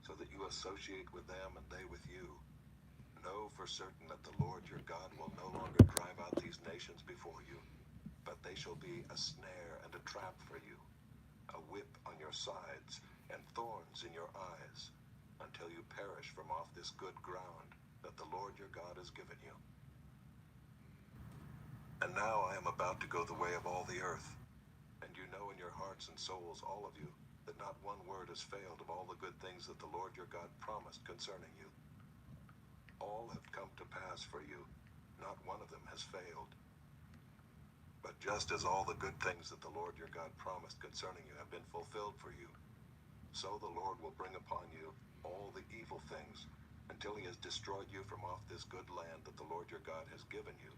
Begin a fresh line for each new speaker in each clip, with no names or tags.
so that you associate with them and they with you. Know for certain that the Lord your God will no longer drive out these nations before you, but they shall be a snare and a trap for you, a whip on your sides and thorns in your eyes, until you perish from off this good ground that the Lord your God has given you. And now I am about to go the way of all the earth, and you know in your hearts and souls, all of you, that not one word has failed of all the good things that the Lord your God promised concerning you. All have come to pass for you, not one of them has failed. But just as all the good things that the Lord your God promised concerning you have been fulfilled for you, so the Lord will bring upon you all the evil things until he has destroyed you from off this good land that the Lord your God has given you,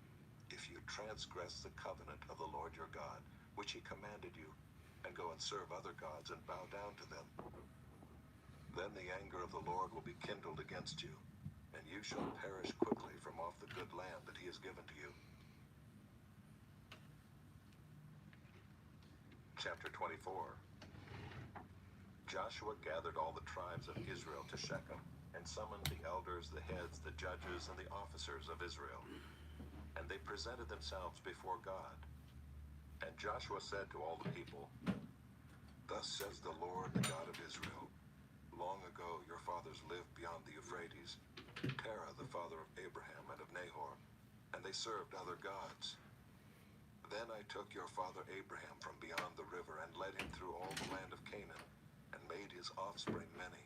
if you transgress the covenant of the Lord your God, which he commanded you, and go and serve other gods and bow down to them. Then the anger of the Lord will be kindled against you, and you shall perish quickly from off the good land that he has given to you. Chapter 24. Joshua gathered all the tribes of Israel to Shechem, and summoned the elders, the heads, the judges, and the officers of Israel. And they presented themselves before God. And Joshua said to all the people, Thus says the Lord, the God of Israel, long ago your fathers lived beyond the Euphrates, Terah the father of Abraham and of Nahor, and they served other gods. Then I took your father Abraham from beyond the river and led him through all the land of Canaan, and made his offspring many.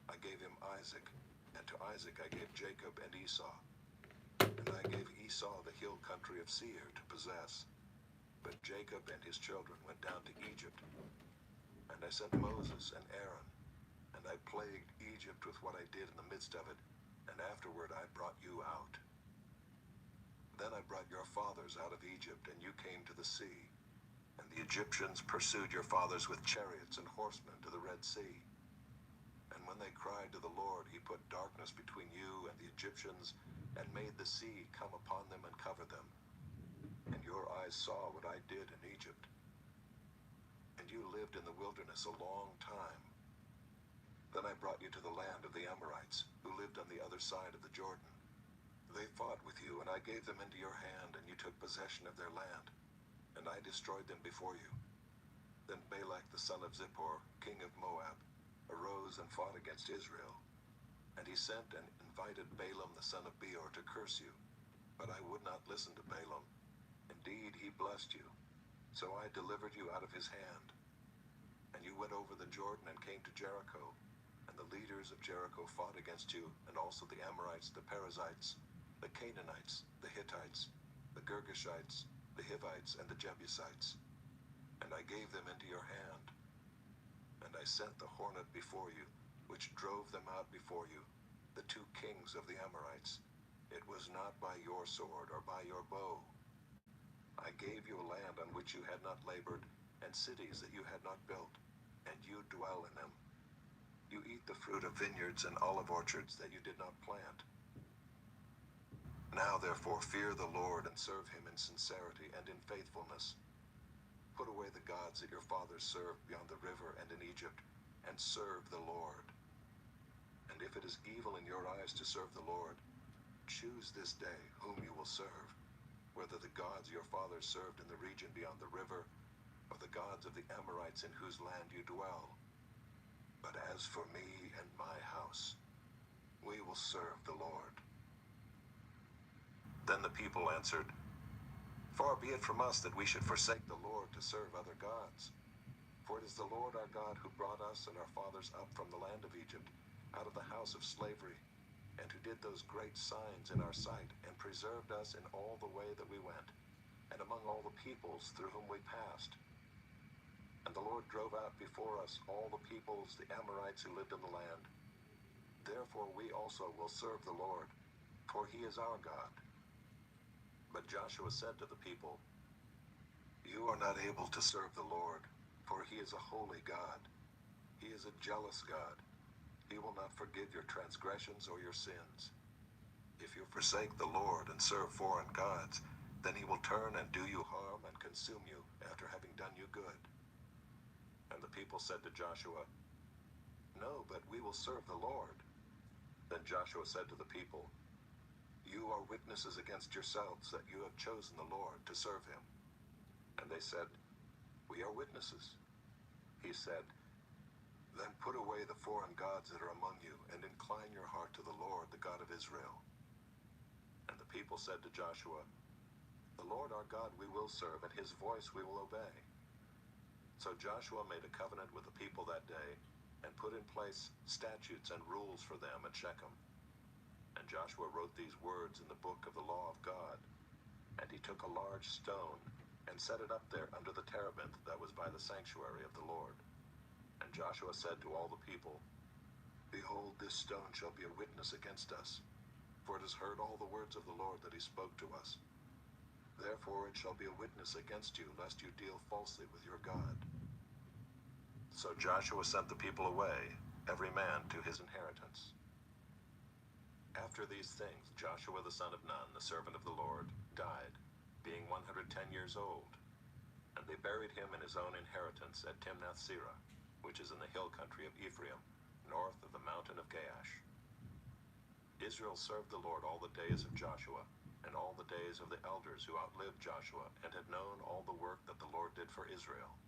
I gave him Isaac, and to Isaac I gave Jacob and Esau. And I gave Esau the hill country of Seir to possess. But Jacob and his children went down to Egypt. And I sent Moses and Aaron, and I plagued Egypt with what I did in the midst of it, and afterward I brought you out. Then I brought your fathers out of Egypt, and you came to the sea. And the Egyptians pursued your fathers with chariots and horsemen to the Red Sea. And when they cried to the Lord, he put darkness between you and the Egyptians, and made the sea come upon them and cover them. And your eyes saw what I did in Egypt. And you lived in the wilderness a long time. Then I brought you to the land of the Amorites, who lived on the other side of the Jordan. They fought with you, and I gave them into your hand, and you took possession of their land, and I destroyed them before you. Then Balak the son of Zippor, king of Moab, arose and fought against Israel. And he sent and invited Balaam the son of Beor to curse you. But I would not listen to Balaam. Indeed, he blessed you. So I delivered you out of his hand. And you went over the Jordan and came to Jericho. And the leaders of Jericho fought against you, and also the Amorites, the Perizzites, the Canaanites, the Hittites, the Girgashites, the Hivites, and the Jebusites. And I gave them into your hand. And I sent the hornet before you, which drove them out before you, the two kings of the Amorites. It was not by your sword or by your bow. I gave you a land on which you had not labored, and cities that you had not built, and you dwell in them. You eat the fruit of vineyards and olive orchards that you did not plant. Now therefore fear the Lord and serve him in sincerity and in faithfulness. Put away the gods that your fathers served beyond the river and in Egypt, and serve the Lord. And if it is evil in your eyes to serve the Lord, choose this day whom you will serve, whether the gods your fathers served in the region beyond the river, or the gods of the Amorites in whose land you dwell. But as for me and my house, we will serve the Lord. Then the people answered, Far be it from us that we should forsake the Lord to serve other gods. For it is the Lord our God who brought us and our fathers up from the land of Egypt, out of the house of slavery, and who did those great signs in our sight, and preserved us in all the way that we went, and among all the peoples through whom we passed. And the Lord drove out before us all the peoples, the Amorites who lived in the land. Therefore we also will serve the Lord, for he is our God. But Joshua said to the people, You are not able to serve the Lord, for he is a holy God. He is a jealous God. He will not forgive your transgressions or your sins. If you forsake the Lord and serve foreign gods, then he will turn and do you harm and consume you after having done you good. And the people said to Joshua, "No, but we will serve the Lord." Then Joshua said to the people, "You are witnesses against yourselves that you have chosen the Lord to serve him." And they said, "We are witnesses." He said, "Then put away the foreign gods that are among you, and incline your heart to the Lord, the God of Israel." And the people said to Joshua, "The Lord our God we will serve, and his voice we will obey." So Joshua made a covenant with the people that day, and put in place statutes and rules for them at Shechem. And Joshua wrote these words in the book of the law of God. And he took a large stone, and set it up there under the terebinth that was by the sanctuary of the Lord. And Joshua said to all the people, "Behold, this stone shall be a witness against us, for it has heard all the words of the Lord that he spoke to us. Therefore it shall be a witness against you, lest you deal falsely with your God." So Joshua sent the people away, every man to his inheritance. After these things, Joshua the son of Nun, the servant of the Lord, died, being 110 years old. And they buried him in his own inheritance at Timnath-Serah, which is in the hill country of Ephraim, north of the mountain of Gaash. Israel served the Lord all the days of Joshua, and all the days of the elders who outlived Joshua, and had known all the work that the Lord did for Israel.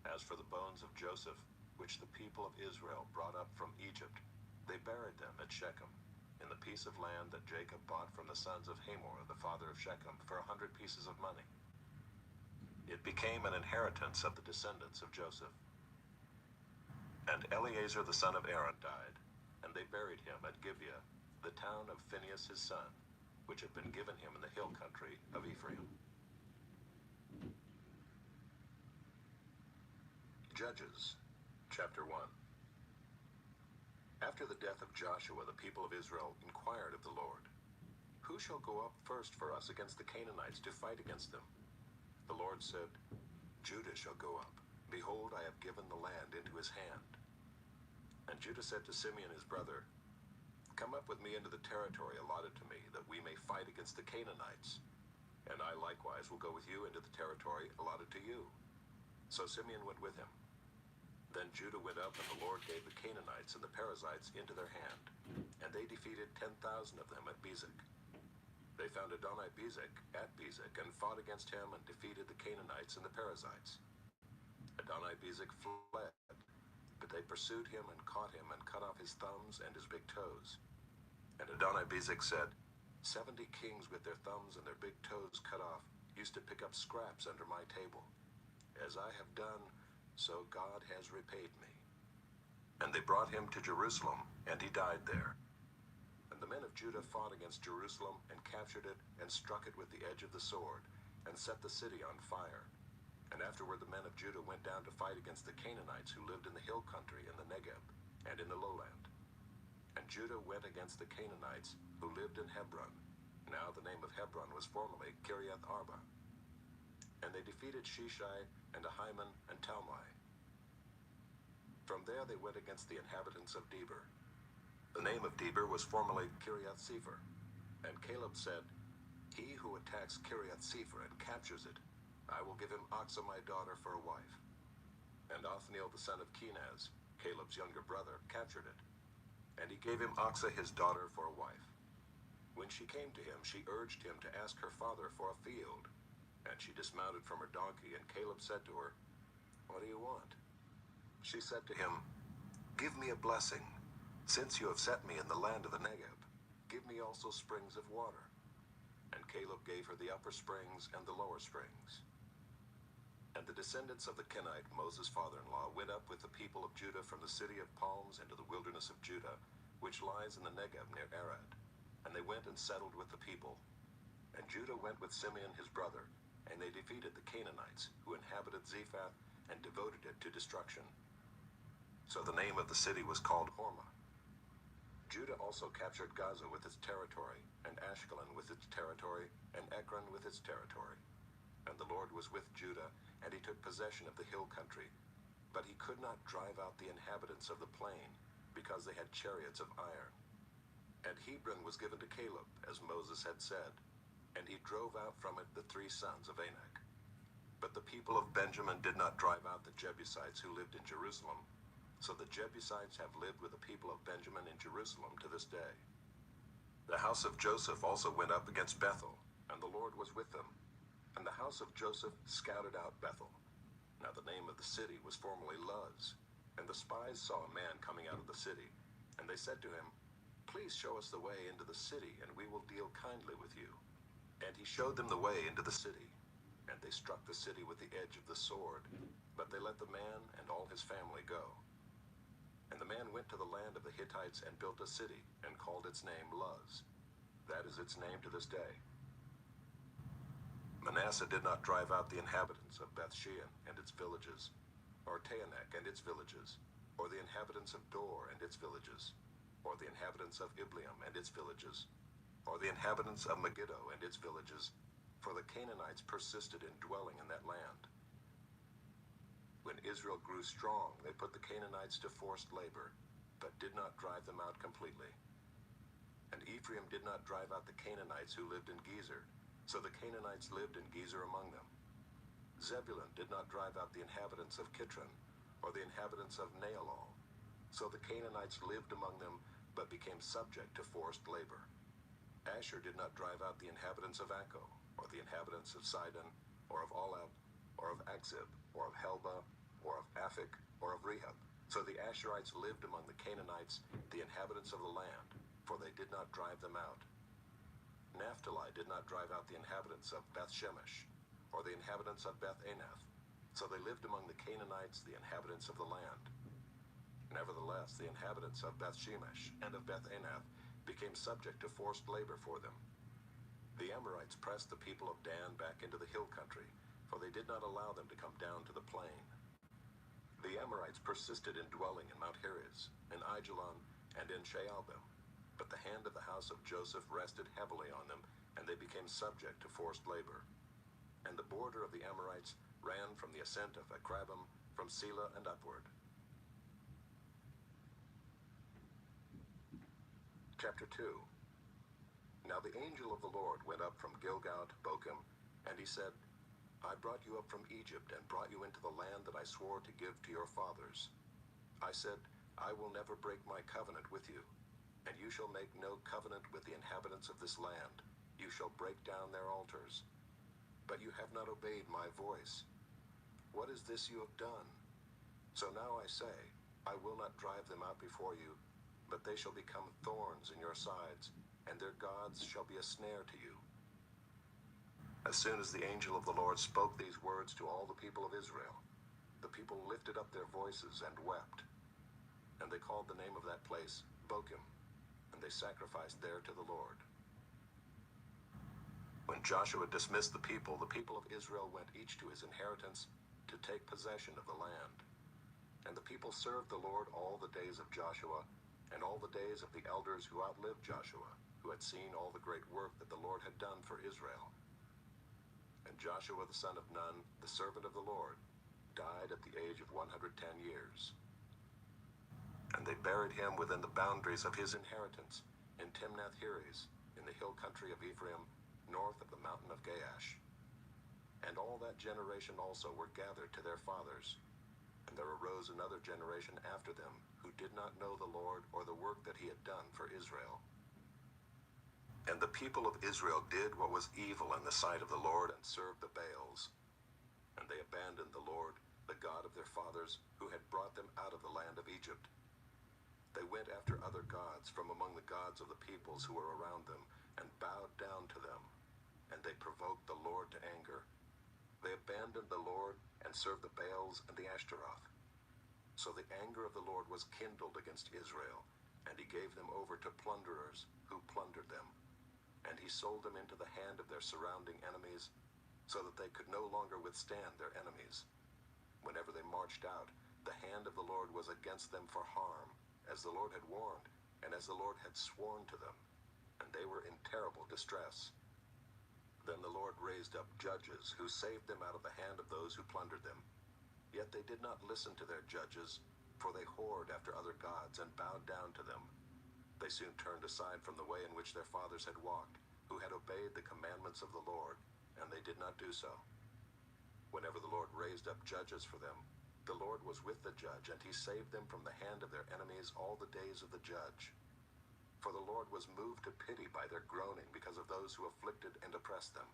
As for the bones of Joseph, which the people of Israel brought up from Egypt, they buried them at Shechem, in the piece of land that Jacob bought from the sons of Hamor, the father of Shechem, for 100 pieces of money. It became an inheritance of the descendants of Joseph. And Eleazar the son of Aaron died, and they buried him at Gibeah, the town of Phinehas his son, which had been given him in the hill country of Ephraim. Judges, chapter 1. After the death of Joshua, the people of Israel inquired of the Lord, "Who shall go up first for us against the Canaanites to fight against them?" The Lord said, "Judah shall go up. Behold, I have given the land into his hand." And Judah said to Simeon his brother, "Come up with me into the territory allotted to me, that we may fight against the Canaanites. And I likewise will go with you into the territory allotted to you." So Simeon went with him. Then Judah went up, and the Lord gave the Canaanites and the Perizzites into their hand, and they defeated 10,000 of them at Bezek. They found Adoni-Bezek at Bezek, and fought against him, and defeated the Canaanites and the Perizzites. Adoni-Bezek fled, but they pursued him and caught him, and cut off his thumbs and his big toes. And Adoni-Bezek said, 70 kings with their thumbs and their big toes cut off used to pick up scraps under my table. As I have done, so God has repaid me. And they brought him to Jerusalem, and he died there. And the men of Judah fought against Jerusalem, and captured it, and struck it with the edge of the sword, and set the city on fire. And afterward the men of Judah went down to fight against the Canaanites who lived in the hill country, in the Negeb, and in the lowland. And Judah went against the Canaanites who lived in Hebron. Now the name of Hebron was formerly Kiriath Arba. And they defeated Sheshai, and Ahiman, and Talmai. From there they went against the inhabitants of Debir. The name of Debir was formerly Kiriath-Sepher. And Caleb said, "He who attacks Kiriath-Sepher and captures it, I will give him Achsah my daughter for a wife." And Othniel the son of Kenaz, Caleb's younger brother, captured it. And he gave him Achsah his daughter for a wife. When she came to him, she urged him to ask her father for a field. And she dismounted from her donkey, and Caleb said to her, "What do you want?" She said to him, "Give me a blessing. Since you have set me in the land of the Negeb, give me also springs of water." And Caleb gave her the upper springs and the lower springs. And the descendants of the Kenite, Moses' father-in-law, went up with the people of Judah from the city of palms into the wilderness of Judah, which lies in the Negeb near Arad. And they went and settled with the people. And Judah went with Simeon his brother, and they defeated the Canaanites, who inhabited Zephath, and devoted it to destruction. So the name of the city was called Hormah. Judah also captured Gaza with its territory, and Ashkelon with its territory, and Ekron with its territory. And the Lord was with Judah, and he took possession of the hill country. But he could not drive out the inhabitants of the plain, because they had chariots of iron. And Hebron was given to Caleb, as Moses had said, and he drove out from it the 3 sons of Anak. But the people of Benjamin did not drive out the Jebusites who lived in Jerusalem, So the Jebusites have lived with the people of Benjamin in Jerusalem to this day. The house of Joseph also went up against Bethel, and the Lord was with them. And the house of Joseph scouted out Bethel. Now the name of the city was formerly Luz. And the spies saw a man coming out of the city, and they said to him, "Please show us the way into the city, and we will deal kindly with you." And he showed them the way into the city. And they struck the city with the edge of the sword, but they let the man and all his family go. And the man went to the land of the Hittites and built a city, and called its name Luz. That is its name to this day. Manasseh did not drive out the inhabitants of Bethshean and its villages, or Taanach and its villages, or the inhabitants of Dor and its villages, or the inhabitants of Ibleam and its villages, or the inhabitants of Megiddo and its villages, for the Canaanites persisted in dwelling in that land. When Israel grew strong, they put the Canaanites to forced labor, but did not drive them out completely. And Ephraim did not drive out the Canaanites who lived in Gezer, so the Canaanites lived in Gezer among them. Zebulun did not drive out the inhabitants of Kitron, or the inhabitants of Naalol, so the Canaanites lived among them, but became subject to forced labor. Asher did not drive out the inhabitants of Akko, or the inhabitants of Sidon, or of Olab, or of Akzib, or of Helba, or of Aphik, or of Rehob. So the Asherites lived among the Canaanites, the inhabitants of the land, for they did not drive them out. Naphtali did not drive out the inhabitants of Beth-Shemesh, or the inhabitants of Beth-Anath, so they lived among the Canaanites, the inhabitants of the land. Nevertheless, the inhabitants of Beth-Shemesh and of Beth-Anath became subject to forced labor for them. The Amorites pressed the people of Dan back into the hill country, for they did not allow them to come down to the plain. The Amorites persisted in dwelling in Mount Heriz, in Aijalon, and in Shaalbim, but the hand of the house of Joseph rested heavily on them, and they became subject to forced labor. And the border of the Amorites ran from the ascent of Akrabim, from Selah and upward. Chapter 2. Now the angel of the Lord went up from Gilgal to Bochim, and he said, "I brought you up from Egypt and brought you into the land that I swore to give to your fathers. I said, I will never break my covenant with you, and you shall make no covenant with the inhabitants of this land. You shall break down their altars. But you have not obeyed my voice. What is this you have done? So now I say, I will not drive them out before you, but they shall become thorns in your sides, and their gods shall be a snare to you." As soon as the angel of the Lord spoke these words to all the people of Israel, the people lifted up their voices and wept. And they called the name of that place Bochim, and they sacrificed there to the Lord. When Joshua dismissed the people of Israel went each to his inheritance to take possession of the land. And the people served the Lord all the days of Joshua, and all the days of the elders who outlived Joshua, who had seen all the great work that the Lord had done for Israel. And Joshua the son of Nun, the servant of the Lord, died at the age of 110 years. And they buried him within the boundaries of his inheritance, in Timnath-Heres, in the hill country of Ephraim, north of the mountain of Gaash. And all that generation also were gathered to their fathers. And there arose another generation after them, who did not know the Lord or the work that he had done for Israel. And the people of Israel did what was evil in the sight of the Lord, and served the Baals. And they abandoned the Lord, the God of their fathers, who had brought them out of the land of Egypt. They went after other gods from among the gods of the peoples who were around them, and bowed down to them. And they provoked the Lord to anger. They abandoned the Lord, and served the Baals and the Ashtaroth. So the anger of the Lord was kindled against Israel, and he gave them over to plunderers, who plundered them. And he sold them into the hand of their surrounding enemies, so that they could no longer withstand their enemies. Whenever they marched out, the hand of the Lord was against them for harm, as the Lord had warned, and as the Lord had sworn to them, and they were in terrible distress. Then the Lord raised up judges, who saved them out of the hand of those who plundered them. Yet they did not listen to their judges, for they whored after other gods and bowed down to them. They soon turned aside from the way in which their fathers had walked, who had obeyed the commandments of the Lord, and they did not do so. Whenever the Lord raised up judges for them, The Lord was with the judge, and he saved them from the hand of their enemies all the days of the judge. For the Lord was moved to pity by their groaning because of those who afflicted and oppressed them.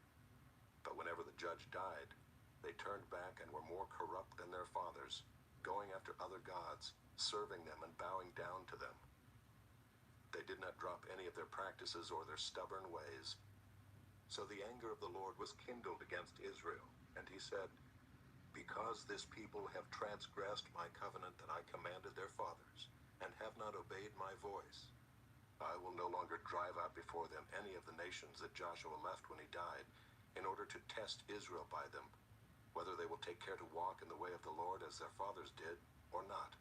But whenever the judge died, they turned back and were more corrupt than their fathers, going after other gods, serving them and bowing down to them. They did not drop any of their practices or their stubborn ways. So the anger of the Lord was kindled against Israel, and he said, "Because this people have transgressed my covenant that I commanded their fathers, and have not obeyed my voice, I will no longer drive out before them any of the nations that Joshua left when he died, in order to test Israel by them, whether they will take care to walk in the way of the Lord as their fathers did, or not."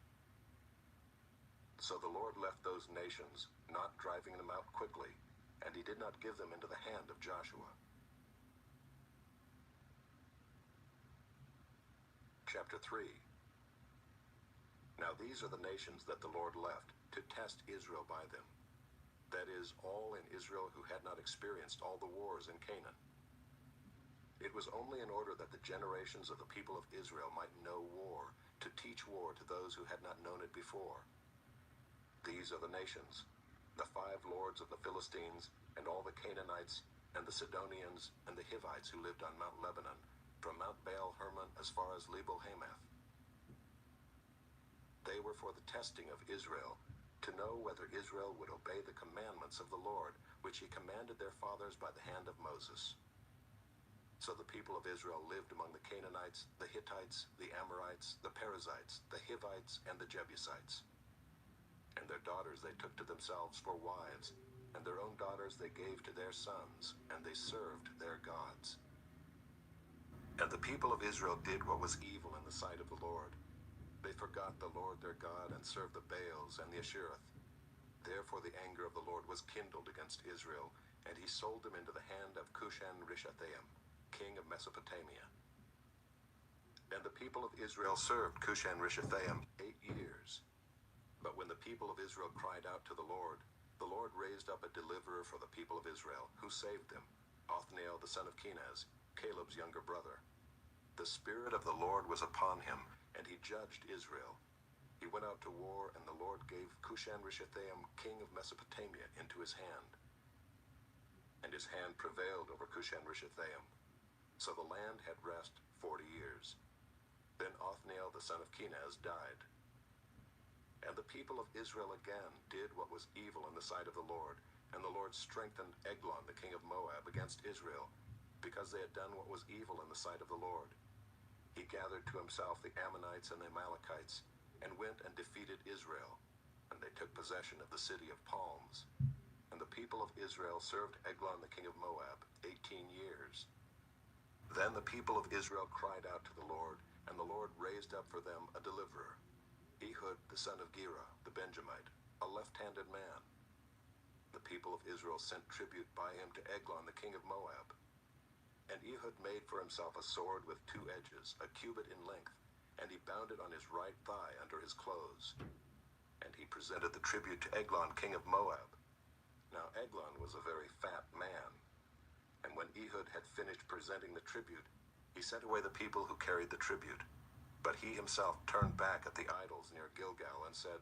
So the Lord left those nations, not driving them out quickly, and he did not give them into the hand of Joshua. Chapter 3. Now these are the nations that the Lord left, to test Israel by them. That is, all in Israel who had not experienced all the wars in Canaan. It was only in order that the generations of the people of Israel might know war, to teach war to those who had not known it before. These are the nations, the 5 lords of the Philistines, and all the Canaanites, and the Sidonians, and the Hivites who lived on Mount Lebanon, from Mount Baal Hermon as far as Lebo-Hamath. They were for the testing of Israel, to know whether Israel would obey the commandments of the Lord, which he commanded their fathers by the hand of Moses. So the people of Israel lived among the Canaanites, the Hittites, the Amorites, the Perizzites, the Hivites, and the Jebusites. And their daughters they took to themselves for wives, and their own daughters they gave to their sons, and they served their gods. And the people of Israel did what was evil in the sight of the Lord. They forgot the Lord their God, and served the Baals and the Ashereth. Therefore the anger of the Lord was kindled against Israel, and he sold them into the hand of Cushan-Rishathaim, king of Mesopotamia. And the people of Israel served Cushan-Rishathaim 8 years. But when the people of Israel cried out to the Lord raised up a deliverer for the people of Israel, who saved them, Othniel the son of Kenaz, Caleb's younger brother. The Spirit of the Lord was upon him, and he judged Israel. He went out to war, and the Lord gave Cushan-Rishathaim, king of Mesopotamia, into his hand. And his hand prevailed over Cushan-Rishathaim. So the land had rest 40 years. Then Othniel the son of Kenaz died. And the people of Israel again did what was evil in the sight of the Lord, and the Lord strengthened Eglon the king of Moab against Israel, because they had done what was evil in the sight of the Lord. He gathered to himself the Ammonites and the Amalekites, and went and defeated Israel, and they took possession of the city of palms. And the people of Israel served Eglon the king of Moab 18 years. Then the people of Israel cried out to the Lord, and the Lord raised up for them a deliverer, Ehud the son of Gera, the Benjamite, a left-handed man. The people of Israel sent tribute by him to Eglon the king of Moab. And Ehud made for himself a sword with 2 edges, a cubit in length, and he bound it on his right thigh under his clothes. And he presented the tribute to Eglon king of Moab. Now Eglon was a very fat man. And when Ehud had finished presenting the tribute, he sent away the people who carried the tribute. But he himself turned back at the idols near Gilgal and said,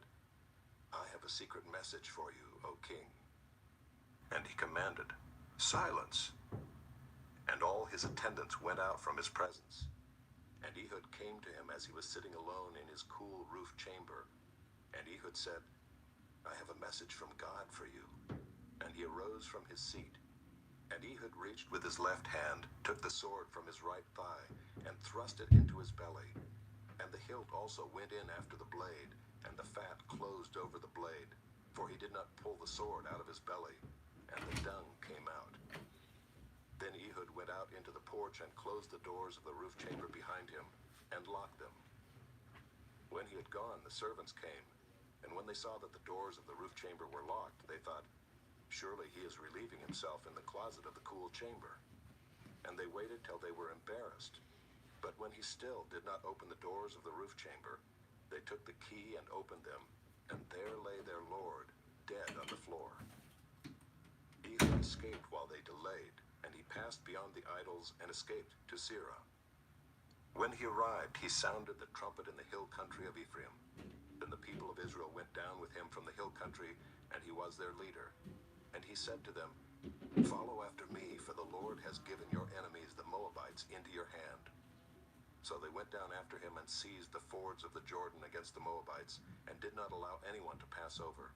"I have a secret message for you, O king." And he commanded, "Silence." And all his attendants went out from his presence. And Ehud came to him as he was sitting alone in his cool roof chamber. And Ehud said, "I have a message from God for you." And he arose from his seat. And Ehud reached with his left hand, took the sword from his right thigh, and thrust it into his belly. And the hilt also went in after the blade, and the fat closed over the blade, for he did not pull the sword out of his belly, and the dung came out. Then Ehud went out into the porch and closed the doors of the roof chamber behind him, and locked them. When he had gone, the servants came, and when they saw that the doors of the roof chamber were locked, they thought, "Surely he is relieving himself in the closet of the cool chamber." And they waited till they were embarrassed. But when he still did not open the doors of the roof chamber, they took the key and opened them, and there lay their lord, dead on the floor. Ehud escaped while they delayed, and he passed beyond the idols and escaped to Seirah. When he arrived, he sounded the trumpet in the hill country of Ephraim. Then the people of Israel went down with him from the hill country, and he was their leader. And he said to them, "Follow after me, for the Lord has given your enemies, the Moabites, into your hand." So they went down after him and seized the fords of the Jordan against the Moabites, and did not allow anyone to pass over.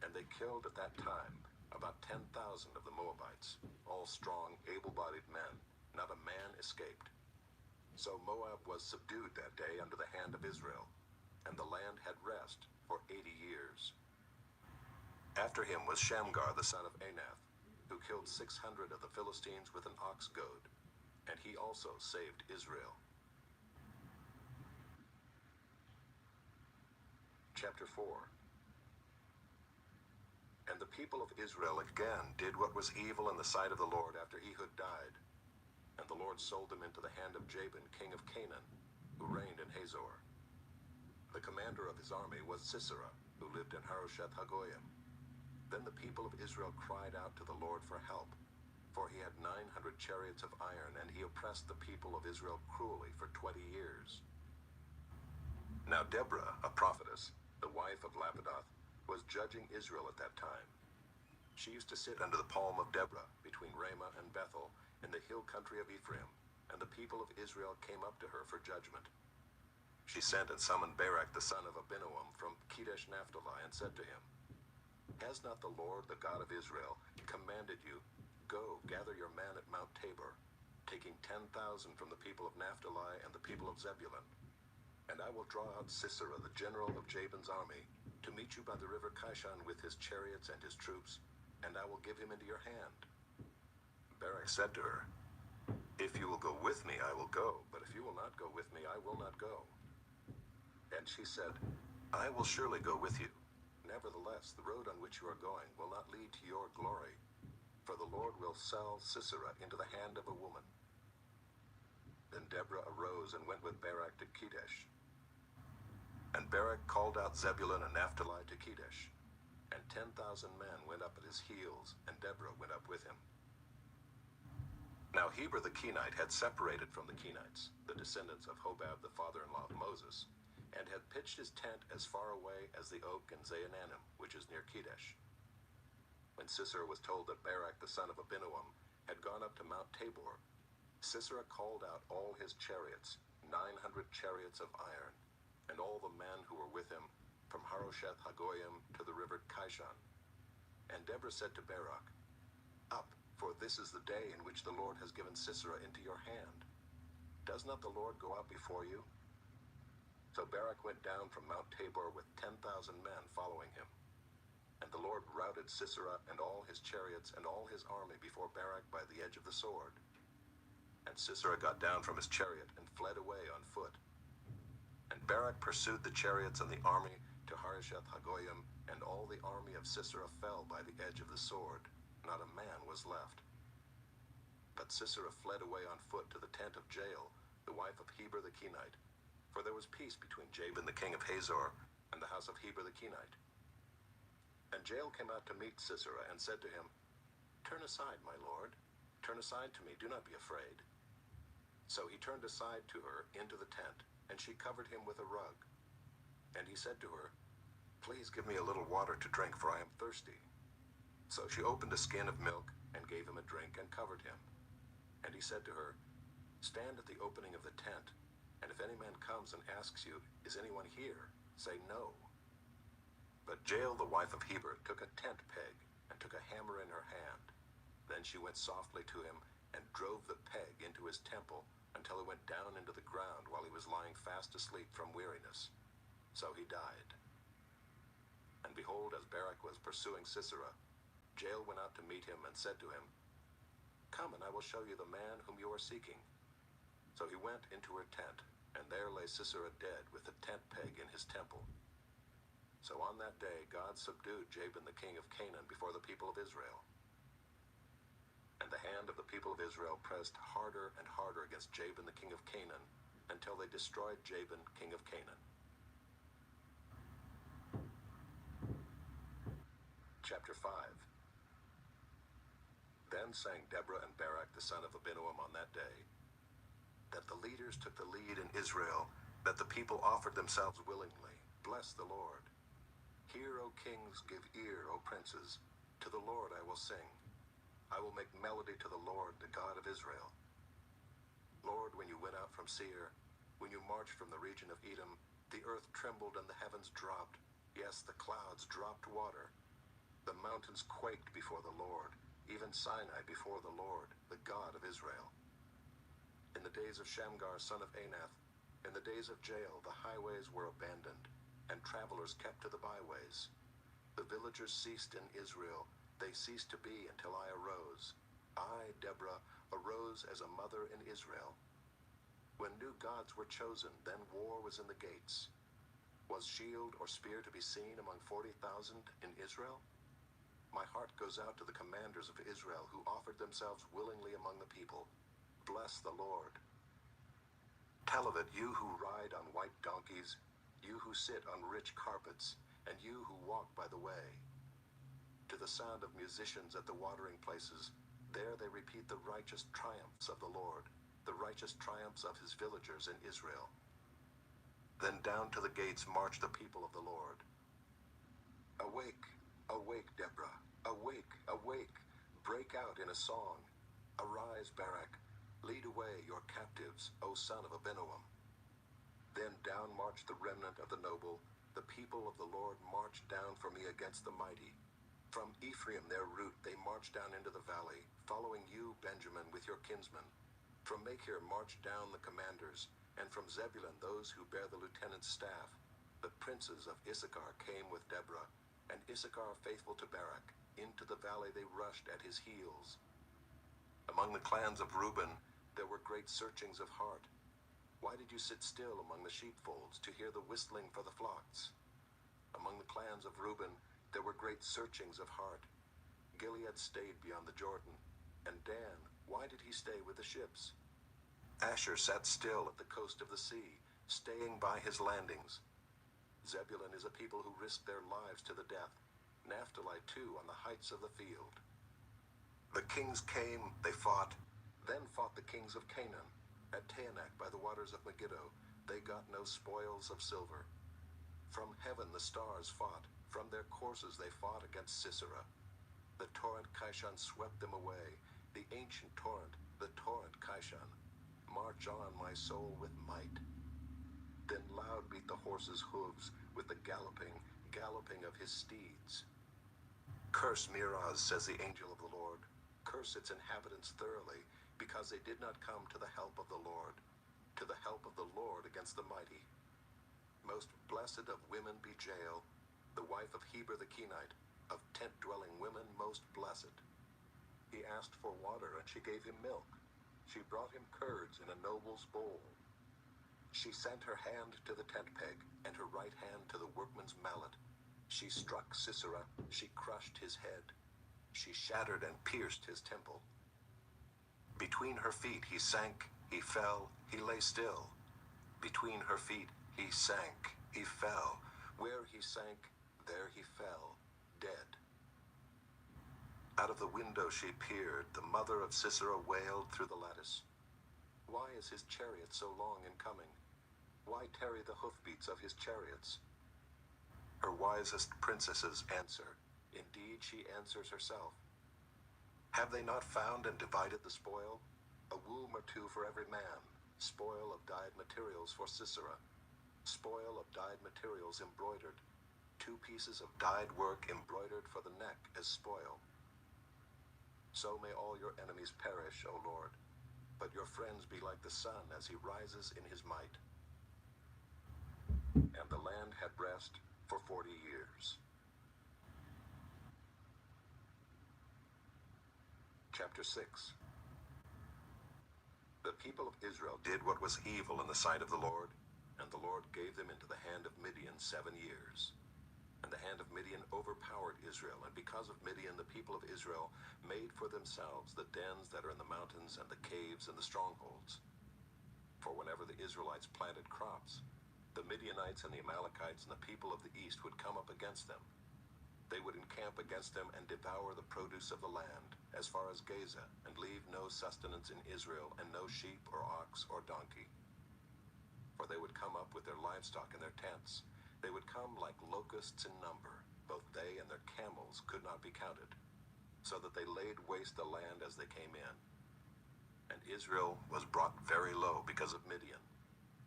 And they killed at that time about 10,000 of the Moabites, all strong, able-bodied men. Not a man escaped. So Moab was subdued that day under the hand of Israel, and the land had rest for 80 years. After him was Shamgar the son of Anath, who killed 600 of the Philistines with an ox goad, and he also saved Israel. Chapter 4. And the people of Israel again did what was evil in the sight of the Lord after Ehud died. And the Lord sold them into the hand of Jabin, king of Canaan, who reigned in Hazor. The commander of his army was Sisera, who lived in Harosheth Hagoyim. Then the people of Israel cried out to the Lord for help, for he had 900 chariots of iron, and he oppressed the people of Israel cruelly for 20 years. Now Deborah, a prophetess, the wife of Lapidoth, was judging Israel at that time. She used to sit under the palm of Deborah, between Ramah and Bethel, in the hill country of Ephraim, and the people of Israel came up to her for judgment. She sent and summoned Barak the son of Abinoam from Kedesh Naphtali, and said to him, "Has not the Lord, the God of Israel, commanded you, go, gather your men at Mount Tabor, taking 10,000 from the people of Naphtali and the people of Zebulun? And I will draw out Sisera, the general of Jabin's army, to meet you by the river Kishon with his chariots and his troops, and I will give him into your hand." Barak said to her, "If you will go with me, I will go, but if you will not go with me, I will not go." And she said, "I will surely go with you. Nevertheless, the road on which you are going will not lead to your glory, for the Lord will sell Sisera into the hand of a woman." Then Deborah arose and went with Barak to Kedesh. And Barak called out Zebulun and Naphtali to Kedesh, and 10,000 men went up at his heels, and Deborah went up with him. Now Heber the Kenite had separated from the Kenites, the descendants of Hobab the father-in-law of Moses, and had pitched his tent as far away as the oak in Zaanannim, which is near Kedesh. When Sisera was told that Barak the son of Abinoam had gone up to Mount Tabor, Sisera called out all his chariots, 900 chariots of iron, and all the men who were with him, from Harosheth Hagoyim to the river Kishon. And Deborah said to Barak, "Up, for this is the day in which the Lord has given Sisera into your hand. Does not the Lord go out before you?" So Barak went down from Mount Tabor with 10,000 men following him. And the Lord routed Sisera and all his chariots and all his army before Barak by the edge of the sword. And Sisera got down from his chariot and fled away on foot. And Barak pursued the chariots and the army to Harosheth Hagoyim, and all the army of Sisera fell by the edge of the sword. Not a man was left. But Sisera fled away on foot to the tent of Jael, the wife of Heber the Kenite, for there was peace between Jabin the king of Hazor and the house of Heber the Kenite. And Jael came out to meet Sisera and said to him, "Turn aside, my lord. Turn aside to me, do not be afraid." So he turned aside to her into the tent, and she covered him with a rug. And he said to her, "Please give me a little water to drink, for I am thirsty." So she opened a skin of milk and gave him a drink and covered him. And he said to her, "Stand at the opening of the tent, and if any man comes and asks you, 'Is anyone here?' say no." But Jael, the wife of Heber, took a tent peg and took a hammer in her hand. Then she went softly to him and drove the peg into his temple until it went down into the ground while he was lying fast asleep from weariness. So he died. And behold, as Barak was pursuing Sisera, Jael went out to meet him and said to him, "Come, and I will show you the man whom you are seeking." So he went into her tent, and there lay Sisera dead with the tent peg in his temple. So on that day God subdued Jabin the king of Canaan before the people of Israel. And the hand of the people of Israel pressed harder and harder against Jabin the king of Canaan, until they destroyed Jabin king of Canaan. Chapter 5. Then sang Deborah and Barak the son of Abinoam on that day, that the leaders took the lead in Israel, that the people offered themselves willingly. Bless the Lord. Hear, O kings, give ear, O princes. To the Lord I will sing. I will make melody to the Lord, the God of Israel. Lord, when you went out from Seir, when you marched from the region of Edom, the earth trembled and the heavens dropped. Yes, the clouds dropped water. The mountains quaked before the Lord, even Sinai before the Lord, the God of Israel. In the days of Shamgar, son of Anath, in the days of Jael, the highways were abandoned, and travelers kept to the byways. The villagers ceased in Israel. They ceased to be until I arose. I, Deborah, arose as a mother in Israel. When new gods were chosen, then war was in the gates. Was shield or spear to be seen among 40,000 in Israel? My heart goes out to the commanders of Israel who offered themselves willingly among the people. Bless the Lord. Tell of it, you who ride on white donkeys, you who sit on rich carpets, and you who walk by the way. To the sound of musicians at the watering places, there they repeat the righteous triumphs of the Lord, the righteous triumphs of his villagers in Israel. Then down to the gates march the people of the Lord. Awake, awake, Deborah, awake, awake, break out in a song. Arise, Barak, lead away your captives, O son of Abinoam. Then down marched the remnant of the noble, the people of the Lord marched down for me against the mighty. From Ephraim their route they marched down into the valley, following you, Benjamin, with your kinsmen. From Machir marched down the commanders, and from Zebulun those who bear the lieutenant's staff. The princes of Issachar came with Deborah, and Issachar faithful to Barak. Into the valley they rushed at his heels. Among the clans of Reuben there were great searchings of heart. Why did you sit still among the sheepfolds to hear the whistling for the flocks? Among the clans of Reuben there were great searchings of heart. Gilead stayed beyond the Jordan, and Dan, why did he stay with the ships? Asher sat still at the coast of the sea, staying by his landings. Zebulun is a people who risk their lives to the death. Naphtali too on the heights of the field. The kings came, they fought. Then fought the kings of Canaan. At Taanach by the waters of Megiddo, they got no spoils of silver. From heaven the stars fought. From their courses they fought against Sisera. The torrent Kishon swept them away. The ancient torrent, the torrent Kishon. March on, my soul, with might. Then loud beat the horses' hooves with the galloping, galloping of his steeds. Curse Meroz, says the angel of the Lord. Curse its inhabitants thoroughly, because they did not come to the help of the Lord, to the help of the Lord against the mighty. Most blessed of women be Jael, the wife of Heber the Kenite, of tent-dwelling women most blessed. He asked for water, and she gave him milk. She brought him curds in a noble's bowl. She sent her hand to the tent peg, and her right hand to the workman's mallet. She struck Sisera, she crushed his head. She shattered and pierced his temple. Between her feet he sank, he fell, he lay still. Between her feet he sank, he fell. Where he sank, there he fell, dead. Out of the window she peered, the mother of Sisera wailed through the lattice. Why is his chariot so long in coming? Why tarry the hoofbeats of his chariots? Her wisest princesses answer. Indeed, she answers herself. Have they not found and divided the spoil? A womb or two for every man. Spoil of dyed materials for Sisera. Spoil of dyed materials embroidered. 2 pieces of dyed work embroidered for the neck as spoil. So may all your enemies perish, O Lord, but your friends be like the sun as he rises in his might. And the land had rest for 40 years. Chapter 6. The people of Israel did what was evil in the sight of the Lord, and the Lord gave them into the hand of Midian 7 years. And the hand of Midian overpowered Israel, and because of Midian the people of Israel made for themselves the dens that are in the mountains and the caves and the strongholds. For whenever the Israelites planted crops, the Midianites and the Amalekites and the people of the east would come up against them. They would encamp against them and devour the produce of the land, as far as Gaza, and leave no sustenance in Israel, and no sheep or ox or donkey. For they would come up with their livestock in their tents. They would come like locusts in number. Both they and their camels could not be counted, so that they laid waste the land as they came in. And Israel was brought very low because of Midian.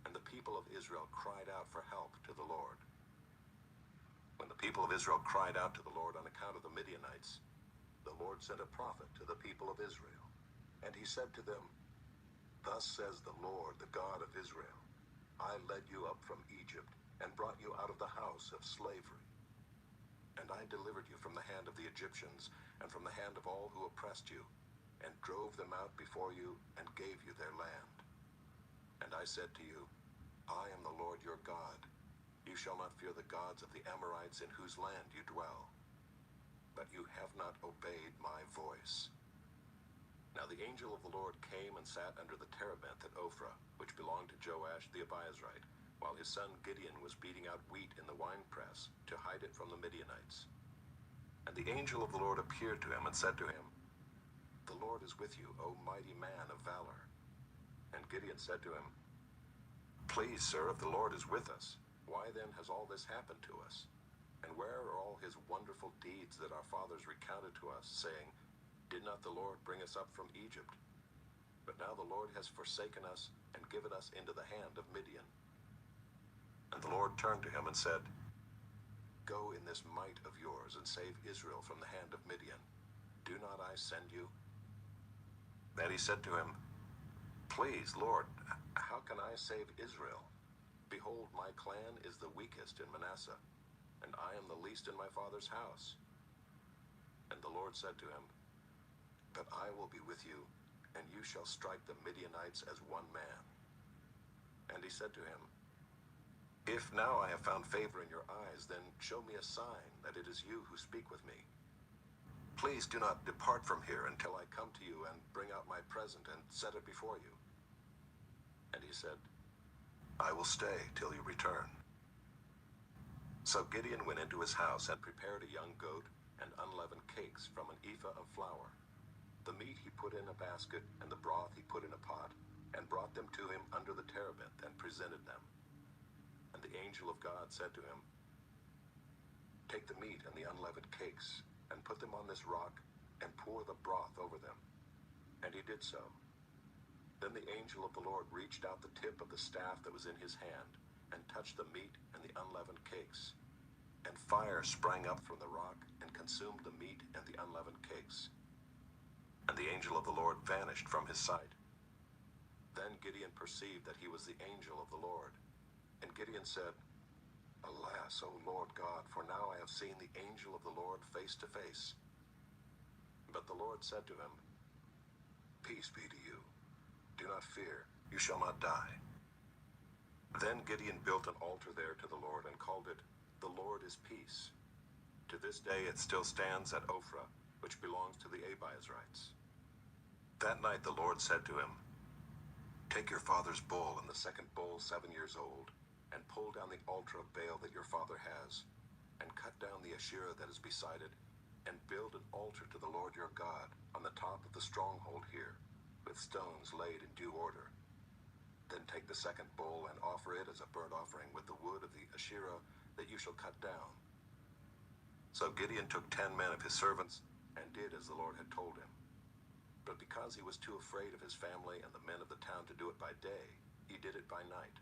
And the people of Israel cried out for help to the Lord. When the people of Israel cried out to the Lord on account of the Midianites, the Lord sent a prophet to the people of Israel. And he said to them, "Thus says the Lord, the God of Israel, I led you up from Egypt and brought you out of the house of slavery. And I delivered you from the hand of the Egyptians and from the hand of all who oppressed you, and drove them out before you and gave you their land. And I said to you, I am the Lord your God. You shall not fear the gods of the Amorites in whose land you dwell. But you have not obeyed my voice." Now the angel of the Lord came and sat under the terebinth at Ophrah, which belonged to Joash the Abiezrite, while his son Gideon was beating out wheat in the winepress to hide it from the Midianites. And the angel of the Lord appeared to him and said to him, "The Lord is with you, O mighty man of valor." And Gideon said to him, "Please, sir, if the Lord is with us, why then has all this happened to us? And where are all his wonderful deeds that our fathers recounted to us, saying, Did not the Lord bring us up from Egypt? But now the Lord has forsaken us and given us into the hand of Midian." And the Lord turned to him and said, "Go in this might of yours and save Israel from the hand of Midian. Do not I send you?" Then he said to him, "Please, Lord, how can I save Israel? Behold, my clan is the weakest in Manasseh, and I am the least in my father's house." And the Lord said to him, "But I will be with you, and you shall strike the Midianites as one man." And he said to him, "If now I have found favor in your eyes, then show me a sign that it is you who speak with me. Please do not depart from here until I come to you and bring out my present and set it before you." And he said, "I will stay till you return." So Gideon went into his house and prepared a young goat and unleavened cakes from an ephah of flour. The meat he put in a basket, and the broth he put in a pot, and brought them to him under the terebinth, and presented them. And the angel of God said to him, "Take the meat and the unleavened cakes, and put them on this rock, and pour the broth over them." And he did so. Then the angel of the Lord reached out the tip of the staff that was in his hand, and touched the meat and the unleavened cakes. And fire sprang up from the rock, and consumed the meat and the unleavened cakes. And the angel of the Lord vanished from his sight. Then Gideon perceived that he was the angel of the Lord. And Gideon said, "Alas, O Lord God, for now I have seen the angel of the Lord face to face." But the Lord said to him, "Peace be to you. Do not fear, you shall not die." Then Gideon built an altar there to the Lord and called it, "The Lord is Peace." To this day it still stands at Ophrah, which belongs to the Abiezrites. That night the Lord said to him, "Take your father's bull and the second bull 7 years old, and pull down the altar of Baal that your father has, and cut down the Asherah that is beside it, and build an altar to the Lord your God on the top of the stronghold here, with stones laid in due order. Then take the second bull and offer it as a burnt offering with the wood of the Asherah that you shall cut down." So Gideon took 10 men of his servants and did as the Lord had told him. But because he was too afraid of his family and the men of the town to do it by day, he did it by night.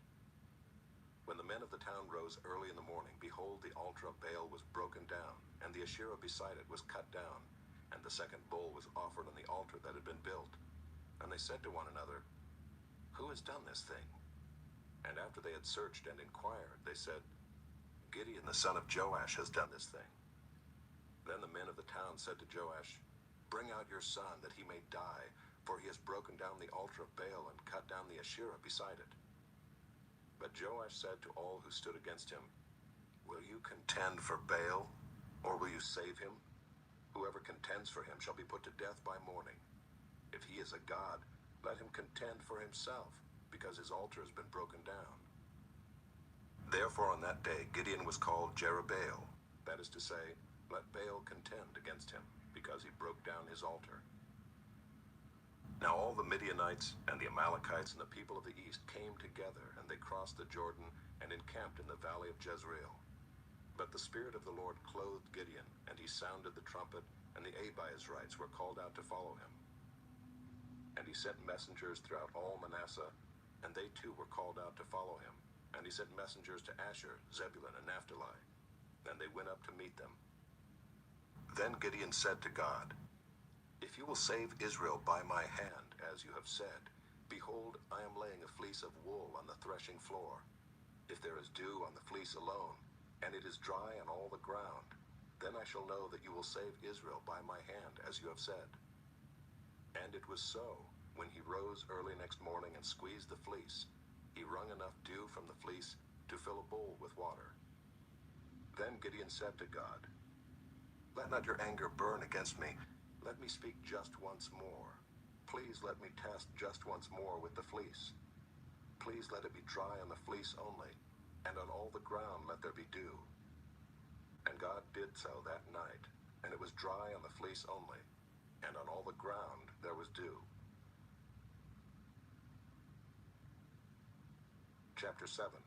When the men of the town rose early in the morning, behold, the altar of Baal was broken down, and the Asherah beside it was cut down, and the second bull was offered on the altar that had been built. And they said to one another, "Who has done this thing?" And after they had searched and inquired, they said, "Gideon the son of Joash has done this thing." Then the men of the town said to Joash, "Bring out your son, that he may die, for he has broken down the altar of Baal and cut down the Asherah beside it." But Joash said to all who stood against him, "Will you contend for Baal, or will you save him? Whoever contends for him shall be put to death by morning. If he is a god, let him contend for himself, because his altar has been broken down." Therefore on that day Gideon was called Jerubbaal, that is to say, Let Baal contend against him, because he broke down his altar. Now all the Midianites and the Amalekites and the people of the east came together, and they crossed the Jordan and encamped in the valley of Jezreel. But the Spirit of the Lord clothed Gideon, and he sounded the trumpet, and the Abiezrites were called out to follow him. And he sent messengers throughout all Manasseh, and they too were called out to follow him. And he sent messengers to Asher, Zebulun, and Naphtali, and they went up to meet them. Then Gideon said to God, "If you will save Israel by my hand, as you have said, behold, I am laying a fleece of wool on the threshing floor. If there is dew on the fleece alone, and it is dry on all the ground, then I shall know that you will save Israel by my hand, as you have said." And it was so. When he rose early next morning and squeezed the fleece, he wrung enough dew from the fleece to fill a bowl with water. Then Gideon said to God, "Let not your anger burn against me. Let me speak just once more. Please let me test just once more with the fleece. Please let it be dry on the fleece only, and on all the ground let there be dew." And God did so that night, and it was dry on the fleece only, and on all the ground there was dew. Chapter 7.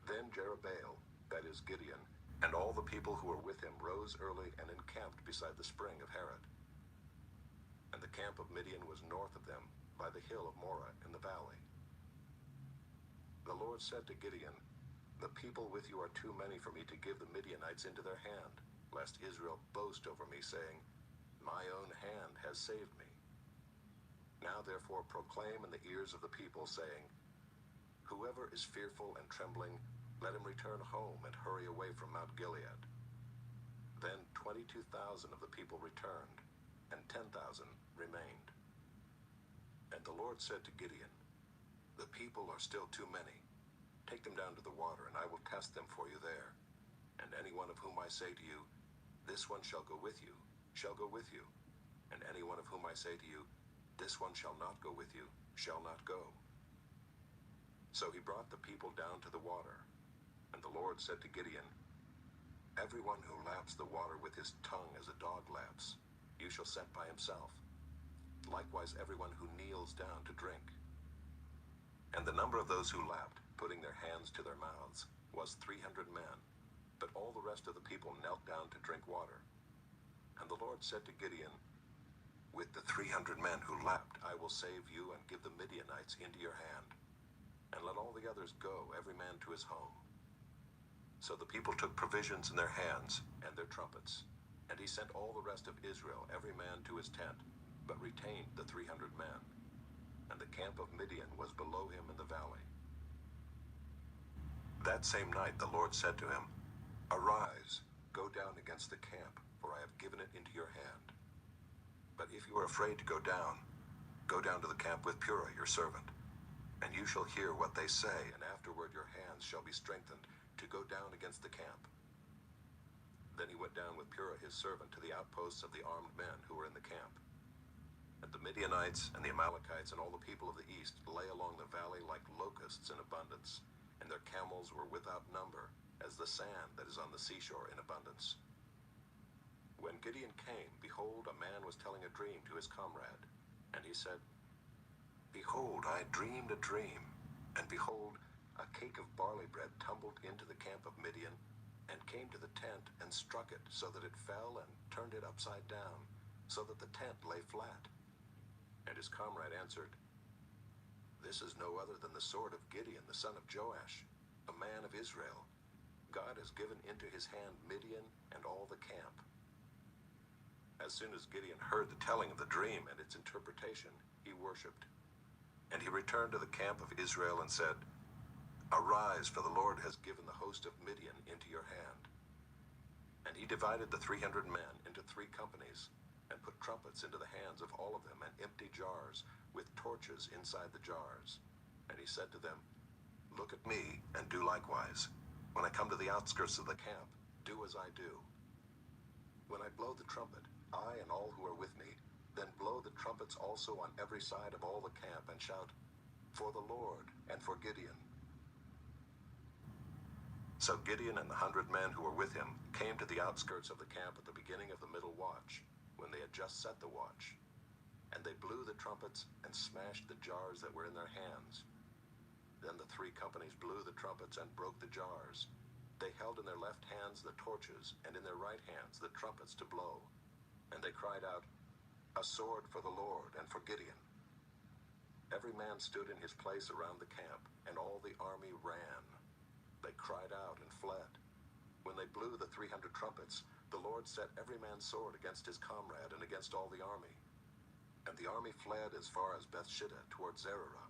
Then Jerubbaal, that is Gideon, and all the people who were with him rose early and encamped beside the spring of Harod. And the camp of Midian was north of them, by the hill of Moreh in the valley. The Lord said to Gideon, "The people with you are too many for me to give the Midianites into their hand, lest Israel boast over me, saying, 'My own hand has saved me.' Now therefore proclaim in the ears of the people, saying, 'Whoever is fearful and trembling, let him return home and hurry away from Mount Gilead.' Then 22,000 of the people returned, and 10,000 remained. And the Lord said to Gideon, 'The people are still too many. Take them down to the water, and I will test them for you there. And any one of whom I say to you, this one shall go with you, shall go with you. And any one of whom I say to you, this one shall not go with you, shall not go.' So he brought the people down to the water. And the Lord said to Gideon, 'Everyone who laps the water with his tongue as a dog laps, you shall set by himself. Likewise everyone who kneels down to drink.' And the number of those who lapped, putting their hands to their mouths, was 300 men. But all the rest of the people knelt down to drink water. And the Lord said to Gideon, 'With the 300 men who lapped, I will save you and give the Midianites into your hand. And let all the others go, every man to his home.' So the people took provisions in their hands and their trumpets. And he sent all the rest of Israel, every man to his tent, but retained the 300 men. And the camp of Midian was below him in the valley. That same night the Lord said to him, 'Arise, go down against the camp, for I have given it into your hand. But if you are afraid to go down to the camp with Purah your servant. And you shall hear what they say, and afterward your hands shall be strengthened to go down against the camp.' Then he went down with Purah his servant to the outposts of the armed men who were in the camp. And the Midianites and the Amalekites and all the people of the east lay along the valley like locusts in abundance, and their camels were without number, as the sand that is on the seashore in abundance. When Gideon came, behold, a man was telling a dream to his comrade. And he said, 'Behold, I dreamed a dream, and behold, a cake of barley bread tumbled into the camp of Midian, and came to the tent and struck it, so that it fell and turned it upside down, so that the tent lay flat.' And his comrade answered, 'This is no other than the sword of Gideon, the son of Joash, a man of Israel. God has given into his hand Midian and all the camp.' As soon as Gideon heard the telling of the dream and its interpretation, he worshipped. And he returned to the camp of Israel and said, 'Arise, for the Lord has given the host of Midian into your hand.' And he divided the 300 men into 3 companies, and put trumpets into the hands of all of them, and empty jars, with torches inside the jars. And he said to them, 'Look at me, and do likewise. When I come to the outskirts of the camp, do as I do. When I blow the trumpet, I and all who are with me, then blow the trumpets also on every side of all the camp, and shout, For the Lord, and for Gideon.' So Gideon and the 100 men who were with him came to the outskirts of the camp at the beginning of the middle watch, when they had just set the watch. And they blew the trumpets and smashed the jars that were in their hands. Then the 3 companies blew the trumpets and broke the jars. They held in their left hands the torches, and in their right hands the trumpets to blow. And they cried out, "A sword for the Lord and for Gideon." Every man stood in his place around the camp, and all the army ran. They cried out and fled. When they blew the 300 trumpets, the Lord set every man's sword against his comrade and against all the army. And the army fled as far as Bethshittah toward Zererah,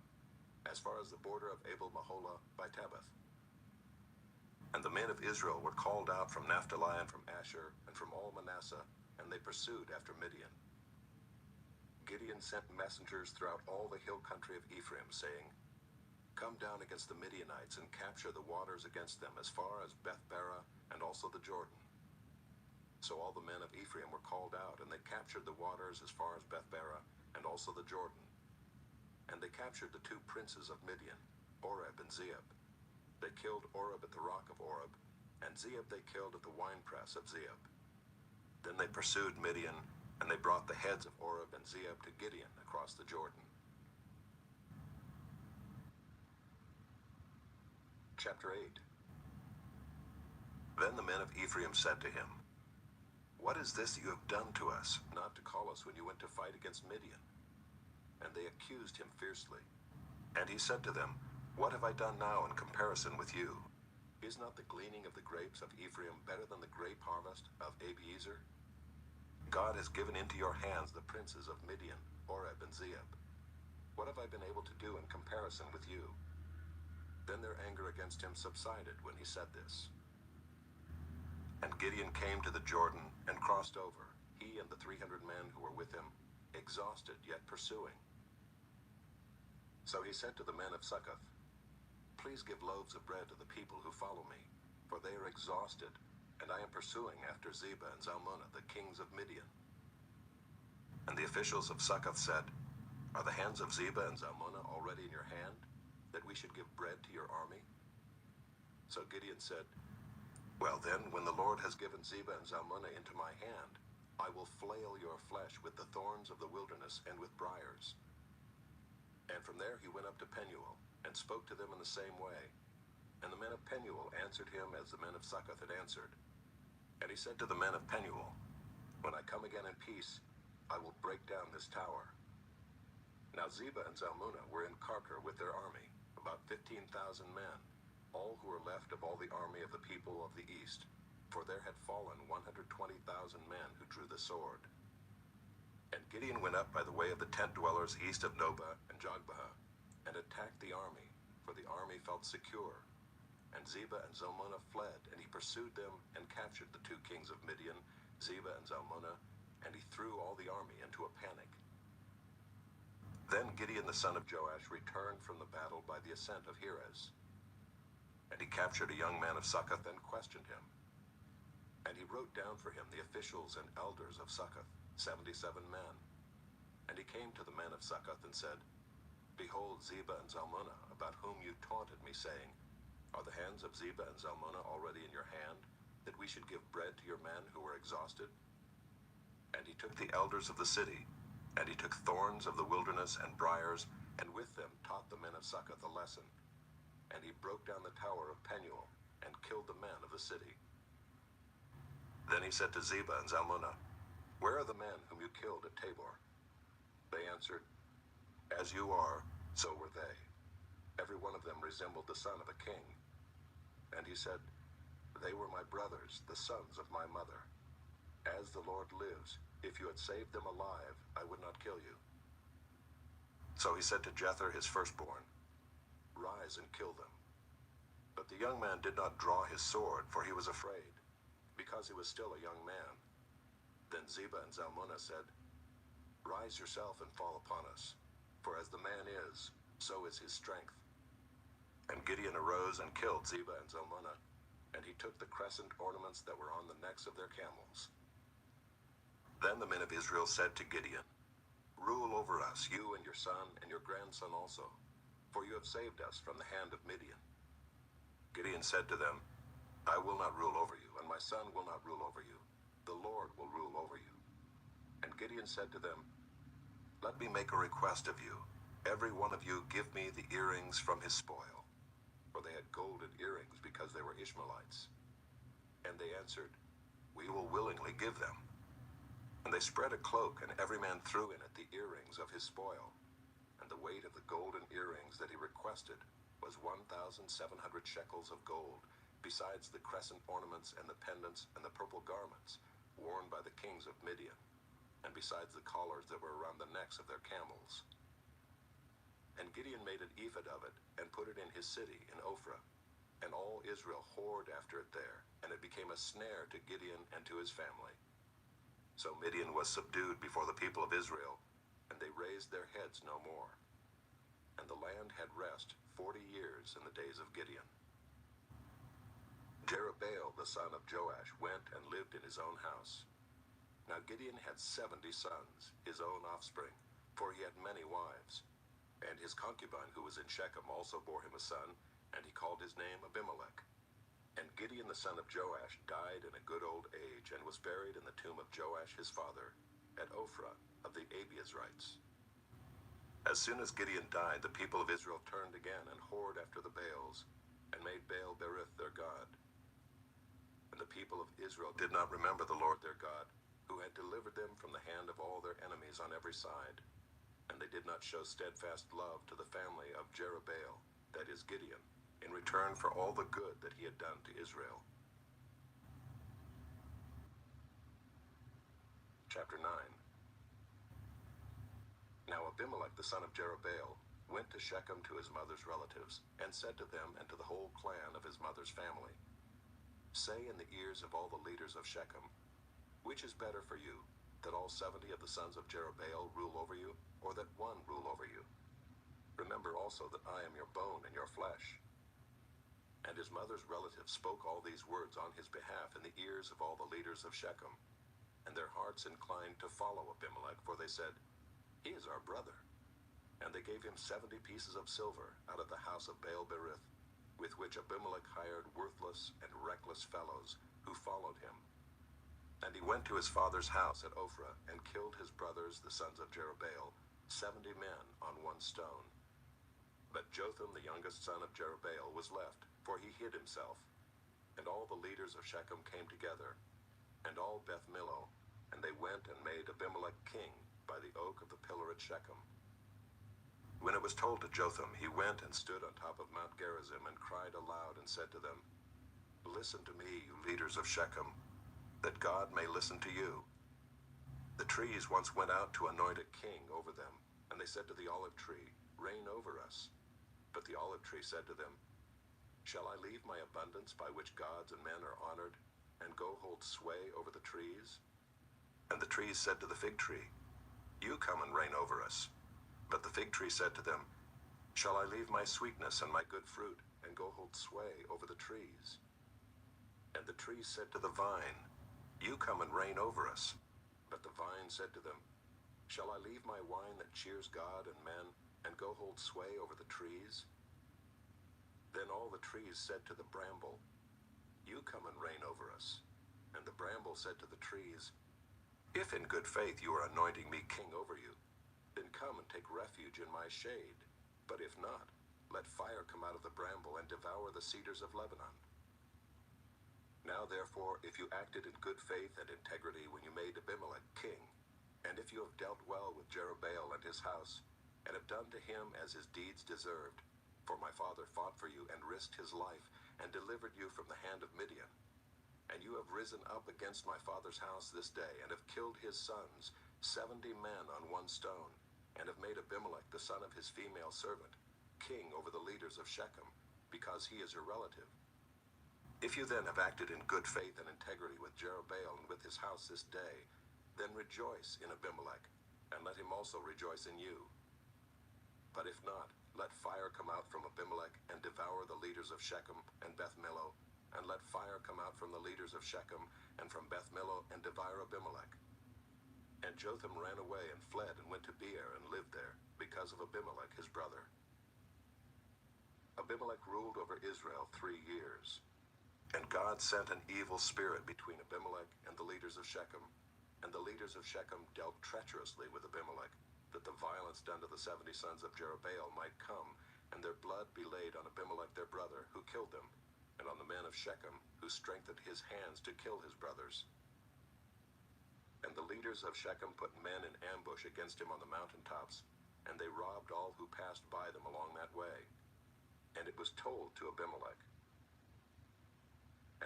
as far as the border of Abel-Maholah by Tabbath. And the men of Israel were called out from Naphtali and from Asher and from all Manasseh, and they pursued after Midian. Gideon sent messengers throughout all the hill country of Ephraim, saying, "Come down against the Midianites and capture the waters against them as far as Beth-barah and also the Jordan." So all the men of Ephraim were called out, and they captured the waters as far as Beth-barah and also the Jordan. And they captured the 2 princes of Midian, Oreb and Zeeb. They killed Oreb at the rock of Oreb, and Zeeb they killed at the winepress of Zeeb. Then they pursued Midian, and they brought the heads of Oreb and Zeeb to Gideon across the Jordan. Chapter 8. Then the men of Ephraim said to him, "What is this you have done to us, not to call us when you went to fight against Midian?" And they accused him fiercely. And he said to them, "What have I done now in comparison with you? Is not the gleaning of the grapes of Ephraim better than the grape harvest of Abiezer? God has given into your hands the princes of Midian, Oreb and Zeeb. What have I been able to do in comparison with you?" Then their anger against him subsided when he said this. And Gideon came to the Jordan and crossed over, he and the 300 men who were with him, exhausted yet pursuing. So he said to the men of Succoth, "Please give loaves of bread to the people who follow me, for they are exhausted, and I am pursuing after Zebah and Zalmunna, the kings of Midian." And the officials of Succoth said, "Are the hands of Zebah and Zalmunna already in your hand, that we should give bread to your army?" So Gideon said, "Well then, when the Lord has given Zebah and Zalmunna into my hand, I will flail your flesh with the thorns of the wilderness and with briars." And from there he went up to Penuel, and spoke to them in the same way. And the men of Penuel answered him as the men of Succoth had answered. And he said to the men of Penuel, "When I come again in peace, I will break down this tower." Now Zebah and Zalmunna were in Karkor with their army, about 15,000 men, all who were left of all the army of the people of the east, for there had fallen 120,000 men who drew the sword. And Gideon went up by the way of the tent dwellers east of Nobah and Jogbehah, and attacked the army, for the army felt secure. And Zebah and Zalmunna fled, and he pursued them and captured the 2 kings of Midian, Zebah and Zalmunna, and he threw all the army into a panic. Then Gideon the son of Joash returned from the battle by the ascent of Heres. And he captured a young man of Succoth and questioned him. And he wrote down for him the officials and elders of Succoth, 77 men. And he came to the men of Succoth and said, "Behold Zebah and Zalmunna, about whom you taunted me, saying, 'Are the hands of Zebah and Zalmunna already in your hand, that we should give bread to your men who were exhausted?' And he took the elders of the city, and he took thorns of the wilderness and briars, and with them taught the men of Succoth a lesson. And he broke down the tower of Penuel, and killed the men of the city. Then he said to Zebah and Zalmunna, 'Where are the men whom you killed at Tabor?' They answered, 'As you are, so were they. Every one of them resembled the son of a king.' And he said, 'They were my brothers, the sons of my mother. As the Lord lives, if you had saved them alive, I would not kill you.' So he said to Jether his firstborn, 'Rise and kill them.' But the young man did not draw his sword, for he was afraid, because he was still a young man. Then Zebah and Zalmunna said, 'Rise yourself and fall upon us, for as the man is, so is his strength.' And Gideon arose and killed Zebah and Zalmunna, and he took the crescent ornaments that were on the necks of their camels. Then the men of Israel said to Gideon, 'Rule over us, you and your son and your grandson also, for you have saved us from the hand of Midian.' Gideon said to them, I will not rule over you, and my son will not rule over you. The Lord will rule over you." And Gideon said to them, "Let me make a request of you. Every one of you give me the earrings from his spoil." For they had golden earrings because they were Ishmaelites. And they answered, "We will willingly give them." And they spread a cloak, and every man threw in it the earrings of his spoil. And the weight of the golden earrings that he requested was 1,700 shekels of gold, besides the crescent ornaments and the pendants and the purple garments worn by the kings of Midian, and besides the collars that were around the necks of their camels. And Gideon made an ephod of it, and put it in his city in Ophrah. And all Israel whored after it there, and it became a snare to Gideon and to his family. So Midian was subdued before the people of Israel, and they raised their heads no more. And the land had rest 40 years in the days of Gideon. Jerubbaal the son of Joash went and lived in his own house. Now Gideon had 70 sons, his own offspring, for he had many wives. And his concubine who was in Shechem also bore him a son, and he called his name Abimelech. And Gideon the son of Joash died in a good old age, and was buried in the tomb of Joash his father, at Ophrah of the Abiezrites. As soon as Gideon died, the people of Israel turned again and whored after the Baals, and made Baal Berith their god. And the people of Israel did not remember the Lord their God, who had delivered them from the hand of all their enemies on every side. And they did not show steadfast love to the family of Jerubbaal, that is Gideon, in return for all the good that he had done to Israel. Chapter 9. Now Abimelech the son of Jerubbaal went to Shechem to his mother's relatives, and said to them and to the whole clan of his mother's family, "Say in the ears of all the leaders of Shechem, which is better for you, that all 70 of the sons of Jerubbaal rule over you, or that one rule over you? Remember also that I am your bone and your flesh." And his mother's relatives spoke all these words on his behalf in the ears of all the leaders of Shechem. And their hearts inclined to follow Abimelech, for they said, "He is our brother." And they gave him 70 pieces of silver out of the house of Baal Berith, with which Abimelech hired worthless and reckless fellows who followed him. And he went to his father's house at Ophrah, and killed his brothers the sons of Jerubbaal, 70 men on one stone. But Jotham the youngest son of Jerubbaal was left, for he hid himself. And all the leaders of Shechem came together, and all Beth Millo, and they went and made Abimelech king by the oak of the pillar at Shechem. When it was told to Jotham, he went and stood on top of Mount Gerizim, and cried aloud and said to them, "Listen to me, you leaders of Shechem, that God may listen to you. The trees once went out to anoint a king over them, and they said to the olive tree, 'Reign over us.' But the olive tree said to them, 'Shall I leave my abundance by which gods and men are honored, and go hold sway over the trees?' And the trees said to the fig tree, 'You come and reign over us.' But the fig tree said to them, 'Shall I leave my sweetness and my good fruit, and go hold sway over the trees?' And the trees said to the vine, 'You come and reign over us.' But the vine said to them, 'Shall I leave my wine that cheers God and men, and go hold sway over the trees?' Then all the trees said to the bramble, 'You come and reign over us.' And the bramble said to the trees, 'If in good faith you are anointing me king over you, then come and take refuge in my shade. But if not, let fire come out of the bramble and devour the cedars of Lebanon.' Now therefore, if you acted in good faith and integrity when you made Abimelech king, and if you have dealt well with Jerubbaal and his house, and have done to him as his deeds deserved, for my father fought for you and risked his life, and delivered you from the hand of Midian, and you have risen up against my father's house this day, and have killed his sons, 70 men on one stone, and have made Abimelech the son of his female servant king over the leaders of Shechem, because he is your relative. If you then have acted in good faith and integrity with Jerubbaal and with his house this day, then rejoice in Abimelech, and let him also rejoice in you. But if not, let fire come out from Abimelech and devour the leaders of Shechem and Beth Millo, and let fire come out from the leaders of Shechem and from Beth Millo and devour Abimelech." And Jotham ran away and fled and went to Beer and lived there, because of Abimelech his brother. Abimelech ruled over Israel 3 years. And God sent an evil spirit between Abimelech and the leaders of Shechem. And the leaders of Shechem dealt treacherously with Abimelech, that the violence done to the 70 sons of Jerubbaal might come, and their blood be laid on Abimelech their brother, who killed them, and on the men of Shechem, who strengthened his hands to kill his brothers. And the leaders of Shechem put men in ambush against him on the mountaintops, and they robbed all who passed by them along that way. And it was told to Abimelech.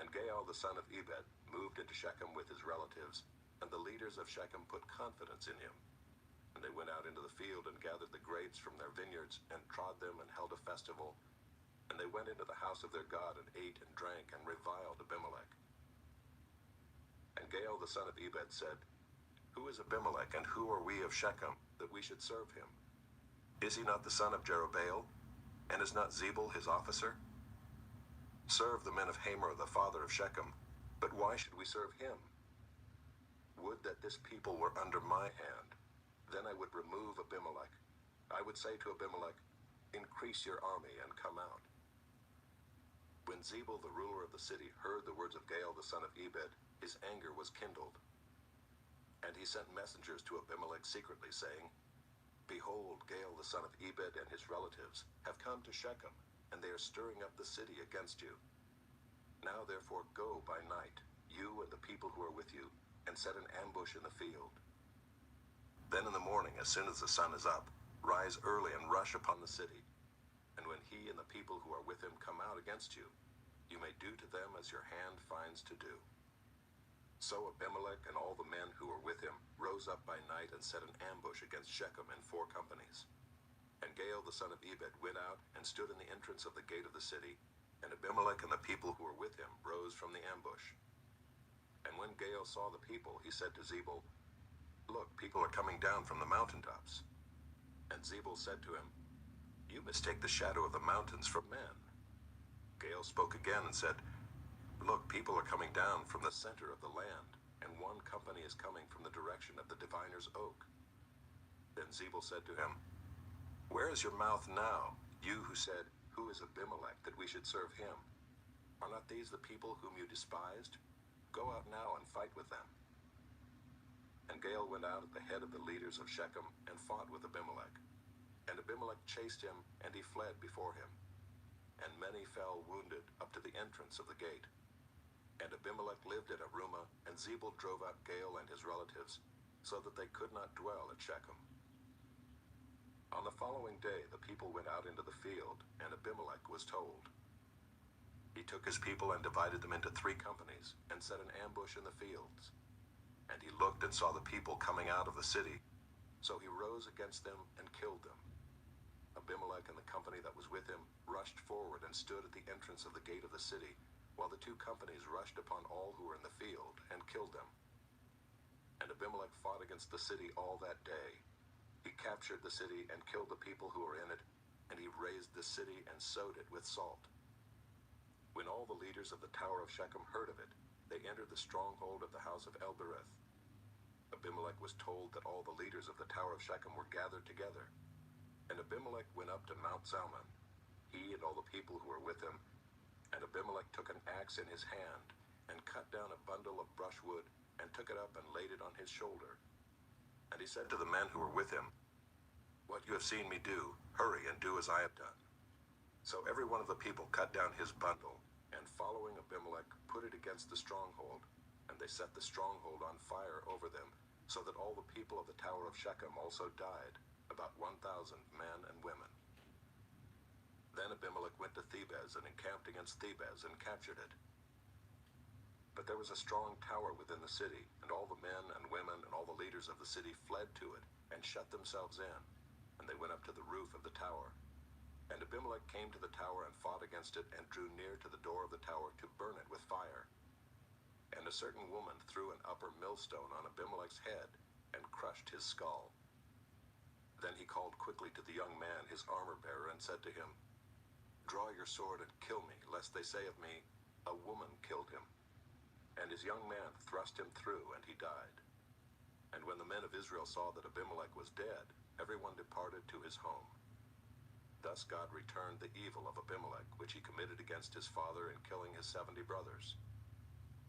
And Gaal the son of Ebed moved into Shechem with his relatives, and the leaders of Shechem put confidence in him. And they went out into the field and gathered the grapes from their vineyards, and trod them, and held a festival. And they went into the house of their God, and ate and drank, and reviled Abimelech. And Gaal the son of Ebed said, Who is Abimelech, and who are we of Shechem, that we should serve him? Is he not the son of Jerubbaal? And is not Zebul his officer? Serve the men of Hamor the father of Shechem, but why should we serve him? Would that this people were under my hand, then I would remove Abimelech. I would say to Abimelech, Increase your army and come out. When Zebul the ruler of the city heard the words of Gaal the son of Ebed, his anger was kindled. And he sent messengers to Abimelech secretly, saying, Behold, Gaal the son of Ebed and his relatives have come to Shechem, and they are stirring up the city against you. Now therefore go by night, you and the people who are with you, and set an ambush in the field. Then in the morning, as soon as the sun is up, rise early and rush upon the city. And when he and the people who are with him come out against you, you may do to them as your hand finds to do. So Abimelech and all the men who were with him rose up by night and set an ambush against Shechem in 4 companies. And Gaal the son of Ebed went out and stood in the entrance of the gate of the city, and Abimelech and the people who were with him rose from the ambush. And when Gaal saw the people, he said to Zebul, Look, people are coming down from the mountaintops. And Zebul said to him, You mistake the shadow of the mountains for men. Gaal spoke again and said, Look, people are coming down from the center of the land, and 1 company is coming from the direction of the diviner's oak. Then Zebul said to him, Where is your mouth now, you who said, Who is Abimelech, that we should serve him? Are not these the people whom you despised? Go out now and fight with them. And Gaal went out at the head of the leaders of Shechem and fought with Abimelech. And Abimelech chased him, and he fled before him. And many fell wounded up to the entrance of the gate. And Abimelech lived at Arumah, and Zebul drove out Gaal and his relatives, so that they could not dwell at Shechem. On the following day the people went out into the field, and Abimelech was told. He took his people and divided them into 3 companies, and set an ambush in the fields. And he looked and saw the people coming out of the city, so he rose against them and killed them. Abimelech and the company that was with him rushed forward and stood at the entrance of the gate of the city, while the 2 companies rushed upon all who were in the field and killed them. And Abimelech fought against the city all that day. He captured the city and killed the people who were in it, and he razed the city and sowed it with salt. When all the leaders of the tower of Shechem heard of it, they entered the stronghold of the house of Elbereth. Abimelech was told that all the leaders of the tower of Shechem were gathered together. And Abimelech went up to Mount Zalmon, he and all the people who were with him. And Abimelech took an axe in his hand, and cut down a bundle of brushwood, and took it up and laid it on his shoulder. And he said to the men who were with him, What you have seen me do, hurry and do as I have done. So every one of the people cut down his bundle, and following Abimelech put it against the stronghold, and they set the stronghold on fire over them, so that all the people of the tower of Shechem also died, about 1,000 men and women. Then Abimelech went to Thebez and encamped against Thebez and captured it. But there was a strong tower within the city, and all the men and women and all the leaders of the city fled to it and shut themselves in, and they went up to the roof of the tower. And Abimelech came to the tower and fought against it, and drew near to the door of the tower to burn it with fire. And a certain woman threw an upper millstone on Abimelech's head, and crushed his skull. Then he called quickly to the young man, his armor-bearer, and said to him, Draw your sword and kill me, lest they say of me, A woman killed him. And his young man thrust him through, and he died. And when the men of Israel saw that Abimelech was dead, everyone departed to his home. Thus God returned the evil of Abimelech, which he committed against his father in killing his 70 brothers.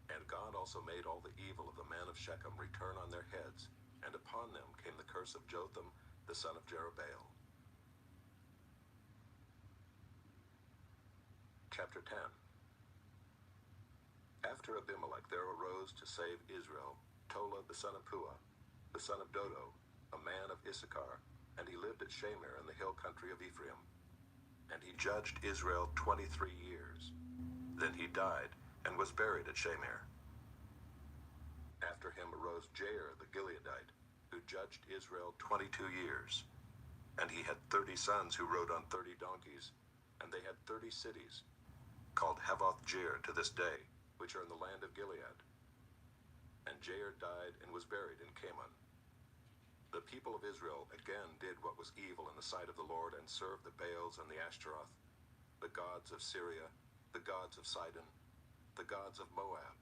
And God also made all the evil of the men of Shechem return on their heads, and upon them came the curse of Jotham, the son of Jerubbaal. Chapter 10. After Abimelech there arose to save Israel Tola the son of Puah, the son of Dodo, a man of Issachar, and he lived at Shamir in the hill country of Ephraim. And he judged Israel 23 years. Then he died, and was buried at Shamir. After him arose Jair the Gileadite, who judged Israel 22 years. And he had 30 sons who rode on 30 donkeys, and they had 30 cities, called Havoth-Jair to this day, which are in the land of Gilead. And Jair died and was buried in Kamon. The people of Israel again did what was evil in the sight of the Lord, and served the Baals and the Ashtaroth, the gods of Syria, the gods of Sidon, the gods of Moab,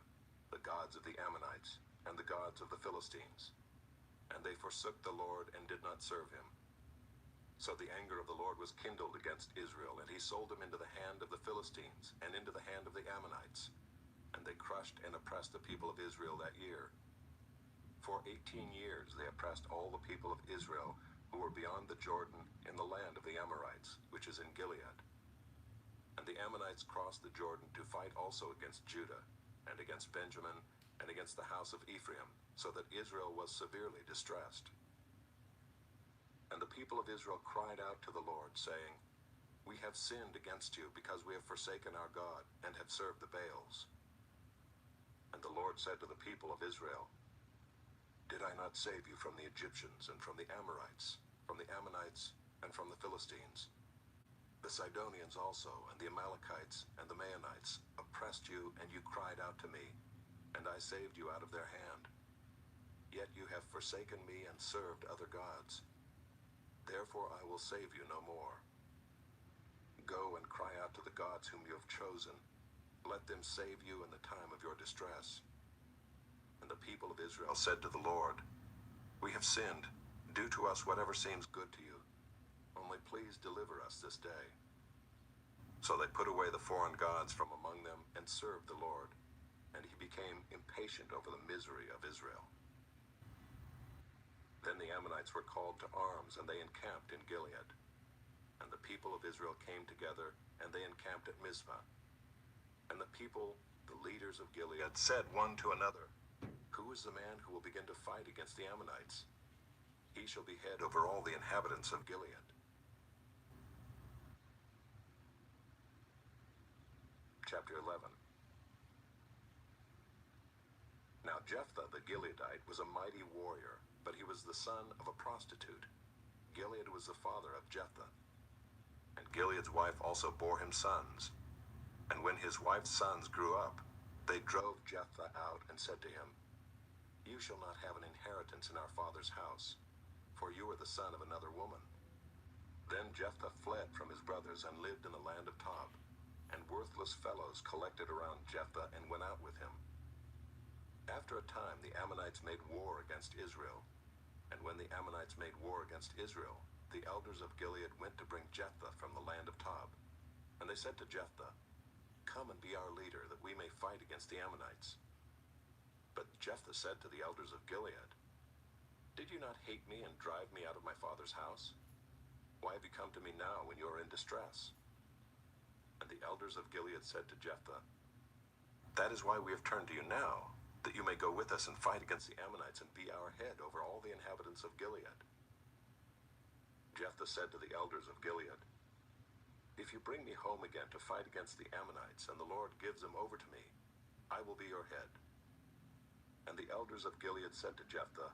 the gods of the Ammonites, and the gods of the Philistines. And they forsook the Lord and did not serve him. So the anger of the Lord was kindled against Israel, and he sold them into the hand of the Philistines and into the hand of the Ammonites. And they crushed and oppressed the people of Israel that year. For 18 years they oppressed all the people of Israel who were beyond the Jordan in the land of the Amorites, which is in Gilead. And the Ammonites crossed the Jordan to fight also against Judah, and against Benjamin, and against the house of Ephraim, so that Israel was severely distressed. And the people of Israel cried out to the Lord, saying, We have sinned against you, because we have forsaken our God, and have served the Baals. And the Lord said to the people of Israel, Did I not save you from the Egyptians, and from the Amorites, from the Ammonites, and from the Philistines? The Sidonians also, and the Amalekites, and the Maonites oppressed you, and you cried out to me, and I saved you out of their hand. Yet you have forsaken me and served other gods. Therefore I will save you no more. Go and cry out to the gods whom you have chosen. Let them save you in the time of your distress. And the people of Israel said to the Lord, We have sinned. Do to us whatever seems good to you. Only please deliver us this day. So they put away the foreign gods from among them and served the Lord. And he became impatient over the misery of Israel. Then the Ammonites were called to arms, and they encamped in Gilead. And the people of Israel came together, and they encamped at Mizpah. And the people, the leaders of Gilead, said one to another, Who is the man who will begin to fight against the Ammonites? He shall be head over all the inhabitants of Gilead. Chapter 11. Now Jephthah the Gileadite was a mighty warrior, but he was the son of a prostitute. Gilead was the father of Jephthah. And Gilead's wife also bore him sons. And when his wife's sons grew up, they drove Jephthah out and said to him, You shall not have an inheritance in our father's house, for you are the son of another woman. Then Jephthah fled from his brothers and lived in the land of Tob. And worthless fellows collected around Jephthah and went out with him. After a time the Ammonites made war against Israel. And when the Ammonites made war against Israel, the elders of Gilead went to bring Jephthah from the land of Tob. And they said to Jephthah, Come and be our leader, that we may fight against the Ammonites. But Jephthah said to the elders of Gilead, Did you not hate me and drive me out of my father's house? Why have you come to me now when you are in distress? And the elders of Gilead said to Jephthah, That is why we have turned to you now, that you may go with us and fight against the Ammonites and be our head over all the inhabitants of Gilead. Jephthah said to the elders of Gilead, If you bring me home again to fight against the Ammonites, and the Lord gives them over to me, I will be your head. And the elders of Gilead said to Jephthah,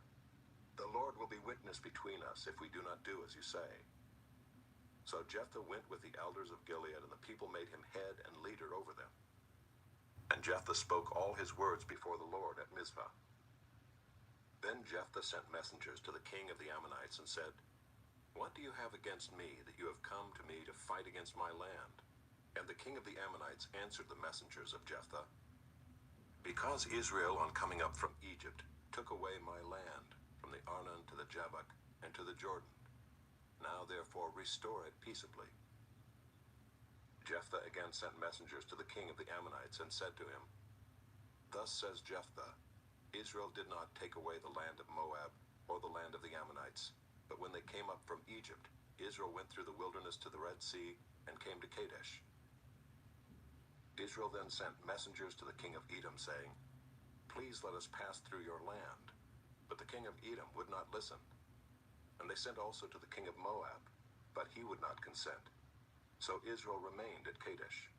The Lord will be witness between us if we do not do as you say. So Jephthah went with the elders of Gilead, and the people made him head and leader over them. And Jephthah spoke all his words before the Lord at Mizpah. Then Jephthah sent messengers to the king of the Ammonites and said, What do you have against me, that you have come to me to fight against my land? And the king of the Ammonites answered the messengers of Jephthah, Because Israel, on coming up from Egypt, took away my land, from the Arnon to the Jabbok, and to the Jordan. Now therefore restore it peaceably, Jephthah again sent messengers to the king of the Ammonites and said to him, "Thus says Jephthah, Israel did not take away the land of Moab or the land of the Ammonites, but when they came up from Egypt, Israel went through the wilderness to the Red Sea and came to Kadesh. Israel then sent messengers to the king of Edom, saying, 'Please let us pass through your land.' But the king of Edom would not listen. And they sent also to the king of Moab, but he would not consent. So Israel remained at Kadesh.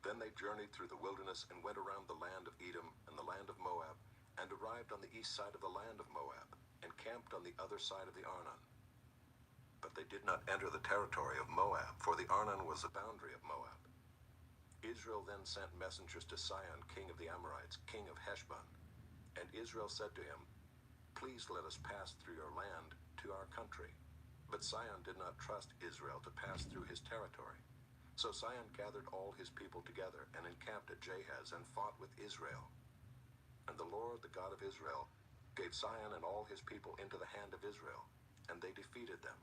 Then they journeyed through the wilderness and went around the land of Edom and the land of Moab, and arrived on the east side of the land of Moab, and camped on the other side of the Arnon. But they did not enter the territory of Moab, for the Arnon was the boundary of Moab. Israel then sent messengers to Sihon, king of the Amorites, king of Heshbon. And Israel said to him, 'Please let us pass through your land to our country.' But Sihon did not trust Israel to pass through his territory. So Sihon gathered all his people together and encamped at Jahaz and fought with Israel. And the Lord, the God of Israel, gave Sihon and all his people into the hand of Israel, and they defeated them.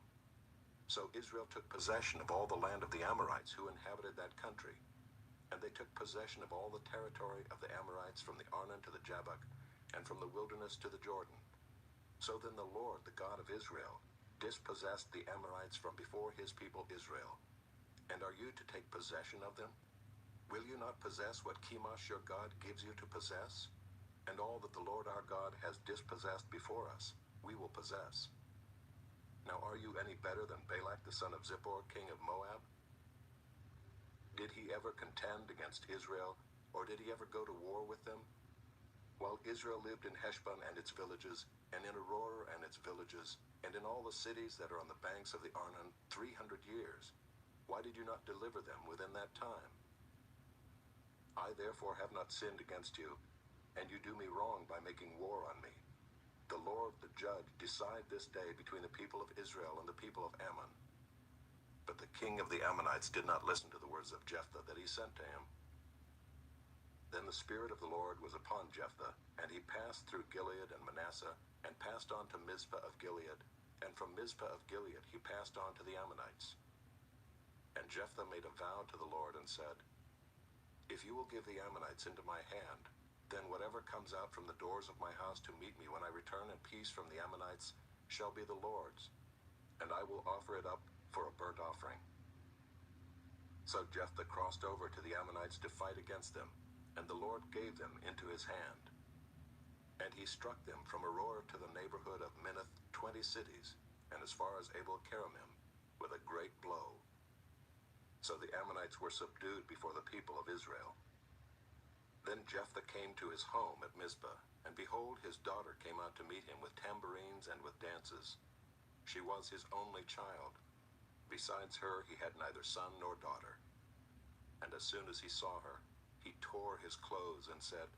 So Israel took possession of all the land of the Amorites who inhabited that country, and they took possession of all the territory of the Amorites from the Arnon to the Jabbok, and from the wilderness to the Jordan. So then the Lord, the God of Israel, dispossessed the Amorites from before his people Israel. And are you to take possession of them? Will you not possess what Chemosh your God gives you to possess? And all that the Lord our God has dispossessed before us, we will possess. Now are you any better than Balak the son of Zippor, king of Moab? Did he ever contend against Israel, or did he ever go to war with them? While Israel lived in Heshbon and its villages, and in Aroer and its villages, and in all the cities that are on the banks of the Arnon, 300 years, why did you not deliver them within that time? I therefore have not sinned against you, and you do me wrong by making war on me. The Lord, the judge, decide this day between the people of Israel and the people of Ammon." But the king of the Ammonites did not listen to the words of Jephthah that he sent to him. Then the Spirit of the Lord was upon Jephthah, and he passed through Gilead and Manasseh, and passed on to Mizpah of Gilead, and from Mizpah of Gilead he passed on to the Ammonites. And Jephthah made a vow to the Lord and said, "If you will give the Ammonites into my hand, then whatever comes out from the doors of my house to meet me when I return in peace from the Ammonites shall be the Lord's, and I will offer it up for a burnt offering." So Jephthah crossed over to the Ammonites to fight against them, and the Lord gave them into his hand. And he struck them from Aroer to the neighborhood of Minnith, 20 cities, and as far as Abel-keramim, with a great blow. So the Ammonites were subdued before the people of Israel. Then Jephthah came to his home at Mizpah, and behold, his daughter came out to meet him with tambourines and with dances. She was his only child. Besides her, he had neither son nor daughter. And as soon as he saw her, he tore his clothes and said,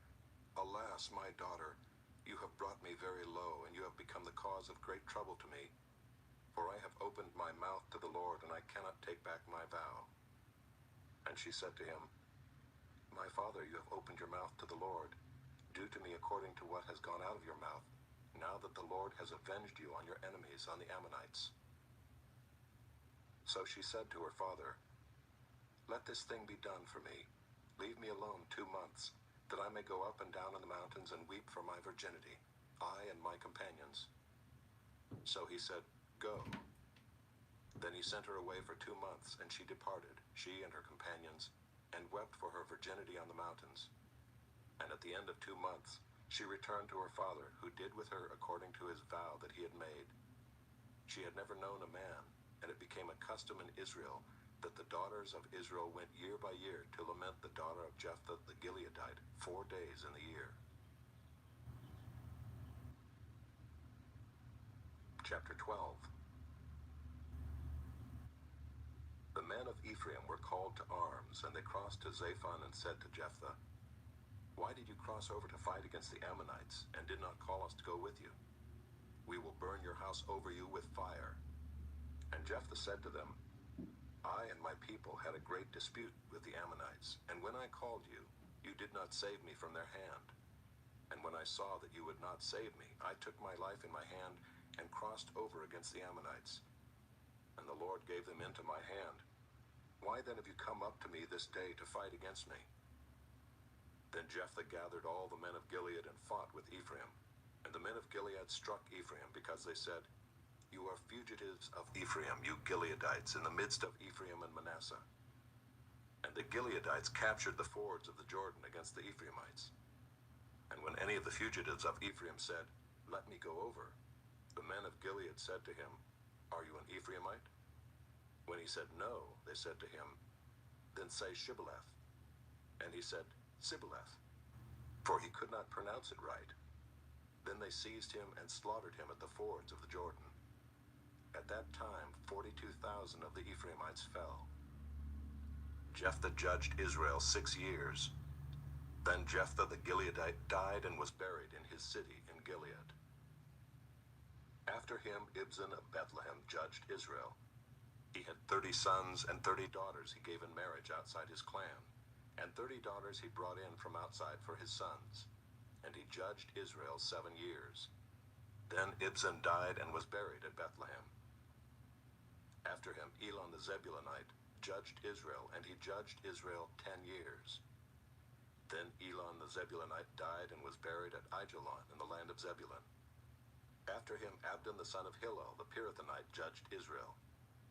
"Alas, my daughter, you have brought me very low, and you have become the cause of great trouble to me. For I have opened my mouth to the Lord, and I cannot take back my vow." And she said to him, "My father, you have opened your mouth to the Lord. Do to me according to what has gone out of your mouth, now that the Lord has avenged you on your enemies, on the Ammonites." So she said to her father, "Let this thing be done for me. Leave me alone 2 months, that I may go up and down in the mountains and weep for my virginity, I and my companions." So he said, "Go." Then he sent her away for 2 months, and she departed, she and her companions, and wept for her virginity on the mountains. And at the end of 2 months, she returned to her father, who did with her according to his vow that he had made. She had never known a man, and it became a custom in Israel that the daughters of Israel went year by year to lament the daughter of Jephthah the Gileadite 4 days in the year. Chapter 12. The men of Ephraim were called to arms, and they crossed to Zaphon and said to Jephthah, "Why did you cross over to fight against the Ammonites, and did not call us to go with you? We will burn your house over you with fire." And Jephthah said to them, "I and my people had a great dispute with the Ammonites, and when I called you, you did not save me from their hand. And when I saw that you would not save me, I took my life in my hand and crossed over against the Ammonites. And the Lord gave them into my hand. Why then have you come up to me this day to fight against me?" Then Jephthah gathered all the men of Gilead and fought with Ephraim. And the men of Gilead struck Ephraim, because they said, "You are fugitives of Ephraim, you Gileadites, in the midst of Ephraim and Manasseh." And the Gileadites captured the fords of the Jordan against the Ephraimites. And when any of the fugitives of Ephraim said, "Let me go over," the men of Gilead said to him, "Are you an Ephraimite?" When he said no, they said to him, "Then say Shibboleth." And he said, "Sibboleth," for he could not pronounce it right. Then they seized him and slaughtered him at the fords of the Jordan. At that time 42,000 of the Ephraimites fell. Jephthah judged Israel 6 years. Then Jephthah the Gileadite died and was buried in his city in Gilead. After him Ibzan of Bethlehem judged Israel. He had 30 sons and 30 daughters he gave in marriage outside his clan, and 30 daughters he brought in from outside for his sons. And he judged Israel 7 years. Then Ibzan died and was buried at Bethlehem. After him Elon the Zebulunite judged Israel, and he judged Israel 10 years. Then Elon the Zebulunite died and was buried at Aijalon in the land of Zebulun. After him Abdon the son of Hillel the Pirathonite judged Israel.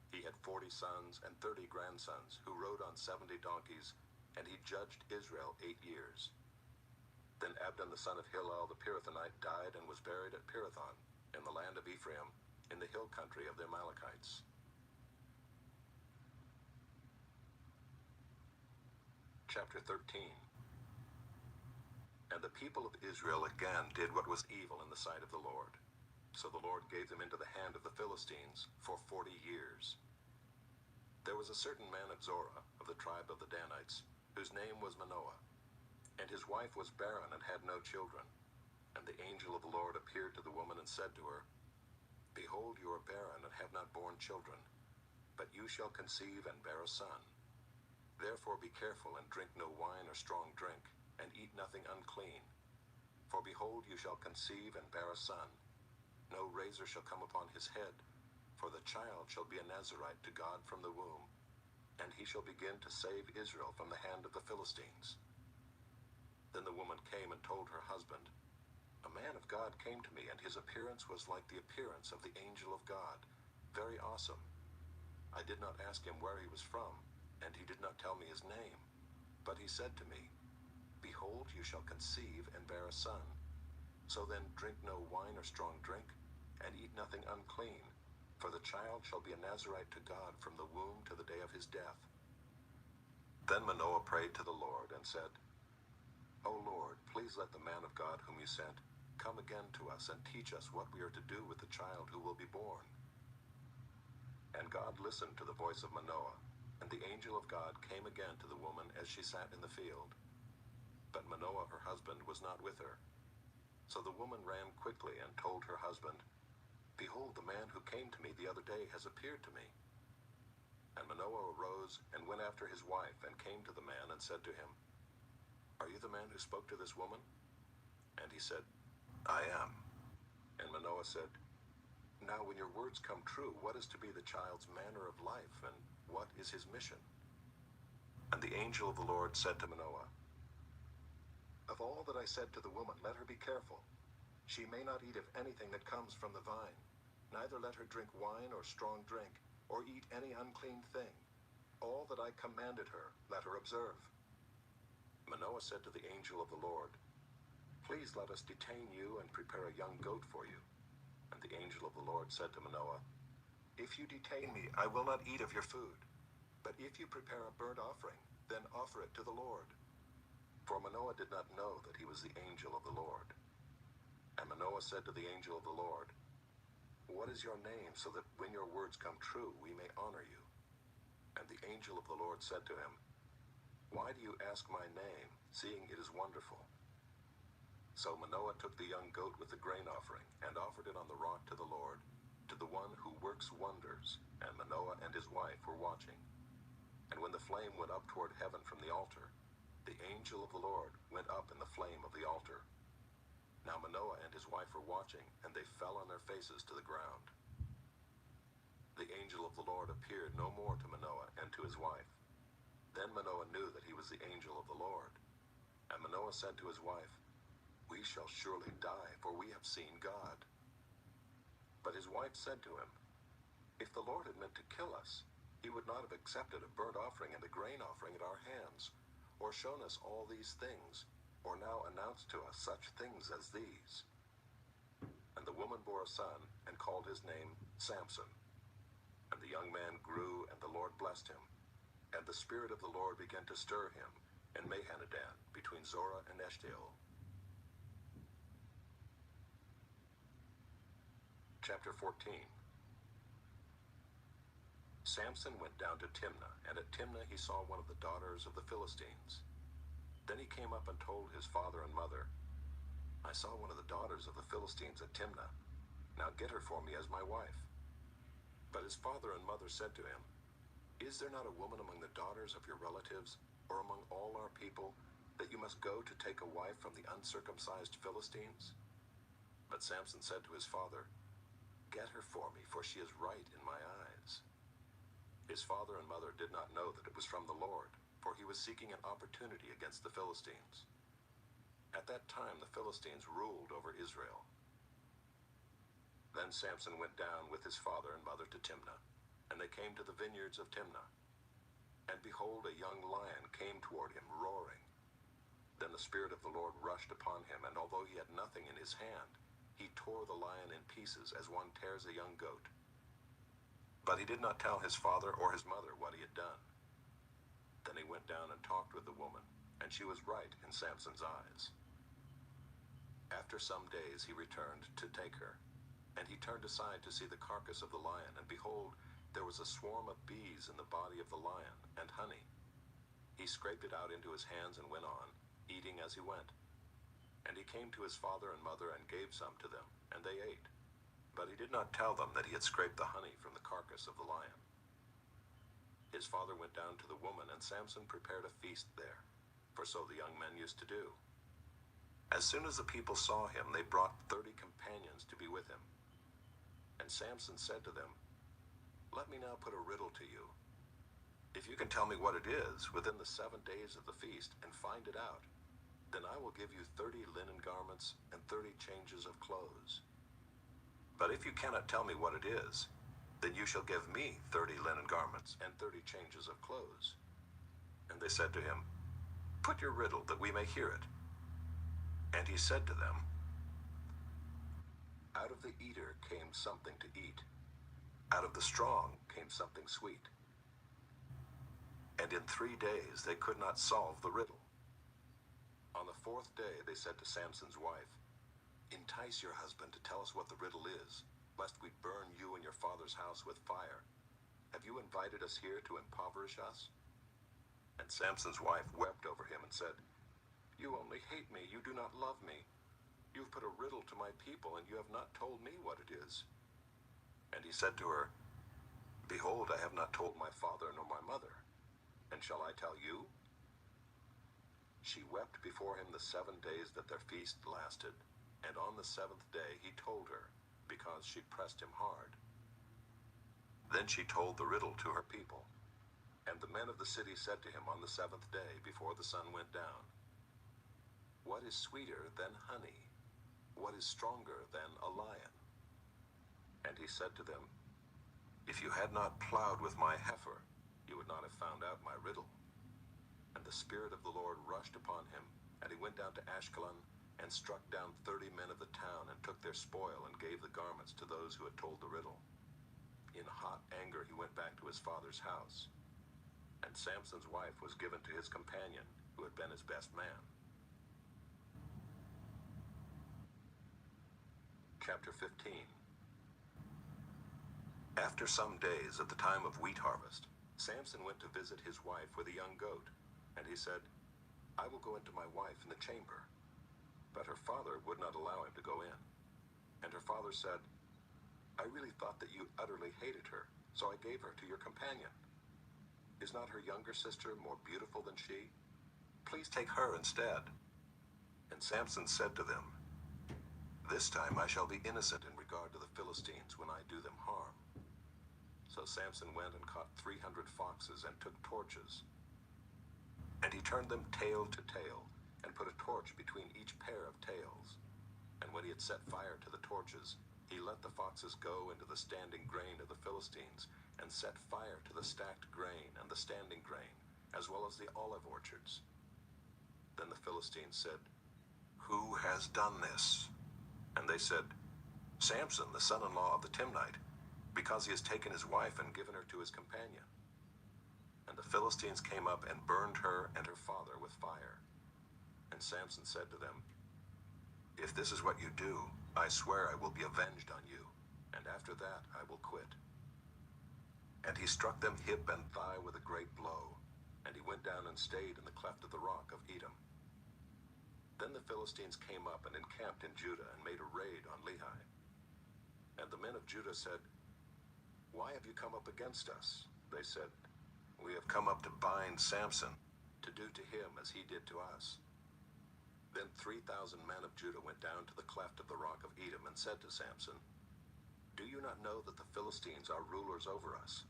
He had 40 sons and 30 grandsons who rode on 70 donkeys, and he judged Israel 8 years. Then Abdon the son of Hillel the Pirathonite died and was buried at Pirathon in the land of Ephraim, in the hill country of the Amalekites. Chapter 13. And the people of Israel again did what was evil in the sight of the Lord. So the Lord gave them into the hand of the Philistines for 40 years. There was a certain man of Zorah, of the tribe of the Danites, whose name was Manoah. And his wife was barren and had no children. And the angel of the Lord appeared to the woman and said to her, "Behold, you are barren and have not borne children, but you shall conceive and bear a son. Therefore be careful and drink no wine or strong drink, and eat nothing unclean. For behold, you shall conceive and bear a son. No razor shall come upon his head, for the child shall be a Nazirite to God from the womb, and he shall begin to save Israel from the hand of the Philistines." Then the woman came and told her husband, "A man of God came to me, and his appearance was like the appearance of the angel of God, very awesome. I did not ask him where he was from, and he did not tell me his name. But he said to me, 'Behold, you shall conceive and bear a son. So then drink no wine or strong drink, and eat nothing unclean, for the child shall be a Nazirite to God from the womb to the day of his death.' Then Manoah prayed to the Lord and said, 'O Lord, please let the man of God whom you sent come again to us and teach us what we are to do with the child who will be born.' And God listened to the voice of Manoah, and the angel of God came again to the woman as she sat in the field. But Manoah, her husband, was not with her. So the woman ran quickly and told her husband, 'Behold, the man who came to me the other day has appeared to me.' And Manoah arose and went after his wife and came to the man and said to him, 'Are you the man who spoke to this woman?' And he said, 'I am.' And Manoah said, 'Now when your words come true, what is to be the child's manner of life, and what is his mission?' And the angel of the Lord said to Manoah, 'Of all that I said to the woman, let her be careful. She may not eat of anything that comes from the vine, neither let her drink wine or strong drink, or eat any unclean thing. All that I commanded her, let her observe.' Manoah said to the angel of the Lord, 'Please let us detain you and prepare a young goat for you.' And the angel of the Lord said to Manoah, 'If you detain me, I will not eat of your food. But if you prepare a burnt offering, then offer it to the Lord.' For Manoah did not know that he was the angel of the Lord. And Manoah said to the angel of the Lord, 'What is your name, so that when your words come true, we may honor you?' And the angel of the Lord said to him, 'Why do you ask my name, seeing it is wonderful?' So Manoah took the young goat with the grain offering, and offered it on the rock to the Lord, to the one who works wonders, and Manoah and his wife were watching. And when the flame went up toward heaven from the altar, the angel of the Lord went up in the flame of the altar. Now Manoah and his wife were watching, and they fell on their faces to the ground. The angel of the Lord appeared no more to Manoah and to his wife, Then Manoah knew that he was the angel of the Lord. And Manoah said to his wife, "We shall surely die, for we have seen God." But his wife said to him, "If the Lord had meant to kill us, he would not have accepted a burnt offering and a grain offering at our hands, or shown us all these things, or now announced to us such things as these." And the woman bore a son, and called his name Samson. And the young man grew, and the Lord blessed him. And the Spirit of the Lord began to stir him in Mahaneh-dan, between Zorah and Eshtaol. Chapter 14. Samson went down to Timnah, and at Timnah he saw one of the daughters of the Philistines. Then he came up and told his father and mother, "I saw one of the daughters of the Philistines at Timnah. Now get her for me as my wife." But his father and mother said to him, "Is there not a woman among the daughters of your relatives, or among all our people, that you must go to take a wife from the uncircumcised Philistines?" But Samson said to his father, "Get her for me, for she is right in my eyes." His father and mother did not know that it was from the Lord, for he was seeking an opportunity against the Philistines. At that time the Philistines ruled over Israel. Then Samson went down with his father and mother to Timnah, and they came to the vineyards of Timnah. And behold, a young lion came toward him, roaring. Then the Spirit of the Lord rushed upon him, and although he had nothing in his hand, he tore the lion in pieces as one tears a young goat. But he did not tell his father or his mother what he had done. Then he went down and talked with the woman, and she was right in Samson's eyes. After some days he returned to take her, and he turned aside to see the carcass of the lion, and behold, there was a swarm of bees in the body of the lion, and honey. He scraped it out into his hands and went on, eating as he went. And he came to his father and mother and gave some to them, and they ate. But he did not tell them that he had scraped the honey from the carcass of the lion. His father went down to the woman, and Samson prepared a feast there, for so the young men used to do. As soon as the people saw him, they brought 30 companions to be with him. And Samson said to them, "Let me now put a riddle to you. If you can tell me what it is within the 7 days of the feast and find it out, then I will give you 30 linen garments and 30 changes of clothes. But if you cannot tell me what it is, then you shall give me 30 linen garments and 30 changes of clothes." And they said to him, "Put your riddle that we may hear it." And he said to them, "Out of the eater came something to eat. Out of the strong came something sweet. And in 3 days they could not solve the riddle. On the 4th day they said to Samson's wife, 'Entice your husband to tell us what the riddle is, lest we burn you and your father's house with fire. Have you invited us here to impoverish us?' And Samson's wife wept over him and said, 'You only hate me, you do not love me. You have put a riddle to my people, and you have not told me what it is.' And he said to her, 'Behold, I have not told my father nor my mother, and shall I tell you?' She wept before him the 7 days that their feast lasted, and on the 7th day he told her, because she pressed him hard. Then she told the riddle to her people. And the men of the city said to him on the 7th day, before the sun went down, 'What is sweeter than honey? What is stronger than a lion?' And he said to them, 'If you had not plowed with my heifer, you would not have found out my riddle.' And the Spirit of the Lord rushed upon him, and he went down to Ashkelon, and struck down 30 men of the town, and took their spoil, and gave the garments to those who had told the riddle. In hot anger he went back to his father's house. And Samson's wife was given to his companion, who had been his best man. Chapter 15. After some days, at the time of wheat harvest, Samson went to visit his wife with a young goat, and he said, 'I will go into my wife in the chamber.' But her father would not allow him to go in. And her father said, 'I really thought that you utterly hated her, so I gave her to your companion. Is not her younger sister more beautiful than she? Please take her instead.' And Samson said to them, 'This time I shall be innocent in regard to the Philistines when I do them harm.' So Samson went and caught 300 foxes and took torches. And he turned them tail to tail, and put a torch between each pair of tails. And when he had set fire to the torches, he let the foxes go into the standing grain of the Philistines, and set fire to the stacked grain and the standing grain, as well as the olive orchards. Then the Philistines said, "Who has done this?" And they said, "Samson, the son-in-law of the Timnite, because he has taken his wife and given her to his companion." And the Philistines came up and burned her and her father with fire. And Samson said to them, "If this is what you do, I swear I will be avenged on you, and after that I will quit." And he struck them hip and thigh with a great blow, and he went down and stayed in the cleft of the rock of Edom. Then the Philistines came up and encamped in Judah and made a raid on Lehi. And the men of Judah said, "Why have you come up against us?" They said, "We have come up to bind Samson, to do to him as he did to us." Then 3,000 men of Judah went down to the cleft of the rock of Edom and said to Samson, "Do you not know that the Philistines are rulers over us?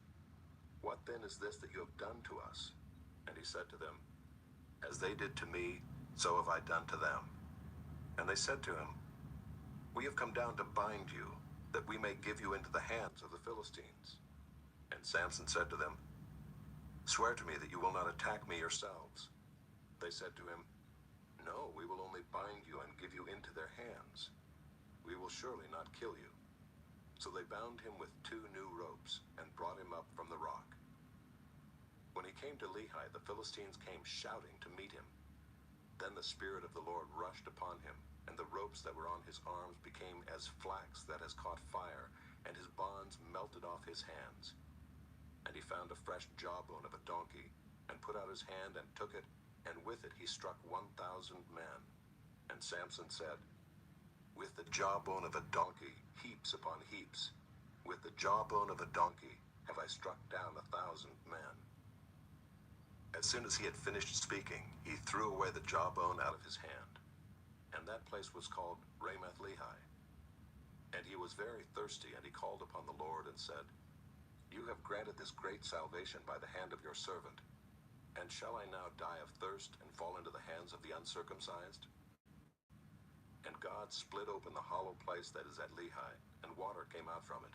What then is this that you have done to us?" And he said to them, "As they did to me, so have I done to them." And they said to him, "We have come down to bind you, that we may give you into the hands of the Philistines." And Samson said to them, "Swear to me that you will not attack me yourselves." They said to him, "No, we will only bind you and give you into their hands. We will surely not kill you." So they bound him with 2 new ropes and brought him up from the rock. When he came to Lehi, the Philistines came shouting to meet him. Then the Spirit of the Lord rushed upon him, and the ropes that were on his arms became as flax that has caught fire, and his bonds melted off his hands. And he found a fresh jawbone of a donkey, and put out his hand and took it, and with it he struck 1,000 men. And Samson said, "With the jawbone of a donkey, heaps upon heaps. With the jawbone of a donkey have I struck down 1,000 men." As soon as he had finished speaking, he threw away the jawbone out of his hand. And that place was called Ramath Lehi. And he was very thirsty, and he called upon the Lord and said, "You have granted this great salvation by the hand of your servant. And shall I now die of thirst and fall into the hands of the uncircumcised?" And God split open the hollow place that is at Lehi, and water came out from it.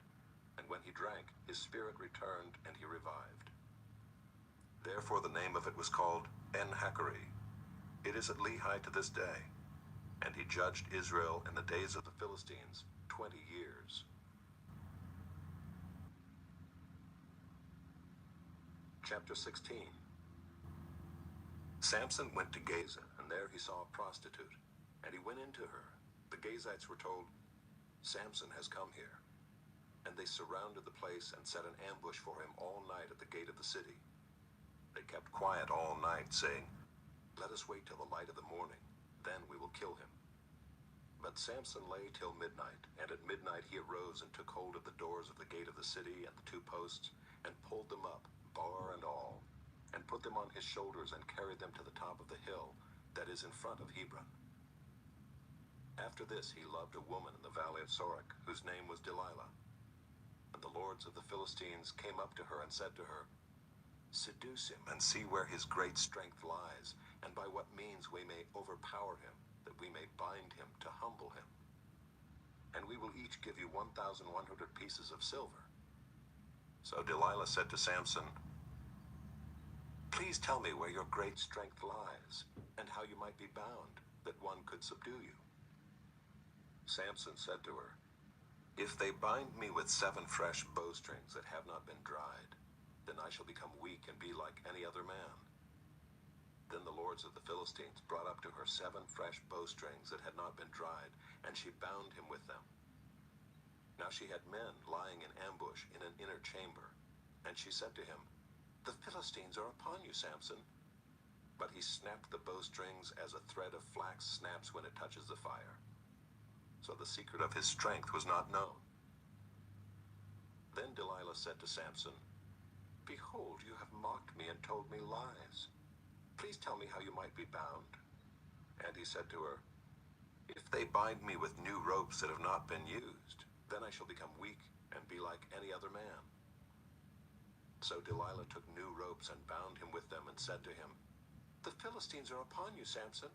And when he drank, his spirit returned, and he revived. Therefore the name of it was called En-Hakkore. It is at Lehi to this day. And he judged Israel in the days of the Philistines 20 years. Chapter 16. Samson went to Gaza, and there he saw a prostitute, and he went into her. The Gazites were told, "Samson has come here." And they surrounded the place and set an ambush for him all night at the gate of the city. They kept quiet all night, saying, "Let us wait till the light of the morning, then we will kill him." But Samson lay till midnight, and at midnight he arose and took hold of the doors of the gate of the city and the 2 posts, and pulled them up, bar and all, and put them on his shoulders and carried them to the top of the hill that is in front of Hebron. After this he loved a woman in the valley of Sorek, whose name was Delilah. And the lords of the Philistines came up to her and said to her, "Seduce him and see where his great strength lies, and by what means we may overpower him, that we may bind him to humble him. And we will each give you 1,100 pieces of silver." So Delilah said to Samson, "Please tell me where your great strength lies, and how you might be bound, that one could subdue you." Samson said to her, "If they bind me with 7 fresh bowstrings that have not been dried, then I shall become weak and be like any other man." Then the lords of the Philistines brought up to her 7 fresh bowstrings that had not been dried, and she bound him with them. Now she had men lying in ambush in an inner chamber, and she said to him, "The Philistines are upon you, Samson." But he snapped the bowstrings as a thread of flax snaps when it touches the fire. So the secret of his strength was not known. Then Delilah said to Samson, "Behold, you have mocked me and told me lies. Please tell me how you might be bound." And he said to her, "If they bind me with new ropes that have not been used, then I shall become weak and be like any other man." So Delilah took new ropes and bound him with them and said to him, "The Philistines are upon you, Samson."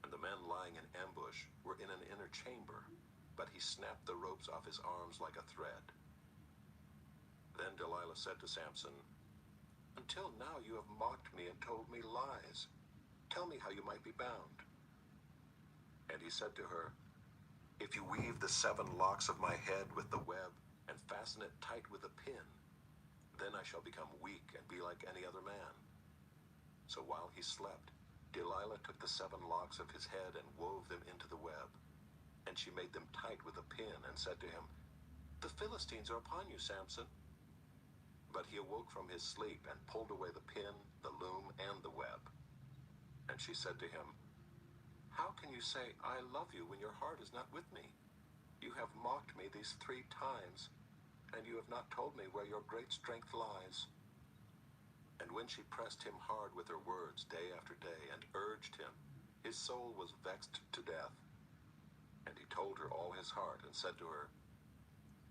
And the men lying in ambush were in an inner chamber, but he snapped the ropes off his arms like a thread. Then Delilah said to Samson, "Until now you have mocked me and told me lies. Tell me how you might be bound." And he said to her, "If you weave the 7 locks of my head with the web and fasten it tight with a pin, then I shall become weak and be like any other man." So while he slept, Delilah took the 7 locks of his head and wove them into the web. And she made them tight with a pin and said to him, "The Philistines are upon you, Samson." But he awoke from his sleep and pulled away the pin, the loom, and the web. And she said to him, "How can you say, 'I love you,' when your heart is not with me? You have mocked me these 3 times, and you have not told me where your great strength lies." And when she pressed him hard with her words day after day and urged him, his soul was vexed to death. And he told her all his heart and said to her,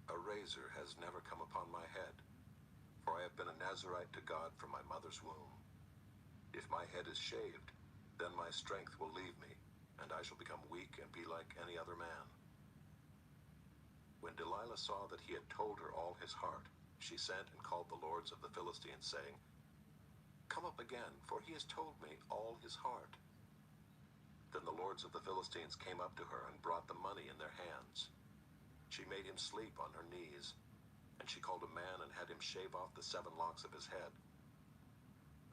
"A razor has never come upon my head, for I have been a Nazirite to God from my mother's womb. If my head is shaved, then my strength will leave me, and I shall become weak and be like any other man." When Delilah saw that he had told her all his heart, she sent and called the lords of the Philistines, saying, "Come up again, for he has told me all his heart." Then the lords of the Philistines came up to her and brought the money in their hands. She made him sleep on her knees, and she called a man and had him shave off the 7 locks of his head.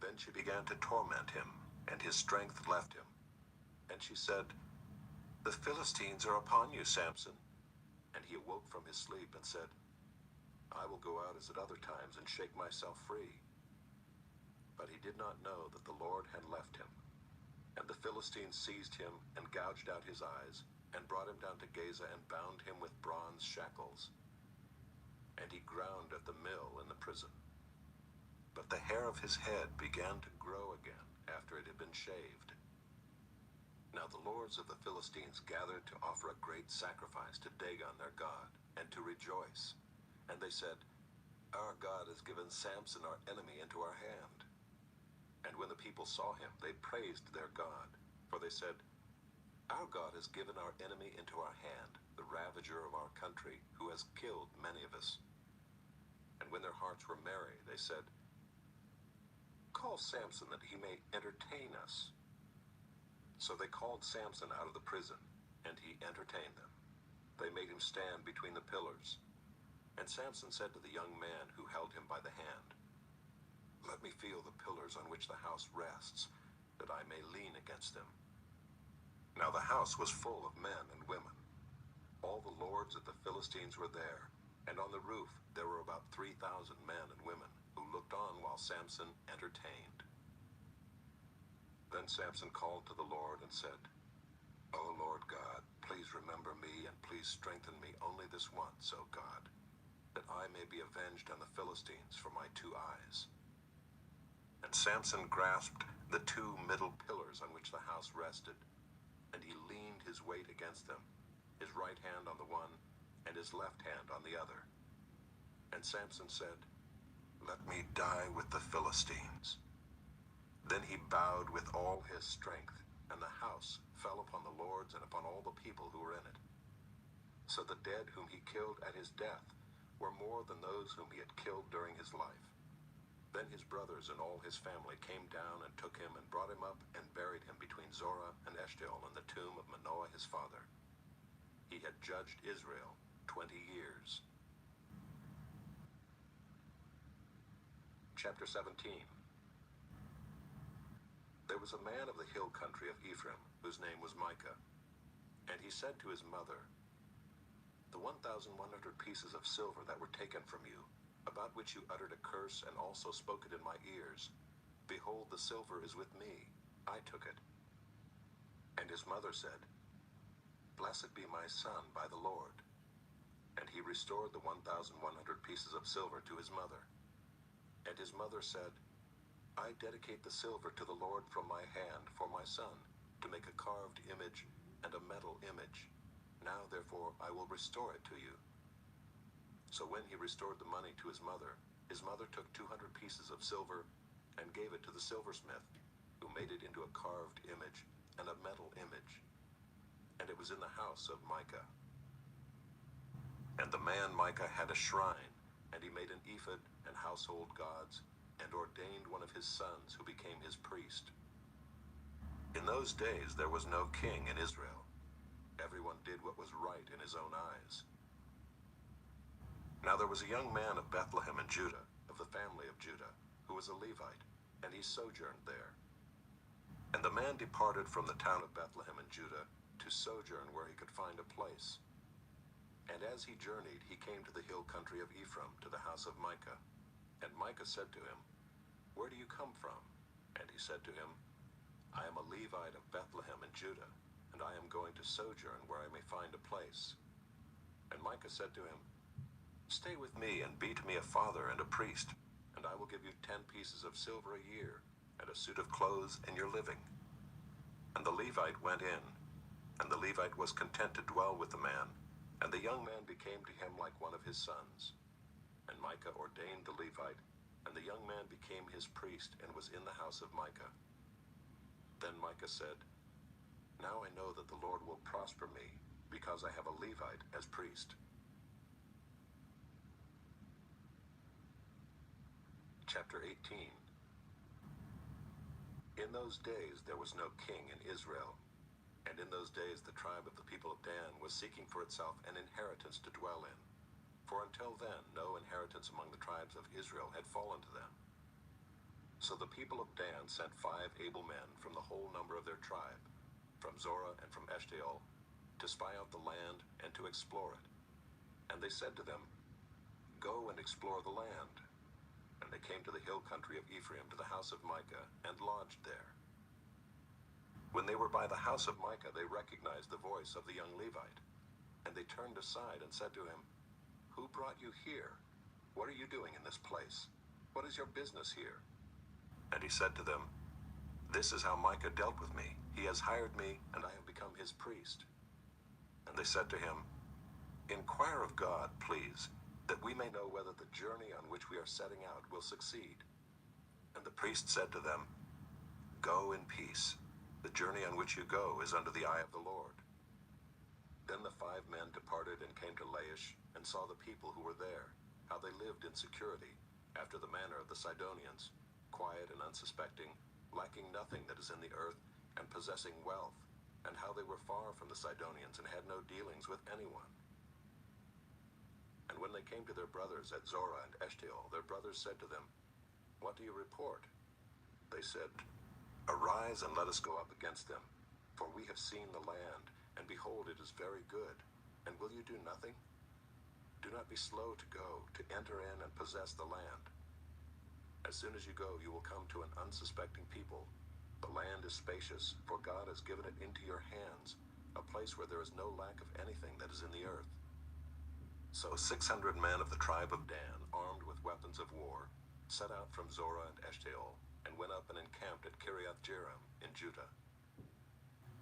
Then she began to torment him, and his strength left him. And she said, "The Philistines are upon you, Samson." And he awoke from his sleep and said, "I will go out as at other times and shake myself free." But he did not know that the Lord had left him. And the Philistines seized him and gouged out his eyes, and brought him down to Gaza and bound him with bronze shackles. And he ground at the mill in the prison. But the hair of his head began to grow again after it had been shaved. Now the lords of the Philistines gathered to offer a great sacrifice to Dagon their god, and to rejoice. And they said, "Our God has given Samson our enemy into our hand." And when the people saw him, they praised their God, for they said, "Our God has given our enemy into our hand, the ravager of our country, who has killed many of us." And when their hearts were merry, they said, "Call Samson that he may entertain us." So they called Samson out of the prison, and he entertained them. They made him stand between the pillars. And Samson said to the young man who held him by the hand, "Let me feel the pillars on which the house rests, that I may lean against them." Now the house was full of men and women. All the lords of the Philistines were there, and on the roof there were about 3,000 men and women who looked on while Samson entertained. Then Samson called to the Lord and said, "O Lord God, please remember me and please strengthen me only this once, O God, that I may be avenged on the Philistines for my 2 eyes." And Samson grasped the 2 middle pillars on which the house rested, and he leaned his weight against them, his right hand on the one and his left hand on the other. And Samson said, "Let me die with the Philistines." Then he bowed with all his strength, and the house fell upon the lords and upon all the people who were in it. So the dead whom he killed at his death were more than those whom he had killed during his life. Then his brothers and all his family came down and took him and brought him up and buried him between Zorah and Eshtaol in the tomb of Manoah his father. He had judged Israel 20 years. Chapter 17. There was a man of the hill country of Ephraim, whose name was Micah. And he said to his mother, "The 1,100 pieces of silver that were taken from you, about which you uttered a curse and also spoke it in my ears, behold, the silver is with me. I took it." And his mother said, "Blessed be my son by the Lord." And he restored the 1,100 pieces of silver to his mother. And his mother said, "I dedicate the silver to the Lord from my hand for my son, to make a carved image and a metal image. Now therefore I will restore it to you." So when he restored the money to his mother took 200 pieces of silver and gave it to the silversmith. who made it into a carved image and a metal image. And it was in the house of Micah. And the man Micah had a shrine, and he made an ephod and household gods, and ordained one of his sons who became his priest. In those days there was no king in Israel. Everyone did what was right in his own eyes. Now there was a young man of Bethlehem in Judah, of the family of Judah, who was a Levite, and he sojourned there. And the man departed from the town of Bethlehem in Judah to sojourn where he could find a place. And as he journeyed, he came to the hill country of Ephraim, to the house of Micah. And Micah said to him, "Where do you come from?" And he said to him, "I am a Levite of Bethlehem in Judah, and I am going to sojourn where I may find a place." And Micah said to him, "Stay with me and be to me a father and a priest, and I will give you 10 pieces of silver a year, and a suit of clothes in your living." And the Levite went in, and the Levite was content to dwell with the man, and the young man became to him like one of his sons. And Micah ordained the Levite, and the young man became his priest and was in the house of Micah. Then Micah said, "Now I know that the Lord will prosper me, because I have a Levite as priest." Chapter 18. In those days there was no king in Israel, and in those days the tribe of the people of Dan was seeking for itself an inheritance to dwell in. For until then no inheritance among the tribes of Israel had fallen to them. So the people of Dan sent 5 able men from the whole number of their tribe, from Zorah and from Eshtaol, to spy out the land and to explore it. And they said to them, "Go and explore the land." And they came to the hill country of Ephraim, to the house of Micah, and lodged there. When they were by the house of Micah, they recognized the voice of the young Levite. And they turned aside and said to him, "Who brought you here? What are you doing in this place? What is your business here?" And he said to them, "This is how Micah dealt with me. He has hired me, and I have become his priest." And they said to him, "Inquire of God, please, that we may know whether the journey on which we are setting out will succeed." And the priest said to them, "Go in peace. The journey on which you go is under the eye of the Lord." Then the 5 men departed and came to Laish, and saw the people who were there, how they lived in security, after the manner of the Sidonians, quiet and unsuspecting, lacking nothing that is in the earth, and possessing wealth, and how they were far from the Sidonians and had no dealings with anyone. And when they came to their brothers at Zorah and Eshtaol, their brothers said to them, "What do you report?" They said, "Arise and let us go up against them, for we have seen the land, and behold, it is very good. And will you do nothing? Do not be slow to go, to enter in and possess the land. As soon as you go, you will come to an unsuspecting people. The land is spacious, for God has given it into your hands, a place where there is no lack of anything that is in the earth." So 600 men of the tribe of Dan, armed with weapons of war, set out from Zorah and Eshtaol, and went up and encamped at Kiriath-Jearim in Judah.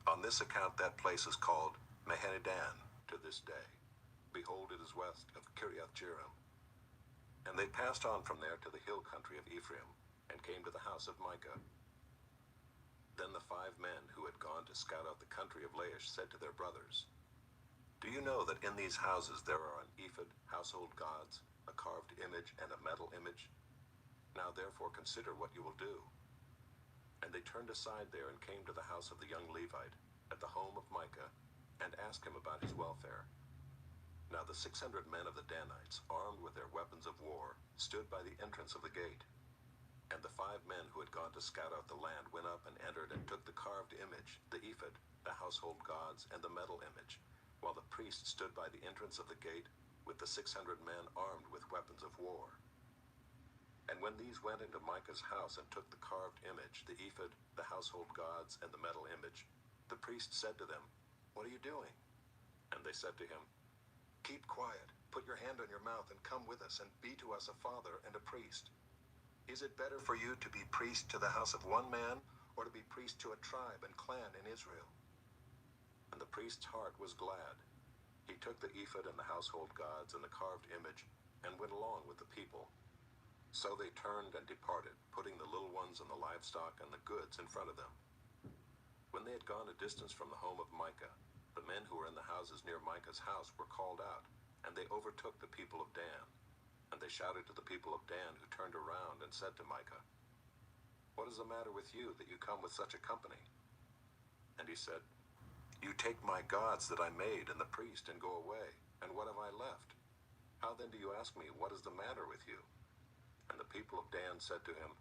On this account that place is called Mahaneh-dan to this day. Behold, it is west of Kiriath-Jearim. And they passed on from there to the hill country of Ephraim, and came to the house of Micah. Then the 5 men who had gone to scout out the country of Laish said to their brothers, "Do you know that in these houses there are an ephod, household gods, a carved image, and a metal image? Now therefore consider what you will do." And they turned aside there and came to the house of the young Levite, at the home of Micah, and asked him about his welfare. Now the 600 men of the Danites, armed with their weapons of war, stood by the entrance of the gate. And the 5 men who had gone to scout out the land went up and entered and took the carved image, the ephod, the household gods, and the metal image, while the priest stood by the entrance of the gate with the 600 men armed with weapons of war. And when these went into Micah's house and took the carved image, the ephod, the household gods, and the metal image, the priest said to them, "What are you doing?" And they said to him, "Keep quiet, put your hand on your mouth, and come with us, and be to us a father and a priest. Is it better for you to be priest to the house of one man, or to be priest to a tribe and clan in Israel?" And the priest's heart was glad. He took the ephod and the household gods and the carved image, and went along with the people. So they turned and departed, putting the little ones and the livestock and the goods in front of them. When they had gone a distance from the home of Micah, the men who were in the houses near Micah's house were called out, and they overtook the people of Dan. And they shouted to the people of Dan, who turned around and said to Micah, "What is the matter with you, that you come with such a company?" And he said, "You take my gods that I made and the priest and go away, and what have I left? How then do you ask me, what is the matter with you?" And the people of Dan said to him,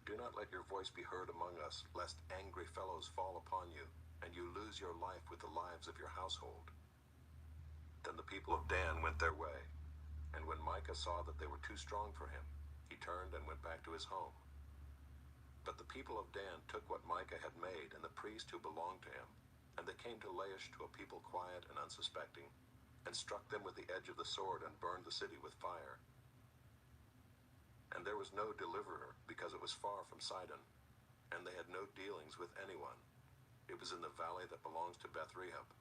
"Do not let your voice be heard among us, lest angry fellows fall upon you, and you lose your life with the lives of your household." Then the people of Dan went their way, and when Micah saw that they were too strong for him, he turned and went back to his home. But the people of Dan took what Micah had made and the priest who belonged to him, and they came to Laish, to a people quiet and unsuspecting, and struck them with the edge of the sword and burned the city with fire. And there was no deliverer, because it was far from Sidon, and they had no dealings with anyone. It was in the valley that belongs to Beth-rehob.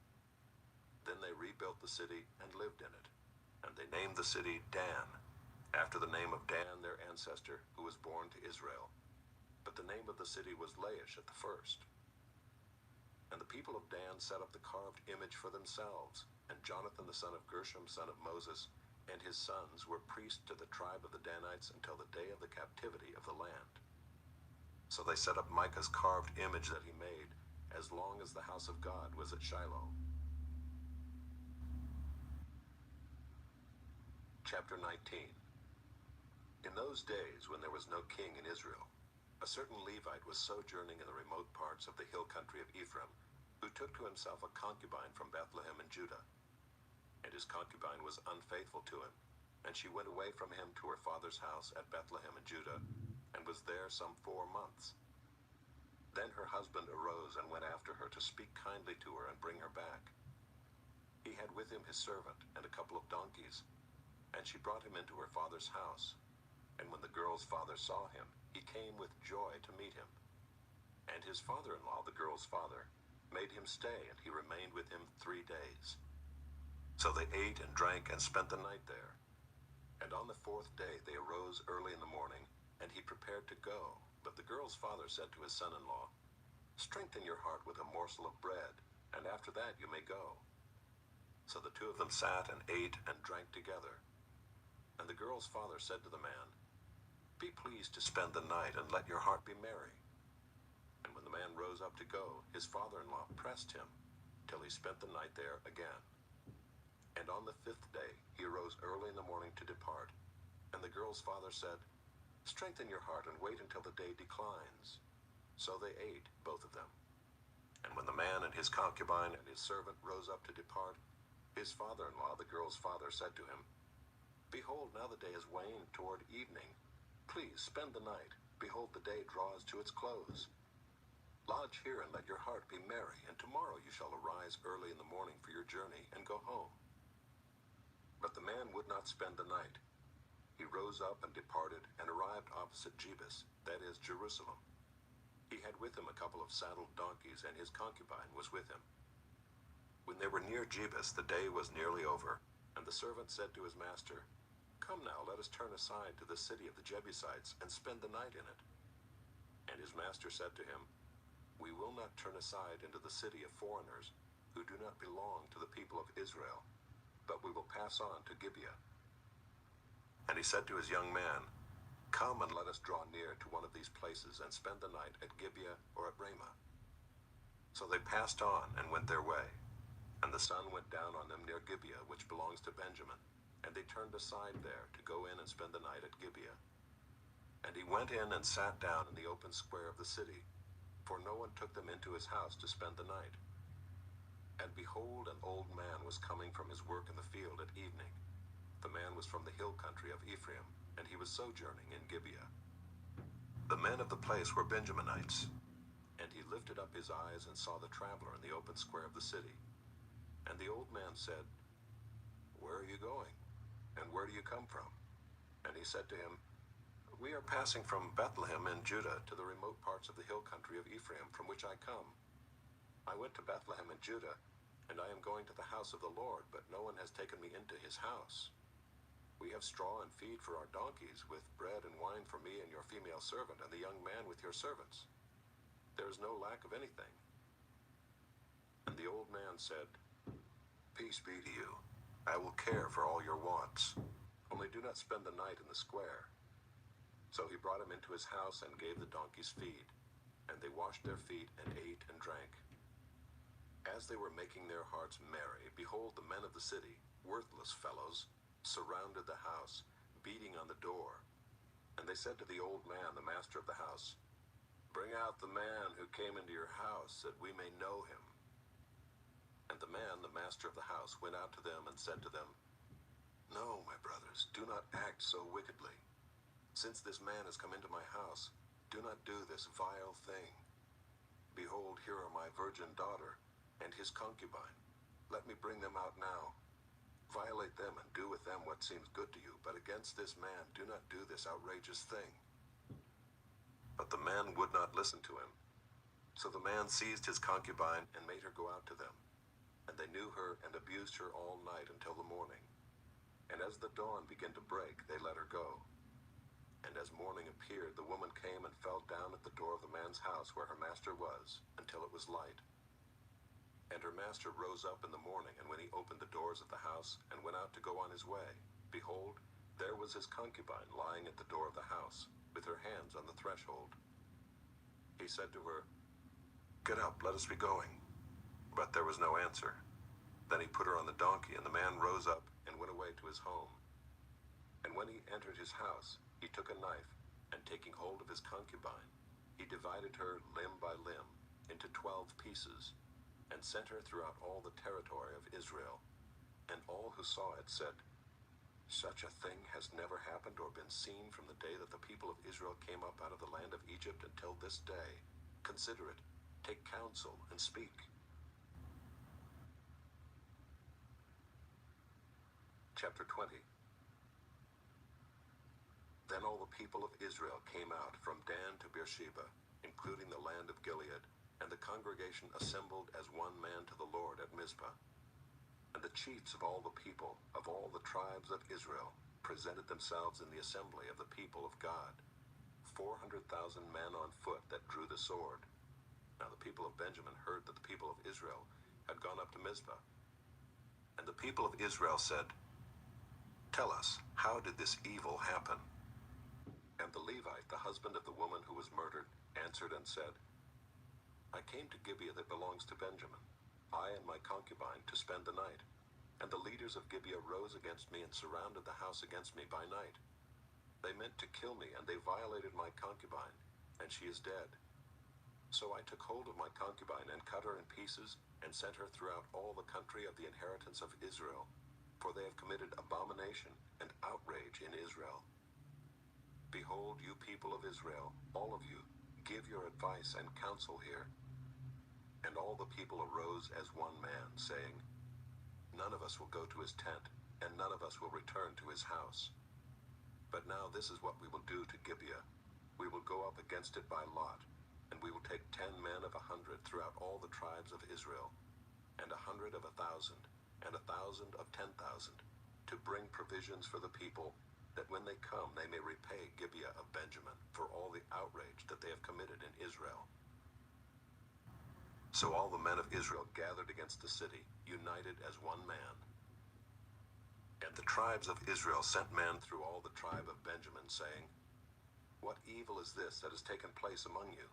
Then they rebuilt the city and lived in it, and they named the city Dan, after the name of Dan their ancestor, who was born to Israel. But the name of the city was Laish at the first. And the people of Dan set up the carved image for themselves, and Jonathan the son of Gershom, son of Moses, and his sons were priests to the tribe of the Danites until the day of the captivity of the land. So they set up Micah's carved image that he made, as long as the house of God was at Shiloh. Chapter 19. In those days, when there was no king in Israel, a certain Levite was sojourning in the remote parts of the hill country of Ephraim, who took to himself a concubine from Bethlehem in Judah. And his concubine was unfaithful to him, and she went away from him to her father's house at Bethlehem in Judah, and was there some 4 months. Then her husband arose and went after her to speak kindly to her and bring her back. He had with him his servant and a couple of donkeys, and she brought him into her father's house. And when the girl's father saw him, he came with joy to meet him. And his father-in-law, the girl's father, made him stay, and he remained with him 3 days. So they ate and drank and spent the night there. And on the 4th day they arose early in the morning, and he prepared to go. But the girl's father said to his son-in-law, "Strengthen your heart with a morsel of bread, and after that you may go." So the two of them sat and ate and drank together. And the girl's father said to the man, "Be pleased to spend the night, and let your heart be merry." And when the man rose up to go, his father-in-law pressed him, till he spent the night there again. And on the 5th day he arose early in the morning to depart. And the girl's father said, "Strengthen your heart and wait until the day declines." So they ate, both of them. And when the man and his concubine and his servant rose up to depart, his father-in-law, the girl's father, said to him, "Behold, now the day is waned toward evening. Please spend the night. Behold, the day draws to its close. Lodge here and let your heart be merry, and tomorrow you shall arise early in the morning for your journey and go home." But the man would not spend the night. He rose up and departed, and arrived opposite Jebus, that is, Jerusalem. He had with him a couple of saddled donkeys, and his concubine was with him. When they were near Jebus, the day was nearly over, and the servant said to his master, "Come now, let us turn aside to the city of the Jebusites, and spend the night in it." And his master said to him, "We will not turn aside into the city of foreigners, who do not belong to the people of Israel, but we will pass on to Gibeah." And he said to his young man, "Come and let us draw near to one of these places, and spend the night at Gibeah or at Ramah." So they passed on and went their way. And the sun went down on them near Gibeah, which belongs to Benjamin, and they turned aside there to go in and spend the night at Gibeah. And he went in and sat down in the open square of the city, for no one took them into his house to spend the night. And behold, an old man was coming from his work in the field at evening. The man was from the hill country of Ephraim, and he was sojourning in Gibeah. The men of the place were Benjaminites. And he lifted up his eyes and saw the traveler in the open square of the city. And the old man said, "Where are you going? And where do you come from?" And he said to him, "We are passing from Bethlehem in Judah to the remote parts of the hill country of Ephraim, from which I come. I went to Bethlehem in Judah, and I am going to the house of the Lord, but no one has taken me into his house." We have straw and feed for our donkeys, with bread and wine for me and your female servant, and the young man with your servants. There is no lack of anything." And the old man said, "Peace be to you. I will care for all your wants. Only do not spend the night in the square." So he brought him into his house and gave the donkeys feed. And they washed their feet and ate and drank. As they were making their hearts merry, behold, the men of the city, worthless fellows, surrounded the house, beating on the door. And they said to the old man, the master of the house, "Bring out the man who came into your house, that we may know him." And the man, the master of the house, went out to them and said to them, "No, my brothers, do not act so wickedly. Since this man has come into my house, do not do this vile thing. Behold, here are my virgin daughter and his concubine. Let me bring them out now. Violate them and do with them what seems good to you, but against this man do not do this outrageous thing." But the man would not listen to him. So the man seized his concubine and made her go out to them. And they knew her and abused her all night until the morning. And as the dawn began to break, they let her go. And as morning appeared, the woman came and fell down at the door of the man's house where her master was, until it was light. And her master rose up in the morning, and when he opened the doors of the house and went out to go on his way, behold, there was his concubine lying at the door of the house, with her hands on the threshold. He said to her, "Get up, let us be going." But there was no answer. Then he put her on the donkey, and the man rose up and went away to his home. And when he entered his house, he took a knife, and taking hold of his concubine, he divided her limb by limb into 12 pieces, and sent her throughout all the territory of Israel. And all who saw it said, "Such a thing has never happened or been seen from the day that the people of Israel came up out of the land of Egypt until this day. Consider it, take counsel, and speak." Chapter 20. Then all the people of Israel came out from Dan to Beersheba, including the land of Gilead, and the congregation assembled as one man to the Lord at Mizpah. And the chiefs of all the people, of all the tribes of Israel, presented themselves in the assembly of the people of God, 400,000 men on foot that drew the sword. Now the people of Benjamin heard that the people of Israel had gone up to Mizpah. And the people of Israel said, "Tell us, how did this evil happen?" And the Levite, the husband of the woman who was murdered, answered and said, "I came to Gibeah that belongs to Benjamin, I and my concubine, to spend the night. And the leaders of Gibeah rose against me and surrounded the house against me by night. They meant to kill me, and they violated my concubine, and she is dead. So I took hold of my concubine and cut her in pieces, and sent her throughout all the country of the inheritance of Israel, for they have committed abomination and outrage in Israel. Behold, you people of Israel, all of you, give your advice and counsel here." And all the people arose as one man, saying, "None of us will go to his tent, and none of us will return to his house. But now this is what we will do to Gibeah. We will go up against it by lot, and we will take 10 men of 100 throughout all the tribes of Israel, and 100 of 1,000, and 1,000 of 10,000, to bring provisions for the people, that when they come they may repay Gibeah of Benjamin for all the outrage that they have committed in Israel." So all the men of Israel gathered against the city, united as one man. And the tribes of Israel sent men through all the tribe of Benjamin, saying, "What evil is this that has taken place among you?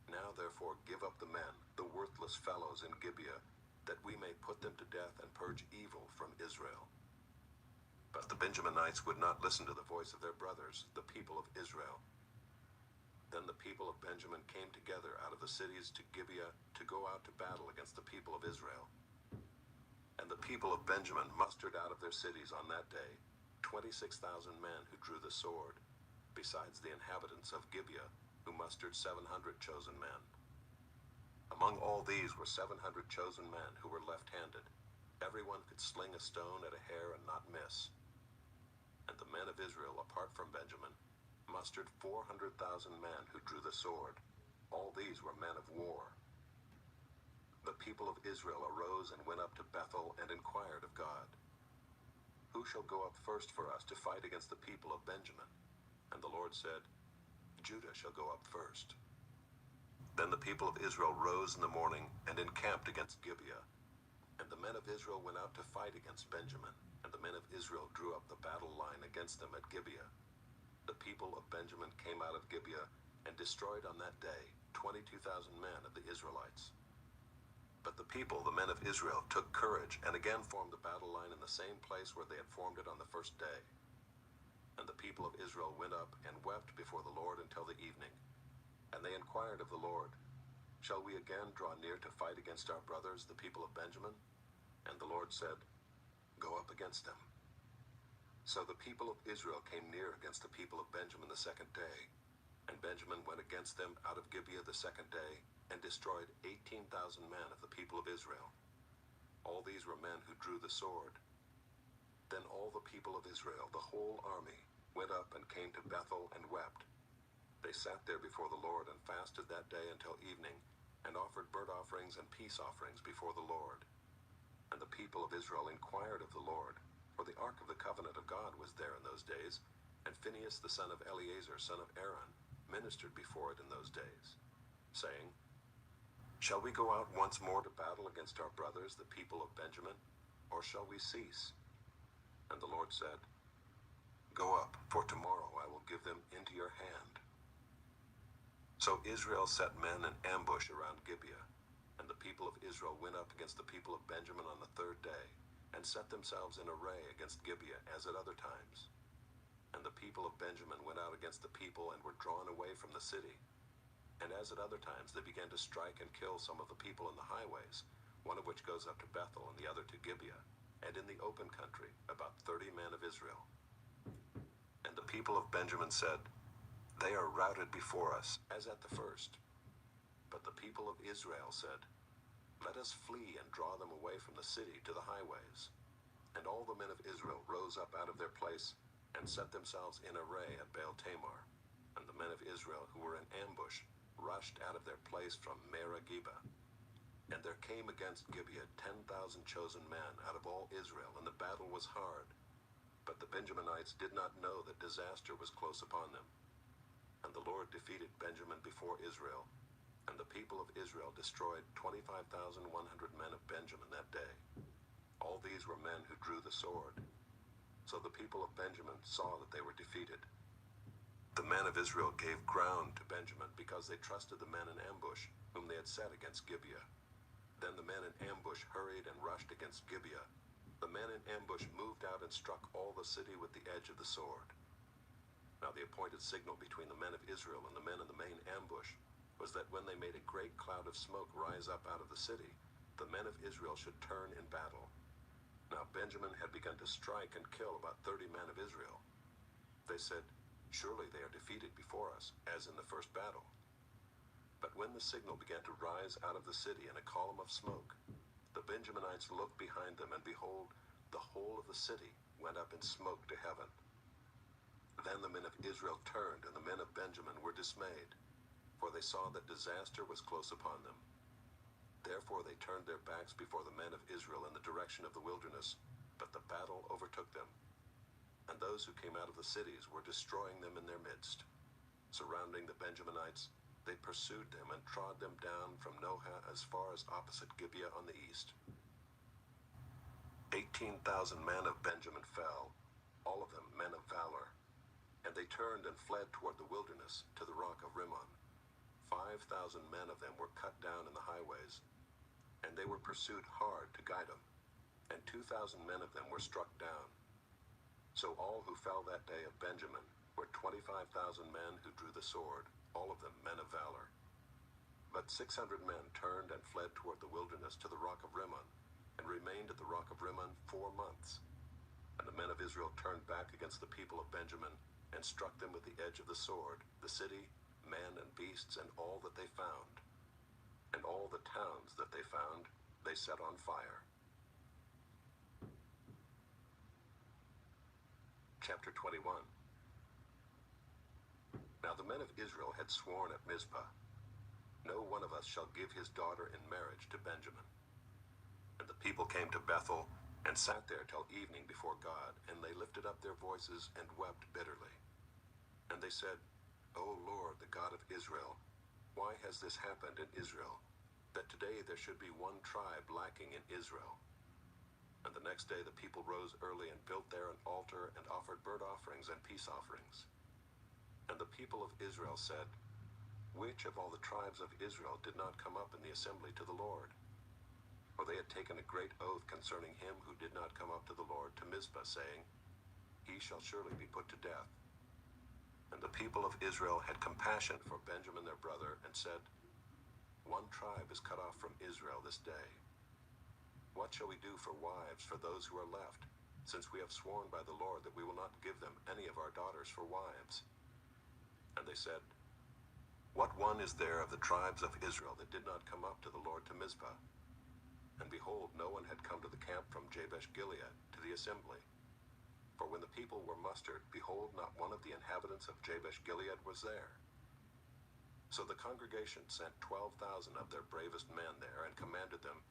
Now therefore give up the men, the worthless fellows in Gibeah, that we may put them to death and purge evil from Israel." But the Benjaminites would not listen to the voice of their brothers, the people of Israel. Then the people of Benjamin came together out of the cities to Gibeah to go out to battle against the people of Israel. And the people of Benjamin mustered out of their cities on that day 26,000 men who drew the sword, besides the inhabitants of Gibeah, who mustered 700 chosen men. Among all these were 700 chosen men who were left-handed. Everyone could sling a stone at a hair and not miss. And the men of Israel, apart from Benjamin, mustered 400,000 men who drew the sword. All these were men of war. The people of Israel arose and went up to Bethel and inquired of God. "Who shall go up first for us to fight against the people of Benjamin?" And the Lord said, "Judah shall go up first." Then the people of Israel rose in the morning and encamped against Gibeah. And the men of Israel went out to fight against Benjamin, and the men of Israel drew up the battle line against them at Gibeah. The people of Benjamin came out of Gibeah and destroyed on that day 22,000 men of the Israelites. But the people, the men of Israel, took courage and again formed the battle line in the same place where they had formed it on the first day. And the people of Israel went up and wept before the Lord until the evening. And they inquired of the Lord, "Shall we again draw near to fight against our brothers, the people of Benjamin?" And the Lord said, "Go up against them." So the people of Israel came near against the people of Benjamin the second day. And Benjamin went against them out of Gibeah the second day, and destroyed 18,000 men of the people of Israel. All these were men who drew the sword. Then all the people of Israel, the whole army, went up and came to Bethel and wept. They sat there before the Lord and fasted that day until evening, and offered burnt offerings and peace offerings before the Lord. And the people of Israel inquired of the Lord, for the ark of the covenant of God was there in those days, and Phinehas the son of Eleazar, son of Aaron, ministered before it in those days, saying, "Shall we go out once more to battle against our brothers, the people of Benjamin, or shall we cease?" And the Lord said, "Go up, for tomorrow I will give them into your hand." So Israel set men in ambush around Gibeah, and the people of Israel went up against the people of Benjamin on the third day, and set themselves in array against Gibeah as at other times. And the people of Benjamin went out against the people and were drawn away from the city. And as at other times they began to strike and kill some of the people in the highways, one of which goes up to Bethel and the other to Gibeah, and in the open country about 30 men of Israel. And the people of Benjamin said, "They are routed before us, as at the first." But the people of Israel said, "Let us flee and draw them away from the city to the highways." And all the men of Israel rose up out of their place, and set themselves in array at Baal Tamar. And the men of Israel who were in ambush rushed out of their place from Merageba. And there came against Gibeah 10,000 chosen men out of all Israel, and the battle was hard. But the Benjaminites did not know that disaster was close upon them. And the Lord defeated Benjamin before Israel, and the people of Israel destroyed 25,100 men of Benjamin that day. All these were men who drew the sword. So the people of Benjamin saw that they were defeated. The men of Israel gave ground to Benjamin because they trusted the men in ambush, whom they had set against Gibeah. Then the men in ambush hurried and rushed against Gibeah. The men in ambush moved out and struck all the city with the edge of the sword. Now the appointed signal between the men of Israel and the men in the main ambush was that when they made a great cloud of smoke rise up out of the city, the men of Israel should turn in battle. Now Benjamin had begun to strike and kill about 30 men of Israel. They said, "Surely they are defeated before us, as in the first battle." But when the signal began to rise out of the city in a column of smoke, the Benjaminites looked behind them, and behold, the whole of the city went up in smoke to heaven. Then the men of Israel turned, and the men of Benjamin were dismayed, for they saw that disaster was close upon them. Therefore they turned their backs before the men of Israel in the direction of the wilderness, but the battle overtook them. And those who came out of the cities were destroying them in their midst. Surrounding the Benjaminites, they pursued them and trod them down from Nohah as far as opposite Gibeah on the east. 18,000 men of Benjamin fell, all of them men of valor. And they turned and fled toward the wilderness to the rock of Rimmon. 5,000 men of them were cut down in the highways, and they were pursued hard to Gidom, and 2,000 men of them were struck down. So all who fell that day of Benjamin were 25,000 men who drew the sword, all of them men of valor. But 600 men turned and fled toward the wilderness to the rock of Rimmon, and remained at the rock of Rimmon 4 months. And the men of Israel turned back against the people of Benjamin, and struck them with the edge of the sword, the city, men and beasts, and all that they found. And all the towns that they found, they set on fire. Chapter 21. Now the men of Israel had sworn at Mizpah, "No one of us shall give his daughter in marriage to Benjamin." And the people came to Bethel, and sat there till evening before God, and they lifted up their voices and wept bitterly. And they said, O Lord, the God of Israel, why has this happened in Israel, that today there should be one tribe lacking in Israel? And the next day the people rose early and built there an altar and offered burnt offerings and peace offerings. And the people of Israel said, Which of all the tribes of Israel did not come up in the assembly to the Lord? For they had taken a great oath concerning him who did not come up to the Lord to Mizpah, saying, He shall surely be put to death. And the people of Israel had compassion for Benjamin their brother, and said, One tribe is cut off from Israel this day. What shall we do for wives for those who are left, since we have sworn by the Lord that we will not give them any of our daughters for wives? And they said, What one is there of the tribes of Israel that did not come up to the Lord to Mizpah? And behold, no one had come to the camp from Jabesh Gilead to the assembly. For when the people were mustered, behold, not one of the inhabitants of Jabesh Gilead was there. So the congregation sent 12,000 of their bravest men there, and commanded them,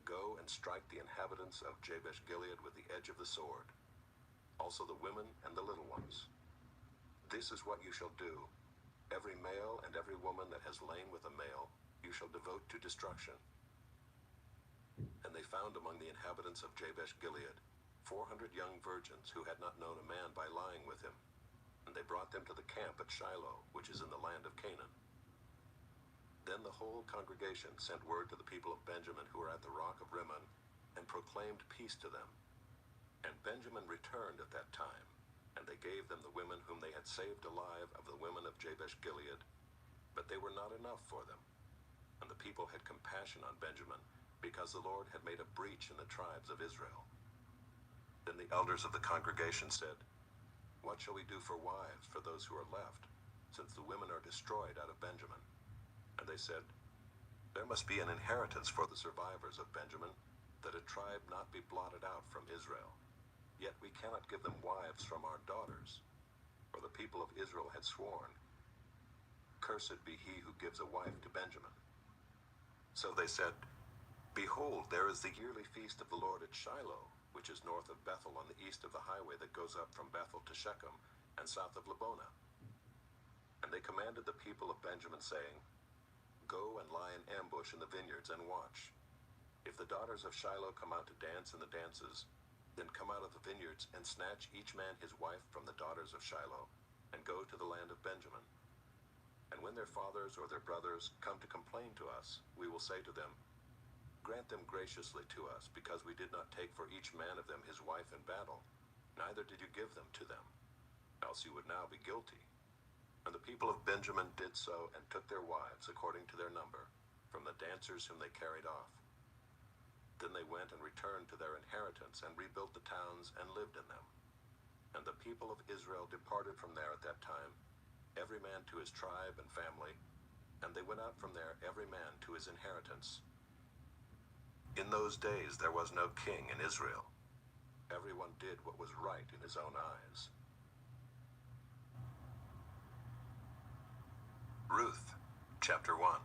Go and strike the inhabitants of Jabesh Gilead with the edge of the sword, also the women and the little ones. This is what you shall do. Every male and every woman that has lain with a male you shall devote to destruction. And they found among the inhabitants of Jabesh Gilead 400 young virgins who had not known a man by lying with him. And they brought them to the camp at Shiloh, which is in the land of Canaan. Then the whole congregation sent word to the people of Benjamin who were at the rock of Rimmon, and proclaimed peace to them. And Benjamin returned at that time, and they gave them the women whom they had saved alive of the women of Jabesh Gilead, but they were not enough for them. And the people had compassion on Benjamin, because the Lord had made a breach in the tribes of Israel. Then the elders of the congregation said, What shall we do for wives for those who are left, since the women are destroyed out of Benjamin? And they said, There must be an inheritance for the survivors of Benjamin, that a tribe not be blotted out from Israel. Yet we cannot give them wives from our daughters. For the people of Israel had sworn, Cursed be he who gives a wife to Benjamin. So they said, Behold, there is the yearly feast of the Lord at Shiloh, which is north of Bethel on the east of the highway that goes up from Bethel to Shechem, and south of Lebonah. And they commanded the people of Benjamin, saying, Go and lie in ambush in the vineyards and watch. If the daughters of Shiloh come out to dance in the dances, then come out of the vineyards and snatch each man his wife from the daughters of Shiloh, and go to the land of Benjamin. And when their fathers or their brothers come to complain to us, we will say to them, Grant them graciously to us, because we did not take for each man of them his wife in battle, neither did you give them to them, else you would now be guilty. And the people of Benjamin did so, and took their wives according to their number, from the dancers whom they carried off. Then they went and returned to their inheritance, and rebuilt the towns, and lived in them. And the people of Israel departed from there at that time, every man to his tribe and family, and they went out from there every man to his inheritance. In those days there was no king in Israel. Everyone did what was right in his own eyes. Ruth, chapter 1.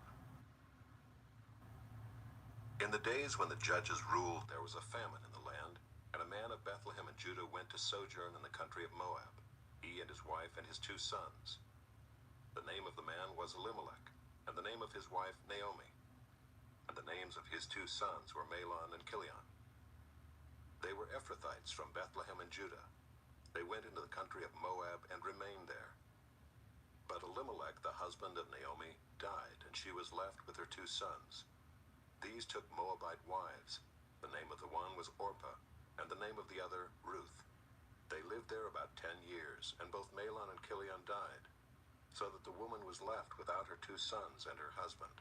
In the days when the judges ruled, there was a famine in the land, and a man of Bethlehem in Judah went to sojourn in the country of Moab, he and his wife and his 2 sons. The name of the man was Elimelech, and the name of his wife Naomi. And the names of his 2 sons were Mahlon and Chilion. They were Ephrathites from Bethlehem in Judah. They went into the country of Moab and remained there. But Elimelech, the husband of Naomi, died, and she was left with her 2 sons. These took Moabite wives. The name of the one was Orpah, and the name of the other Ruth. They lived there about 10 years, and both Mahlon and Chilion died, so that the woman was left without her 2 sons and her husband.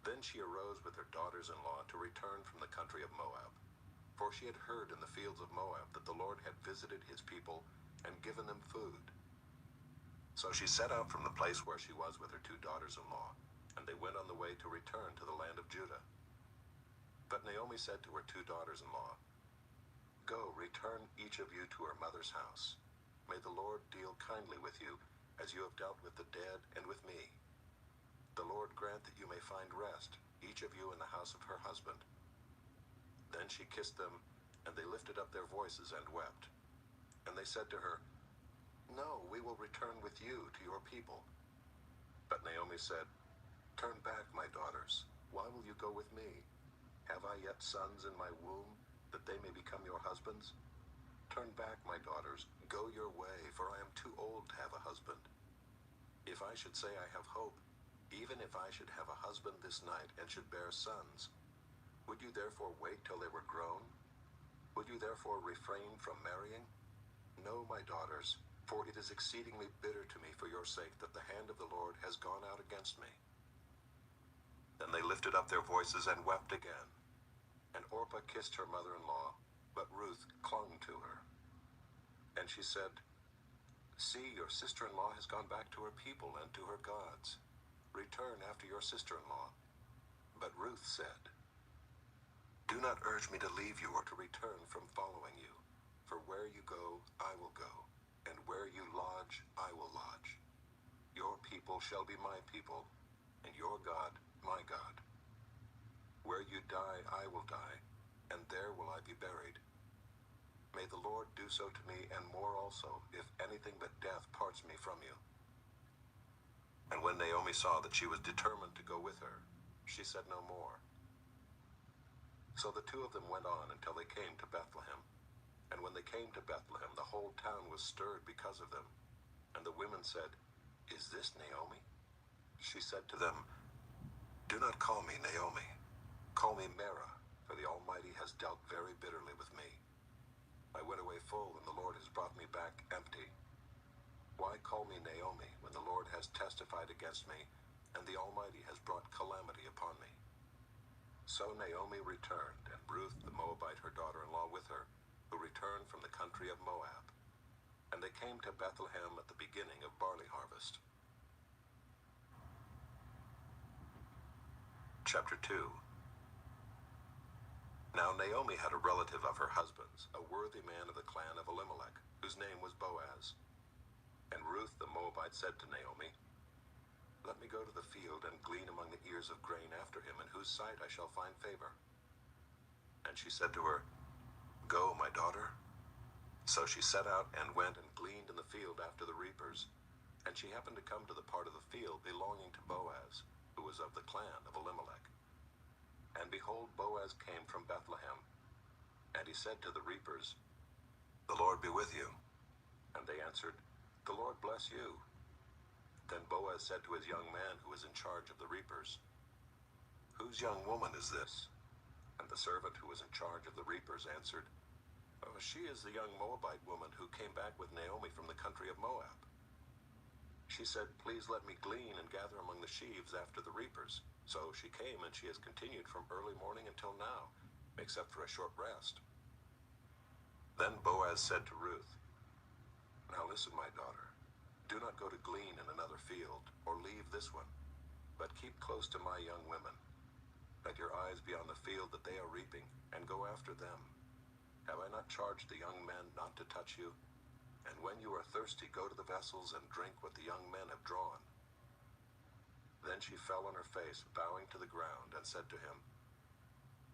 Then she arose with her daughters-in-law to return from the country of Moab, for she had heard in the fields of Moab that the Lord had visited his people and given them food. So she set out from the place where she was with her 2 daughters-in-law, and they went on the way to return to the land of Judah. But Naomi said to her 2 daughters-in-law, Go, return each of you to her mother's house. May the Lord deal kindly with you, as you have dealt with the dead and with me. The Lord grant that you may find rest, each of you in the house of her husband. Then she kissed them, and they lifted up their voices and wept. And they said to her, "No, we will return with you to your people." But Naomi said, "Turn back, my daughters. Why will you go with me? Have I yet sons in my womb, that they may become your husbands? Turn back, my daughters. Go your way, for I am too old to have a husband. If I should say I have hope, even if I should have a husband this night and should bear sons, would you therefore wait till they were grown? Would you therefore refrain from marrying? No, my daughters, for it is exceedingly bitter to me for your sake that the hand of the Lord has gone out against me." Then they lifted up their voices and wept again. And Orpah kissed her mother-in-law, but Ruth clung to her. And she said, "See, your sister-in-law has gone back to her people and to her gods. Return after your sister-in-law." But Ruth said, "Do not urge me to leave you or to return from following you. For where you go, I will go, and where you lodge, I will lodge. Your people shall be my people, and your God, my God. Where you die, I will die, and there will I be buried. May the Lord do so to me, and more also, if anything but death parts me from you." And when Naomi saw that she was determined to go with her, she said no more. So the two of them went on until they came to Bethlehem. And when they came to Bethlehem, the whole town was stirred because of them. And the women said, "Is this Naomi?" She said to them, "Do not call me Naomi. Call me Mara, for the Almighty has dealt very bitterly with me. I went away full, and the Lord has brought me back empty. Why call me Naomi, when the Lord has testified against me, and the Almighty has brought calamity upon me?" So Naomi returned, and Ruth the Moabite, her daughter-in-law, with her, who returned from the country of Moab. And they came to Bethlehem at the beginning of barley harvest. Chapter 2. Now Naomi had a relative of her husband's, a worthy man of the clan of Elimelech, whose name was Boaz. And Ruth the Moabite said to Naomi, "Let me go to the field and glean among the ears of grain after him, in whose sight I shall find favor." And she said to her, "Go, my daughter." So she set out and went and gleaned in the field after the reapers. And she happened to come to the part of the field belonging to Boaz, who was of the clan of Elimelech. And behold, Boaz came from Bethlehem. And he said to the reapers, "The Lord be with you." And they answered, "The Lord bless you." Then Boaz said to his young man who was in charge of the reapers, "Whose young woman is this?" And the servant who was in charge of the reapers answered, "Oh, she is the young Moabite woman who came back with Naomi from the country of Moab. She said, 'Please let me glean and gather among the sheaves after the reapers.' So she came, and she has continued from early morning until now, except for a short rest." Then Boaz said to Ruth, "Now listen, my daughter. Do not go to glean in another field, or leave this one, but keep close to my young women. Let your eyes be on the field that they are reaping, and go after them. Have I not charged the young men not to touch you? And when you are thirsty, go to the vessels and drink what the young men have drawn." Then she fell on her face, bowing to the ground, and said to him,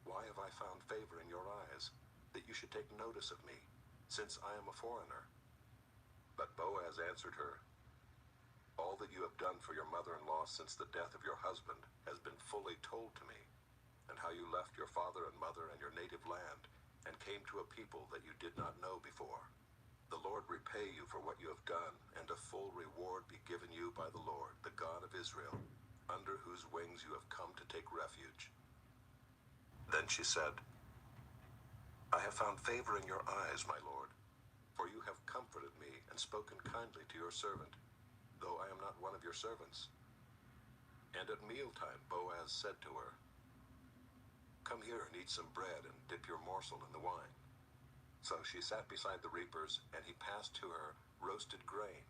"Why have I found favor in your eyes, that you should take notice of me, since I am a foreigner?" But Boaz answered her, "All that you have done for your mother-in-law since the death of your husband has been fully told to me, and how you left your father and mother and your native land, and came to a people that you did not know before. The Lord repay you for what you have done, and a full reward be given you by the Lord, the God of Israel, under whose wings you have come to take refuge." Then she said, "I have found favor in your eyes, my lord, for you have comforted me and spoken kindly to your servant, though I am not one of your servants." And at mealtime Boaz said to her, "Come here and eat some bread, and dip your morsel in the wine." So she sat beside the reapers, and he passed to her roasted grain.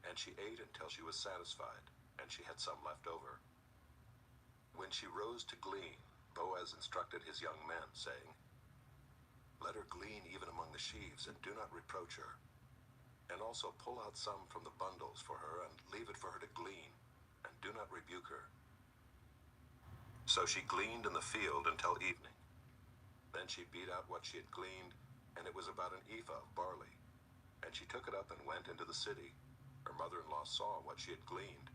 And she ate until she was satisfied, and she had some left over. When she rose to glean, Boaz instructed his young men, saying, "Let her glean even among the sheaves, and do not reproach her. And also pull out some from the bundles for her, and leave it for her to glean, and do not rebuke her." So she gleaned in the field until evening. Then she beat out what she had gleaned, and it was about an ephah of barley. And she took it up and went into the city. Her mother-in-law saw what she had gleaned.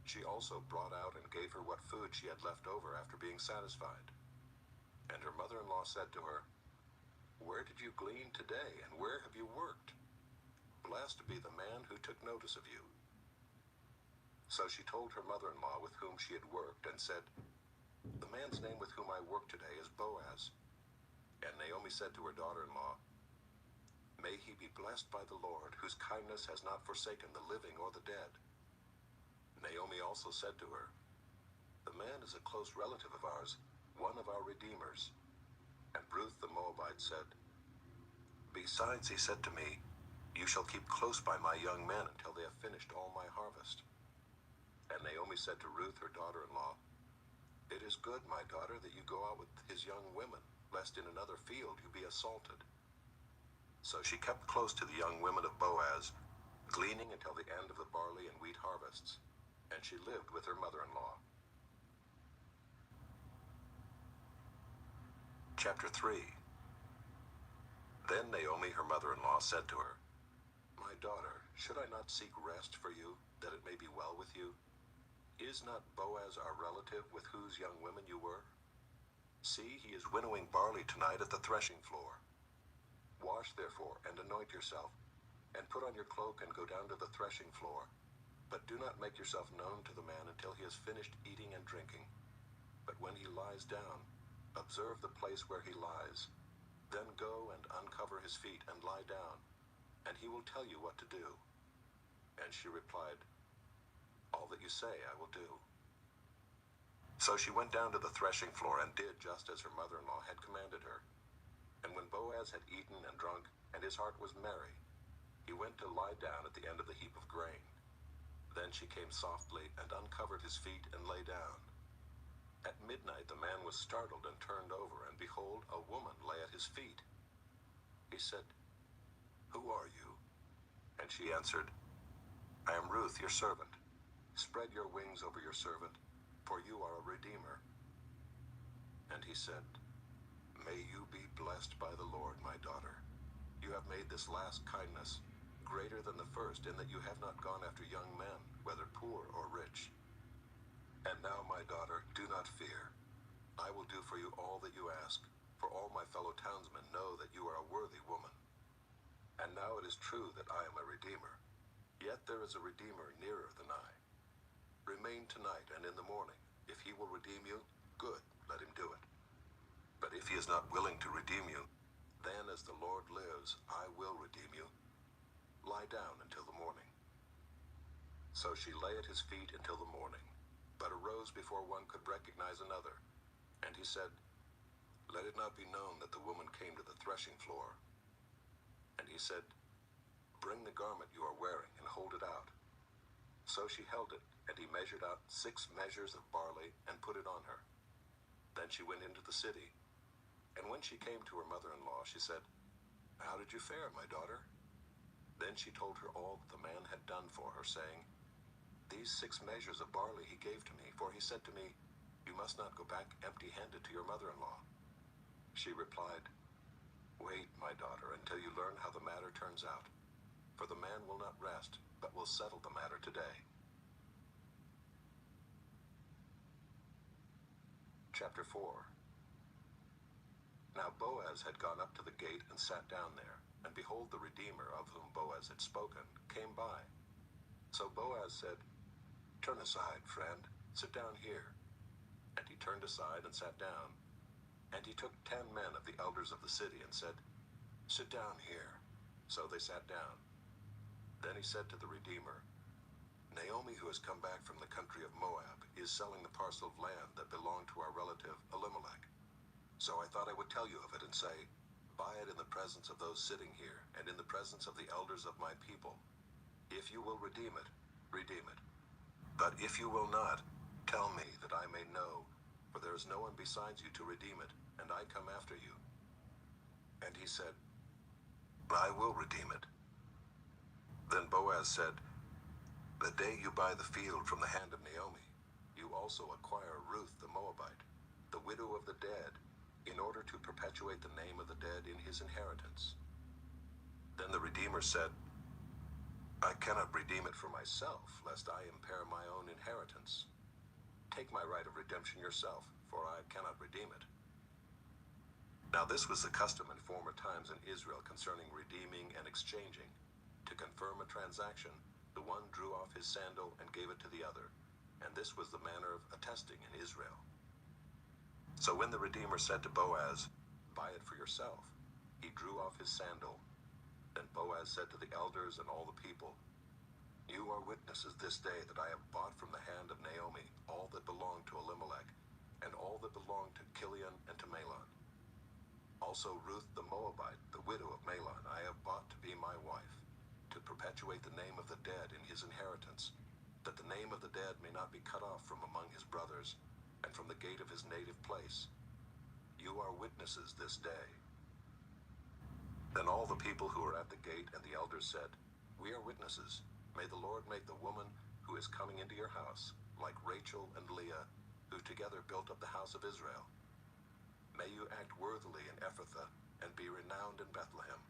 She also brought out and gave her what food she had left over after being satisfied. And her mother-in-law said to her, "Where did you glean today, and where have you worked? Blessed be the man who took notice of you." So she told her mother-in-law with whom she had worked, and said, "The man's name with whom I work today is Boaz." And Naomi said to her daughter-in-law, "May he be blessed by the Lord, whose kindness has not forsaken the living or the dead." Naomi also said to her, "The man is a close relative of ours, one of our redeemers." And Ruth the Moabite said, "Besides, he said to me, 'You shall keep close by my young men until they have finished all my harvest.'" And Naomi said to Ruth her daughter-in-law, "It is good, my daughter, that you go out with his young women, lest in another field you be assaulted." So she kept close to the young women of Boaz, gleaning until the end of the barley and wheat harvests, and she lived with her mother-in-law. Chapter 3. Then Naomi her mother-in-law said to her, "My daughter, should I not seek rest for you, that it may be well with you? Is not Boaz our relative, with whose young women you were? See, he is winnowing barley tonight at the threshing floor. Wash therefore, and anoint yourself, and put on your cloak and go down to the threshing floor. But do not make yourself known to the man until he has finished eating and drinking. But when he lies down, observe the place where he lies. Then go and uncover his feet and lie down, and he will tell you what to do." And she replied, "All that you say I will do." So she went down to the threshing floor and did just as her mother-in-law had commanded her. And when Boaz had eaten and drunk, and his heart was merry, he went to lie down at the end of the heap of grain. Then she came softly and uncovered his feet and lay down. At midnight the man was startled and turned over, and behold, a woman lay at his feet. He said, "Who are you?" And she answered, "I am Ruth, your servant. Spread your wings over your servant, for you are a redeemer." And he said, "May you be blessed by the Lord, my daughter. You have made this last kindness greater than the first, in that you have not gone after young men, whether poor or rich. And now, my daughter, do not fear. I will do for you all that you ask, for all my fellow townsmen know that you are a worthy woman. And now it is true that I am a redeemer, yet there is a redeemer nearer than I. Remain tonight, and in the morning, if he will redeem you, good, let him do it. But if he is not willing to redeem you, then as the Lord lives, I will redeem you. Lie down until the morning." So she lay at his feet until the morning, but arose before one could recognize another. And he said, "Let it not be known that the woman came to the threshing floor." And he said, "Bring the garment you are wearing and hold it out." So she held it, and he measured out 6 measures of barley and put it on her. Then she went into the city. And when she came to her mother-in-law, she said, "How did you fare, my daughter?" Then she told her all that the man had done for her, saying, "These 6 measures of barley he gave to me, for he said to me, 'You must not go back empty-handed to your mother-in-law.'" She replied, "Wait, my daughter, until you learn how the matter turns out. For the man will not rest, but will settle the matter today." Chapter 4. Now Boaz had gone up to the gate and sat down there, and behold, the Redeemer, of whom Boaz had spoken, came by. So Boaz said, "Turn aside, friend, sit down here." And he turned aside and sat down. And he took 10 men of the elders of the city and said, "Sit down here." So they sat down. Then he said to the Redeemer, "Naomi, who has come back from the country of Moab, is selling the parcel of land that belonged to our relative Elimelech. So I thought I would tell you of it and say, buy it in the presence of those sitting here and in the presence of the elders of my people. If you will redeem it, redeem it. But if you will not, tell me that I may know, for there is no one besides you to redeem it, and I come after you." And he said, "I will redeem it." Then Boaz said, "The day you buy the field from the hand of Naomi, you also acquire Ruth the Moabite, the widow of the dead, in order to perpetuate the name of the dead in his inheritance. Then the Redeemer said, I cannot redeem it for myself, lest I impair my own inheritance. Take my right of redemption yourself, for I cannot redeem it. Now this was the custom in former times in Israel concerning redeeming and exchanging. To confirm a transaction, the one drew off his sandal and gave it to the other, and this was the manner of attesting in Israel. So when the Redeemer said to Boaz, Buy it for yourself, he drew off his sandal. Then Boaz said to the elders and all the people, You are witnesses this day that I have bought from the hand of Naomi all that belonged to Elimelech, and all that belonged to Chilion and to Mahlon. Also Ruth the Moabite, the widow of Mahlon, I have bought to be my wife, to perpetuate the name of the dead in his inheritance, that the name of the dead may not be cut off from among his brothers, and from the gate of his native place. You are witnesses this day. Then all the people who were at the gate and the elders said, We are witnesses. May the Lord make the woman who is coming into your house like Rachel and Leah, who together built up the house of Israel. May you act worthily in Ephrathah and be renowned in Bethlehem.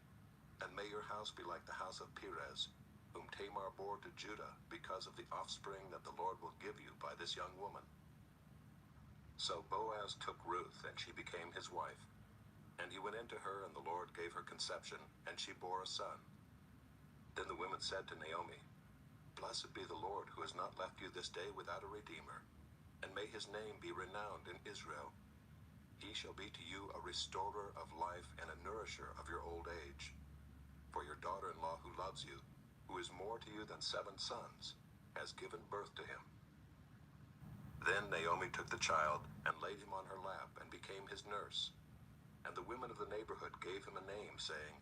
And may your house be like the house of Perez, whom Tamar bore to Judah because of the offspring that the Lord will give you by this young woman. So Boaz took Ruth, and she became his wife. And he went into her, and the Lord gave her conception, and she bore a son. Then the women said to Naomi, Blessed be the Lord, who has not left you this day without a redeemer, and may his name be renowned in Israel. He shall be to you a restorer of life and a nourisher of your old age. For your daughter-in-law who loves you, who is more to you than 7 sons, has given birth to him. Then Naomi took the child and laid him on her lap and became his nurse. And the women of the neighborhood gave him a name, saying,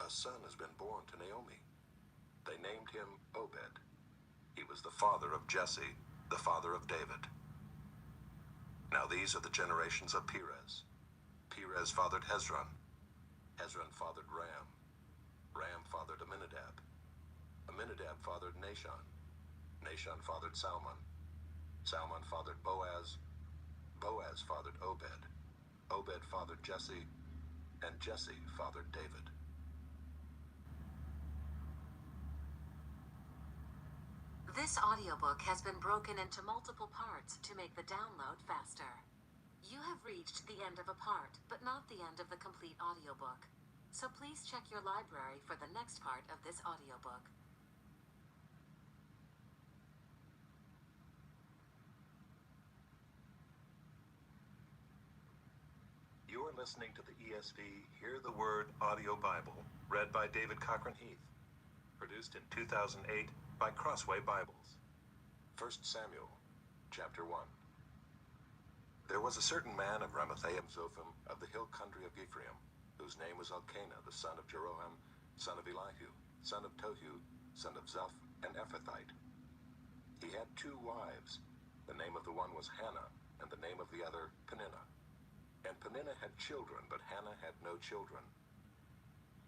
A son has been born to Naomi. They named him Obed. He was the father of Jesse, the father of David. Now these are the generations of Perez. Perez fathered Hezron. Hezron fathered Ram. Ram fathered Amminadab. Amminadab fathered Nahshon. Nahshon fathered Salmon. Salmon fathered Boaz. Boaz fathered Obed. Obed fathered Jesse, and Jesse fathered David.
This audiobook has been broken into multiple parts to make the download faster. You have reached the end of a part, but not the end of the complete audiobook. So please check your library for the next part of this audiobook.
You are listening to the ESV Hear the Word audio Bible, read by David Cochran Heath, produced in 2008 by Crossway Bibles. 1 Samuel, chapter 1. There was a certain man of Ramathaim Zophim of the hill country of Ephraim, whose name was Elkanah, the son of Jeroham, son of Elihu, son of Tohu, son of Zoph, an Ephrathite. He had 2 wives. The name of the one was Hannah, and the name of the other Peninnah. And Peninnah had children, but Hannah had no children.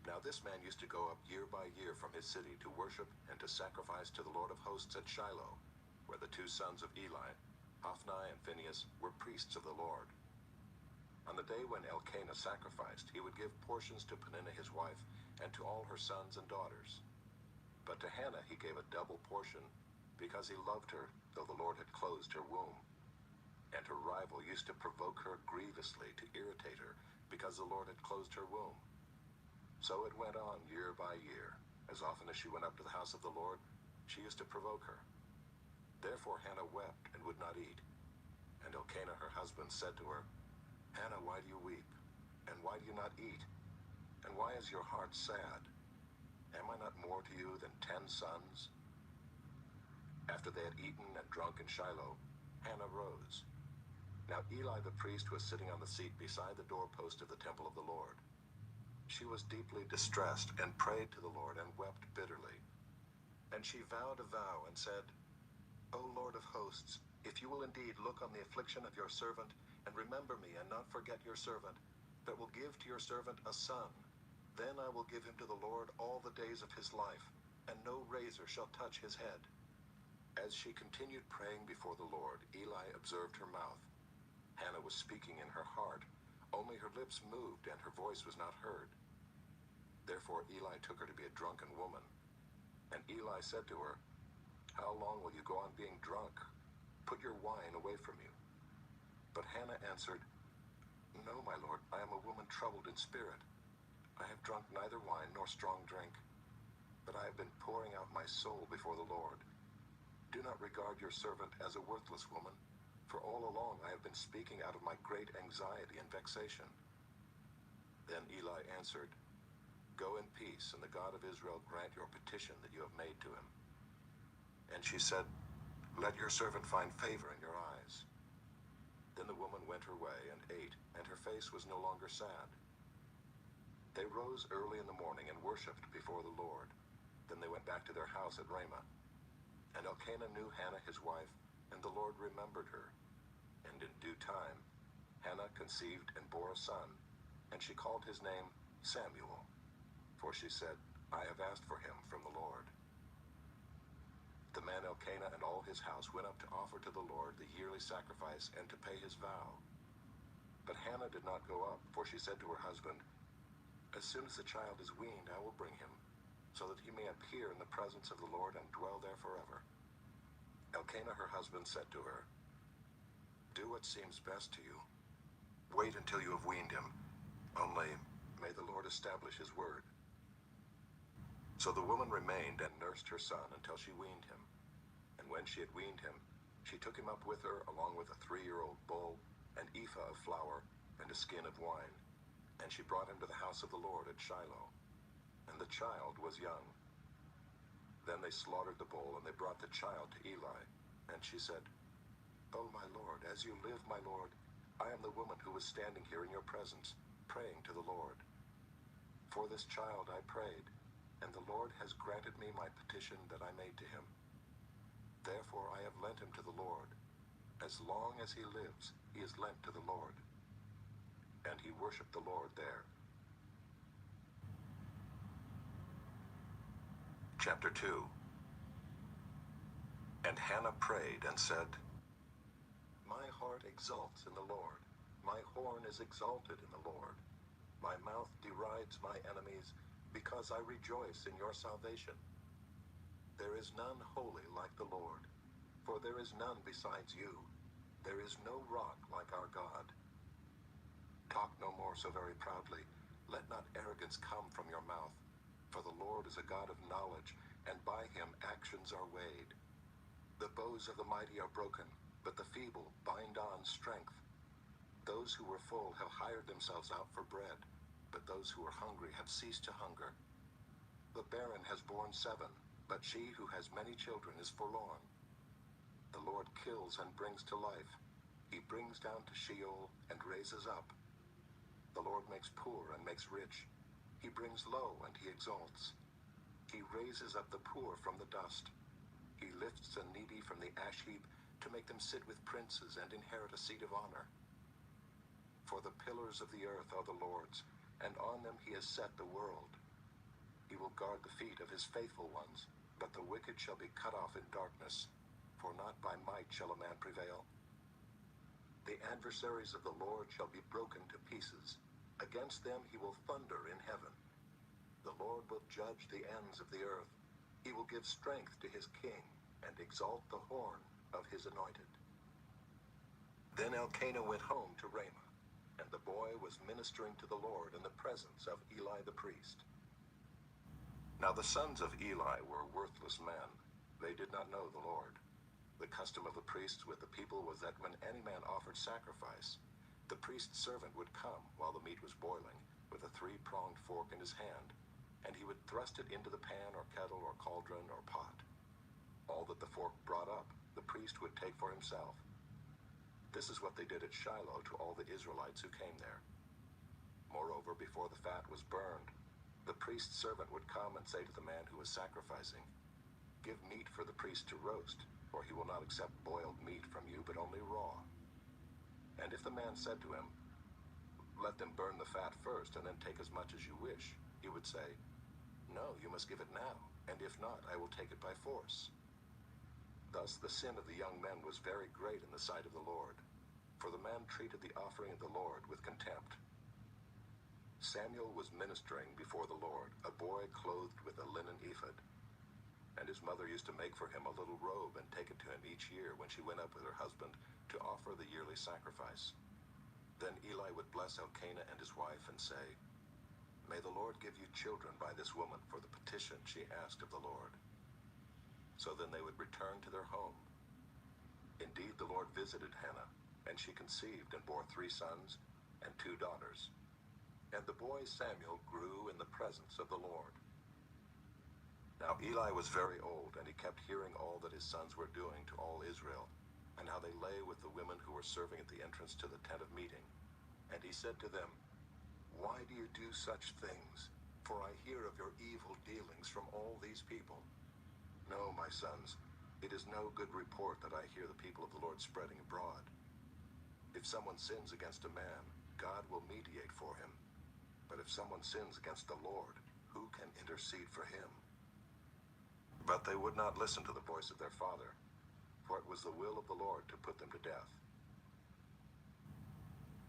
Now this man used to go up year by year from his city to worship and to sacrifice to the Lord of hosts at Shiloh, where the 2 sons of Eli, Hophni and Phinehas, were priests of the Lord. On the day when Elkanah sacrificed, he would give portions to Peninnah his wife, and to all her sons and daughters. But to Hannah he gave a double portion, because he loved her, though the Lord had closed her womb. And her rival used to provoke her grievously to irritate her, because the Lord had closed her womb. So it went on year by year. As often as she went up to the house of the Lord, she used to provoke her. Therefore Hannah wept and would not eat. And Elkanah her husband said to her, Hannah, why do you weep? And why do you not eat? And why is your heart sad? Am I not more to you than 10 sons? After they had eaten and drunk in Shiloh, Hannah rose. Now Eli the priest was sitting on the seat beside the doorpost of the temple of the Lord. She was deeply distressed and prayed to the Lord and wept bitterly. And she vowed a vow and said, O Lord of hosts, if you will indeed look on the affliction of your servant and remember me and not forget your servant, but will give to your servant a son, then I will give him to the Lord all the days of his life, and no razor shall touch his head. As she continued praying before the Lord, Eli observed her mouth. Hannah was speaking in her heart, Only her lips moved and her voice was not heard. Therefore Eli took her to be a drunken woman. And Eli said to her, "How long will you go on being drunk? Put your wine away from you." But Hannah answered, "No, my lord, I am a woman troubled in spirit. I have drunk neither wine nor strong drink, but I have been pouring out my soul before the Lord. Do not regard your servant as a worthless woman, for all along I have been speaking out of my great anxiety and vexation." Then Eli answered, "Go in peace, and the God of Israel grant your petition that you have made to him." And she said, "Let your servant find favor in your eyes." Then the woman went her way and ate, and her face was no longer sad. They rose early in the morning and worshipped before the Lord. Then they went back to their house at Ramah. And Elkanah knew Hannah his wife, and the Lord remembered her. And in due time Hannah conceived and bore a son, and she called his name Samuel, for she said, "I have asked for him from the Lord." The man Elkanah and all his house went up to offer to the Lord the yearly sacrifice and to pay his vow. But Hannah did not go up, for she said to her husband, "As soon as the child is weaned, I will bring him, so that he may appear in the presence of the Lord and dwell there forever." Elkanah her husband said to her, "Do what seems best to you. Wait until you have weaned him. Only may the Lord establish his word." So the woman remained and nursed her son until she weaned him. And when she had weaned him, she took him up with her along with a 3-year-old bull, an ephah of flour, and a skin of wine. And she brought him to the house of the Lord at Shiloh. And the child was young. Then they slaughtered the bull, and they brought the child to Eli. And she said, "Oh, my lord, as you live, my lord, I am the woman who was standing here in your presence, praying to the Lord. For this child I prayed, and the Lord has granted me my petition that I made to him. Therefore I have lent him to the Lord. As long as he lives, he is lent to the Lord." And he worshipped the Lord there. Chapter 2. And Hannah prayed and said, "My heart exults in the Lord. My horn is exalted in the Lord. My mouth derides my enemies, because I rejoice in your salvation. There is none holy like the Lord, for there is none besides you. There is no rock like our God. Talk no more so very proudly. Let not arrogance come from your mouth. For the Lord is a God of knowledge, and by him actions are weighed. The bows of the mighty are broken, but the feeble bind on strength. Those who were full have hired themselves out for bread, but those who are hungry have ceased to hunger. The barren has borne 7, but she who has many children is forlorn. The Lord kills and brings to life. He brings down to Sheol and raises up. The Lord makes poor and makes rich. He brings low and he exalts. He raises up the poor from the dust. He lifts the needy from the ash heap to make them sit with princes and inherit a seat of honor. For the pillars of the earth are the Lord's, and on them he has set the world. He will guard the feet of his faithful ones, but the wicked shall be cut off in darkness, for not by might shall a man prevail. The adversaries of the Lord shall be broken to pieces. Against them he will thunder in heaven. The Lord will judge the ends of the earth. He will give strength to his king, and exalt the horn of his anointed." Then Elkanah went home to Ramah, and the boy was ministering to the Lord in the presence of Eli the priest. Now the sons of Eli were worthless men. They did not know the Lord. The custom of the priests with the people was that when any man offered sacrifice, the priest's servant would come while the meat was boiling, with a 3-pronged fork in his hand, and he would thrust it into the pan or kettle or cauldron or pot. All that the fork brought up, the priest would take for himself. This is what they did at Shiloh to all the Israelites who came there. Moreover, before the fat was burned, the priest's servant would come and say to the man who was sacrificing, "Give meat for the priest to roast, for he will not accept boiled meat from you, but only raw." And if the man said to him, "Let them burn the fat first, and then take as much as you wish," he would say, "No, you must give it now, and if not, I will take it by force." Thus the sin of the young men was very great in the sight of the Lord, for the man treated the offering of the Lord with contempt. Samuel was ministering before the Lord, a boy clothed with a linen ephod. And his mother used to make for him a little robe and take it to him each year when she went up with her husband to offer the yearly sacrifice. Then Eli would bless Elkanah and his wife and say, "May the Lord give you children by this woman for the petition she asked of the Lord." So then they would return to their home. Indeed, the Lord visited Hannah, and she conceived and bore 3 sons and 2 daughters. And the boy Samuel grew in the presence of the Lord. Now Eli was very old, and he kept hearing all that his sons were doing to all Israel, and how they lay with the women who were serving at the entrance to the tent of meeting. And he said to them, "Why do you do such things? For I hear of your evil dealings from all these people. No, my sons, it is no good report that I hear the people of the Lord spreading abroad. If someone sins against a man, God will mediate for him. But if someone sins against the Lord, who can intercede for him?" But they would not listen to the voice of their father, for it was the will of the Lord to put them to death.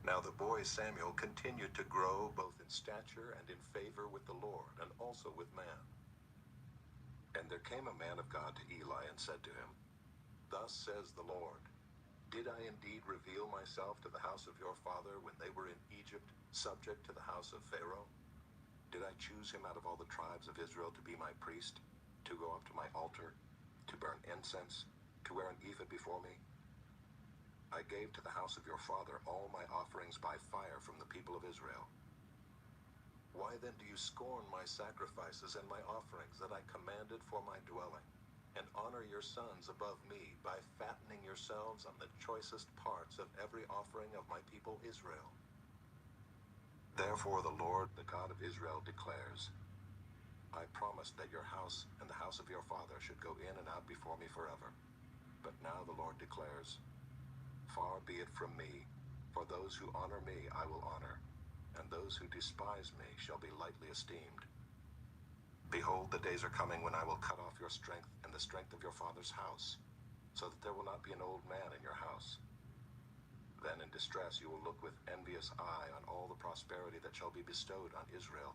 Now the boy Samuel continued to grow both in stature and in favor with the Lord, and also with man. And there came a man of God to Eli and said to him, "Thus says the Lord, did I indeed reveal myself to the house of your father when they were in Egypt, subject to the house of Pharaoh? Did I choose him out of all the tribes of Israel to be my priest, to go up to my altar, to burn incense, to wear an ephod before me? I gave to the house of your father all my offerings by fire from the people of Israel. Why then do you scorn my sacrifices and my offerings that I commanded for my dwelling, and honor your sons above me by fattening yourselves on the choicest parts of every offering of my people Israel? Therefore the Lord, the God of Israel, declares, I promised that your house and the house of your father should go in and out before me forever. But now the Lord declares, far be it from me, for those who honor me I will honor, and those who despise me shall be lightly esteemed. Behold, the days are coming when I will cut off your strength and the strength of your father's house, so that there will not be an old man in your house. Then in distress you will look with envious eye on all the prosperity that shall be bestowed on Israel,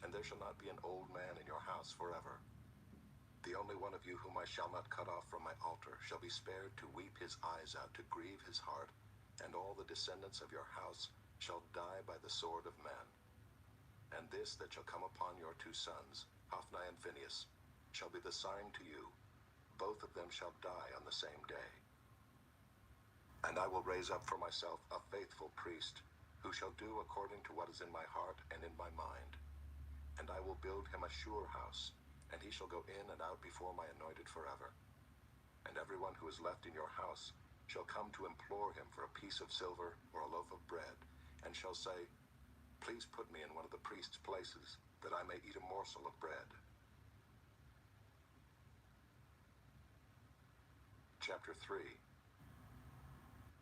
and there shall not be an old man in your house forever. The only one of you whom I shall not cut off from my altar shall be spared to weep his eyes out, to grieve his heart, and all the descendants of your house shall die by the sword of men. And this that shall come upon your 2 sons, Hophni and Phinehas, shall be the sign to you. Both of them shall die on the same day. And I will raise up for myself a faithful priest, who shall do according to what is in my heart and in my mind. And I will build him a sure house, and he shall go in and out before my anointed forever. And everyone who is left in your house shall come to implore him for a piece of silver or a loaf of bread, and shall say, please put me in one of the priest's places, that I may eat a morsel of bread. Chapter 3.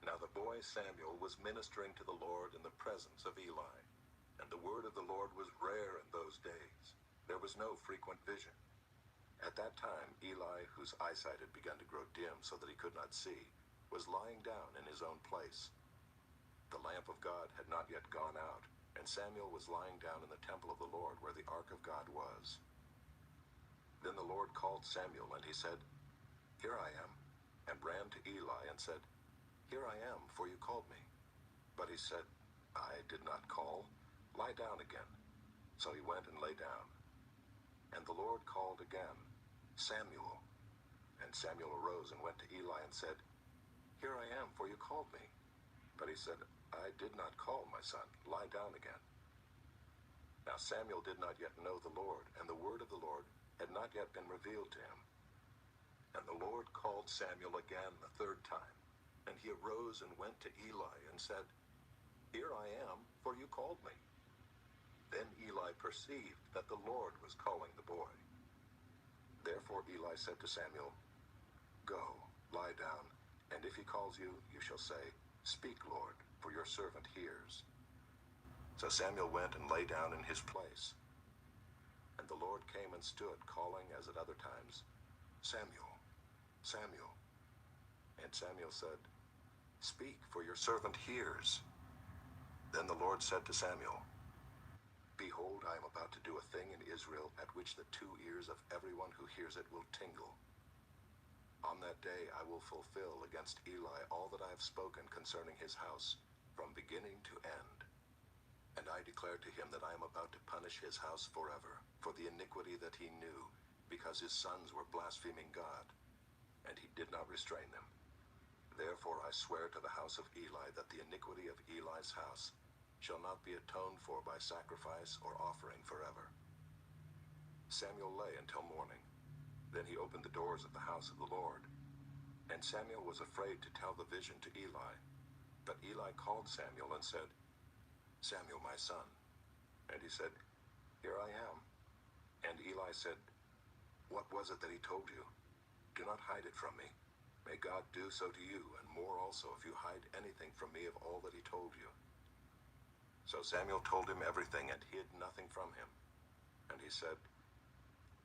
Now the boy Samuel was ministering to the Lord in the presence of Eli, and the word of the Lord was rare in those days. There was no frequent vision. At that time, Eli, whose eyesight had begun to grow dim so that he could not see, was lying down in his own place. The lamp of God had not yet gone out, and Samuel was lying down in the temple of the Lord where the ark of God was. Then the Lord called Samuel, and he said, Here I am, and ran to Eli and said, Here I am, for you called me. But he said, I did not call. Lie down again. So he went and lay down. And the Lord called again, Samuel. And Samuel arose and went to Eli and said, Here I am, for you called me. But he said, I did not call, my son. Lie down again. Now Samuel did not yet know the Lord, and the word of the Lord had not yet been revealed to him. And the Lord called Samuel again the 3rd time. And he arose and went to Eli and said, Here I am, for you called me. Then Eli perceived that the Lord was calling the boy. Therefore Eli said to Samuel, Go, lie down, and if he calls you, you shall say, Speak, Lord, for your servant hears. So Samuel went and lay down in his place. And the Lord came and stood, calling as at other times, Samuel, Samuel. And Samuel said, Speak, for your servant hears." Then the Lord said to Samuel, "Behold, I am about to do a thing in Israel at which the 2 ears of everyone who hears it will tingle. On that day I will fulfill against Eli all that I have spoken concerning his house, from beginning to end. And I declare to him that I am about to punish his house forever, for the iniquity that he knew, because his sons were blaspheming God, and he did not restrain them. Therefore I swear to the house of Eli that the iniquity of Eli's house shall not be atoned for by sacrifice or offering forever." Samuel lay until morning. Then he opened the doors of the house of the Lord. And Samuel was afraid to tell the vision to Eli. But Eli called Samuel and said, "Samuel, my son." And he said, "Here I am." And Eli said, "What was it that he told you? Do not hide it from me. May God do so to you, and more also, if you hide anything from me of all that he told you." So Samuel told him everything and hid nothing from him. And he said,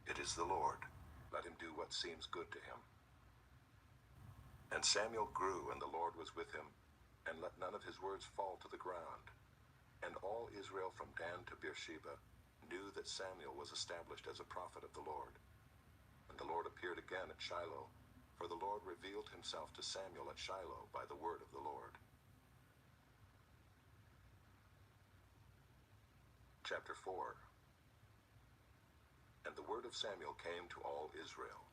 "It is the Lord. Let him do what seems good to him." And Samuel grew, and the Lord was with him, and let none of his words fall to the ground. And all Israel from Dan to Beersheba knew that Samuel was established as a prophet of the Lord. And the Lord appeared again at Shiloh, for the Lord revealed himself to Samuel at Shiloh by the word of the Lord. Chapter 4. And the word of Samuel came to all Israel.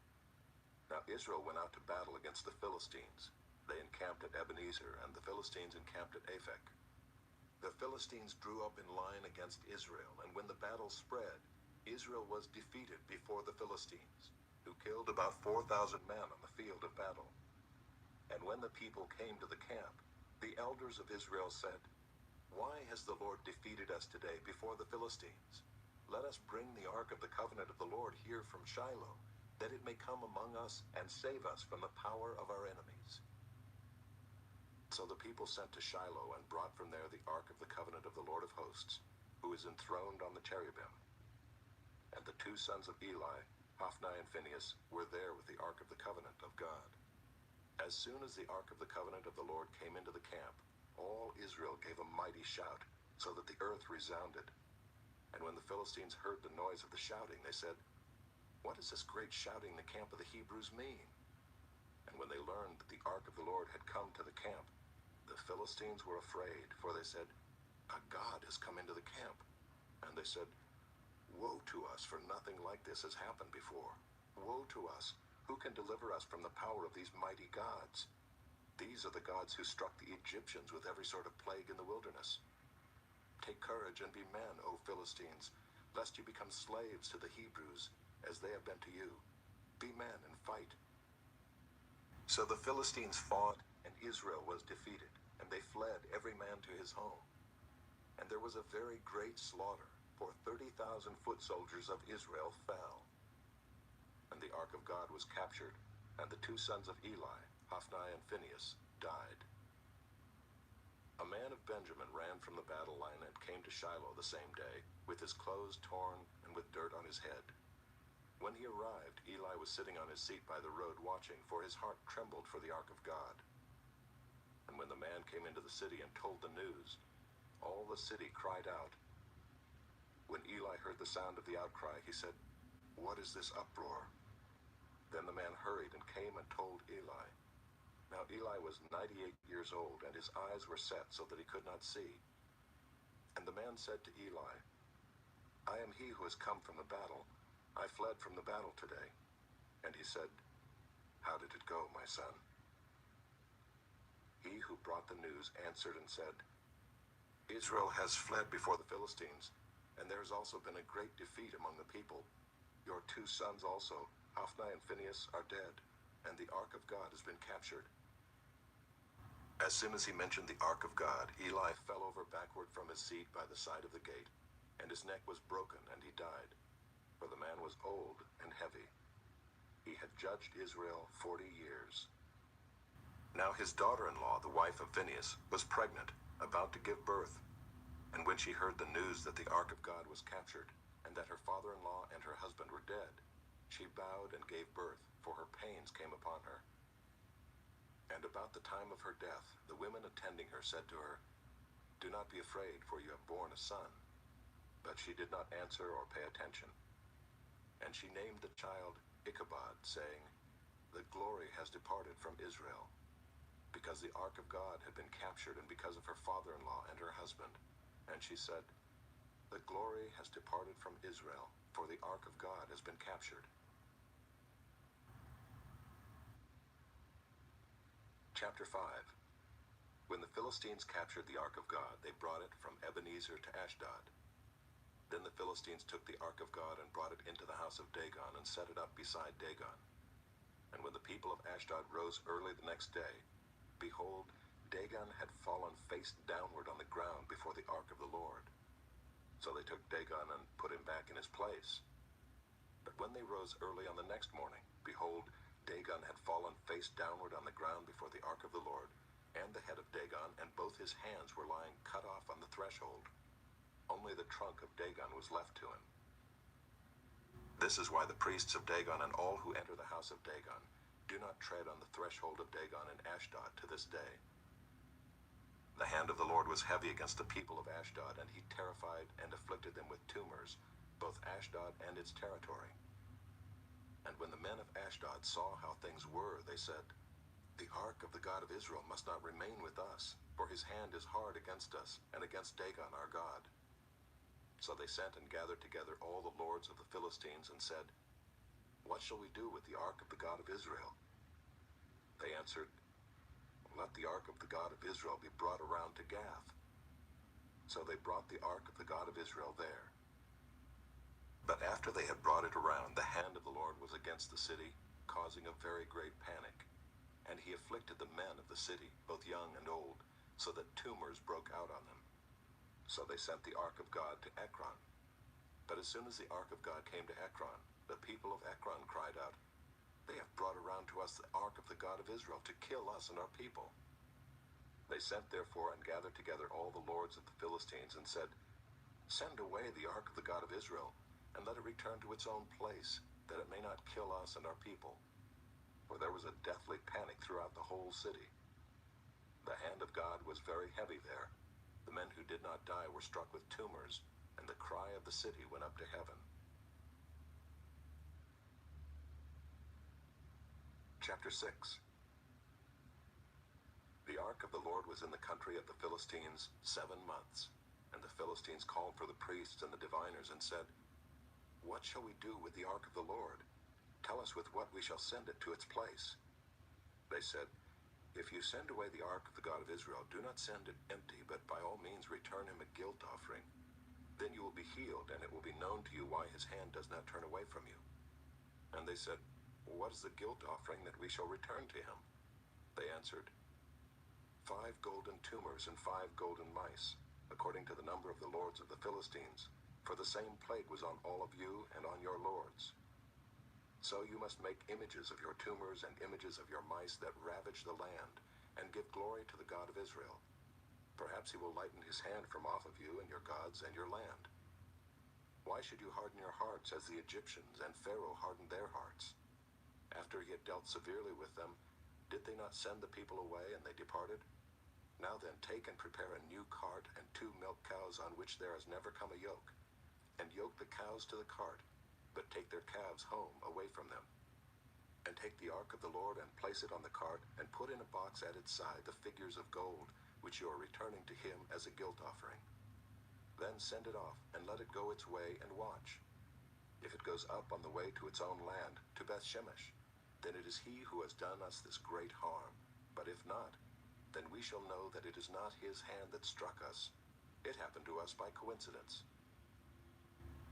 Now Israel went out to battle against the Philistines. They encamped at Ebenezer, and the Philistines encamped at Aphek. The Philistines drew up in line against Israel, and when the battle spread, Israel was defeated before the Philistines, who killed about 4,000 men on the field of battle. And when the people came to the camp, the elders of Israel said, "Why has the Lord defeated us today before the Philistines? Let us bring the ark of the covenant of the Lord here from Shiloh, that it may come among us and save us from the power of our enemies." So the people sent to Shiloh and brought from there the ark of the covenant of the Lord of hosts, who is enthroned on the cherubim. And the 2 sons of Eli, Hophni and Phinehas, were there with the ark of the covenant of God. As soon as the ark of the covenant of the Lord came into the camp, all Israel gave a mighty shout, so that the earth resounded. And when the Philistines heard the noise of the shouting, they said, "What does this great shouting in the camp of the Hebrews mean?" And when they learned that the ark of the Lord had come to the camp, the Philistines were afraid, for they said, "A god has come into the camp." And they said, "Woe to us, for nothing like this has happened before. Woe to us! Who can deliver us from the power of these mighty gods? These are the gods who struck the Egyptians with every sort of plague in the wilderness. Take courage and be men, O Philistines, lest you become slaves to the Hebrews, as they have been to you. Be men and fight." So the Philistines fought, and Israel was defeated, and they fled every man to his home. And there was a very great slaughter, for 30,000 foot soldiers of Israel fell. And the ark of God was captured, and the 2 sons of Eli, Hophni and Phinehas, died. A man of Benjamin ran from the battle line and came to Shiloh the same day, with his clothes torn and with dirt on his head. When he arrived, Eli was sitting on his seat by the road watching, for his heart trembled for the ark of God. And when the man came into the city and told the news, all the city cried out. When Eli heard the sound of the outcry, he said, "What is this uproar?" Then the man hurried and came and told Eli. Now Eli was 98 years old, and his eyes were set so that he could not see. And the man said to Eli, "I am he who has come from the battle. I fled from the battle today." And he said, "How did it go, my son?" He who brought the news answered and said, "Israel has fled before the Philistines, and there has also been a great defeat among the people. Your 2 sons also, Hophni and Phinehas, are dead, and the ark of God has been captured." As soon as he mentioned the ark of God, Eli fell over backward from his seat by the side of the gate, and his neck was broken, and he died, for the man was old and heavy. He had judged Israel 40 years. Now his daughter-in-law, the wife of Phinehas, was pregnant, about to give birth. And when she heard the news that the ark of God was captured, and that her father-in-law and her husband were dead, she bowed and gave birth, for her pains came upon her. And about the time of her death, the women attending her said to her, "Do not be afraid, for you have borne a son." But she did not answer or pay attention. And she named the child Ichabod, saying, "The glory has departed from Israel," because the ark of God had been captured, and because of her father-in-law and her husband. And she said, "The glory has departed from Israel, for the ark of God has been captured." Chapter 5. When the Philistines captured the ark of God, they brought it from Ebenezer to Ashdod. Then the Philistines took the ark of God and brought it into the house of Dagon and set it up beside Dagon. And when the people of Ashdod rose early the next day, behold, Dagon had fallen face downward on the ground before the ark of the Lord. So they took Dagon and put him back in his place. But when they rose early on the next morning, behold, Dagon had fallen face downward on the ground before the ark of the Lord, and the head of Dagon and both his hands were lying cut off on the threshold. Only the trunk of Dagon was left to him. This is why the priests of Dagon and all who enter the house of Dagon do not tread on the threshold of Dagon in Ashdod to this day. The hand of the Lord was heavy against the people of Ashdod, and he terrified and afflicted them with tumors, both Ashdod and its territory. And when the men of Ashdod saw how things were, they said, "The ark of the God of Israel must not remain with us, for his hand is hard against us and against Dagon our God." So they sent and gathered together all the lords of the Philistines and said, "What shall we do with the ark of the God of Israel?" They answered, "Let the ark of the God of Israel be brought around to Gath." So they brought the ark of the God of Israel there. But after they had brought it around, the hand of the Lord was against the city, causing a very great panic. And he afflicted the men of the city, both young and old, so that tumors broke out on them. So they sent the ark of God to Ekron. But as soon as the ark of God came to Ekron, the people of Ekron cried out, "They have brought around to us the ark of the God of Israel to kill us and our people." They sent therefore and gathered together all the lords of the Philistines and said, "Send away the ark of the God of Israel, and let it return to its own place, that it may not kill us and our people." For there was a deathly panic throughout the whole city. The hand of God was very heavy there. The men who did not die were struck with tumors, and the cry of the city went up to heaven. Chapter 6. The ark of the Lord was in the country of the Philistines 7 months, and the Philistines called for the priests and the diviners and said, "What shall we do with the ark of the Lord? Tell us with what we shall send it to its place." They said, "If you send away the ark of the God of Israel, do not send it empty, but by all means return him a guilt offering. Then you will be healed, and it will be known to you why his hand does not turn away from you." And they said, "What is the guilt offering that we shall return to him?" They answered, 5 golden tumors and 5 golden mice, according to the number of the lords of the Philistines, for the same plague was on all of you and on your lords. So you must make images of your tumors and images of your mice that ravage the land, and give glory to the God of Israel. Perhaps he will lighten his hand from off of you and your gods and your land. Why should you harden your hearts as the Egyptians and Pharaoh hardened their hearts? After he had dealt severely with them, did they not send the people away, and they departed? Now then, take and prepare a new cart and 2 milk cows on which there has never come a yoke, and yoke the cows to the cart, but take their calves home away from them. And take the ark of the Lord and place it on the cart, and put in a box at its side the figures of gold, which you are returning to him as a guilt offering. Then send it off, and let it go its way, and watch. If it goes up on the way to its own land, to Bethshemesh, then it is he who has done us this great harm. But if not, then we shall know that it is not his hand that struck us. It happened to us by coincidence."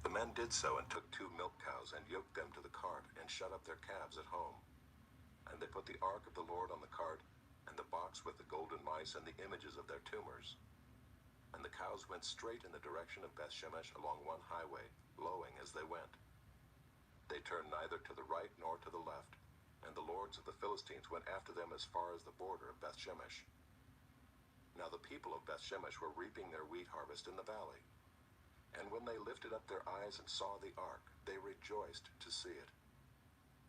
The men did so, and took 2 milk cows, and yoked them to the cart, and shut up their calves at home. And they put the ark of the Lord on the cart, and the box with the golden mice and the images of their tumors. And the cows went straight in the direction of Bethshemesh along one highway, lowing as they went. They turned neither to the right nor to the left, and the lords of the Philistines went after them as far as the border of Bethshemesh. Now the people of Bethshemesh were reaping their wheat harvest in the valley. And when they lifted up their eyes and saw the ark, they rejoiced to see it.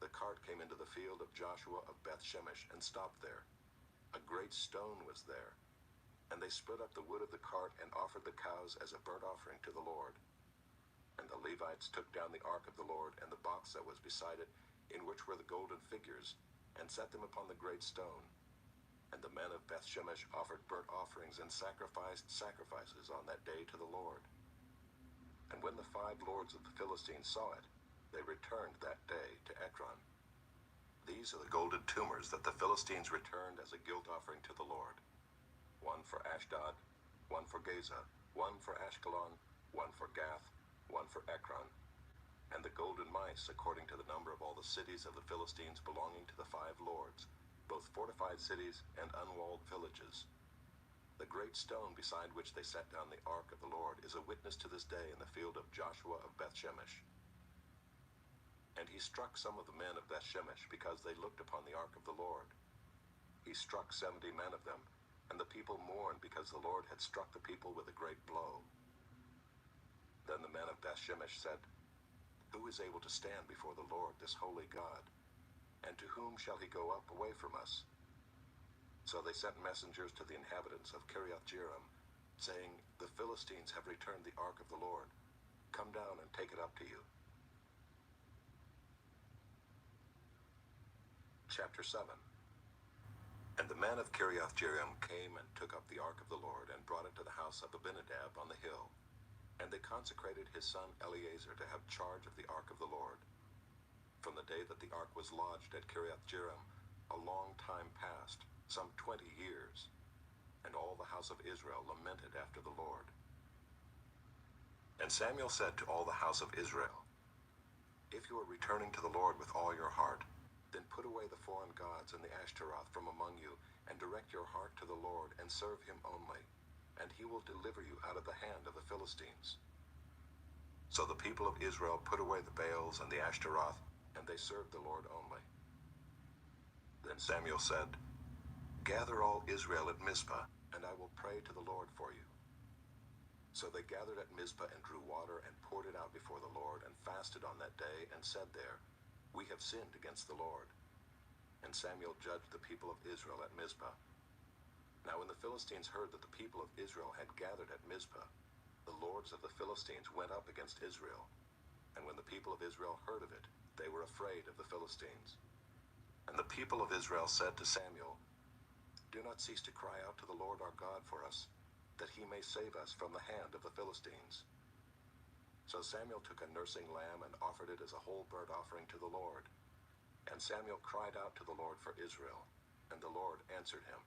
The cart came into the field of Joshua of Bethshemesh and stopped there. A great stone was there, and they split up the wood of the cart and offered the cows as a burnt offering to the Lord. And the Levites took down the ark of the Lord and the box that was beside it, in which were the golden figures, and set them upon the great stone. And the men of Bethshemesh offered burnt offerings and sacrificed sacrifices on that day to the Lord. And when the 5 lords of the Philistines saw it, they returned that day to Ekron. These are the golden tumors that the Philistines returned as a guilt offering to the Lord. 1 for Ashdod, 1 for Gaza, 1 for Ashkelon, 1 for Gath, 1 for Ekron, and the golden mice according to the number of all the cities of the Philistines belonging to the 5 lords, both fortified cities and unwalled villages. The great stone beside which they set down the ark of the Lord is a witness to this day in the field of Joshua of Bethshemesh. And he struck some of the men of Bethshemesh because they looked upon the ark of the Lord. He struck 70 men of them, and the people mourned because the Lord had struck the people with a great blow. Then the men of Bethshemesh said, "Who is able to stand before the Lord, this holy God? And to whom shall he go up away from us?" So they sent messengers to the inhabitants of Kiriath-Jearim, saying, "The Philistines have returned the ark of the Lord. Come down and take it up to you." Chapter 7. And the men of Kiriath-Jearim came and took up the ark of the Lord and brought it to the house of Abinadab on the hill. And they consecrated his son Eleazar to have charge of the ark of the Lord. From the day that the ark was lodged at Kiriath-Jearim, a long time passed, some 20 years, and all the house of Israel lamented after the Lord. And Samuel said to all the house of Israel, "If you are returning to the Lord with all your heart, then put away the foreign gods and the Ashtaroth from among you, and direct your heart to the Lord, and serve him only, and he will deliver you out of the hand of the Philistines." So the people of Israel put away the Baals and the Ashtaroth, and they served the Lord only. Then Samuel said, "Gather all Israel at Mizpah, and I will pray to the Lord for you." So they gathered at Mizpah and drew water and poured it out before the Lord, and fasted on that day, and said there, "We have sinned against the Lord." And Samuel judged the people of Israel at Mizpah. Now when the Philistines heard that the people of Israel had gathered at Mizpah, the lords of the Philistines went up against Israel. And when the people of Israel heard of it, they were afraid of the Philistines. And the people of Israel said to Samuel, "Do not cease to cry out to the Lord our God for us, that he may save us from the hand of the Philistines." So Samuel took a nursing lamb and offered it as a whole burnt offering to the Lord. And Samuel cried out to the Lord for Israel, and the Lord answered him.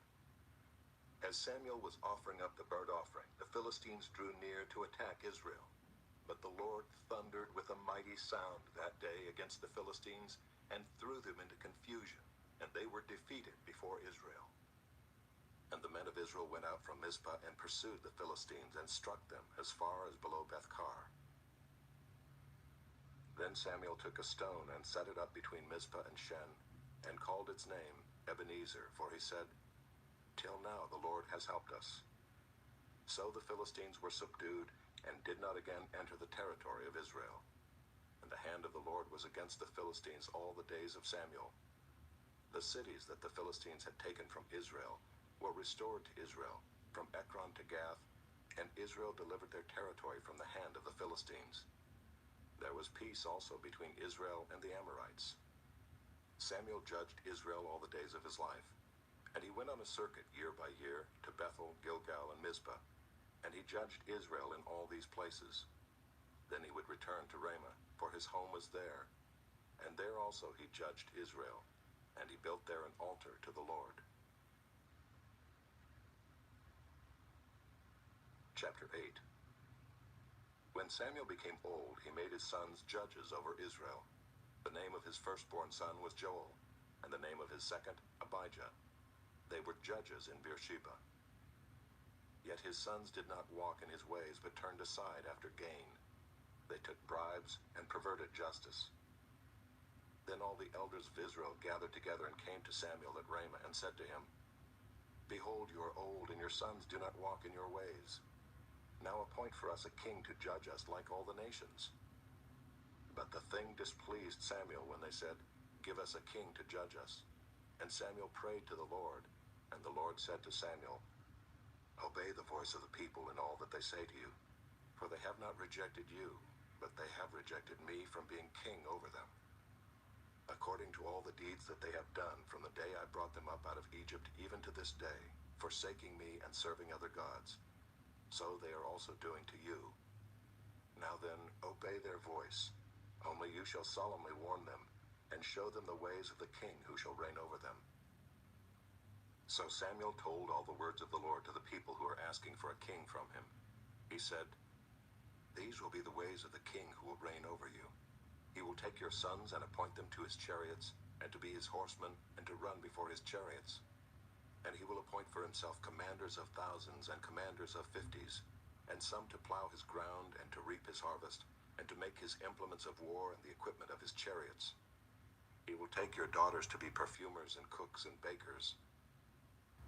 As Samuel was offering up the burnt offering, the Philistines drew near to attack Israel. But the Lord thundered with a mighty sound that day against the Philistines, and threw them into confusion, and they were defeated before Israel. And the men of Israel went out from Mizpah and pursued the Philistines, and struck them as far as below Beth-kar. Then Samuel took a stone and set it up between Mizpah and Shen, and called its name Ebenezer, for he said, "Till now the Lord has helped us." So the Philistines were subdued, and did not again enter the territory of Israel. And the hand of the Lord was against the Philistines all the days of Samuel. The cities that the Philistines had taken from Israel were restored to Israel, from Ekron to Gath, and Israel delivered their territory from the hand of the Philistines. There was peace also between Israel and the Amorites. Samuel judged Israel all the days of his life, and he went on a circuit year by year to Bethel, Gilgal, and Mizpah, and he judged Israel in all these places. Then he would return to Ramah, for his home was there, and there also he judged Israel, and he built there an altar to the Lord. Chapter 8. When Samuel became old, he made his sons judges over Israel. The name of his firstborn son was Joel, and the name of his second, Abijah. They were judges in Beersheba. Yet his sons did not walk in his ways, but turned aside after gain. They took bribes and perverted justice. Then all the elders of Israel gathered together and came to Samuel at Ramah and said to him, "Behold, you are old, and your sons do not walk in your ways. Now appoint for us a king to judge us like all the nations." But the thing displeased Samuel when they said, "Give us a king to judge us." And Samuel prayed to the Lord, And the Lord said to Samuel, "Obey the voice of the people in all that they say to you, for they have not rejected you, but they have rejected me from being king over them. According to all the deeds that they have done from the day I brought them up out of Egypt even to this day, forsaking me and serving other gods, so they are also doing to you. Now then, obey their voice. Only you shall solemnly warn them, and show them the ways of the king who shall reign over them." So Samuel told all the words of the Lord to the people who are asking for a king from him. He said, "These will be the ways of the king who will reign over you. He will take your sons and appoint them to his chariots, and to be his horsemen, and to run before his chariots. And he will appoint for himself commanders of thousands and commanders of 50s, and some to plow his ground and to reap his harvest, and to make his implements of war and the equipment of his chariots. He will take your daughters to be perfumers and cooks and bakers.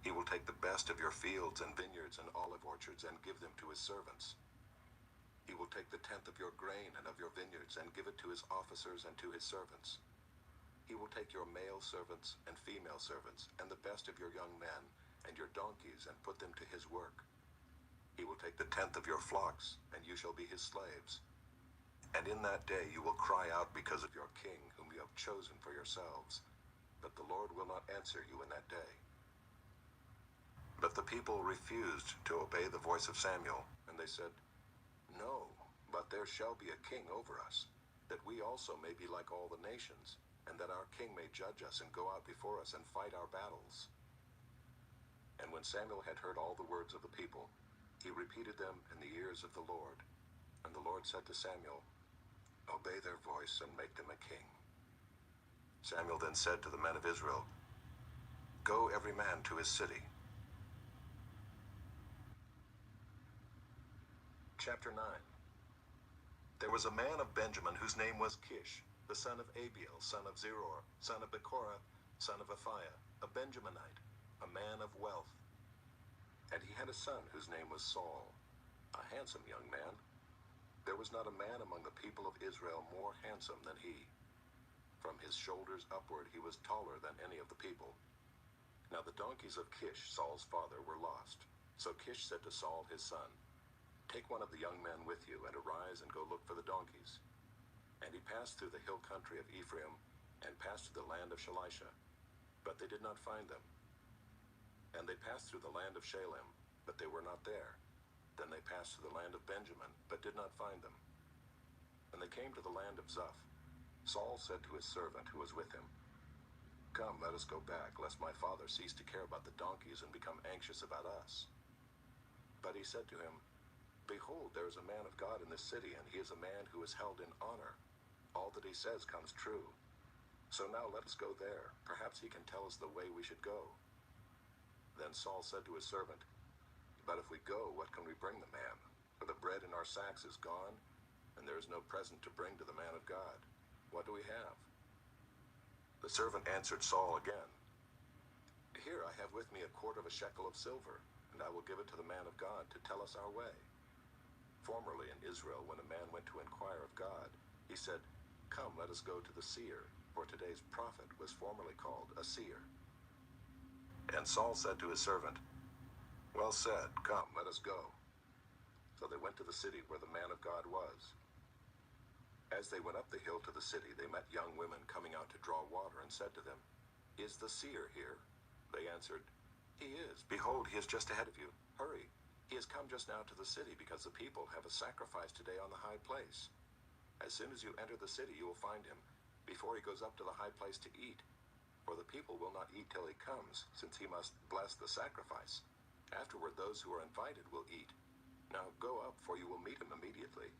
He will take the best of your fields and vineyards and olive orchards and give them to his servants. He will take the tenth of your grain and of your vineyards and give it to his officers and to his servants. He will take your male servants and female servants and the best of your young men and your donkeys and put them to his work. He will take the tenth of your flocks, and you shall be his slaves. And in that day you will cry out because of your king whom you have chosen for yourselves, but the Lord will not answer you in that day." But the people refused to obey the voice of Samuel, and they said, "No, but there shall be a king over us, that we also may be like all the nations, and that our king may judge us and go out before us and fight our battles." And when Samuel had heard all the words of the people, he repeated them in the ears of the Lord. And the Lord said to Samuel, "Obey their voice and make them a king." Samuel then said to the men of Israel, "Go every man to his city." Chapter 9. There was a man of Benjamin whose name was Kish, the son of Abiel, son of Zeror, son of Bechorath, son of Aphiah, a Benjaminite, a man of wealth. And he had a son whose name was Saul, a handsome young man. There was not a man among the people of Israel more handsome than he. From his shoulders upward he was taller than any of the people. Now the donkeys of Kish, Saul's father, were lost. So Kish said to Saul his son, "Take one of the young men with you, and arise and go look for the donkeys." And he passed through the hill country of Ephraim, and passed through the land of Shalisha, but they did not find them. And they passed through the land of Shalem, but they were not there. Then they passed through the land of Benjamin, but did not find them. And they came to the land of Zuph. Saul said to his servant who was with him, "Come, let us go back, lest my father cease to care about the donkeys and become anxious about us." But he said to him, "Behold, there is a man of God in this city, and he is a man who is held in honor. All that he says comes true. So now let us go there. Perhaps he can tell us the way we should go." Then Saul said to his servant, "But if we go, what can we bring the man? For the bread in our sacks is gone, and there is no present to bring to the man of God. What do we have?" The servant answered Saul again, "Here I have with me a quart of a shekel of silver, and I will give it to the man of God to tell us our way." Formerly in Israel, when a man went to inquire of God, he said, "Come, let us go to the seer," for today's prophet was formerly called a seer. And Saul said to his servant, "Well said, come, let us go." So they went to the city where the man of God was. As they went up the hill to the city, they met young women coming out to draw water, and said to them, "Is the seer here?" They answered, "He is. Behold, he is just ahead of you. Hurry. He has come just now to the city, because the people have a sacrifice today on the high place. As soon as you enter the city, you will find him, before he goes up to the high place to eat. For the people will not eat till he comes, since he must bless the sacrifice. Afterward, those who are invited will eat. Now go up, for you will meet him immediately."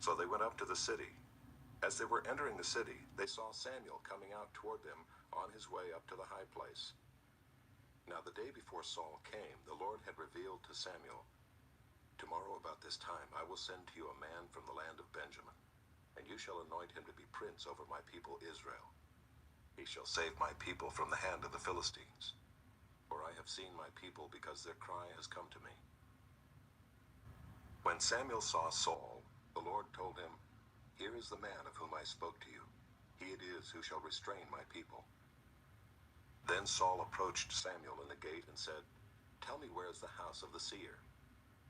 So they went up to the city. As they were entering the city, they saw Samuel coming out toward them on his way up to the high place. Now the day before Saul came, the Lord had revealed to Samuel, "Tomorrow about this time I will send to you a man from the land of Benjamin, and you shall anoint him to be prince over my people Israel. He shall save my people from the hand of the Philistines. For I have seen my people, because their cry has come to me." When Samuel saw Saul, the Lord told him, "Here is the man of whom I spoke to you. He it is who shall restrain my people." Then Saul approached Samuel in the gate and said, "Tell me, where is the house of the seer?"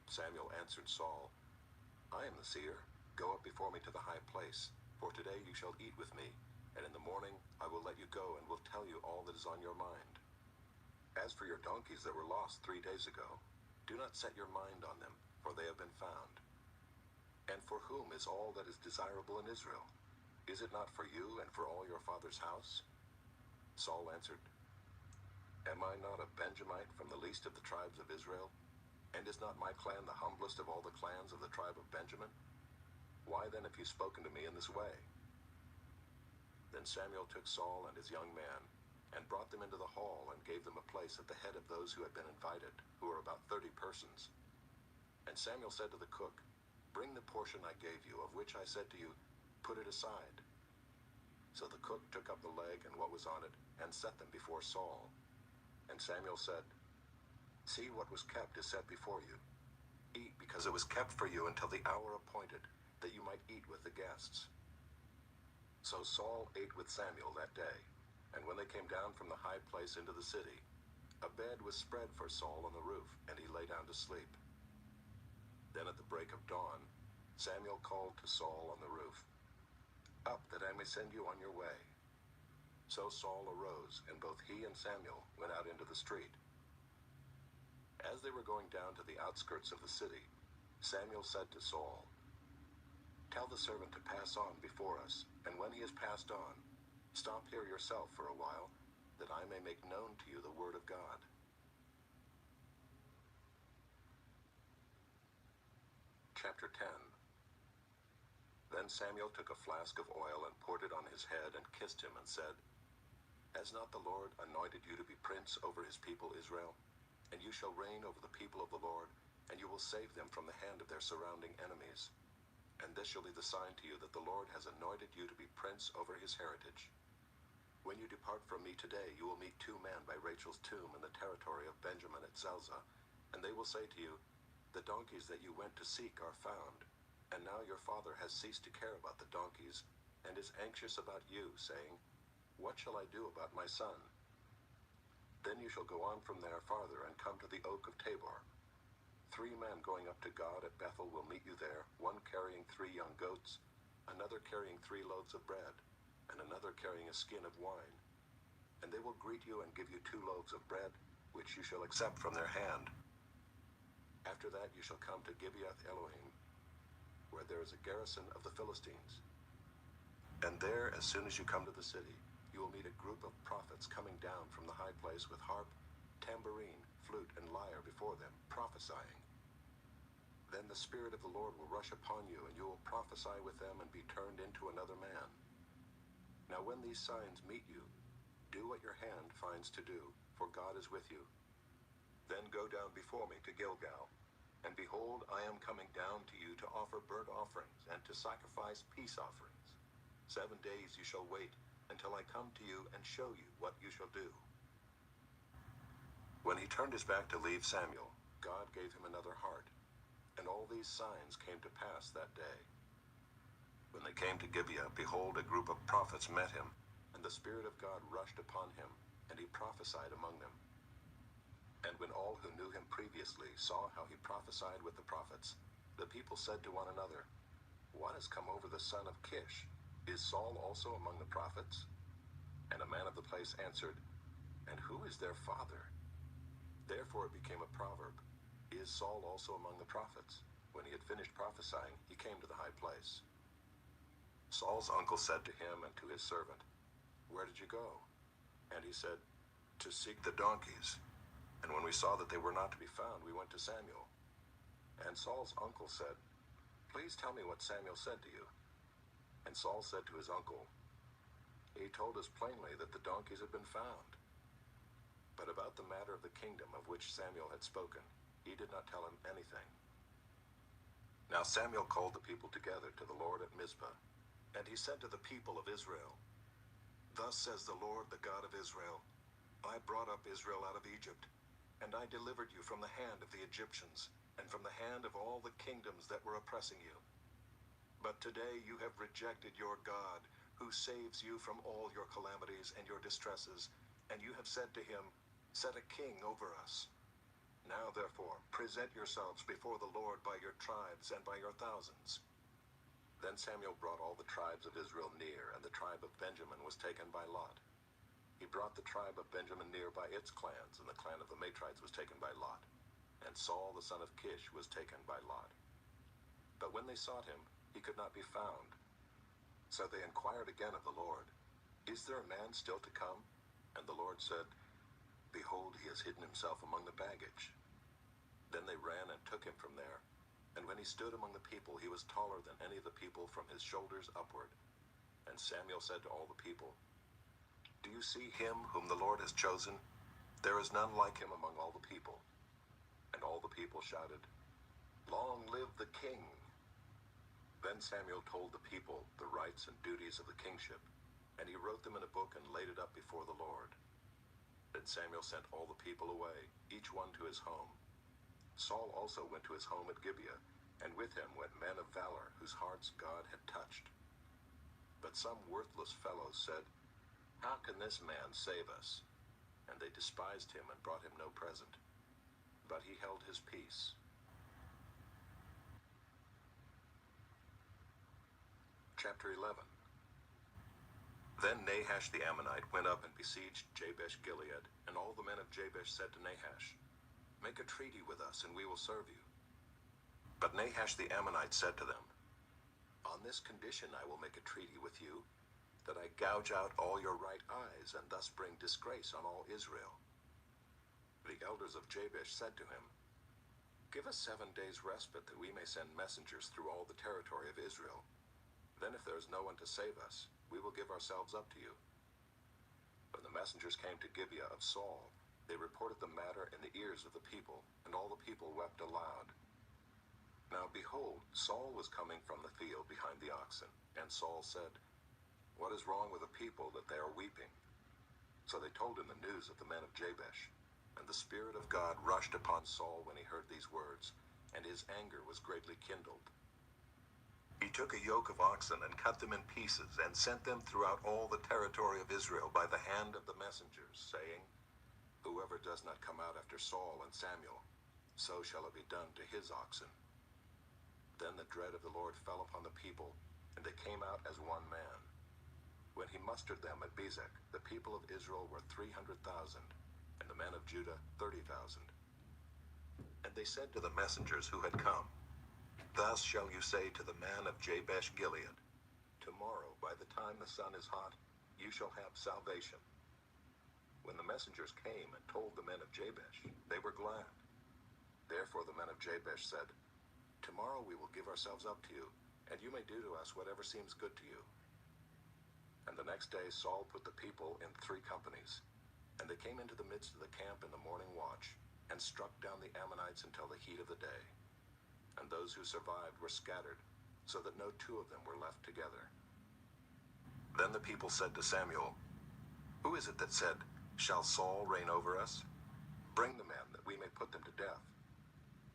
Samuel answered Saul, "I am the seer. Go up before me to the high place, for today you shall eat with me, and in the morning I will let you go and will tell you all that is on your mind. As for your donkeys that were lost 3 days ago, do not set your mind on them, for they have been found. And for whom is all that is desirable in Israel? Is it not for you and for all your father's house?" Saul answered, "Am I not a Benjamite from the least of the tribes of Israel? And is not my clan the humblest of all the clans of the tribe of Benjamin? Why then have you spoken to me in this way?" Then Samuel took Saul and his young man, and brought them into the hall, and gave them a place at the head of those who had been invited, who were about 30 persons. And Samuel said to the cook, "Bring the portion I gave you, of which I said to you, put it aside." So the cook took up the leg and what was on it, and set them before Saul. And Samuel said, "See, what was kept is set before you. Eat, because it was kept for you until the hour appointed, that you might eat with the guests." So Saul ate with Samuel that day, and when they came down from the high place into the city, a bed was spread for Saul on the roof, and he lay down to sleep. Then at the break of dawn, Samuel called to Saul on the roof, "Up, that I may send you on your way." So Saul arose, and both he and Samuel went out into the street. As they were going down to the outskirts of the city, Samuel said to Saul, "Tell the servant to pass on before us, and when he has passed on, stop here yourself for a while, that I may make known to you the word of God." Chapter 10. Then Samuel took a flask of oil and poured it on his head and kissed him and said, "Has not the Lord anointed you to be prince over his people Israel? And you shall reign over the people of the Lord, and you will save them from the hand of their surrounding enemies. And this shall be the sign to you that the Lord has anointed you to be prince over his heritage. When you depart from me today, you will meet 2 men by Rachel's tomb in the territory of Benjamin at Zelzah, and they will say to you, 'The donkeys that you went to seek are found, and now your father has ceased to care about the donkeys, and is anxious about you, saying, What shall I do about my son?' Then you shall go on from there farther and come to the oak of Tabor. 3 men going up to God at Bethel will meet you there, one carrying 3 young goats, another carrying 3 loaves of bread, and another carrying a skin of wine. And they will greet you and give you 2 loaves of bread, which you shall accept from their hand. After that you shall come to Gibeath Elohim, where there is a garrison of the Philistines. And there, as soon as you come to the city, you will meet a group of prophets coming down from the high place with harp, tambourine, flute, and lyre before them, prophesying. Then the Spirit of the Lord will rush upon you, and you will prophesy with them and be turned into another man. Now when these signs meet you, do what your hand finds to do, for God is with you. Then go down before me to Gilgal, and behold, I am coming down to you to offer burnt offerings and to sacrifice peace offerings. 7 days you shall wait until I come to you and show you what you shall do." When he turned his back to leave Samuel, God gave him another heart, and all these signs came to pass that day. When they came to Gibeah, behold, a group of prophets met him, and the Spirit of God rushed upon him, and he prophesied among them. And when all who knew him previously saw how he prophesied with the prophets, the people said to one another, "What has come over the son of Kish? Is Saul also among the prophets?" And a man of the place answered, "And who is their father?" Therefore it became a proverb, "Is Saul also among the prophets?" When he had finished prophesying, he came to the high place. Saul's uncle said to him and to his servant, "Where did you go?" And he said, "To seek the donkeys. And when we saw that they were not to be found, we went to Samuel." And Saul's uncle said, "Please tell me what Samuel said to you." And Saul said to his uncle, "He told us plainly that the donkeys had been found." But about the matter of the kingdom of which Samuel had spoken, he did not tell him anything. Now Samuel called the people together to the Lord at Mizpah, and he said to the people of Israel, "Thus says the Lord, the God of Israel, I brought up Israel out of Egypt, and I delivered you from the hand of the Egyptians, and from the hand of all the kingdoms that were oppressing you. But today you have rejected your God, who saves you from all your calamities and your distresses, And you have said to him, set a king over us. Now therefore, present yourselves before the Lord by your tribes and by your thousands. Then Samuel brought all the tribes of Israel near, and the tribe of Benjamin was taken by Lot. He brought the tribe of Benjamin near by its clans, and the clan of the Matrites was taken by Lot. And Saul the son of Kish was taken by Lot. But when they sought him, he could not be found. So they inquired again of the Lord, is there a man still to come? And the Lord said, behold, he has hidden himself among the baggage. Then they ran and took him from there. And when he stood among the people, he was taller than any of the people from his shoulders upward. And Samuel said to all the people, do you see him whom the Lord has chosen? There is none like him among all the people. And all the people shouted, long live the king! Then Samuel told the people the rights and duties of the kingship, and he wrote them in a book and laid it up before the Lord. Then Samuel sent all the people away, each one to his home. Saul also went to his home at Gibeah, and with him went men of valor, whose hearts God had touched. But some worthless fellows said, how can this man save us? And they despised him and brought him no present. But he held his peace. Chapter 11. Then Nahash the Ammonite went up and besieged Jabesh Gilead, and all the men of Jabesh said to Nahash, make a treaty with us, and we will serve you. But Nahash the Ammonite said to them, on this condition I will make a treaty with you, that I gouge out all your right eyes, and thus bring disgrace on all Israel. The elders of Jabesh said to him, give us 7 days respite, that we may send messengers through all the territory of Israel. Then if there is no one to save us, we will give ourselves up to you. When the messengers came to Gibeah of Saul, they reported the matter in the ears of the people, and all the people wept aloud. Now behold, Saul was coming from the field behind the oxen, and Saul said, what is wrong with the people that they are weeping? So they told him the news of the men of Jabesh, and the Spirit of God rushed upon Saul when he heard these words, and his anger was greatly kindled. He took a yoke of oxen and cut them in pieces, and sent them throughout all the territory of Israel by the hand of the messengers, saying, whoever does not come out after Saul and Samuel, so shall it be done to his oxen. Then the dread of the Lord fell upon the people, and they came out as one man. When he mustered them at Bezek, the people of Israel were 300,000, and the men of Judah 30,000. And they said to the messengers who had come, thus shall you say to the man of Jabesh Gilead, tomorrow by the time the sun is hot, you shall have salvation. When the messengers came and told the men of Jabesh, they were glad. Therefore the men of Jabesh said, tomorrow we will give ourselves up to you, and you may do to us whatever seems good to you. And the next day Saul put the people in 3 companies, and they came into the midst of the camp in the morning watch, and struck down the Ammonites until the heat of the day. And those who survived were scattered, so that no 2 of them were left together. Then the people said to Samuel, who is it that said, shall Saul reign over us? Bring the men, that we may put them to death.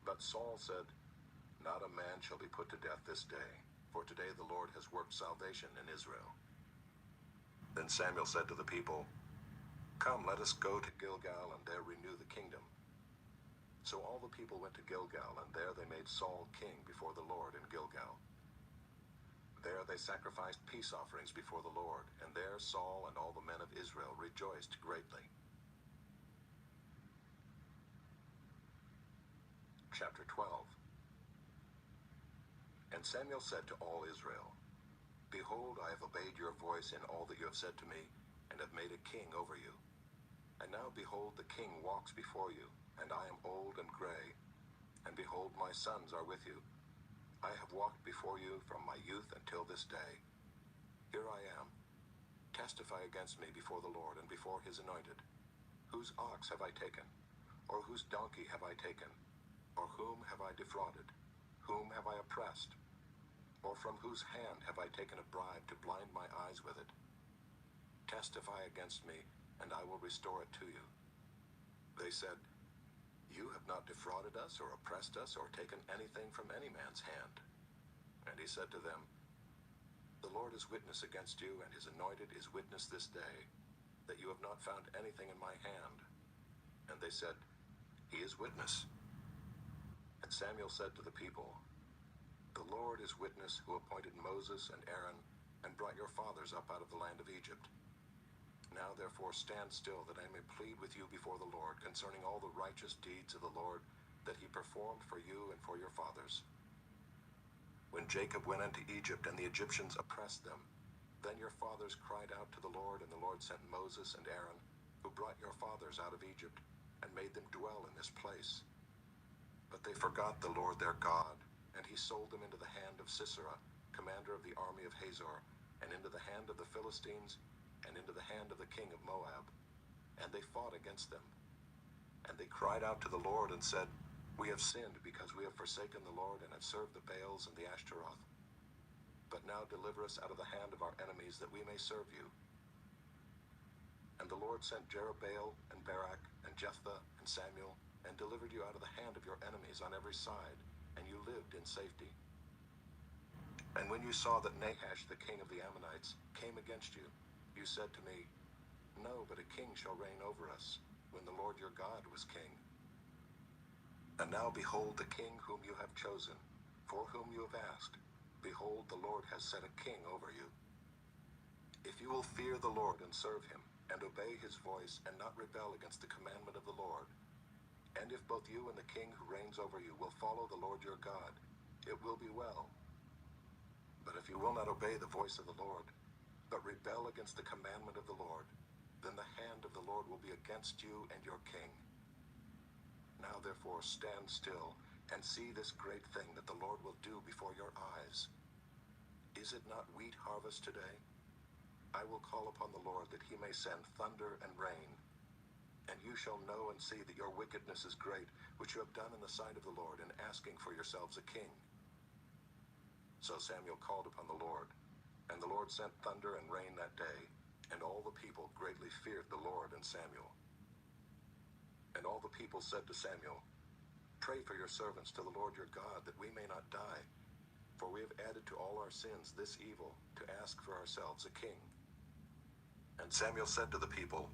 But Saul said, not a man shall be put to death this day, for today the Lord has worked salvation in Israel. Then Samuel said to the people, come, let us go to Gilgal, and there renew the kingdom. So all the people went to Gilgal, and there they made Saul king before the Lord in Gilgal. There they sacrificed peace offerings before the Lord, and there Saul and all the men of Israel rejoiced greatly. Chapter 12. And Samuel said to all Israel, behold, I have obeyed your voice in all that you have said to me, and have made a king over you. And now behold, the king walks before you, and I am old and gray, and behold, my sons are with you. I have walked before you from my youth until this day. Here I am. Testify against me before the Lord and before his anointed. Whose ox have I taken? Or whose donkey have I taken? Or whom have I defrauded? Whom have I oppressed? Or from whose hand have I taken a bribe to blind my eyes with it? Testify against me, and I will restore it to you. They said, you have not defrauded us, or oppressed us, or taken anything from any man's hand. And he said to them, the Lord is witness against you, and his anointed is witness this day, that you have not found anything in my hand? And they said, He is witness. And Samuel said to the people, The Lord is witness who appointed Moses and Aaron and brought your fathers up out of the land of Egypt. Now therefore stand still, that I may plead with you before the Lord concerning all the righteous deeds of the Lord that he performed for you and for your fathers. When Jacob went into Egypt and the Egyptians oppressed them, then your fathers cried out to the Lord, and the Lord sent Moses and Aaron, who brought your fathers out of Egypt, and made them dwell in this place. But they forgot the Lord their God, and he sold them into the hand of Sisera, commander of the army of Hazor, and into the hand of the Philistines, and into the hand of the king of Moab. And they fought against them. And they cried out to the Lord and said, We have sinned because we have forsaken the Lord and have served the Baals and the Ashtaroth. But now deliver us out of the hand of our enemies, that we may serve you. And the Lord sent Jerubbaal and Barak and Jephthah and Samuel, and delivered you out of the hand of your enemies on every side, and you lived in safety. And when you saw that Nahash the king of the Ammonites came against you, you said to me, No, but a king shall reign over us, when the Lord your God was king. And now behold the king whom you have chosen, for whom you have asked. Behold, the Lord has set a king over you. If you will fear the Lord and serve him, and obey his voice, and not rebel against the commandment of the Lord, and if both you and the king who reigns over you will follow the Lord your God, it will be well. But if you will not obey the voice of the Lord, but rebel against the commandment of the Lord, then the hand of the Lord will be against you and your king. Now therefore stand still, and see this great thing that the Lord will do before your eyes. Is it not wheat harvest today? I will call upon the Lord that he may send thunder and rain. And you shall know and see that your wickedness is great, which you have done in the sight of the Lord, in asking for yourselves a king. So Samuel called upon the Lord, and the Lord sent thunder and rain that day, and all the people greatly feared the Lord and Samuel. And all the people said to Samuel, Pray for your servants to the Lord your God, that we may not die. For we have added to all our sins this evil, to ask for ourselves a king. And Samuel said to the people,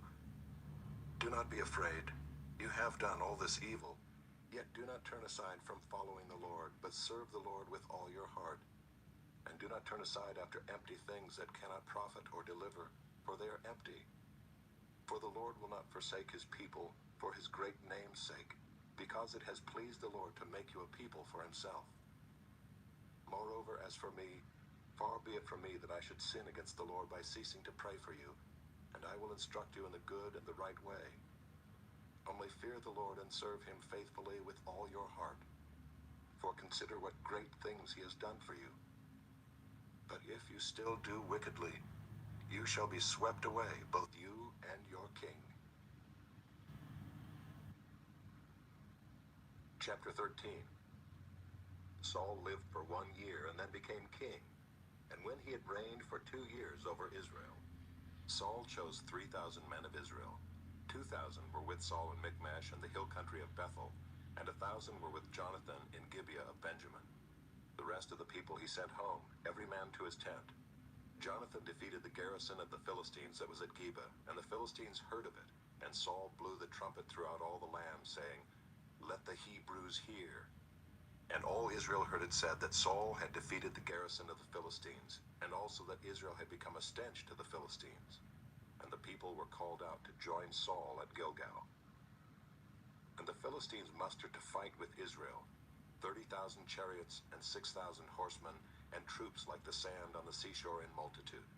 Do not be afraid. You have done all this evil. Yet do not turn aside from following the Lord, but serve the Lord with all your heart. And do not turn aside after empty things that cannot profit or deliver, for they are empty. For the Lord will not forsake his people for his great name's sake, because it has pleased the Lord to make you a people for himself. Moreover, as for me, far be it from me that I should sin against the Lord by ceasing to pray for you, and I will instruct you in the good and the right way. Only fear the Lord and serve him faithfully with all your heart, for consider what great things he has done for you. But if you still do wickedly, you shall be swept away, both you and your king. Chapter 13. Saul lived for 1 year and then became king. And when he had reigned for 2 years over Israel, Saul chose 3,000 men of Israel. 2,000 were with Saul in Michmash and the hill country of Bethel, and 1,000 were with Jonathan in Gibeah of Benjamin. The rest of the people he sent home, every man to his tent. Jonathan defeated the garrison of the Philistines that was at Geba, and the Philistines heard of it. And Saul blew the trumpet throughout all the land, saying, Let the Hebrews hear. And all Israel heard it said that Saul had defeated the garrison of the Philistines, and also that Israel had become a stench to the Philistines. And the people were called out to join Saul at Gilgal. And the Philistines mustered to fight with Israel, 30,000 chariots and 6,000 horsemen, and troops like the sand on the seashore in multitude.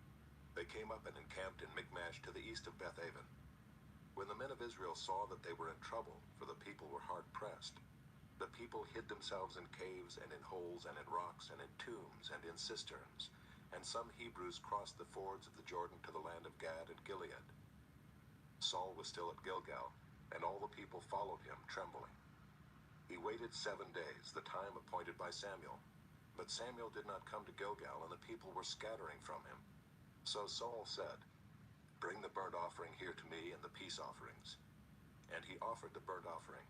They came up and encamped in Michmash to the east of Bethaven. When the men of Israel saw that they were in trouble, for the people were hard pressed, the people hid themselves in caves and in holes and in rocks and in tombs and in cisterns, and some Hebrews crossed the fords of the Jordan to the land of Gad and Gilead. Saul was still at Gilgal, and all the people followed him, trembling. He waited 7 days, the time appointed by Samuel. But Samuel did not come to Gilgal, and the people were scattering from him. So Saul said, Bring the burnt offering here to me and the peace offerings. And he offered the burnt offering.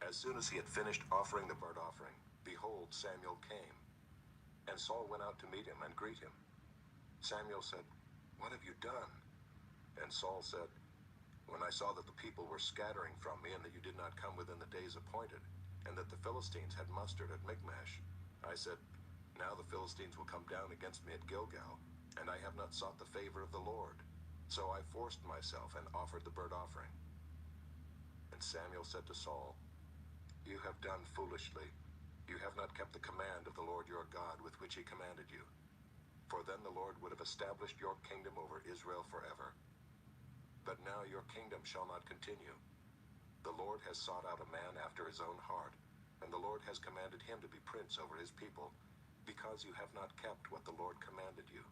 As soon as he had finished offering the burnt offering, behold, Samuel came. And Saul went out to meet him and greet him. Samuel said, What have you done? And Saul said, "When I saw that the people were scattering from me, and that you did not come within the days appointed, and that the Philistines had mustered at Michmash, I said, now the Philistines will come down against me at Gilgal, and I have not sought the favor of the Lord. So I forced myself and offered the burnt offering." And Samuel said to Saul, "You have done foolishly. You have not kept the command of the Lord your God with which he commanded you. For then the Lord would have established your kingdom over Israel forever. But now your kingdom shall not continue. The Lord has sought out a man after his own heart, and the Lord has commanded him to be prince over his people, because you have not kept what the Lord commanded you."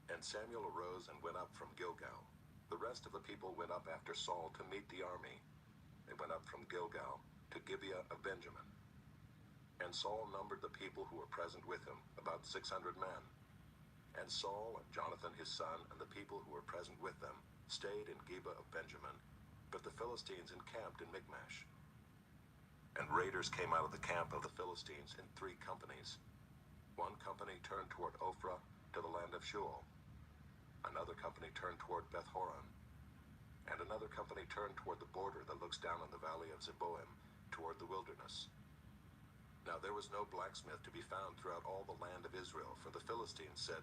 And Samuel arose and went up from Gilgal. The rest of the people went up after Saul to meet the army. They went up from Gilgal to Gibeah of Benjamin. And Saul numbered the people who were present with him, about 600 men. And Saul and Jonathan his son and the people who were present with them stayed in Gibeah of Benjamin, but the Philistines encamped in Michmash. And raiders came out of the camp of the Philistines in 3 companies. One company turned toward Ophrah to the land of Shual. Another company turned toward Beth-horon. And another company turned toward the border that looks down on the valley of Zeboim, toward the wilderness. Now there was no blacksmith to be found throughout all the land of Israel, for the Philistines said,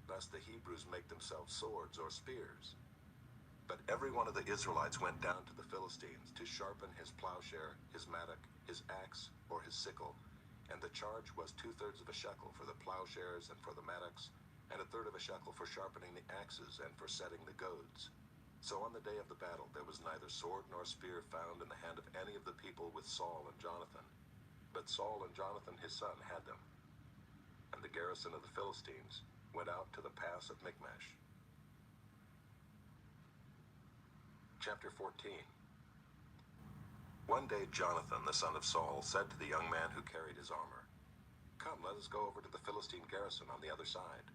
"Lest the Hebrews make themselves swords or spears." But every one of the Israelites went down to the Philistines to sharpen his plowshare, his mattock, his axe, or his sickle, and the charge was 2/3 of a shekel for the plowshares and for the mattocks, and 1/3 of a shekel for sharpening the axes and for setting the goads. So on the day of the battle there was neither sword nor spear found in the hand of any of the people with Saul and Jonathan, but Saul and Jonathan his son had them. And the garrison of the Philistines went out to the pass of Michmash. Chapter 14. One day Jonathan the son of Saul said to the young man who carried his armor, "Come, let us go over to the Philistine garrison on the other side."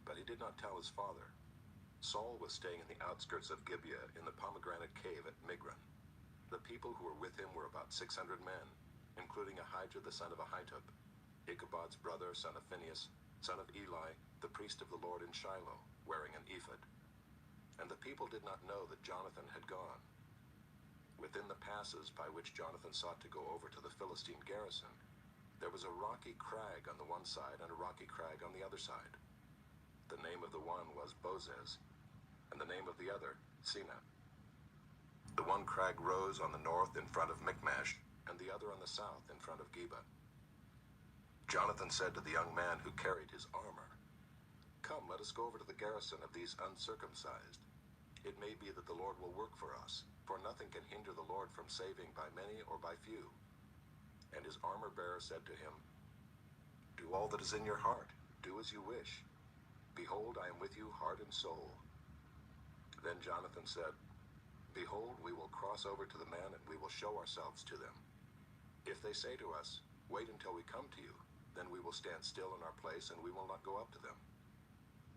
But he did not tell his father. Saul was staying in the outskirts of Gibeah in the pomegranate cave at Migron. The people who were with him were about 600 men, including Ahijah the son of Ahitub, Ichabod's brother, son of Phinehas, son of Eli, the priest of the Lord in Shiloh, wearing an ephod. And the people did not know that Jonathan had gone. Within the passes by which Jonathan sought to go over to the Philistine garrison, there was a rocky crag on the one side and a rocky crag on the other side. The name of the one was Bozez, and the name of the other, Seneh. The one crag rose on the north in front of Michmash, and the other on the south in front of Geba. Jonathan said to the young man who carried his armor, "Come, let us go over to the garrison of these uncircumcised. It may be that the Lord will work for us, for nothing can hinder the Lord from saving by many or by few." And his armor-bearer said to him, "Do all that is in your heart. Do as you wish. Behold, I am with you heart and soul." Then Jonathan said, "Behold, we will cross over to the men, and we will show ourselves to them. If they say to us, 'Wait until we come to you,' then we will stand still in our place, and we will not go up to them.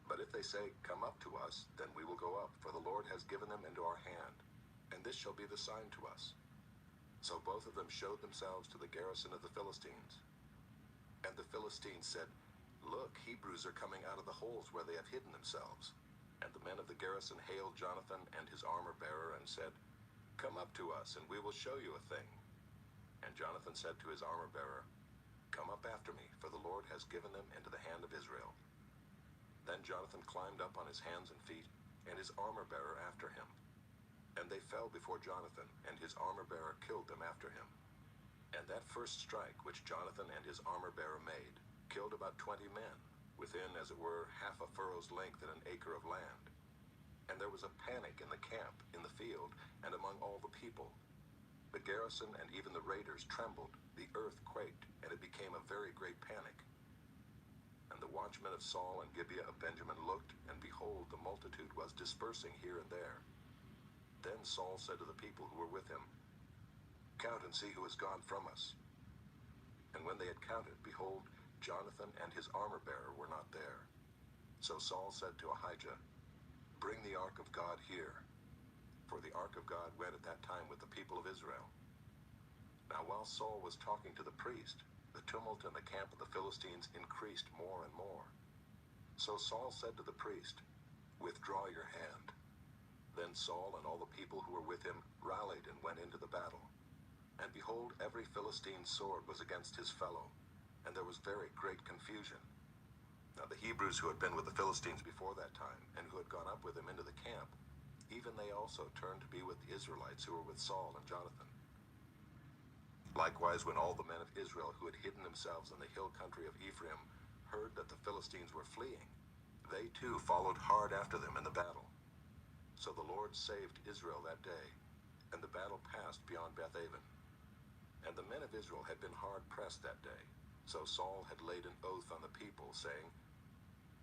But if they say, 'Come up to us,' then we will go up, for the Lord has given them into our hand, and this shall be the sign to us." So both of them showed themselves to the garrison of the Philistines. And the Philistines said, "Look, Hebrews are coming out of the holes where they have hidden themselves." And the men of the garrison hailed Jonathan and his armor-bearer and said, "Come up to us, and we will show you a thing." And Jonathan said to his armor-bearer, "Come up after me, for the Lord has given them into the hand of Israel." Then Jonathan climbed up on his hands and feet, and his armor-bearer after him. And they fell before Jonathan, and his armor-bearer killed them after him. And that first strike which Jonathan and his armor-bearer made killed about 20 men, within, as it were, half a furrow's length in an acre of land. And there was a panic in the camp, in the field, and among all the people. The garrison and even the raiders trembled, the earth quaked, and it became a very great panic. And the watchmen of Saul and Gibeah of Benjamin looked, and behold, the multitude was dispersing here and there. Then Saul said to the people who were with him, "Count and see who has gone from us." And when they had counted, behold, Jonathan and his armor-bearer were not there. So Saul said to Ahijah, "Bring the ark of God here." For the ark of God went at that time with the people of Israel. Now while Saul was talking to the priest, the tumult in the camp of the Philistines increased more and more. So Saul said to the priest, "Withdraw your hand." Then Saul and all the people who were with him rallied and went into the battle. And behold, every Philistine's sword was against his fellow, and there was very great confusion. Now the Hebrews who had been with the Philistines before that time, and who had gone up with him into the camp, even they also turned to be with the Israelites who were with Saul and Jonathan. Likewise, when all the men of Israel who had hidden themselves in the hill country of Ephraim heard that the Philistines were fleeing, they too followed hard after them in the battle. So the Lord saved Israel that day, and the battle passed beyond Bethaven. And the men of Israel had been hard pressed that day. So Saul had laid an oath on the people, saying,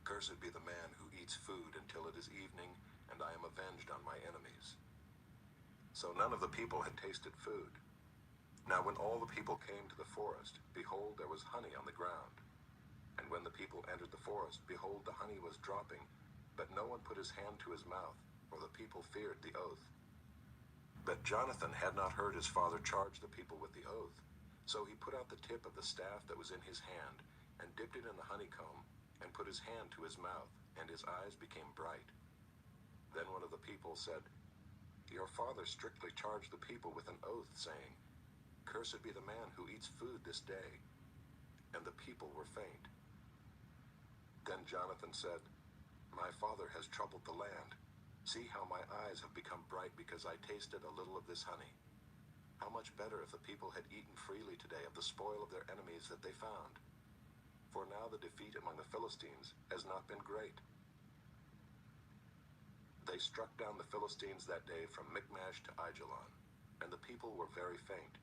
"Cursed be the man who eats food until it is evening, and I am avenged on my enemies." So none of the people had tasted food. Now when all the people came to the forest, behold, there was honey on the ground. And when the people entered the forest, behold, the honey was dropping, but no one put his hand to his mouth, for the people feared the oath. But Jonathan had not heard his father charge the people with the oath. So he put out the tip of the staff that was in his hand, and dipped it in the honeycomb, and put his hand to his mouth, and his eyes became bright. Then one of the people said, "Your father strictly charged the people with an oath, saying, 'Cursed be the man who eats food this day.' And the people were faint." Then Jonathan said, "My father has troubled the land. See how my eyes have become bright because I tasted a little of this honey. How much better if the people had eaten freely today of the spoil of their enemies that they found. For now the defeat among the Philistines has not been great." They struck down the Philistines that day from Michmash to Aijalon, and the people were very faint.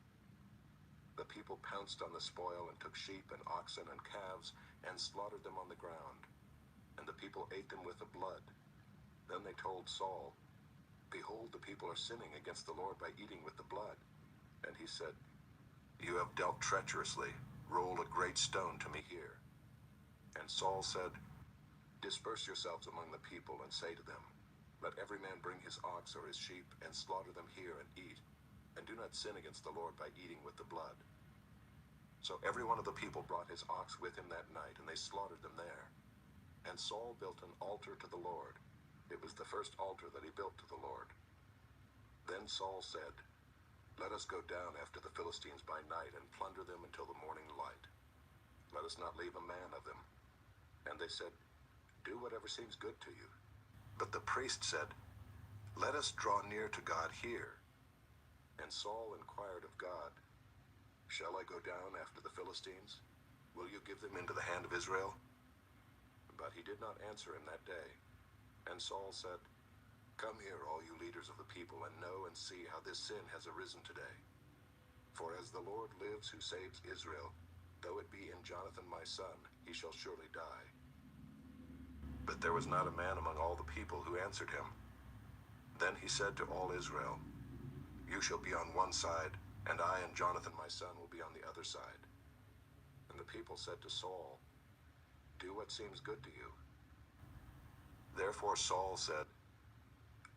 The people pounced on the spoil and took sheep and oxen and calves and slaughtered them on the ground, and the people ate them with the blood. Then they told Saul, "Behold, the people are sinning against the Lord by eating with the blood." And he said, "You have dealt treacherously. Roll a great stone to me here." And Saul said, "Disperse yourselves among the people and say to them, 'Let every man bring his ox or his sheep and slaughter them here and eat, and do not sin against the Lord by eating with the blood.'" So every one of the people brought his ox with him that night, and they slaughtered them there. And Saul built an altar to the Lord. It was the first altar that he built to the Lord. Then Saul said, "Let us go down after the Philistines by night and plunder them until the morning light. Let us not leave a man of them." And they said, "Do whatever seems good to you." But the priest said, "Let us draw near to God here." And Saul inquired of God, "Shall I go down after the Philistines? Will you give them into the hand of Israel?" But he did not answer him that day. And Saul said, "Come here, all you leaders of the people, and know and see how this sin has arisen today. For as the Lord lives who saves Israel, though it be in Jonathan my son, he shall surely die." But there was not a man among all the people who answered him. Then he said to all Israel, "You shall be on one side, and I and Jonathan my son will be on the other side." And the people said to Saul, "Do what seems good to you." Therefore Saul said,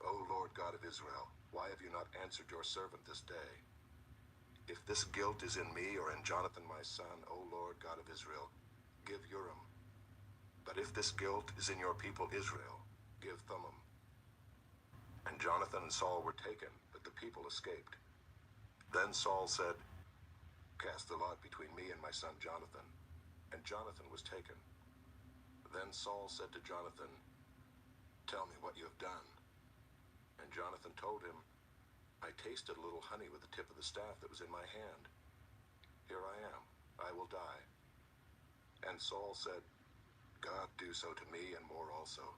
"O Lord God of Israel, why have you not answered your servant this day? If this guilt is in me or in Jonathan my son, O Lord God of Israel, give Urim. But if this guilt is in your people Israel, give Thummim." And Jonathan and Saul were taken, but the people escaped. Then Saul said, "Cast the lot between me and my son Jonathan." And Jonathan was taken. Then Saul said to Jonathan, "Tell me what you have done." And Jonathan told him, "I tasted a little honey with the tip of the staff that was in my hand. Here I am, I will die." And Saul said, "God do so to me and more also.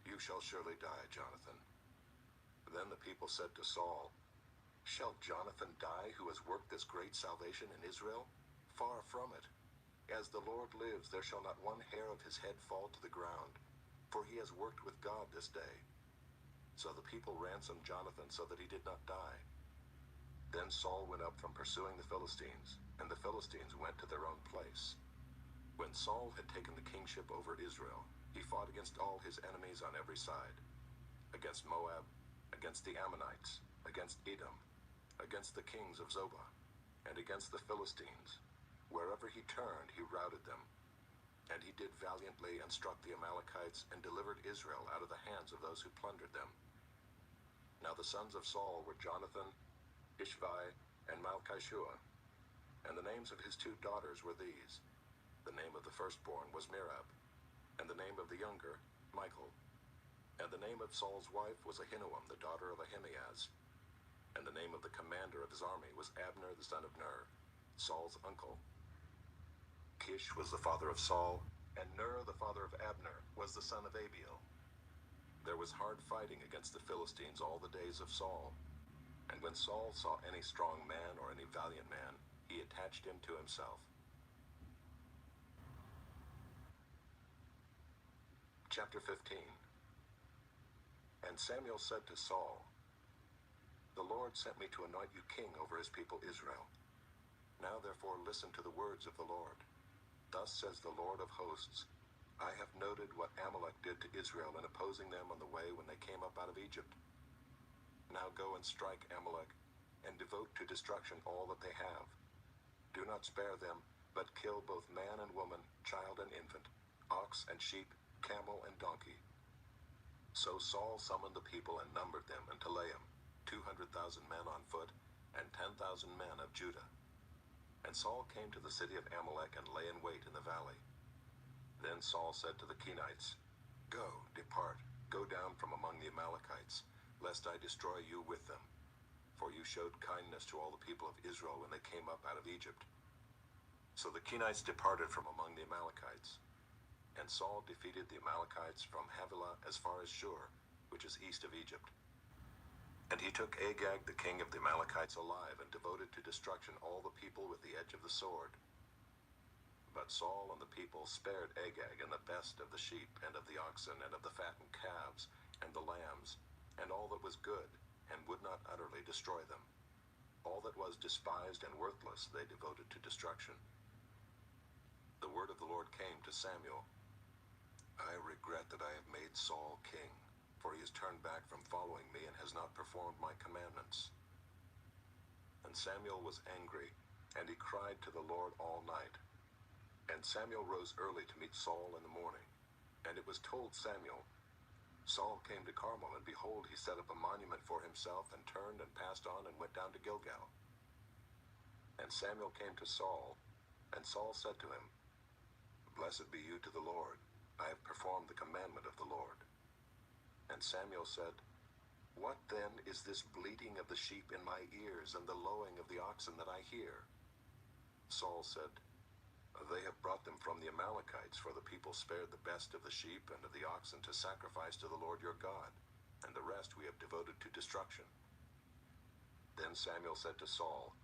You shall surely die, Jonathan." Then the people said to Saul, "Shall Jonathan die who has worked this great salvation in Israel? Far from it. As the Lord lives, there shall not one hair of his head fall to the ground, for he has worked with God this day." So the people ransomed Jonathan so that he did not die. Then Saul went up from pursuing the Philistines, and the Philistines went to their own place. When Saul had taken the kingship over Israel, he fought against all his enemies on every side, against Moab, against the Ammonites, against Edom, against the kings of Zobah, and against the Philistines. Wherever he turned, he routed them. And he did valiantly and struck the Amalekites and delivered Israel out of the hands of those who plundered them. Now the sons of Saul were Jonathan, Ishvi, and Malchishua, and the names of his 2 daughters were these. The name of the firstborn was Merab, and the name of the younger, Michal. And the name of Saul's wife was Ahinoam, the daughter of Ahimaaz. And the name of the commander of his army was Abner the son of Ner, Saul's uncle. Kish was the father of Saul, and Ner the father of Abner was the son of Abiel. There was hard fighting against the Philistines all the days of Saul. And when Saul saw any strong man or any valiant man, he attached him to himself. Chapter 15. And Samuel said to Saul, "The Lord sent me to anoint you king over his people Israel. Now therefore listen to the words of the Lord. Thus says the Lord of hosts, I have noted what Amalek did to Israel in opposing them on the way when they came up out of Egypt. Now go and strike Amalek, and devote to destruction all that they have. Do not spare them, but kill both man and woman, child and infant, ox and sheep, camel and donkey." So Saul summoned the people and numbered them in Telaim, 200,000 men on foot, and 10,000 men of Judah. And Saul came to the city of Amalek and lay in wait in the valley. Then Saul said to the Kenites, "Go, depart, go down from among the Amalekites, lest I destroy you with them. For you showed kindness to all the people of Israel when they came up out of Egypt." So the Kenites departed from among the Amalekites. And Saul defeated the Amalekites from Havilah as far as Shur, which is east of Egypt. And he took Agag the king of the Amalekites alive, and devoted to destruction all the people with the edge of the sword. But Saul and the people spared Agag and the best of the sheep, and of the oxen, and of the fattened calves, and the lambs, and all that was good, and would not utterly destroy them. All that was despised and worthless they devoted to destruction. The word of the Lord came to Samuel. "I regret that I have made Saul king, for he has turned back from following me and has not performed my commandments." And Samuel was angry, and he cried to the Lord all night. And Samuel rose early to meet Saul in the morning. And it was told Samuel, "Saul came to Carmel, and behold, he set up a monument for himself, and turned and passed on and went down to Gilgal." And Samuel came to Saul, and Saul said to him, "Blessed be you to the Lord. I have performed the commandment of the Lord." And Samuel said, "What then is this bleating of the sheep in my ears, and the lowing of the oxen that I hear?" Saul said, "They have brought them from the Amalekites, for the people spared the best of the sheep and of the oxen to sacrifice to the Lord your God, and the rest we have devoted to destruction." Then Samuel said to Saul,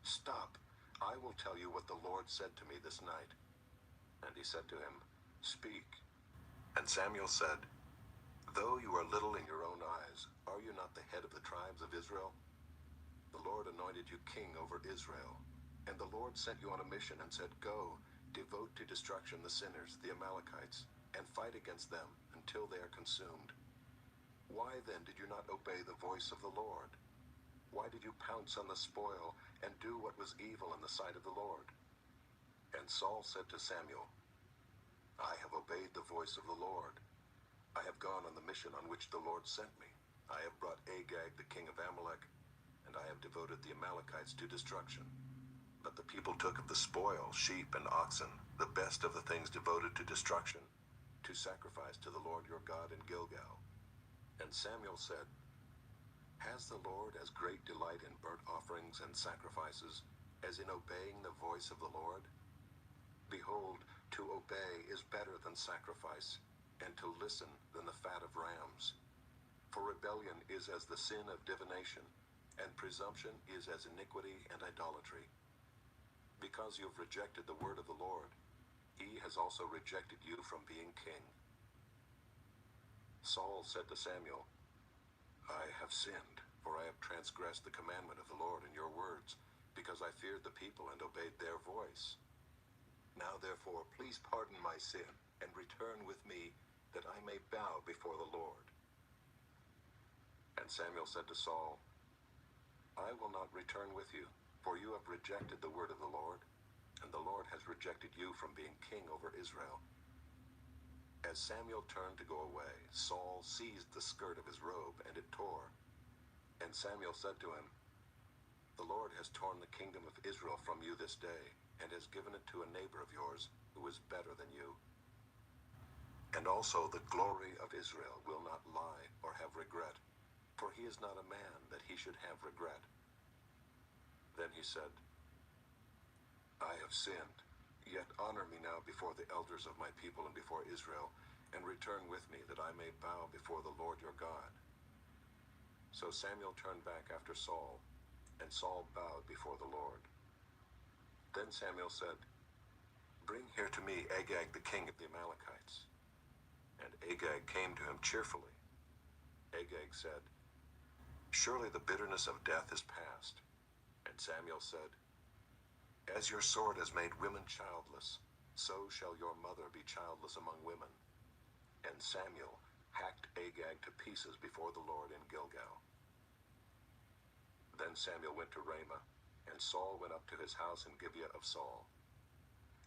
"Stop, I will tell you what the Lord said to me this night." And he said to him, "Speak." And Samuel said, "Though you are little in your own eyes, are you not the head of the tribes of Israel? The Lord anointed you king over Israel. And the Lord sent you on a mission and said, 'Go, devote to destruction the sinners, the Amalekites, and fight against them until they are consumed.' Why then did you not obey the voice of the Lord? Why did you pounce on the spoil and do what was evil in the sight of the Lord?" And Saul said to Samuel, "I have obeyed the voice of the Lord. I have gone on the mission on which the Lord sent me. I have brought Agag the king of Amalek, and I have devoted the Amalekites to destruction. But the people took of the spoil, sheep and oxen, the best of the things devoted to destruction, to sacrifice to the Lord your God in Gilgal." And Samuel said, "Has the Lord as great delight in burnt offerings and sacrifices as in obeying the voice of the Lord? Behold, to obey is better than sacrifice, and to listen than the fat of rams. For rebellion is as the sin of divination, and presumption is as iniquity and idolatry. Because you have rejected the word of the Lord, he has also rejected you from being king." Saul said to Samuel, "I have sinned, for I have transgressed the commandment of the Lord in your words, because I feared the people and obeyed their voice. Now therefore, please pardon my sin, and return with me, that I may bow before the Lord." And Samuel said to Saul, "I will not return with you, for you have rejected the word of the Lord, and the Lord has rejected you from being king over Israel." As Samuel turned to go away, Saul seized the skirt of his robe, and it tore. And Samuel said to him, "The Lord has torn the kingdom of Israel from you this day, and has given it to a neighbor of yours, who is better than you. And also the glory of Israel will not lie or have regret, for he is not a man that he should have regret." Then he said, "I have sinned, yet honor me now before the elders of my people and before Israel, and return with me, that I may bow before the Lord your God." So Samuel turned back after Saul, and Saul bowed before the Lord. Then Samuel said, "Bring here to me Agag the king of the Amalekites." And Agag came to him cheerfully. Agag said, "Surely the bitterness of death is past." And Samuel said, "As your sword has made women childless, so shall your mother be childless among women." And Samuel hacked Agag to pieces before the Lord in Gilgal. Then Samuel went to Ramah, and Saul went up to his house in Gibeah of Saul.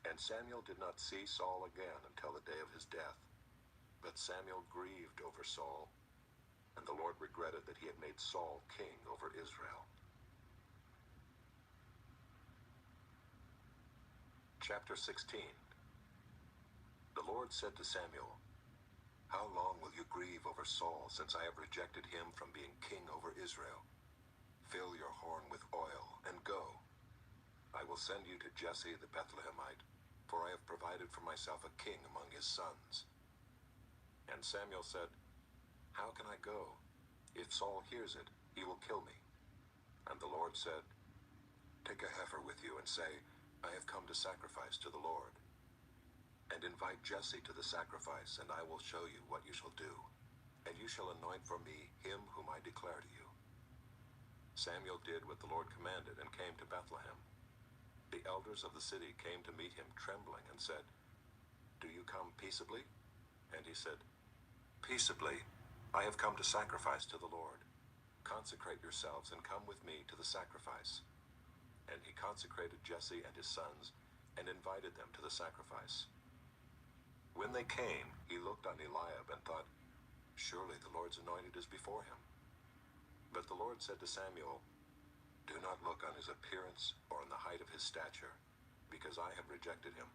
And Samuel did not see Saul again until the day of his death. But Samuel grieved over Saul, and the Lord regretted that he had made Saul king over Israel. Chapter 16. The Lord said to Samuel, "How long will you grieve over Saul, since I have rejected him from being king over Israel? Fill your horn with oil, and go. I will send you to Jesse the Bethlehemite, for I have provided for myself a king among his sons." And Samuel said, "How can I go? If Saul hears it, he will kill me." And the Lord said, "Take a heifer with you, and say, 'I have come to sacrifice to the Lord.' And invite Jesse to the sacrifice, and I will show you what you shall do. And you shall anoint for me him whom I declare to you." Samuel did what the Lord commanded, and came to Bethlehem. The elders of the city came to meet him trembling, and said, "Do you come peaceably?" And he said, "Peaceably. I have come to sacrifice to the Lord. Consecrate yourselves, and come with me to the sacrifice." And he consecrated Jesse and his sons, and invited them to the sacrifice. When they came, he looked on Eliab, and thought, "Surely the Lord's anointed is before him." But the Lord said to Samuel, "Do not look on his appearance or on the height of his stature, because I have rejected him.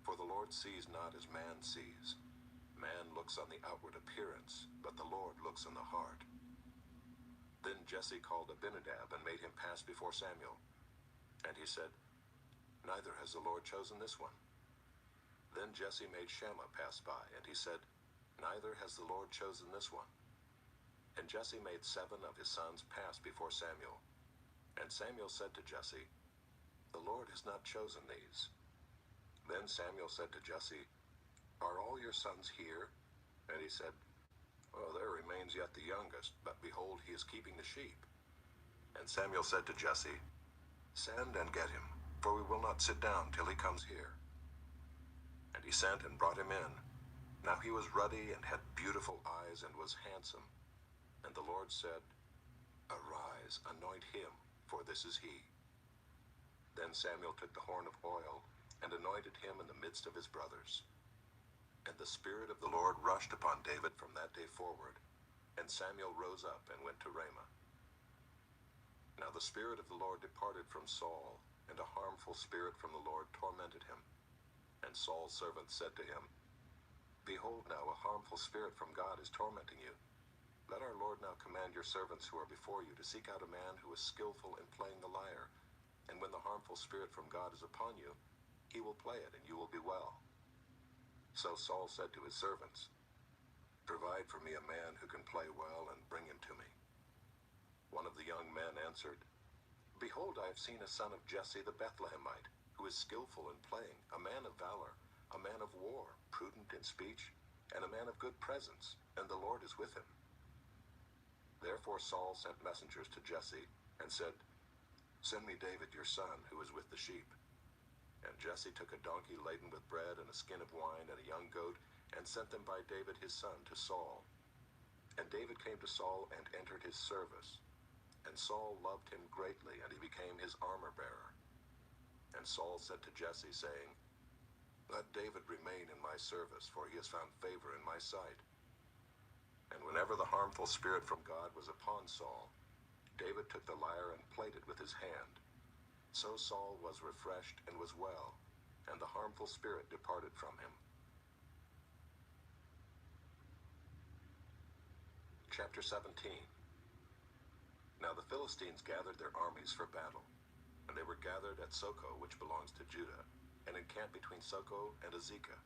For the Lord sees not as man sees. Man looks on the outward appearance, but the Lord looks on the heart." Then Jesse called Abinadab, and made him pass before Samuel. And he said, "Neither has the Lord chosen this one." Then Jesse made Shammah pass by, and he said, "Neither has the Lord chosen this one." And Jesse made 7 of his sons pass before Samuel. And Samuel said to Jesse, "The Lord has not chosen these." Then Samuel said to Jesse, "Are all your sons here?" And he said, "Oh, there remains yet the youngest, but behold, he is keeping the sheep." And Samuel said to Jesse, "Send and get him, for we will not sit down till he comes here." And he sent and brought him in. Now he was ruddy and had beautiful eyes and was handsome. And the Lord said, "Arise, anoint him, for this is he." Then Samuel took the horn of oil and anointed him in the midst of his brothers. And the Spirit of the Lord rushed upon David from that day forward. And Samuel rose up and went to Ramah. Now the Spirit of the Lord departed from Saul, and a harmful spirit from the Lord tormented him. And Saul's servants said to him, "Behold now, a harmful spirit from God is tormenting you. Let our Lord now command your servants who are before you to seek out a man who is skillful in playing the lyre. And when the harmful spirit from God is upon you, he will play it, and you will be well." So Saul said to his servants, "Provide for me a man who can play well, and bring him to me." One of the young men answered, "Behold, I have seen a son of Jesse the Bethlehemite, who is skillful in playing, a man of valor, a man of war, prudent in speech, and a man of good presence, and the Lord is with him." Therefore Saul sent messengers to Jesse, and said, "Send me David your son, who is with the sheep." And Jesse took a donkey laden with bread and a skin of wine and a young goat, and sent them by David his son to Saul. And David came to Saul and entered his service. And Saul loved him greatly, and he became his armor-bearer. And Saul said to Jesse, saying, "Let David remain in my service, for he has found favor in my sight." And whenever the harmful spirit from God was upon Saul, David took the lyre and played it with his hand. So Saul was refreshed and was well, and the harmful spirit departed from him. Chapter 17. Now the Philistines gathered their armies for battle, and they were gathered at Soko, which belongs to Judah, and encamped between Soko and Azekah,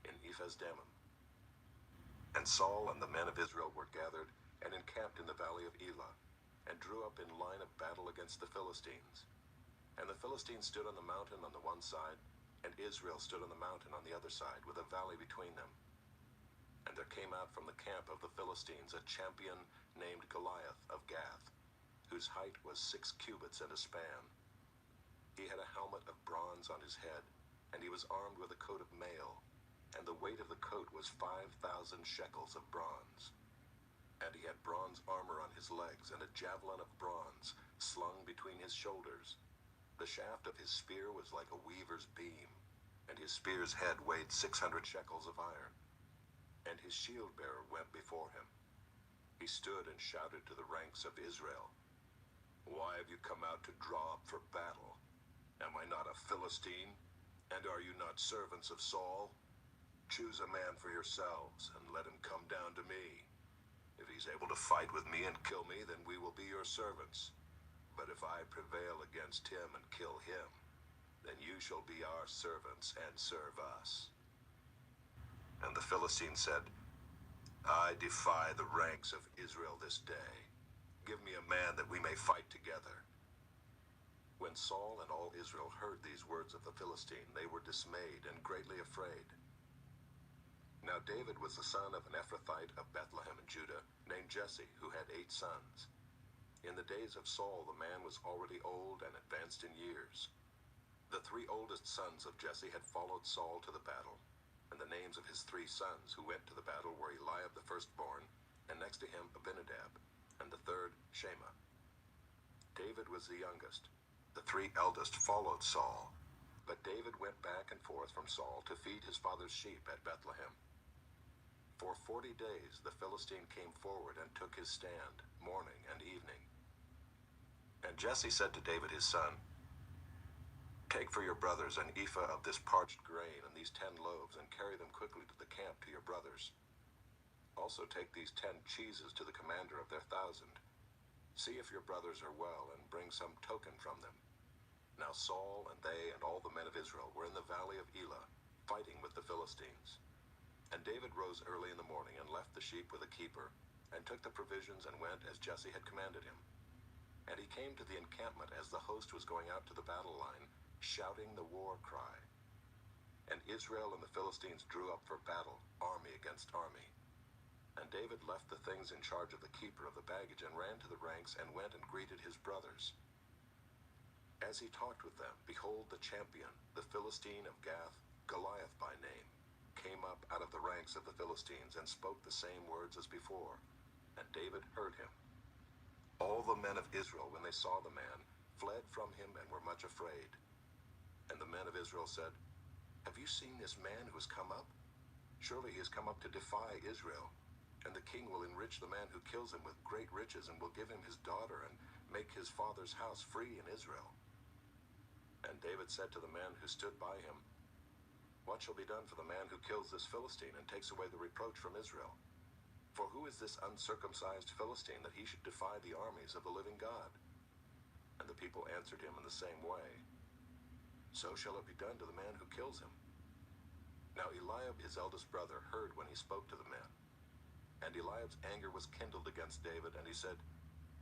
in Ephes-dammim. And Saul and the men of Israel were gathered and encamped in the valley of Elah, and drew up in line of battle against the Philistines. And the Philistines stood on the mountain on the one side, and Israel stood on the mountain on the other side, with a valley between them. And there came out from the camp of the Philistines a champion named Goliath of Gath, whose height was 6 cubits and a span. He had a helmet of bronze on his head, and he was armed with a coat of mail, and the weight of the coat was 5,000 shekels of bronze. And he had bronze armor on his legs, and a javelin of bronze slung between his shoulders. The shaft of his spear was like a weaver's beam, and his spear's head weighed 600 shekels of iron. And his shield-bearer went before him. He stood and shouted to the ranks of Israel, "Why have you come out to draw up for battle? Am I not a Philistine? And are you not servants of Saul? Choose a man for yourselves, and let him come down to me. If he's able to fight with me and kill me, then we will be your servants. But if I prevail against him and kill him, then you shall be our servants and serve us." And the Philistine said, "I defy the ranks of Israel this day. Give me a man that we may fight together." When Saul and all Israel heard these words of the Philistine, they were dismayed and greatly afraid. Now David was the son of an Ephrathite of Bethlehem in Judah, named Jesse, who had 8 sons. In the days of Saul, the man was already old and advanced in years. The 3 oldest sons of Jesse had followed Saul to the battle, and the names of his 3 sons who went to the battle were Eliab the firstborn, and next to him Abinadab, and the third Shema. David was the youngest. The 3 eldest followed Saul, but David went back and forth from Saul to feed his father's sheep at Bethlehem. For 40 days the Philistine came forward and took his stand, morning and evening. And Jesse said to David his son, "Take for your brothers an ephah of this parched grain and these 10 loaves, and carry them quickly to the camp to your brothers. Also take these 10 cheeses to the commander of their 1,000. See if your brothers are well, and bring some token from them." Now Saul and they and all the men of Israel were in the valley of Elah, fighting with the Philistines. And David rose early in the morning and left the sheep with a keeper, and took the provisions and went as Jesse had commanded him. And he came to the encampment as the host was going out to the battle line, shouting the war cry. And Israel and the Philistines drew up for battle, army against army. And David left the things in charge of the keeper of the baggage, and ran to the ranks, and went and greeted his brothers. As he talked with them, behold, the champion, the Philistine of Gath, Goliath by name, came up out of the ranks of the Philistines, and spoke the same words as before. And David heard him. All the men of Israel, when they saw the man, fled from him and were much afraid. And the men of Israel said, "Have you seen this man who has come up? Surely he has come up to defy Israel. And the king will enrich the man who kills him with great riches, and will give him his daughter, and make his father's house free in Israel." And David said to the man who stood by him, "What shall be done for the man who kills this Philistine, and takes away the reproach from Israel? For who is this uncircumcised Philistine, that he should defy the armies of the living God?" And the people answered him in the same way, "So shall it be done to the man who kills him." Now Eliab his eldest brother heard when he spoke to the men. And Eliab's anger was kindled against David, and he said,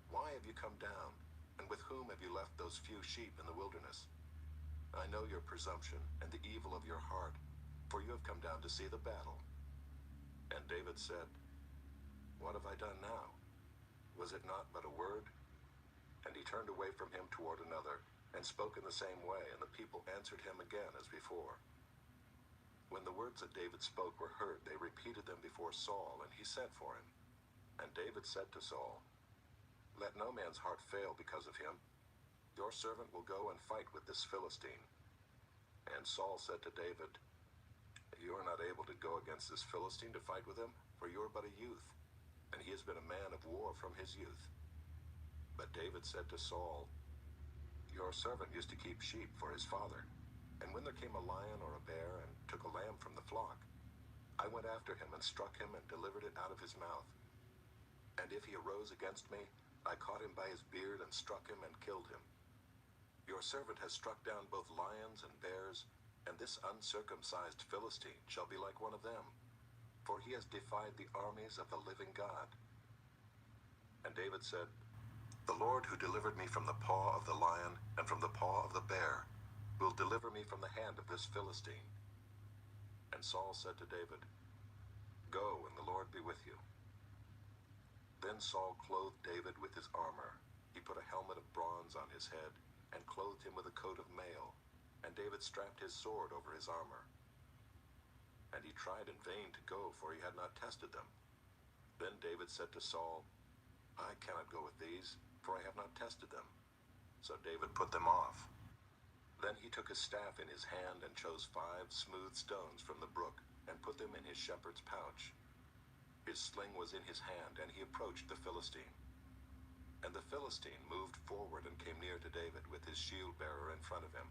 "Why have you come down? And with whom have you left those few sheep in the wilderness? I know your presumption and the evil of your heart, for you have come down to see the battle." And David said, "What have I done now? Was it not but a word?" And he turned away from him toward another, and spoke in the same way, and the people answered him again as before. When the words that David spoke were heard, they repeated them before Saul, and he sent for him. And David said to Saul, "Let no man's heart fail because of him. Your servant will go and fight with this Philistine." And Saul said to David, "You are not able to go against this Philistine to fight with him, for you are but a youth, and he has been a man of war from his youth. But David said to Saul, "Your servant used to keep sheep for his father, and when there came a lion or a bear and took a lamb from the flock, I went after him and struck him and delivered it out of his mouth. And if he arose against me, I caught him by his beard and struck him and killed him. Your servant has struck down both lions and bears, and this uncircumcised Philistine shall be like one of them, for he has defied the armies of the living God." And David said, "The Lord who delivered me from the paw of the lion and from the paw of the bear will deliver me from the hand of this Philistine." And Saul said to David, "Go, and the Lord be with you." Then Saul clothed David with his armor. He put a helmet of bronze on his head and clothed him with a coat of mail, and David strapped his sword over his armor. And he tried in vain to go, for he had not tested them. Then David said to Saul, "I cannot go with these, for I have not tested them." So David put them off. Then he took his staff in his hand and chose 5 smooth stones from the brook and put them in his shepherd's pouch. His sling was in his hand, and he approached the Philistine. And the Philistine moved forward and came near to David with his shield-bearer in front of him.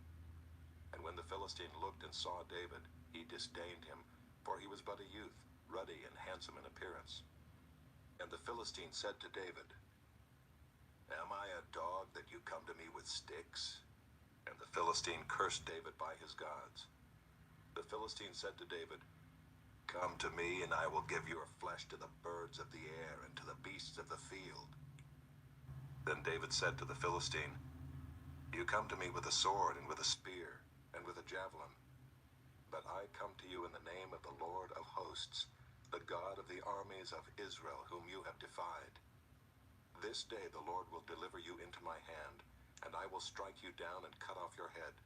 And when the Philistine looked and saw David, he disdained him, for he was but a youth, ruddy and handsome in appearance. And the Philistine said to David, "Am I a dog that you come to me with sticks?" And the Philistine cursed David by his gods. The Philistine said to David, "Come to me, and I will give your flesh to the birds of the air and to the beasts of the field." Then David said to the Philistine, "You come to me with a sword and with a spear and with a javelin. But I come to you in the name of the Lord of hosts, the God of the armies of Israel, whom you have defied. This day the Lord will deliver you into my hand, and I will strike you down and cut off your head.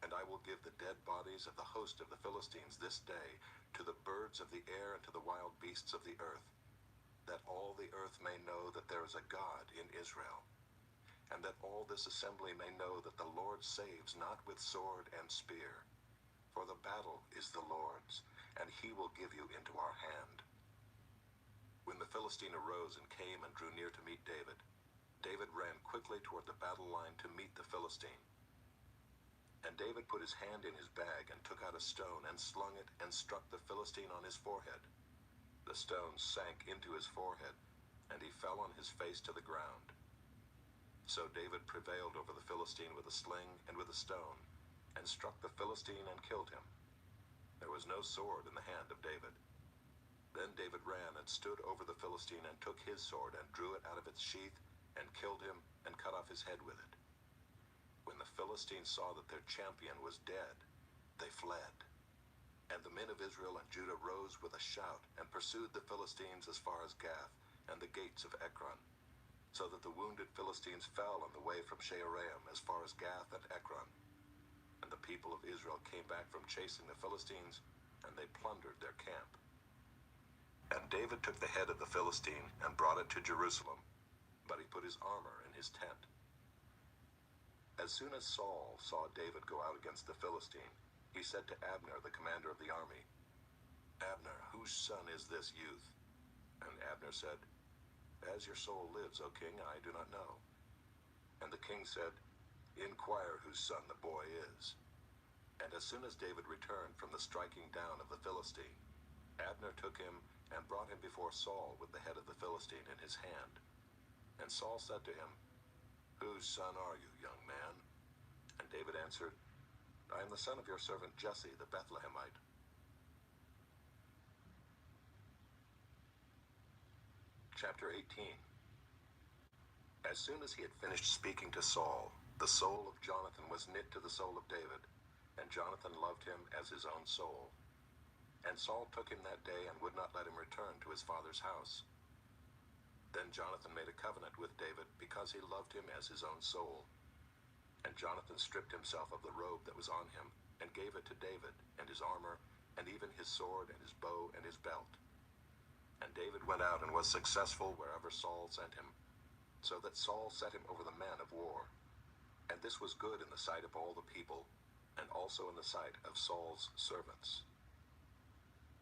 And I will give the dead bodies of the host of the Philistines this day to the birds of the air and to the wild beasts of the earth, that all the earth may know that there is a God in Israel, and that all this assembly may know that the Lord saves not with sword and spear. For the battle is the Lord's, and he will give you into our hand." When the Philistine arose and came and drew near to meet David, David ran quickly toward the battle line to meet the Philistine. And David put his hand in his bag and took out a stone and slung it and struck the Philistine on his forehead. The stone sank into his forehead, and he fell on his face to the ground. So David prevailed over the Philistine with a sling and with a stone, and struck the Philistine and killed him. There was no sword in the hand of David. Then David ran and stood over the Philistine and took his sword and drew it out of its sheath and killed him and cut off his head with it. When the Philistines saw that their champion was dead, they fled. And the men of Israel and Judah rose with a shout and pursued the Philistines as far as Gath and the gates of Ekron, so that the wounded Philistines fell on the way from Shaaraim as far as Gath and Ekron. And the people of Israel came back from chasing the Philistines, and they plundered their camp. And David took the head of the Philistine and brought it to Jerusalem, but he put his armor in his tent. As soon as Saul saw David go out against the Philistine, he said to Abner, the commander of the army, "Abner, whose son is this youth?" And Abner said, "As your soul lives, O king, I do not know." And the king said, "Inquire whose son the boy is." And as soon as David returned from the striking down of the Philistine, Abner took him and brought him before Saul with the head of the Philistine in his hand. And Saul said to him, "Whose son are you, young man?" And David answered, "I am the son of your servant Jesse the Bethlehemite." Chapter 18. As soon as he had finished speaking to Saul, the soul of Jonathan was knit to the soul of David, and Jonathan loved him as his own soul. And Saul took him that day and would not let him return to his father's house. Then Jonathan made a covenant with David because he loved him as his own soul. And Jonathan stripped himself of the robe that was on him and gave it to David and his armor and even his sword and his bow and his belt. And David went out and was successful wherever Saul sent him, so that Saul set him over the men of war. And this was good in the sight of all the people, and also in the sight of Saul's servants.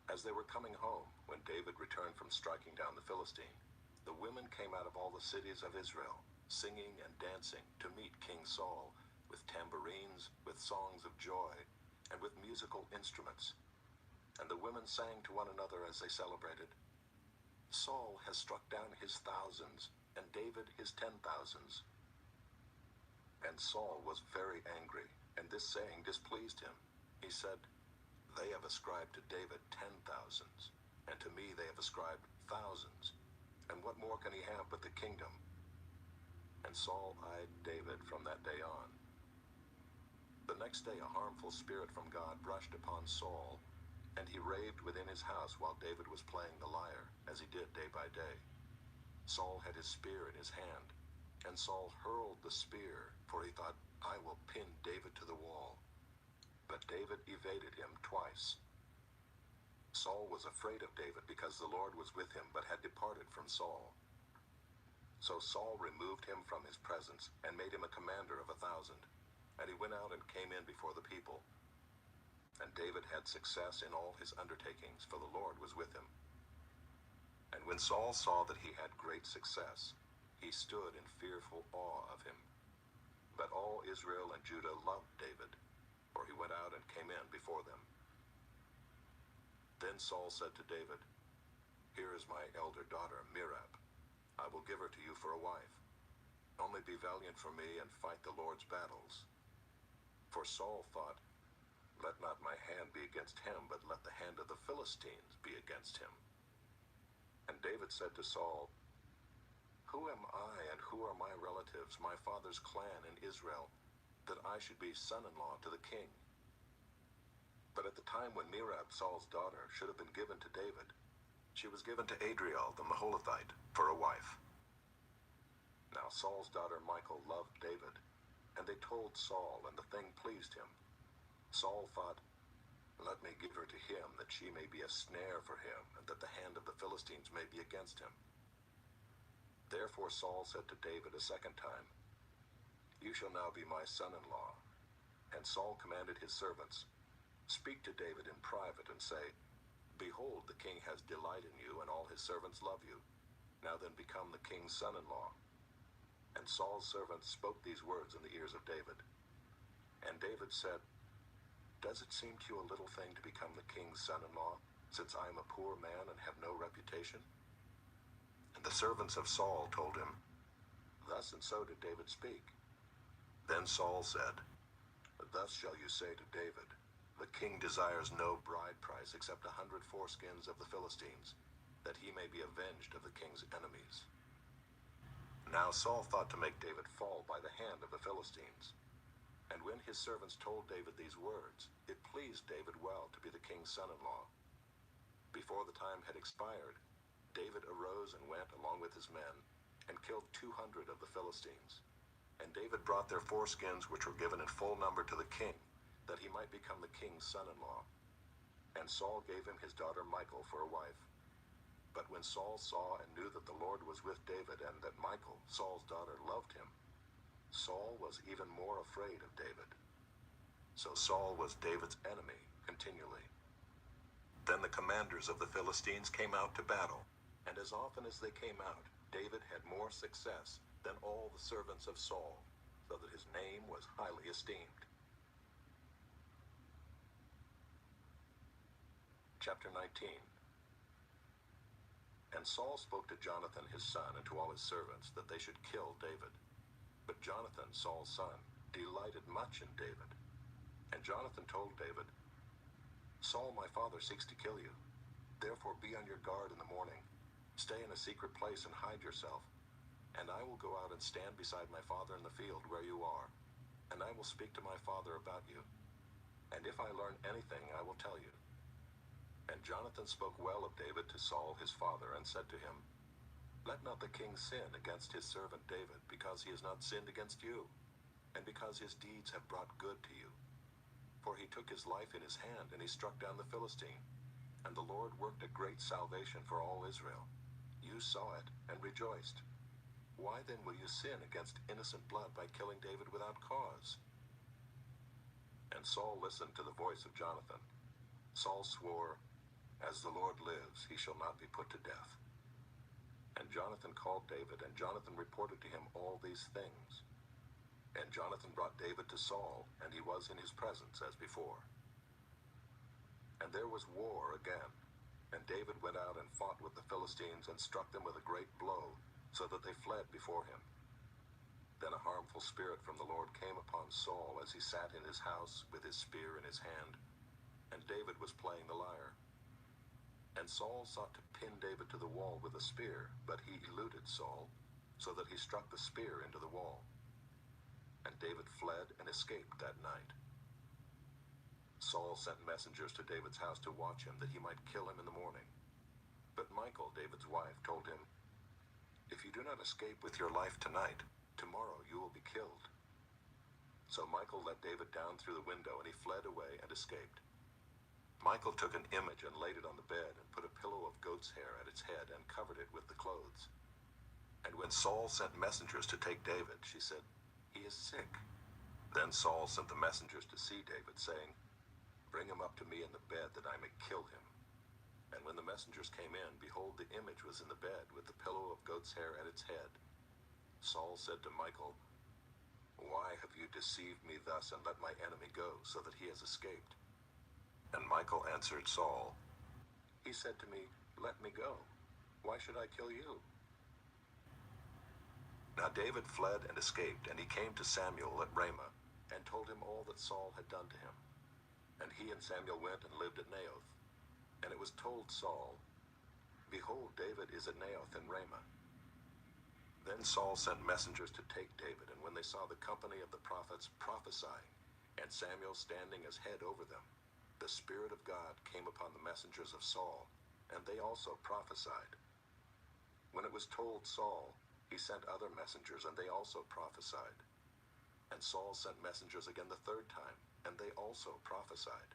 As they were coming home, when David returned from striking down the Philistine, the women came out of all the cities of Israel, singing and dancing to meet King Saul, with tambourines, with songs of joy, and with musical instruments. And the women sang to one another as they celebrated, Saul has struck down his thousands, and David his 10,000s. And Saul was very angry, and this saying displeased him. He said, They have ascribed to David 10,000s, and to me they have ascribed thousands. And what more can he have but the kingdom? And Saul eyed David from that day on. The next day a harmful spirit from God brushed upon Saul, and he raved within his house while David was playing the lyre, as he did day by day. Saul had his spear in his hand, and Saul hurled the spear, for he thought, I will pin David to the wall. But David evaded him twice. Saul was afraid of David because the Lord was with him, but had departed from Saul. So Saul removed him from his presence and made him a commander of 1,000. And he went out and came in before the people. And David had success in all his undertakings, for the Lord was with him. And when Saul saw that he had great success, he stood in fearful awe of him. But all Israel and Judah loved David, for he went out and came in before them. Then Saul said to David, Here is my elder daughter, Merab. I will give her to you for a wife. Only be valiant for me and fight the Lord's battles. For Saul thought, Let not my hand be against him, but let the hand of the Philistines be against him. And David said to Saul, Who am I and who are my relatives, my father's clan in Israel, that I should be son-in-law to the king? But at the time when Merab, Saul's daughter, should have been given to David, she was given to Adriel the Meholathite for a wife. Now Saul's daughter Michal loved David, and they told Saul, and the thing pleased him. Saul thought, Let me give her to him, that she may be a snare for him, and that the hand of the Philistines may be against him. Therefore Saul said to David a second time, You shall now be my son-in-law. And Saul commanded his servants, Speak to David in private and say, Behold, the king has delight in you, and all his servants love you. Now then become the king's son-in-law. And Saul's servants spoke these words in the ears of David. And David said, Does it seem to you a little thing to become the king's son-in-law, since I am a poor man and have no reputation? And the servants of Saul told him, Thus and so did David speak. Then Saul said, Thus shall you say to David, The king desires no bride price except 100 foreskins of the Philistines, that he may be avenged of the king's enemies. Now Saul thought to make David fall by the hand of the Philistines. And when his servants told David these words, it pleased David well to be the king's son-in-law. Before the time had expired, David arose and went along with his men, and killed 200 of the Philistines. And David brought their foreskins, which were given in full number to the king, that he might become the king's son-in-law. And Saul gave him his daughter Michal for a wife. But when Saul saw and knew that the Lord was with David, and that Michal, Saul's daughter, loved him, Saul was even more afraid of David. So Saul was David's enemy continually. Then the commanders of the Philistines came out to battle, and as often as they came out, David had more success than all the servants of Saul, so that his name was highly esteemed. Chapter 19. And Saul spoke to Jonathan his son and to all his servants that they should kill David. But Jonathan, Saul's son, delighted much in David. And Jonathan told David, Saul my father seeks to kill you. Therefore be on your guard in the morning. Stay in a secret place and hide yourself. And I will go out and stand beside my father in the field where you are. And I will speak to my father about you. And if I learn anything, I will tell you. And Jonathan spoke well of David to Saul his father, and said to him, Let not the king sin against his servant David, because he has not sinned against you, and because his deeds have brought good to you. For he took his life in his hand, and he struck down the Philistine. And the Lord worked a great salvation for all Israel. You saw it, and rejoiced. Why then will you sin against innocent blood by killing David without cause? And Saul listened to the voice of Jonathan. Saul swore, As the Lord lives, he shall not be put to death. And Jonathan Jonathan called David, and Jonathan reported to him all these things. And Jonathan brought David to Saul, and he was in his presence as before. And there was war again, and David went out and fought with the Philistines and struck them with a great blow, so that they fled before him. Then a harmful spirit from the Lord came upon Saul as he sat in his house with his spear in his hand, and David was playing the lyre. And Saul sought to pin David to the wall with a spear, but he eluded Saul, so that he struck the spear into the wall. And David fled and escaped that night. Saul sent messengers to David's house to watch him, that he might kill him in the morning. But Michal, David's wife, told him, "If you do not escape with your life tonight, tomorrow you will be killed." So Michal let David down through the window, and he fled away and escaped. Michal took an image and laid it on the bed, and put a pillow of goat's hair at its head, and covered it with the clothes. And when Saul sent messengers to take David, she said, "He is sick." Then Saul sent the messengers to see David, saying, "Bring him up to me in the bed, that I may kill him." And when the messengers came in, behold, the image was in the bed, with the pillow of goat's hair at its head. Saul said to Michal, "Why have you deceived me thus, and let my enemy go, so that he has escaped?" And Michal answered Saul, "He said to me, 'Let me go. Why should I kill you?'" Now David fled and escaped, and he came to Samuel at Ramah, and told him all that Saul had done to him. And he and Samuel went and lived at Naioth. And it was told Saul, "Behold, David is at Naioth in Ramah." Then Saul sent messengers to take David, and when they saw the company of the prophets prophesying, and Samuel standing as head over them, the Spirit of God came upon the messengers of Saul, and they also prophesied. When it was told Saul, he sent other messengers, and they also prophesied. And Saul sent messengers again the third time, and they also prophesied.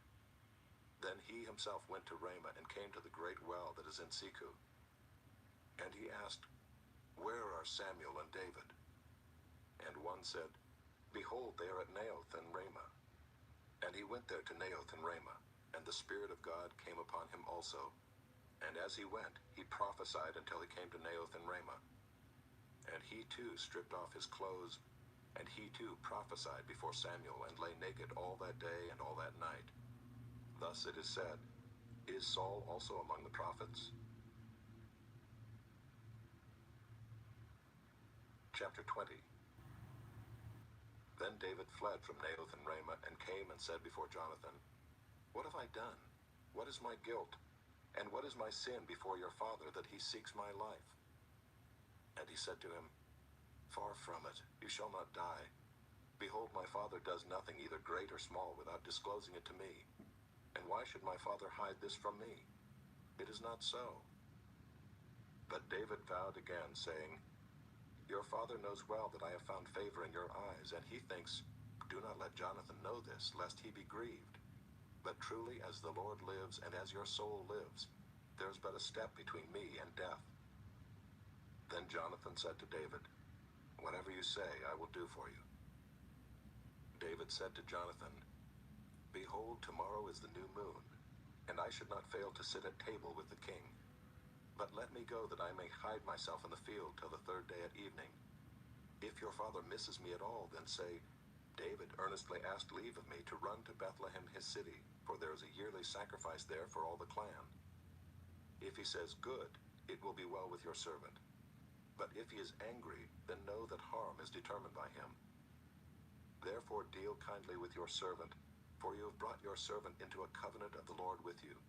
Then he himself went to Ramah, and came to the great well that is in Seku. And he asked, "Where are Samuel and David?" And one said, "Behold, they are at Naioth and Ramah." And he went there to Naioth and Ramah, and the Spirit of God came upon him also. And as he went, he prophesied until he came to Naioth and Ramah. And he too stripped off his clothes, and he too prophesied before Samuel, and lay naked all that day and all that night. Thus it is said, "Is Saul also among the prophets?" Chapter 20. Then David fled from Naioth and Ramah, and came and said before Jonathan, "What have I done? What is my guilt? And what is my sin before your father, that he seeks my life?" And he said to him, "Far from it, you shall not die. Behold, my father does nothing, either great or small, without disclosing it to me. And why should my father hide this from me? It is not so." But David vowed again, saying, "Your father knows well that I have found favor in your eyes, and he thinks, 'Do not let Jonathan know this, lest he be grieved.' But truly, as the Lord lives, and as your soul lives, there is but a step between me and death." Then Jonathan said to David, "Whatever you say, I will do for you." David said to Jonathan, "Behold, tomorrow is the new moon, and I should not fail to sit at table with the king. But let me go, that I may hide myself in the field till the third day at evening. If your father misses me at all, then say, 'David earnestly asked leave of me to run to Bethlehem his city, for there is a yearly sacrifice there for all the clan.' If he says, 'Good,' it will be well with your servant. But if he is angry, then know that harm is determined by him. Therefore deal kindly with your servant, for you have brought your servant into a covenant of the Lord with you.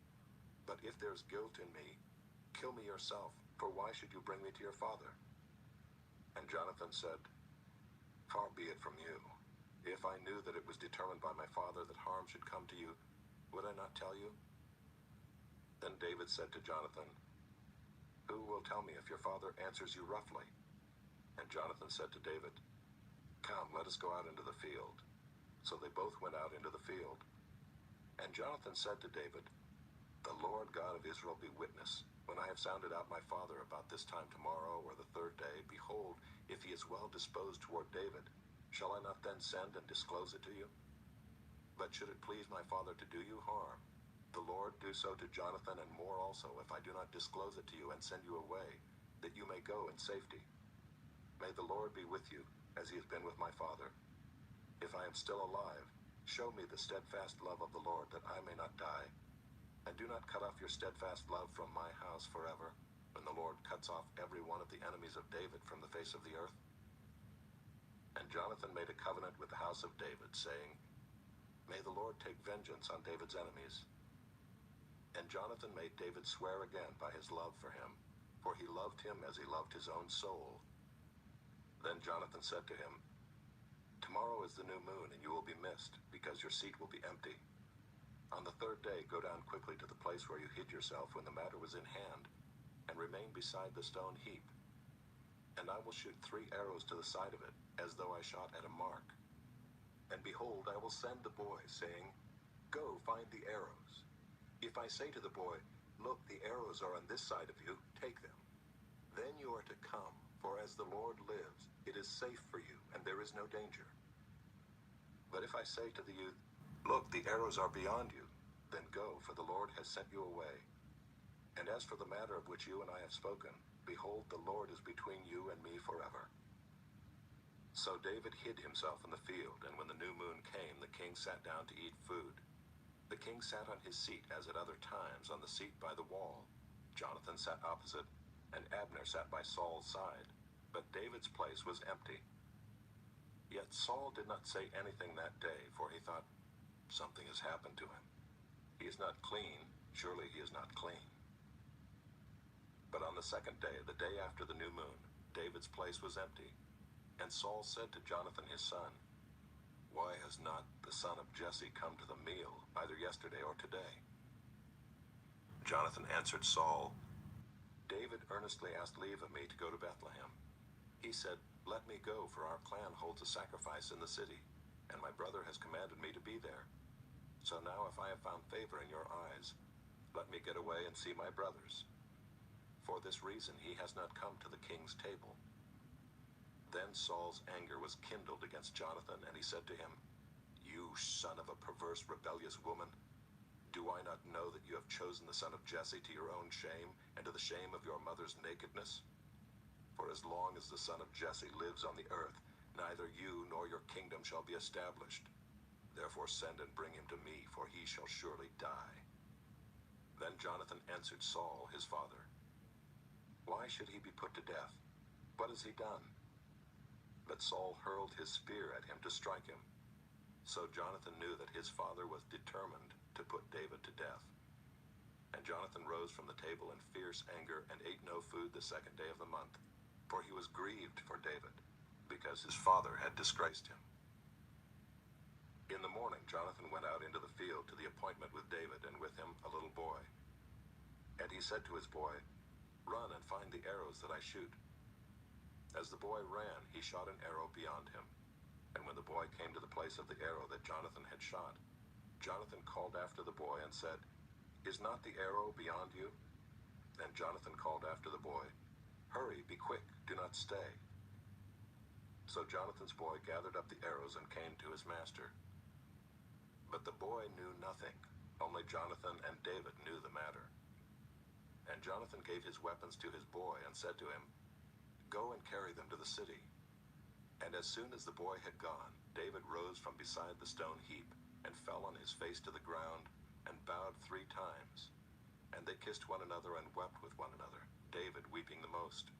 But if there is guilt in me, kill me yourself, for why should you bring me to your father?" And Jonathan said, "Far be it from you. If I knew that it was determined by my father that harm should come to you, would I not tell you?" Then David said to Jonathan, "Who will tell me if your father answers you roughly?" And Jonathan said to David, "Come, let us go out into the field." So they both went out into the field. And Jonathan said to David, "The Lord God of Israel be witness, when I have sounded out my father about this time tomorrow or the third day, behold, if he is well disposed toward David, shall I not then send and disclose it to you? But should it please my father to do you harm, the Lord do so to Jonathan, and more also, if I do not disclose it to you and send you away, that you may go in safety. May the Lord be with you, as he has been with my father. If I am still alive, show me the steadfast love of the Lord, that I may not die. And do not cut off your steadfast love from my house forever, when the Lord cuts off every one of the enemies of David from the face of the earth. And Jonathan made a covenant with the house of David, saying, May the Lord take vengeance on David's enemies. And Jonathan made David swear again by his love for him, for he loved him as he loved his own soul. Then Jonathan said to him, Tomorrow is the new moon, and you will be missed, because your seat will be empty. On the third day, go down quickly to the place where you hid yourself when the matter was in hand, and remain beside the stone heap. And I will shoot 3 arrows to the side of it, as though I shot at a mark. And behold, I will send the boy, saying, Go, find the arrows. If I say to the boy, Look, the arrows are on this side of you, take them. Then you are to come, for as the Lord lives, it is safe for you, and there is no danger. But if I say to the youth, Look, the arrows are beyond you, then go, for the Lord has sent you away. And as for the matter of which you and I have spoken, behold, the Lord is between you and me forever. So David hid himself in the field, and when the new moon came, the king sat down to eat food. The king sat on his seat, as at other times, on the seat by the wall. Jonathan sat opposite, and Abner sat by Saul's side, but David's place was empty. Yet Saul did not say anything that day, for he thought, Something has happened to him. He is not clean, surely he is not clean. But on the second day, the day after the new moon, David's place was empty. And Saul said to Jonathan his son, Why has not the son of Jesse come to the meal, either yesterday or today? Jonathan answered Saul, David earnestly asked leave of me to go to Bethlehem. He said, Let me go, for our clan holds a sacrifice in the city, and my brother has commanded me to be there. So now if I have found favor in your eyes, let me get away and see my brothers. For this reason he has not come to the king's table. Then Saul's anger was kindled against Jonathan, and he said to him, You son of a perverse, rebellious woman, do I not know that you have chosen the son of Jesse to your own shame, and to the shame of your mother's nakedness? For as long as the son of Jesse lives on the earth, neither you nor your kingdom shall be established. Therefore send and bring him to me, for he shall surely die. Then Jonathan answered Saul, his father, Why should he be put to death? What has he done? But Saul hurled his spear at him to strike him. So Jonathan knew that his father was determined to put David to death. And Jonathan rose from the table in fierce anger and ate no food the second day of the month, for he was grieved for David, because his father had disgraced him. In the morning, Jonathan went out into the field to the appointment with David, and with him a little boy. And he said to his boy, Run and find the arrows that I shoot. As the boy ran, he shot an arrow beyond him. And when the boy came to the place of the arrow that Jonathan had shot, Jonathan called after the boy and said, Is not the arrow beyond you? And Jonathan called after the boy, Hurry, be quick, do not stay. So Jonathan's boy gathered up the arrows and came to his master. But the boy knew nothing, only Jonathan and David knew the matter. And Jonathan gave his weapons to his boy and said to him, Go and carry them to the city. And as soon as the boy had gone, David rose from beside the stone heap and fell on his face to the ground and bowed 3 times. And they kissed one another and wept with one another, David weeping the most.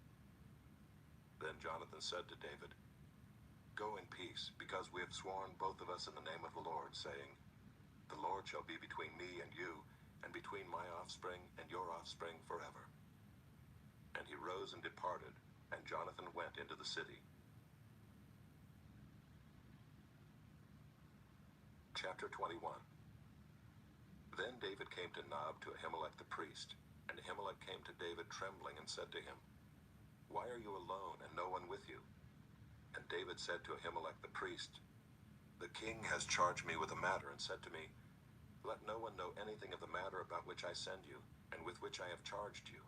Then Jonathan said to David, Go in peace, because we have sworn both of us in the name of the Lord, saying, The Lord shall be between me and you, and between my offspring and your offspring forever. And he rose and departed, and Jonathan went into the city. Chapter 21. Then David came to Nob to Ahimelech the priest, and Ahimelech came to David trembling and said to him, Why are you alone and no one with you? And David said to Ahimelech the priest, The king has charged me with a matter and said to me, Let no one know anything of the matter about which I send you, and with which I have charged you.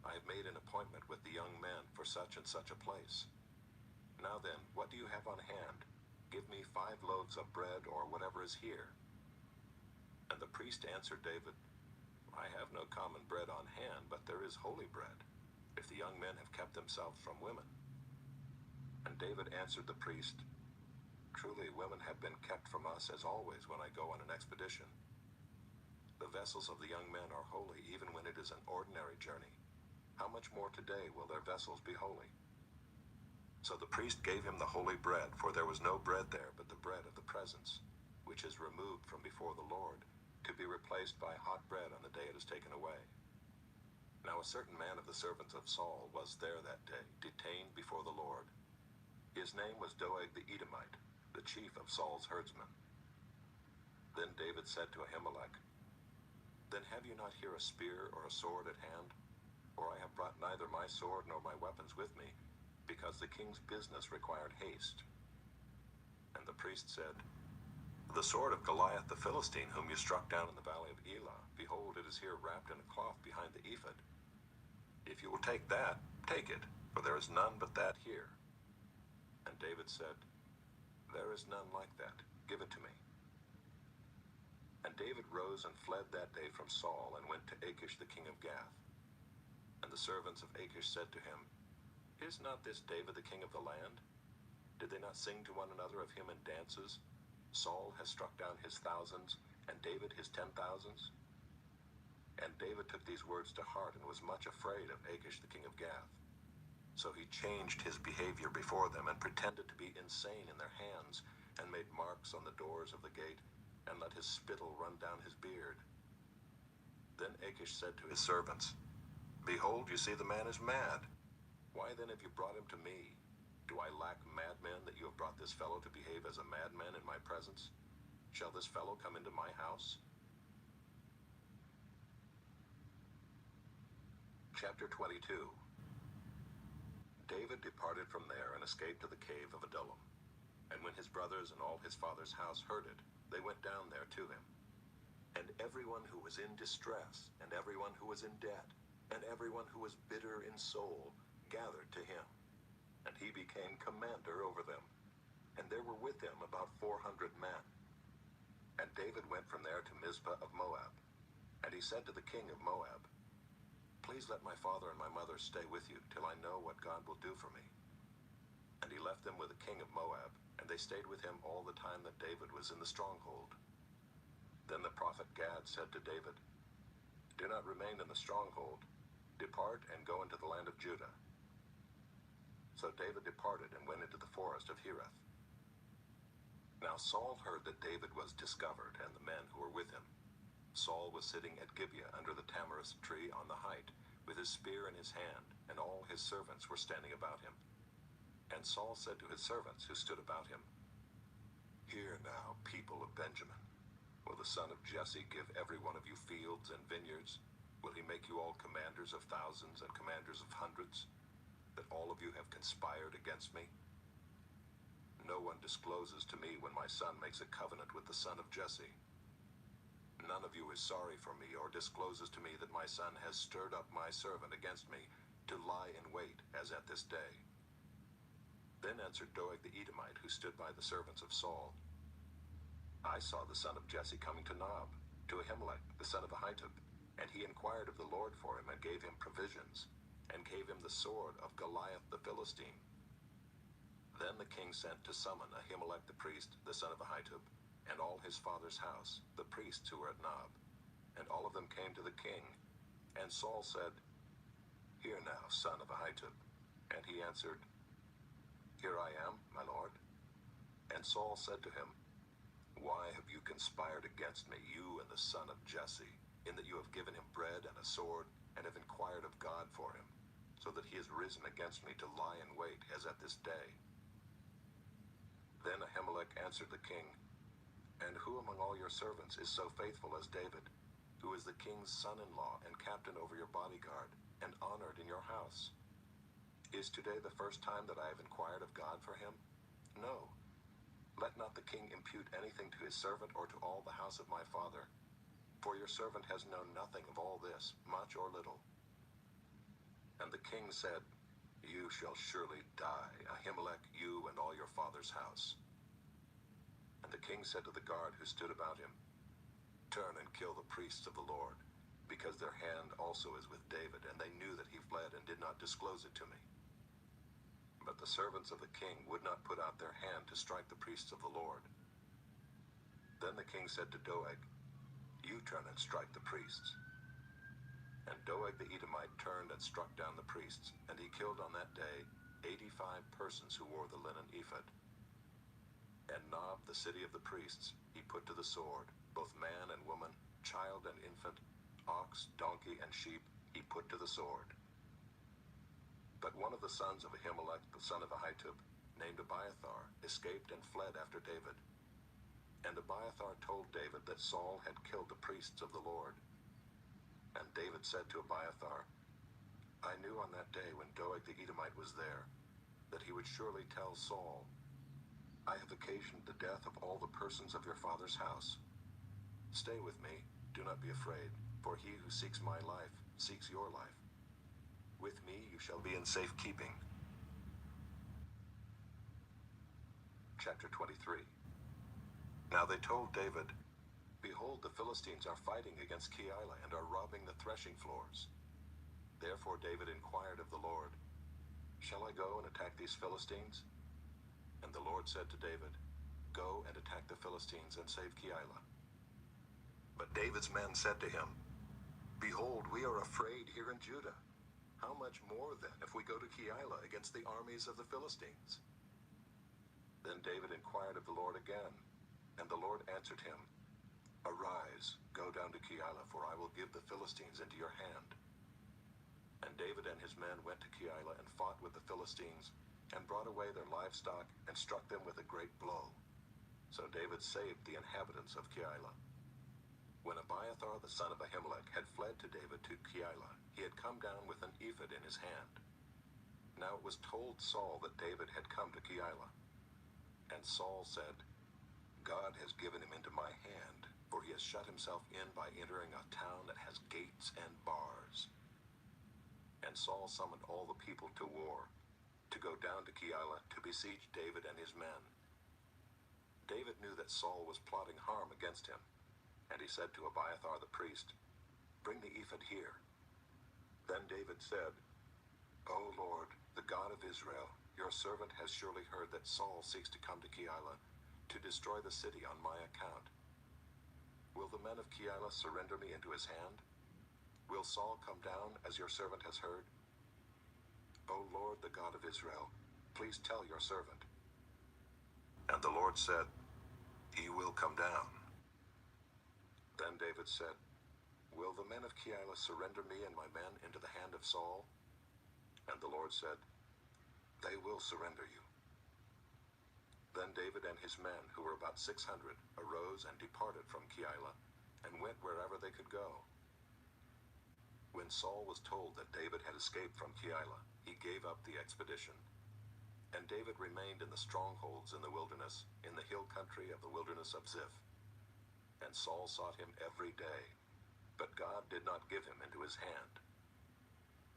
I have made an appointment with the young men for such and such a place. Now then, what do you have on hand? Give me 5 loaves of bread, or whatever is here. And the priest answered David, I have no common bread on hand, but there is holy bread. If the young men have kept themselves from women?" And David answered the priest, "Truly, women have been kept from us as always when I go on an expedition. The vessels of the young men are holy even when it is an ordinary journey. How much more today will their vessels be holy?" So the priest gave him the holy bread, for there was no bread there but the bread of the presence, which is removed from before the Lord, to be replaced by hot bread on the day it is taken away. Now a certain man of the servants of Saul was there that day, detained before the Lord. His name was Doeg the Edomite, the chief of Saul's herdsmen. Then David said to Ahimelech, "Then have you not here a spear or a sword at hand? For I have brought neither my sword nor my weapons with me, because the king's business required haste." And the priest said, "The sword of Goliath the Philistine, whom you struck down in the valley of Elah, behold, it is here wrapped in a cloth behind the ephod. If you will take that, take it, for there is none but that here." And David said, "There is none like that. Give it to me." And David rose and fled that day from Saul, and went to Achish the king of Gath. And the servants of Achish said to him, "Is not this David the king of the land? Did they not sing to one another of him in dances? Saul has struck down his thousands, and David his 10,000s." And David took these words to heart, and was much afraid of Achish the king of Gath. So he changed his behavior before them, and pretended to be insane in their hands, and made marks on the doors of the gate, and let his spittle run down his beard. Then Achish said to his servants, "Behold, you see the man is mad. Why then have you brought him to me? Do I lack madmen that you have brought this fellow to behave as a madman in my presence? Shall this fellow come into my house?" Chapter 22. David departed from there and escaped to the cave of Adullam. And when his brothers and all his father's house heard it, they went down there to him. And everyone who was in distress, and everyone who was in debt, and everyone who was bitter in soul, gathered to him. And he became commander over them. And there were with him about 400 men. And David went from there to Mizpah of Moab. And he said to the king of Moab, "Please let my father and my mother stay with you, till I know what God will do for me." And he left them with the king of Moab, and they stayed with him all the time that David was in the stronghold. Then the prophet Gad said to David, "Do not remain in the stronghold. Depart and go into the land of Judah." So David departed and went into the forest of Hereth. Now Saul heard that David was discovered, and the men who were with him. Saul was sitting at Gibeah under the tamarisk tree on the height, with his spear in his hand, and all his servants were standing about him. And Saul said to his servants who stood about him, "Hear now, people of Benjamin. Will the son of Jesse give every one of you fields and vineyards? Will he make you all commanders of thousands and commanders of hundreds, that all of you have conspired against me? No one discloses to me when my son makes a covenant with the son of Jesse. None of you is sorry for me, or discloses to me that my son has stirred up my servant against me, to lie in wait, as at this day." Then answered Doeg the Edomite, who stood by the servants of Saul, "I saw the son of Jesse coming to Nob, to Ahimelech the son of Ahitub, and he inquired of the Lord for him, and gave him provisions, and gave him the sword of Goliath the Philistine." Then the king sent to summon Ahimelech the priest, the son of Ahitub, and all his father's house, the priests who were at Nob. And all of them came to the king. And Saul said, "Hear now, son of Ahitub." And he answered, "Here I am, my lord." And Saul said to him, "Why have you conspired against me, you and the son of Jesse, in that you have given him bread and a sword, and have inquired of God for him, so that he has risen against me to lie in wait, as at this day?" Then Ahimelech answered the king, "And who among all your servants is so faithful as David, who is the king's son-in-law and captain over your bodyguard, and honored in your house? Is today the first time that I have inquired of God for him? No. Let not the king impute anything to his servant or to all the house of my father, for your servant has known nothing of all this, much or little." And the king said, "You shall surely die, Ahimelech, you and all your father's house." And the king said to the guard who stood about him, "Turn and kill the priests of the Lord, because their hand also is with David, and they knew that he fled and did not disclose it to me. But the servants of the king would not put out their hand to strike the priests of the Lord. Then the king said to Doeg, "You turn and strike the priests." And Doeg the Edomite turned and struck down the priests, and he killed on that day 85 persons who wore the linen ephod. And Nob, the city of the priests, he put to the sword, both man and woman, child and infant, ox, donkey, and sheep, he put to the sword. But one of the sons of Ahimelech, the son of Ahitub, named Abiathar, escaped and fled after David. And Abiathar told David that Saul had killed the priests of the Lord. And David said to Abiathar, "I knew on that day when Doeg the Edomite was there, that he would surely tell Saul, 'I have occasioned the death of all the persons of your father's house. Stay with me, do not be afraid, for he who seeks my life seeks your life. With me you shall be in safekeeping.'" Chapter 23. Now they told David, "Behold, the Philistines are fighting against Keilah and are robbing the threshing floors." Therefore David inquired of the Lord, "Shall I go and attack these Philistines?" And the Lord said to David, "Go and attack the Philistines and save Keilah." But David's men said to him, "Behold, we are afraid here in Judah. How much more then if we go to Keilah against the armies of the Philistines?" Then David inquired of the Lord again, and the Lord answered him, "Arise, go down to Keilah, for I will give the Philistines into your hand." And David and his men went to Keilah and fought with the Philistines, and brought away their livestock, and struck them with a great blow. So David saved the inhabitants of Keilah. When Abiathar the son of Ahimelech had fled to David to Keilah, he had come down with an ephod in his hand. Now it was told Saul that David had come to Keilah. And Saul said, "God has given him into my hand, for he has shut himself in by entering a town that has gates and bars." And Saul summoned all the people to war, to go down to Keilah to besiege David and his men. David knew that Saul was plotting harm against him, and he said to Abiathar the priest, "Bring the ephod here." Then David said, "O Lord, the God of Israel, your servant has surely heard that Saul seeks to come to Keilah, to destroy the city on my account. Will the men of Keilah surrender me into his hand? Will Saul come down, as your servant has heard? O Lord, the God of Israel, please tell your servant." And the Lord said, "He will come down." Then David said, "Will the men of Keilah surrender me and my men into the hand of Saul?" And the Lord said, "They will surrender you." Then David and his men, who were about 600, arose and departed from Keilah, and went wherever they could go. When Saul was told that David had escaped from Keilah, he gave up the expedition. And David remained in the strongholds in the wilderness, in the hill country of the wilderness of Ziph. And Saul sought him every day, but God did not give him into his hand.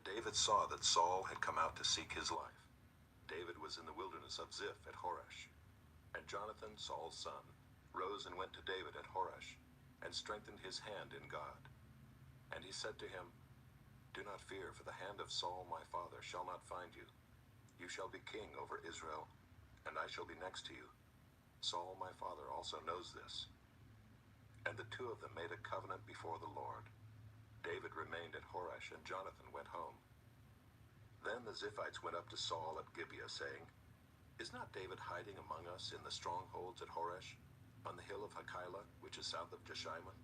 David saw that Saul had come out to seek his life. David was in the wilderness of Ziph at Horesh. And Jonathan, Saul's son, rose and went to David at Horesh, and strengthened his hand in God. And he said to him, "Do not fear, for the hand of Saul my father shall not find you. You shall be king over Israel, and I shall be next to you. Saul my father also knows this." And the two of them made a covenant before the Lord. David remained at Horesh, and Jonathan went home. Then the Ziphites went up to Saul at Gibeah, saying, "Is not David hiding among us in the strongholds at Horesh, on the hill of Hachilah, which is south of Jeshimon?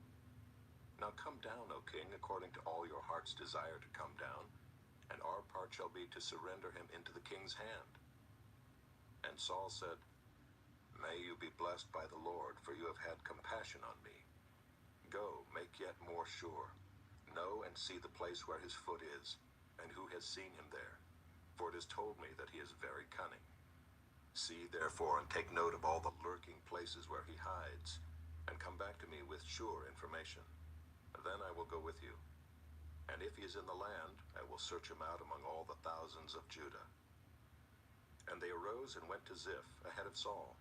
Now come down, O king, according to all your heart's desire to come down, and our part shall be to surrender him into the king's hand." And Saul said, "May you be blessed by the Lord, for you have had compassion on me. Go, make yet more sure. Know and see the place where his foot is, and who has seen him there, for it is told me that he is very cunning. See therefore and take note of all the lurking places where he hides, and come back to me with sure information. Then I will go with you. And if he is in the land, I will search him out among all the thousands of Judah." And they arose and went to Ziph ahead of Saul.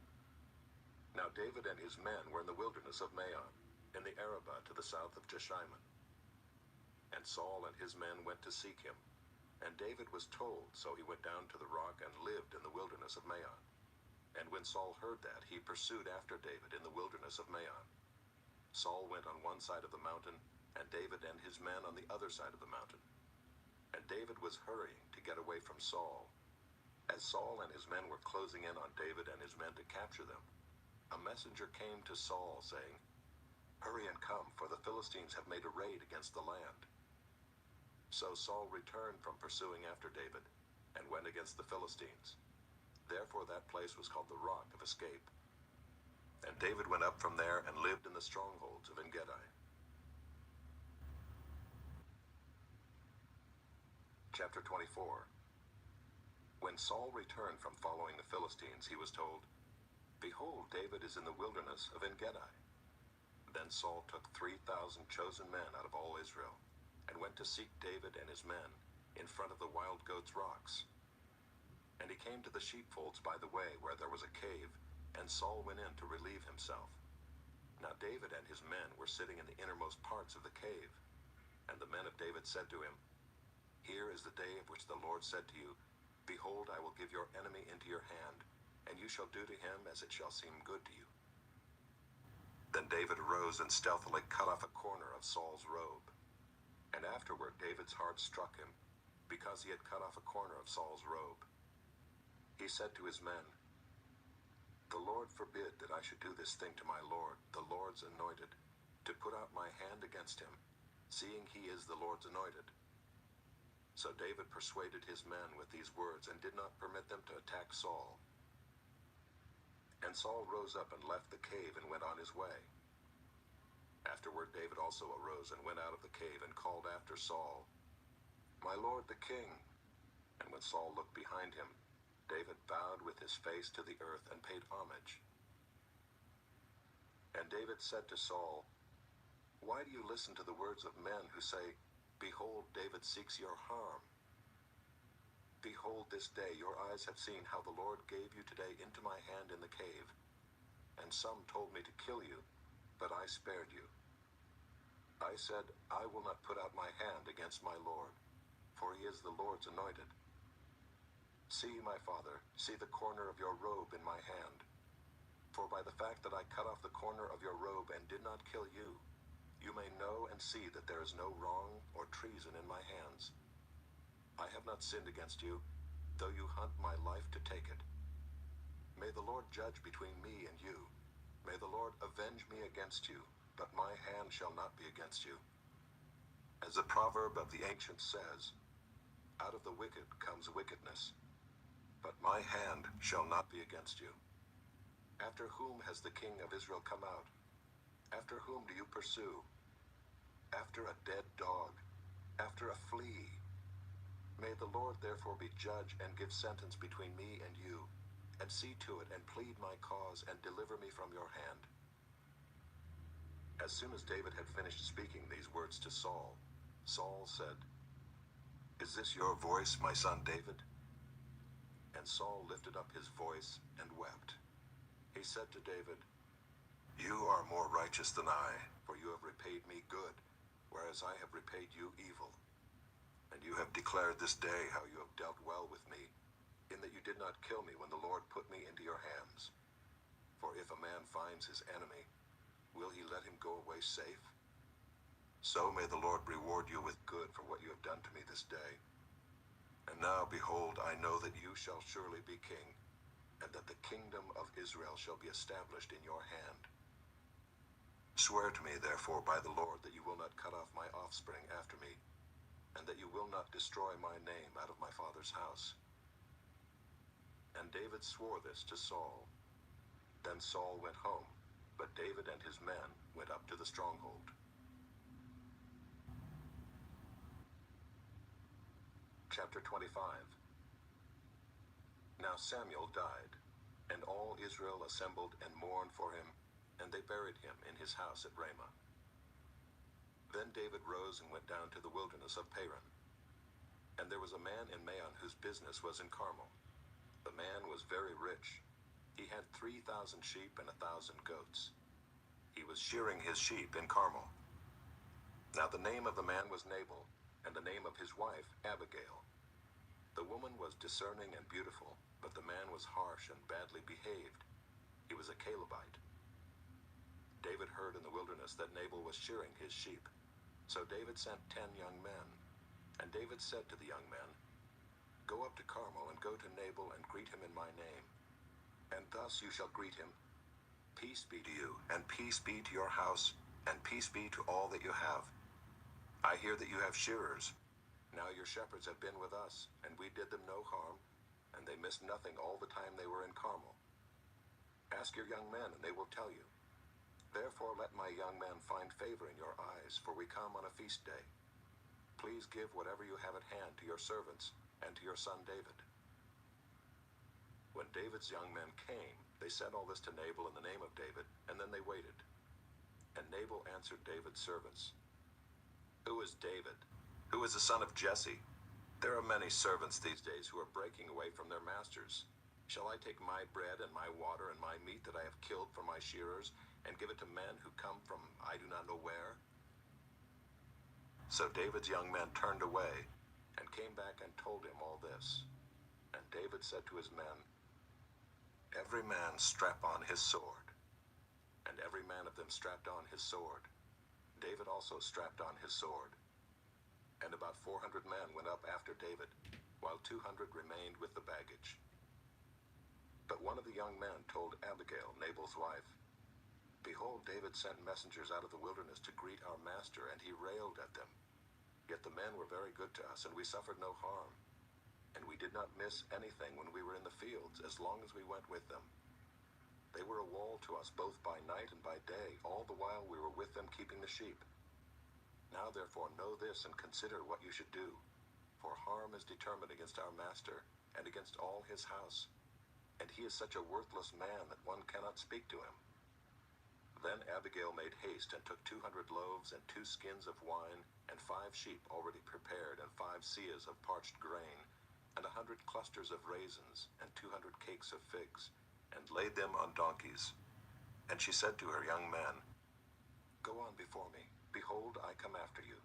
Now David and his men were in the wilderness of Maon, in the Arabah to the south of Jeshimon. And Saul and his men went to seek him. And David was told, so he went down to the rock and lived in the wilderness of Maon. And when Saul heard that, he pursued after David in the wilderness of Maon. Saul went on one side of the mountain, and David and his men on the other side of the mountain. And David was hurrying to get away from Saul. As Saul and his men were closing in on David and his men to capture them, a messenger came to Saul, saying, "Hurry and come, for the Philistines have made a raid against the land." So Saul returned from pursuing after David, and went against the Philistines. Therefore that place was called the Rock of Escape. And David went up from there and lived in the strongholds of En-gedi. Chapter 24. When Saul returned from following the Philistines, he was told, "Behold, David is in the wilderness of En-gedi." Then Saul took 3,000 chosen men out of all Israel, and went to seek David and his men in front of the Wild Goats Rocks. And he came to the sheepfolds by the way, where there was a cave, and Saul went in to relieve himself. Now David and his men were sitting in the innermost parts of the cave. And the men of David said to him, "Here is the day of which the Lord said to you, Behold, I will give your enemy into your hand, and you shall do to him as it shall seem good to you." Then David arose and stealthily cut off a corner of Saul's robe. And afterward David's heart struck him, because he had cut off a corner of Saul's robe. He said to his men, "The Lord forbid that I should do this thing to my Lord, the Lord's anointed, to put out my hand against him, seeing he is the Lord's anointed." So David persuaded his men with these words, and did not permit them to attack Saul. And Saul rose up and left the cave and went on his way. Afterward David also arose and went out of the cave and called after Saul, "My lord the king." And when Saul looked behind him, David bowed with his face to the earth and paid homage. And David said to Saul, "Why do you listen to the words of men who say, Behold, David seeks your harm? Behold, this day your eyes have seen how the Lord gave you today into my hand in the cave. And some told me to kill you, but I spared you. I said, I will not put out my hand against my Lord, for he is the Lord's anointed. See, my father, see the corner of your robe in my hand. For by the fact that I cut off the corner of your robe and did not kill you, you may know and see that there is no wrong or treason in my hands. I have not sinned against you, though you hunt my life to take it. May the Lord judge between me and you. May the Lord avenge me against you, but my hand shall not be against you. As the proverb of the ancients says, out of the wicked comes wickedness, but my hand shall not be against you. After whom has the king of Israel come out? After whom do you pursue? After a dead dog, after a flea. May the Lord therefore be judge and give sentence between me and you, and see to it and plead my cause and deliver me from your hand." As soon as David had finished speaking these words to Saul, Saul said, "Is this your voice, my son David?" And Saul lifted up his voice and wept. He said to David, "You are more righteous than I, for you have repaid me good, whereas I have repaid you evil. And you have declared this day how you have dealt well with me, in that you did not kill me when the Lord put me into your hands. For if a man finds his enemy, will he let him go away safe? So may the Lord reward you with good for what you have done to me this day. And now, behold, I know that you shall surely be king, and that the kingdom of Israel shall be established in your hand. Swear to me, therefore, by the Lord, that you will not cut off my offspring after me, and that you will not destroy my name out of my father's house." And David swore this to Saul. Then Saul went home, but David and his men went up to the stronghold. Chapter 25. Now Samuel died, and all Israel assembled and mourned for him, and they buried him in his house at Ramah. Then David rose and went down to the wilderness of Paran. And there was a man in Maon whose business was in Carmel. The man was very rich. He had 3,000 sheep and 1,000 goats. He was shearing his sheep in Carmel. Now the name of the man was Nabal, and the name of his wife Abigail. The woman was discerning and beautiful, but the man was harsh and badly behaved. He was a Calebite. David heard in the wilderness that Nabal was shearing his sheep. So David sent 10 young men. And David said to the young men, "Go up to Carmel and go to Nabal and greet him in my name. And thus you shall greet him. Peace be to you, and peace be to your house, and peace be to all that you have. I hear that you have shearers. Now your shepherds have been with us, and we did them no harm, and they missed nothing all the time they were in Carmel. Ask your young men, and they will tell you. Therefore let my young men find favor in your eyes, for we come on a feast day. Please give whatever you have at hand to your servants and to your son David." When David's young men came, they said all this to Nabal in the name of David, and then they waited. And Nabal answered David's servants, "Who is David? Who is the son of Jesse? There are many servants these days who are breaking away from their masters. Shall I take my bread and my water and my meat that I have killed for my shearers and give it to men who come from I do not know where?" So David's young men turned away and came back and told him all this. And David said to his men, "Every man strap on his sword." And every man of them strapped on his sword. David also strapped on his sword. And about 400 men went up after David, while 200 remained with the baggage. But one of the young men told Abigail, Nabal's wife, "Behold, David sent messengers out of the wilderness to greet our master, and he railed at them. Yet the men were very good to us, and we suffered no harm. And we did not miss anything when we were in the fields, as long as we went with them. They were a wall to us both by night and by day, all the while we were with them keeping the sheep. Now therefore know this and consider what you should do, for harm is determined against our master and against all his house, and he is such a worthless man that one cannot speak to him." Then Abigail made haste and took 200 loaves and 2 skins of wine and 5 sheep already prepared and 5 seahs of parched grain and 100 clusters of raisins and 200 cakes of figs, and laid them on donkeys. And she said to her young men, "Go on before me. Behold, I come after you."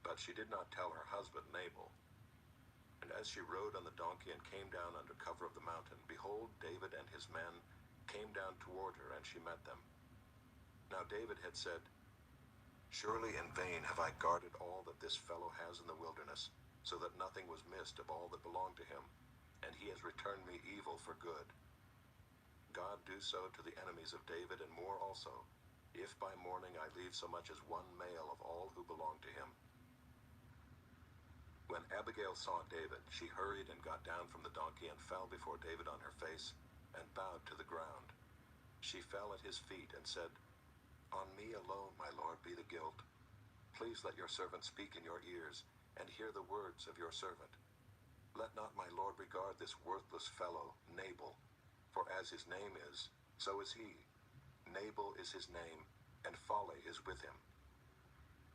But she did not tell her husband Nabal. And as she rode on the donkey and came down under cover of the mountain, behold, David and his men came down toward her, and she met them. Now David had said, "Surely in vain have I guarded all that this fellow has in the wilderness, so that nothing was missed of all that belonged to him, and he has returned me evil for good. God do so to the enemies of David and more also, if by morning I leave so much as one male of all who belong to him." When Abigail saw David, she hurried and got down from the donkey and fell before David on her face and bowed to the ground. She fell at his feet and said, "On me alone, my lord, be the guilt. Please let your servant speak in your ears and hear the words of your servant. Let not my lord regard this worthless fellow, Nabal, for as his name is, so is he. Nabal is his name, and folly is with him.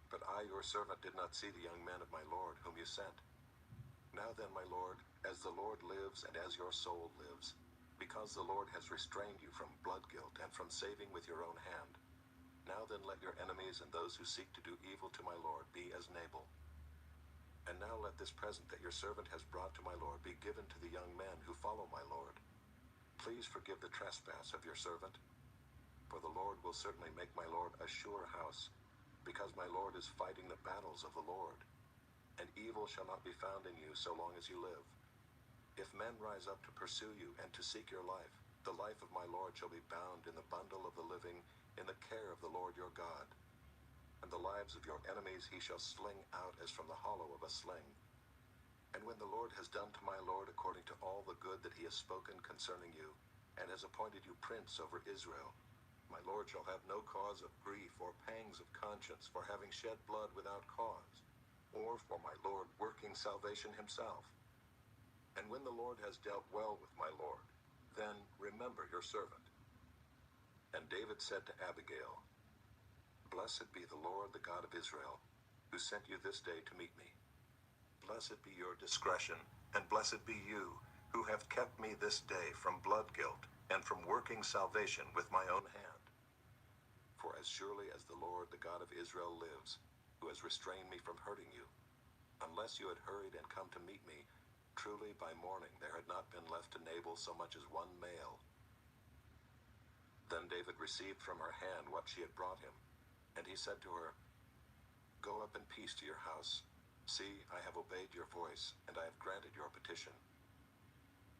But I, your servant, did not see the young men of my lord, whom you sent. Now then, my lord, as the Lord lives and as your soul lives, because the Lord has restrained you from blood guilt and from saving with your own hand, now then let your enemies and those who seek to do evil to my lord be as Nabal. And now let this present that your servant has brought to my lord be given to the young men who follow my lord. Please forgive the trespass of your servant, for the Lord will certainly make my lord a sure house, because my lord is fighting the battles of the Lord, and evil shall not be found in you so long as you live. If men rise up to pursue you and to seek your life, the life of my lord shall be bound in the bundle of the living in the care of the Lord your God. And the lives of your enemies he shall sling out as from the hollow of a sling. And when the Lord has done to my lord according to all the good that he has spoken concerning you, and has appointed you prince over Israel, my lord shall have no cause of grief or pangs of conscience for having shed blood without cause, or for my lord working salvation himself. And when the Lord has dealt well with my lord, then remember your servant." And David said to Abigail, "Blessed be the Lord, the God of Israel, who sent you this day to meet me. Blessed be your discretion, and blessed be you, who have kept me this day from blood guilt and from working salvation with my own hand. For as surely as the Lord, the God of Israel, lives, who has restrained me from hurting you. Unless you had hurried and come to meet me, truly by morning there had not been left to Nabal so much as one male." Then David received from her hand what she had brought him, and he said to her, "Go up in peace to your house. See, I have obeyed your voice, and I have granted your petition."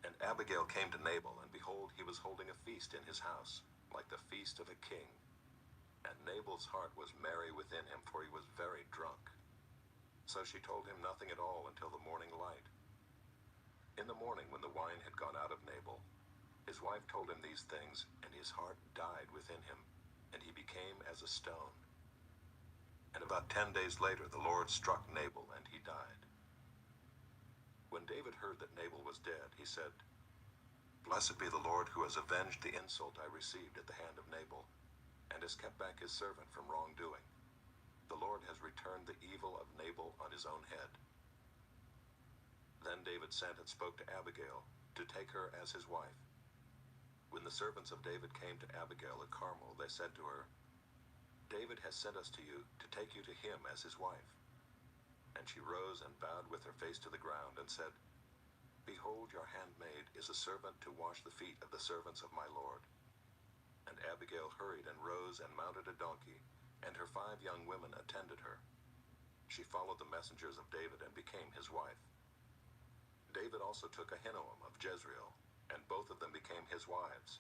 And Abigail came to Nabal, and behold, he was holding a feast in his house, like the feast of a king. And Nabal's heart was merry within him, for he was very drunk. So she told him nothing at all until the morning light. In the morning, when the wine had gone out of Nabal, his wife told him these things, and his heart died within him, and he became as a stone. And about 10 days later, the Lord struck Nabal, and he died. When David heard that Nabal was dead, he said, "Blessed be the Lord who has avenged the insult I received at the hand of Nabal, and has kept back his servant from wrongdoing. The Lord has returned the evil of Nabal on his own head." Then David sent and spoke to Abigail to take her as his wife. When the servants of David came to Abigail at Carmel, they said to her, "David has sent us to you to take you to him as his wife." And she rose and bowed with her face to the ground and said, "Behold, your handmaid is a servant to wash the feet of the servants of my lord." And Abigail hurried and rose and mounted a donkey, and her 5 young women attended her. She followed the messengers of David and became his wife. David also took Ahinoam of Jezreel, and both of them became his wives.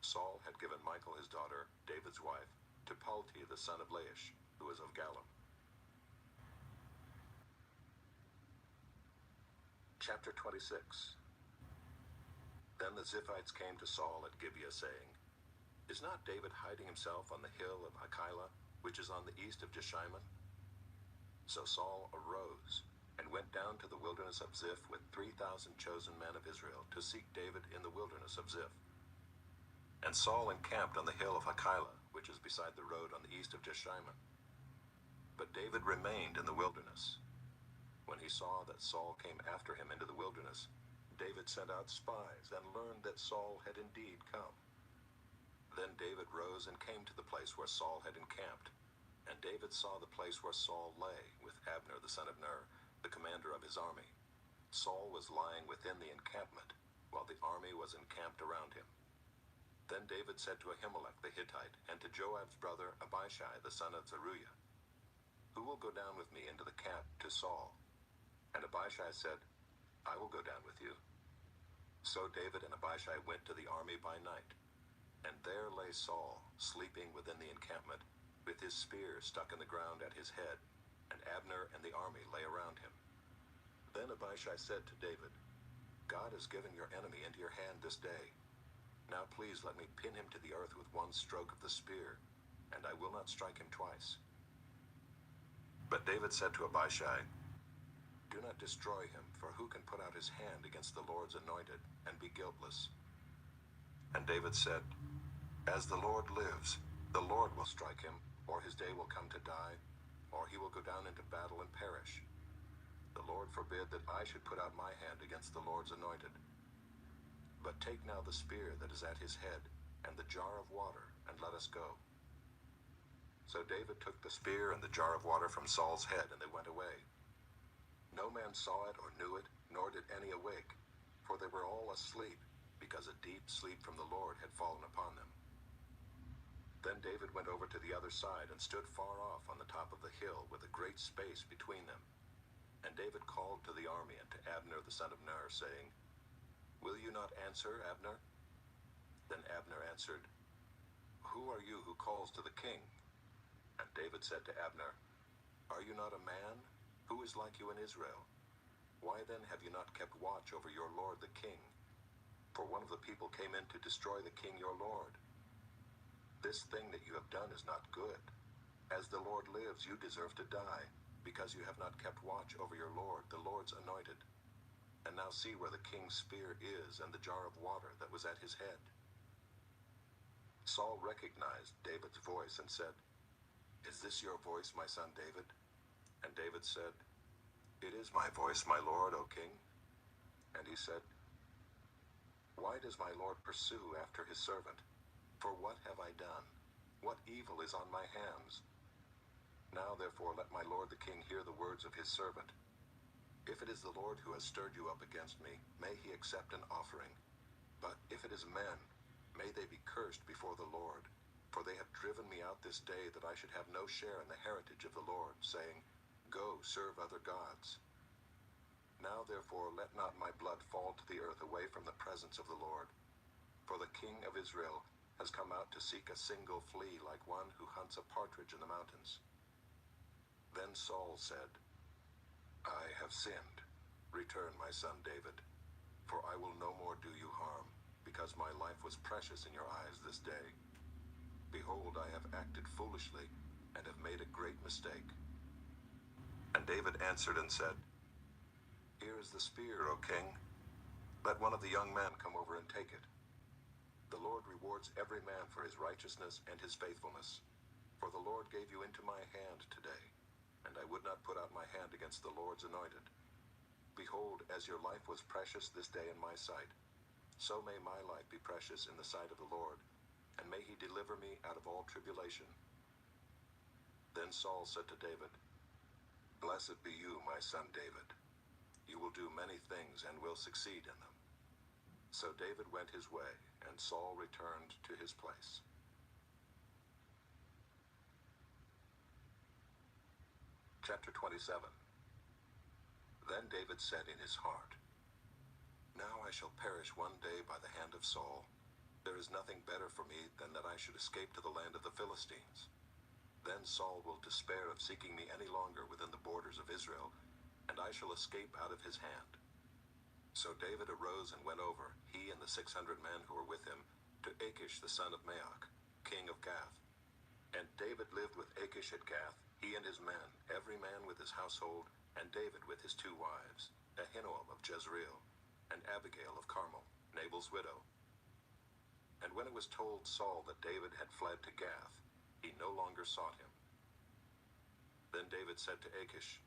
Saul had given Michal his daughter, David's wife, to Palti the son of Laish, who was of Gallim. Chapter 26. Then the Ziphites came to Saul at Gibeah, saying, "Is not David hiding himself on the hill of Hachilah, which is on the east of Jeshimon?" So Saul arose and went down to the wilderness of Ziph with 3,000 chosen men of Israel to seek David in the wilderness of Ziph. And Saul encamped on the hill of Hachilah, which is beside the road on the east of Jeshimon. But David remained in the wilderness. When he saw that Saul came after him into the wilderness, David sent out spies and learned that Saul had indeed come. Then David rose and came to the place where Saul had encamped. And David saw the place where Saul lay, with Abner the son of Ner, the commander of his army. Saul was lying within the encampment, while the army was encamped around him. Then David said to Ahimelech the Hittite, and to Joab's brother Abishai the son of Zeruiah, "Who will go down with me into the camp to Saul?" And Abishai said, "I will go down with you." So David and Abishai went to the army by night. And there lay Saul, sleeping within the encampment, with his spear stuck in the ground at his head, and Abner and the army lay around him. Then Abishai said to David, "God has given your enemy into your hand this day. Now please let me pin him to the earth with one stroke of the spear, and I will not strike him twice." But David said to Abishai, "Do not destroy him, for who can put out his hand against the Lord's anointed and be guiltless?" And David said, "As the Lord lives, the Lord will strike him, or his day will come to die, or he will go down into battle and perish. The Lord forbid that I should put out my hand against the Lord's anointed. But take now the spear that is at his head, and the jar of water, and let us go." So David took the spear and the jar of water from Saul's head, and they went away. No man saw it or knew it, nor did any awake, for they were all asleep, because a deep sleep from the Lord had fallen upon them. Then David went over to the other side and stood far off on the top of the hill with a great space between them. And David called to the army and to Abner the son of Ner, saying, "Will you not answer, Abner?" Then Abner answered, "Who are you who calls to the king?" And David said to Abner, "Are you not a man? Who is like you in Israel? Why then have you not kept watch over your lord the king? For one of the people came in to destroy the king your lord. This thing that you have done is not good. As the Lord lives, you deserve to die, because you have not kept watch over your lord, the Lord's anointed. And now see where the king's spear is, and the jar of water that was at his head." Saul recognized David's voice and said, "Is this your voice, my son David?" And David said, "It is my voice, my lord, O king." And he said, "Why does my lord pursue after his servant? For what have I done? What evil is on my hands?" Now therefore let my lord the king hear the words of his servant. If it is the Lord who has stirred you up against me, may he accept an offering. But if it is men, may they be cursed before the Lord. For they have driven me out this day that I should have no share in the heritage of the Lord, saying, Go, serve other gods. Now therefore let not my blood fall to the earth away from the presence of the Lord. For the king of Israel has come out to seek a single flea like one who hunts a partridge in the mountains. Then Saul said, I have sinned. Return, my son David, for I will no more do you harm, because my life was precious in your eyes this day. Behold, I have acted foolishly, and have made a great mistake. And David answered and said, Here is the spear, O king. Let one of the young men come over and take it. The Lord rewards every man for his righteousness and his faithfulness. For the Lord gave you into my hand today, and I would not put out my hand against the Lord's anointed. Behold, as your life was precious this day in my sight, so may my life be precious in the sight of the Lord, and may he deliver me out of all tribulation. Then Saul said to David, Blessed be you, my son David. You will do many things and will succeed in them. So David went his way, and Saul returned to his place. Chapter 27. Then David said in his heart, Now I shall perish one day by the hand of Saul. There is nothing better for me than that I should escape to the land of the Philistines. Then Saul will despair of seeking me any longer within the borders of Israel, and I shall escape out of his hand. So David arose and went over, he and the 600 men who were with him, to Achish the son of Maoch, king of Gath. And David lived with Achish at Gath, he and his men, every man with his household, and David with his 2 wives, Ahinoam of Jezreel, and Abigail of Carmel, Nabal's widow. And when it was told Saul that David had fled to Gath, he no longer sought him. Then David said to Achish,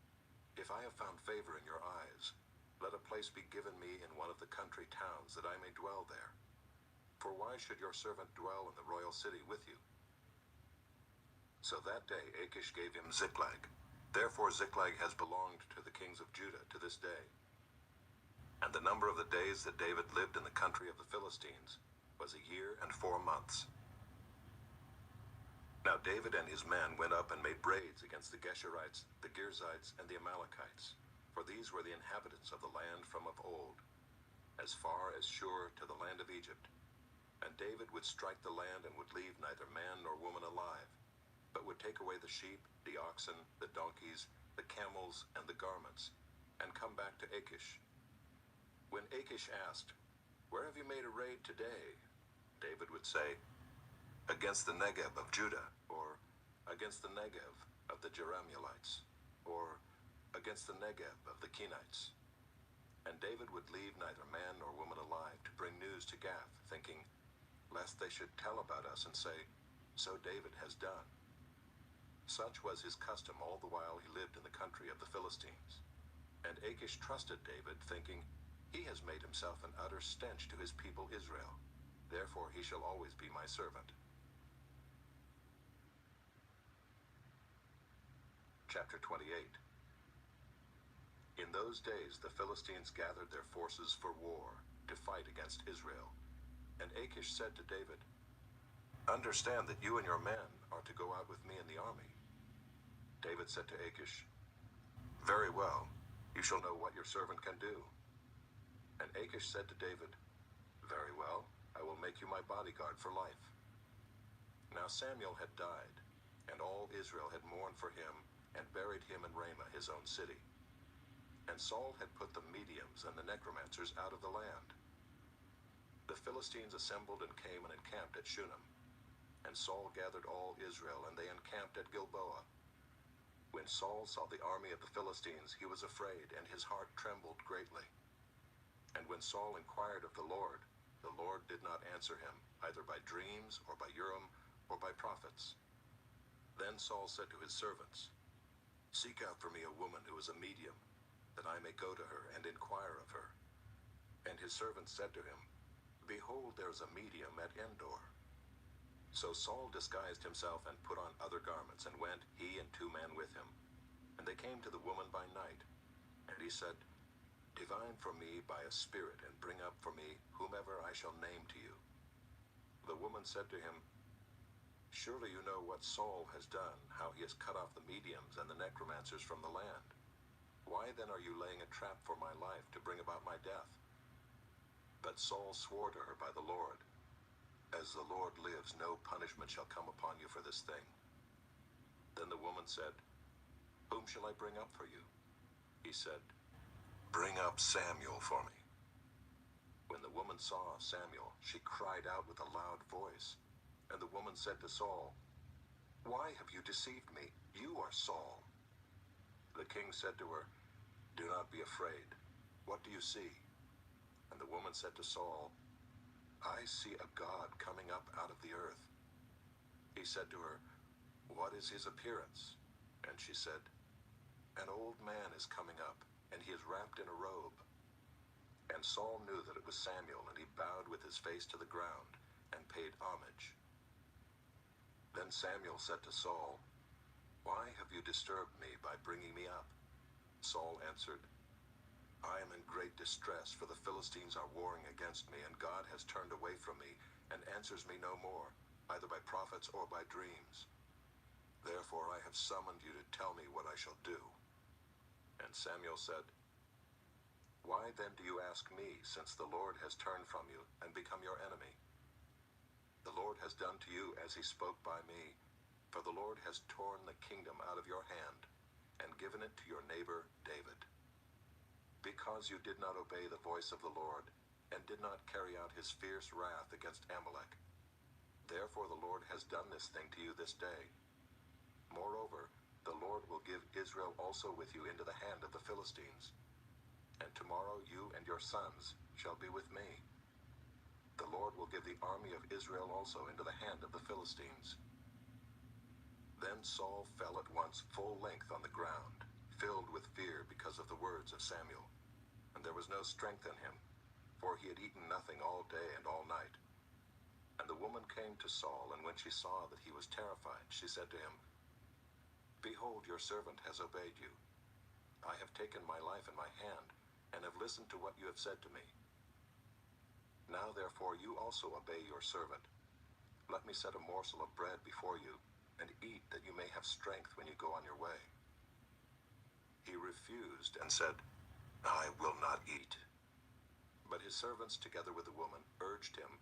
If I have found favor in your eyes, let a place be given me in one of the country towns, that I may dwell there. For why should your servant dwell in the royal city with you? So that day Achish gave him Ziklag. Therefore Ziklag has belonged to the kings of Judah to this day. And the number of the days that David lived in the country of the Philistines was 1 year and 4 months. Now David and his men went up and made raids against the Geshurites, the Girzites, and the Amalekites, for these were the inhabitants of the land from of old, as far as Shur to the land of Egypt. And David would strike the land and would leave neither man nor woman alive, but would take away the sheep, the oxen, the donkeys, the camels, and the garments, and come back to Achish. When Achish asked, Where have you made a raid today? David would say, Against the Negev of Judah, or against the Negev of the Jerahmeelites, or against the Negev of the Kenites. And David would leave neither man nor woman alive to bring news to Gath, thinking, lest they should tell about us and say, So David has done. Such was his custom all the while he lived in the country of the Philistines. And Achish trusted David, thinking, He has made himself an utter stench to his people Israel. Therefore he shall always be my servant. Chapter 28. In those days the Philistines gathered their forces for war, to fight against Israel. And Achish said to David, Understand that you and your men are to go out with me in the army. David said to Achish, Very well, you shall know what your servant can do. And Achish said to David, Very well, I will make you my bodyguard for life. Now Samuel had died, and all Israel had mourned for him, and buried him in Ramah, his own city. And Saul had put the mediums and the necromancers out of the land. The Philistines assembled and came and encamped at Shunem. And Saul gathered all Israel, and they encamped at Gilboa. When Saul saw the army of the Philistines, he was afraid, and his heart trembled greatly. And when Saul inquired of the Lord did not answer him, either by dreams, or by Urim, or by prophets. Then Saul said to his servants, Seek out for me a woman who is a medium, that I may go to her and inquire of her. And his servants said to him, Behold, there is a medium at Endor. So Saul disguised himself and put on other garments, and went, he and 2 men with him. And they came to the woman by night. And he said, Divine for me by a spirit, and bring up for me whomever I shall name to you. The woman said to him, Surely you know what Saul has done, how he has cut off the mediums and the necromancers from the land. Why then are you laying a trap for my life to bring about my death? But Saul swore to her by the Lord, As the Lord lives, no punishment shall come upon you for this thing. Then the woman said, Whom shall I bring up for you? He said, Bring up Samuel for me. When the woman saw Samuel, she cried out with a loud voice. And the woman said to Saul, Why have you deceived me? You are Saul. The king said to her, Do not be afraid. What do you see? And the woman said to Saul, I see a God coming up out of the earth. He said to her, What is his appearance? And she said, An old man is coming up, and he is wrapped in a robe. And Saul knew that it was Samuel, and he bowed with his face to the ground, and paid homage. Then Samuel said to Saul, Why have you disturbed me by bringing me up? Saul answered, I am in great distress, for the Philistines are warring against me, and God has turned away from me, and answers me no more, either by prophets or by dreams. Therefore I have summoned you to tell me what I shall do. And Samuel said, Why then do you ask me, since the Lord has turned from you, and become your enemy? The Lord has done to you as he spoke by me, for the Lord has torn the kingdom out of your hand, and given it to your neighbor David. Because you did not obey the voice of the Lord, and did not carry out his fierce wrath against Amalek. Therefore the Lord has done this thing to you this day. Moreover, the Lord will give Israel also with you into the hand of the Philistines. And tomorrow you and your sons shall be with me. The Lord will give the army of Israel also into the hand of the Philistines. Then Saul fell at once full length on the ground, filled with fear because of the words of Samuel. And there was no strength in him, for he had eaten nothing all day and all night. And the woman came to Saul, and when she saw that he was terrified, she said to him, Behold, your servant has obeyed you. I have taken my life in my hand, and have listened to what you have said to me. Now therefore you also obey your servant. Let me set a morsel of bread before you, and eat, that you may have strength when you go on your way. He refused and said, I will not eat. But his servants, together with the woman, urged him,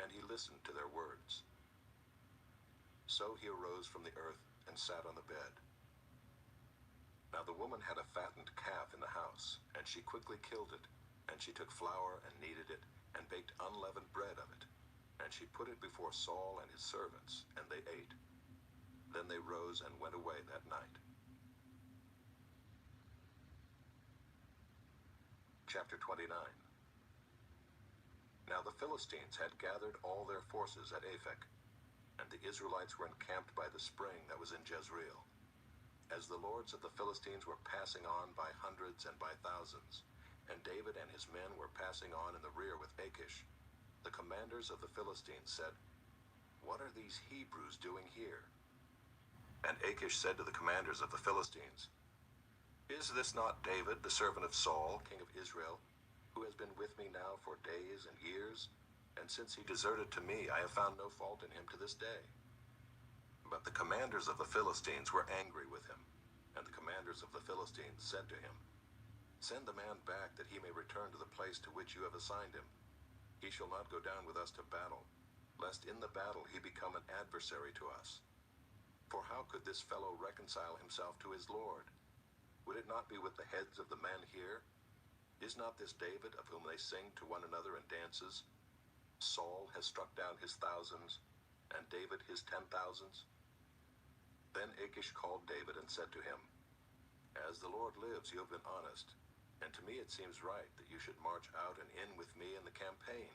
and he listened to their words. So he arose from the earth and sat on the bed. Now the woman had a fattened calf in the house, and she quickly killed it, and she took flour and kneaded it, and baked unleavened bread of it. And she put it before Saul and his servants, and they ate. Then they rose and went away that night. Chapter 29. Now the Philistines had gathered all their forces at Aphek, and the Israelites were encamped by the spring that was in Jezreel. As the lords of the Philistines were passing on by hundreds and by thousands, and David and his men were passing on in the rear with Achish, the commanders of the Philistines said, What are these Hebrews doing here? And Achish said to the commanders of the Philistines, Is this not David, the servant of Saul, king of Israel, who has been with me now for days and years? And since he deserted to me, I have found no fault in him to this day. But the commanders of the Philistines were angry with him, and the commanders of the Philistines said to him, Send the man back, that he may return to the place to which you have assigned him. He shall not go down with us to battle, lest in the battle he become an adversary to us. For how could this fellow reconcile himself to his Lord? Would it not be with the heads of the men here? Is not this David, of whom they sing to one another in dances? Saul has struck down his thousands, and David his 10,000s. Then Achish called David and said to him, As the Lord lives, you have been honest, and to me it seems right that you should march out and in with me in the campaign.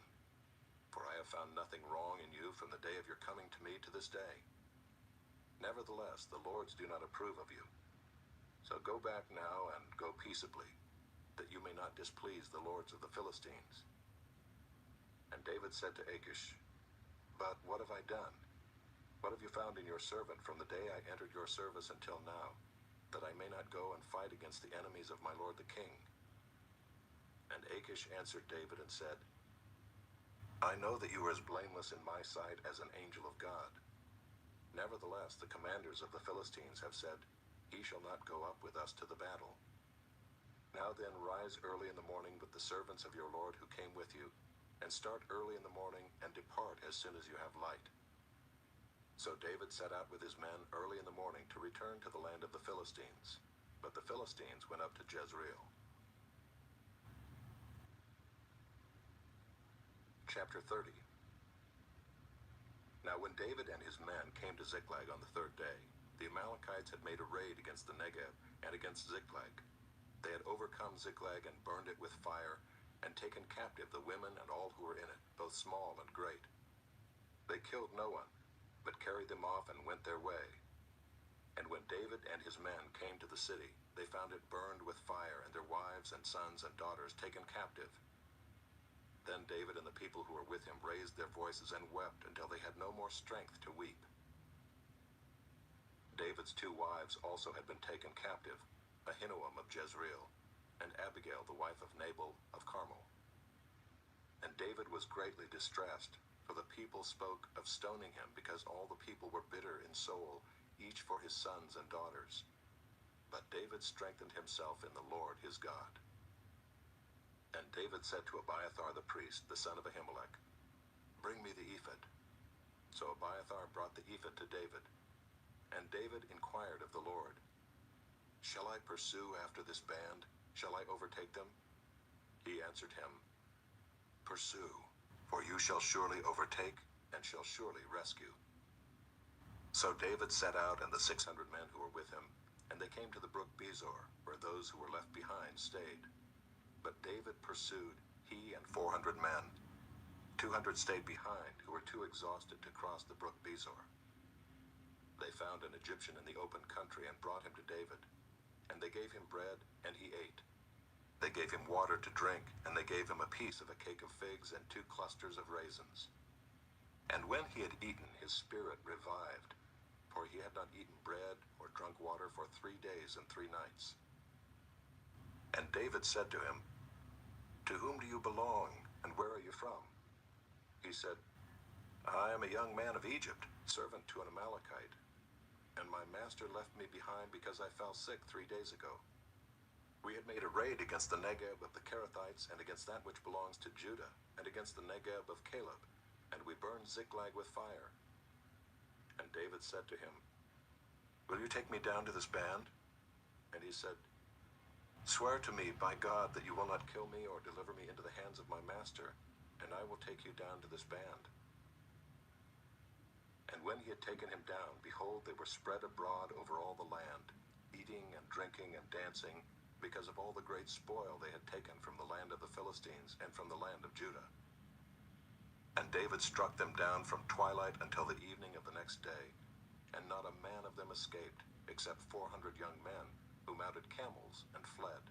For I have found nothing wrong in you from the day of your coming to me to this day. Nevertheless, the lords do not approve of you. So go back now and go peaceably, that you may not displease the lords of the Philistines. And David said to Achish, But what have I done? What have you found in your servant from the day I entered your service until now, that I may not go and fight against the enemies of my lord the king?" And Achish answered David and said, "I know that you are as blameless in my sight as an angel of God. Nevertheless, the commanders of the Philistines have said, 'He shall not go up with us to the battle.' Now then, rise early in the morning with the servants of your lord who came with you, and start early in the morning and depart as soon as you have light." So David set out with his men early in the morning to return to the land of the Philistines. But the Philistines went up to Jezreel. Chapter 30. Now when David and his men came to Ziklag on the third day, the Amalekites had made a raid against the Negev and against Ziklag. They had overcome Ziklag and burned it with fire, and taken captive the women and all who were in it, both small and great. They killed no one, but carried them off and went their way. And when David and his men came to the city, they found it burned with fire, and their wives and sons and daughters taken captive. Then David and the people who were with him raised their voices and wept until they had no more strength to weep. David's 2 wives also had been taken captive, Ahinoam of Jezreel, and Abigail the wife of Nabal of Carmel. And David was greatly distressed, for the people spoke of stoning him, because all the people were bitter in soul, each for his sons and daughters. But David strengthened himself in the Lord his God. And David said to Abiathar the priest, the son of Ahimelech, "Bring me the ephod." So Abiathar brought the ephod to David. And David inquired of the Lord, "Shall I pursue after this band? Shall I overtake them?" He answered him, "Pursue, for you shall surely overtake, and shall surely rescue." So David set out, and the 600 men who were with him, and they came to the brook Besor, where those who were left behind stayed. But David pursued, he and 400 men. 200 stayed behind, who were too exhausted to cross the brook Besor. They found an Egyptian in the open country and brought him to David. And they gave him bread, and he ate. They gave him water to drink, and they gave him a piece of a cake of figs and 2 clusters of raisins. And when he had eaten, his spirit revived, for he had not eaten bread or drunk water for 3 days and 3 nights. And David said to him, "To whom do you belong, and where are you from?" He said, "I am a young man of Egypt, servant to an Amalekite, and my master left me behind because I fell sick 3 days ago. We had made a raid against the Negev of the Kerethites, and against that which belongs to Judah, and against the Negev of Caleb, and we burned Ziklag with fire." And David said to him, "Will you take me down to this band?" And he said, "Swear to me by God that you will not kill me or deliver me into the hands of my master, and I will take you down to this band." And when he had taken him down, behold, they were spread abroad over all the land, eating and drinking and dancing, because of all the great spoil they had taken from the land of the Philistines and from the land of Judah. And David struck them down from twilight until the evening of the next day, and not a man of them escaped, except 400 young men, who mounted camels and fled.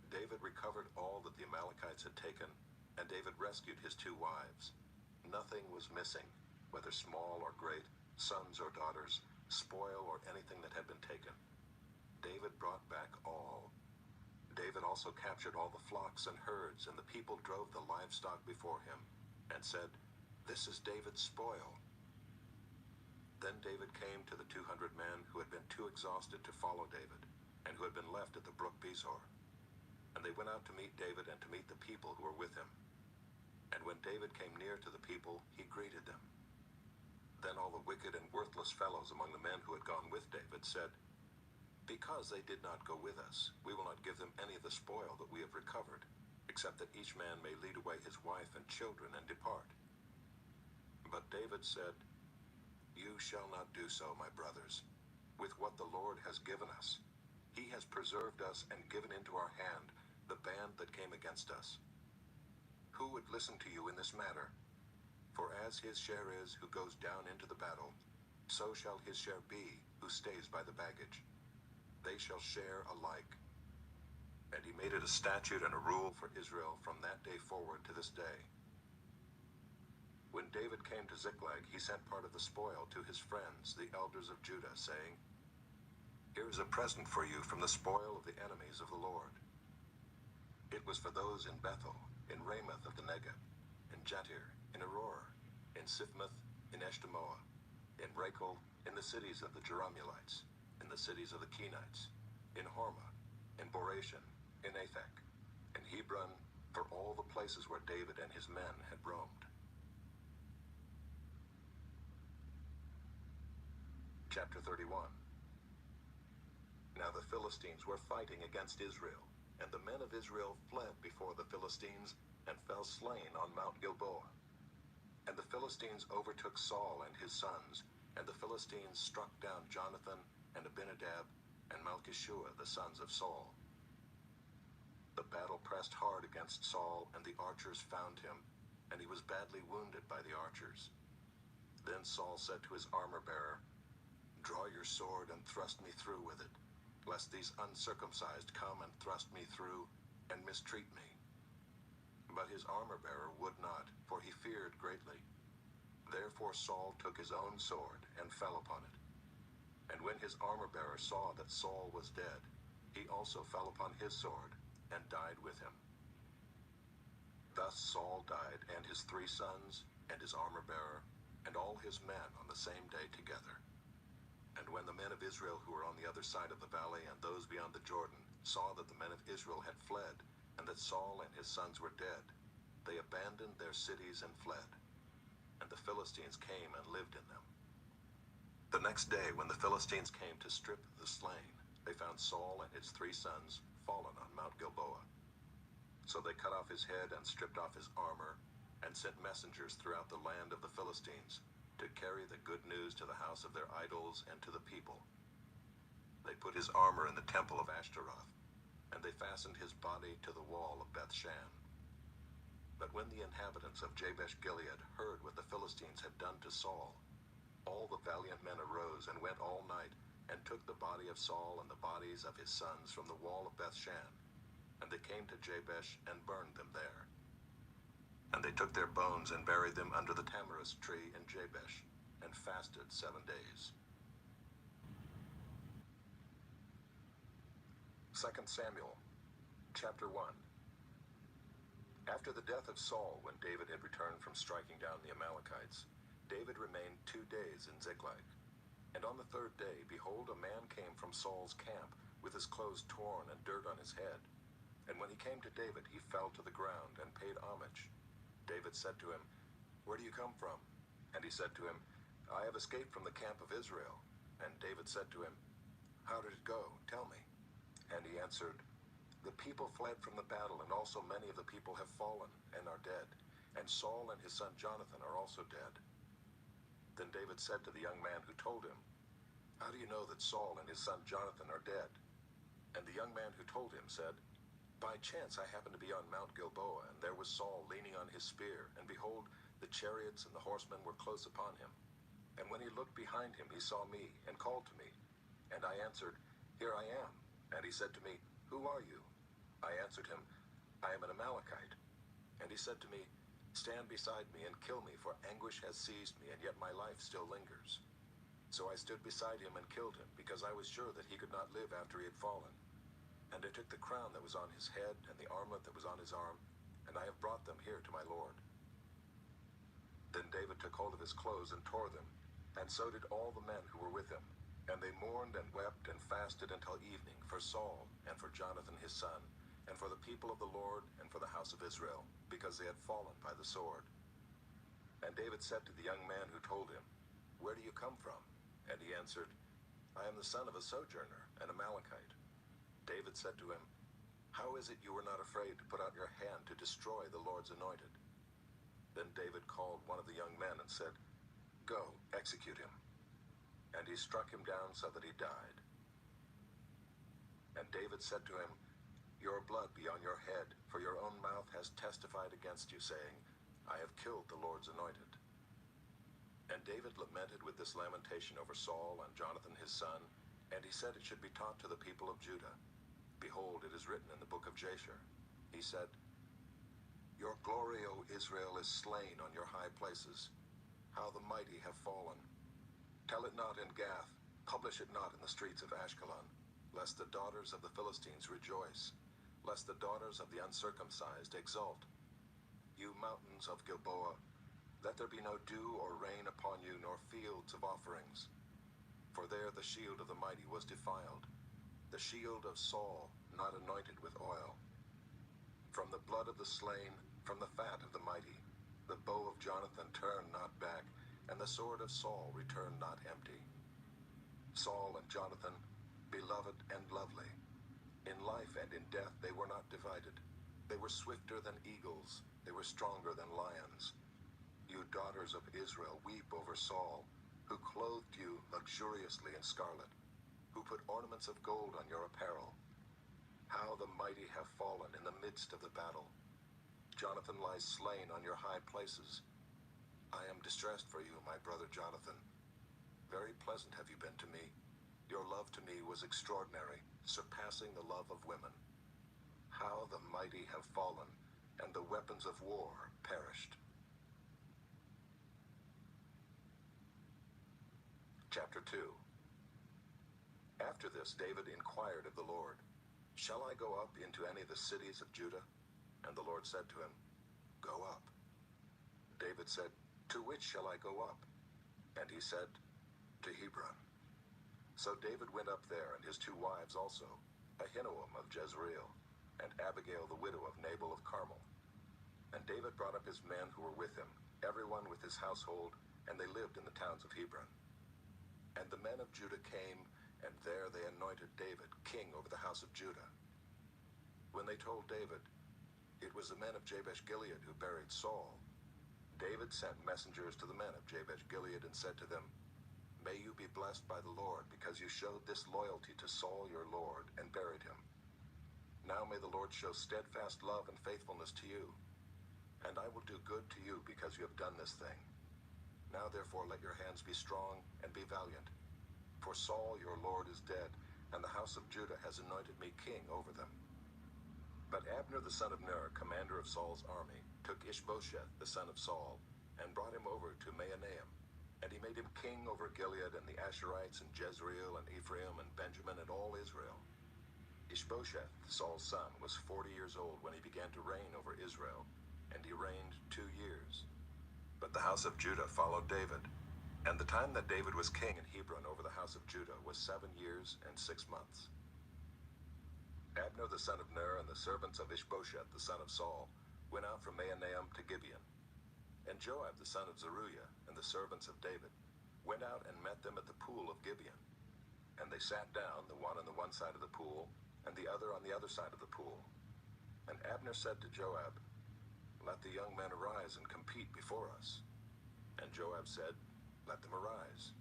David recovered all that the Amalekites had taken, and David rescued his 2 wives. Nothing was missing, whether small or great, sons or daughters, spoil or anything that had been taken. David brought back all. David also captured all the flocks and herds, and the people drove the livestock before him, and said, "This is David's spoil." Then David came to the 200 men who had been too exhausted to follow David, and who had been left at the brook Besor. And they went out to meet David and to meet the people who were with him. And when David came near to the people, he greeted them. Then all the wicked and worthless fellows among the men who had gone with David said, "Because they did not go with us, we will not give them any of the spoil that we have recovered, except that each man may lead away his wife and children and depart." But David said, "You shall not do so, my brothers. With what the Lord has given us, he has preserved us and given into our hand the band that came against us. Who would listen to you in this matter? For as his share is who goes down into the battle, so shall his share be who stays by the baggage. They shall share alike." And he made it a statute and a rule for Israel from that day forward to this day. When David came to Ziklag, he sent part of the spoil to his friends, the elders of Judah, saying, "Here is a present for you from the spoil of the enemies of the Lord." It was for those in Bethel, in Ramoth of the Negeb, in Jatir, in Aurora, in Siphmoth, in Eshtemoa, in Rachel, in the cities of the Jerahmeelites, in the cities of the Kenites, in Hormah, in Boration, in Aphek, in Hebron, for all the places where David and his men had roamed. Chapter 31. Now the Philistines were fighting against Israel, and the men of Israel fled before the Philistines and fell slain on Mount Gilboa. And the Philistines overtook Saul and his sons, and the Philistines struck down Jonathan and Abinadab and Malchishua, the sons of Saul. The battle pressed hard against Saul, and the archers found him, and he was badly wounded by the archers. Then Saul said to his armor-bearer, "Draw your sword and thrust me through with it, lest these uncircumcised come and thrust me through and mistreat me." But his armor-bearer would not, for he feared greatly. Therefore Saul took his own sword and fell upon it. And when his armor-bearer saw that Saul was dead, he also fell upon his sword and died with him. Thus Saul died, and his 3 sons, and his armor-bearer, and all his men on the same day together. And when the men of Israel who were on the other side of the valley and those beyond the Jordan saw that the men of Israel had fled, and that Saul and his sons were dead, they abandoned their cities and fled. And the Philistines came and lived in them. The next day, when the Philistines came to strip the slain, they found Saul and his 3 sons fallen on Mount Gilboa. So they cut off his head and stripped off his armor, and sent messengers throughout the land of the Philistines to carry the good news to the house of their idols and to the people. They put his armor in the temple of Ashtaroth, and they fastened his body to the wall of Bethshan. But when the inhabitants of Jabesh Gilead heard what the Philistines had done to Saul, all the valiant men arose and went all night, and took the body of Saul and the bodies of his sons from the wall of Bethshan, and they came to Jabesh and burned them there. And they took their bones and buried them under the tamarisk tree in Jabesh, and fasted 7 days. 2 Samuel, chapter 1. After the death of Saul, when David had returned from striking down the Amalekites, David remained 2 days in Ziklag. And on the 3rd day, behold, a man came from Saul's camp, with his clothes torn and dirt on his head. And when he came to David, he fell to the ground and paid homage. David said to him, "Where do you come from?" And he said to him, "I have escaped from the camp of Israel." And David said to him, "How did it go? Tell me." And he answered, "The people fled from the battle, and also many of the people have fallen and are dead. And Saul and his son Jonathan are also dead." Then David said to the young man who told him, "How do you know that Saul and his son Jonathan are dead?" And the young man who told him said, "By chance I happened to be on Mount Gilboa, and there was Saul leaning on his spear, and behold, the chariots and the horsemen were close upon him. And when he looked behind him, he saw me, and called to me. And I answered, 'Here I am.' And he said to me, 'Who are you?' I answered him, 'I am an Amalekite.' And he said to me, 'Stand beside me and kill me, for anguish has seized me, and yet my life still lingers.' So I stood beside him and killed him, because I was sure that he could not live after he had fallen. And I took the crown that was on his head and the armlet that was on his arm, and I have brought them here to my lord." Then David took hold of his clothes and tore them, and so did all the men who were with him. And they mourned and wept and fasted until evening for Saul and for Jonathan his son, and for the people of the Lord and for the house of Israel, because they had fallen by the sword. And David said to the young man who told him, "Where do you come from?" And he answered, "I am the son of a sojourner, an Amalekite." David said to him, "How is it you were not afraid to put out your hand to destroy the Lord's anointed?" Then David called one of the young men and said, "Go, execute him." And he struck him down so that he died. And David said to him, "Your blood be on your head, for your own mouth has testified against you, saying, 'I have killed the Lord's anointed.'" And David lamented with this lamentation over Saul and Jonathan his son, and he said it should be taught to the people of Judah. Behold, it is written in the book of Jasher. He said, "Your glory Glory, O Israel, is slain on your high places. How the mighty have fallen. Tell it not in Gath, publish it not in the streets of Ashkelon, lest the daughters of the Philistines rejoice, lest the daughters of the uncircumcised exult. You mountains of Gilboa, let there be no dew or rain upon you, nor fields of offerings. For there the shield of the mighty was defiled, the shield of Saul not anointed with oil. From the blood of the slain, from the fat of the mighty, the bow of Jonathan turned not back, and the sword of Saul returned not empty. Saul and Jonathan, beloved and lovely. In life and in death they were not divided. They were swifter than eagles, they were stronger than lions. You daughters of Israel, weep over Saul, who clothed you luxuriously in scarlet, who put ornaments of gold on your apparel. How the mighty have fallen in the midst of the battle. Jonathan lies slain on your high places. I am distressed for you, my brother Jonathan. Very pleasant have you been to me. Your love to me was extraordinary, surpassing the love of women. How the mighty have fallen, and the weapons of war perished. Chapter 2. After this, David inquired of the Lord, Shall I go up into any of the cities of Judah? And the Lord said to him, Go up. David said, To which shall I go up? And he said, To Hebron. So David went up there, and his 2 wives also, Ahinoam of Jezreel, and Abigail the widow of Nabal of Carmel. And David brought up his men who were with him, everyone with his household, and they lived in the towns of Hebron. And the men of Judah came, and there they anointed David king over the house of Judah. When they told David, it was the men of Jabesh Gilead who buried Saul, David sent messengers to the men of Jabesh Gilead and said to them, May you be blessed by the Lord, because you showed this loyalty to Saul your Lord, and buried him. Now may the Lord show steadfast love and faithfulness to you, and I will do good to you because you have done this thing. Now therefore let your hands be strong and be valiant. For Saul your Lord is dead, and the house of Judah has anointed me king over them. But Abner the son of Ner, commander of Saul's army, took Ishbosheth the son of Saul, and brought him over to Mahanaim. And he made him king over Gilead and the Asherites and Jezreel and Ephraim and Benjamin and all Israel. Ishbosheth, Saul's son, was 40 years old when he began to reign over Israel, and he reigned 2 years. But the house of Judah followed David. And the time that David was king in Hebron over the house of Judah was 7 years and 6 months. Abner the son of Ner and the servants of Ishbosheth the son of Saul went out from Mahanaim to Gibeon. And Joab the son of Zeruiah and the servants of David went out and met them at the pool of Gibeon. And they sat down, the one on the one side of the pool, and the other on the other side of the pool. And Abner said to Joab, Let the young men arise and compete before us. And Joab said, Let them arise.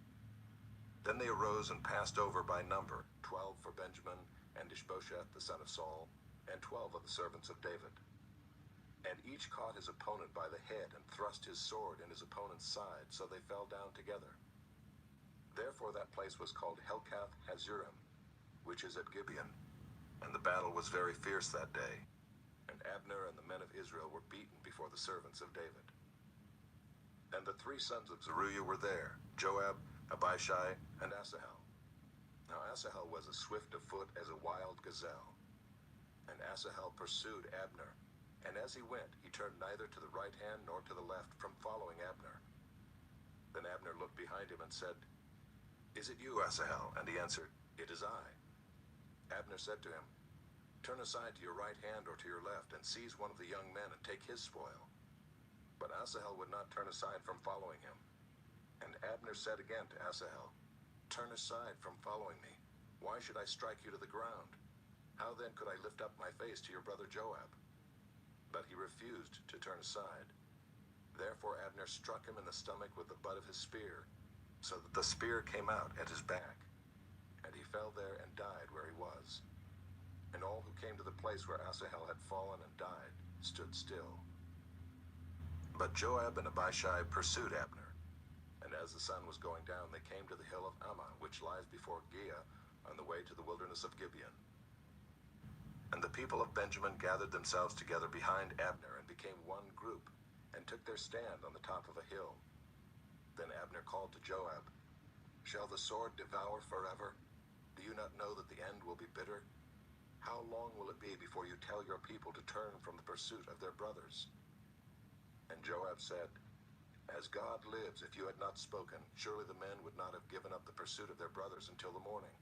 Then they arose and passed over by number, 12 for Benjamin, and Ishbosheth the son of Saul, and 12 of the servants of David. And each caught his opponent by the head, and thrust his sword in his opponent's side, so they fell down together. Therefore that place was called Helkath Hazurim, which is at Gibeon. And the battle was very fierce that day. And Abner and the men of Israel were beaten before the servants of David. And the 3 sons of Zeruiah were there, Joab, Abishai, and Asahel. Now Asahel was as swift of foot as a wild gazelle. And Asahel pursued Abner, and as he went, he turned neither to the right hand nor to the left from following Abner. Then Abner looked behind him and said, Is it you, Asahel? And he answered, It is I. Abner said to him, Turn aside to your right hand or to your left, and seize one of the young men and take his spoil. But Asahel would not turn aside from following him. And Abner said again to Asahel, Turn aside from following me. Why should I strike you to the ground? How then could I lift up my face to your brother Joab? But he refused to turn aside. Therefore Abner struck him in the stomach with the butt of his spear, so that the spear came out at his back. And he fell there and died where he was. And all who came to the place where Asahel had fallen and died stood still. But Joab and Abishai pursued Abner. And as the sun was going down, they came to the hill of Ammah, which lies before Giah, on the way to the wilderness of Gibeon. And the people of Benjamin gathered themselves together behind Abner and became one group, and took their stand on the top of a hill. Then Abner called to Joab, "Shall the sword devour forever? Do you not know that the end will be bitter? How long will it be before you tell your people to turn from the pursuit of their brothers?" And Joab said, "As God lives, if you had not spoken, surely the men would not have given up the pursuit of their brothers until the morning."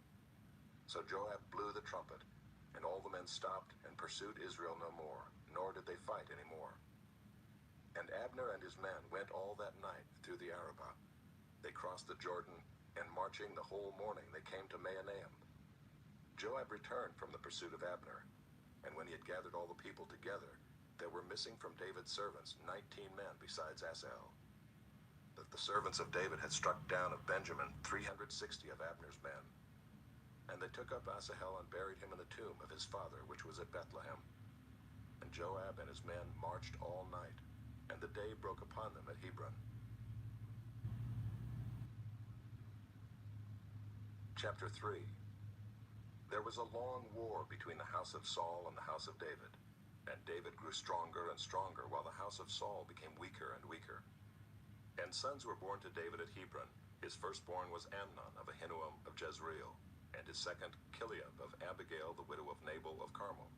So Joab blew the trumpet, and all the men stopped and pursued Israel no more, nor did they fight any more. And Abner and his men went all that night through the Arabah. They crossed the Jordan, and marching the whole morning they came to Mahanaim. Joab returned from the pursuit of Abner, and when he had gathered all the people together, there were missing from David's servants 19 men besides Asahel. That the servants of David had struck down of Benjamin 360 of Abner's men. And they took up Asahel and buried him in the tomb of his father, which was at Bethlehem. And Joab and his men marched all night, and the day broke upon them at Hebron. Chapter 3. There was a long war between the house of Saul and the house of David, and David grew stronger and stronger, while the house of Saul became weaker and weaker. And sons were born to David at Hebron. His firstborn was Amnon of Ahinoam of Jezreel, and his second Chileab of Abigail the widow of Nabal of Carmel,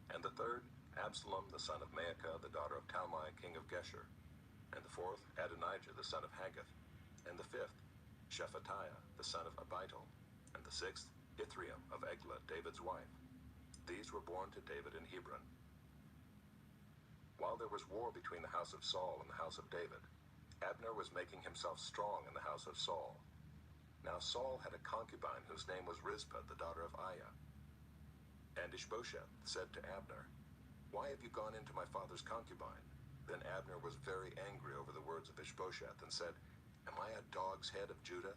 and the third Absalom the son of Maacah the daughter of Talmai king of Geshur, and the fourth Adonijah the son of Haggith, and the fifth Shephatiah the son of Abital, and the sixth Ithream of Eglah David's wife. These were born to David in Hebron. While there was war between the house of Saul and the house of David, Abner was making himself strong in the house of Saul. Now Saul had a concubine whose name was Rizpah, the daughter of Aiah. And Ishbosheth said to Abner, "Why have you gone into my father's concubine?" Then Abner was very angry over the words of Ishbosheth and said, "Am I a dog's head of Judah?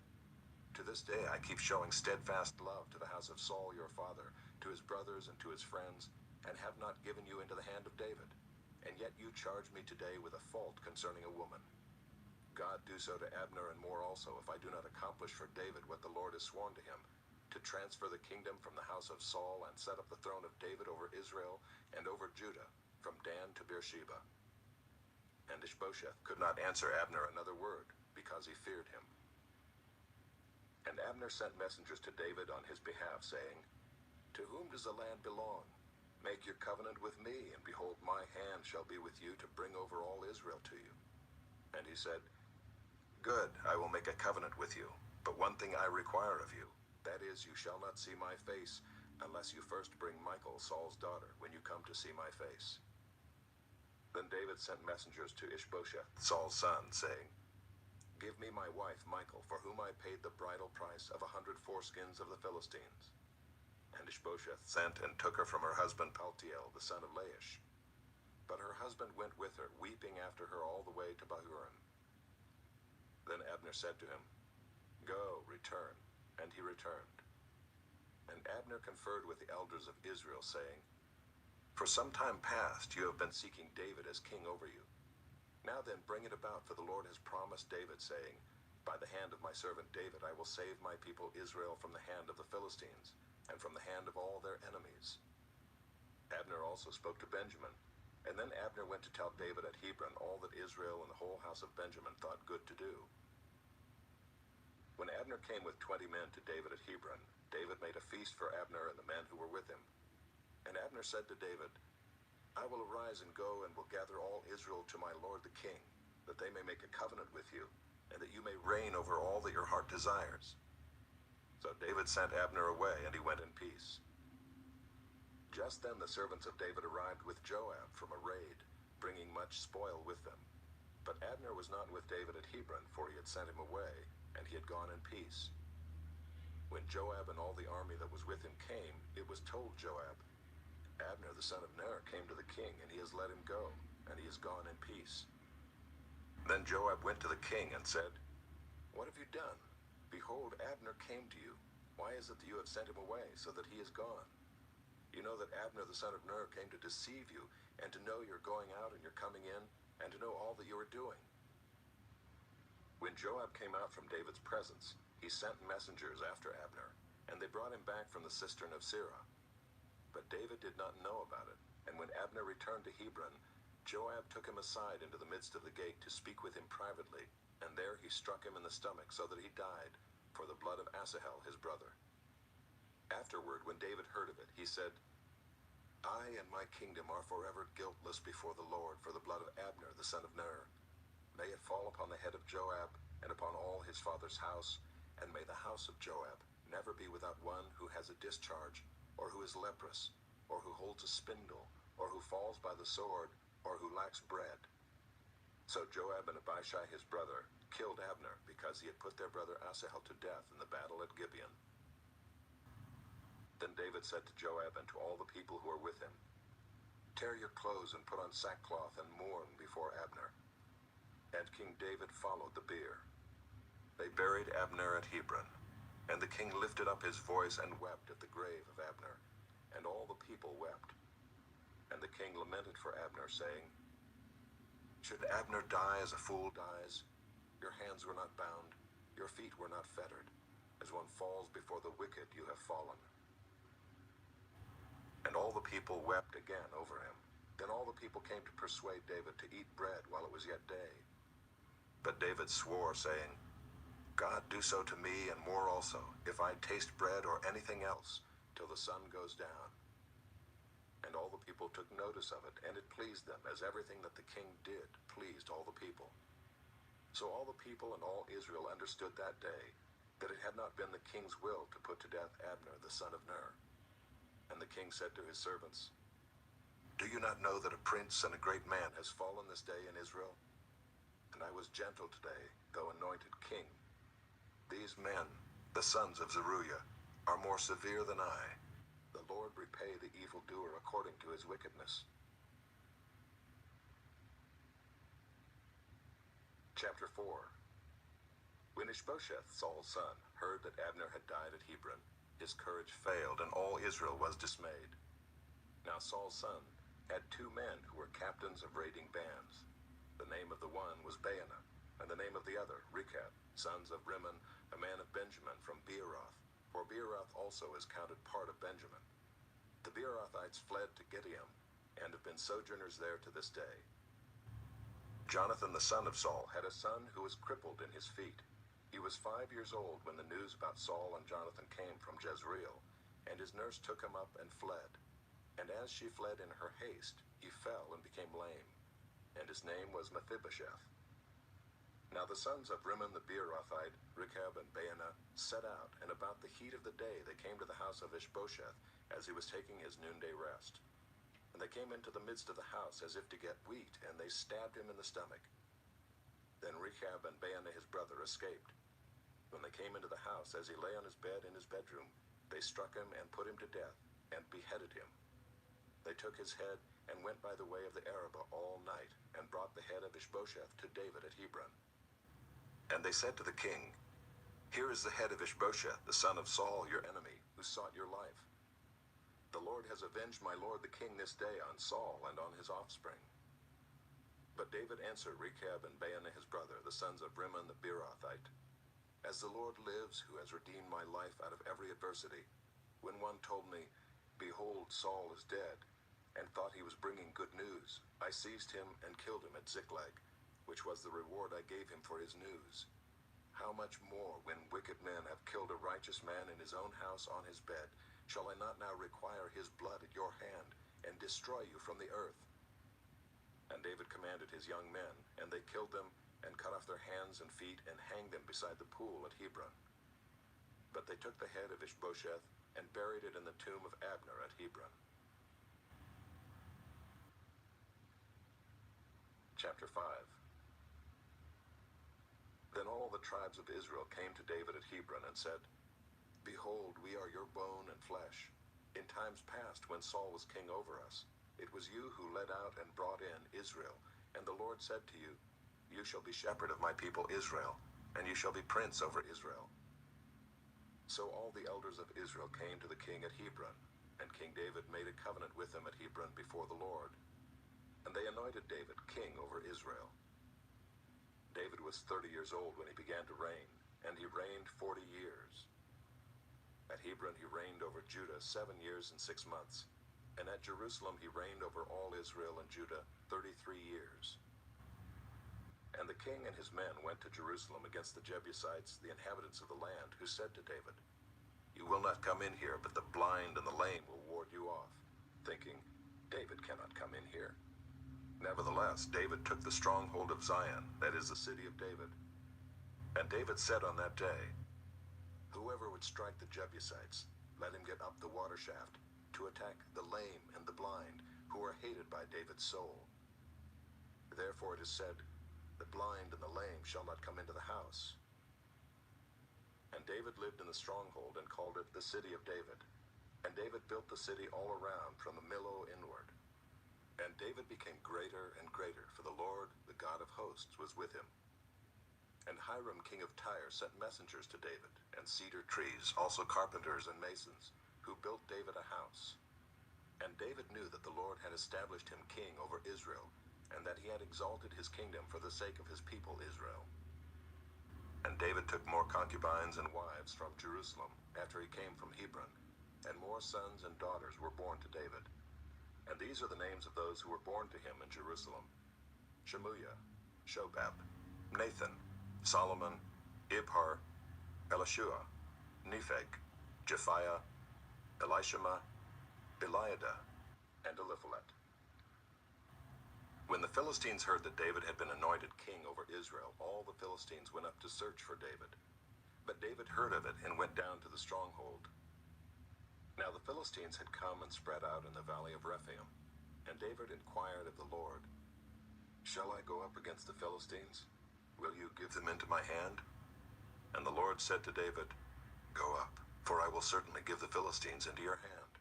To this day I keep showing steadfast love to the house of Saul your father, to his brothers and to his friends, and have not given you into the hand of David. And yet you charge me today with a fault concerning a woman. God do so to Abner and more also, if I do not accomplish for David what the Lord has sworn to him, to transfer the kingdom from the house of Saul and set up the throne of David over Israel and over Judah, from Dan to Beersheba." And Ishbosheth could not answer Abner another word, because he feared him. And Abner sent messengers to David on his behalf, saying, "To whom does the land belong? Make your covenant with me, and behold, my hand shall be with you to bring over all Israel to you." And he said, "Good, I will make a covenant with you, but one thing I require of you, that is, you shall not see my face, unless you first bring Michal, Saul's daughter, when you come to see my face." Then David sent messengers to Ishbosheth, Saul's son, saying, "Give me my wife Michal, for whom I paid the bridal price of 100 foreskins of the Philistines." And Ishbosheth sent and took her from her husband Paltiel, the son of Laish. But her husband went with her, weeping after her all the way to Bahurim. Then Abner said to him, "Go, return." And he returned. And Abner conferred with the elders of Israel, saying, "For some time past you have been seeking David as king over you. Now then bring it about, for the Lord has promised David, saying, 'By the hand of my servant David I will save my people Israel from the hand of the Philistines, and from the hand of all their enemies.'" Abner also spoke to Benjamin, and then Abner went to tell David at Hebron all that Israel and the whole house of Benjamin thought good to do. When Abner came with 20 men to David at Hebron, David made a feast for Abner and the men who were with him. And Abner said to David, "I will arise and go and will gather all Israel to my lord the king, that they may make a covenant with you, and that you may reign over all that your heart desires." So David sent Abner away, and he went in peace. Just then the servants of David arrived with Joab from a raid, bringing much spoil with them. But Abner was not with David at Hebron, for he had sent him away, and he had gone in peace. When Joab and all the army that was with him came, it was told Joab, "Abner the son of Ner came to the king, and he has let him go, and he is gone in peace." Then Joab went to the king and said, "What have you done? Behold, Abner came to you. Why is it that you have sent him away, so that he is gone? You know that Abner the son of Ner came to deceive you, and to know your going out and your coming in, and to know all that you are doing." When Joab came out from David's presence, he sent messengers after Abner, and they brought him back from the cistern of Sirah. But David did not know about it, and when Abner returned to Hebron, Joab took him aside into the midst of the gate to speak with him privately, and there he struck him in the stomach so that he died, for the blood of Asahel his brother. Afterward, when David heard of it, he said, I and my kingdom are forever guiltless before the Lord for the blood of Abner the son of Ner. May it fall upon the head of Joab and upon all his father's house, and may the house of Joab never be without one who has a discharge, or who is leprous, or who holds a spindle, or who falls by the sword, or who lacks bread. So Joab and Abishai his brother killed Abner, because he had put their brother Asahel to death in the battle at Gibeon. Then David said to Joab and to all the people who were with him, Tear your clothes and put on sackcloth and mourn before Abner. And King David followed the bier. They buried Abner at Hebron, and the king lifted up his voice and wept at the grave of Abner, and all the people wept. And the king lamented for Abner, saying, Should Abner die as a fool dies? Your hands were not bound, your feet were not fettered. As one falls before the wicked, you have fallen. And all the people wept again over him. Then all the people came to persuade David to eat bread while it was yet day. But David swore, saying, God do so to me and more also, if I taste bread or anything else, till the sun goes down. And all the people took notice of it, and it pleased them, as everything that the king did pleased all the people. So all the people and all Israel understood that day that it had not been the king's will to put to death Abner the son of Ner. And the king said to his servants, Do you not know that a prince and a great man has fallen this day in Israel? And I was gentle today, though anointed king. These men, the sons of Zeruiah, are more severe than I. The Lord repay the evildoer according to his wickedness. Chapter 4. When Ishbosheth, Saul's son, heard that Abner had died at Hebron, his courage failed, and all Israel was dismayed. Now Saul's son had 2 men who were captains of raiding bands. The name of the one was Baanah, and the name of the other Rechab, sons of Rimmon, a man of Benjamin from Beeroth, for Beeroth also is counted part of Benjamin. The Beerothites fled to Gibeon, and have been sojourners there to this day. Jonathan the son of Saul had a son who was crippled in his feet. He was 5 years old when the news about Saul and Jonathan came from Jezreel, and his nurse took him up and fled. And as she fled in her haste, he fell and became lame, and his name was Mephibosheth. Now the sons of Rimmon the Beerothite, Rechab and Baanah, set out, and about the heat of the day they came to the house of Ishbosheth, as he was taking his noonday rest. And they came into the midst of the house as if to get wheat, and they stabbed him in the stomach. Then Rechab and Baanah his brother escaped. When they came into the house, as he lay on his bed in his bedroom, they struck him and put him to death, and beheaded him. They took his head and went by the way of the Arabah all night, and brought the head of Ishbosheth to David at Hebron. And they said to the king, Here is the head of Ishbosheth, the son of Saul, your enemy, who sought your life. The Lord has avenged my lord the king this day on Saul and on his offspring. But David answered Rechab and Baanah his brother, the sons of Rimmon the Beerothite, As the Lord lives, who has redeemed my life out of every adversity, when one told me, Behold, Saul is dead, and thought he was bringing good news, I seized him and killed him at Ziklag, which was the reward I gave him for his news. How much more, when wicked men have killed a righteous man in his own house on his bed, shall I not now require his blood at your hand, and destroy you from the earth? And David commanded his young men, and they killed them, and cut off their hands and feet, and hanged them beside the pool at Hebron. But they took the head of Ishbosheth, and buried it in the tomb of Abner at Hebron. Chapter 5. Then all the tribes of Israel came to David at Hebron and said, Behold, we are your bone and flesh. In times past, when Saul was king over us, it was you who led out and brought in Israel, and the Lord said to you, You shall be shepherd of my people Israel, and you shall be prince over Israel. So all the elders of Israel came to the king at Hebron, and King David made a covenant with them at Hebron before the Lord. And they anointed David king over Israel. David was 30 years old when he began to reign, and he reigned 40 years. At Hebron he reigned over Judah 7 years and 6 months. And at Jerusalem he reigned over all Israel and Judah 33 years. And the king and his men went to Jerusalem against the Jebusites, the inhabitants of the land, who said to David, "You will not come in here, but the blind and the lame will ward you off," thinking, "David cannot come in here." Nevertheless, David took the stronghold of Zion, that is the city of David. And David said on that day, "Whoever would strike the Jebusites, let him get up the water shaft to attack the lame and the blind, who are hated by David's soul. Therefore it is said, the blind and the lame shall not come into the house." And David lived in the stronghold and called it the city of David. And David built the city all around from the Millo inward. And David became greater and greater, for the Lord, the God of hosts, was with him. And Hiram king of Tyre sent messengers to David, and cedar trees, also carpenters and masons, who built David a house. And David knew that the Lord had established him king over Israel, and that he had exalted his kingdom for the sake of his people Israel. And David took more concubines and wives from Jerusalem after he came from Hebron, and more sons and daughters were born to David. And these are the names of those who were born to him in Jerusalem: Shemuiah, Shobab, Nathan, Solomon, Ibhar, Elishua, Nepheg, Japhiah, Elishama, Eliada, and Eliphalet. When the Philistines heard that David had been anointed king over Israel, all the Philistines went up to search for David. But David heard of it and went down to the stronghold. Now the Philistines had come and spread out in the valley of Rephaim, and David inquired of the Lord, "Shall I go up against the Philistines? Will you give them into my hand?" And the Lord said to David, "Go up, for I will certainly give the Philistines into your hand."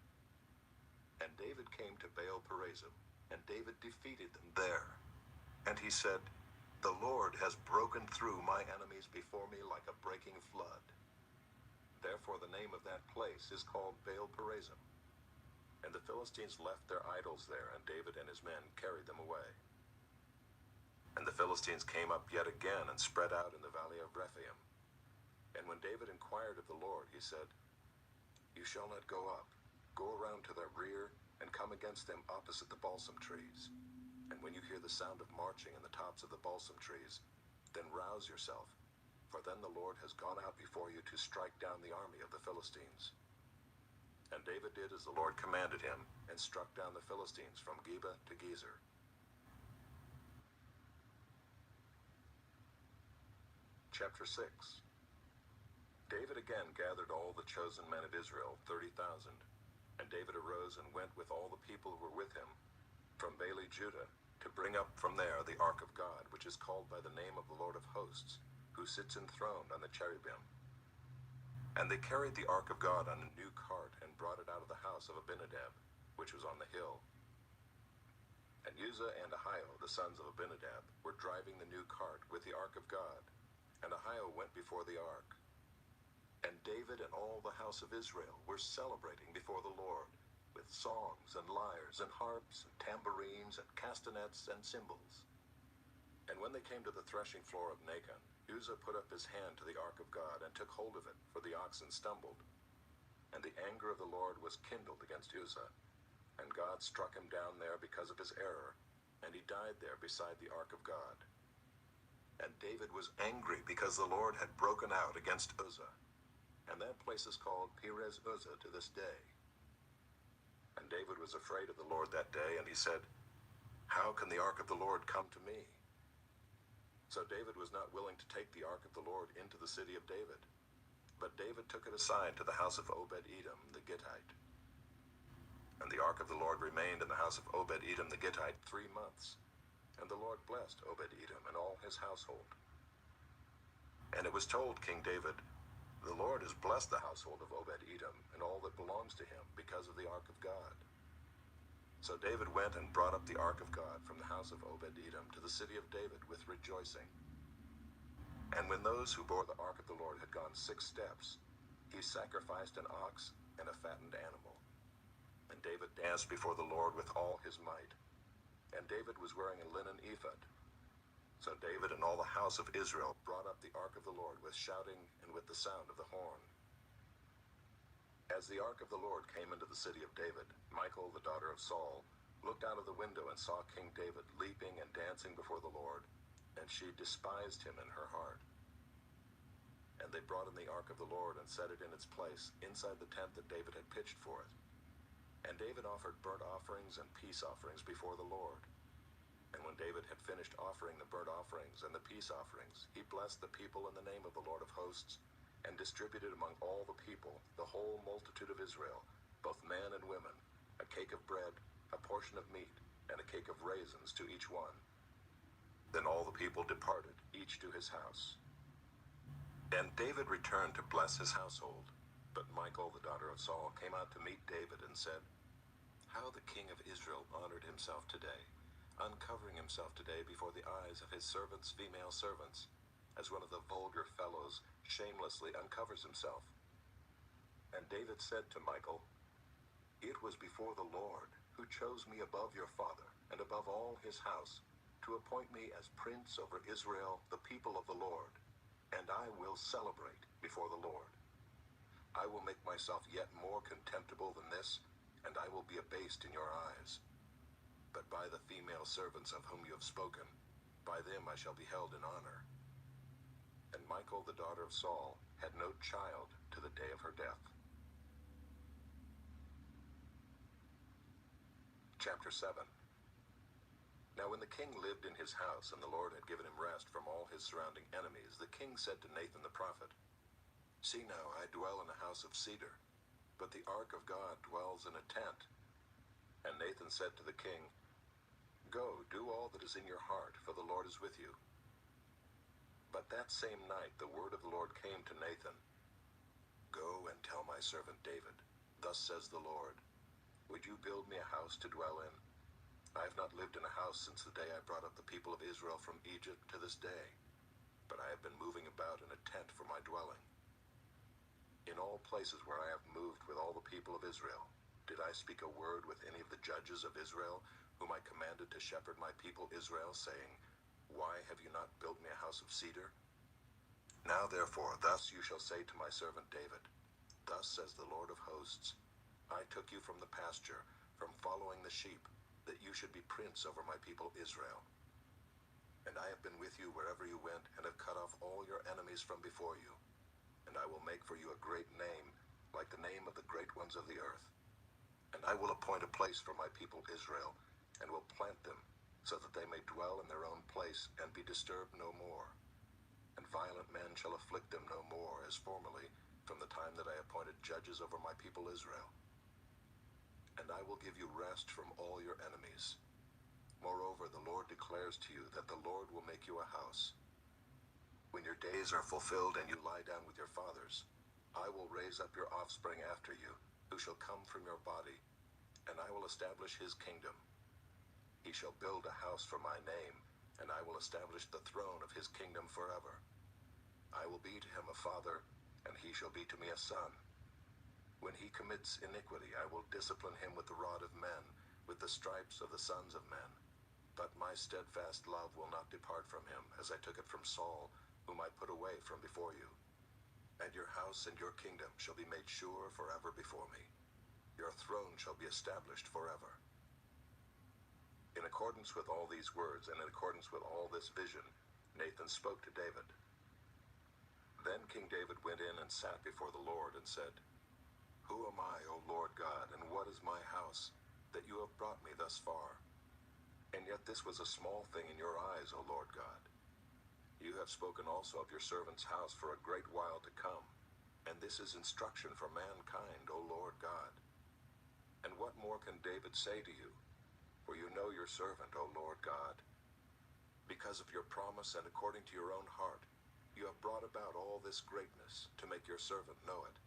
And David came to Baal-perazim, and David defeated them there. And he said, "The Lord has broken through my enemies before me like a breaking flood." Therefore the name of that place is called Baal-perazim. And the Philistines left their idols there, and David and his men carried them away. And the Philistines came up yet again and spread out in the valley of Rephaim. And when David inquired of the Lord, he said, "You shall not go up. Go around to their rear and come against them opposite the balsam trees. And when you hear the sound of marching in the tops of the balsam trees, then rouse yourself, for then the Lord has gone out before you to strike down the army of the Philistines." And David did as the Lord commanded him, and struck down the Philistines from Geba to Gezer. Chapter 6. David again gathered all the chosen men of Israel, 30,000. And David arose and went with all the people who were with him from Baale Judah, to bring up from there the ark of God, which is called by the name of the Lord of hosts, who sits enthroned on the cherubim. And they carried the ark of God on a new cart, and brought it out of the house of Abinadab, which was on the hill. And Uzzah and Ahio, the sons of Abinadab, were driving the new cart with the ark of God, and Ahio went before the ark. And David and all the house of Israel were celebrating before the Lord, with songs and lyres and harps and tambourines and castanets and cymbals. And when they came to the threshing floor of Nacon, Uzzah put up his hand to the ark of God and took hold of it, for the oxen stumbled. And the anger of the Lord was kindled against Uzzah, and God struck him down there because of his error, and he died there beside the ark of God. And David was angry because the Lord had broken out against Uzzah, and that place is called Perez Uzzah to this day. And David was afraid of the Lord that day, and he said, "How can the ark of the Lord come to me?" So David was not willing to take the ark of the Lord into the city of David, but David took it aside to the house of Obed-Edom the Gittite. And the ark of the Lord remained in the house of Obed-Edom the Gittite 3 months, and the Lord blessed Obed-Edom and all his household. And it was told King David, "The Lord has blessed the household of Obed-Edom and all that belongs to him because of the ark of God." So David went and brought up the ark of God from the house of Obed-Edom to the city of David with rejoicing. And when those who bore the ark of the Lord had gone 6 steps, he sacrificed an ox and a fattened animal. And David danced before the Lord with all his might. And David was wearing a linen ephod. So David and all the house of Israel brought up the ark of the Lord with shouting and with the sound of the horn. As the ark of the Lord came into the city of David, Michal, the daughter of Saul, looked out of the window and saw King David leaping and dancing before the Lord, and she despised him in her heart. And they brought in the ark of the Lord and set it in its place inside the tent that David had pitched for it. And David offered burnt offerings and peace offerings before the Lord. And when David had finished offering the burnt offerings and the peace offerings, he blessed the people in the name of the Lord of hosts, and distributed among all the people, the whole multitude of Israel, both men and women, a cake of bread, a portion of meat, and a cake of raisins to each one. Then all the people departed, each to his house. And David returned to bless his household. But Michal, the daughter of Saul, came out to meet David and said, "How the king of Israel honored himself today, uncovering himself today before the eyes of his servants' female servants, as one of the vulgar fellows shamelessly uncovers himself." And David said to Michal, "It was before the Lord, who chose me above your father and above all his house, to appoint me as prince over Israel, the people of the Lord, and I will celebrate before the Lord. I will make myself yet more contemptible than this, and I will be abased in your eyes. But by the female servants of whom you have spoken, by them I shall be held in honor." And Michal, the daughter of Saul, had no child to the day of her death. Chapter 7. Now when the king lived in his house, and the Lord had given him rest from all his surrounding enemies, the king said to Nathan the prophet, "See now, I dwell in a house of cedar, but the ark of God dwells in a tent." And Nathan said to the king, "Go, do all that is in your heart, for the Lord is with you." But that same night the word of the Lord came to Nathan, "Go and tell my servant David, thus says the Lord, would you build me a house to dwell in? I have not lived in a house since the day I brought up the people of Israel from Egypt to this day, but I have been moving about in a tent for my dwelling. In all places where I have moved with all the people of Israel, did I speak a word with any of the judges of Israel, whom I commanded to shepherd my people Israel, saying, Why have you not built me a house of cedar? Now therefore, thus you shall say to my servant David, Thus says the Lord of hosts, I took you from the pasture, from following the sheep, that you should be prince over my people Israel. And I have been with you wherever you went, and have cut off all your enemies from before you. And I will make for you a great name, like the name of the great ones of the earth. And I will appoint a place for my people Israel, and will plant them, so that they may dwell in their own place, and be disturbed no more. And violent men shall afflict them no more, as formerly, from the time that I appointed judges over my people Israel. And I will give you rest from all your enemies. Moreover, the Lord declares to you that the Lord will make you a house. When your days are fulfilled and you lie down with your fathers, I will raise up your offspring after you, who shall come from your body, and I will establish his kingdom. He shall build a house for my name, and I will establish the throne of his kingdom forever. I will be to him a father, and he shall be to me a son. When he commits iniquity, I will discipline him with the rod of men, with the stripes of the sons of men. But my steadfast love will not depart from him, as I took it from Saul, whom I put away from before you. And your house and your kingdom shall be made sure forever before me. Your throne shall be established forever." In accordance with all these words, and in accordance with all this vision, Nathan spoke to David. Then King David went in and sat before the Lord and said, Who am I, O Lord God, and what is my house, that you have brought me thus far? And yet this was a small thing in your eyes, O Lord God. You have spoken also of your servant's house for a great while to come, and this is instruction for mankind, O Lord God. And what more can David say to you? For you know your servant, O Lord God. Because of your promise and according to your own heart, you have brought about all this greatness to make your servant know it.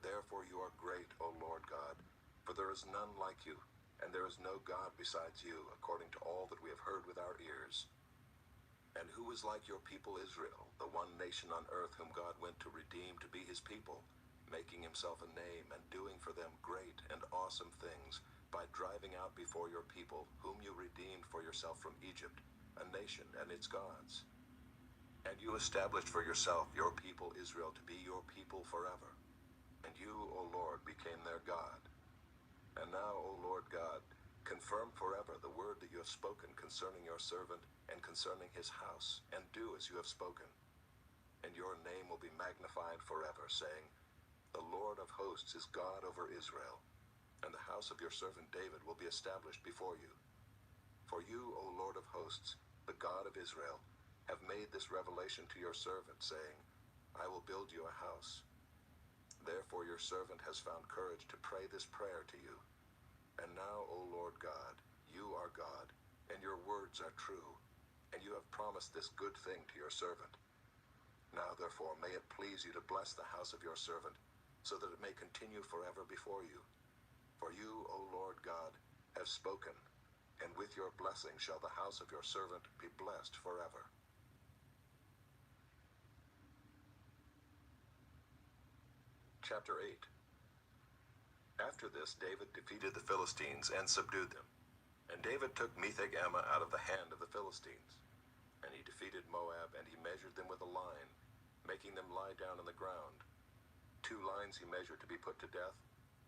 Therefore you are great, O Lord God, for there is none like you, and there is no God besides you, according to all that we have heard with our ears. And who is like your people Israel, the one nation on earth whom God went to redeem to be his people, making himself a name and doing for them great and awesome things, by driving out before your people, whom you redeemed for yourself from Egypt, a nation and its gods. And you established for yourself your people Israel to be your people forever. and you, O Lord, became their God. And now, O Lord God, confirm forever the word that you have spoken concerning your servant and concerning his house, and do as you have spoken. And your name will be magnified forever, saying, The Lord of hosts is God over Israel, and the house of your servant David will be established before you. For you, O Lord of hosts, the God of Israel, have made this revelation to your servant, saying, I will build you a house. Therefore your servant has found courage to pray this prayer to you. And now, O Lord God, you are God, and your words are true, and you have promised this good thing to your servant. Now therefore may it please you to bless the house of your servant, so that it may continue forever before you. For you, O Lord God, have spoken, and with your blessing shall the house of your servant be blessed forever. Chapter 8. After this, David defeated the Philistines and subdued them. And David took Metheg-ammah out of the hand of the Philistines. And he defeated Moab, and he measured them with a line, making them lie down on the ground. 2 lines he measured to be put to death,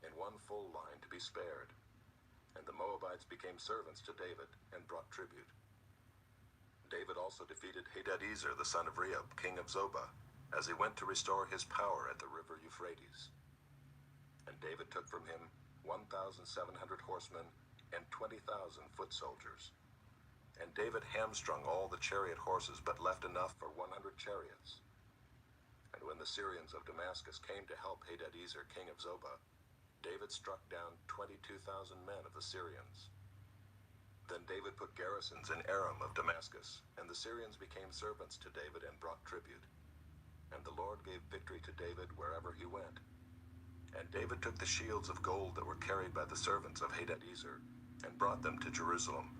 and 1 full line to be spared. And the Moabites became servants to David, and brought tribute. David also defeated Hadadezer, the son of Rehob, king of Zobah, as he went to restore his power at the river Euphrates. And David took from him 1,700 horsemen and 20,000 foot soldiers. And David hamstrung all the chariot horses, but left enough for 100 chariots. And when the Syrians of Damascus came to help Hadadezer, king of Zobah, David struck down 22,000 men of the Syrians. Then David put garrisons in Aram of Damascus, and the Syrians became servants to David and brought tribute. And the Lord gave victory to David wherever he went. And David took the shields of gold that were carried by the servants of Hadadezer, and brought them to Jerusalem.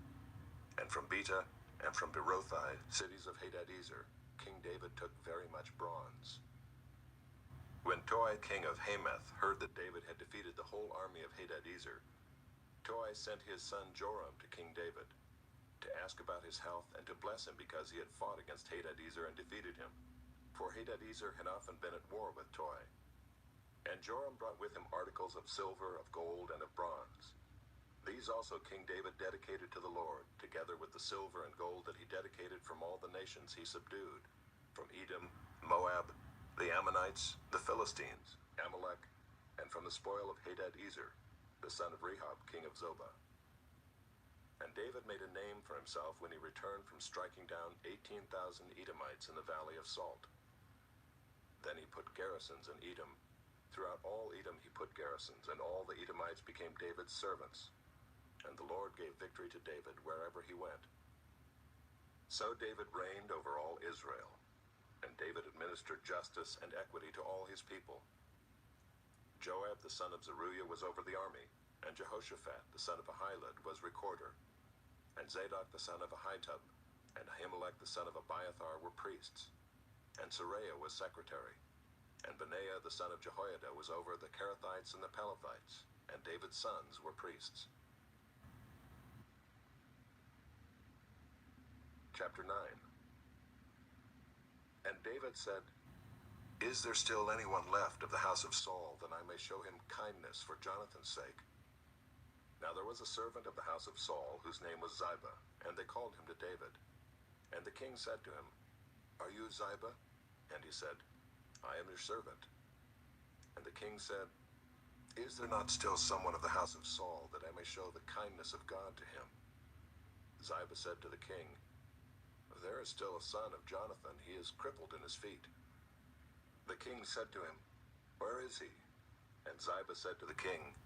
And from Betah and from Berothai, cities of Hadadezer, King David took very much bronze. When Toi, king of Hamath, heard that David had defeated the whole army of Hadadezer, Toi sent his son Joram to King David, to ask about his health and to bless him because he had fought against Hadadezer and defeated him. For Hadadezer had often been at war with Toi. And Joram brought with him articles of silver, of gold, and of bronze. These also King David dedicated to the Lord, together with the silver and gold that he dedicated from all the nations he subdued, from Edom, Moab, the Ammonites, the Philistines, Amalek, and from the spoil of Hadadezer, the son of Rehob, king of Zobah. And David made a name for himself when he returned from striking down 18,000 Edomites in the Valley of Salt. Then he put garrisons in Edom. Throughout all Edom he put garrisons, and all the Edomites became David's servants. And the Lord gave victory to David wherever he went. So David reigned over all Israel, and David administered justice and equity to all his people. Joab the son of Zeruiah was over the army, and Jehoshaphat the son of Ahilud was recorder, and Zadok the son of Ahitub, and Ahimelech the son of Abiathar were priests, and Seraiah was secretary. And Benaiah the son of Jehoiada was over the Kerethites and the Pelethites, and David's sons were priests. Chapter 9. And David said, Is there still anyone left of the house of Saul, that I may show him kindness for Jonathan's sake? Now there was a servant of the house of Saul, whose name was Ziba, and they called him to David. And the king said to him, Are you Ziba? And he said, I am your servant. And the king said, Is there not still someone of the house of Saul, that I may show the kindness of God to him? Ziba said to the king, There is still a son of Jonathan, he is crippled in his feet. The king said to him, Where is he? And Ziba said to the king,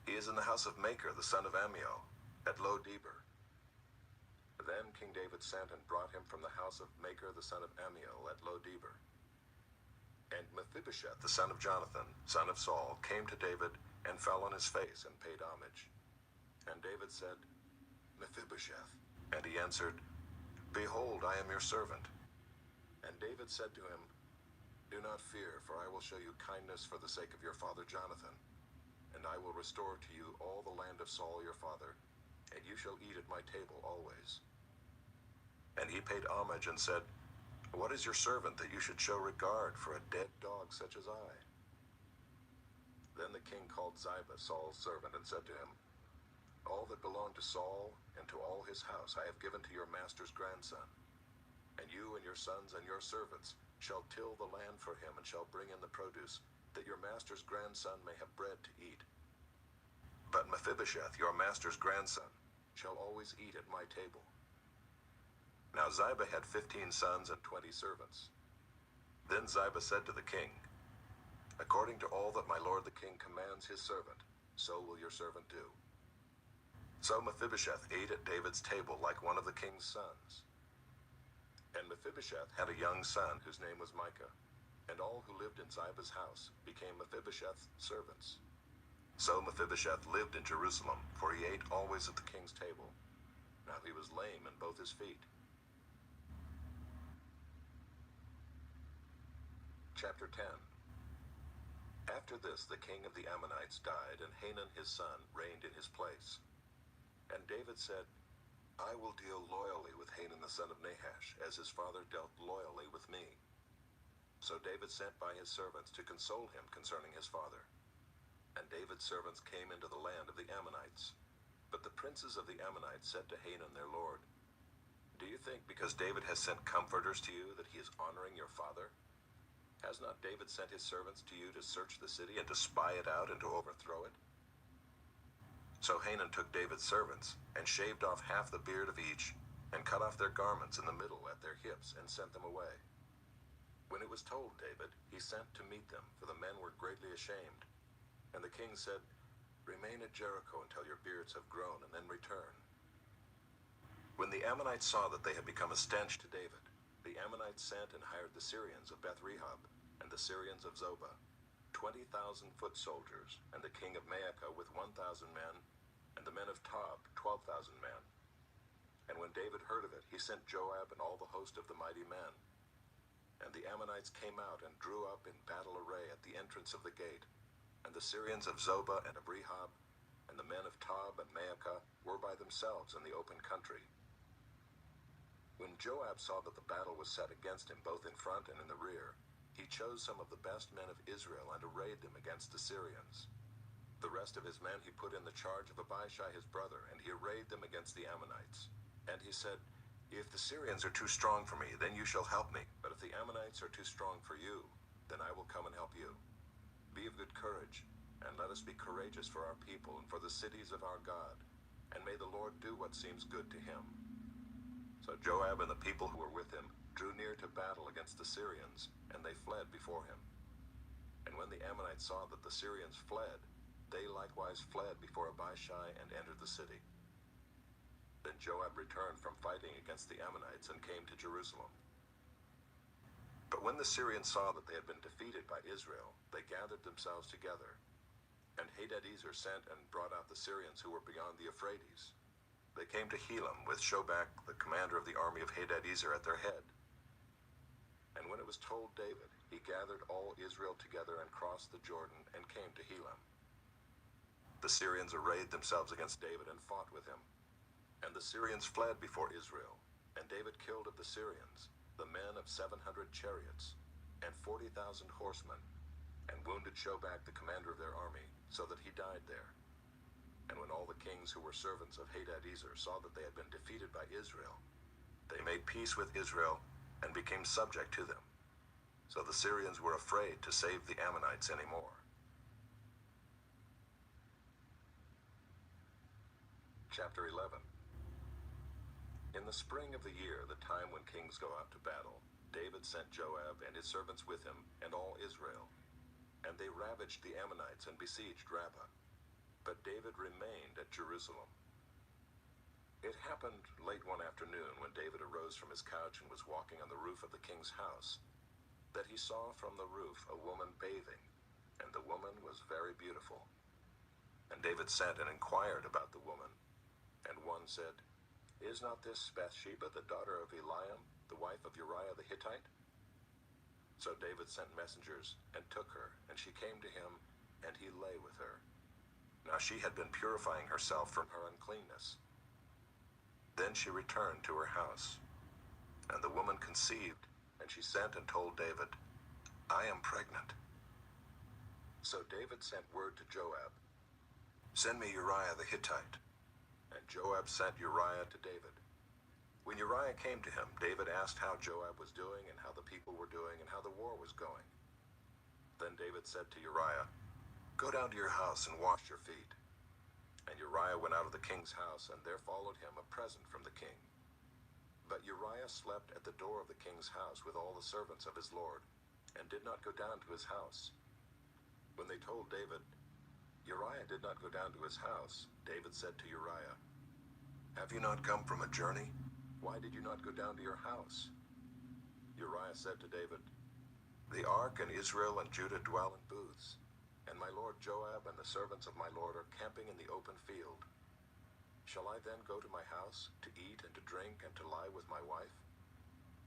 He is in the house of Machir, the son of Ammiel, at Lo-debar. Then King David sent and brought him from the house of Machir, the son of Ammiel, at Lo-debar. And Mephibosheth, the son of Jonathan, son of Saul, came to David and fell on his face and paid homage. And David said, Mephibosheth. And he answered, Behold, I am your servant. And David said to him, Do not fear, for I will show you kindness for the sake of your father Jonathan. And I will restore to you all the land of Saul your father, and you shall eat at my table always. And he paid homage and said, What is your servant that you should show regard for a dead dog such as I? Then the king called Ziba, Saul's servant, and said to him, "All that belonged to Saul and to all his house I have given to your master's grandson. And you and your sons and your servants shall till the land for him and shall bring in the produce, that your master's grandson may have bread to eat. But Mephibosheth, your master's grandson, shall always eat at my table." Now Ziba had 15 sons and 20 servants. Then Ziba said to the king, "According to all that my lord the king commands his servant, so will your servant do." So Mephibosheth ate at David's table like one of the king's sons. And Mephibosheth had a young son whose name was Micah, and all who lived in Ziba's house became Mephibosheth's servants. So Mephibosheth lived in Jerusalem, for he ate always at the king's table. Now he was lame in both his feet. Chapter 10. After this, the king of the Ammonites died, and Hanun his son reigned in his place. And David said, "I will deal loyally with Hanun the son of Nahash, as his father dealt loyally with me." So David sent by his servants to console him concerning his father. And David's servants came into the land of the Ammonites. But the princes of the Ammonites said to Hanun their lord, "Do you think because David has sent comforters to you that he is honoring your father? Has not David sent his servants to you to search the city and to spy it out and to overthrow it?" So Hanun took David's servants and shaved off half the beard of each and cut off their garments in the middle at their hips and sent them away. When it was told David, he sent to meet them, for the men were greatly ashamed. And the king said, "Remain at Jericho until your beards have grown, and then return." When the Ammonites saw that they had become a stench to David, the Ammonites sent and hired the Syrians of Beth-rehob and the Syrians of Zobah, 20,000 foot soldiers, and the king of Maacah with 1,000 men, and the men of Tob 12,000 men. And when David heard of it, he sent Joab and all the host of the mighty men. And the Ammonites came out and drew up in battle array at the entrance of the gate. And the Syrians of Zobah and of Rehob, and the men of Tob and Maacah were by themselves in the open country. When Joab saw that the battle was set against him both in front and in the rear, he chose some of the best men of Israel and arrayed them against the Syrians. The rest of his men he put in the charge of Abishai his brother, and he arrayed them against the Ammonites. And he said, "If the Syrians are too strong for me, then you shall help me. But if the Ammonites are too strong for you, then I will come and help you. Be of good courage, and let us be courageous for our people and for the cities of our God, and may the Lord do what seems good to him." So Joab and the people who were with him drew near to battle against the Syrians, and they fled before him. And when the Ammonites saw that the Syrians fled, they likewise fled before Abishai and entered the city. Then Joab returned from fighting against the Ammonites and came to Jerusalem. But when the Syrians saw that they had been defeated by Israel, they gathered themselves together. And Hadadezer sent and brought out the Syrians who were beyond the Euphrates. They came to Helam with Shobach, the commander of the army of Hadadezer, at their head. And when it was told David, he gathered all Israel together and crossed the Jordan and came to Helam. The Syrians arrayed themselves against David and fought with him. And the Syrians fled before Israel, and David killed of the Syrians the men of 700 chariots, and 40,000 horsemen, and wounded Shobach the commander of their army, so that he died there. And when all the kings who were servants of Hadadezer saw that they had been defeated by Israel, they made peace with Israel and became subject to them. So the Syrians were afraid to save the Ammonites anymore. Chapter 11. In the spring of the year, the time when kings go out to battle, David sent Joab and his servants with him and all Israel. And they ravaged the Ammonites and besieged Rabbah. But David remained at Jerusalem. It happened late one afternoon when David arose from his couch and was walking on the roof of the king's house, that he saw from the roof a woman bathing, and the woman was very beautiful. And David sent and inquired about the woman. And one said, "Is not this Bathsheba, the daughter of Eliam, the wife of Uriah the Hittite?" So David sent messengers and took her, and she came to him, and he lay with her. Now she had been purifying herself from her uncleanness. Then she returned to her house. And the woman conceived, and she sent and told David, "I am pregnant." So David sent word to Joab, "Send me Uriah the Hittite." And Joab sent Uriah to David. When Uriah came to him, David asked how Joab was doing and how the people were doing and how the war was going. Then David said to Uriah, "Go down to your house and wash your feet." And Uriah went out of the king's house, and there followed him a present from the king. But Uriah slept at the door of the king's house with all the servants of his lord, and did not go down to his house. When they told David, "Uriah did not go down to his house," David said to Uriah, "Have you not come from a journey? Why did you not go down to your house?" Uriah said to David, "The ark and Israel and Judah dwell in booths, and my lord Joab and the servants of my lord are camping in the open field. Shall I then go to my house to eat and to drink and to lie with my wife?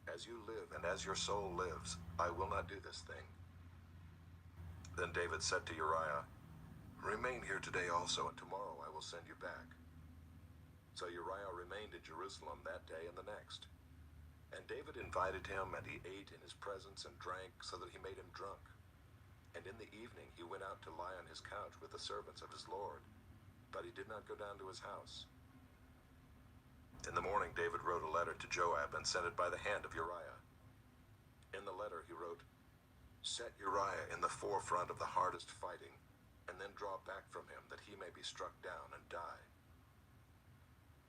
As you live and as your soul lives, I will not do this thing." Then David said to Uriah, "Remain here today also, and tomorrow I will send you back." So Uriah remained in Jerusalem that day and the next. And David invited him, and he ate in his presence and drank, so that he made him drunk. And in the evening he went out to lie on his couch with the servants of his lord, but he did not go down to his house. In the morning David wrote a letter to Joab and sent it by the hand of Uriah. In the letter he wrote, "Set Uriah in the forefront of the hardest fighting, and then draw back from him, that he may be struck down and die."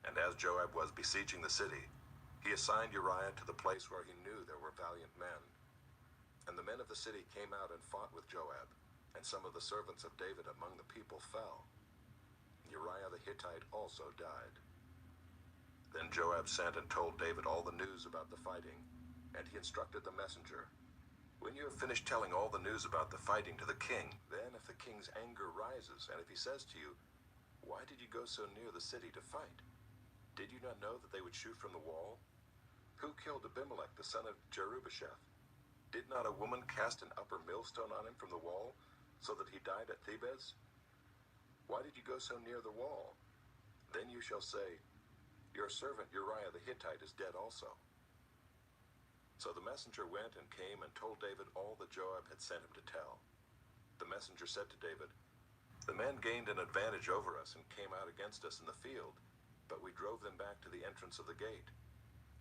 And as Joab was besieging the city, he assigned Uriah to the place where he knew there were valiant men. And the men of the city came out and fought with Joab, and some of the servants of David among the people fell. Uriah the Hittite also died. Then Joab sent and told David all the news about the fighting, and he instructed the messenger, "When you have finished telling all the news about the fighting to the king, then if the king's anger rises, and if he says to you, 'Why did you go so near the city to fight? Did you not know that they would shoot from the wall? Who killed Abimelech the son of Jerubbesheth? Did not a woman cast an upper millstone on him from the wall, so that he died at Thebez? Why did you go so near the wall?' Then you shall say, 'Your servant Uriah the Hittite is dead also.'" So the messenger went and came and told David all that Joab had sent him to tell. The messenger said to David, "The men gained an advantage over us and came out against us in the field, but we drove them back to the entrance of the gate.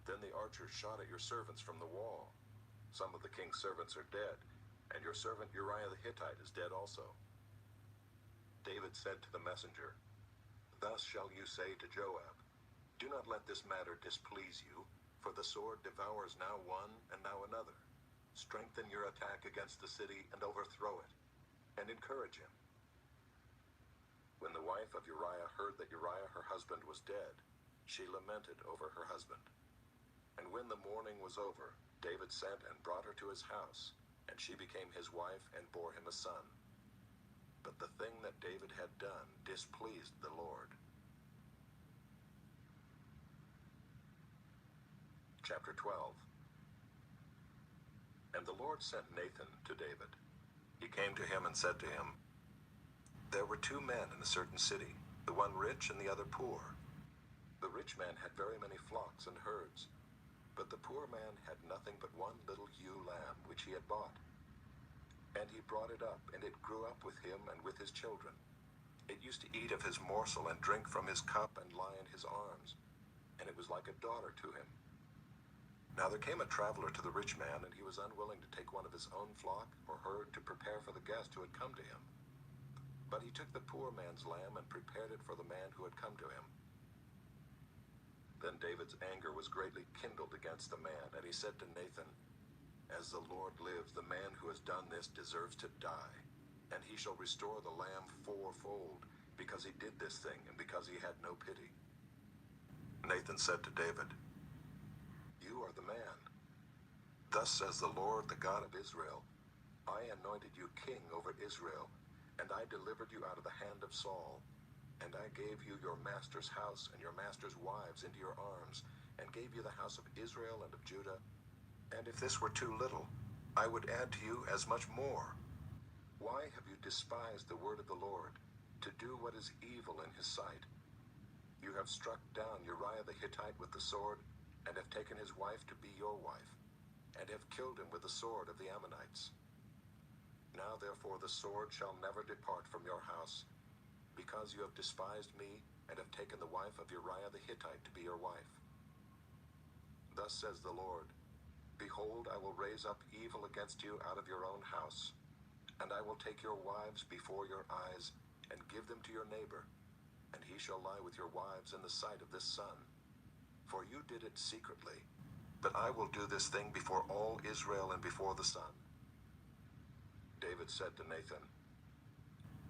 Then the archers shot at your servants from the wall. Some of the king's servants are dead, and your servant Uriah the Hittite is dead also." David said to the messenger, "Thus shall you say to Joab, 'Do not let this matter displease you, for the sword devours now one and now another. Strengthen your attack against the city and overthrow it, and encourage him.'" When the wife of Uriah heard that Uriah her husband was dead, she lamented over her husband. And when the mourning was over, David sent and brought her to his house, and she became his wife and bore him a son. But the thing that David had done displeased the Lord. Chapter 12. And the Lord sent Nathan to David. He came to him and said to him, "There were two men in a certain city, the one rich and the other poor. The rich man had very many flocks and herds, but the poor man had nothing but one little ewe lamb which he had bought. And he brought it up, and it grew up with him and with his children. It used to eat of his morsel and drink from his cup and lie in his arms, and it was like a daughter to him. Now there came a traveler to the rich man, and he was unwilling to take one of his own flock or herd to prepare for the guest who had come to him. But he took the poor man's lamb and prepared it for the man who had come to him. Then David's anger was greatly kindled against the man, and he said to Nathan, 'As the Lord lives, the man who has done this deserves to die, and he shall restore the lamb fourfold, because he did this thing and because he had no pity.' Nathan said to David, 'You are the man. Thus says the Lord, the God of Israel, I anointed you king over Israel, and I delivered you out of the hand of Saul. And I gave you your master's house and your master's wives into your arms, and gave you the house of Israel and of Judah. And if this were too little, I would add to you as much more. Why have you despised the word of the Lord, to do what is evil in his sight? You have struck down Uriah the Hittite with the sword, and have taken his wife to be your wife, and have killed him with the sword of the Ammonites. Now therefore the sword shall never depart from your house, because you have despised me, and have taken the wife of Uriah the Hittite to be your wife. Thus says the Lord, Behold, I will raise up evil against you out of your own house, and I will take your wives before your eyes, and give them to your neighbor, and he shall lie with your wives in the sight of this sun. For you did it secretly, but I will do this thing before all Israel and before the sun. David said to Nathan,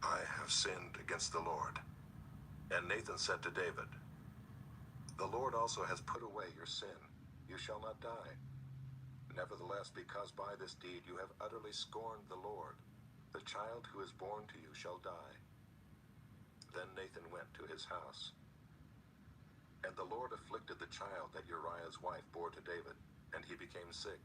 I have sinned against the Lord. And Nathan said to David, The Lord also has put away your sin. You shall not die. Nevertheless, because by this deed you have utterly scorned the Lord, the child who is born to you shall die. Then Nathan went to his house. And the Lord afflicted the child that Uriah's wife bore to David, and he became sick.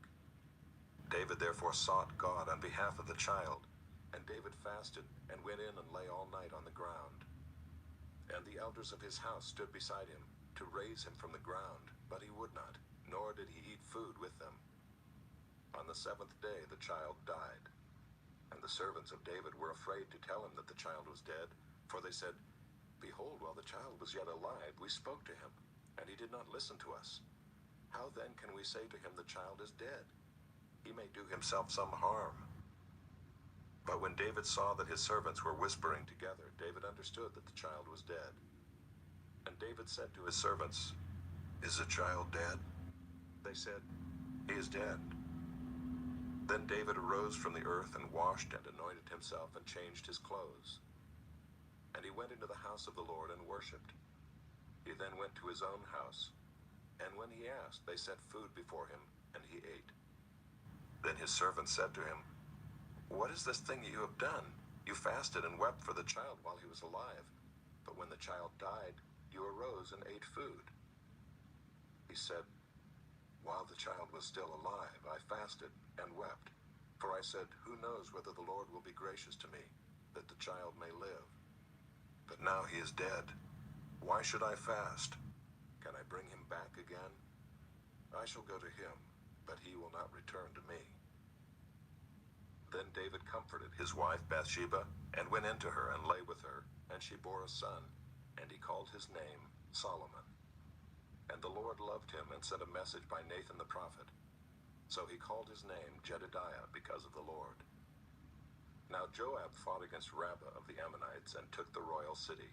David therefore sought God on behalf of the child, and David fasted, and went in and lay all night on the ground. And the elders of his house stood beside him, to raise him from the ground, but he would not, nor did he eat food with them. On the seventh day the child died. And the servants of David were afraid to tell him that the child was dead, for they said, Behold, while the child was yet alive, we spoke to him, and he did not listen to us. How then can we say to him, The child is dead? He may do himself some harm. But when David saw that his servants were whispering together, David understood that the child was dead. And David said to his servants, Is the child dead? They said, He is dead. Then David arose from the earth and washed and anointed himself and changed his clothes. And he went into the house of the Lord and worshipped. He then went to his own house. And when he asked, they set food before him, and he ate. Then his servants said to him, What is this thing that you have done? You fasted and wept for the child while he was alive. But when the child died, you arose and ate food. He said, While the child was still alive, I fasted and wept. For I said, Who knows whether the Lord will be gracious to me, that the child may live? But now he is dead. Why should I fast? Can I bring him back again? I shall go to him, but he will not return to me. Then David comforted his wife Bathsheba, and went into her and lay with her, and she bore a son, and he called his name Solomon. And the Lord loved him and sent a message by Nathan the prophet. So he called his name Jedidiah because of the Lord. Now Joab fought against Rabbah of the Ammonites and took the royal city.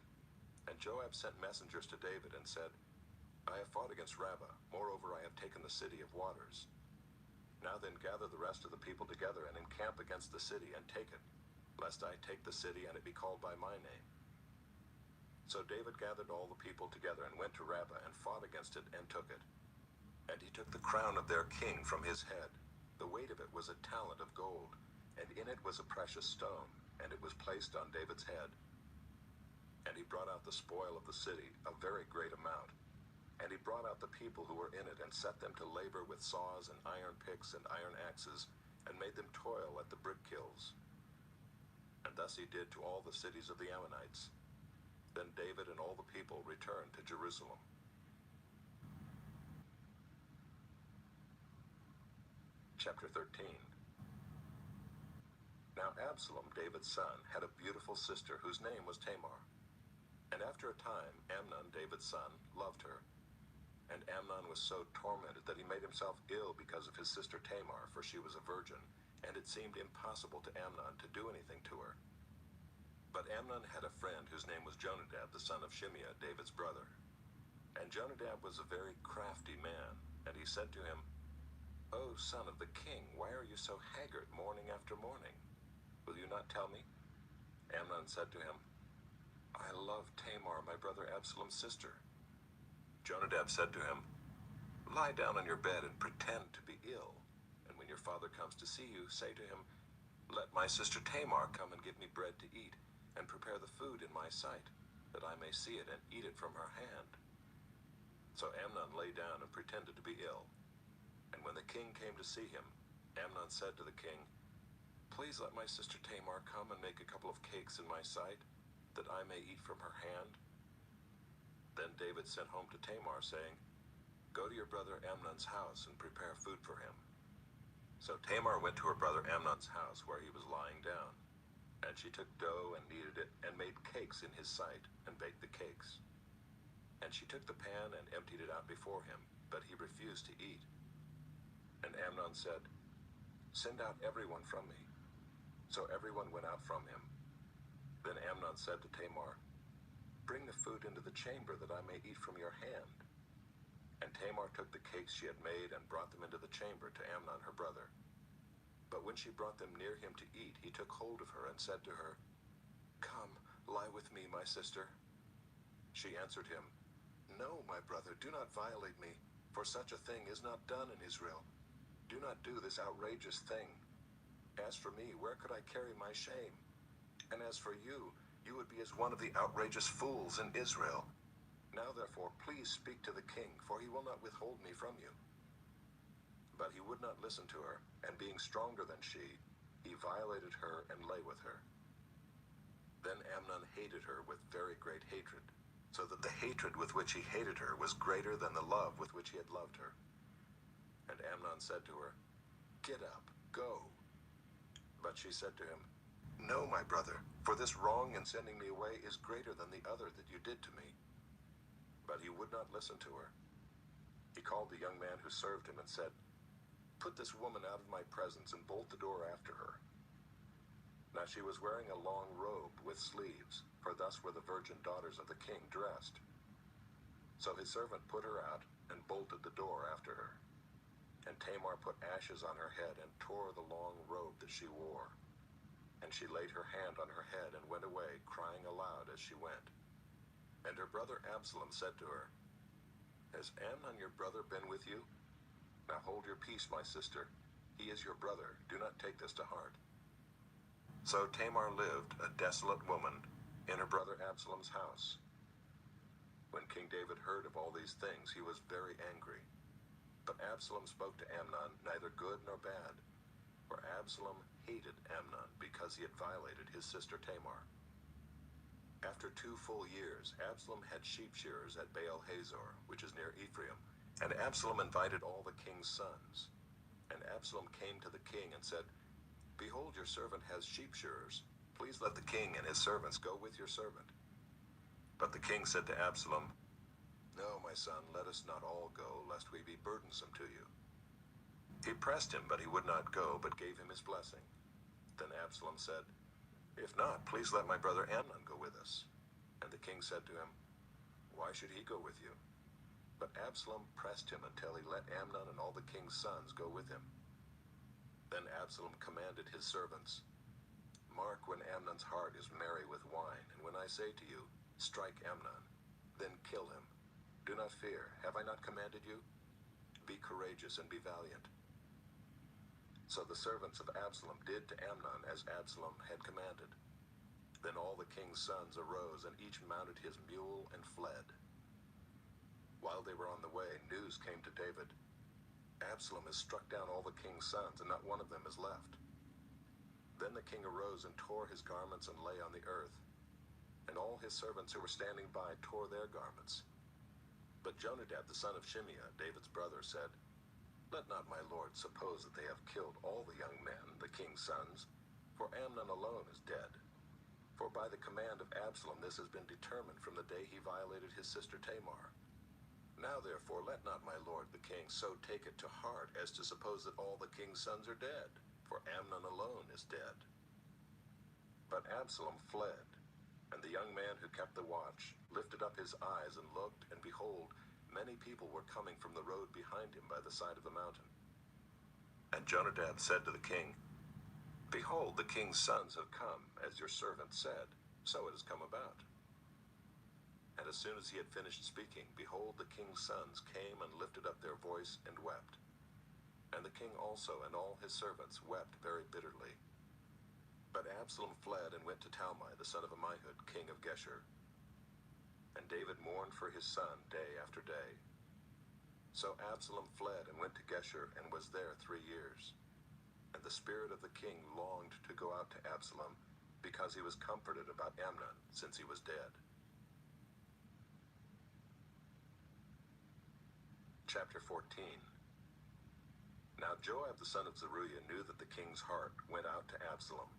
And Joab sent messengers to David and said, I have fought against Rabbah, moreover I have taken the city of waters. Now then gather the rest of the people together and encamp against the city and take it, lest I take the city and it be called by my name. So David gathered all the people together and went to Rabbah and fought against it and took it. And he took the crown of their king from his head. The weight of it was a talent of gold, and in it was a precious stone, and it was placed on David's head. And he brought out the spoil of the city, a very great amount. And he brought out the people who were in it, and set them to labor with saws and iron picks and iron axes, and made them toil at the brick kilns. And thus he did to all the cities of the Ammonites. Then David and all the people returned to Jerusalem. Chapter 13. Now Absalom, David's son, had a beautiful sister whose name was Tamar. And after a time, Amnon, David's son, loved her. And Amnon was so tormented that he made himself ill because of his sister Tamar, for she was a virgin, and it seemed impossible to Amnon to do anything to her. But Amnon had a friend whose name was Jonadab, the son of Shimeah, David's brother. And Jonadab was a very crafty man, and he said to him, O son of the king, why are you so haggard morning after morning? Will you not tell me? Amnon said to him, I love Tamar, my brother Absalom's sister. Jonadab said to him, Lie down on your bed and pretend to be ill. And when your father comes to see you, say to him, Let my sister Tamar come and give me bread to eat, and prepare the food in my sight, that I may see it and eat it from her hand. So Amnon lay down and pretended to be ill. And when the king came to see him, Amnon said to the king, Please let my sister Tamar come and make a couple of cakes in my sight, that I may eat from her hand. Then David sent home to Tamar, saying, Go to your brother Amnon's house and prepare food for him. So So Tamar went to her brother Amnon's house where he was lying down. And she took dough and kneaded it and made cakes in his sight and baked the cakes. And she took the pan and emptied it out before him, but he refused to eat. And Amnon said, "Send out everyone from me." So everyone went out from him. Then Amnon said to Tamar, "Bring the food into the chamber that I may eat from your hand." And Tamar took the cakes she had made and brought them into the chamber to Amnon her brother. But when she brought them near him to eat, he took hold of her and said to her, "Come, lie with me, my sister." She answered him, "No, my brother, do not violate me, for such a thing is not done in Israel. Do not do this outrageous thing. As for me, where could I carry my shame? And as for you, you would be as one of the outrageous fools in Israel. Now therefore, please speak to the king, for he will not withhold me from you." But he would not listen to her, and being stronger than she, he violated her and lay with her. Then Amnon hated her with very great hatred, so that the hatred with which he hated her was greater than the love with which he had loved her. And Amnon said to her, "Get up, go." But she said to him, "No, my brother, for this wrong in sending me away is greater than the other that you did to me." But he would not listen to her. He called the young man who served him and said, "Put this woman out of my presence and bolt the door after her." Now she was wearing a long robe with sleeves, for thus were the virgin daughters of the king dressed. So his servant put her out and bolted the door after her. And Tamar put ashes on her head and tore the long robe that she wore. And she laid her hand on her head and went away, crying aloud as she went. And her brother Absalom said to her, "Has Amnon your brother been with you? Now hold your peace, my sister. He is your brother. Do not take this to heart." So Tamar lived, a desolate woman, in her brother Absalom's house. When King David heard of all these things, he was very angry. But Absalom spoke to Amnon neither good nor bad, for Absalom hated Amnon because he had violated his sister Tamar. After 2 full years, Absalom had sheep shearers at Baal Hazor, which is near Ephraim, and Absalom invited all the king's sons. And Absalom came to the king and said, "Behold, your servant has sheep shearers. Please let the king and his servants go with your servant." But the king said to Absalom, "No, my son, let us not all go, lest we be burdensome to you." He pressed him, but he would not go, but gave him his blessing. Then Absalom said, "If not, please let my brother Amnon go with us." And the king said to him, "Why should he go with you?" But Absalom pressed him until he let Amnon and all the king's sons go with him. Then Absalom commanded his servants, "Mark when Amnon's heart is merry with wine, and when I say to you, 'Strike Amnon,' then kill him. Do not fear, have I not commanded you? Be courageous and be valiant." So the servants of Absalom did to Amnon as Absalom had commanded. Then all the king's sons arose, and each mounted his mule and fled. While they were on the way, news came to David, "Absalom has struck down all the king's sons, and not one of them is left." Then the king arose and tore his garments and lay on the earth. And all his servants who were standing by tore their garments. But Jonadab the son of Shimeah, David's brother, said, "Let not my lord suppose that they have killed all the young men, the king's sons, for Amnon alone is dead. For by the command of Absalom this has been determined from the day he violated his sister Tamar. Now therefore let not my lord the king so take it to heart as to suppose that all the king's sons are dead, for Amnon alone is dead." But Absalom fled, and the young man who kept the watch lifted up his eyes and looked, and behold, many people were coming from the road behind him by the side of the mountain. And Jonadab said to the king, "Behold, the king's sons have come, as your servant said, so it has come about." And as soon as he had finished speaking, behold, the king's sons came and lifted up their voice and wept. And the king also and all his servants wept very bitterly. But Absalom fled and went to Talmai, the son of Ammihud, king of Geshur. And David mourned for his son day after day. So Absalom fled and went to Geshur and was there 3 years. And the spirit of the king longed to go out to Absalom, because he was comforted about Amnon, since he was dead. Chapter 14. Now Joab the son of Zeruiah knew that the king's heart went out to Absalom.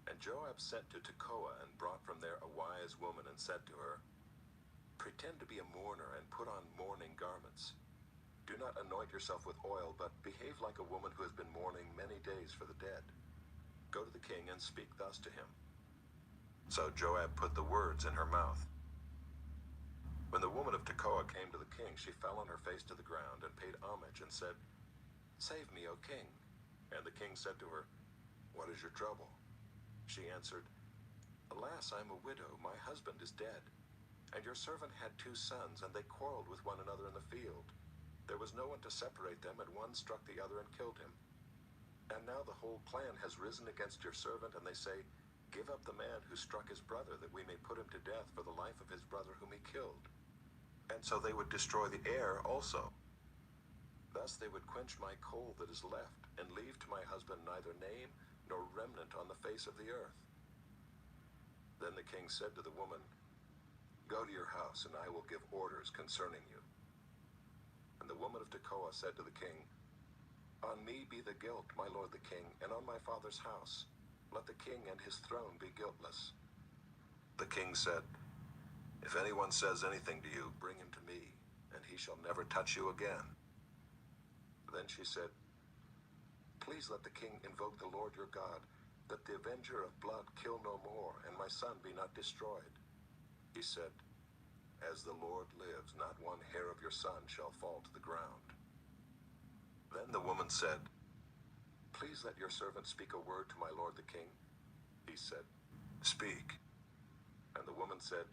And Joab sent to Tekoa and brought from there a wise woman and said to her, "Pretend to be a mourner and put on mourning garments. Do not anoint yourself with oil, but behave like a woman who has been mourning many days for the dead. Go to the king and speak thus to him." So Joab put the words in her mouth. When the woman of Tekoa came to the king, she fell on her face to the ground and paid homage and said, "Save me, O king." And the king said to her, "What is your trouble?" She answered, "Alas, I am a widow. My husband is dead. And your servant had 2 sons, and they quarreled with one another in the field. There was no one to separate them, and one struck the other and killed him. And now the whole clan has risen against your servant, and they say, 'Give up the man who struck his brother, that we may put him to death for the life of his brother whom he killed.' And so they would destroy the heir also. Thus they would quench my coal that is left, and leave to my husband neither name nor remnant on the face of the earth." Then the king said to the woman, "Go to your house, and I will give orders concerning you." And the woman of Tekoa said to the king, "On me be the guilt, my lord the king, and on my father's house. Let the king and his throne be guiltless." The king said, "If anyone says anything to you, bring him to me, and he shall never touch you again." Then she said, "Please let the king invoke the Lord your God, that the avenger of blood kill no more, and my son be not destroyed." He said, "As the Lord lives, not one hair of your son shall fall to the ground." Then the woman said, "Please let your servant speak a word to my lord the king." He said, "Speak." And the woman said,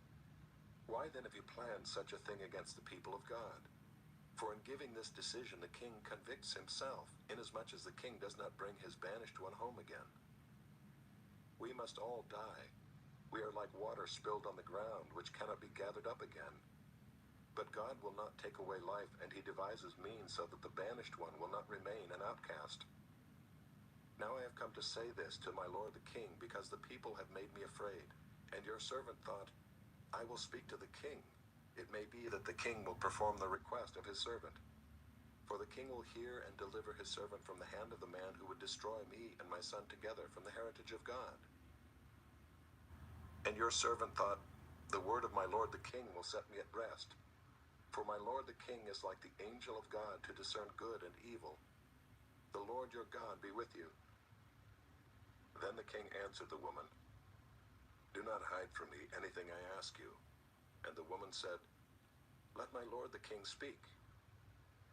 "Why then have you planned such a thing against the people of God? For in giving this decision the king convicts himself, inasmuch as the king does not bring his banished one home again. We must all die. We are like water spilled on the ground, which cannot be gathered up again. But God will not take away life, and he devises means so that the banished one will not remain an outcast. Now I have come to say this to my lord the king, because the people have made me afraid. And your servant thought, I will speak to the king. It may be that the king will perform the request of his servant. For the king will hear and deliver his servant from the hand of the man who would destroy me and my son together from the heritage of God. And your servant thought, the word of my lord the king will set me at rest. For my lord the king is like the angel of God to discern good and evil. The Lord your God be with you." Then the king answered the woman, "Do not hide from me anything I ask you." And the woman said, "Let my lord the king speak."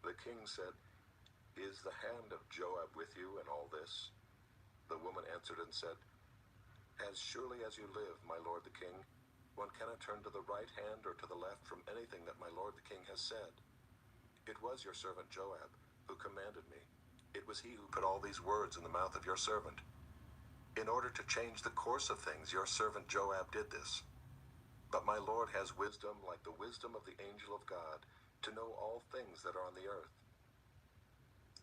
The king said, "Is the hand of Joab with you in all this?" The woman answered and said, "As surely as you live, my lord the king, one cannot turn to the right hand or to the left from anything that my lord the king has said. It was your servant Joab who commanded me. It was he who put all these words in the mouth of your servant. In order to change the course of things, your servant Joab did this. But my lord has wisdom like the wisdom of the angel of God, to know all things that are on the earth."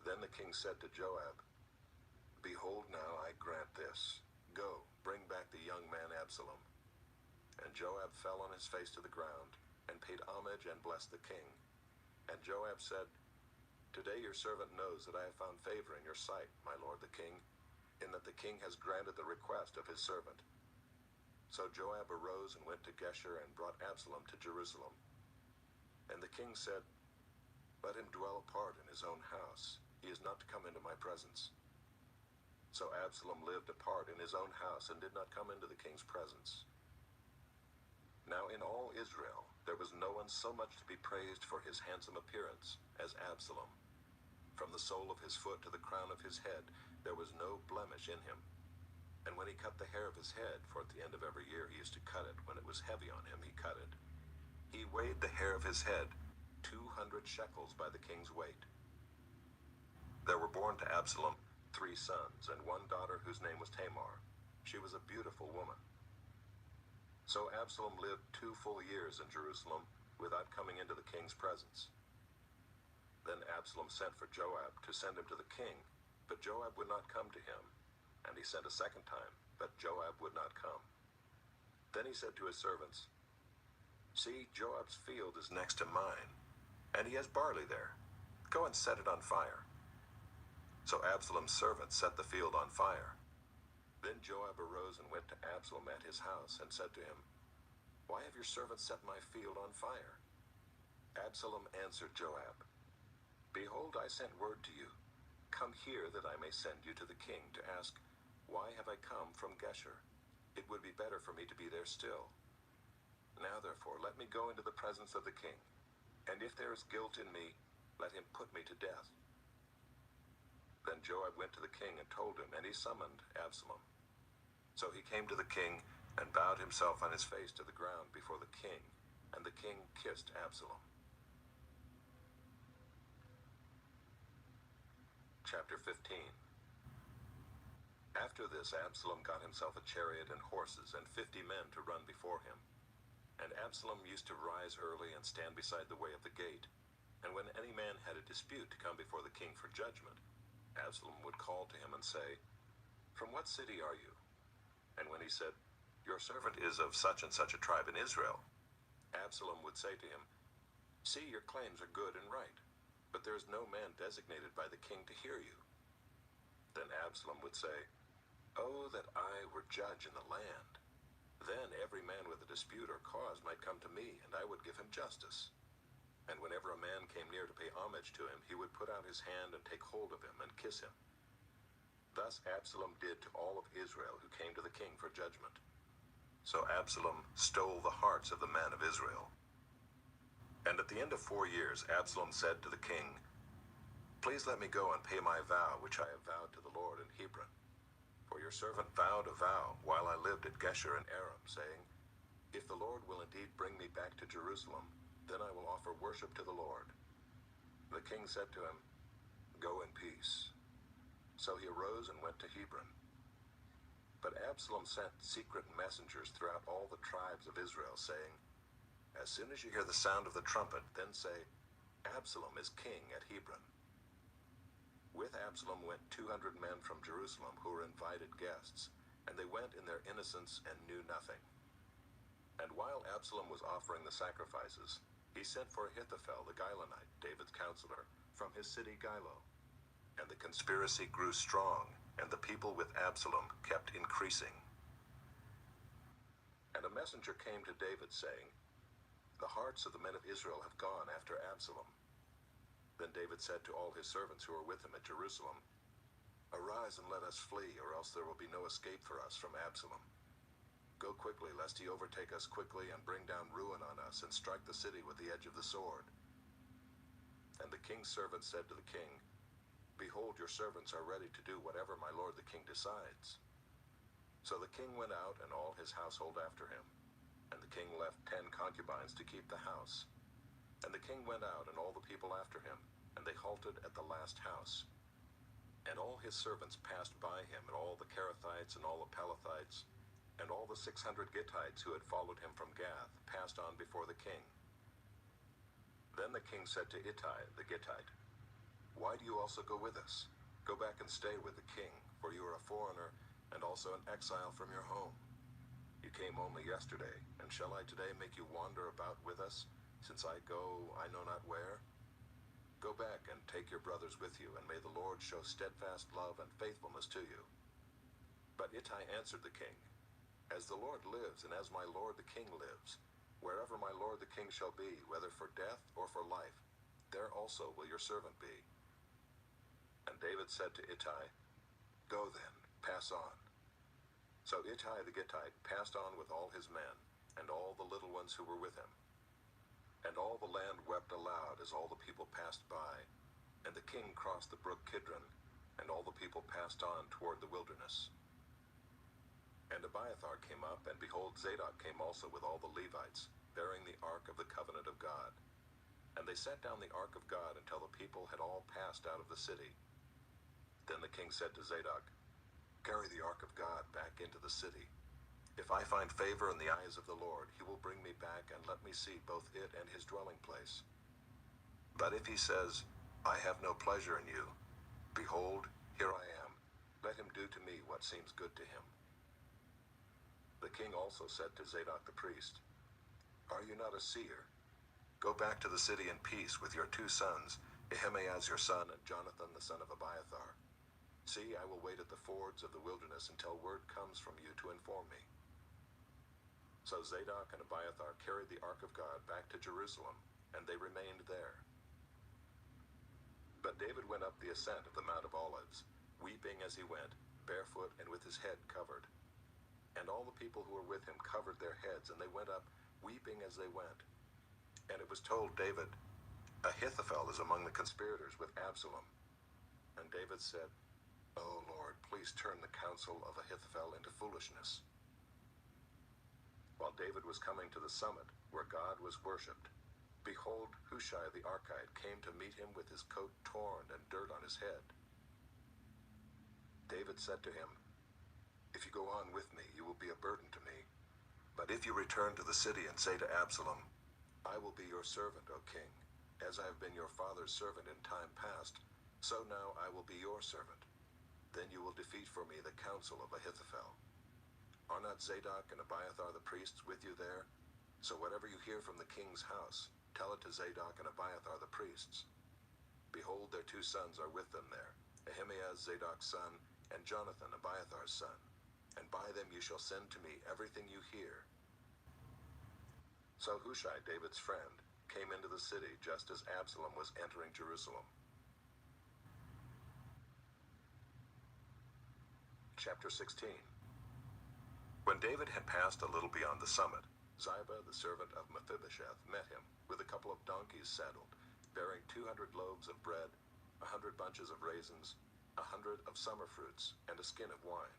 Then the king said to Joab, "Behold, now I grant this. Go, bring back the young man Absalom." And Joab fell on his face to the ground, and paid homage and blessed the king. And Joab said, "Today your servant knows that I have found favor in your sight, my lord the king, in that the king has granted the request of his servant." So Joab arose and went to Geshur and brought Absalom to Jerusalem. And the king said, "Let him dwell apart in his own house. He is not to come into my presence." So Absalom lived apart in his own house and did not come into the king's presence. Now in all Israel there was no one so much to be praised for his handsome appearance as Absalom. From the sole of his foot to the crown of his head there was no blemish in him. And when he cut the hair of his head, for at the end of every year he used to cut it, when it was heavy on him he cut it, he weighed the hair of his head 200 shekels by the king's weight. There were born to Absalom 3 sons and 1 daughter whose name was Tamar. She was a beautiful woman. So Absalom lived 2 full years in Jerusalem without coming into the king's presence. Then Absalom sent for Joab to send him to the king, but Joab would not come to him. And he sent a second time, but Joab would not come. Then he said to his servants, "See, Joab's field is next to mine, and he has barley there. Go and set it on fire." So Absalom's servants set the field on fire. Then Joab arose and went to Absalom at his house and said to him, "Why have your servants set my field on fire?" Absalom answered Joab, "Behold, I sent word to you. Come here that I may send you to the king to ask, Why have I come from Geshur? It would be better for me to be there still. Now therefore let me go into the presence of the king, and if there is guilt in me, let him put me to death." Then Joab went to the king and told him, and he summoned Absalom. So he came to the king and bowed himself on his face to the ground before the king, and the king kissed Absalom. Chapter 15. After this, Absalom got himself a chariot and horses and 50 men to run before him. And Absalom used to rise early and stand beside the way of the gate. And when any man had a dispute to come before the king for judgment, Absalom would call to him and say, "From what city are you?" And when he said, "Your servant is of such and such a tribe in Israel," Absalom would say to him, "See, your claims are good and right, but there is no man designated by the king to hear you." Then Absalom would say, "Oh, that I were judge in the land! Then every man with a dispute or cause might come to me, and I would give him justice." And whenever a man came near to pay homage to him, he would put out his hand and take hold of him and kiss him. Thus Absalom did to all of Israel who came to the king for judgment. So Absalom stole the hearts of the men of Israel. And at the end of 4 years, Absalom said to the king, "Please let me go and pay my vow which I have vowed to the Lord in Hebron. For your servant vowed a vow while I lived at Geshur in Aram, saying, If the Lord will indeed bring me back to Jerusalem, then I will offer worship to the Lord." The king said to him, "Go in peace." So he arose and went to Hebron. But Absalom sent secret messengers throughout all the tribes of Israel, saying, "As soon as you hear the sound of the trumpet, then say, Absalom is king at Hebron." With Absalom went 200 men from Jerusalem who were invited guests, and they went in their innocence and knew nothing. And while Absalom was offering the sacrifices, he sent for Ahithophel the Gilonite, David's counselor, from his city Gilo. And the conspiracy grew strong, and the people with Absalom kept increasing. And a messenger came to David, saying, "The hearts of the men of Israel have gone after Absalom." Then David said to all his servants who were with him at Jerusalem, "Arise and let us flee, or else there will be no escape for us from Absalom. Go quickly, lest he overtake us quickly and bring down ruin on us and strike the city with the edge of the sword." And the king's servants said to the king, "Behold, your servants are ready to do whatever my lord the king decides." So the king went out and all his household after him. And the king left 10 concubines to keep the house. And the king went out and all the people after him, and they halted at the last house. And all his servants passed by him, and all the Kerethites and all the Pelethites, and all the 600 Gittites who had followed him from Gath passed on before the king. Then the king said to Ittai the Gittite, "Why do you also go with us? Go back and stay with the king, for you are a foreigner and also an exile from your home. You came only yesterday, and shall I today make you wander about with us, since I go I know not where? Go back and take your brothers with you, and may the Lord show steadfast love and faithfulness to you." But Ittai answered the king, "As the Lord lives, and as my lord the king lives, wherever my lord the king shall be, whether for death or for life, there also will your servant be." And David said to Ittai, "Go then, pass on." So Ittai the Gittite passed on with all his men, and all the little ones who were with him. And all the land wept aloud as all the people passed by, and the king crossed the brook Kidron, and all the people passed on toward the wilderness. And Abiathar came up, and behold, Zadok came also with all the Levites, bearing the ark of the covenant of God. And they set down the ark of God until the people had all passed out of the city. Then the king said to Zadok, "Carry the ark of God back into the city. If I find favor in the eyes of the Lord, he will bring me back and let me see both it and his dwelling place. But if he says, 'I have no pleasure in you,' behold, here I am. Let him do to me what seems good to him." The king also said to Zadok the priest, "Are you not a seer? Go back to the city in peace with your 2 sons, Ahimaaz your son and Jonathan the son of Abiathar. See, I will wait at the fords of the wilderness until word comes from you to inform me." So Zadok and Abiathar carried the ark of God back to Jerusalem, and they remained there. But David went up the ascent of the Mount of Olives, weeping as he went, barefoot and with his head covered. And all the people who were with him covered their heads, and they went up, weeping as they went. And it was told David, "Ahithophel is among the conspirators with Absalom." And David said, "O Lord, please turn the counsel of Ahithophel into foolishness." While David was coming to the summit, where God was worshipped, behold, Hushai the Archite came to meet him with his coat torn and dirt on his head. David said to him, "If you go on with me, you will be a burden to me. But if you return to the city and say to Absalom, 'I will be your servant, O king, as I have been your father's servant in time past, so now I will be your servant,' then you will defeat for me the counsel of Ahithophel. Are not Zadok and Abiathar the priests with you there? So whatever you hear from the king's house, tell it to Zadok and Abiathar the priests. Behold, their 2 sons are with them there, Ahimaaz Zadok's son, and Jonathan Abiathar's son. And by them you shall send to me everything you hear." So Hushai, David's friend, came into the city just as Absalom was entering Jerusalem. Chapter 16. When David had passed a little beyond the summit, Ziba, the servant of Mephibosheth, met him, with a couple of donkeys saddled, bearing 200 loaves of bread, 100 bunches of raisins, 100 of summer fruits, and a skin of wine.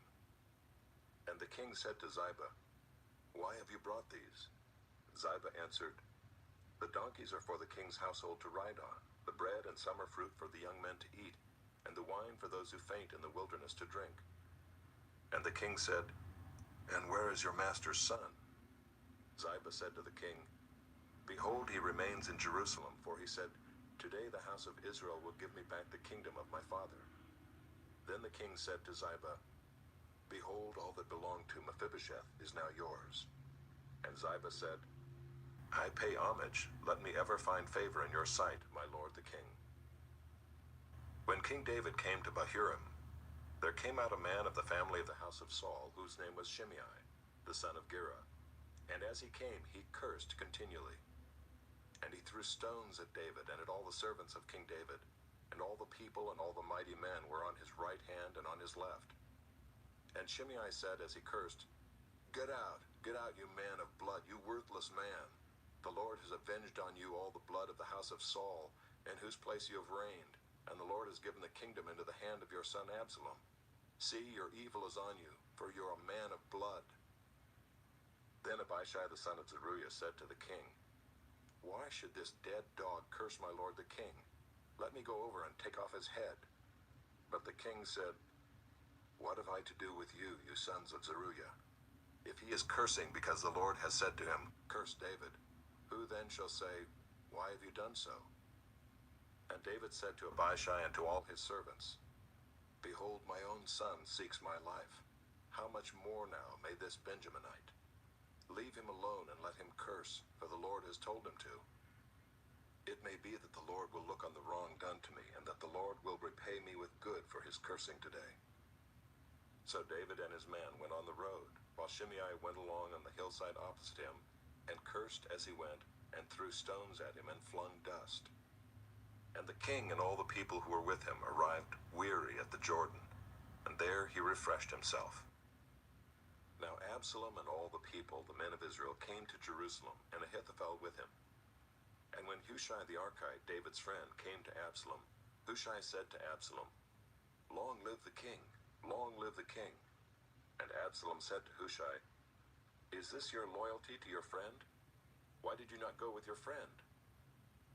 And the king said to Ziba, "Why have you brought these?" Ziba answered, "The donkeys are for the king's household to ride on, the bread and summer fruit for the young men to eat, and the wine for those who faint in the wilderness to drink." And the king said, "And where is your master's son?" Ziba said to the king, "Behold, he remains in Jerusalem, for he said, 'Today the house of Israel will give me back the kingdom of my father.'" Then the king said to Ziba, "Behold, all that belonged to Mephibosheth is now yours." And Ziba said, "I pay homage. Let me ever find favor in your sight, my lord the king." When King David came to Bahurim, there came out a man of the family of the house of Saul, whose name was Shimei, the son of Gera. And as he came, he cursed continually. And he threw stones at David and at all the servants of King David, and all the people and all the mighty men were on his right hand and on his left. And Shimei said as he cursed, get out, you man of blood, you worthless man. The Lord has avenged on you all the blood of the house of Saul, in whose place you have reigned, and the Lord has given the kingdom into the hand of your son Absalom. See, your evil is on you, for you are a man of blood." Then Abishai the son of Zeruiah said to the king, "Why should this dead dog curse my lord the king? Let me go over and take off his head." But the king said, "What have I to do with you, you sons of Zeruiah? If he is cursing because the Lord has said to him, 'Curse David,' who then shall say, 'Why have you done so?'" And David said to Abishai and to all his servants, "Behold, my own son seeks my life. How much more now may this Benjaminite? Leave him alone and let him curse, for the Lord has told him to. It may be that the Lord will look on the wrong done to me, and that the Lord will repay me with good for his cursing today." So David and his men went on the road, while Shimei went along on the hillside opposite him, and cursed as he went, and threw stones at him and flung dust. And the king and all the people who were with him arrived weary at the Jordan, and there he refreshed himself. Now Absalom and all the people, the men of Israel, came to Jerusalem, and Ahithophel with him. And when Hushai the Archite, David's friend, came to Absalom, Hushai said to Absalom, "Long live the king! Long live the king!" And Absalom said to Hushai, "Is this your loyalty to your friend? Why did you not go with your friend?"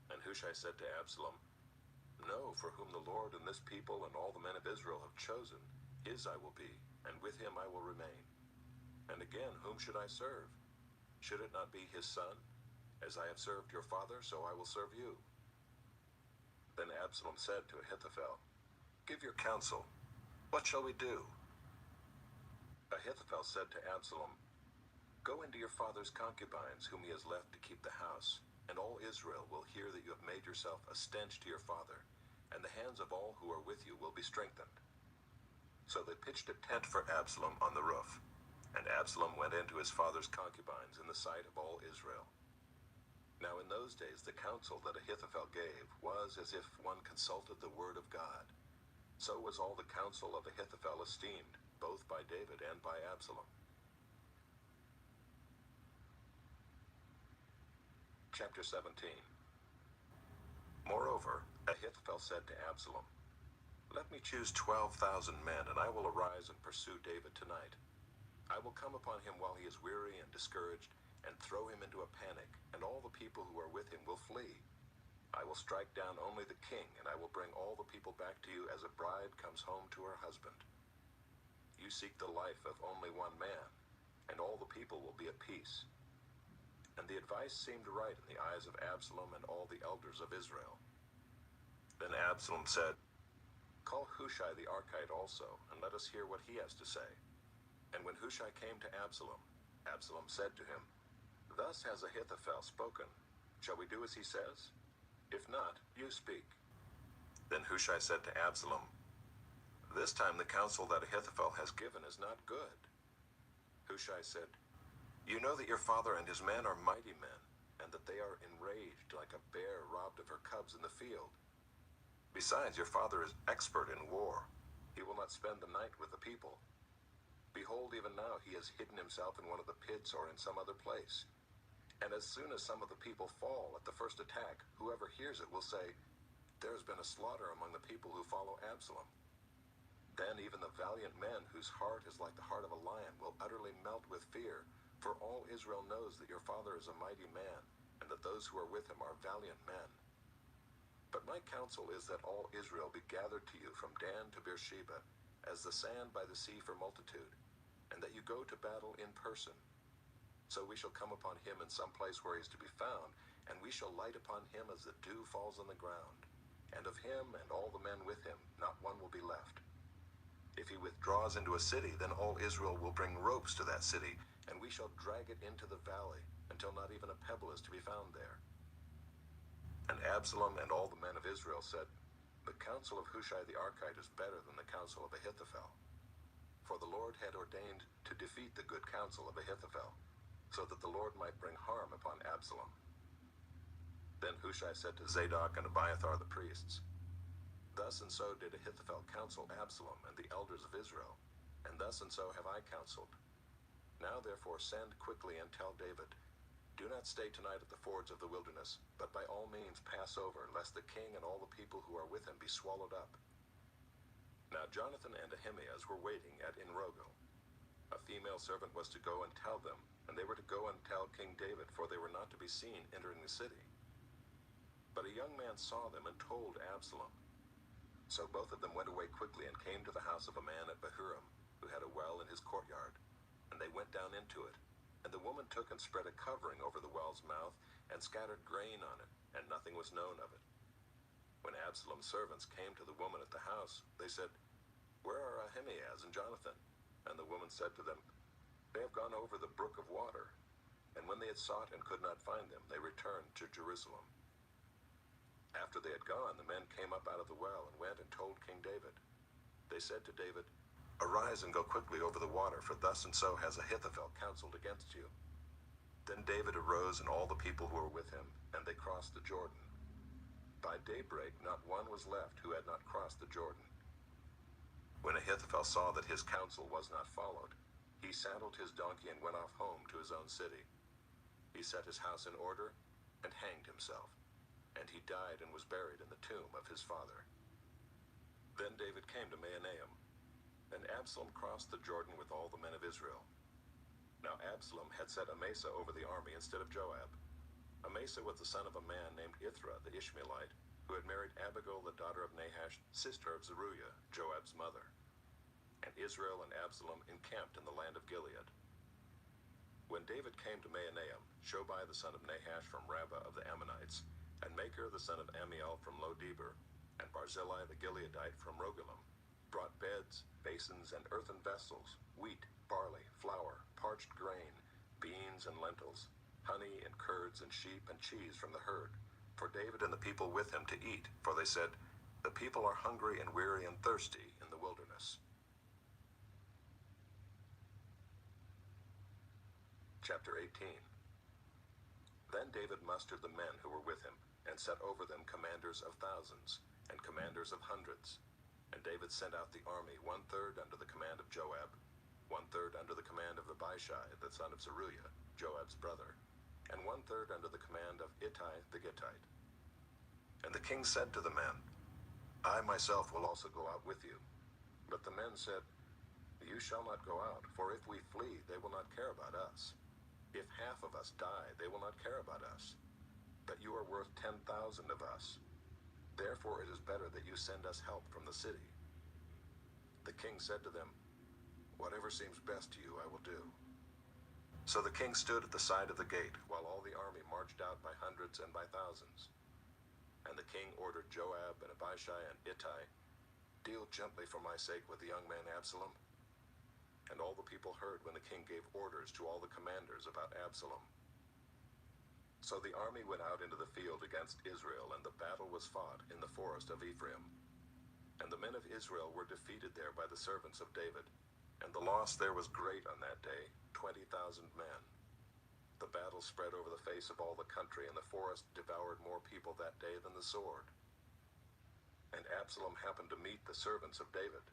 And Hushai said to Absalom, "No, for whom the Lord and this people and all the men of Israel have chosen, his I will be, and with him I will remain. And again, whom should I serve? Should it not be his son? As I have served your father, so I will serve you." Then Absalom said to Ahithophel, "Give your counsel. What shall we do?" Ahithophel said to Absalom, "Go into your father's concubines, whom he has left to keep the house, and all Israel will hear that you have made yourself a stench to your father, and the hands of all who are with you will be strengthened. So they pitched a tent for Absalom on the roof, and Absalom went into his father's concubines in the sight of all Israel. Now in those days the counsel that Ahithophel gave was as if one consulted the word of God. So was all the counsel of Ahithophel esteemed, both by David and by Absalom. Chapter 17. Moreover, Ahithophel said to Absalom, "Let me choose 12,000 men, and I will arise and pursue David tonight. I will come upon him while he is weary and discouraged, and throw him into a panic, and all the people who are with him will flee. I will strike down only the king, and I will bring all the people back to you as a bride comes home to her husband. You seek the life of only one man, and all the people will be at peace." And the advice seemed right in the eyes of Absalom and all the elders of Israel. Then Absalom said, "Call Hushai the Archite also, and let us hear what he has to say." And when Hushai came to Absalom, Absalom said to him, "Thus has Ahithophel spoken. Shall we do as he says? If not, you speak." Then Hushai said to Absalom, "This time the counsel that Ahithophel has given is not good." Hushai said, "You know that your father and his men are mighty men, and that they are enraged like a bear robbed of her cubs in the field. Besides, your father is expert in war. He will not spend the night with the people. Behold, even now he has hidden himself in one of the pits or in some other place. And as soon as some of the people fall at the first attack, whoever hears it will say, 'There has been a slaughter among the people who follow Absalom.' Then even the valiant men whose heart is like the heart of a lion will utterly melt with fear, for all Israel knows that your father is a mighty man, and that those who are with him are valiant men. But my counsel is that all Israel be gathered to you from Dan to Beersheba, as the sand by the sea for multitude, and that you go to battle in person. So we shall come upon him in some place where he is to be found, and we shall light upon him as the dew falls on the ground. And of him and all the men with him, not one will be left. If he withdraws into a city, then all Israel will bring ropes to that city, and we shall drag it into the valley, until not even a pebble is to be found there." And Absalom and all the men of Israel said, "The counsel of Hushai the Archite is better than the counsel of Ahithophel." For the Lord had ordained to defeat the good counsel of Ahithophel, so that the Lord might bring harm upon Absalom. Then Hushai said to Zadok and Abiathar the priests, "Thus and so did Ahithophel counsel Absalom and the elders of Israel, and thus and so have I counseled. Now therefore send quickly and tell David, 'Do not stay tonight at the fords of the wilderness, but by all means pass over, lest the king and all the people who are with him be swallowed up.'" Now Jonathan and Ahimaaz were waiting at Enrogel. A female servant was to go and tell them, and they were to go and tell King David, for they were not to be seen entering the city. But a young man saw them and told Absalom. So both of them went away quickly and came to the house of a man at Bahurim, who had a well in his courtyard, and they went down into it. And the woman took and spread a covering over the well's mouth, and scattered grain on it, and nothing was known of it. When Absalom's servants came to the woman at the house, they said, "Where are Ahimaaz and Jonathan?" And the woman said to them, "They have gone over the brook of water." And when they had sought and could not find them, they returned to Jerusalem. After they had gone, the men came up out of the well and went and told King David. They said to David, "Arise and go quickly over the water, for thus and so has Ahithophel counseled against you." Then David arose and all the people who were with him, and they crossed the Jordan. By daybreak not one was left who had not crossed the Jordan. When Ahithophel saw that his counsel was not followed, he saddled his donkey and went off home to his own city. He set his house in order and hanged himself, and he died and was buried in the tomb of his father. Then David came to Mahanaim, and Absalom crossed the Jordan with all the men of Israel. Now Absalom had set Amasa over the army instead of Joab. Amasa was the son of a man named Ithra the Ishmaelite, who had married Abigail the daughter of Nahash, sister of Zeruiah, Joab's mother. And Israel and Absalom encamped in the land of Gilead. When David came to Mahanaim, Shobai the son of Nahash from Rabbah of the Ammonites, and Machir the son of Ammiel from Lo-debar, and Barzillai the Gileadite from Rogelim, brought beds, basins, and earthen vessels, wheat, barley, flour, parched grain, beans and lentils, honey and curds and sheep and cheese from the herd, for David and the people with him to eat, for they said, "The people are hungry and weary and thirsty in the wilderness." Chapter 18. Then David mustered the men who were with him, and set over them commanders of thousands, and commanders of hundreds. And David sent out the army 1/3 under the command of Joab, 1/3 under the command of Abishai, the son of Zeruiah, Joab's brother, and 1/3 under the command of Ittai the Gittite. And the king said to the men, I myself will also go out with you. But the men said, You shall not go out, for if we flee, they will not care about us. If half of us die, they will not care about us. But you are worth 10,000 of us. Therefore it is better that you send us help from the city. The king said to them, Whatever seems best to you, I will do. So the king stood at the side of the gate, while all the army marched out by hundreds and by thousands. And the king ordered Joab and Abishai and Ittai, Deal gently for my sake with the young man Absalom. And all the people heard when the king gave orders to all the commanders about Absalom. So the army went out into the field against Israel, and the battle was fought in the forest of Ephraim. And the men of Israel were defeated there by the servants of David, and the loss there was great on that day, 20,000 men. The battle spread over the face of all the country, and the forest devoured more people that day than the sword. And Absalom happened to meet the servants of David.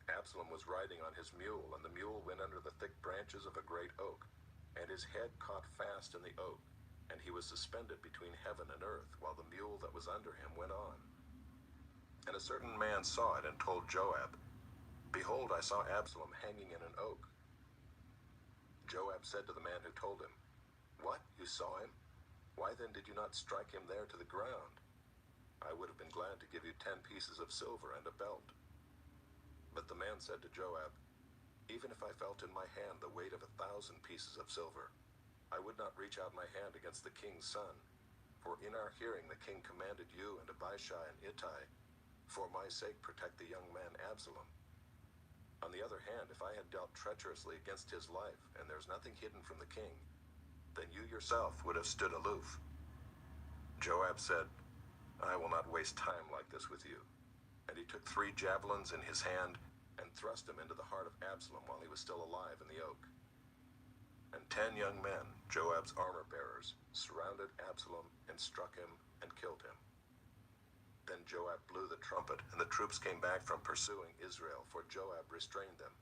Absalom was riding on his mule, and the mule went under the thick branches of a great oak, and his head caught fast in the oak, and he was suspended between heaven and earth, while the mule that was under him went on. And a certain man saw it and told Joab, Behold, I saw Absalom hanging in an oak. Joab said to the man who told him, What, you saw him? Why then did you not strike him there to the ground? I would have been glad to give you 10 pieces of silver and a belt. But the man said to Joab, Even if I felt in my hand the weight of 1,000 pieces of silver, I would not reach out my hand against the king's son. For in our hearing the king commanded you and Abishai and Ittai, For my sake protect the young man Absalom. On the other hand, if I had dealt treacherously against his life, and there's nothing hidden from the king, then you yourself would have stood aloof. Joab said, I will not waste time like this with you. And he took 3 javelins in his hand, and thrust them into the heart of Absalom while he was still alive in the oak. And 10 young men, Joab's armor-bearers, surrounded Absalom and struck him and killed him. Then Joab blew the trumpet, and the troops came back from pursuing Israel, for Joab restrained them.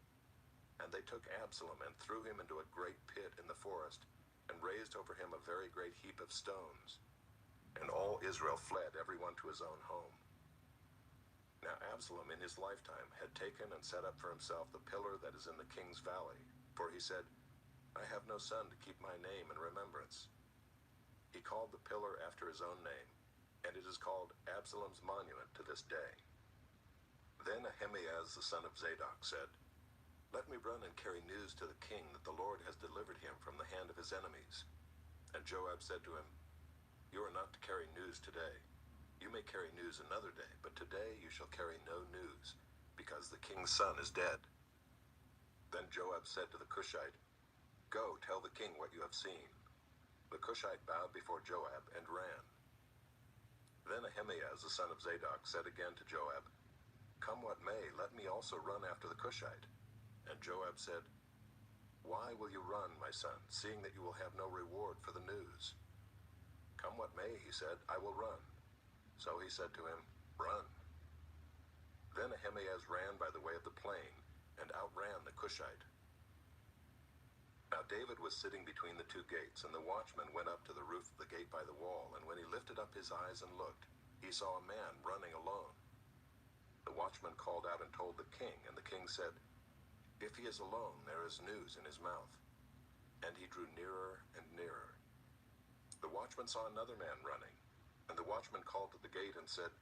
And they took Absalom and threw him into a great pit in the forest, and raised over him a very great heap of stones. And all Israel fled, everyone to his own home. Now Absalom in his lifetime had taken and set up for himself the pillar that is in the king's valley, for he said, I have no son to keep my name in remembrance. He called the pillar after his own name, and it is called Absalom's monument to this day. Then Ahimaaz the son of Zadok said, Let me run and carry news to the king that the Lord has delivered him from the hand of his enemies. And Joab said to him, You are not to carry news today. You may carry news another day, but today you shall carry no news, because the king's son is dead. Then Joab said to the Cushite, Go, tell the king what you have seen. The Cushite bowed before Joab and ran. Then Ahimaaz the son of Zadok said again to Joab, Come what may, let me also run after the Cushite. And Joab said, Why will you run, my son, seeing that you will have no reward for the news? Come what may, he said, I will run. So he said to him, Run. Then Ahimaaz ran by the way of the plain, and outran the Cushite. Now David was sitting between the 2 gates, and the watchman went up to the roof of the gate by the wall, and when he lifted up his eyes and looked, he saw a man running alone. The watchman called out and told the king, and the king said, If he is alone, there is news in his mouth. And he drew nearer and nearer. The watchman saw another man running, and the watchman called to the gate and said,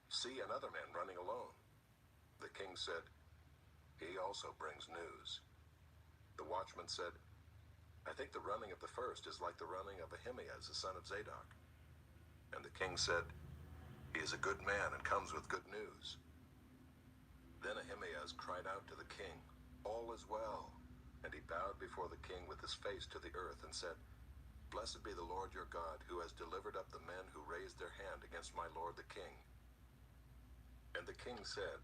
See, another man running alone. The king said, He also brings news. The watchman said, I think the running of the first is like the running of Ahimaaz the son of Zadok. And the king said, He is a good man and comes with good news. Then Ahimaaz cried out to the king, All is well. And he bowed before the king with his face to the earth and said, Blessed be the Lord your God, who has delivered up the men who raised their hand against my lord the king. And the king said,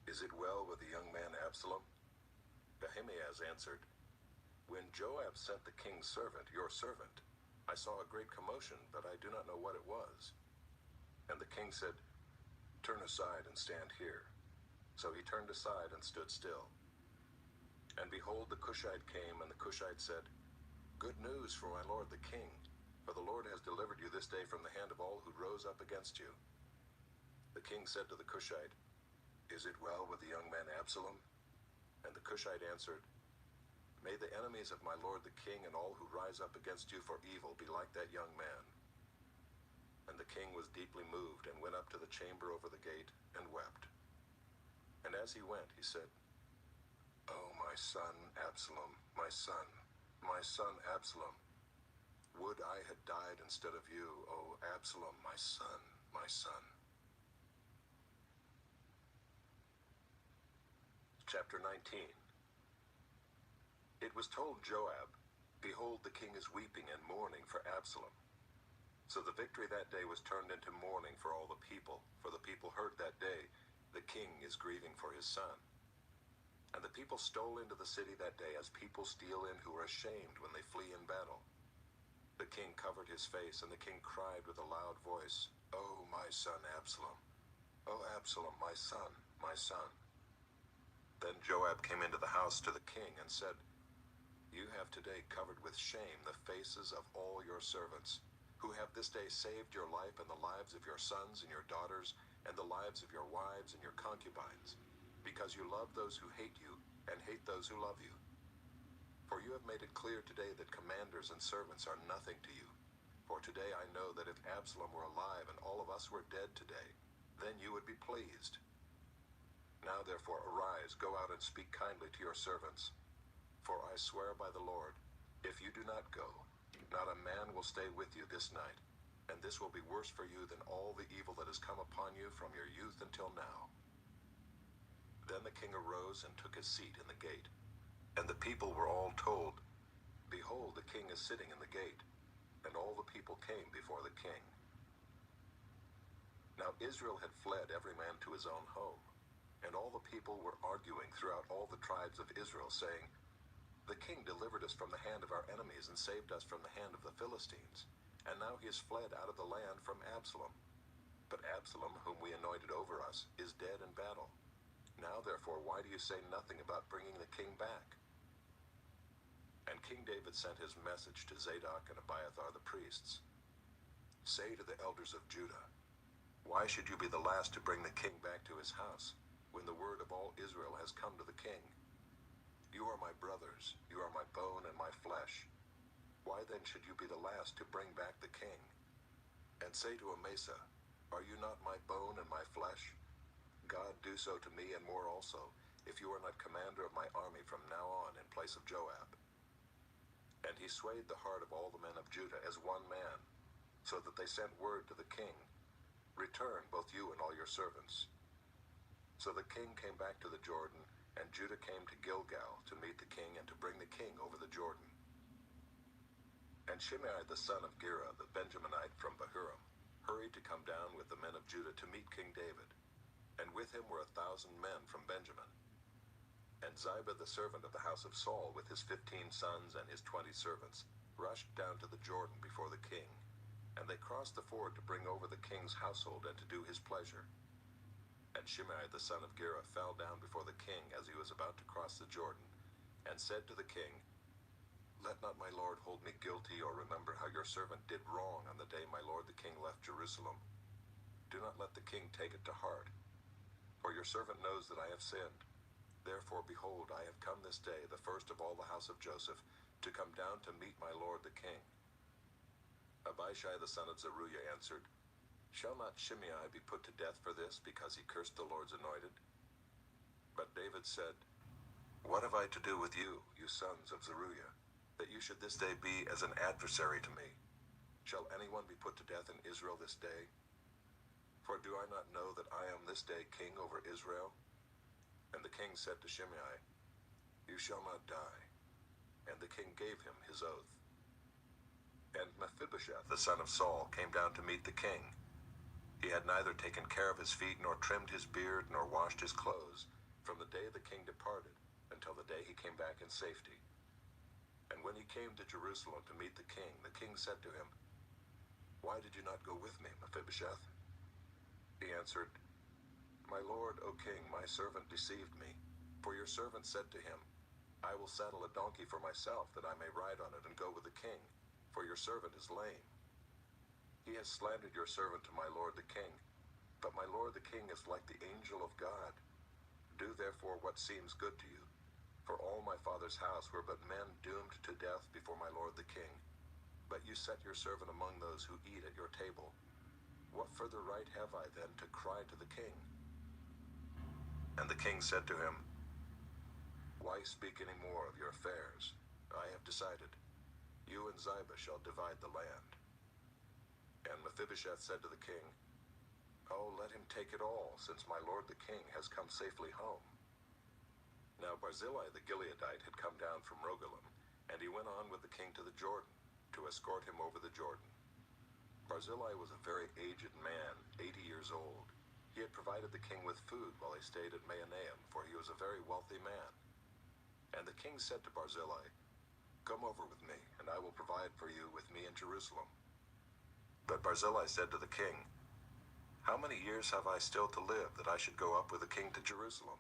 Is it well with the young man Absalom? Ahimaaz answered, When Joab sent the king's servant, your servant, I saw a great commotion, but I do not know what it was. And the king said, Turn aside and stand here. So he turned aside and stood still. And behold, the Cushite came, and the Cushite said, Good news for my lord the king, for the Lord has delivered you this day from the hand of all who rose up against you. The king said to the Cushite, Is it well with the young man Absalom? And the Cushite answered, May the enemies of my lord the king and all who rise up against you for evil be like that young man. And the king was deeply moved and went up to the chamber over the gate and wept. And as he went, he said, Oh, my son Absalom, my son Absalom, would I had died instead of you, O Absalom, my son, my son. Chapter 19. It was told Joab, Behold, the king is weeping and mourning for Absalom. So the victory that day was turned into mourning for all the people, for the people heard that day, the king is grieving for his son. And the people stole into the city that day as people steal in who are ashamed when they flee in battle. The king covered his face, and the king cried with a loud voice, Oh, my son Absalom! Oh, Absalom, my son, my son! Then Joab came into the house to the king and said, You have today covered with shame the faces of all your servants, who have this day saved your life and the lives of your sons and your daughters, and the lives of your wives and your concubines, because you love those who hate you and hate those who love you. For you have made it clear today that commanders and servants are nothing to you. For today I know that if Absalom were alive and all of us were dead today, then you would be pleased. Now therefore arise, go out and speak kindly to your servants. For I swear by the Lord, if you do not go, not a man will stay with you this night, and this will be worse for you than all the evil that has come upon you from your youth until now. Then the king arose and took his seat in the gate, and the people were all told, Behold, the king is sitting in the gate. And all the people came before the king. Now Israel had fled every man to his own home, and all the people were arguing throughout all the tribes of Israel, saying, The king delivered us from the hand of our enemies and saved us from the hand of the Philistines, and now he has fled out of the land from Absalom. But Absalom, whom we anointed over us, is dead in battle. Now therefore, why do you say nothing about bringing the king back? And King David sent his message to Zadok and Abiathar the priests. Say to the elders of Judah, Why should you be the last to bring the king back to his house, when the word of all Israel has come to the king? You are my brothers, you are my bone and my flesh. Why then should you be the last to bring back the king? And say to Amasa, Are you not my bone and my flesh? God do so to me and more also, if you are not commander of my army from now on in place of Joab. And he swayed the heart of all the men of Judah as one man, so that they sent word to the king, Return, both you and all your servants. So the king came back to the Jordan, and Judah came to Gilgal to meet the king and to bring the king over the Jordan. And Shimei the son of Gera, the Benjaminite from Bahurim, hurried to come down with the men of Judah to meet King David, and with him were 1,000 men from Benjamin. And Ziba the servant of the house of Saul, with his 15 sons and his 20 servants, rushed down to the Jordan before the king, and they crossed the ford to bring over the king's household and to do his pleasure. And Shimei the son of Gera fell down before the king as he was about to cross the Jordan, and said to the king, Let not my lord hold me guilty, or remember how your servant did wrong on the day my lord the king left Jerusalem. Do not let the king take it to heart, for your servant knows that I have sinned. Therefore, behold, I have come this day, the first of all the house of Joseph, to come down to meet my lord the king. Abishai the son of Zeruiah answered, Shall not Shimei be put to death for this, because he cursed the Lord's anointed? But David said, What have I to do with you, you sons of Zeruiah, that you should this day be as an adversary to me? Shall anyone be put to death in Israel this day? For do I not know that I am this day king over Israel? And the king said to Shimei, You shall not die. And the king gave him his oath. And Mephibosheth, the son of Saul, came down to meet the king. He had neither taken care of his feet, nor trimmed his beard, nor washed his clothes, from the day the king departed until the day he came back in safety. And when he came to Jerusalem to meet the king said to him, "Why did you not go with me, Mephibosheth?" He answered, "My lord, O king, my servant deceived me. For your servant said to him, I will saddle a donkey for myself, that I may ride on it and go with the king, for your servant is lame. He has slandered your servant to my lord the king. But my lord the king is like the angel of God. Do therefore what seems good to you. For all my father's house were but men doomed to death before my lord the king. But you set your servant among those who eat at your table. What further right have I then to cry to the king?" And the king said to him, "Why speak any more of your affairs? I have decided. You and Ziba shall divide the land." And Mephibosheth said to the king, "Oh, let him take it all, since my lord the king has come safely home." Now Barzillai the Gileadite had come down from Rogelim, and he went on with the king to the Jordan, to escort him over the Jordan. Barzillai was a very aged man, 80 years old. He had provided the king with food while he stayed at Mahanaim, for he was a very wealthy man. And the king said to Barzillai, "Come over with me, and I will provide for you with me in Jerusalem." But Barzillai said to the king, "How many years have I still to live, that I should go up with the king to Jerusalem?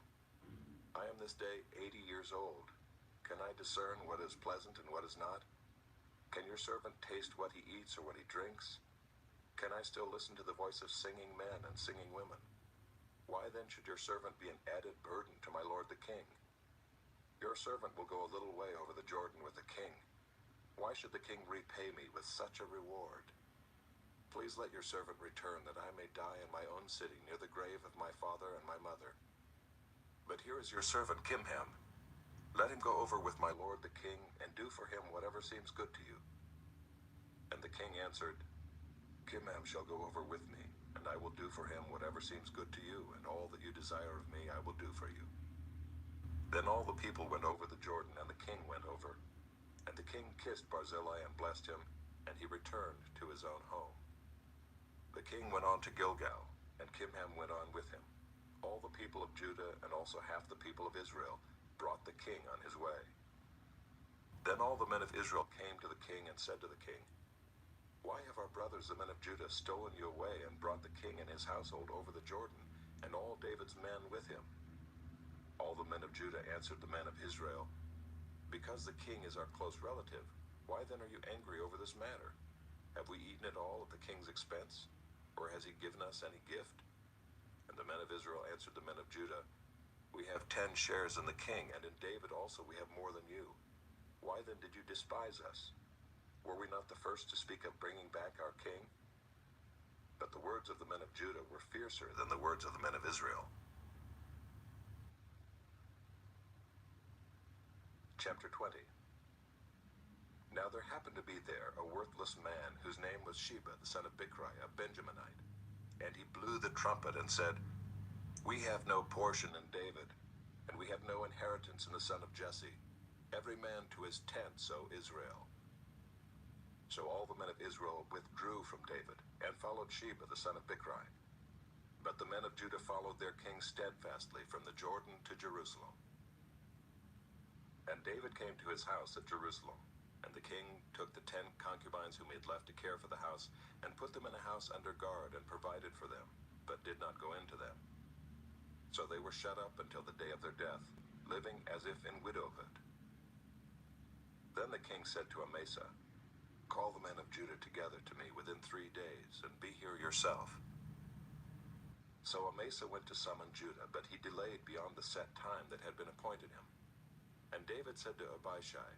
I am this day 80 years old. Can I discern what is pleasant and what is not? Can your servant taste what he eats or what he drinks? Can I still listen to the voice of singing men and singing women? Why then should your servant be an added burden to my lord the king? Your servant will go a little way over the Jordan with the king. Why should the king repay me with such a reward? Please let your servant return, that I may die in my own city, near the grave of my father and my mother. But here is your servant Kimham. Let him go over with my lord the king, and do for him whatever seems good to you." And the king answered, "Kimham shall go over with me, and I will do for him whatever seems good to you, and all that you desire of me I will do for you." Then all the people went over the Jordan, and the king went over. And the king kissed Barzillai and blessed him, and he returned to his own home. The king went on to Gilgal, and Kimham went on with him. All the people of Judah and also half the people of Israel brought the king on his way. Then all the men of Israel came to the king and said to the king, "Why have our brothers the men of Judah stolen you away and brought the king and his household over the Jordan, and all David's men with him?" All the men of Judah answered the men of Israel, "Because the king is our close relative, why then are you angry over this matter? Have we eaten it all at the king's expense? Or has he given us any gift?" And the men of Israel answered the men of Judah, "We have 10 shares in the king, and in David also we have more than you. Why then did you despise us? Were we not the first to speak of bringing back our king?" But the words of the men of Judah were fiercer than the words of the men of Israel. Chapter 20. Now there happened to be there a worthless man, whose name was Sheba, the son of Bichri, a Benjaminite. And he blew the trumpet and said, "We have no portion in David, and we have no inheritance in the son of Jesse. Every man to his tent, O Israel." So all the men of Israel withdrew from David, and followed Sheba, the son of Bichri. But the men of Judah followed their king steadfastly from the Jordan to Jerusalem. And David came to his house at Jerusalem. And the king took the 10 concubines whom he had left to care for the house, and put them in a house under guard, and provided for them, but did not go into them. So they were shut up until the day of their death, living as if in widowhood. Then the king said to Amasa, "Call the men of Judah together to me within 3 days, and be here yourself." So Amasa went to summon Judah, but he delayed beyond the set time that had been appointed him. And David said to Abishai,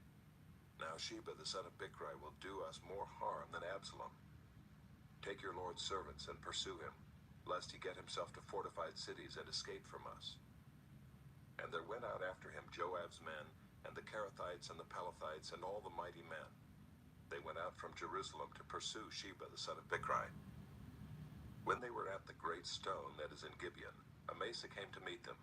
"Now Sheba the son of Bichri will do us more harm than Absalom. Take your lord's servants and pursue him, lest he get himself to fortified cities and escape from us." And there went out after him Joab's men, and the Kerethites and the Pelethites, and all the mighty men. They went out from Jerusalem to pursue Sheba the son of Bichri. When they were at the great stone that is in Gibeon, Amasa came to meet them.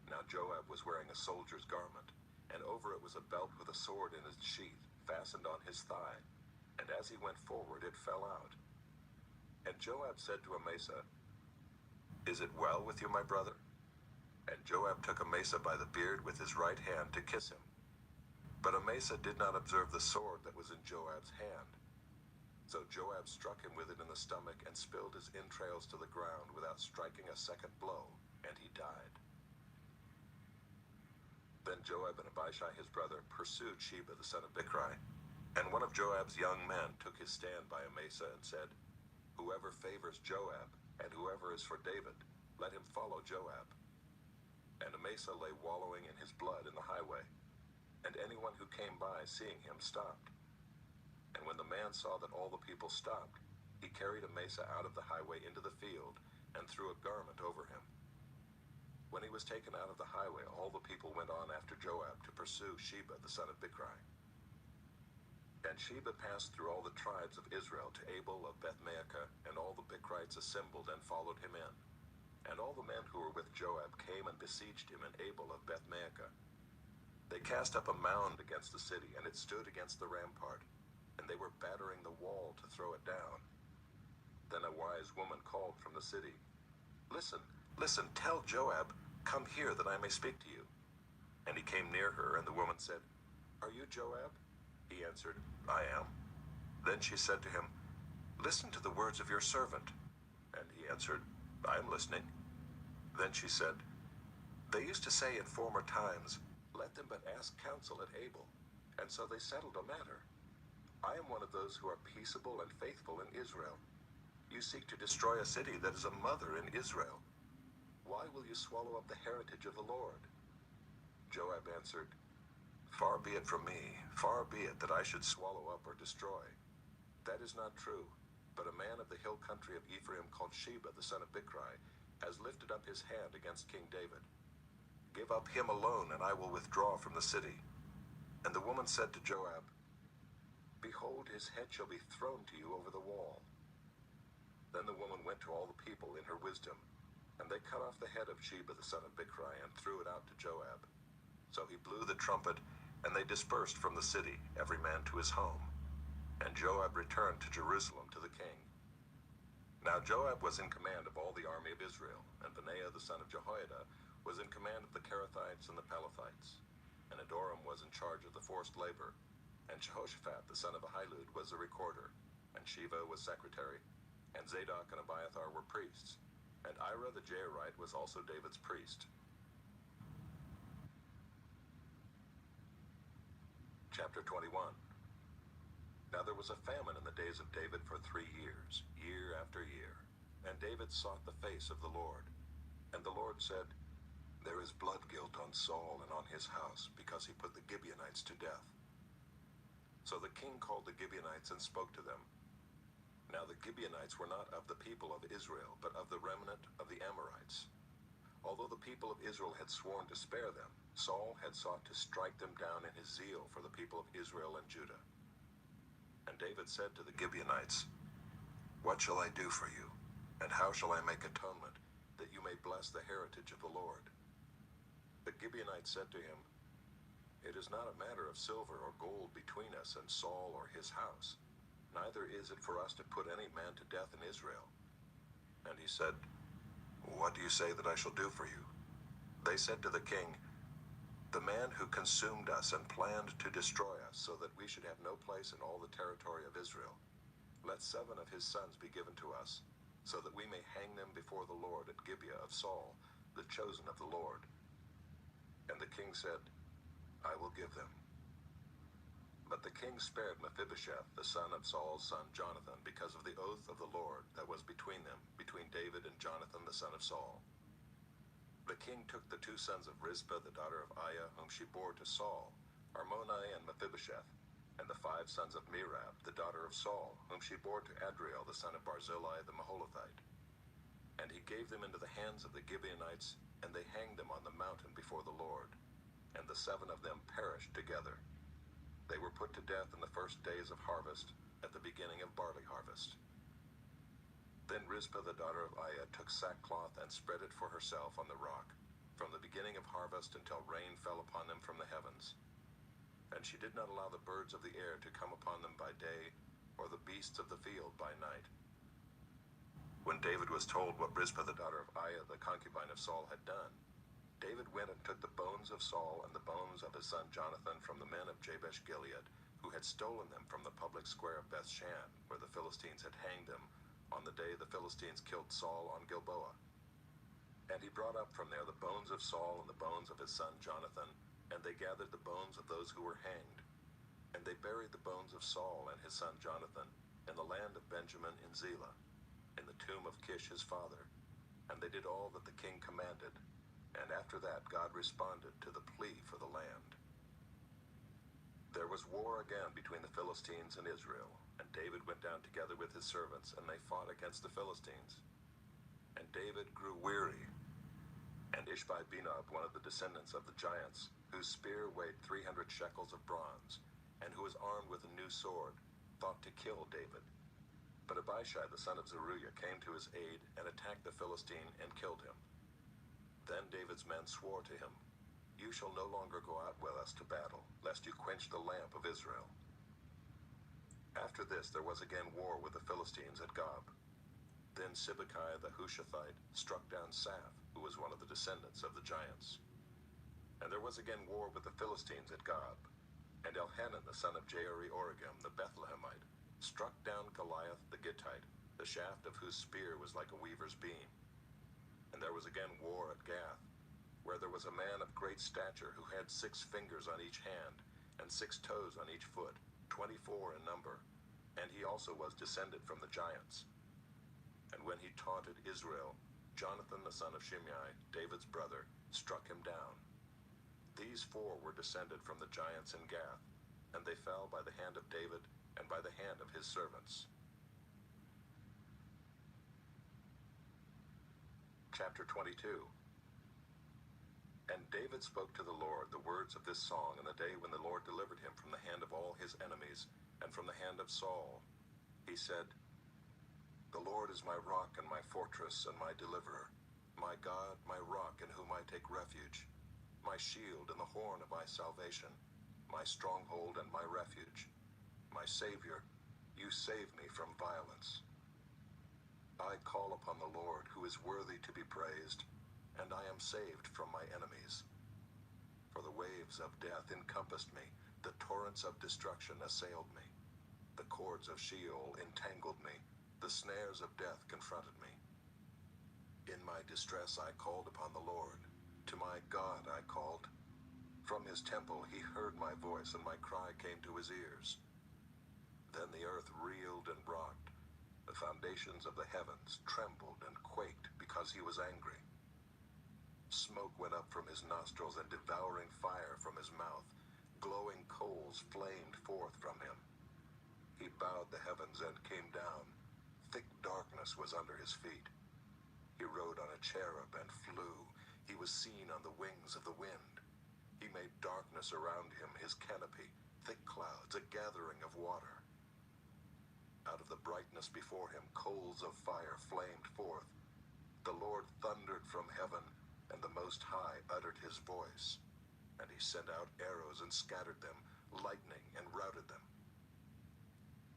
Now Joab was wearing a soldier's garment, and over it was a belt with a sword in its sheath, fastened on his thigh. And as he went forward, it fell out. And Joab said to Amasa, "Is it well with you, my brother?" And Joab took Amasa by the beard with his right hand to kiss him. But Amasa did not observe the sword that was in Joab's hand. So Joab struck him with it in the stomach and spilled his entrails to the ground without striking a second blow, and he died. Then Joab and Abishai his brother pursued Sheba the son of Bichri, and one of Joab's young men took his stand by Amasa and said, "Whoever favors Joab, and whoever is for David, let him follow Joab." And Amasa lay wallowing in his blood in the highway, and anyone who came by seeing him stopped. And when the man saw that all the people stopped, he carried Amasa out of the highway into the field and threw a garment over him. When he was taken out of the highway, all the people went on after Joab to pursue Sheba the son of Bichri. And Sheba passed through all the tribes of Israel to Abel of Beth-maachah, and all the Bichrites assembled and followed him in. And all the men who were with Joab came and besieged him in Abel of Beth-maachah. They cast up a mound against the city, and it stood against the rampart, and they were battering the wall to throw it down. Then a wise woman called from the city, "Listen, listen, tell Joab, come here that I may speak to you." And he came near her, and the woman said, "Are you Joab?" He answered, "I am." Then she said to him, "Listen to the words of your servant." And he answered, "I am listening." Then she said, "They used to say in former times, 'Let them but ask counsel at Abel,' and so they settled a matter. I am one of those who are peaceable and faithful in Israel. You seek to destroy a city that is a mother in Israel. Why will you swallow up the heritage of the Lord?" Joab answered, "Far be it from me, far be it that I should swallow up or destroy. That is not true, but a man of the hill country of Ephraim called Sheba the son of Bichri has lifted up his hand against King David. Give up him alone, and I will withdraw from the city." And the woman said to Joab, "Behold, his head shall be thrown to you over the wall." Then the woman went to all the people in her wisdom, and they cut off the head of Sheba the son of Bichri and threw it out to Joab. So he blew the trumpet, and they dispersed from the city, every man to his home. And Joab returned to Jerusalem to the king. Now Joab was in command of all the army of Israel, and Benaiah the son of Jehoiada was in command of the Kerethites and the Pelethites, and Adoram was in charge of the forced labor, and Jehoshaphat the son of Ahilud was the recorder, and Sheva was secretary, and Zadok and Abiathar were priests, and Ira the Jairite was also David's priest. Chapter 21. Now there was a famine in the days of David for 3 years, year after year, and David sought the face of the Lord. And the Lord said, "There is blood guilt on Saul and on his house, because he put the Gibeonites to death." So the king called the Gibeonites and spoke to them. Now the Gibeonites were not of the people of Israel, but of the remnant of the Amorites. Although the people of Israel had sworn to spare them, Saul had sought to strike them down in his zeal for the people of Israel and Judah. And David said to the Gibeonites, "What shall I do for you, and how shall I make atonement, that you may bless the heritage of the Lord?" The Gibeonites said to him, "It is not a matter of silver or gold between us and Saul or his house, neither is it for us to put any man to death in Israel." And he said, "What do you say that I shall do for you?" They said to the king, "The man who consumed us and planned to destroy us so that we should have no place in all the territory of Israel, let 7 of his sons be given to us, so that we may hang them before the Lord at Gibeah of Saul, the chosen of the Lord." And the king said, "I will give them." But the king spared Mephibosheth, the son of Saul's son Jonathan, because of the oath of the Lord that was between them, between David and Jonathan the son of Saul. The king took the 2 sons of Rizpah, the daughter of Aiah, whom she bore to Saul, Armoni and Mephibosheth, and the 5 sons of Merab, the daughter of Saul, whom she bore to Adriel, the son of Barzillai the Maholathite. And he gave them into the hands of the Gibeonites, and they hanged them on the mountain before the Lord. And the 7 of them perished together. They were put to death in the first days of harvest, at the beginning of barley harvest. Then Rizpah the daughter of Aiah took sackcloth and spread it for herself on the rock, from the beginning of harvest until rain fell upon them from the heavens. And she did not allow the birds of the air to come upon them by day, or the beasts of the field by night. When David was told what Rizpah the daughter of Aiah, the concubine of Saul, had done, David went and took the bones of Saul and the bones of his son Jonathan from the men of Jabesh Gilead, who had stolen them from the public square of Bethshan, where the Philistines had hanged them on the day the Philistines killed Saul on Gilboa. And he brought up from there the bones of Saul and the bones of his son Jonathan, and they gathered the bones of those who were hanged. And they buried the bones of Saul and his son Jonathan in the land of Benjamin in Zelah, in the tomb of Kish his father. And they did all that the king commanded. And after that God responded to the plea for the land. There was war again between the Philistines and Israel, and David went down together with his servants, and they fought against the Philistines. And David grew weary. And Ishbi-Benob, one of the descendants of the giants, whose spear weighed 300 shekels of bronze, and who was armed with a new sword, thought to kill David. But Abishai the son of Zeruiah came to his aid and attacked the Philistine and killed him. Then David's men swore to him, "You shall no longer go out with us to battle, lest you quench the lamp of Israel." After this there was again war with the Philistines at Gob. Then Sibbecai the Hushathite struck down Saph, who was one of the descendants of the giants. And there was again war with the Philistines at Gob. And Elhanan the son of Jaare-Oregim the Bethlehemite struck down Goliath the Gittite, the shaft of whose spear was like a weaver's beam. And there was again war at Gath, where there was a man of great stature who had 6 fingers on each hand, and 6 toes on each foot, 24 in number, and he also was descended from the giants. And when he taunted Israel, Jonathan the son of Shimei, David's brother, struck him down. These 4 were descended from the giants in Gath, and they fell by the hand of David and by the hand of his servants. Chapter 22. And David spoke to the Lord the words of this song in the day when the Lord delivered him from the hand of all his enemies and from the hand of Saul. He said, "The Lord is my rock and my fortress and my deliverer, my God, my rock in whom I take refuge, my shield and the horn of my salvation, my stronghold and my refuge, my Savior, you save me from violence. I call upon the Lord, who is worthy to be praised, and I am saved from my enemies. For the waves of death encompassed me, the torrents of destruction assailed me. The cords of Sheol entangled me, the snares of death confronted me. In my distress I called upon the Lord, to my God I called. From his temple he heard my voice, and my cry came to his ears. Then the earth reeled and rocked. The foundations of the heavens trembled and quaked because he was angry. Smoke went up from his nostrils and devouring fire from his mouth. Glowing coals flamed forth from him. He bowed the heavens and came down. Thick darkness was under his feet. He rode on a cherub and flew. He was seen on the wings of the wind. He made darkness around him, his canopy, thick clouds, a gathering of water. Out of the brightness before him, coals of fire flamed forth. The Lord thundered from heaven, and the Most High uttered his voice. And he sent out arrows and scattered them, lightning and routed them.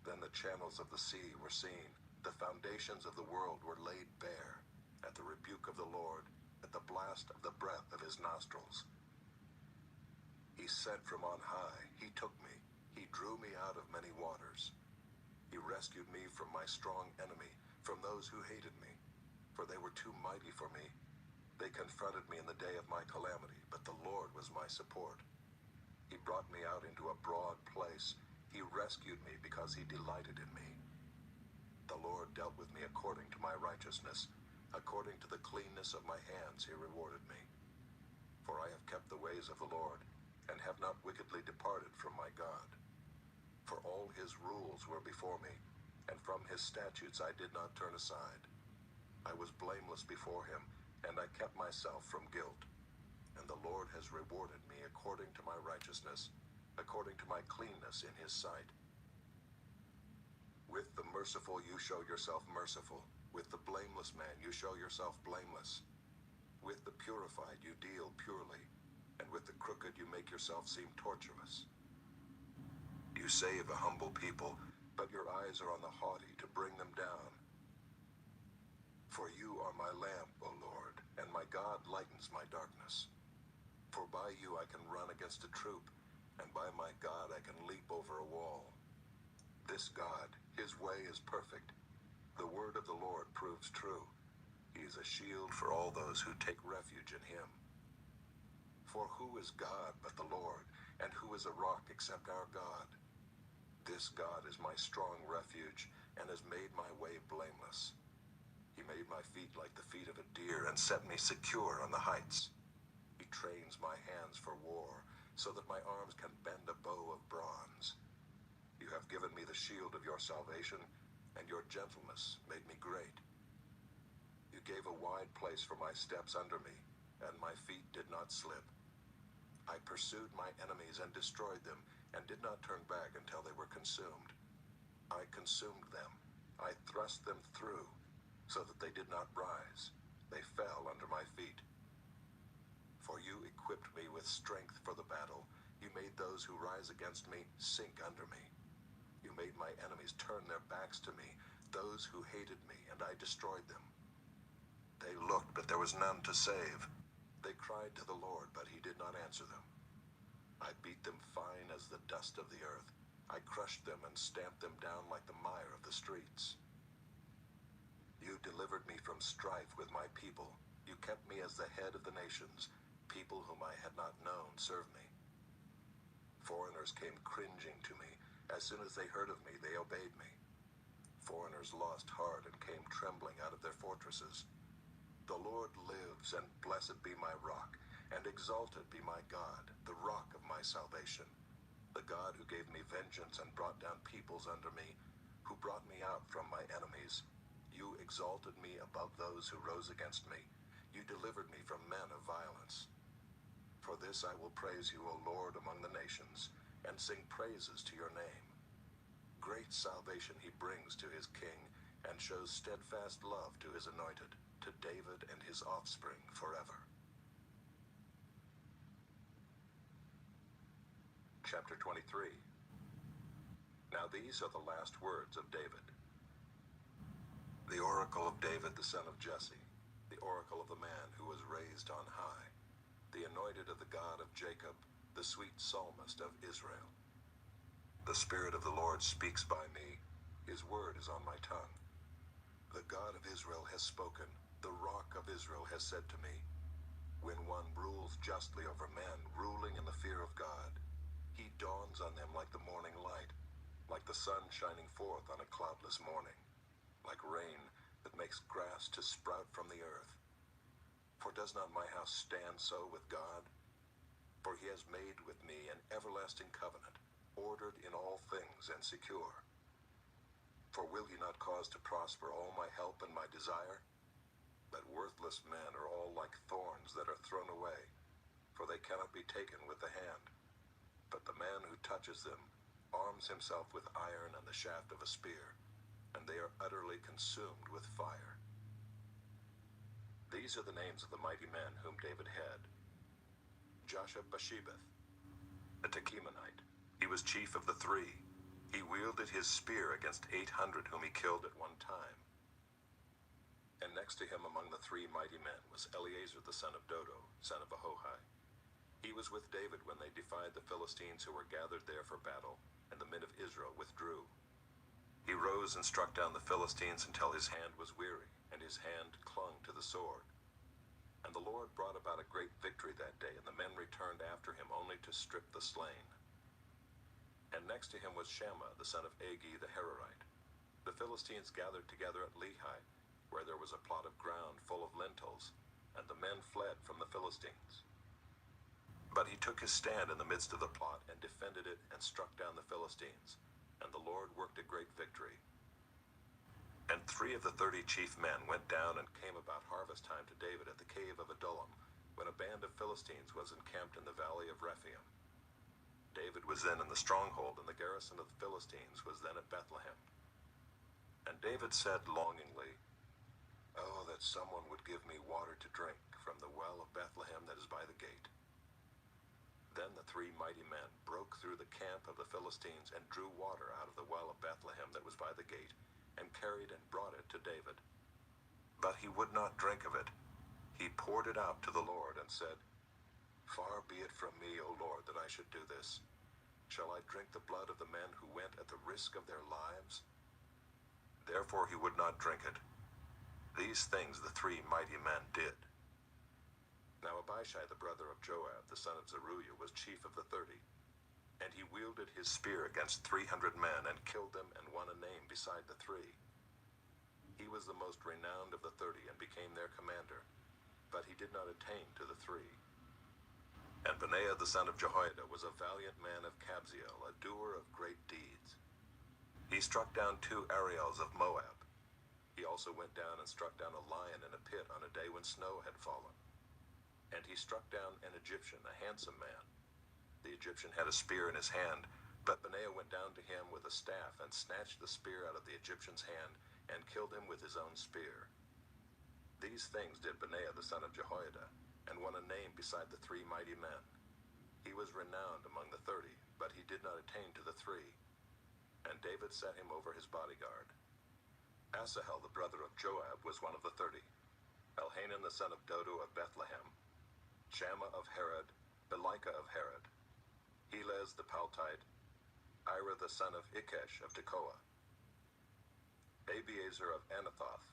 Then the channels of the sea were seen. The foundations of the world were laid bare, at the rebuke of the Lord, at the blast of the breath of his nostrils. He said from on high, he took me, he drew me out of many waters. He rescued me from my strong enemy, from those who hated me, for they were too mighty for me. They confronted me in the day of my calamity, but the Lord was my support. He brought me out into a broad place. He rescued me because he delighted in me. The Lord dealt with me according to my righteousness. According to the cleanness of my hands he rewarded me. For I have kept the ways of the Lord, and have not wickedly departed from my God. For all his rules were before me, and from his statutes I did not turn aside. I was blameless before him, and I kept myself from guilt. And the Lord has rewarded me according to my righteousness, according to my cleanness in his sight. With the merciful you show yourself merciful. With the blameless man you show yourself blameless. With the purified you deal purely, and with the crooked you make yourself seem tortuous. You save a humble people, but your eyes are on the haughty to bring them down. For you are my lamp, O Lord, and My God lightens my darkness. For by you I can run against a troop, and by my God I can leap over a wall. This God, his way is perfect. The word of the Lord proves true. He is a shield for all those who take refuge in him. For who is God but the Lord, and who is a rock except our God? This God is my strong refuge, and has made my way blameless. He made my feet like the feet of a deer, and set me secure on the heights. He trains my hands for war, so that my arms can bend a bow of bronze. You have given me the shield of your salvation, and your gentleness made me great. You gave a wide place for my steps under me, and my feet did not slip. I pursued my enemies and destroyed them, and did not turn back until they were consumed. I consumed them. I thrust them through, so that they did not rise. They fell under my feet. For you equipped me with strength for the battle. You made those who rise against me sink under me. You made my enemies turn their backs to me, those who hated me, and I destroyed them. They looked, but there was none to save. They cried to the Lord, but he did not answer them. I beat them fine as the dust of the earth. I crushed them and stamped them down like the mire of the streets. You delivered me from strife with my people. You kept me as the head of the nations. People whom I had not known served me. Foreigners came cringing to me. As soon as they heard of me, they obeyed me. Foreigners lost heart and came trembling out of their fortresses. The Lord lives, and blessed be my rock, and exalted be my God, the rock of my salvation. The God who gave me vengeance and brought down peoples under me, who brought me out from my enemies. You exalted me above those who rose against me. You delivered me from men of violence. For this I will praise you, O Lord, among the nations, and sing praises to your name. Great salvation he brings to his king, and shows steadfast love to his anointed, to David and his offspring forever. Chapter 23. Now these are the last words of David. The oracle of David the son of Jesse, the oracle of the man who was raised on high, the anointed of the God of Jacob, the sweet psalmist of Israel. The Spirit of the Lord speaks by me. His word is on my tongue. The God of Israel has spoken. The rock of Israel has said to me, when one rules justly over men, ruling in the fear of God, he dawns on them like the morning light, like the sun shining forth on a cloudless morning, like rain that makes grass to sprout from the earth. For does not my house stand so with God? For he has made with me an everlasting covenant, ordered in all things and secure. For will he not cause to prosper all my help and my desire? But worthless men are all like thorns that are thrown away, for they cannot be taken with the hand. But the man who touches them arms himself with iron and the shaft of a spear, and they are utterly consumed with fire. These are the names of the mighty men whom David had. Josheb-Basshebeth, a Tekemonite. He was chief of the 3. He wielded his spear against 800 whom he killed at one time. And next to him among the 3 mighty men was Eleazar the son of Dodo, son of Ahohai. He was with David when they defied the Philistines who were gathered there for battle, and the men of Israel withdrew. He rose and struck down the Philistines until his hand was weary, and his hand clung to the sword. And the Lord brought about a great victory that day, and the men returned after him only to strip the slain. And next to him was Shammah the son of Agi the Hararite. The Philistines gathered together at Lehi, where there was a plot of ground full of lentils, and the men fled from the Philistines. But he took his stand in the midst of the plot, and defended it, and struck down the Philistines, and the Lord worked a great victory. And 3 of the 30 chief men went down and came about harvest time to David at the cave of Adullam, when a band of Philistines was encamped in the valley of Rephaim. David was then in the stronghold, and the garrison of the Philistines was then at Bethlehem. And David said longingly, "Oh, that someone would give me water to drink from the well of Bethlehem that is by the gate." Then the 3 mighty men broke through the camp of the Philistines and drew water out of the well of Bethlehem that was by the gate, and carried and brought it to David. But he would not drink of it. he poured it out to the Lord and said, "Far be it from me, O Lord, that I should do this. Shall I drink the blood of the men who went at the risk of their lives?" Therefore he would not drink it. These things the three mighty men did. Now Abishai the brother of Joab, the son of Zeruiah, was chief of the 30. And he wielded his spear against 300 men, and killed them, and won a name beside the three. He was the most renowned of the 30, and became their commander. But he did not attain to the three. And Benaiah the son of Jehoiada was a valiant man of Kabzeel, a doer of great deeds. He struck down 2 Ariels of Moab. He also went down and struck down a lion in a pit on a day when snow had fallen. And he struck down an Egyptian, a handsome man. The Egyptian had a spear in his hand, but Benaiah went down to him with a staff and snatched the spear out of the Egyptian's hand and killed him with his own spear. These things did Benaiah the son of Jehoiada, and won a name beside the 3 mighty men. He was renowned among the 30, but he did not attain to the 3. And David set him over his bodyguard. Asahel the brother of Joab was one of the 30. Elhanan the son of Dodo of Bethlehem, Shammah of Harod, Belika of Harod, Helez the Paltite, Ira the son of Ikesh of Tekoa, Abiezer of Anathoth,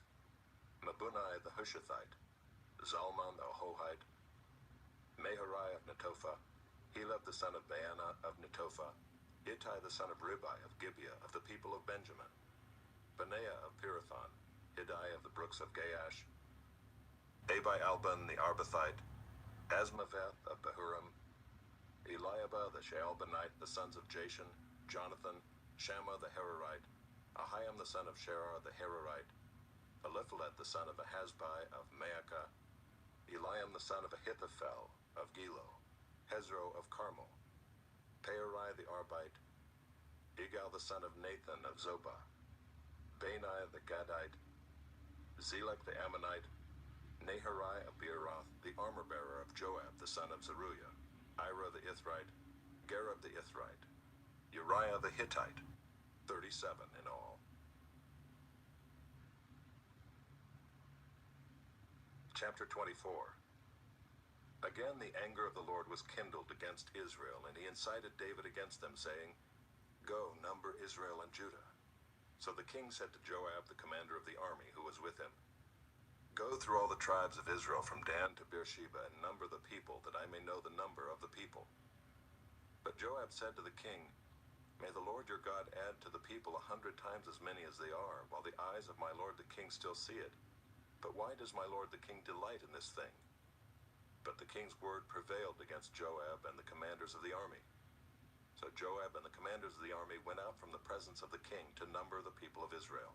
Mabunai the Hushathite, Zalmon the Ahohite, Meharai of Netophah, Helab the son of Baanah of Netophah, Ittai the son of Ribai of Gibeah of the people of Benjamin, Benaiah of Pirathon, Hiddai of the brooks of Gaash, Abi-Albon the Arbathite, Asmaveth of Bahurim, Eliabah the Shaalbanite, the sons of Jashan, Jonathan, Shammah the Hararite, Ahiam the son of Sherar the Hararite, Eliphalet the son of Ahasbai of Maacah, Eliam the son of Ahithophel of Gilo, Hezro of Carmel, Peorai the Arbite, Igal the son of Nathan of Zobah, Bani the Gadite, Zelek the Ammonite, Naharai of Beeroth, the armor-bearer of Joab the son of Zeruiah, Ira the Ithrite, Gareb the Ithrite, Uriah the Hittite, 37 in all. Chapter 24. Again the anger of the Lord was kindled against Israel, and he incited David against them, saying, "Go, number Israel and Judah." So the king said to Joab, the commander of the army who was with him, "Go through all the tribes of Israel from Dan to Beersheba, and number the people, that I may know the number of the people." But Joab said to the king, "May the Lord your God add to the people 100 times as many as they are, while the eyes of my lord the king still see it. But why does my lord the king delight in this thing?" But the king's word prevailed against Joab and the commanders of the army. So Joab and the commanders of the army went out from the presence of the king to number the people of Israel.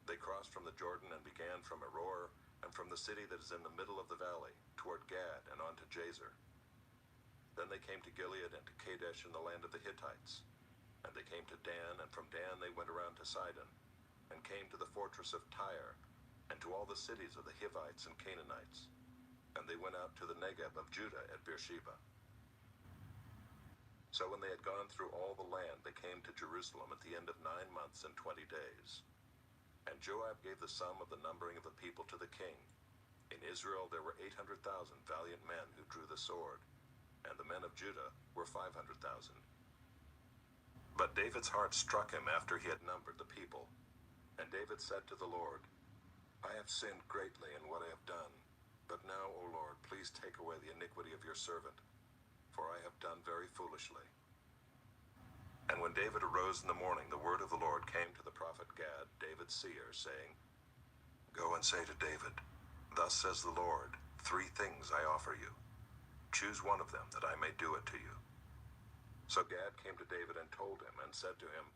They crossed from the Jordan and began from Aroer, and from the city that is in the middle of the valley, toward Gad and on to Jazer. Then they came to Gilead and to Kadesh in the land of the Hittites. And they came to Dan, and from Dan they went around to Sidon, and came to the fortress of Tyre, and to all the cities of the Hivites and Canaanites. And they went out to the Negeb of Judah at Beersheba. So when they had gone through all the land, they came to Jerusalem at the end of 9 months and 20 days. And Joab gave the sum of the numbering of the people to the king. In Israel there were 800,000 valiant men who drew the sword, and the men of Judah were 500,000. But David's heart struck him after he had numbered the people. And David said to the Lord, "I have sinned greatly in what I have done. But now, O Lord, please take away the iniquity of your servant, for I have done very foolishly." And when David arose in the morning, the word of the Lord came to the prophet Gad, David's seer, saying, "Go and say to David, Thus says the Lord, 3 things I offer you. Choose one of them, that I may do it to you." So Gad came to David and told him, and said to him,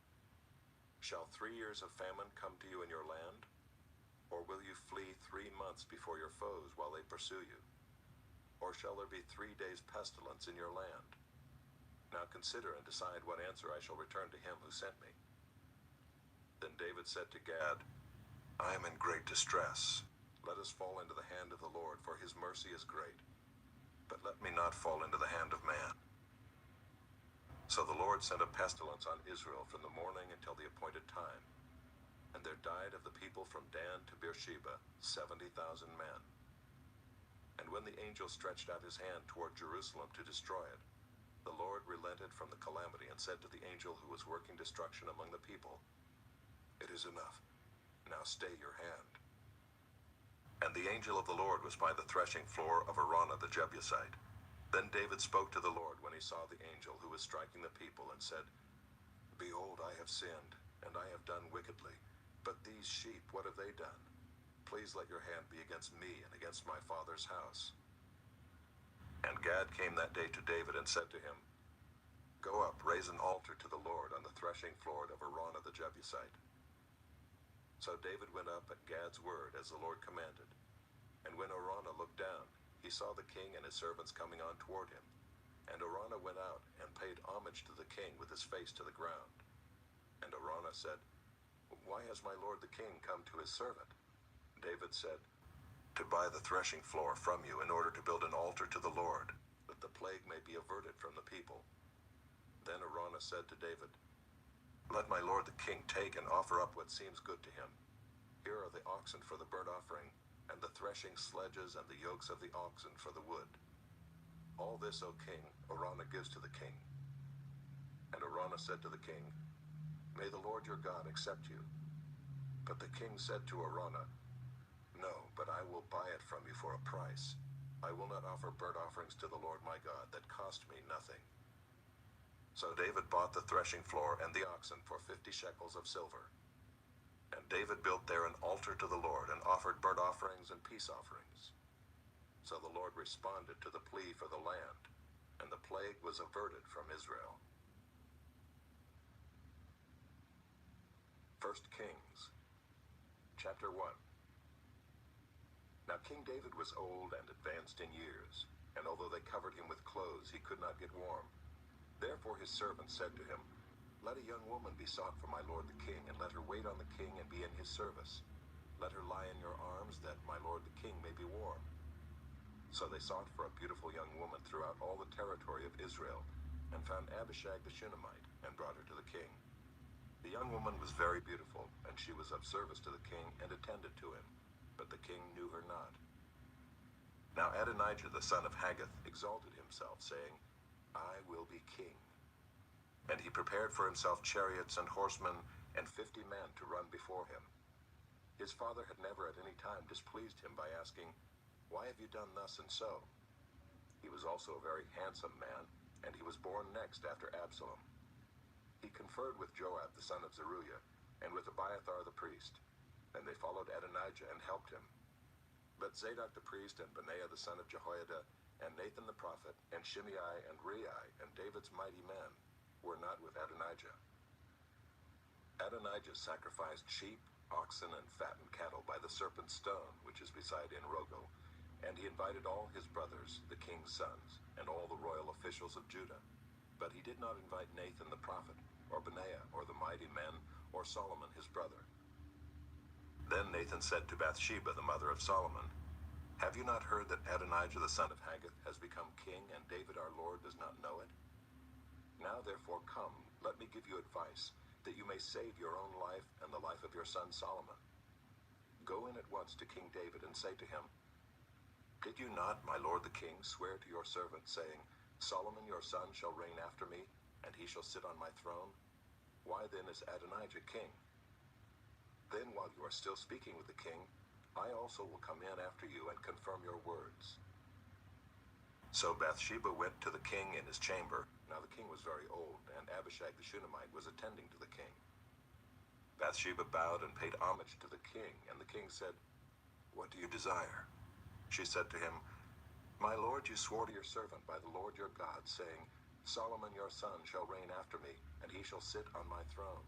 "Shall 3 years of famine come to you in your land? Or will you flee 3 months before your foes while they pursue you? Or shall there be 3 days' pestilence in your land? Now consider and decide what answer I shall return to him who sent me." Then David said to Gad, "I am in great distress. Let us fall into the hand of the Lord, for his mercy is great. But let me not fall into the hand of man." So the Lord sent a pestilence on Israel from the morning until the appointed time. And there died of the people from Dan to Beersheba 70,000 men. And when the angel stretched out his hand toward Jerusalem to destroy it, the Lord relented from the calamity and said to the angel who was working destruction among the people, "It is enough. Now stay your hand." And the angel of the Lord was by the threshing floor of Araunah the Jebusite. Then David spoke to the Lord when he saw the angel who was striking the people and said, "Behold, I have sinned, and I have done wickedly. But these sheep, what have they done? Please let your hand be against me and against my father's house." And Gad came that day to David and said to him, "Go up, raise an altar to the Lord on the threshing floor of Araunah the Jebusite." So David went up at Gad's word as the Lord commanded. And when Araunah looked down, he saw the king and his servants coming on toward him. And Araunah went out and paid homage to the king with his face to the ground. And Araunah said, "Why has my lord the king come to his servant?" David said, "To buy the threshing floor from you in order to build an altar to the Lord, that the plague may be averted from the people." Then Araunah said to David, "Let my lord the king take and offer up what seems good to him. Here are the oxen for the burnt offering, and the threshing sledges and the yokes of the oxen for the wood. All this, O king, Araunah gives to the king." And Araunah said to the king, "May the Lord your God accept you." But the king said to Araunah, "No, but I will buy it from you for a price. I will not offer burnt offerings to the Lord my God that cost me nothing." So David bought the threshing floor and the oxen for 50 shekels of silver. And David built there an altar to the Lord and offered burnt offerings and peace offerings. So the Lord responded to the plea for the land, and the plague was averted from Israel. 1 Kings, chapter 1. Now King David was old and advanced in years, and although they covered him with clothes, he could not get warm. Therefore his servants said to him, "Let a young woman be sought for my lord the king, and let her wait on the king and be in his service. Let her lie in your arms, that my lord the king may be warm." So they sought for a beautiful young woman throughout all the territory of Israel, and found Abishag the Shunammite, and brought her to the king. The young woman was very beautiful, and she was of service to the king, and attended to him, but the king knew her not. Now Adonijah the son of Haggith exalted himself, saying, "I will be king." And he prepared for himself chariots and horsemen, and 50 men to run before him. His father had never at any time displeased him by asking, "Why have you done thus and so?" He was also a very handsome man, and he was born next after Absalom. He conferred with Joab the son of Zeruiah, and with Abiathar the priest, and they followed Adonijah and helped him. But Zadok the priest, and Benaiah the son of Jehoiada, and Nathan the prophet, and Shimei, and Rei, and David's mighty men were not with Adonijah. Adonijah sacrificed sheep, oxen, and fattened cattle by the serpent stone, which is beside En-Rogel, and he invited all his brothers, the king's sons, and all the royal officials of Judah. But he did not invite Nathan the prophet, or Benaiah, or the mighty men, or Solomon his brother. Then Nathan said to Bathsheba, the mother of Solomon, "Have you not heard that Adonijah the son of Haggith has become king, and David our lord does not know it? Now therefore come, let me give you advice, that you may save your own life and the life of your son Solomon. Go in at once to King David and say to him, 'Did you not, my lord the king, swear to your servant, saying, Solomon your son shall reign after me, and he shall sit on my throne? Why then is Adonijah king? Then while you are still speaking with the king, I also will come in after you and confirm your words.' So Bathsheba went to the king in his chamber. Now the king was very old, and Abishag the Shunammite was attending to the king. Bathsheba bowed and paid homage to the king, and the king said, 'What do you desire?' She said to him, 'My lord, you swore to your servant by the Lord your God, saying, Solomon your son shall reign after me, and he shall sit on my throne.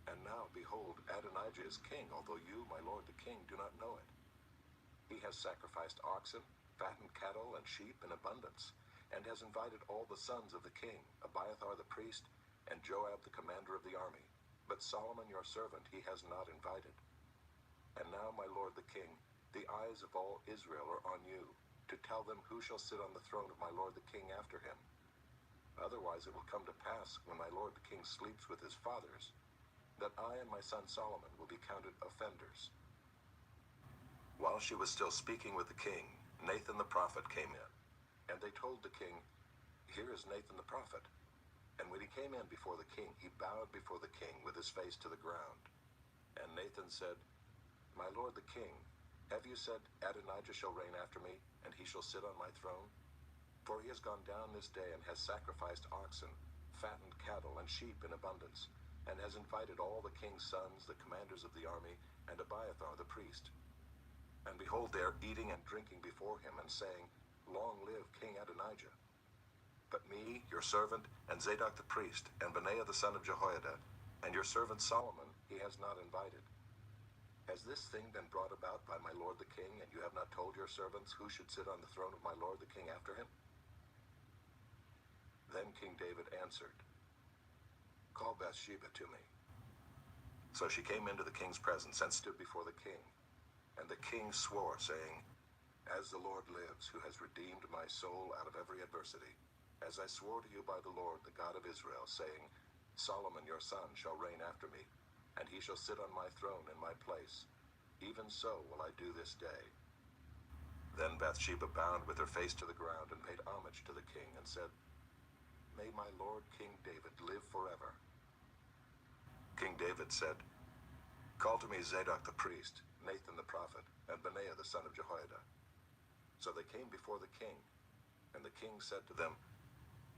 And now, behold, Adonijah is king, although you, my lord the king, do not know it. He has sacrificed oxen, fattened cattle, and sheep in abundance, and has invited all the sons of the king, Abiathar the priest, and Joab the commander of the army. But Solomon your servant he has not invited. And now, my lord the king, the eyes of all Israel are on you, to tell them who shall sit on the throne of my lord the king after him. Otherwise it will come to pass, when my lord the king sleeps with his fathers, that I and my son Solomon will be counted offenders.' While she was still speaking with the king, Nathan the prophet came in, and they told the king, "Here is Nathan the prophet." And when he came in before the king, he bowed before the king with his face to the ground. And Nathan said, "My lord the king, have you said, Adonijah shall reign after me, and he shall sit on my throne? For he has gone down this day and has sacrificed oxen, fattened cattle, and sheep in abundance, and has invited all the king's sons, the commanders of the army, and Abiathar the priest. And behold, they are eating and drinking before him, and saying, Long live King Adonijah. But me, your servant, and Zadok the priest, and Benaiah the son of Jehoiada, and your servant Solomon, he has not invited. Has this thing been brought about by my lord the king, and you have not told your servants who should sit on the throne of my lord the king after him?" Then King David answered, "Call Bathsheba to me." So she came into the king's presence and stood before the king. And the king swore, saying, "As the Lord lives, who has redeemed my soul out of every adversity, as I swore to you by the Lord, the God of Israel, saying, Solomon your son shall reign after me, and he shall sit on my throne in my place. Even so will I do this day." Then Bathsheba bowed with her face to the ground and paid homage to the king and said, "May my lord King David live forever." King David said, "Call to me Zadok the priest, Nathan the prophet, and Benaiah the son of Jehoiada." So they came before the king, and the king said to them,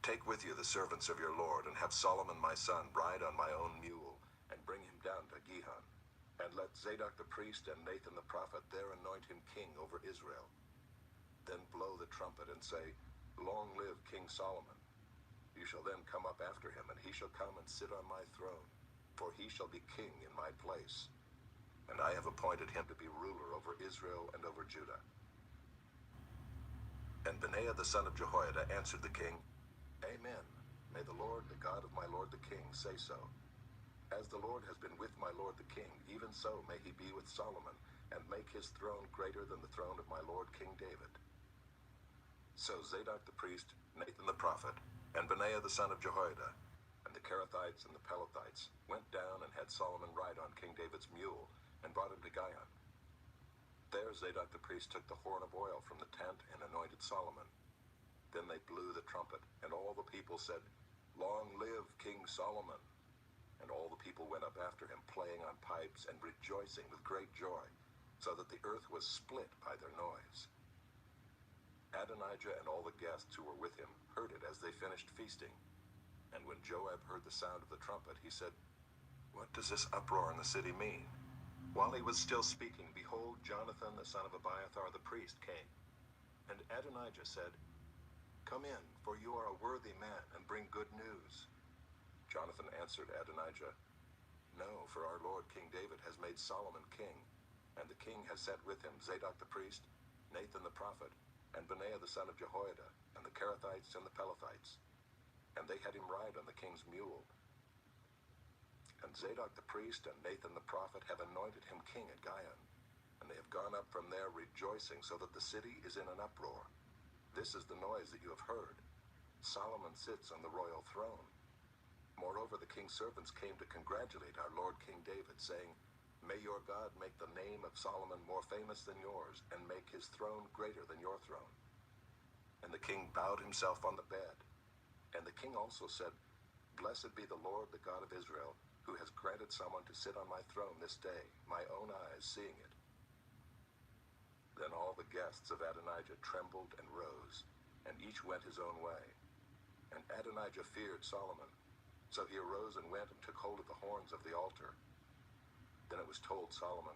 "Take with you the servants of your lord, and have Solomon my son ride on my own mule, and bring him down to Gihon. And let Zadok the priest and Nathan the prophet there anoint him king over Israel. Then blow the trumpet and say, Long live King Solomon. You shall then come up after him, and he shall come and sit on my throne, for he shall be king in my place. And I have appointed him to be ruler over Israel and over Judah." And Benaiah the son of Jehoiada answered the king, "Amen. May the Lord, the God of my lord the king, say so. As the Lord has been with my lord the king, even so may he be with Solomon, and make his throne greater than the throne of my lord King David." So Zadok the priest, Nathan the prophet, and Benaiah the son of Jehoiada, and the Kerethites and the Pelethites went down and had Solomon ride on King David's mule, and brought him to Gihon. There Zadok the priest took the horn of oil from the tent and anointed Solomon. Then they blew the trumpet, and all the people said, "Long live King Solomon." And all the people went up after him, playing on pipes and rejoicing with great joy, so that the earth was split by their noise. Adonijah and all the guests who were with him heard it as they finished feasting. And when Joab heard the sound of the trumpet, he said, "What does this uproar in the city mean?" While he was still speaking, behold, Jonathan the son of Abiathar the priest came. And Adonijah said, "Come in, for you are a worthy man, and bring good news." Jonathan answered Adonijah, "No, for our lord King David has made Solomon king, and the king has sent with him Zadok the priest, Nathan the prophet, and Benaiah the son of Jehoiada, and the Kerethites and the Pelethites. And they had him ride on the king's mule. And Zadok the priest and Nathan the prophet have anointed him king at Gihon, and they have gone up from there rejoicing, so that the city is in an uproar. This is the noise that you have heard. Solomon sits on the royal throne." Moreover, the king's servants came to congratulate our lord King David, saying, "May your God make the name of Solomon more famous than yours, and make his throne greater than your throne." And the king bowed himself on the bed. And the king also said, "Blessed be the Lord, the God of Israel, who has granted someone to sit on my throne this day, my own eyes seeing it." Then all the guests of Adonijah trembled and rose, and each went his own way. And Adonijah feared Solomon. So he arose and went and took hold of the horns of the altar. Then it was told Solomon,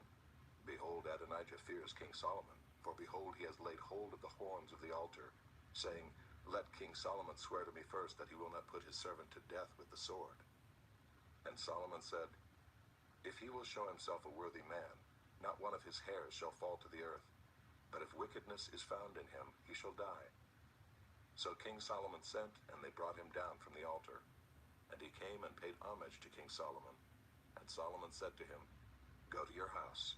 "Behold, Adonijah fears King Solomon, for behold, he has laid hold of the horns of the altar, saying, Let King Solomon swear to me first that he will not put his servant to death with the sword." And Solomon said, "If he will show himself a worthy man, not one of his hairs shall fall to the earth. But if wickedness is found in him, he shall die." So King Solomon sent, and they brought him down from the altar. And he came and paid homage to King Solomon. And Solomon said to him, "Go to your house."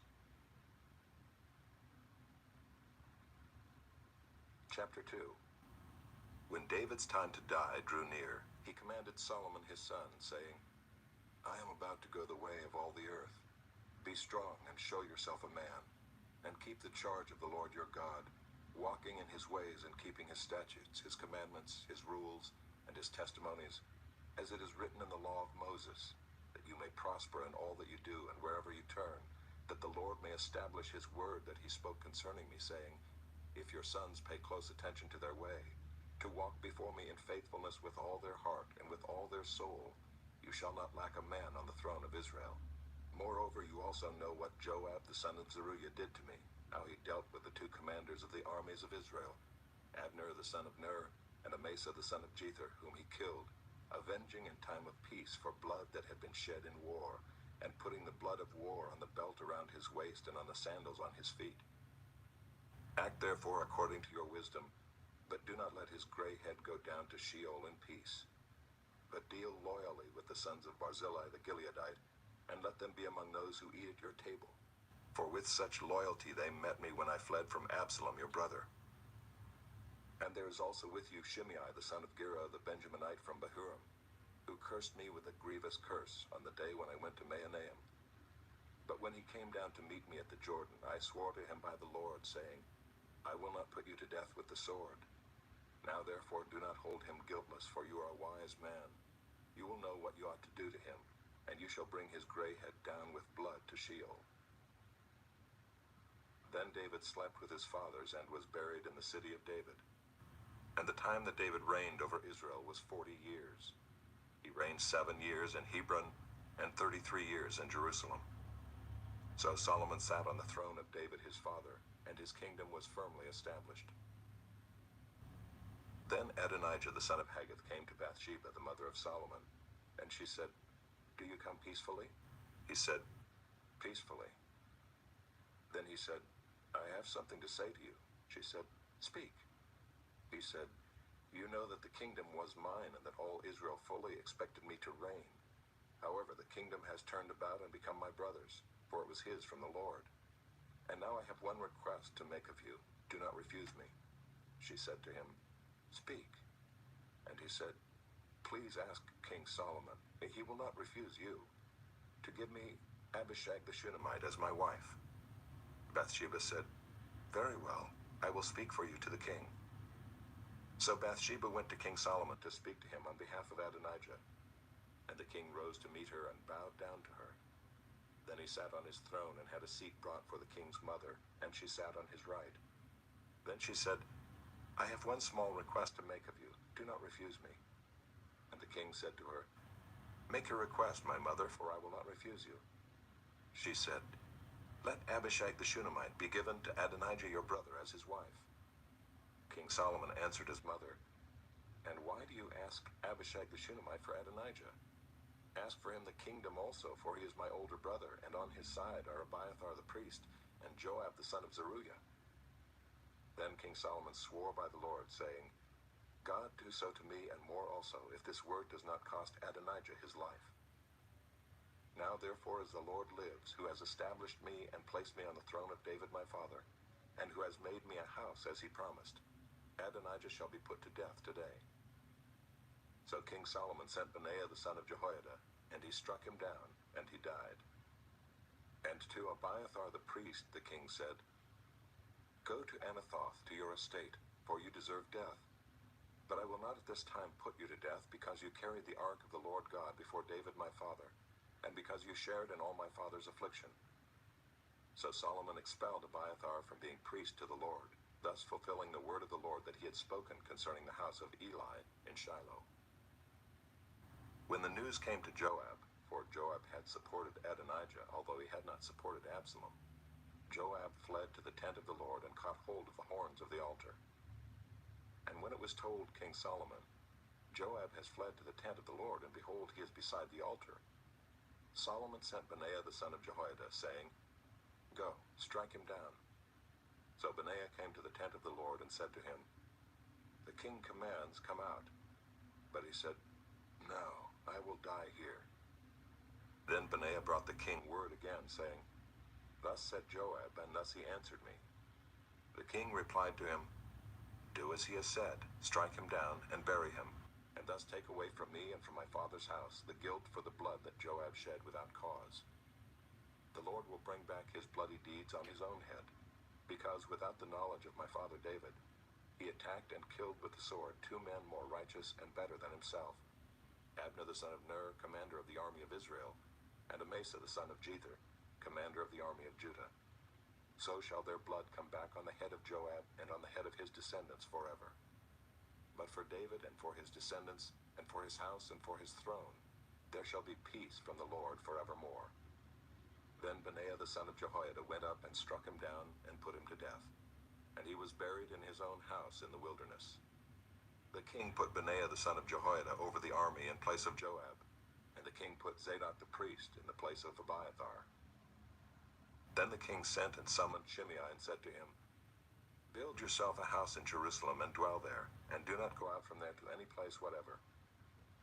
Chapter 2. When David's time to die drew near, he commanded Solomon his son, saying, "I am about to go the way of all the earth. Be strong and show yourself a man, and keep the charge of the Lord your God, walking in his ways and keeping his statutes, his commandments, his rules, and his testimonies, as it is written in the law of Moses, that you may prosper in all that you do and wherever you turn, that the Lord may establish his word that he spoke concerning me, saying, if your sons pay close attention to their way, to walk before me in faithfulness with all their heart and with all their soul, you shall not lack a man on the throne of Israel. Moreover, you also know what Joab the son of Zeruiah did to me, how he dealt with the two commanders of the armies of Israel, Abner the son of Ner, and Amasa the son of Jether, whom he killed, avenging in time of peace for blood that had been shed in war, and putting the blood of war on the belt around his waist and on the sandals on his feet. Act therefore according to your wisdom, but do not let his gray head go down to Sheol in peace. But deal loyally with the sons of Barzillai the Gileadite, and let them be among those who eat at your table. For with such loyalty they met me when I fled from Absalom your brother. And there is also with you Shimei the son of Gera the Benjaminite from Bahurim, who cursed me with a grievous curse on the day when I went to Mahanaim. But when he came down to meet me at the Jordan, I swore to him by the Lord, saying, I will not put you to death with the sword. Now therefore do not hold him guiltless, for you are a wise man. You will know what you ought to do to him, and you shall bring his gray head down with blood to Sheol. Then David slept with his fathers and was buried in the city of David. And the time that David reigned over Israel was 40 years. He reigned 7 years in Hebron and 33 years in Jerusalem. So Solomon sat on the throne of David his father, and his kingdom was firmly established. Then Adonijah the son of Haggith came to Bathsheba, the mother of Solomon, and she said, Do you come peacefully? He said, Peacefully. Then he said, I have something to say to you. She said, Speak. He said, You know that the kingdom was mine, and that all Israel fully expected me to reign. However, the kingdom has turned about and become my brother's, for it was his from the Lord. And now I have one request to make of you. Do not refuse me. She said to him, Speak. And he said, Please ask King Solomon, he will not refuse you, to give me Abishag the Shunammite as my wife. Bathsheba said, Very well, I will speak for you to the king. So Bathsheba went to King Solomon to speak to him on behalf of Adonijah. And the king rose to meet her and bowed down to her. Then he sat on his throne and had a seat brought for the king's mother, and she sat on his right. Then she said, I have one small request to make of you. Do not refuse me. And the king said to her, Make your request, my mother, for I will not refuse you. She said, Let Abishag the Shunammite be given to Adonijah your brother as his wife. King Solomon answered his mother, And why do you ask Abishag the Shunammite for Adonijah? Ask for him the kingdom also, for he is my older brother, and on his side are Abiathar the priest, and Joab the son of Zeruiah. Then King Solomon swore by the Lord, saying, God do so to me, and more also, if this word does not cost Adonijah his life. Now therefore, as the Lord lives, who has established me and placed me on the throne of David my father, and who has made me a house as he promised, Adonijah shall be put to death today. So King Solomon sent Benaiah the son of Jehoiada, and he struck him down, and he died. And to Abiathar the priest the king said, Go to Anathoth to your estate, for you deserve death. But I will not at this time put you to death, because you carried the ark of the Lord God before David my father, and because you shared in all my father's affliction. So Solomon expelled Abiathar from being priest to the Lord, thus fulfilling the word of the Lord that he had spoken concerning the house of Eli in Shiloh. When the news came to Joab, for Joab had supported Adonijah, although he had not supported Absalom, Joab fled to the tent of the Lord and caught hold of the horns of the altar. And when it was told King Solomon, Joab has fled to the tent of the Lord, and behold, he is beside the altar, Solomon sent Benaiah the son of Jehoiada, saying, Go, strike him down. So Benaiah came to the tent of the Lord and said to him, The king commands, come out. But he said, No, I will die here. Then Benaiah brought the king word again, saying, Thus said Joab, and thus he answered me. The king replied to him, Do as he has said, strike him down, and bury him, and thus take away from me and from my father's house the guilt for the blood that Joab shed without cause. The Lord will bring back his bloody deeds on his own head. because without the knowledge of my father David, he attacked and killed with the sword 2 men more righteous and better than himself, Abner the son of Ner, commander of the army of Israel, and Amasa the son of Jether, commander of the army of Judah. So shall their blood come back on the head of Joab and on the head of his descendants forever. But for David and for his descendants, and for his house and for his throne, there shall be peace from the Lord forevermore. Then Benaiah the son of Jehoiada went up and struck him down and put him to death, and he was buried in his own house in the wilderness. The king put Benaiah the son of Jehoiada over the army in place of Joab, and the king put Zadok the priest in the place of Abiathar. Then the king sent and summoned Shimei and said to him, Build yourself a house in Jerusalem and dwell there, and do not go out from there to any place whatever.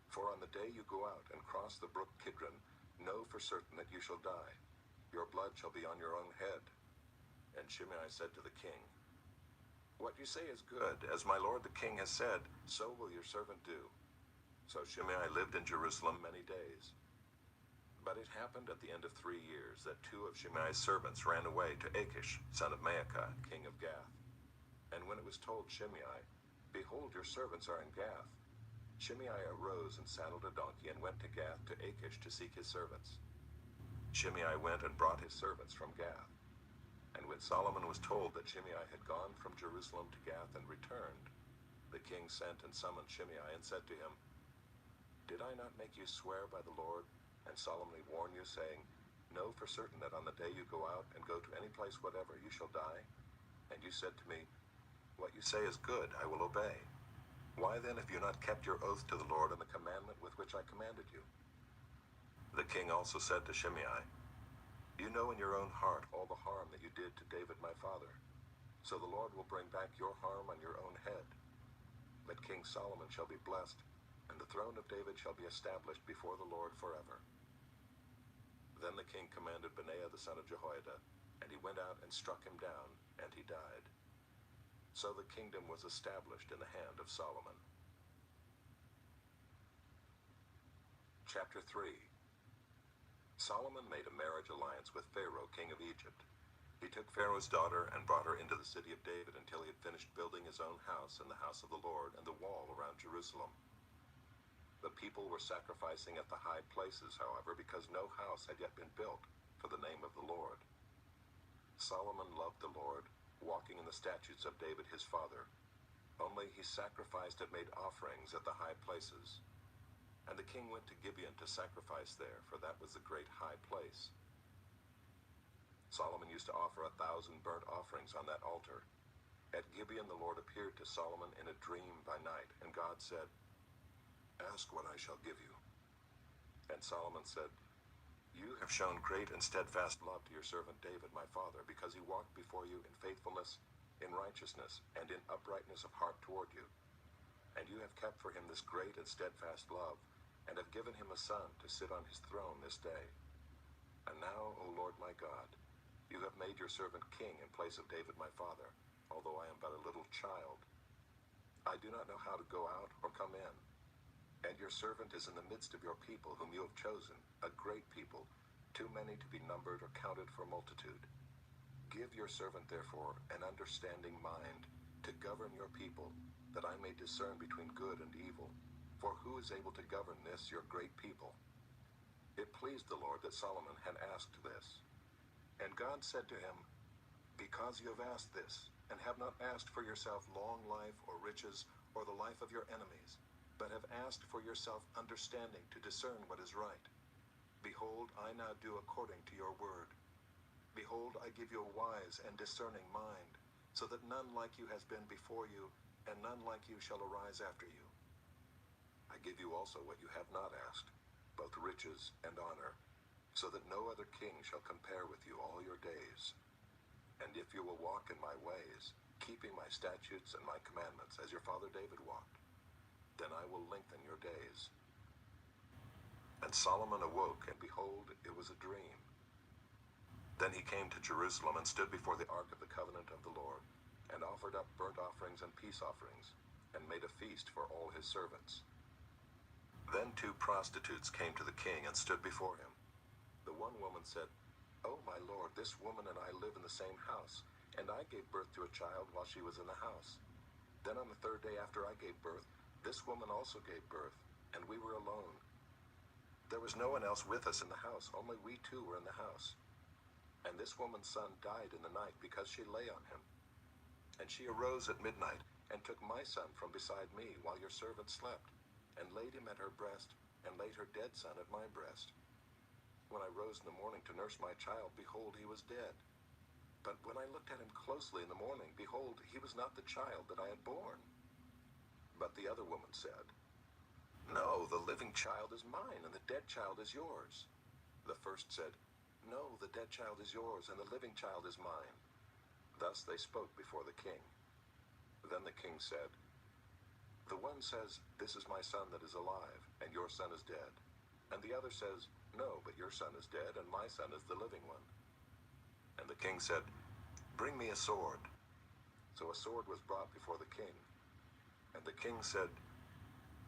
For on the day you go out and cross the brook Kidron, know for certain that you shall die. Your blood shall be on your own head. And Shimei said to the king, What you say is good. As my lord the king has said, so will your servant do. So Shimei lived in Jerusalem many days. But it happened at the end of 3 years that 2 of Shimei's servants ran away to Achish, son of Maacah, king of Gath. And when it was told Shimei, Behold, your servants are in Gath, Shimei arose and saddled a donkey and went to Gath to Achish to seek his servants. Shimei went and brought his servants from Gath. And when Solomon was told that Shimei had gone from Jerusalem to Gath and returned, the king sent and summoned Shimei and said to him, Did I not make you swear by the Lord, and solemnly warn you, saying, Know for certain that on the day you go out and go to any place whatever, you shall die? And you said to me, What you say is good, I will obey. Why then have you not kept your oath to the Lord and the commandment with which I commanded you? The king also said to Shimei, You know in your own heart all the harm that you did to David my father. So the Lord will bring back your harm on your own head. But King Solomon shall be blessed, and the throne of David shall be established before the Lord forever. Then the king commanded Benaiah the son of Jehoiada, and he went out and struck him down, and he died. So the kingdom was established in the hand of Solomon. Chapter 3. Solomon made a marriage alliance with Pharaoh, king of Egypt. He took Pharaoh's daughter and brought her into the city of David until he had finished building his own house and the house of the Lord and the wall around Jerusalem. The people were sacrificing at the high places, however, because no house had yet been built for the name of the Lord. Solomon loved the Lord, walking in the statutes of David his father. Only he sacrificed and made offerings at the high places. And the king went to Gibeon to sacrifice there, for that was the great high place. Solomon used to offer 1,000 burnt offerings on that altar. At Gibeon the Lord appeared to Solomon in a dream by night, and God said, Ask what I shall give you. And Solomon said, You have shown great and steadfast love to your servant David my father, because he walked before you in faithfulness, in righteousness, and in uprightness of heart toward you. And you have kept for him this great and steadfast love, and have given him a son to sit on his throne this day. And now, O Lord my God, you have made your servant king in place of David my father, although I am but a little child. I do not know how to go out or come in. And your servant is in the midst of your people whom you have chosen, a great people, too many to be numbered or counted for multitude. Give your servant, therefore, an understanding mind to govern your people, that I may discern between good and evil. For who is able to govern this, your great people? It pleased the Lord that Solomon had asked this. And God said to him, Because you have asked this, and have not asked for yourself long life or riches or the life of your enemies, but have asked for yourself understanding to discern what is right. Behold, I now do according to your word. Behold, I give you a wise and discerning mind, so that none like you has been before you, and none like you shall arise after you. I give you also what you have not asked, both riches and honor, so that no other king shall compare with you all your days. And if you will walk in my ways, keeping my statutes and my commandments, as your father David walked, then I will lengthen your days. And Solomon awoke, and behold, it was a dream. Then he came to Jerusalem and stood before the ark of the covenant of the Lord, and offered up burnt offerings and peace offerings, and made a feast for all his servants. Then 2 prostitutes came to the king and stood before him. The one woman said, Oh, my lord, this woman and I live in the same house, And I gave birth to a child while she was in the house. Then on the third day after I gave birth, this woman also gave birth, and we were alone. There was no one else with us in the house, only we two were in the house. And this woman's son died in the night because she lay on him. And she arose at midnight and took my son from beside me while your servant slept, and laid him at her breast, and laid her dead son at my breast. When I rose in the morning to nurse my child, behold, he was dead. But when I looked at him closely in the morning, behold, he was not the child that I had borne. But the other woman said, No, the living child is mine, and the dead child is yours. The first said, No, the dead child is yours, and the living child is mine. Thus they spoke before the king. Then the king said, The one says, This is my son that is alive, and your son is dead. And the other says, No, but your son is dead, and my son is the living one. And the king said, Bring me a sword. So a sword was brought before the king. And the king said,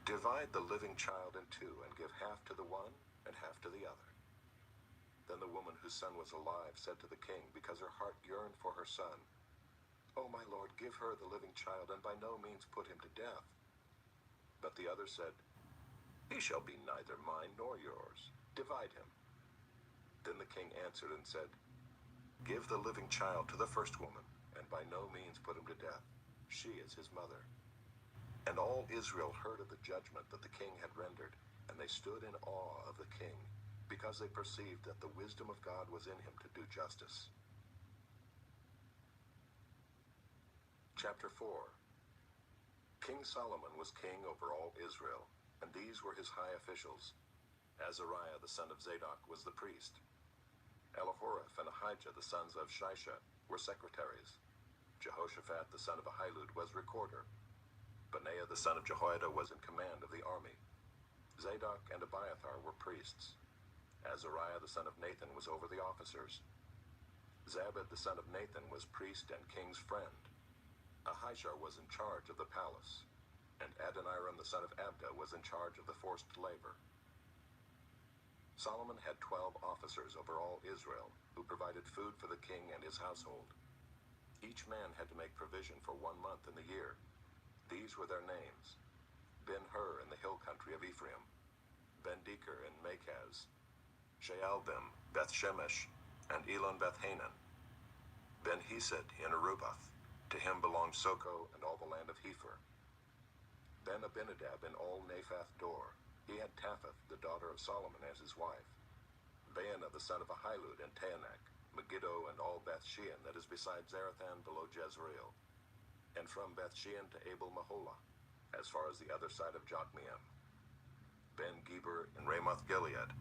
Divide the living child in two, and give half to the one, and half to the other. Then the woman whose son was alive said to the king, because her heart yearned for her son, O my lord, give her the living child, and by no means put him to death. But the other said, He shall be neither mine nor yours. Divide him. Then the king answered and said, Give the living child to the first woman, and by no means put him to death. She is his mother. And all Israel heard of the judgment that the king had rendered, and they stood in awe of the king, because they perceived that the wisdom of God was in him to do justice. Chapter 4. King Solomon was king over all Israel, and these were his high officials. Azariah the son of Zadok was the priest. Elihoreph and Ahijah the sons of Shisha were secretaries. Jehoshaphat the son of Ahilud was recorder. Benaiah the son of Jehoiada was in command of the army. Zadok and Abiathar were priests. Azariah the son of Nathan was over the officers. Zabad the son of Nathan was priest and king's friend. Ahijah was in charge of the palace, and Adoniram the son of Abda was in charge of the forced labor. Solomon had 12 officers over all Israel, who provided food for the king and his household. Each man had to make provision for 1 month in the year. These were their names: Ben-Hur in the hill country of Ephraim, Ben-Deker in Makaz, Shaalbim, Beth-Shemesh, and Elon Beth-Hanan, Ben-Hesed in Arubath. To him belonged Soko and all the land of Hepher. Ben-Abinadab in all Naphath Dor. He had Taphath, the daughter of Solomon, as his wife. Baanah the son of Ahilud in Taanach, Megiddo and all Beth-Shean that is beside Zarethan below Jezreel, and from Beth-Shean to Abel-Maholah, as far as the other side of Jokmeam. Ben-Geber in Ramoth-Gilead.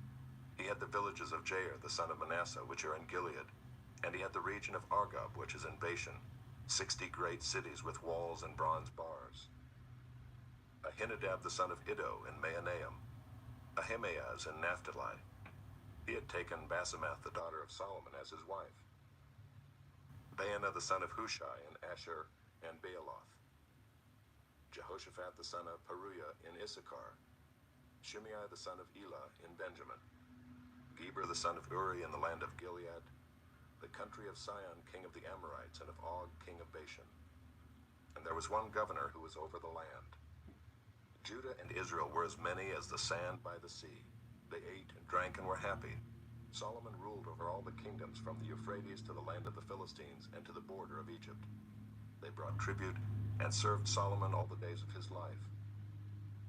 He had the villages of Jair the son of Manasseh, which are in Gilead, and he had the region of Argob, which is in Bashan, 60 great cities with walls and bronze bars. Ahinadab the son of Iddo in Mahanaim, Ahimaaz in Naphtali. He had taken Basemath the daughter of Solomon as his wife. Baanah the son of Hushai in Asher and Baaloth. Jehoshaphat the son of Paruiah in Issachar. Shimei the son of Elah in Benjamin. Geber the son of Uri in the land of Gilead, the country of Sihon king of the Amorites, and of Og king of Bashan. And there was one governor who was over the land. Judah and Israel were as many as the sand by the sea. They ate and drank and were happy. Solomon ruled over all the kingdoms from the Euphrates to the land of the Philistines and to the border of Egypt. They brought tribute and served Solomon all the days of his life.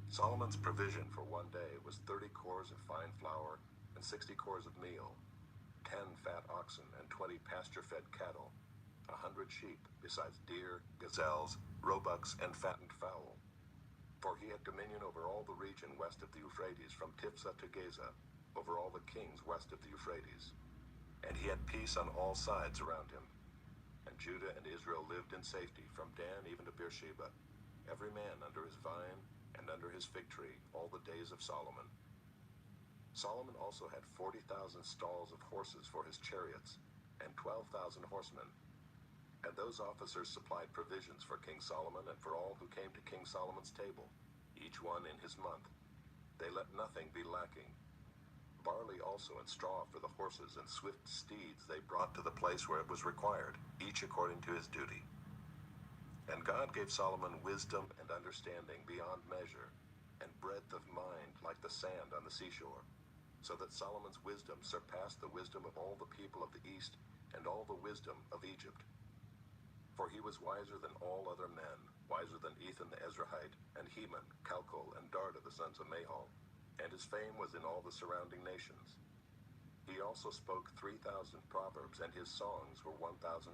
Solomon's provision for 1 day was 30 cors of fine flour and 60 cors of meal, 10 fat oxen and 20 pasture-fed cattle, 100 sheep, besides deer, gazelles, roebucks, and fattened fowl. For he had dominion over all the region west of the Euphrates, from Tiphsah to Gaza, over all the kings west of the Euphrates. And he had peace on all sides around him. And Judah and Israel lived in safety, from Dan even to Beersheba, every man under his vine and under his fig tree, all the days of Solomon. Solomon also had 40,000 stalls of horses for his chariots, and 12,000 horsemen. And those officers supplied provisions for King Solomon and for all who came to King Solomon's table, each one in his month. They let nothing be lacking. barley also and straw for the horses, and swift steeds they brought to the place where it was required, each according to his duty. And God gave Solomon wisdom and understanding beyond measure, and breadth of mind like the sand on the seashore, so that Solomon's wisdom surpassed the wisdom of all the people of the east and all the wisdom of Egypt. For he was wiser than all other men, wiser than Ethan the Ezrahite, and Heman, Calcol, and Darda the sons of Mahol, and his fame was in all the surrounding nations. He also spoke 3,000 proverbs, and his songs were 1,005.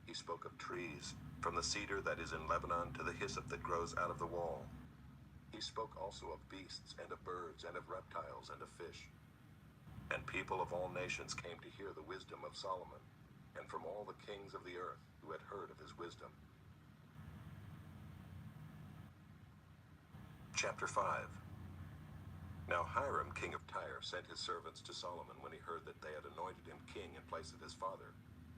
He spoke of trees, from the cedar that is in Lebanon to the hyssop that grows out of the wall. He spoke also of beasts, and of birds, and of reptiles, and of fish. And people of all nations came to hear the wisdom of Solomon, and from all the kings of the earth who had heard of his wisdom. Chapter 5. Now Hiram, king of Tyre, sent his servants to Solomon when he heard that they had anointed him king in place of his father,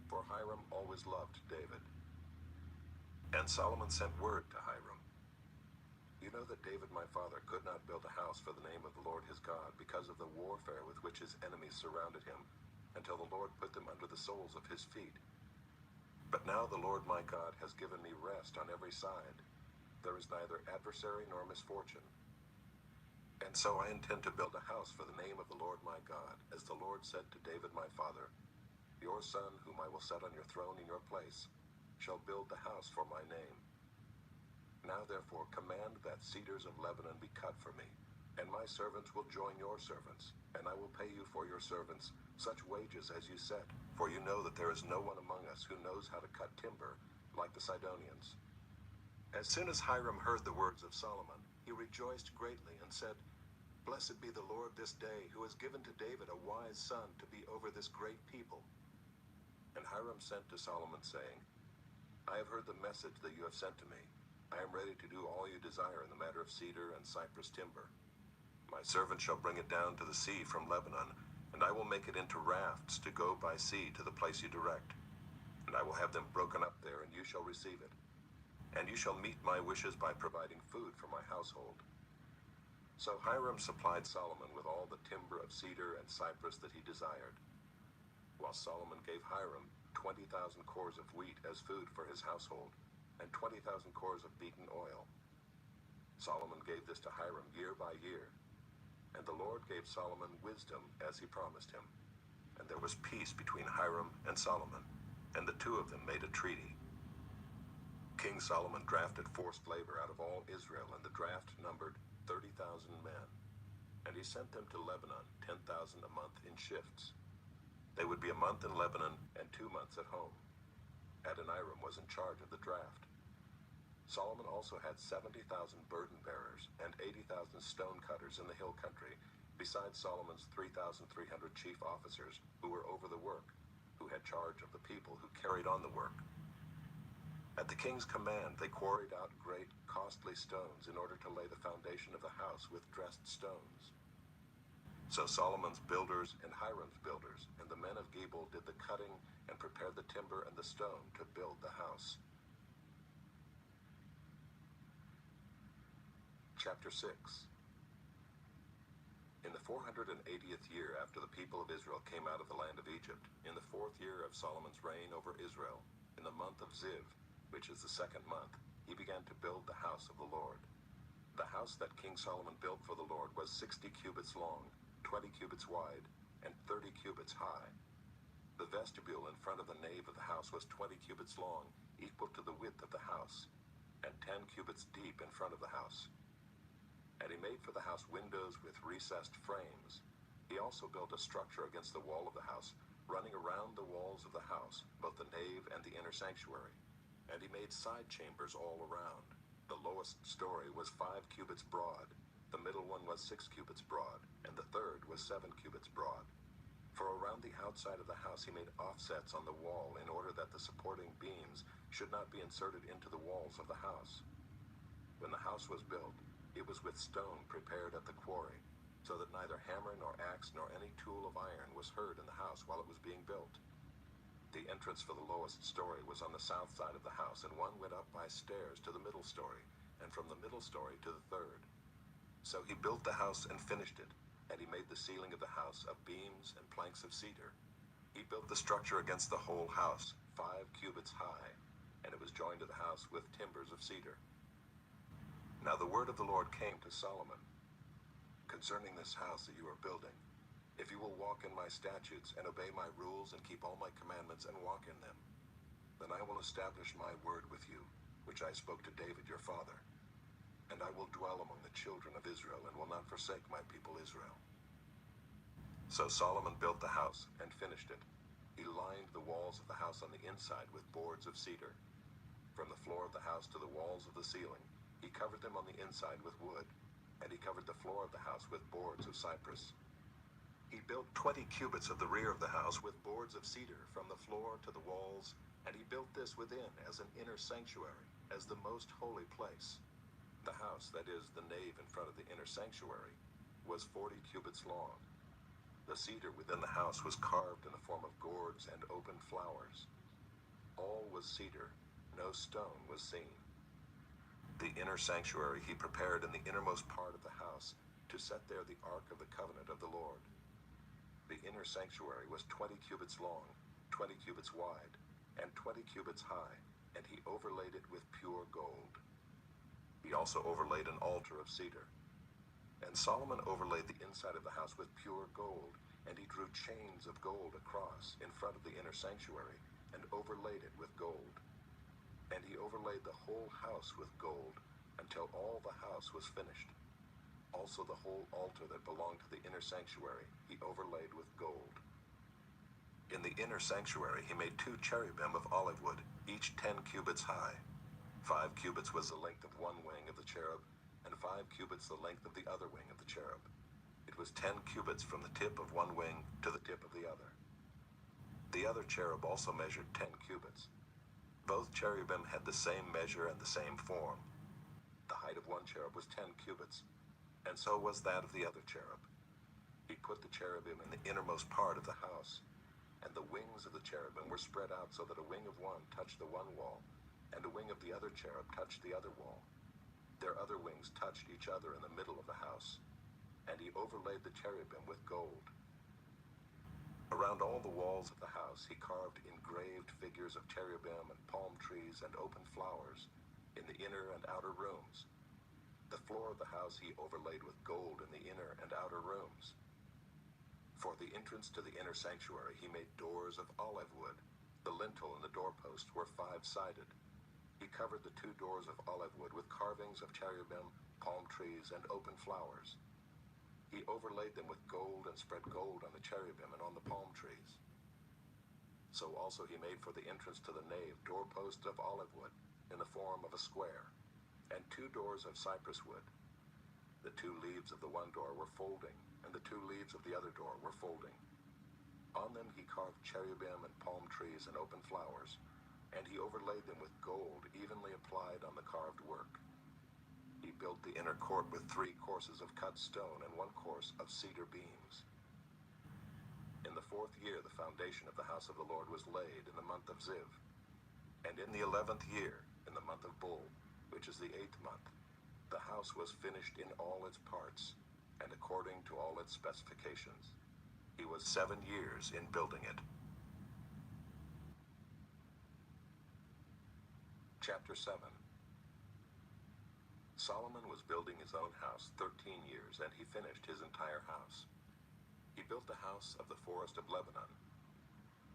for Hiram always loved David. And Solomon sent word to Hiram, "You know that David my father could not build a house for the name of the Lord his God because of the warfare with which his enemies surrounded him, until the Lord put them under the soles of his feet. But now the Lord my God has given me rest on every side. There is neither adversary nor misfortune. And so I intend to build a house for the name of the Lord my God, as the Lord said to David my father, your son, whom I will set on your throne in your place, shall build the house for my name. Now therefore command that cedars of Lebanon be cut for me, and my servants will join your servants, and I will pay you for your servants such wages as you set, for you know that there is no one among us who knows how to cut timber, like the Sidonians." As soon as Hiram heard the words of Solomon, he rejoiced greatly and said, "Blessed be the Lord this day, who has given to David a wise son to be over this great people." And Hiram sent to Solomon, saying, "I have heard the message that you have sent to me. I am ready to do all you desire in the matter of cedar and cypress timber. My servant shall bring it down to the sea from Lebanon, and I will make it into rafts to go by sea to the place you direct. And I will have them broken up there, and you shall receive it. And you shall meet my wishes by providing food for my household." So Hiram supplied Solomon with all the timber of cedar and cypress that he desired, while Solomon gave Hiram 20,000 cores of wheat as food for his household, and 20,000 cores of beaten oil. Solomon gave this to Hiram year by year, and the Lord gave Solomon wisdom as he promised him. And there was peace between Hiram and Solomon, and the two of them made a treaty. King Solomon drafted forced labor out of all Israel, and the draft numbered 30,000 men. And he sent them to Lebanon, 10,000 a month in shifts. They would be a month in Lebanon and 2 months at home. Adoniram was in charge of the draft. Solomon also had 70,000 burden bearers and 80,000 stone cutters in the hill country, besides Solomon's 3,300 chief officers who were over the work, who had charge of the people who carried on the work. At the king's command, they quarried out great, costly stones in order to lay the foundation of the house with dressed stones. So Solomon's builders and Hiram's builders and the men of Gebal did the cutting and prepared the timber and the stone to build the house. Chapter 6. In the 480th year after the people of Israel came out of the land of Egypt, in the 4th year of Solomon's reign over Israel, in the month of Ziv, which is the 2nd month, he began to build the house of the Lord. The house that King Solomon built for the Lord was 60 cubits long, 20 cubits wide, and 30 cubits high. The vestibule in front of the nave of the house was 20 cubits long, equal to the width of the house, and 10 cubits deep in front of the house. And he made for the house windows with recessed frames. He also built a structure against the wall of the house, running around the walls of the house, both the nave and the inner sanctuary. And he made side chambers all around. The lowest story was 5 cubits broad, the middle one was 6 cubits broad, and the third was 7 cubits broad. For around the outside of the house he made offsets on the wall in order that the supporting beams should not be inserted into the walls of the house. When the house was built, it was with stone prepared at the quarry, so that neither hammer nor axe nor any tool of iron was heard in the house while it was being built. The entrance for the lowest story was on the south side of the house, and one went up by stairs to the middle story, and from the middle story to the third. So he built the house and finished it, And he made the ceiling of the house of beams and planks of cedar. He built the structure against the whole house, 5 cubits high, and it was joined to the house with timbers of cedar. Now the word of the Lord came to Solomon concerning this house that you are building. If you will walk in my statutes and obey my rules and keep all my commandments and walk in them, then I will establish my word with you, which I spoke to David your father. And I will dwell among the children of Israel and will not forsake my people Israel. So Solomon built the house and finished it. He lined the walls of the house on the inside with boards of cedar. From the floor of the house to the walls of the ceiling, he covered them on the inside with wood, and he covered the floor of the house with boards of cypress. He built 20 cubits of the rear of the house with boards of cedar from the floor to the walls, and he built this within as an inner sanctuary, as the most holy place. The house, that is, the nave in front of the inner sanctuary, was 40 cubits long. The cedar within the house was carved in the form of gourds and open flowers. All was cedar, no stone was seen. The inner sanctuary he prepared in the innermost part of the house to set there the ark of the covenant of the Lord. The inner sanctuary was 20 cubits long, 20 cubits wide, and 20 cubits high, and he overlaid it with pure gold. He also overlaid an altar of cedar. And Solomon overlaid the inside of the house with pure gold, and he drew chains of gold across in front of the inner sanctuary, and overlaid it with gold. And he overlaid the whole house with gold, until all the house was finished. Also the whole altar that belonged to the inner sanctuary he overlaid with gold. In the inner sanctuary he made 2 cherubim of olive wood, each 10 cubits high. 5 cubits was the length of one wing of the cherub, and 5 cubits the length of the other wing of the cherub. It was 10 cubits from the tip of one wing to the tip of the other. The other cherub also measured 10 cubits. Both cherubim had the same measure and the same form. The height of one cherub was 10 cubits, and so was that of the other cherub. He put the cherubim in the innermost part of the house, and the wings of the cherubim were spread out so that a wing of one touched the one wall, and a wing of the other cherub touched the other wall. Their other wings touched each other in the middle of the house, and he overlaid the cherubim with gold. Around all the walls of the house he carved engraved figures of cherubim and palm trees and open flowers in the inner and outer rooms. The floor of the house he overlaid with gold in the inner and outer rooms. For the entrance to the inner sanctuary he made doors of olive wood. The lintel and the doorpost were 5-sided. He covered the 2 doors of olive wood with carvings of cherubim, palm trees, and open flowers. He overlaid them with gold and spread gold on the cherubim and on the palm trees. So also he made for the entrance to the nave doorposts of olive wood in the form of a square, and 2 doors of cypress wood. The 2 leaves of the one door were folding, and the 2 leaves of the other door were folding. On them he carved cherubim and palm trees and open flowers, and he overlaid them with gold evenly applied on the carved work. He built the inner court with 3 courses of cut stone and 1 course of cedar beams. In the 4th year the foundation of the house of the Lord was laid in the month of Ziv. And in the 11th year, in the month of Bul, which is the 8th month, the house was finished in all its parts, and according to all its specifications. He was 7 years in building it. Chapter 7. Solomon was building his own house 13 years, and he finished his entire house. He built the house of the forest of Lebanon.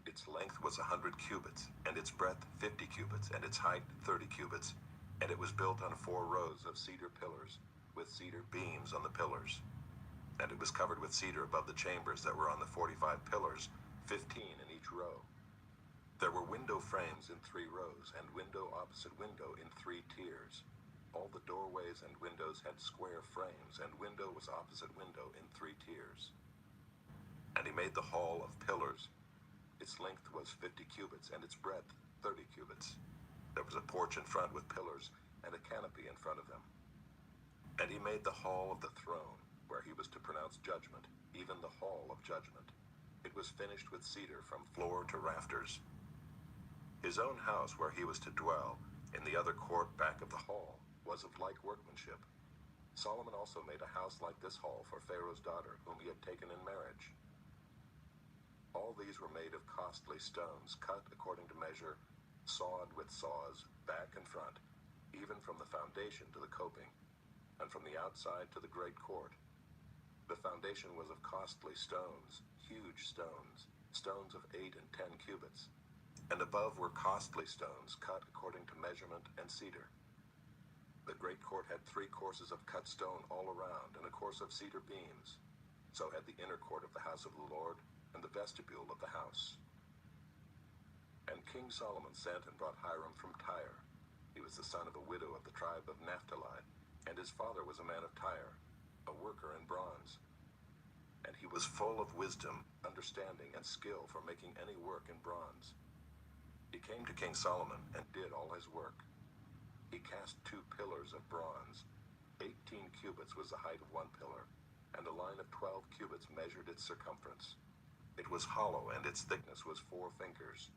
Its length was 100 cubits, and its breadth 50 cubits, and its height 30 cubits, and it was built on 4 rows of cedar pillars, with cedar beams on the pillars. And it was covered with cedar above the chambers that were on the 45 pillars, 15 in each row. There were window frames in 3 rows, and window opposite window in 3 tiers. All the doorways and windows had square frames, and window was opposite window in 3 tiers. And he made the hall of pillars. Its length was 50 cubits, and its breadth 30 cubits. There was a porch in front with pillars, and a canopy in front of them. And he made the hall of the throne, where he was to pronounce judgment, even the hall of judgment. It was finished with cedar from floor to rafters. His own house, where he was to dwell, in the other court back of the hall, was of like workmanship. Solomon also made a house like this hall for Pharaoh's daughter, whom he had taken in marriage. All these were made of costly stones, cut according to measure, sawed with saws, back and front, even from the foundation to the coping, and from the outside to the great court. The foundation was of costly stones, huge stones, stones of 8 and 10 cubits, and above were costly stones, cut according to measurement, and cedar. The great court had 3 courses of cut stone all around, and a course of cedar beams. So had the inner court of the house of the Lord, and the vestibule of the house. And King Solomon sent and brought Hiram from Tyre. He was the son of a widow of the tribe of Naphtali, and his father was a man of Tyre, a worker in bronze. And he was full of wisdom, understanding, and skill for making any work in bronze. He came to King Solomon and did all his work. He cast 2 pillars of bronze. 18 cubits was the height of one pillar, and a line of 12 cubits measured its circumference. It was hollow, and its thickness was 4 fingers.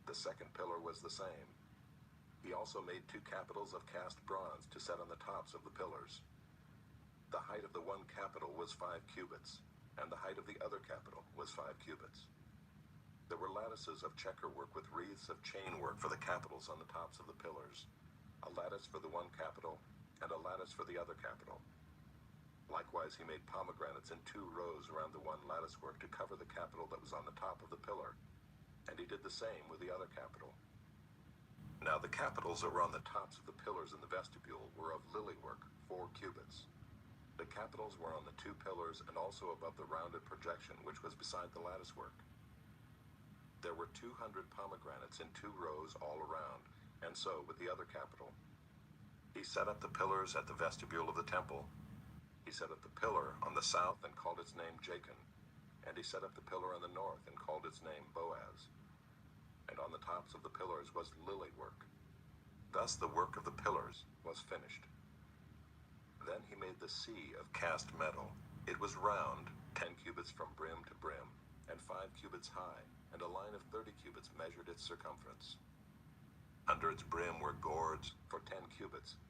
The second pillar was the same. He also made 2 capitals of cast bronze to set on the tops of the pillars. The height of the one capital was 5 cubits, and the height of the other capital was 5 cubits. There were lattices of checker work with wreaths of chain work for the capitals on the tops of the pillars, a lattice for the one capital, and a lattice for the other capital. Likewise, he made pomegranates in 2 rows around the one lattice work to cover the capital that was on the top of the pillar, and he did the same with the other capital. Now the capitals that were on the tops of the pillars in the vestibule were of lily work, 4 cubits. The capitals were on the 2 pillars and also above the rounded projection which was beside the lattice work. There were 200 pomegranates in 2 rows all around, and so with the other capital. He set up the pillars at the vestibule of the temple. He set up the pillar on the south and called its name Jachin, and he set up the pillar on the north and called its name Boaz. And on the tops of the pillars was lily work. Thus the work of the pillars was finished. Then he made the sea of cast metal. It was round, 10 cubits from brim to brim, and 5 cubits high, and a line of 30 cubits measured its circumference. Under its brim were gourds for 10 cubits,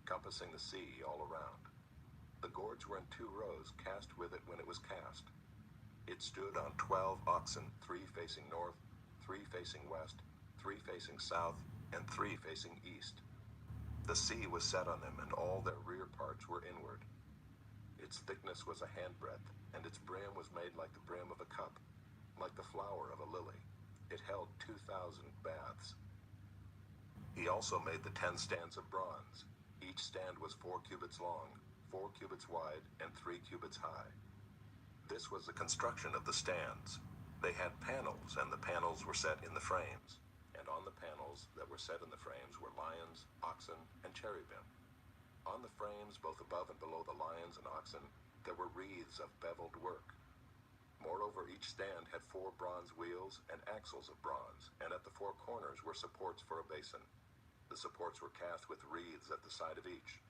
compassing the sea all around. The gourds were in 2 rows, cast with it when it was cast. It stood on 12 oxen, 3 facing north, 3 facing west, 3 facing south, and 3 facing east. The sea was set on them, and all their rear parts were inward. Its thickness was a handbreadth, and its brim was made like the brim of a cup, like the flower of a lily. It held 2,000 baths. He also made the 10 stands of bronze. Each stand was 4 cubits long, 4 cubits wide, and 3 cubits high. This was the construction of the stands. They had panels, and the panels were set in the frames. And on the panels that were set in the frames were lions, oxen, and cherubim. On the frames, both above and below the lions and oxen, there were wreaths of beveled work. Moreover, each stand had 4 bronze wheels and axles of bronze, and at the 4 corners were supports for a basin. The supports were cast with wreaths at the side of each.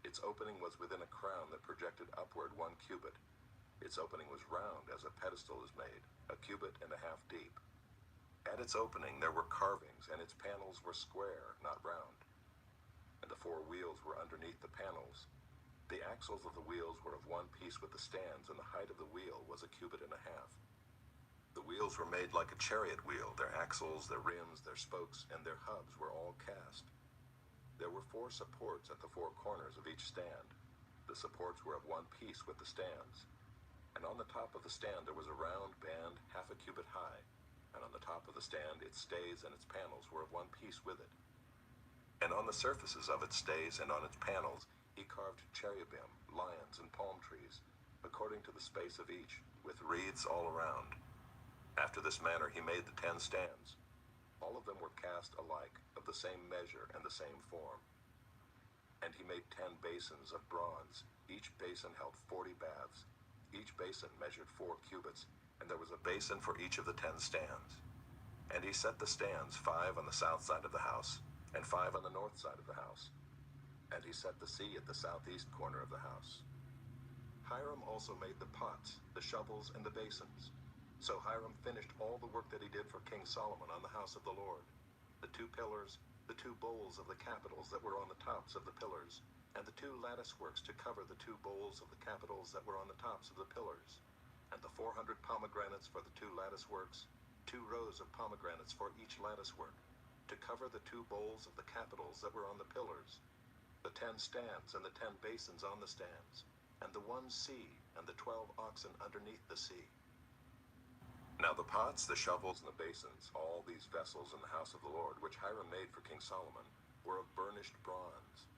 Its opening was within a crown that projected upward 1 cubit. Its opening was round as a pedestal is made, 1.5 cubits deep. At its opening there were carvings, and its panels were square, not round. And the 4 wheels were underneath the panels. The axles of the wheels were of one piece with the stands, and the height of the wheel was 1.5 cubits. The wheels were made like a chariot wheel. Their axles, their rims, their spokes, and their hubs were all cast. There were 4 supports at the 4 corners of each stand. The supports were of one piece with the stands. And on the top of the stand there was a round band 1/2 cubit high, and on the top of the stand its stays and its panels were of one piece with it. And on the surfaces of its stays and on its panels he carved cherubim, lions, and palm trees, according to the space of each, with wreaths all around. After this manner he made the 10 stands. All of them were cast alike, of the same measure and the same form. And he made 10 basins of bronze. Each basin held 40 baths. Each basin measured 4 cubits, and there was a basin for each of the 10 stands. And he set the stands, 5 on the south side of the house, and 5 on the north side of the house. And he set the sea at the southeast corner of the house. Hiram also made the pots, the shovels, and the basins. So Hiram finished all the work that he did for King Solomon on the house of the Lord. The 2 pillars, the 2 bowls of the capitals that were on the tops of the pillars, and the 2 lattice works to cover the 2 bowls of the capitals that were on the tops of the pillars, and the 400 pomegranates for the 2 lattice works, 2 rows of pomegranates for each lattice work, to cover the 2 bowls of the capitals that were on the pillars, the 10 stands and the 10 basins on the stands, and the 1 sea and the 12 oxen underneath the sea. Now the pots, the shovels, and the basins, all these vessels in the house of the Lord, which Hiram made for King Solomon, were of burnished bronze.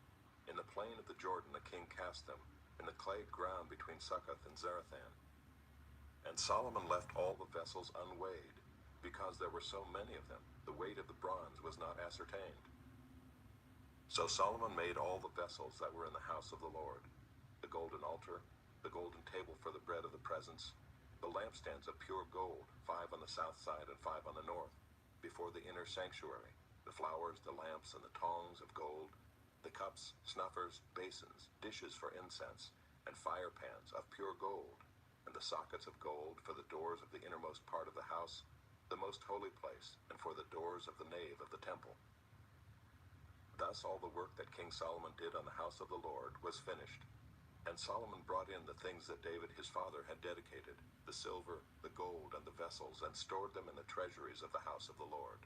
In the plain of the Jordan the king cast them, in the clay ground between Succoth and Zarethan. And Solomon left all the vessels unweighed, because there were so many of them, the weight of the bronze was not ascertained. So Solomon made all the vessels that were in the house of the Lord, the golden altar, the golden table for the bread of the presence, the lampstands of pure gold, 5 on the south side and 5 on the north, before the inner sanctuary, the flowers, the lamps, and the tongs of gold, the cups, snuffers, basins, dishes for incense, and fire pans of pure gold, and the sockets of gold for the doors of the innermost part of the house, the most holy place, and for the doors of the nave of the temple. Thus all the work that King Solomon did on the house of the Lord was finished. And Solomon brought in the things that David his father had dedicated, the silver, the gold, and the vessels, and stored them in the treasuries of the house of the Lord.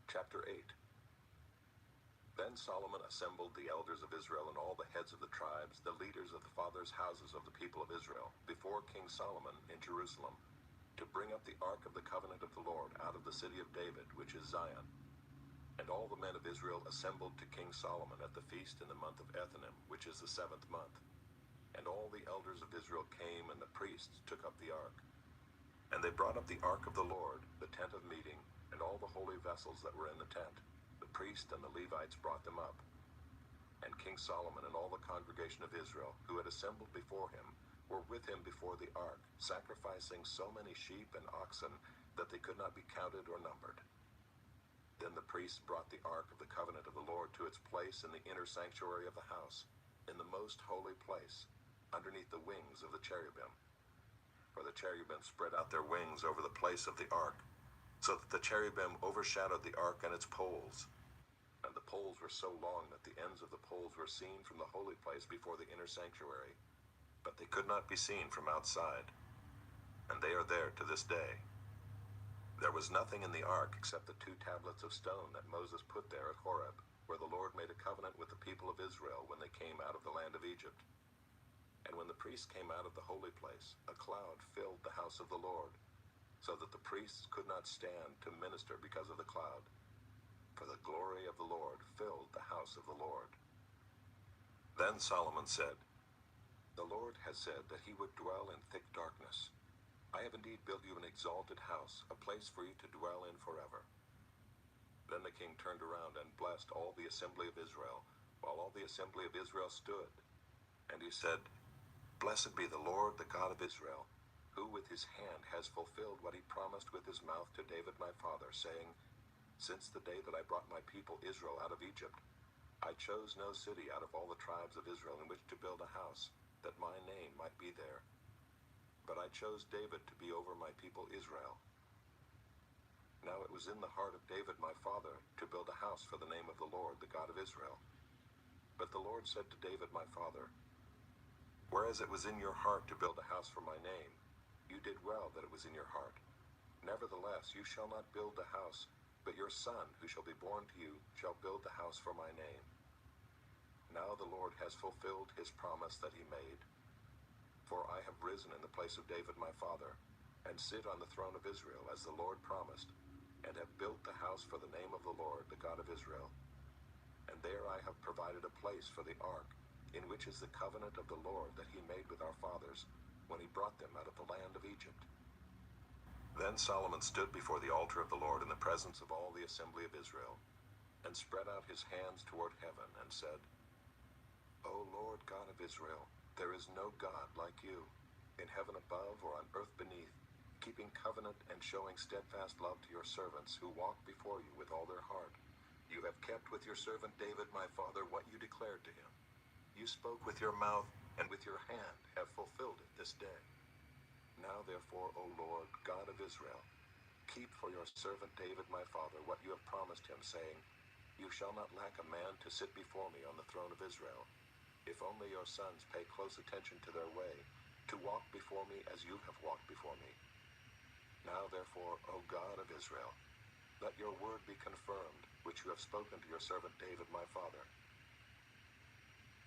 Chapter 8. Then Solomon assembled the elders of Israel and all the heads of the tribes, the leaders of the fathers' houses of the people of Israel, before King Solomon in Jerusalem, to bring up the ark of the covenant of the Lord out of the city of David, which is Zion. And all the men of Israel assembled to King Solomon at the feast in the month of Ethanim, which is the 7th month. And all the elders of Israel came, and the priests took up the ark. And they brought up the ark of the Lord, the tent of meeting, and all the holy vessels that were in the tent. The priest and the Levites brought them up. And King Solomon and all the congregation of Israel, who had assembled before him, were with him before the ark, sacrificing so many sheep and oxen that they could not be counted or numbered. Then the priests brought the ark of the covenant of the Lord to its place in the inner sanctuary of the house, in the most holy place, underneath the wings of the cherubim. For the cherubim spread out their wings over the place of the ark, so that the cherubim overshadowed the ark and its poles. And the poles were so long that the ends of the poles were seen from the holy place before the inner sanctuary, but they could not be seen from outside. And they are there to this day. There was nothing in the ark except the 2 tablets of stone that Moses put there at Horeb, where the Lord made a covenant with the people of Israel when they came out of the land of Egypt. And when the priests came out of the holy place, a cloud filled the house of the Lord, so that the priests could not stand to minister because of the cloud. For the glory of the Lord filled the house of the Lord. Then Solomon said, "The Lord has said that he would dwell in thick darkness. I have indeed built you an exalted house, a place for you to dwell in forever." Then the king turned around and blessed all the assembly of Israel, while all the assembly of Israel stood. And he said, "Blessed be the Lord, the God of Israel, who with his hand has fulfilled what he promised with his mouth to David my father, saying, Since the day that I brought my people Israel out of Egypt, I chose no city out of all the tribes of Israel in which to build a house, that my name might be there. But I chose David to be over my people Israel. Now it was in the heart of David my father to build a house for the name of the Lord, the God of Israel. But the Lord said to David my father, Whereas it was in your heart to build a house for my name, you did well that it was in your heart. Nevertheless, you shall not build the house, but your son, who shall be born to you, shall build the house for my name. Now the Lord has fulfilled his promise that he made. For I have risen in the place of David my father, and sit on the throne of Israel, as the Lord promised, and have built the house for the name of the Lord, the God of Israel. And there I have provided a place for the ark, in which is the covenant of the Lord that he made with our fathers, when he brought them out of the land of Egypt. Then Solomon stood before the altar of the Lord in the presence of all the assembly of Israel, and spread out his hands toward heaven, and said, O Lord God of Israel, there is no God like you, in heaven above or on earth beneath, keeping covenant and showing steadfast love to your servants who walk before you with all their heart. You have kept with your servant David my father what you declared to him. You spoke with your mouth, and with your hand have fulfilled it this day. Now therefore, O Lord, God of Israel, keep for your servant David my father what you have promised him, saying, You shall not lack a man to sit before me on the throne of Israel, if only your sons pay close attention to their way, to walk before me as you have walked before me. Now therefore, O God of Israel, let your word be confirmed, which you have spoken to your servant David my father.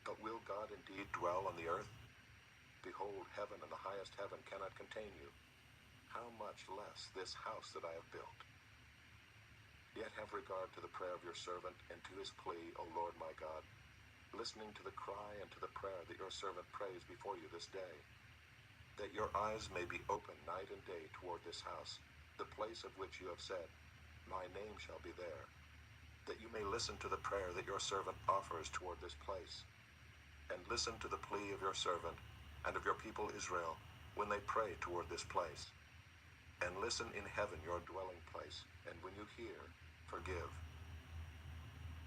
But will God indeed dwell on the earth? Behold, heaven and the highest heaven cannot contain you. How much less this house that I have built? Yet have regard to the prayer of your servant and to his plea, O Lord my God, listening to the cry and to the prayer that your servant prays before you this day, that your eyes may be open night and day toward this house, the place of which you have said, my name shall be there, that you may listen to the prayer that your servant offers toward this place, and listen to the plea of your servant and of your people Israel when they pray toward this place. And listen in heaven your dwelling place, and when you hear, forgive.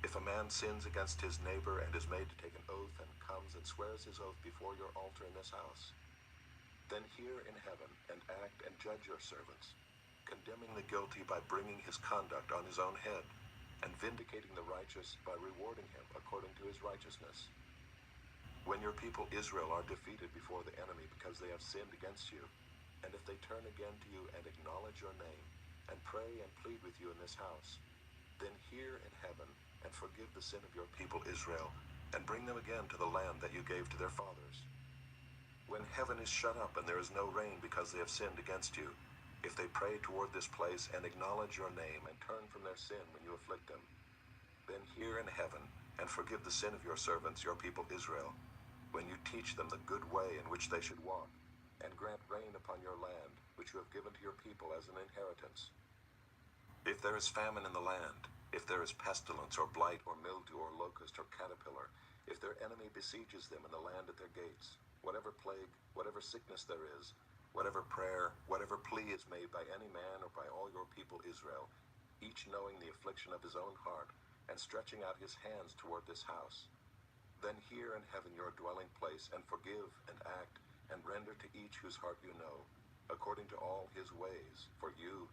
If a man sins against his neighbor and is made to take an oath and comes and swears his oath before your altar in this house, then hear in heaven and act and judge your servants, condemning the guilty by bringing his conduct on his own head, and vindicating the righteous by rewarding him according to his righteousness. When your people Israel are defeated before the enemy because they have sinned against you, and if they turn again to you and acknowledge your name, and pray and plead with you in this house, then hear in heaven and forgive the sin of your people Israel, and bring them again to the land that you gave to their fathers. When heaven is shut up and there is no rain because they have sinned against you, if they pray toward this place and acknowledge your name and turn from their sin when you afflict them, then hear in heaven and forgive the sin of your servants, your people Israel, when you teach them the good way in which they should walk, and grant rain upon your land, which you have given to your people as an inheritance. If there is famine in the land, if there is pestilence or blight or mildew or locust or caterpillar, if their enemy besieges them in the land at their gates, whatever plague, whatever sickness there is, whatever prayer, whatever plea is made by any man or by all your people Israel, each knowing the affliction of his own heart, and stretching out his hands toward this house, then hear in heaven your dwelling place, and forgive and act, and render to each whose heart you know, according to all his ways, for you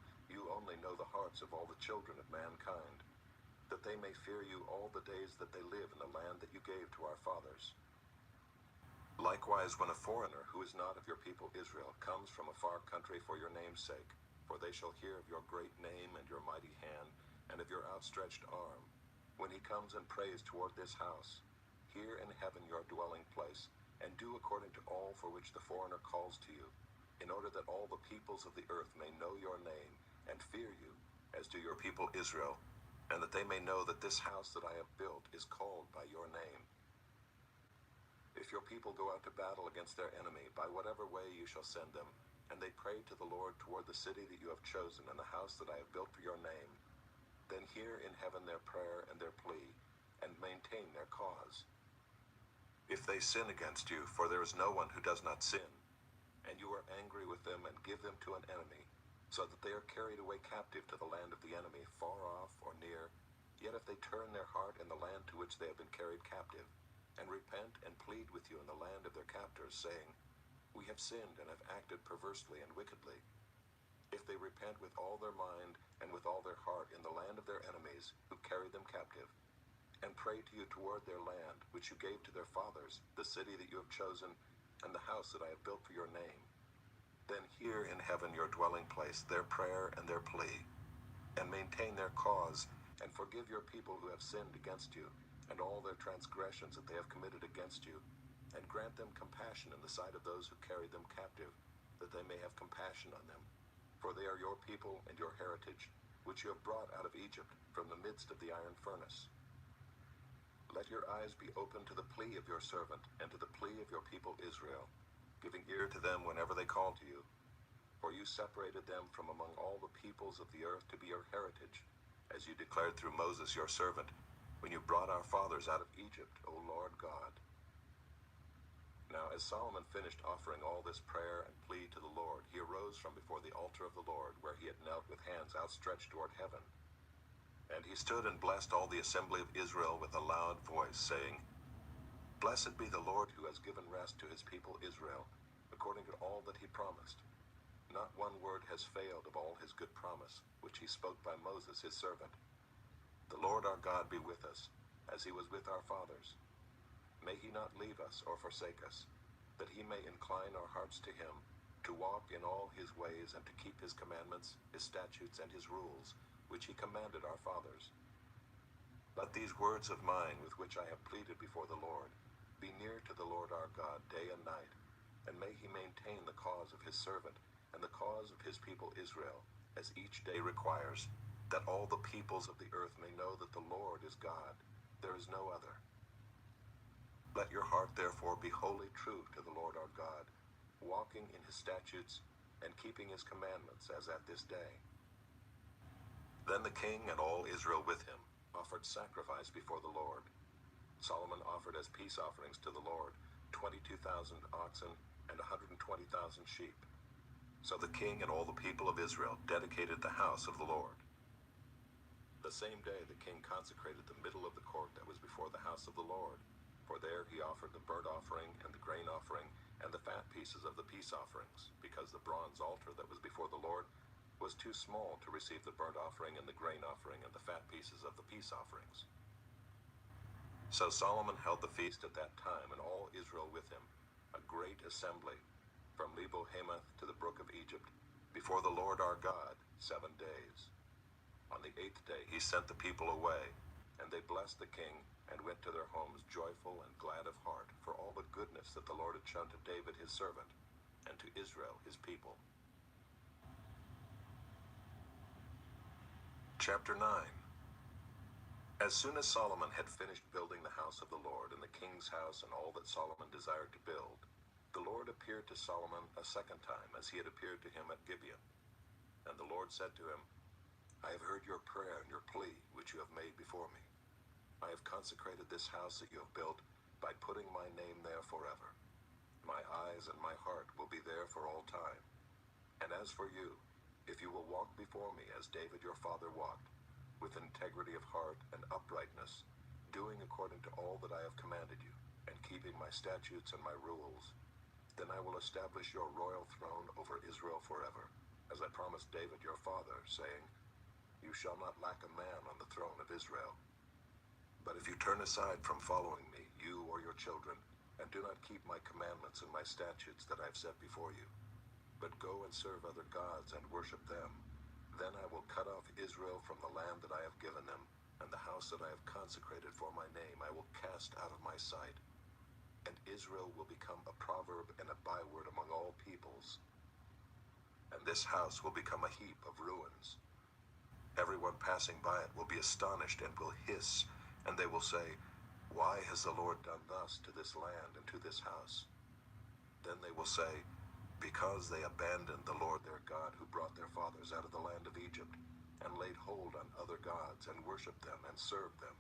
only know the hearts of all the children of mankind, that they may fear you all the days that they live in the land that you gave to our fathers. Likewise, when a foreigner who is not of your people Israel comes from a far country for your name's sake, for they shall hear of your great name and your mighty hand, and of your outstretched arm, when he comes and prays toward this house, hear in heaven your dwelling place, and do according to all for which the foreigner calls to you, in order that all the peoples of the earth may know your name, and fear you, as do your people Israel, and that they may know that this house that I have built is called by your name. If your people go out to battle against their enemy, by whatever way you shall send them, and they pray to the Lord toward the city that you have chosen, and the house that I have built for your name, then hear in heaven their prayer and their plea, and maintain their cause. If they sin against you, for there is no one who does not sin, and you are angry with them and give them to an enemy, so that they are carried away captive to the land of the enemy, far off or near, yet if they turn their heart in the land to which they have been carried captive, and repent and plead with you in the land of their captors, saying, we have sinned and have acted perversely and wickedly, if they repent with all their mind and with all their heart in the land of their enemies, who carried them captive, and pray to you toward their land, which you gave to their fathers, the city that you have chosen, and the house that I have built for your name, then hear in heaven your dwelling place, their prayer and their plea, and maintain their cause, and forgive your people who have sinned against you, and all their transgressions that they have committed against you, and grant them compassion in the sight of those who carried them captive, that they may have compassion on them. For they are your people and your heritage, which you have brought out of Egypt, from the midst of the iron furnace. Let your eyes be open to the plea of your servant, and to the plea of your people Israel, giving ear to them whenever they call to you. For you separated them from among all the peoples of the earth to be your heritage, as you declared through Moses your servant, when you brought our fathers out of Egypt, O Lord God. Now as Solomon finished offering all this prayer and plea to the Lord, he arose from before the altar of the Lord, where he had knelt with hands outstretched toward heaven. And he stood and blessed all the assembly of Israel with a loud voice, saying, Blessed be the Lord who has given rest to his people Israel, according to all that he promised. Not one word has failed of all his good promise, which he spoke by Moses his servant. The Lord our God be with us, as he was with our fathers. May he not leave us or forsake us, that he may incline our hearts to him, to walk in all his ways and to keep his commandments, his statutes, and his rules, which he commanded our fathers. Let these words of mine with which I have pleaded before the Lord be near to the Lord our God day and night, and may he maintain the cause of his servant and the cause of his people Israel, as each day requires, that all the peoples of the earth may know that the Lord is God, there is no other. Let your heart therefore be wholly true to the Lord our God, walking in his statutes and keeping his commandments as at this day. Then the king and all Israel with him offered sacrifice before the Lord. Solomon offered as peace offerings to the Lord 22,000 oxen and 120,000 sheep. So the king and all the people of Israel dedicated the house of the Lord. The same day the king consecrated the middle of the court that was before the house of the Lord, for there he offered the burnt offering and the grain offering and the fat pieces of the peace offerings, because the bronze altar that was before the Lord was too small to receive the burnt offering and the grain offering and the fat pieces of the peace offerings. So Solomon held the feast at that time, and all Israel with him, a great assembly, from Lebo-Hamath to the brook of Egypt, before the Lord our God, 7 days. On the 8th day he sent the people away, and they blessed the king, and went to their homes joyful and glad of heart for all the goodness that the Lord had shown to David his servant, and to Israel his people. Chapter 9. As soon as Solomon had finished building the house of the Lord, and the king's house, and all that Solomon desired to build, the Lord appeared to Solomon a second time, as he had appeared to him at Gibeon. And the Lord said to him, I have heard your prayer and your plea, which you have made before me. I have consecrated this house that you have built by putting my name there forever. My eyes and my heart will be there for all time. And as for you, if you will walk before me as David your father walked, with integrity of heart and uprightness, doing according to all that I have commanded you, and keeping my statutes and my rules, then I will establish your royal throne over Israel forever, as I promised David your father, saying, You shall not lack a man on the throne of Israel. But if you turn aside from following me, you or your children, and do not keep my commandments and my statutes that I have set before you, but go and serve other gods and worship them, then I will cut off Israel from the land that I have given them, and the house that I have consecrated for my name I will cast out of my sight. And Israel will become a proverb and a byword among all peoples. And this house will become a heap of ruins. Everyone passing by it will be astonished and will hiss, and they will say, Why has the Lord done thus to this land and to this house? Then they will say, Because they abandoned the Lord their God, who brought their fathers out of the land of Egypt, and laid hold on other gods, and worshipped them, and served them.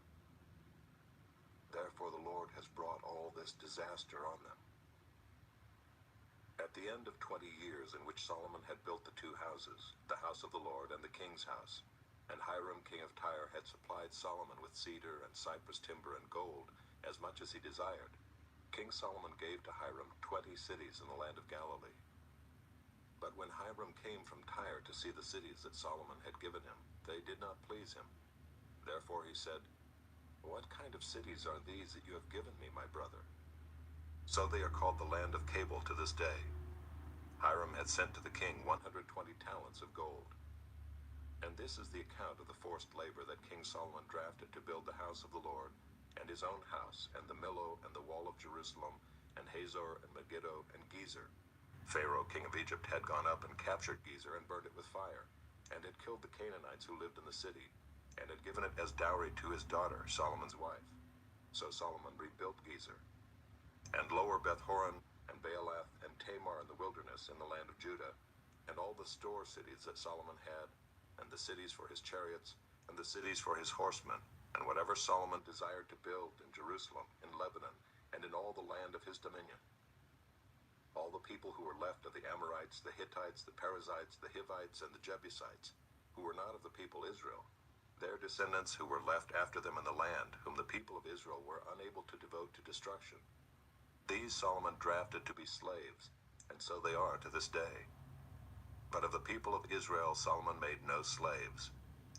Therefore the Lord has brought all this disaster on them. At the end of 20 years in which Solomon had built the 2 houses, the house of the Lord and the king's house, and Hiram king of Tyre had supplied Solomon with cedar and cypress timber and gold, as much as he desired, King Solomon gave to Hiram 20 cities in the land of Galilee. But when Hiram came from Tyre to see the cities that Solomon had given him, they did not please him. Therefore he said, What kind of cities are these that you have given me, my brother? So they are called the land of Cabul to this day. Hiram had sent to the king 120 talents of gold. And this is the account of the forced labor that King Solomon drafted to build the house of the Lord, and his own house, and the Millo, and the wall of Jerusalem, and Hazor, and Megiddo, and Gezer. Pharaoh king of Egypt had gone up and captured Gezer and burned it with fire, and had killed the Canaanites who lived in the city, and had given it as dowry to his daughter, Solomon's wife. So Solomon rebuilt Gezer. And Lower Beth-horon, and Baalath, and Tamar in the wilderness in the land of Judah, and all the store cities that Solomon had, and the cities for his chariots, and the cities for his horsemen, and whatever Solomon desired to build in Jerusalem, in Lebanon, and in all the land of his dominion. All the people who were left of the Amorites, the Hittites, the Perizzites, the Hivites, and the Jebusites, who were not of the people Israel, their descendants who were left after them in the land, whom the people of Israel were unable to devote to destruction, these Solomon drafted to be slaves, and so they are to this day. But of the people of Israel Solomon made no slaves.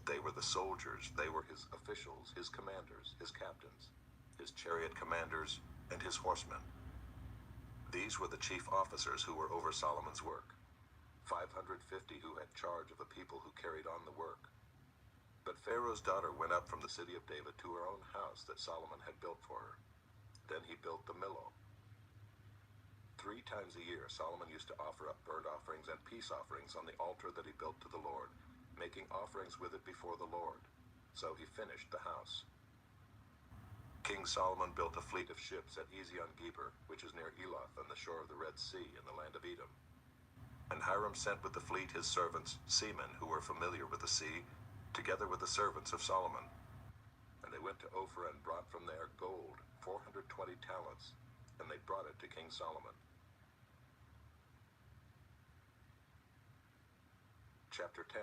They were the soldiers, they were his officials, his commanders, his captains, his chariot commanders, and his horsemen. These were the chief officers who were over Solomon's work, 550 who had charge of the people who carried on the work. But Pharaoh's daughter went up from the city of David to her own house that Solomon had built for her. Then he built the Millo. 3 times a year Solomon used to offer up burnt offerings and peace offerings on the altar that he built to the Lord, making offerings with it before the Lord. So he finished the house. King Solomon built a fleet of ships at Ezion-Geber, which is near Eloth on the shore of the Red Sea in the land of Edom. And Hiram sent with the fleet his servants, seamen who were familiar with the sea, together with the servants of Solomon. And they went to Ophir and brought from there gold, 420 talents, and they brought it to King Solomon. Chapter 10.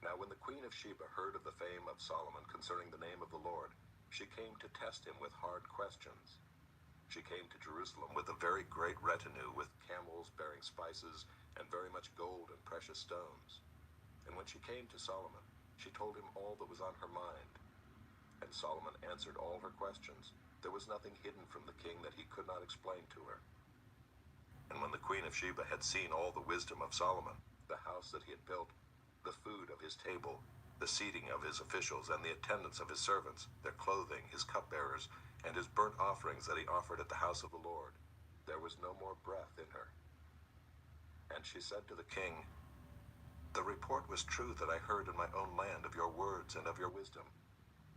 Now when the queen of Sheba heard of the fame of Solomon concerning the name of the Lord, she came to test him with hard questions. She came to Jerusalem with a very great retinue, with camels bearing spices, and very much gold and precious stones. And when she came to Solomon, she told him all that was on her mind. And Solomon answered all her questions. There was nothing hidden from the king that he could not explain to her. And when the queen of Sheba had seen all the wisdom of Solomon, the house that he had built, the food of his table, the seating of his officials, and the attendance of his servants, their clothing, his cupbearers, and his burnt offerings that he offered at the house of the Lord, there was no more breath in her. And she said to the king, "The report was true that I heard in my own land of your words and of your wisdom.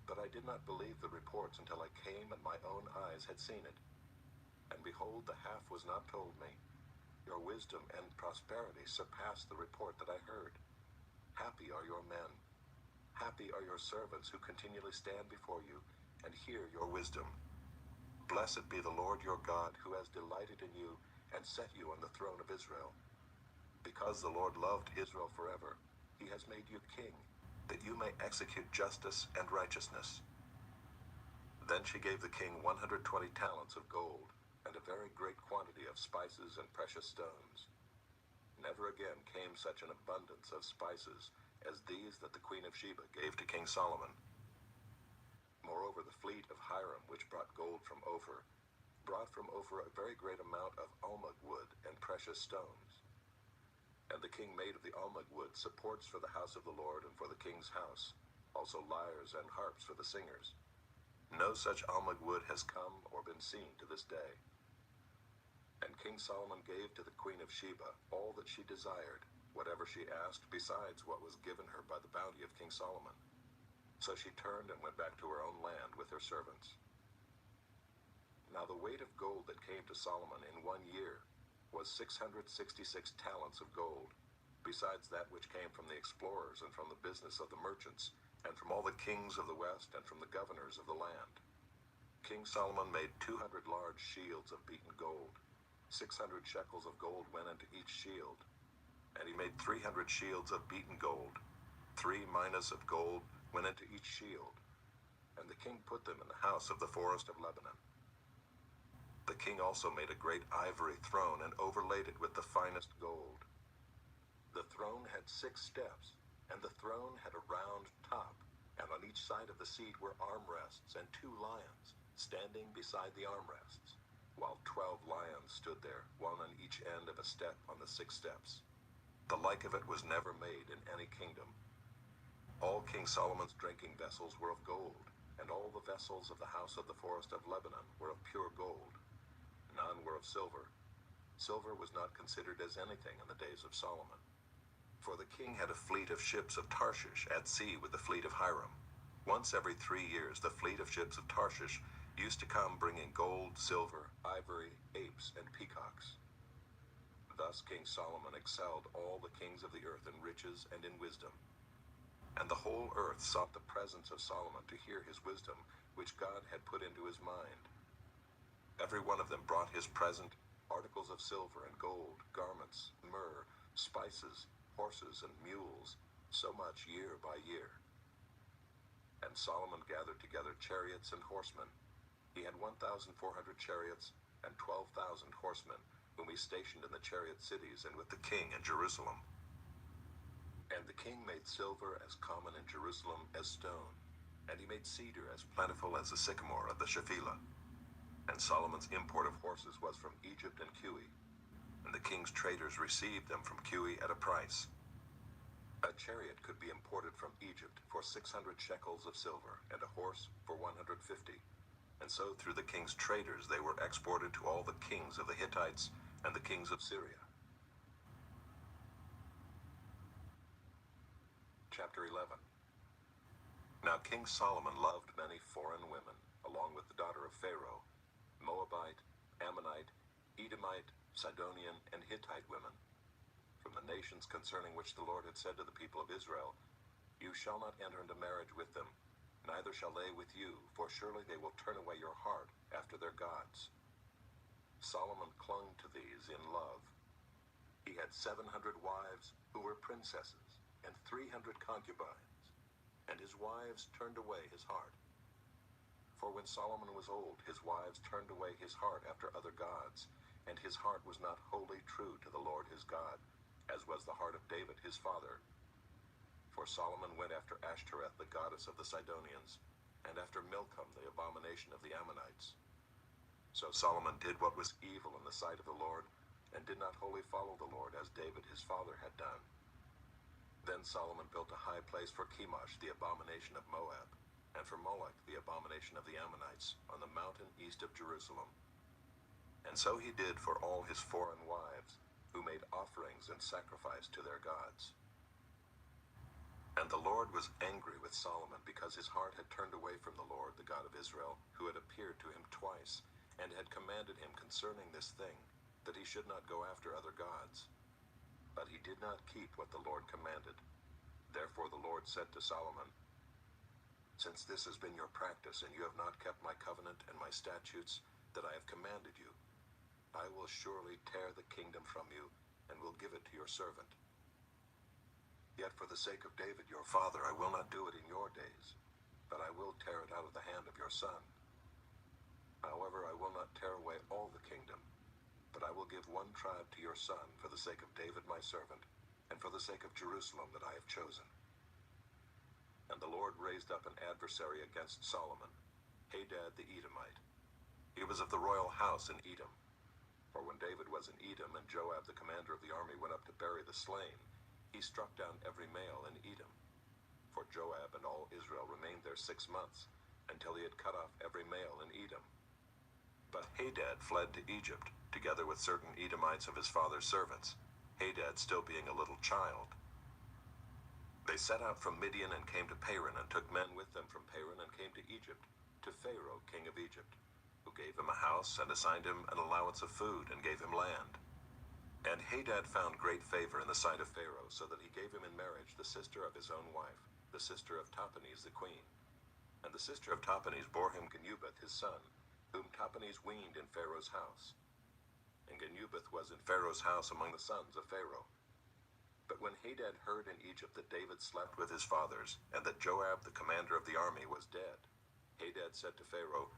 But I did not believe the reports until I came and my own eyes had seen it. And behold, the half was not told me. Your wisdom and prosperity surpassed the report that I heard. Happy are your men. Happy are your servants who continually stand before you and hear your wisdom. Blessed be the Lord your God, who has delighted in you and set you on the throne of Israel. Because the Lord loved Israel forever, he has made you king, that you may execute justice and righteousness." Then she gave the king 120 talents of gold, and a very great quantity of spices and precious stones. Never again came such an abundance of spices as these that the queen of Sheba gave to King Solomon. Moreover, the fleet of Hiram, which brought gold from Ophir, brought from Ophir a very great amount of almug wood and precious stones. And the king made of the almug wood supports for the house of the Lord and for the king's house, also lyres and harps for the singers. No such almug wood has come or been seen to this day. And King Solomon gave to the queen of Sheba all that she desired, whatever she asked, besides what was given her by the bounty of King Solomon. So she turned and went back to her own land with her servants. Now the weight of gold that came to Solomon in 1 year was 666 talents of gold, besides that which came from the explorers and from the business of the merchants, and from all the kings of the west and from the governors of the land. King Solomon made 200 large shields of beaten gold. 600 shekels of gold went into each shield. And he made 300 shields of beaten gold. 3 minas of gold went into each shield. And the king put them in the house of the forest of Lebanon. The king also made a great ivory throne and overlaid it with the finest gold. The throne had 6 steps, and the throne had a round top, and on each side of the seat were armrests and 2 lions standing beside the armrests, while 12 lions stood there, one on each end of a step on the 6 steps. The like of it was never made in any kingdom. All King Solomon's drinking vessels were of gold, and all the vessels of the house of the forest of Lebanon were of pure gold. None were of silver. Silver was not considered as anything in the days of Solomon. For the king had a fleet of ships of Tarshish at sea with the fleet of Hiram. Once every 3 years the fleet of ships of Tarshish used to come bringing gold, silver, ivory, apes, and peacocks. Thus King Solomon excelled all the kings of the earth in riches and in wisdom. And the whole earth sought the presence of Solomon to hear his wisdom, which God had put into his mind. Every one of them brought his present, articles of silver and gold, garments, myrrh, spices, horses, and mules, so much year by year. And Solomon gathered together chariots and horsemen. He had 1,400 chariots and 12,000 horsemen, whom he stationed in the chariot cities and with the king in Jerusalem. And the king made silver as common in Jerusalem as stone, and he made cedar as plentiful as the sycamore of the Shephelah. And Solomon's import of horses was from Egypt and Cui, and the king's traders received them from Cui at a price. A chariot could be imported from Egypt for 600 shekels of silver, and a horse for 150. And so through the king's traders they were exported to all the kings of the Hittites and the kings of Syria. Chapter 11. Now King Solomon loved many foreign women, along with the daughter of Pharaoh, Moabite, Ammonite, Edomite, Sidonian, and Hittite women, from the nations concerning which the Lord had said to the people of Israel, "You shall not enter into marriage with them, neither shall they with you, for surely they will turn away your heart after their gods." Solomon clung to these in love. He had 700 wives who were princesses, and 300 concubines, and his wives turned away his heart. For when Solomon was old, his wives turned away his heart after other gods, and his heart was not wholly true to the Lord his God, as was the heart of David his father. For Solomon went after Ashtoreth, the goddess of the Sidonians, and after Milcom, the abomination of the Ammonites. So Solomon did what was evil in the sight of the Lord, and did not wholly follow the Lord as David his father had done. Then Solomon built a high place for Chemosh, the abomination of Moab, and for Moloch, the abomination of the Ammonites, on the mountain east of Jerusalem. And so he did for all his foreign wives, who made offerings and sacrifice to their gods. And the Lord was angry with Solomon, because his heart had turned away from the Lord, the God of Israel, who had appeared to him twice, and had commanded him concerning this thing, that he should not go after other gods. But he did not keep what the Lord commanded. Therefore the Lord said to Solomon, "Since this has been your practice, and you have not kept my covenant and my statutes that I have commanded you, I will surely tear the kingdom from you, and will give it to your servant. Yet for the sake of David your father I will not do it in your days, but I will tear it out of the hand of your son. However, I will not tear away all the kingdom, but I will give one tribe to your son for the sake of David my servant, and for the sake of Jerusalem that I have chosen." And the Lord raised up an adversary against Solomon, Hadad the Edomite. He was of the royal house in Edom. For when David was in Edom, and Joab the commander of the army went up to bury the slain, he struck down every male in Edom. For Joab and all Israel remained there 6 months, until he had cut off every male in Edom. But Hadad fled to Egypt, together with certain Edomites of his father's servants, Hadad still being a little child. They set out from Midian and came to Paran, and took men with them from Paran, and came to Egypt, to Pharaoh king of Egypt, who gave him a house, and assigned him an allowance of food, and gave him land. And Hadad found great favor in the sight of Pharaoh, so that he gave him in marriage the sister of his own wife, the sister of Tahpenes the queen. And the sister of Tahpenes bore him Genubath his son, whom Tahpenes weaned in Pharaoh's house. And Genubath was in Pharaoh's house among the sons of Pharaoh. But when Hadad heard in Egypt that David slept with his fathers, and that Joab the commander of the army was dead, Hadad said to Pharaoh,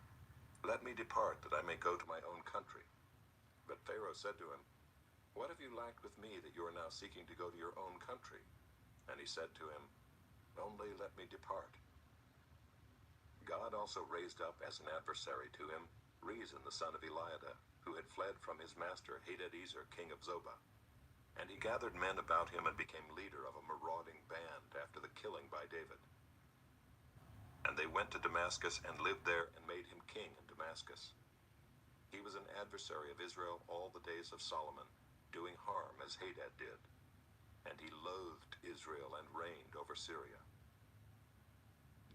"Let me depart, that I may go to my own country." But Pharaoh said to him, "What have you lacked with me, that you are now seeking to go to your own country?" And he said to him, "Only let me depart." God also raised up as an adversary to him Rezin the son of Eliada, who had fled from his master Hadadezer king of Zobah. And he gathered men about him, and became leader of a marauding band after the killing by David. And they went to Damascus, and lived there, and made him king in Damascus. He was an adversary of Israel all the days of Solomon, doing harm as Hadad did. And he loathed Israel, and reigned over Syria.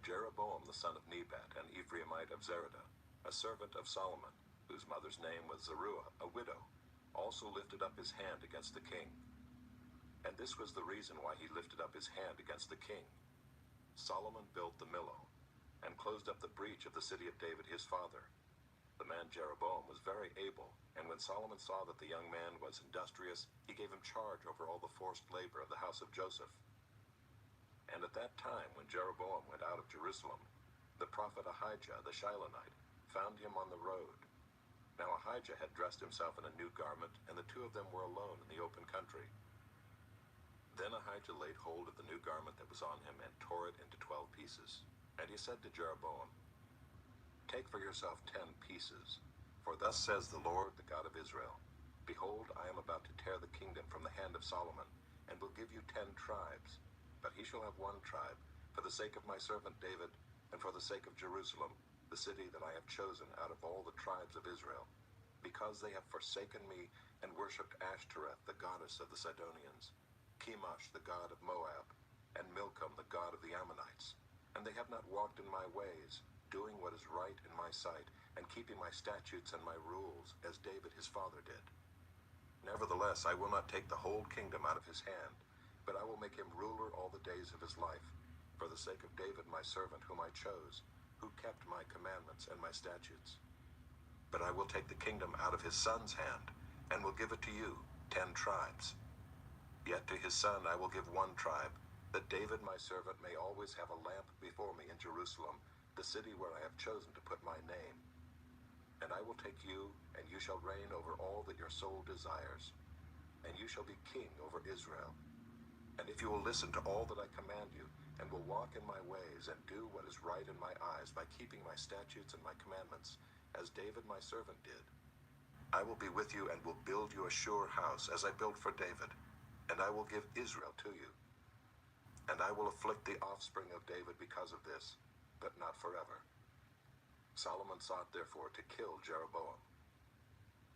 Jeroboam the son of Nebat, an Ephraimite of Zeradah, a servant of Solomon, whose mother's name was Zeruiah, a widow, also lifted up his hand against the king. And this was the reason why he lifted up his hand against the king. Solomon built the Millo, and closed up the breach of the city of David his father. The man Jeroboam was very able, and when Solomon saw that the young man was industrious, he gave him charge over all the forced labor of the house of Joseph. And at that time, when Jeroboam went out of Jerusalem, the prophet Ahijah the Shilonite found him on the road. Now Ahijah had dressed himself in a new garment, and the two of them were alone in the open country. Then Ahijah laid hold of the new garment that was on him and tore it into 12 pieces. And he said to Jeroboam, "Take for yourself 10 pieces, for thus says the Lord, the God of Israel, Behold, I am about to tear the kingdom from the hand of Solomon, and will give you 10 tribes. But he shall have 1 tribe, for the sake of my servant David, and for the sake of Jerusalem, the city that I have chosen out of all the tribes of Israel, because they have forsaken me and worshipped Ashtoreth, the goddess of the Sidonians, Chemosh, the god of Moab, and Milcom, the god of the Ammonites. And they have not walked in my ways, doing what is right in my sight, and keeping my statutes and my rules, as David his father did. Nevertheless, I will not take the whole kingdom out of his hand, but I will make him ruler all the days of his life, for the sake of David my servant, whom I chose, who kept my commandments and my statutes. But I will take the kingdom out of his son's hand, and will give it to you, 10 tribes. Yet to his son I will give 1 tribe, that David my servant may always have a lamp before me in Jerusalem, the city where I have chosen to put my name. And I will take you, and you shall reign over all that your soul desires, and you shall be king over Israel. And if you will listen to all that I command you, and will walk in my ways, and do what is right in my eyes by keeping my statutes and my commandments, as David my servant did, I will be with you and will build you a sure house, as I built for David, and I will give Israel to you. And I will afflict the offspring of David because of this, but not forever." Solomon sought therefore to kill Jeroboam.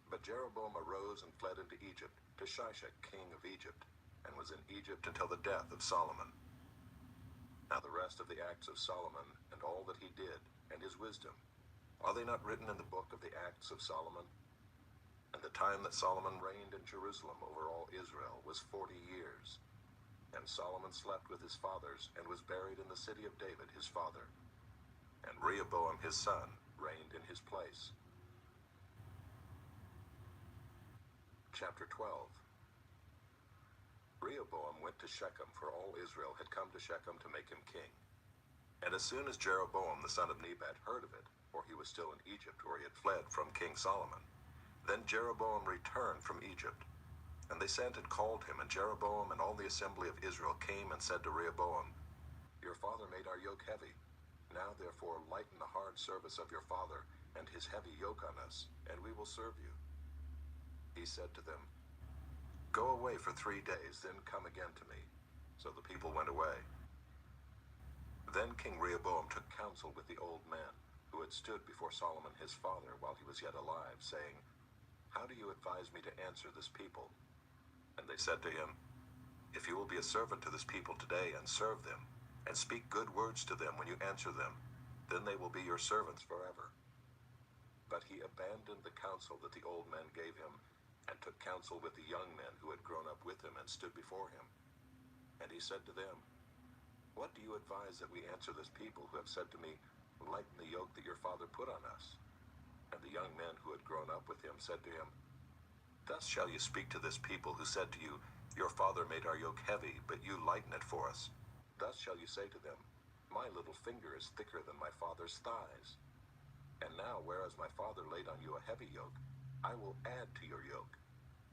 But Jeroboam arose and fled into Egypt, to Shishak king of Egypt, and was in Egypt until the death of Solomon. Now the rest of the acts of Solomon, and all that he did, and his wisdom, are they not written in the book of the acts of Solomon? And the time that Solomon reigned in Jerusalem over all Israel was 40 years. And Solomon slept with his fathers, and was buried in the city of David his father. And Rehoboam his son reigned in his place. Chapter 12. Rehoboam went to Shechem, for all Israel had come to Shechem to make him king. And as soon as Jeroboam the son of Nebat heard of it, for he was still in Egypt, where he had fled from King Solomon, then Jeroboam returned from Egypt. And they sent and called him, and Jeroboam and all the assembly of Israel came and said to Rehoboam, "Your father made our yoke heavy. Now therefore lighten the hard service of your father, and his heavy yoke on us, and we will serve you." He said to them, "Go away for 3 days, then come again to me." So the people went away. Then King Rehoboam took counsel with the old men, who had stood before Solomon his father while he was yet alive, saying, "How do you advise me to answer this people?" And they said to him, "If you will be a servant to this people today and serve them, and speak good words to them when you answer them, then they will be your servants forever." But he abandoned the counsel that the old men gave him, and took counsel with the young men who had grown up with him and stood before him. And he said to them, "What do you advise that we answer this people who have said to me, 'Lighten the yoke that your father put on us'?" And the young men who had grown up with him said to him, "Thus shall you speak to this people who said to you, 'Your father made our yoke heavy, but you lighten it for us.' Thus shall you say to them, 'My little finger is thicker than my father's thighs.' And now, whereas my father laid on you a heavy yoke, I will add to your yoke.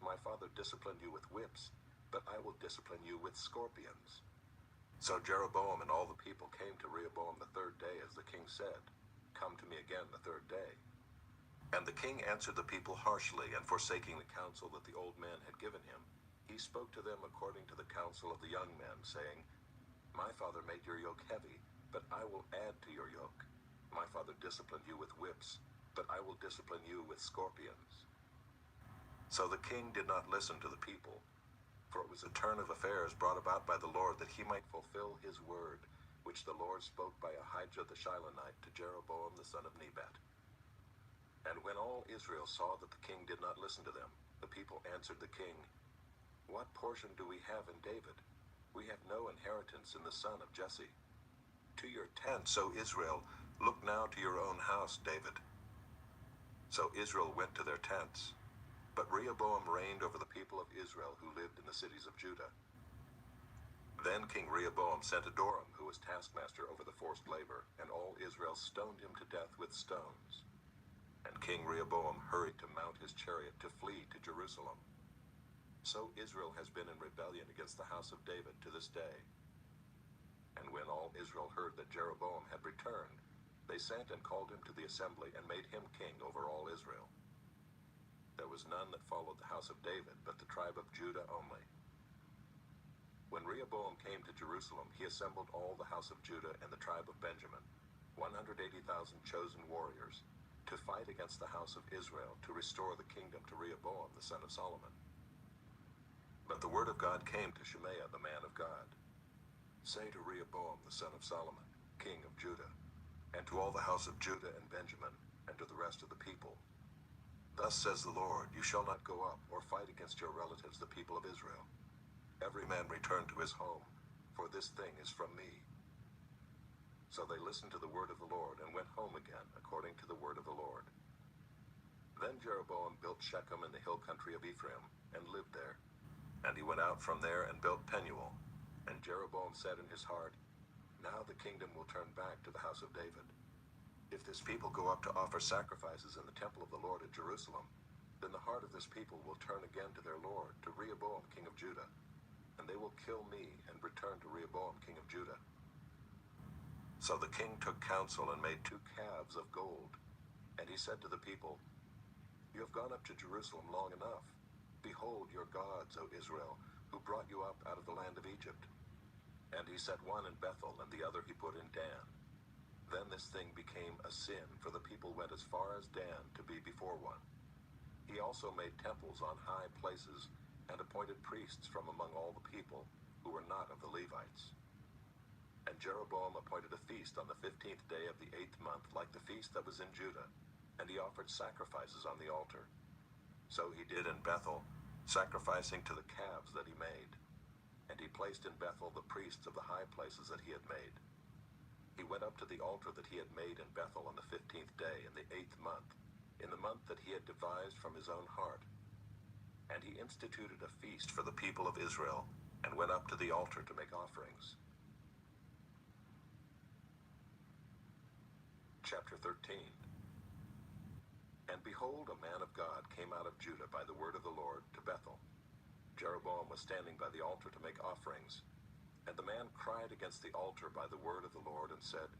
My father disciplined you with whips, but I will discipline you with scorpions." So Jeroboam and all the people came to Rehoboam the 3rd day, as the king said, "Come to me again the 3rd day." And the king answered the people harshly, and forsaking the counsel that the old men had given him, he spoke to them according to the counsel of the young men, saying, "My father made your yoke heavy, but I will add to your yoke. My father disciplined you with whips, but I will discipline you with scorpions." So the king did not listen to the people, for it was a turn of affairs brought about by the Lord, that he might fulfill his word, which the Lord spoke by Ahijah the Shilonite to Jeroboam the son of Nebat. And when all Israel saw that the king did not listen to them, the people answered the king, "What portion do we have in David? We have no inheritance in the son of Jesse. To your tents, O Israel, look now to your own house, David." So Israel went to their tents, but Rehoboam reigned over the people of Israel who lived in the cities of Judah. Then King Rehoboam sent Adoram, who was taskmaster over the forced labor, and all Israel stoned him to death with stones. And King Rehoboam hurried to mount his chariot to flee to Jerusalem. So Israel has been in rebellion against the house of David to this day. And when all Israel heard that Jeroboam had returned, they sent and called him to the assembly and made him king over all Israel. There was none that followed the house of David, but the tribe of Judah only. When Rehoboam came to Jerusalem, he assembled all the house of Judah and the tribe of Benjamin, 180,000 chosen warriors, to fight against the house of Israel, to restore the kingdom to Rehoboam the son of Solomon. But the word of God came to Shemaiah the man of God. Say to Rehoboam the son of Solomon, king of Judah, and to all the house of Judah and Benjamin, and to the rest of the people, thus says the Lord, you shall not go up or fight against your relatives, the people of Israel. Every man return to his home, for this thing is from me. So they listened to the word of the Lord and went home again, according to the word of the Lord. Then Jeroboam built Shechem in the hill country of Ephraim, and lived there. And he went out from there and built Penuel. And Jeroboam said in his heart, now the kingdom will turn back to the house of David. If this people go up to offer sacrifices in the temple of the Lord at Jerusalem, then the heart of this people will turn again to their Lord, to Rehoboam king of Judah, and they will kill me and return to Rehoboam king of Judah. So the king took counsel and made 2 calves of gold. And he said to the people, you have gone up to Jerusalem long enough. Behold your gods, O Israel, who brought you up out of the land of Egypt. And he set one in Bethel, and the other he put in Dan. Then this thing became a sin, for the people went as far as Dan to be before one. He also made temples on high places, and appointed priests from among all the people, who were not of the Levites. And Jeroboam appointed a feast on the 15th day of the 8th month, like the feast that was in Judah, and he offered sacrifices on the altar. So he did in Bethel, sacrificing to the calves that he made. And he placed in Bethel the priests of the high places that he had made. He went up to the altar that he had made in Bethel on the 15th day in the 8th month, in the month that he had devised from his own heart. And he instituted a feast for the people of Israel, and went up to the altar to make offerings. Chapter 13. And behold, a man of God came out of Judah by the word of the Lord to Bethel. Jeroboam was standing by the altar to make offerings. And the man cried against the altar by the word of the Lord, and said,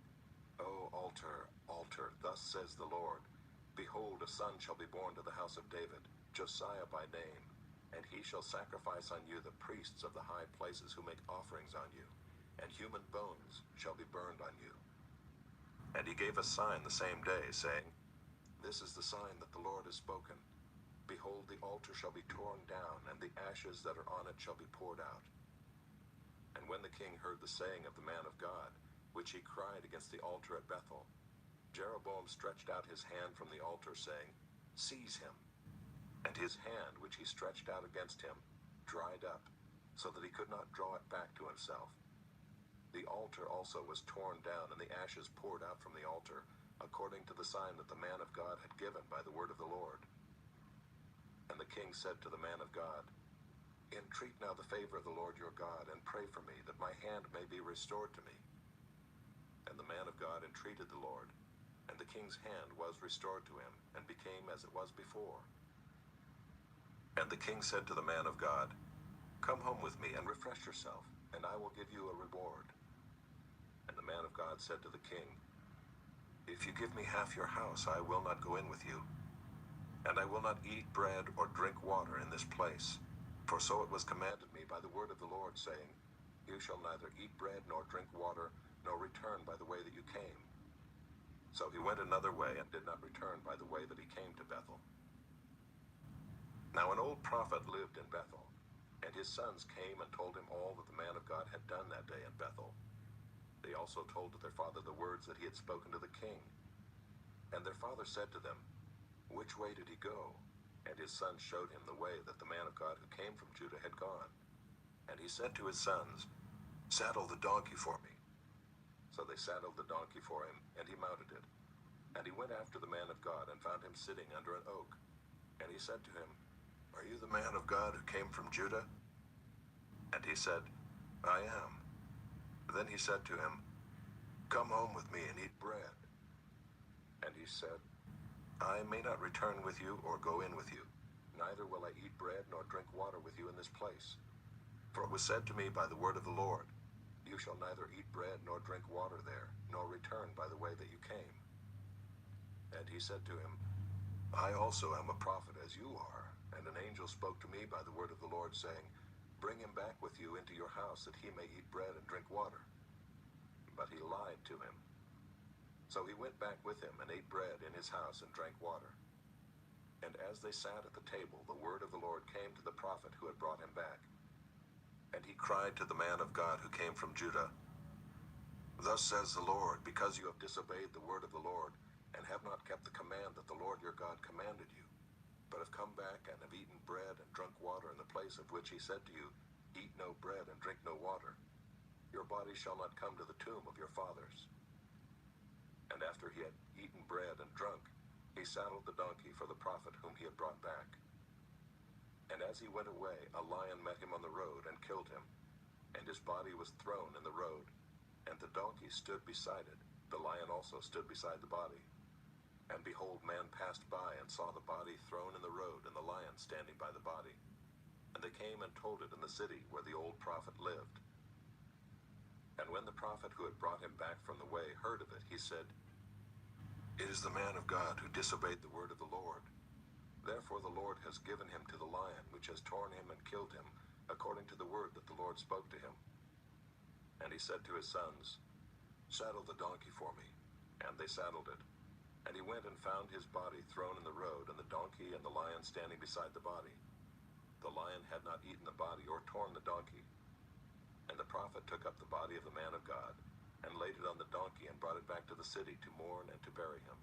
O altar, altar, thus says the Lord, behold, a son shall be born to the house of David, Josiah by name, and he shall sacrifice on you the priests of the high places who make offerings on you, and human bones shall be burned on you. And he gave a sign the same day, saying, this is the sign that the Lord has spoken. Behold, the altar shall be torn down, and the ashes that are on it shall be poured out. And when the king heard the saying of the man of God, which he cried against the altar at Bethel, Jeroboam stretched out his hand from the altar, saying, seize him. And his hand, which he stretched out against him, dried up, so that he could not draw it back to himself. The altar also was torn down, and the ashes poured out from the altar, according to the sign that the man of God had given by the word of the Lord. And the king said to the man of God, entreat now the favor of the Lord your God, and pray for me, that my hand may be restored to me. And the man of God entreated the Lord, and the king's hand was restored to him, and became as it was before. And the king said to the man of God, come home with me, and refresh yourself, and I will give you a reward. And the man of God said to the king, if you give me half your house, I will not go in with you. And I will not eat bread or drink water in this place. For so it was commanded me by the word of the Lord, saying, you shall neither eat bread nor drink water, nor return by the way that you came. So he went another way, and did not return by the way that he came to Bethel. Now an old prophet lived in Bethel, and his sons came and told him all that the man of God had done that day in Bethel. They also told to their father the words that he had spoken to the king. And their father said to them, which way did he go? And his sons showed him the way that the man of God who came from Judah had gone. And he said to his sons, saddle the donkey for me. So they saddled the donkey for him, and he mounted it. And he went after the man of God, and found him sitting under an oak. And he said to him, are you the man of God who came from Judah? And he said, I am. Then he said to him, come home with me and eat bread. And he said, I may not return with you or go in with you. neither will I eat bread nor drink water with you in this place. For it was said to me by the word of the Lord, you shall neither eat bread nor drink water there, nor return by the way that you came. And he said to him, I also am a prophet as you are. And an angel spoke to me by the word of the Lord, saying, bring him back with you into your house, that he may eat bread and drink water. But he lied to him. So he went back with him and ate bread in his house and drank water. And as they sat at the table, the word of the Lord came to the prophet who had brought him back. And he cried to the man of God who came from Judah, thus says the Lord, because you have disobeyed the word of the Lord, and have not kept the command that the Lord your God commanded you, but have come back and have eaten bread and drunk water in the place of which he said to you, eat no bread and drink no water, your body shall not come to the tomb of your fathers. And after he had eaten bread and drunk, he saddled the donkey for the prophet whom he had brought back. And as he went away, a lion met him on the road and killed him, and his body was thrown in the road. And the donkey stood beside it. The lion also stood beside the body. And behold, man passed by and saw the body thrown in the road, and the lion standing by the body. And they came and told it in the city where the old prophet lived. And when the prophet who had brought him back from the way heard of it, he said, it is the man of God who disobeyed the word of the Lord. Therefore the Lord has given him to the lion, which has torn him and killed him, according to the word that the Lord spoke to him. And he said to his sons, saddle the donkey for me. And they saddled it. And he went and found his body thrown in the road, and the donkey and the lion standing beside the body. The lion had not eaten the body or torn the donkey. And the prophet took up the body of the man of God, and laid it on the donkey, and brought it back to the city to mourn and to bury him.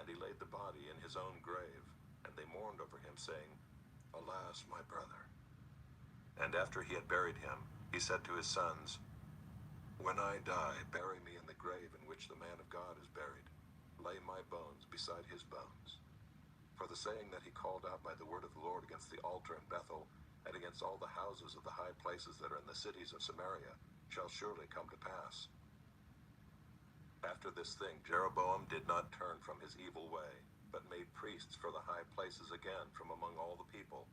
And he laid the body in his own grave, and they mourned over him, saying, alas, my brother. And after he had buried him, he said to his sons, when I die, bury me in the grave in which the man of God is buried. Lay my bones beside his bones. For the saying that he called out by the word of the Lord against the altar in Bethel, and against all the houses of the high places that are in the cities of Samaria, shall surely come to pass. After this thing, Jeroboam did not turn from his evil way, but made priests for the high places again from among all the people.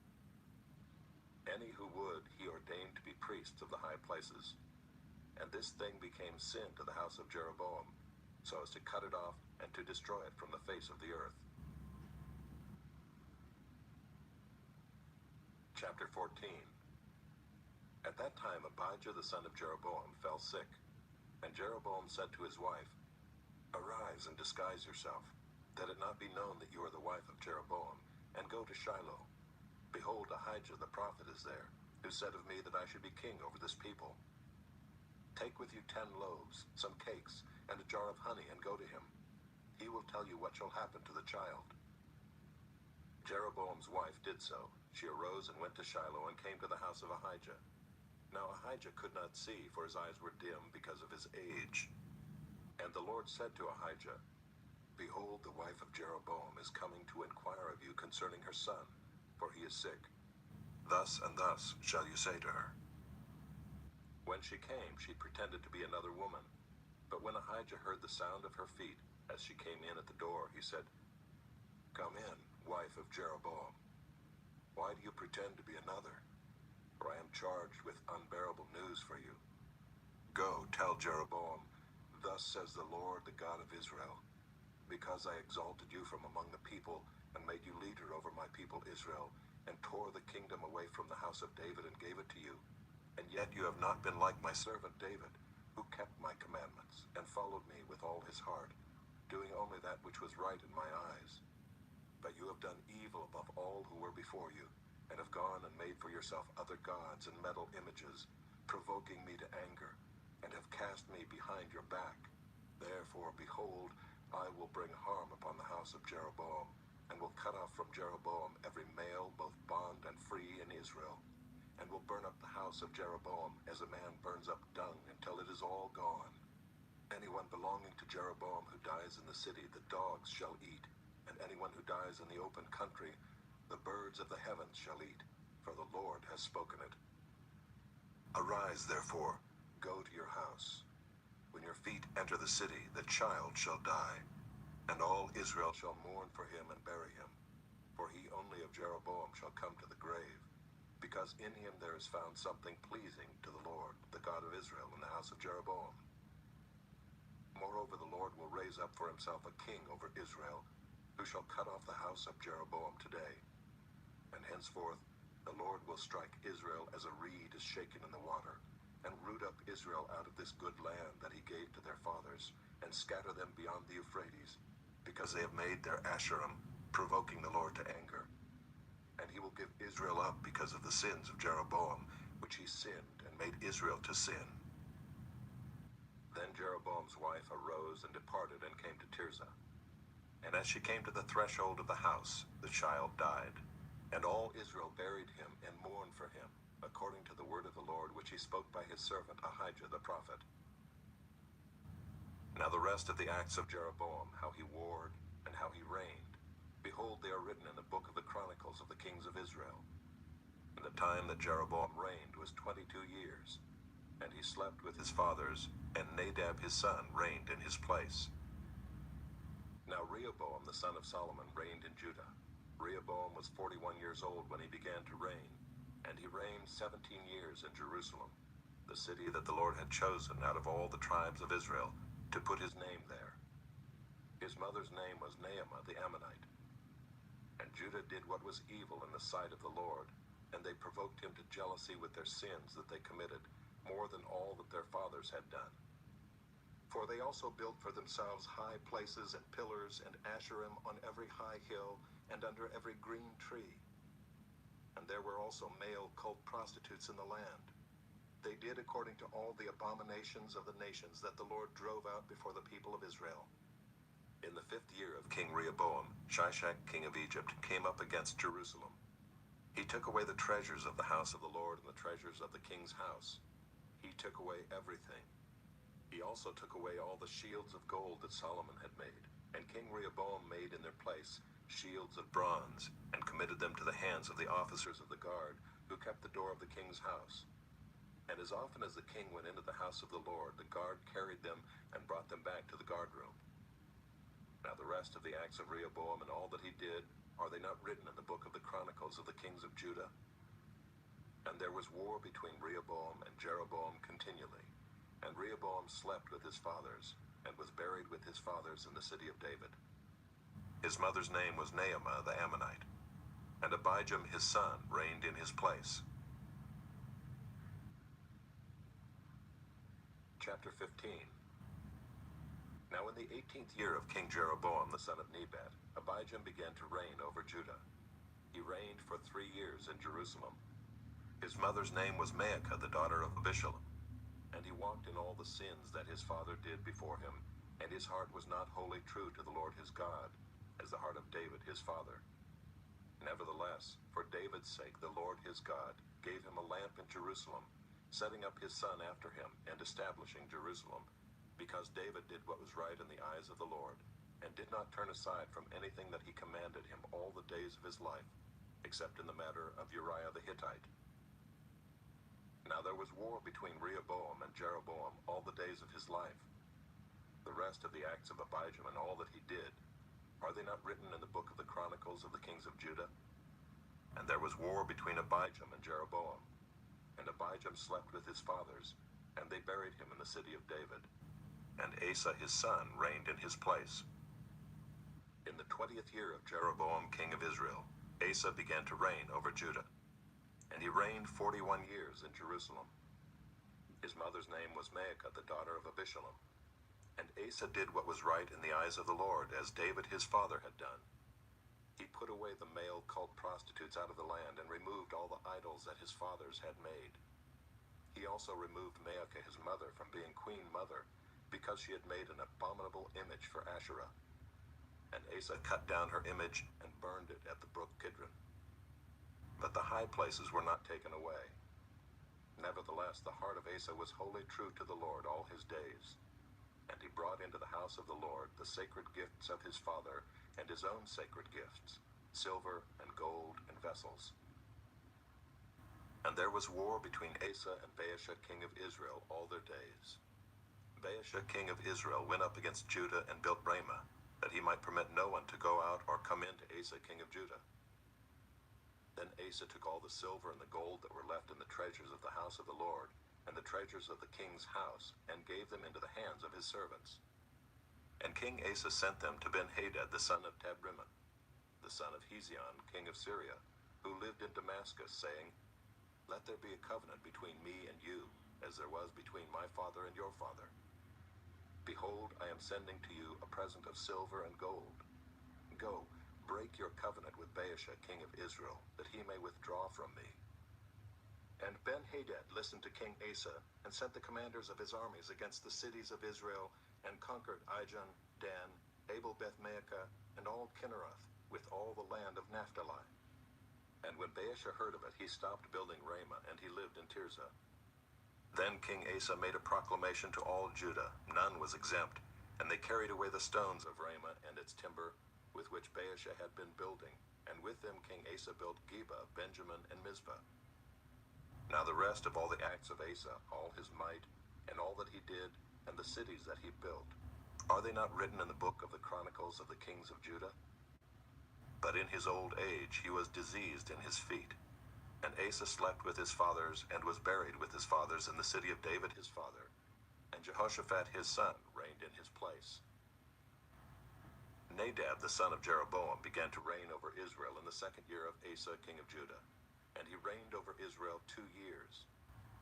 Any who would, he ordained to be priests of the high places. And this thing became sin to the house of Jeroboam, so as to cut it off and to destroy it from the face of the earth. Chapter 14. At that time Abijah the son of Jeroboam fell sick, and Jeroboam said to his wife, arise and disguise yourself, that it not be known that you are the wife of Jeroboam, and go to Shiloh. Behold, Ahijah the prophet is there, who said of me that I should be king over this people. Take with you 10 loaves, some cakes, and a jar of honey, and go to him. He will tell you what shall happen to the child. Jeroboam's wife did so. She arose and went to Shiloh, and came to the house of Ahijah. Now Ahijah could not see, for his eyes were dim because of his age. And the Lord said to Ahijah, behold, the wife of Jeroboam is coming to inquire of you concerning her son, for he is sick. Thus and thus shall you say to her. When she came, she pretended to be another woman. But when Ahijah heard the sound of her feet, as she came in at the door, he said, come in, wife of Jeroboam. Why do you pretend to be another? For I am charged with unbearable news for you. Go, tell Jeroboam, thus says the Lord, the God of Israel, because I exalted you from among the people, and made you leader over my people Israel, and tore the kingdom away from the house of David and gave it to you. And yet you have not been like my servant David, who kept my commandments, and followed me with all his heart, doing only that which was right in my eyes. But you have done evil above all who were before you, and have gone and made for yourself other gods and metal images, provoking me to anger, and have cast me behind your back. Therefore, behold, I will bring harm upon the house of Jeroboam, and will cut off from Jeroboam every male, both bond and free, in Israel, and will burn up the house of Jeroboam as a man burns up dung until it is all gone. Anyone belonging to Jeroboam who dies in the city, the dogs shall eat, and anyone who dies in the open country, the birds of the heavens shall eat, for the Lord has spoken it. Arise, therefore, go to your house. When your feet enter the city, the child shall die, and all Israel shall mourn for him and bury him. For he only of Jeroboam shall come to the grave, because in him there is found something pleasing to the Lord, the God of Israel, in the house of Jeroboam. Moreover, the Lord will raise up for himself a king over Israel, who shall cut off the house of Jeroboam today. And henceforth the Lord will strike Israel as a reed is shaken in the water, and root up Israel out of this good land that he gave to their fathers, and scatter them beyond the Euphrates, because they have made their Asherim, provoking the Lord to anger. And he will give Israel up because of the sins of Jeroboam, which he sinned and made Israel to sin. Then Jeroboam's wife arose and departed and came to Tirzah. And as she came to the threshold of the house, the child died. And all Israel buried him and mourned for him, according to the word of the Lord which he spoke by his servant Ahijah the prophet. Now the rest of the acts of Jeroboam, how he warred and how he reigned, behold, they are written in the book of the Chronicles of the kings of Israel. And the time that Jeroboam reigned was 22 years, and he slept with his fathers, and Nadab his son reigned in his place. Now Rehoboam the son of Solomon reigned in Judah. Rehoboam was 41 years old when he began to reign, and he reigned 17 years in Jerusalem, the city that the Lord had chosen out of all the tribes of Israel, to put his name there. His mother's name was Naamah the Ammonite. And Judah did what was evil in the sight of the Lord, and they provoked him to jealousy with their sins that they committed, more than all that their fathers had done. For they also built for themselves high places and pillars and Asherim on every high hill and under every green tree. And there were also male cult prostitutes in the land. They did according to all the abominations of the nations that the Lord drove out before the people of Israel. In the 5th year of King Rehoboam, Shishak king of Egypt came up against Jerusalem. He took away the treasures of the house of the Lord and the treasures of the king's house. He took away everything. He also took away all the shields of gold that Solomon had made. And King Rehoboam made in their place shields of bronze, and committed them to the hands of the officers of the guard, who kept the door of the king's house. And as often as the king went into the house of the Lord, the guard carried them and brought them back to the guard room. Now the rest of the acts of Rehoboam and all that he did, are they not written in the book of the Chronicles of the kings of Judah? And there was war between Rehoboam and Jeroboam continually. And Rehoboam slept with his fathers, and was buried with his fathers in the city of David. His mother's name was Naamah the Ammonite, and Abijam his son reigned in his place. Chapter 15. Now in the 18th year of King Jeroboam the son of Nebat, Abijam began to reign over Judah. He reigned for 3 years in Jerusalem. His mother's name was Maacah the daughter of Abishalom. And he walked in all the sins that his father did before him, and his heart was not wholly true to the Lord his God, as the heart of David his father. Nevertheless, for David's sake the Lord his God gave him a lamp in Jerusalem, setting up his son after him, and establishing Jerusalem, because David did what was right in the eyes of the Lord, and did not turn aside from anything that he commanded him all the days of his life, except in the matter of Uriah the Hittite. Now there was war between Rehoboam and Jeroboam all the days of his life. The rest of the acts of Abijam and all that he did, are they not written in the book of the Chronicles of the kings of Judah? And there was war between Abijam and Jeroboam. And Abijam slept with his fathers, and they buried him in the city of David. And Asa his son reigned in his place. In the 20th year of Jeroboam king of Israel, Asa began to reign over Judah. And he reigned 41 years in Jerusalem. His mother's name was Maacah the daughter of Abishalom. And Asa did what was right in the eyes of the Lord, as David his father had done. He put away the male cult prostitutes out of the land, and removed all the idols that his fathers had made. He also removed Maacah his mother from being queen mother, because she had made an abominable image for Asherah. And Asa cut down her image and burned it at the brook Kidron. But the high places were not taken away. Nevertheless, the heart of Asa was wholly true to the Lord all his days. And he brought into the house of the Lord the sacred gifts of his father, and his own sacred gifts, silver and gold and vessels. And there was war between Asa and Baasha king of Israel all their days. Baasha king of Israel went up against Judah and built Ramah, that he might permit no one to go out or come in to Asa king of Judah. Then Asa took all the silver and the gold that were left in the treasures of the house of the Lord, and the treasures of the king's house, and gave them into the hands of his servants. And King Asa sent them to Ben-Hadad the son of Tabrimon, the son of Hezion, king of Syria, who lived in Damascus, saying, Let there be a covenant between me and you, as there was between my father and your father. Behold, I am sending to you a present of silver and gold. Go, break your covenant with Baasha, king of Israel, that he may withdraw from me. And Ben-Hadad listened to King Asa, and sent the commanders of his armies against the cities of Israel, and conquered Ijon, Dan, Abel-Beth-Maachah, and all Kinneroth, with all the land of Naphtali. And when Baasha heard of it, he stopped building Ramah, and he lived in Tirzah. Then King Asa made a proclamation to all Judah, none was exempt, and they carried away the stones of Ramah and its timber, with which Baasha had been building, and with them King Asa built Geba, Benjamin, and Mizpah. Now the rest of all the acts of Asa, all his might, and all that he did, and the cities that he built, are they not written in the book of the Chronicles of the kings of Judah? But in his old age he was diseased in his feet. And Asa slept with his fathers, and was buried with his fathers in the city of David his father. And Jehoshaphat his son reigned in his place. Nadab the son of Jeroboam began to reign over Israel in the 2nd year of Asa king of Judah. And he reigned over Israel 2 years.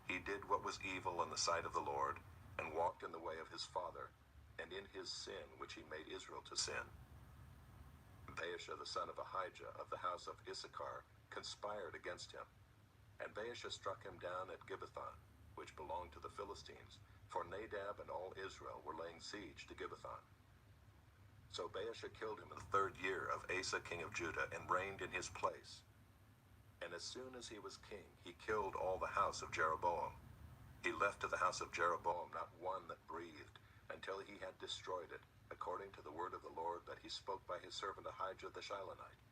He did what was evil in the sight of the Lord, and walked in the way of his father, and in his sin which he made Israel to sin. Baasha the son of Ahijah of the house of Issachar conspired against him. And Baasha struck him down at Gibbethon, which belonged to the Philistines, for Nadab and all Israel were laying siege to Gibbethon. So Baasha killed him in the 3rd year of Asa king of Judah, and reigned in his place. And as soon as he was king, he killed all the house of Jeroboam. He left to the house of Jeroboam not one that breathed, until he had destroyed it, according to the word of the Lord that he spoke by his servant Ahijah the Shilonite.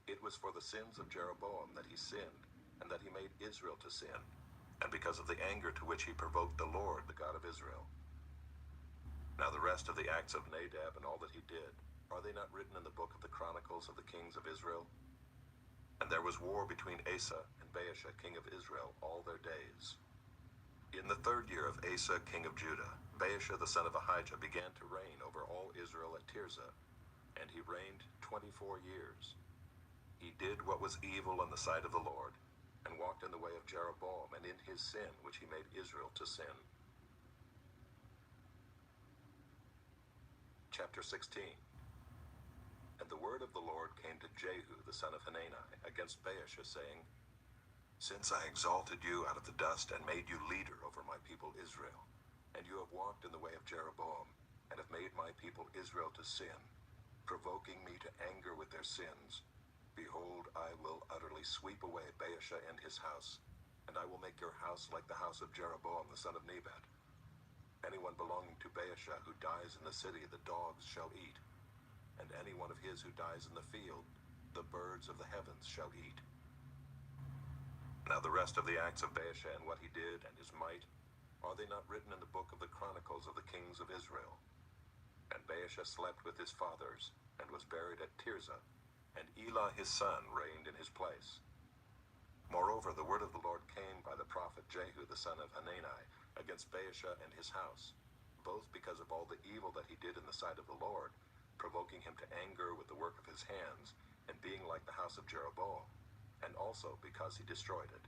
It was for the sins of Jeroboam that he sinned, and that he made Israel to sin, and because of the anger to which he provoked the Lord, the God of Israel. Now the rest of the acts of Nadab and all that he did, are they not written in the book of the Chronicles of the kings of Israel? And there was war between Asa and Baasha king of Israel all their days. In the 3rd year of Asa king of Judah, Baasha the son of Ahijah began to reign over all Israel at Tirzah, and he reigned 24 years. He did what was evil in the sight of the Lord, and walked in the way of Jeroboam, and in his sin which he made Israel to sin. Chapter 16. And the word of the Lord came to Jehu the son of Hanani against Baasha, saying, Since I exalted you out of the dust, and made you leader over my people Israel, and you have walked in the way of Jeroboam, and have made my people Israel to sin, provoking me to anger with their sins, behold, I will utterly sweep away Baasha and his house, and I will make your house like the house of Jeroboam the son of Nebat. Anyone belonging to Baasha who dies in the city, the dogs shall eat, and any one of his who dies in the field, the birds of the heavens shall eat. Now the rest of the acts of Baasha, and what he did, and his might, are they not written in the book of the Chronicles of the kings of Israel? And Baasha slept with his fathers, and was buried at Tirzah, and Elah his son reigned in his place. Moreover, the word of the Lord came by the prophet Jehu the son of Hanani against Baasha and his house, both because of all the evil that he did in the sight of the Lord, provoking him to anger with the work of his hands, and being like the house of Jeroboam, and also because he destroyed it.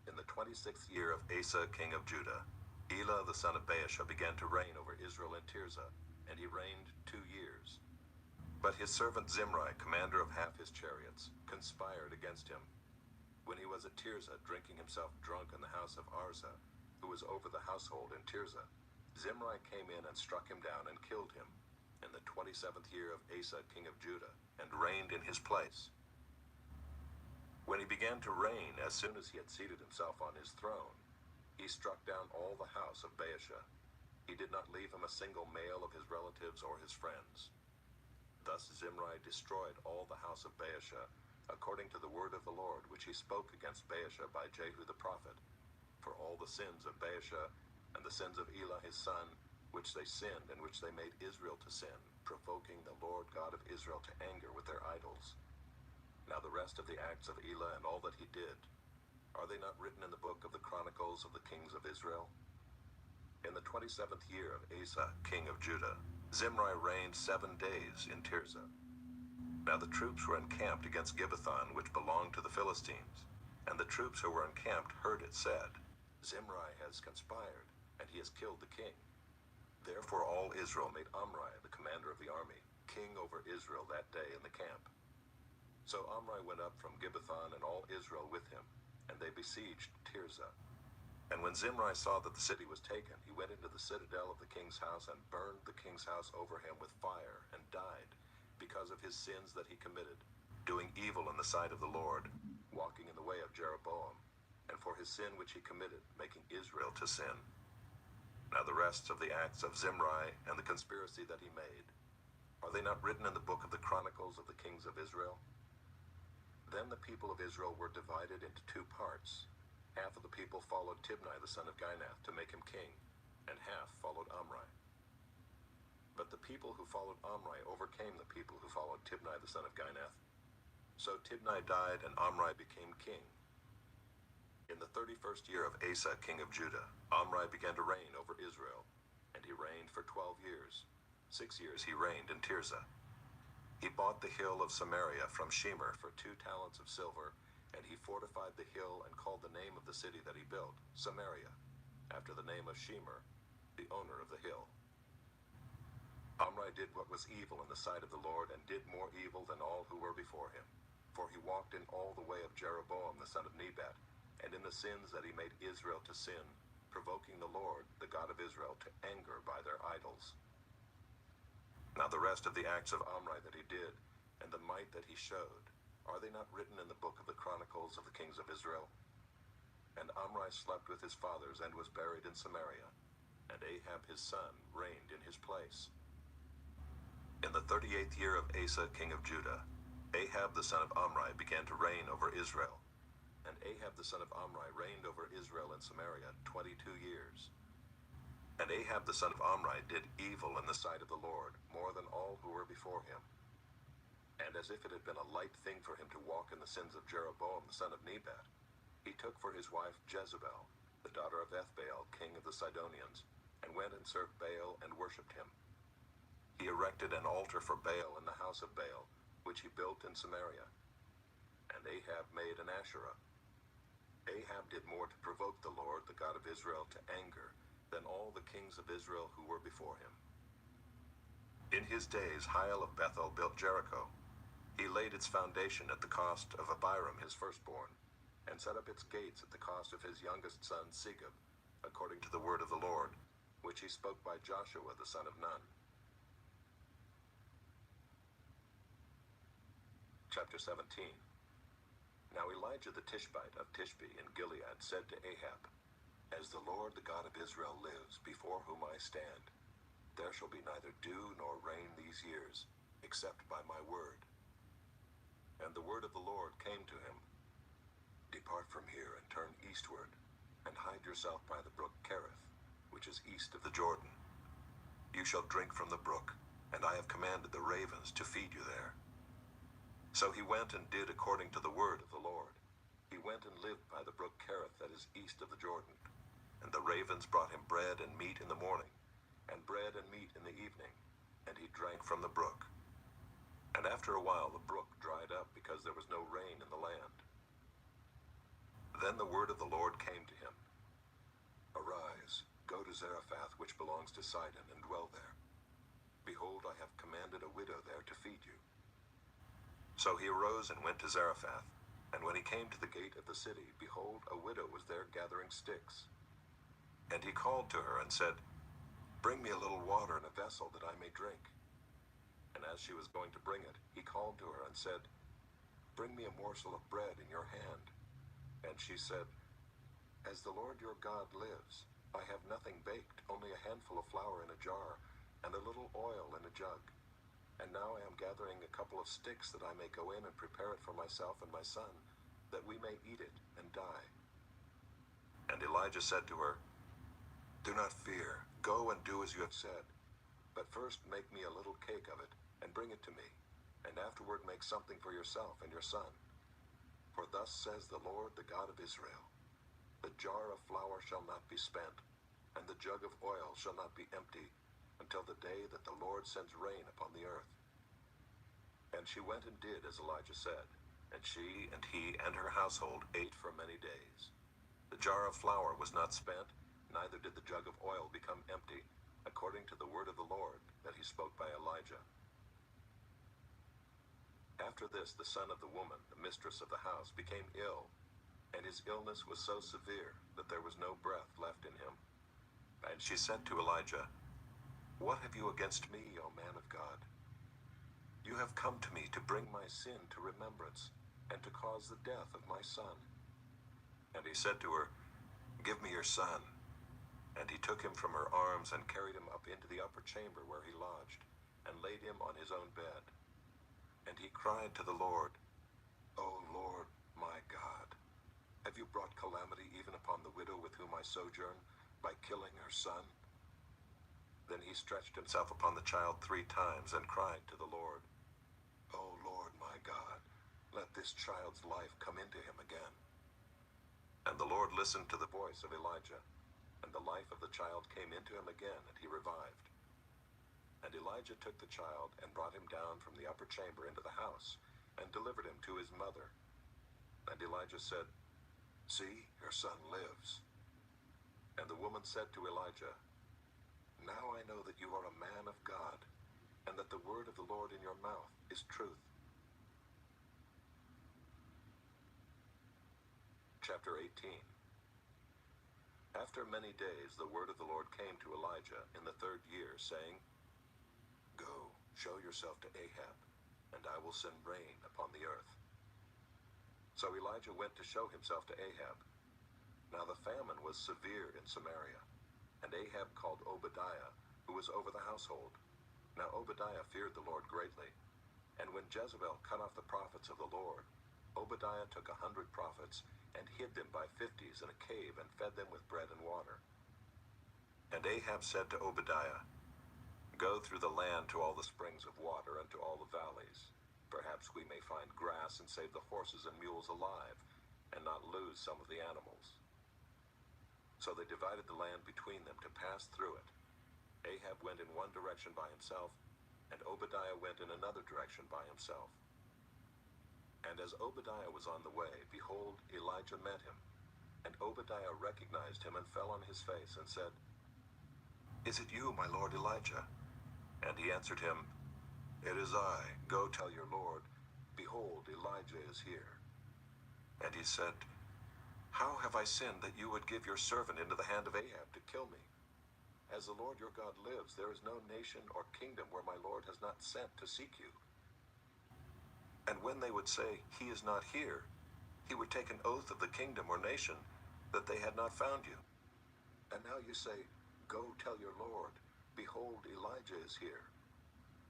In the 26th year of Asa king of Judah, Elah the son of Baasha began to reign over Israel in Tirzah, and he reigned 2 years. But his servant Zimri, commander of half his chariots, conspired against him. When he was at Tirzah, drinking himself drunk in the house of Arza, who was over the household in Tirzah, Zimri came in and struck him down and killed him in the 27th year of Asa king of Judah, and reigned in his place. When he began to reign, as soon as he had seated himself on his throne, he struck down all the house of Baasha. He did not leave him a single male of his relatives or his friends. Thus Zimri destroyed all the house of Baasha, according to the word of the Lord which he spoke against Baasha by Jehu the prophet, for all the sins of Baasha and the sins of Elah his son, which they sinned, and which they made Israel to sin, provoking the Lord God of Israel to anger with their idols. Now the rest of the acts of Elah and all that he did, are they not written in the book of the Chronicles of the kings of Israel? In the 27th year of Asa, king of Judah, Zimri reigned 7 days in Tirzah. Now the troops were encamped against Gibbethon, which belonged to the Philistines. And the troops who were encamped heard it said, Zimri has conspired, and he has killed the king. Therefore all Israel made Omri, the commander of the army, king over Israel that day in the camp. So Omri went up from Gibbethon and all Israel with him, and they besieged Tirzah. And when Zimri saw that the city was taken, he went into the citadel of the king's house and burned the king's house over him with fire, and died, because of his sins that he committed, doing evil in the sight of the Lord, walking in the way of Jeroboam, and for his sin which he committed, making Israel to sin. Now the rest of the acts of Zimri and the conspiracy that he made, are they not written in the book of the Chronicles of the kings of Israel? Then the people of Israel were divided into 2 parts. Half of the people followed Tibni the son of Ginath to make him king, and half followed Omri. But the people who followed Omri overcame the people who followed Tibni the son of Ginath. So Tibni died, and Omri became king. In the 31st year of Asa, king of Judah, Omri began to reign over Israel, and he reigned for 12 years. 6 years he reigned in Tirzah. He bought the hill of Samaria from Shemer for 2 talents of silver, and he fortified the hill and called the name of the city that he built Samaria, after the name of Shemer, the owner of the hill. Omri did what was evil in the sight of the Lord, and did more evil than all who were before him. For he walked in all the way of Jeroboam the son of Nebat, and in the sins that he made Israel to sin, provoking the Lord, the God of Israel, to anger by their idols. Now the rest of the acts of Omri that he did, and the might that he showed, are they not written in the book of the Chronicles of the kings of Israel? And Omri slept with his fathers and was buried in Samaria, and Ahab his son reigned in his place. In the 38th year of Asa king of Judah, Ahab the son of Omri began to reign over Israel. And Ahab the son of Omri reigned over Israel in Samaria 22 years. And Ahab the son of Omri did evil in the sight of the Lord, more than all who were before him. And as if it had been a light thing for him to walk in the sins of Jeroboam the son of Nebat, he took for his wife Jezebel, the daughter of Ethbaal, king of the Sidonians, and went and served Baal and worshipped him. He erected an altar for Baal in the house of Baal, which he built in Samaria. And Ahab made an Asherah. Ahab did more to provoke the Lord, the God of Israel, to anger, than all the kings of Israel who were before him. In his days Hiel of Bethel built Jericho. He laid its foundation at the cost of Abiram his firstborn, and set up its gates at the cost of his youngest son Segub, according to the word of the Lord, which he spoke by Joshua the son of Nun. Chapter 17. Now Elijah the Tishbite of Tishbe in Gilead said to Ahab, As the Lord the God of Israel lives, before whom I stand, there shall be neither dew nor rain these years, except by my word. And the word of the Lord came to him, Depart from here and turn eastward, and hide yourself by the brook Kerith, which is east of the Jordan. You shall drink from the brook, and I have commanded the ravens to feed you there. So he went and did according to the word of the Lord. He went and lived by the brook Kerith that is east of the Jordan. And the ravens brought him bread and meat in the morning, and bread and meat in the evening, and he drank from the brook. And after a while the brook dried up, because there was no rain in the land. Then the word of the Lord came to him, Arise, go to Zarephath, which belongs to Sidon, and dwell there. Behold, I have commanded a widow there to feed you. So he arose and went to Zarephath, and when he came to the gate of the city, behold, a widow was there gathering sticks. And he called to her and said, Bring me a little water in a vessel, that I may drink. And as she was going to bring it, he called to her and said, Bring me a morsel of bread in your hand. And she said, As the Lord your God lives, I have nothing baked, only a handful of flour in a jar, and a little oil in a jug. And now I am gathering a couple of sticks, that I may go in and prepare it for myself and my son, that we may eat it and die. And Elijah said to her, Do not fear, go and do as you have said. But first make me a little cake of it, and bring it to me, and afterward make something for yourself and your son. For thus says the Lord, the God of Israel, the jar of flour shall not be spent, and the jug of oil shall not be empty, until the day that the Lord sends rain upon the earth. And she went and did as Elijah said, and she and he and her household ate for many days. The jar of flour was not spent, neither did the jug of oil become empty, according to the word of the Lord that he spoke by Elijah. After this, the son of the woman, the mistress of the house, became ill, and his illness was so severe that there was no breath left in him. And she said to Elijah, What have you against me, O man of God? You have come to me to bring my sin to remembrance, and to cause the death of my son. And he said to her, Give me your son. And he took him from her arms and carried him up into the upper chamber where he lodged, and laid him on his own bed. And he cried to the Lord, O Lord, my God, have you brought calamity even upon the widow with whom I sojourn, by killing her son? Then he stretched himself upon the child 3 times and cried to the Lord, O Lord, my God, let this child's life come into him again. And the Lord listened to the voice of Elijah, and the life of the child came into him again, and he revived. And Elijah took the child and brought him down from the upper chamber into the house, and delivered him to his mother. And Elijah said, See, your son lives. And the woman said to Elijah, Now I know that you are a man of God, and that the word of the Lord in your mouth is truth. Chapter 18. After many days the word of the Lord came to Elijah in the 3rd year, saying, Go, show yourself to Ahab, and I will send rain upon the earth. So Elijah went to show himself to Ahab. Now the famine was severe in Samaria, and Ahab called Obadiah, who was over the household. Now Obadiah feared the Lord greatly. And when Jezebel cut off the prophets of the Lord, Obadiah took 100 prophets, and hid them by 50s in a cave, and fed them with bread and water. And Ahab said to Obadiah, Go through the land to all the springs of water, and to all the valleys. Perhaps we may find grass and save the horses and mules alive, and not lose some of the animals. So they divided the land between them to pass through it. Ahab went in one direction by himself, and Obadiah went in another direction by himself. And as Obadiah was on the way, behold, Elijah met him. And Obadiah recognized him and fell on his face and said, Is it you, my lord Elijah? And he answered him, It is I. Go tell your lord, Behold, Elijah is here. And he said, How have I sinned that you would give your servant into the hand of Ahab to kill me? As the Lord your God lives, there is no nation or kingdom where my lord has not sent to seek you. And when they would say, He is not here, he would take an oath of the kingdom or nation that they had not found you. And now you say, Go tell your lord, Behold, Elijah is here.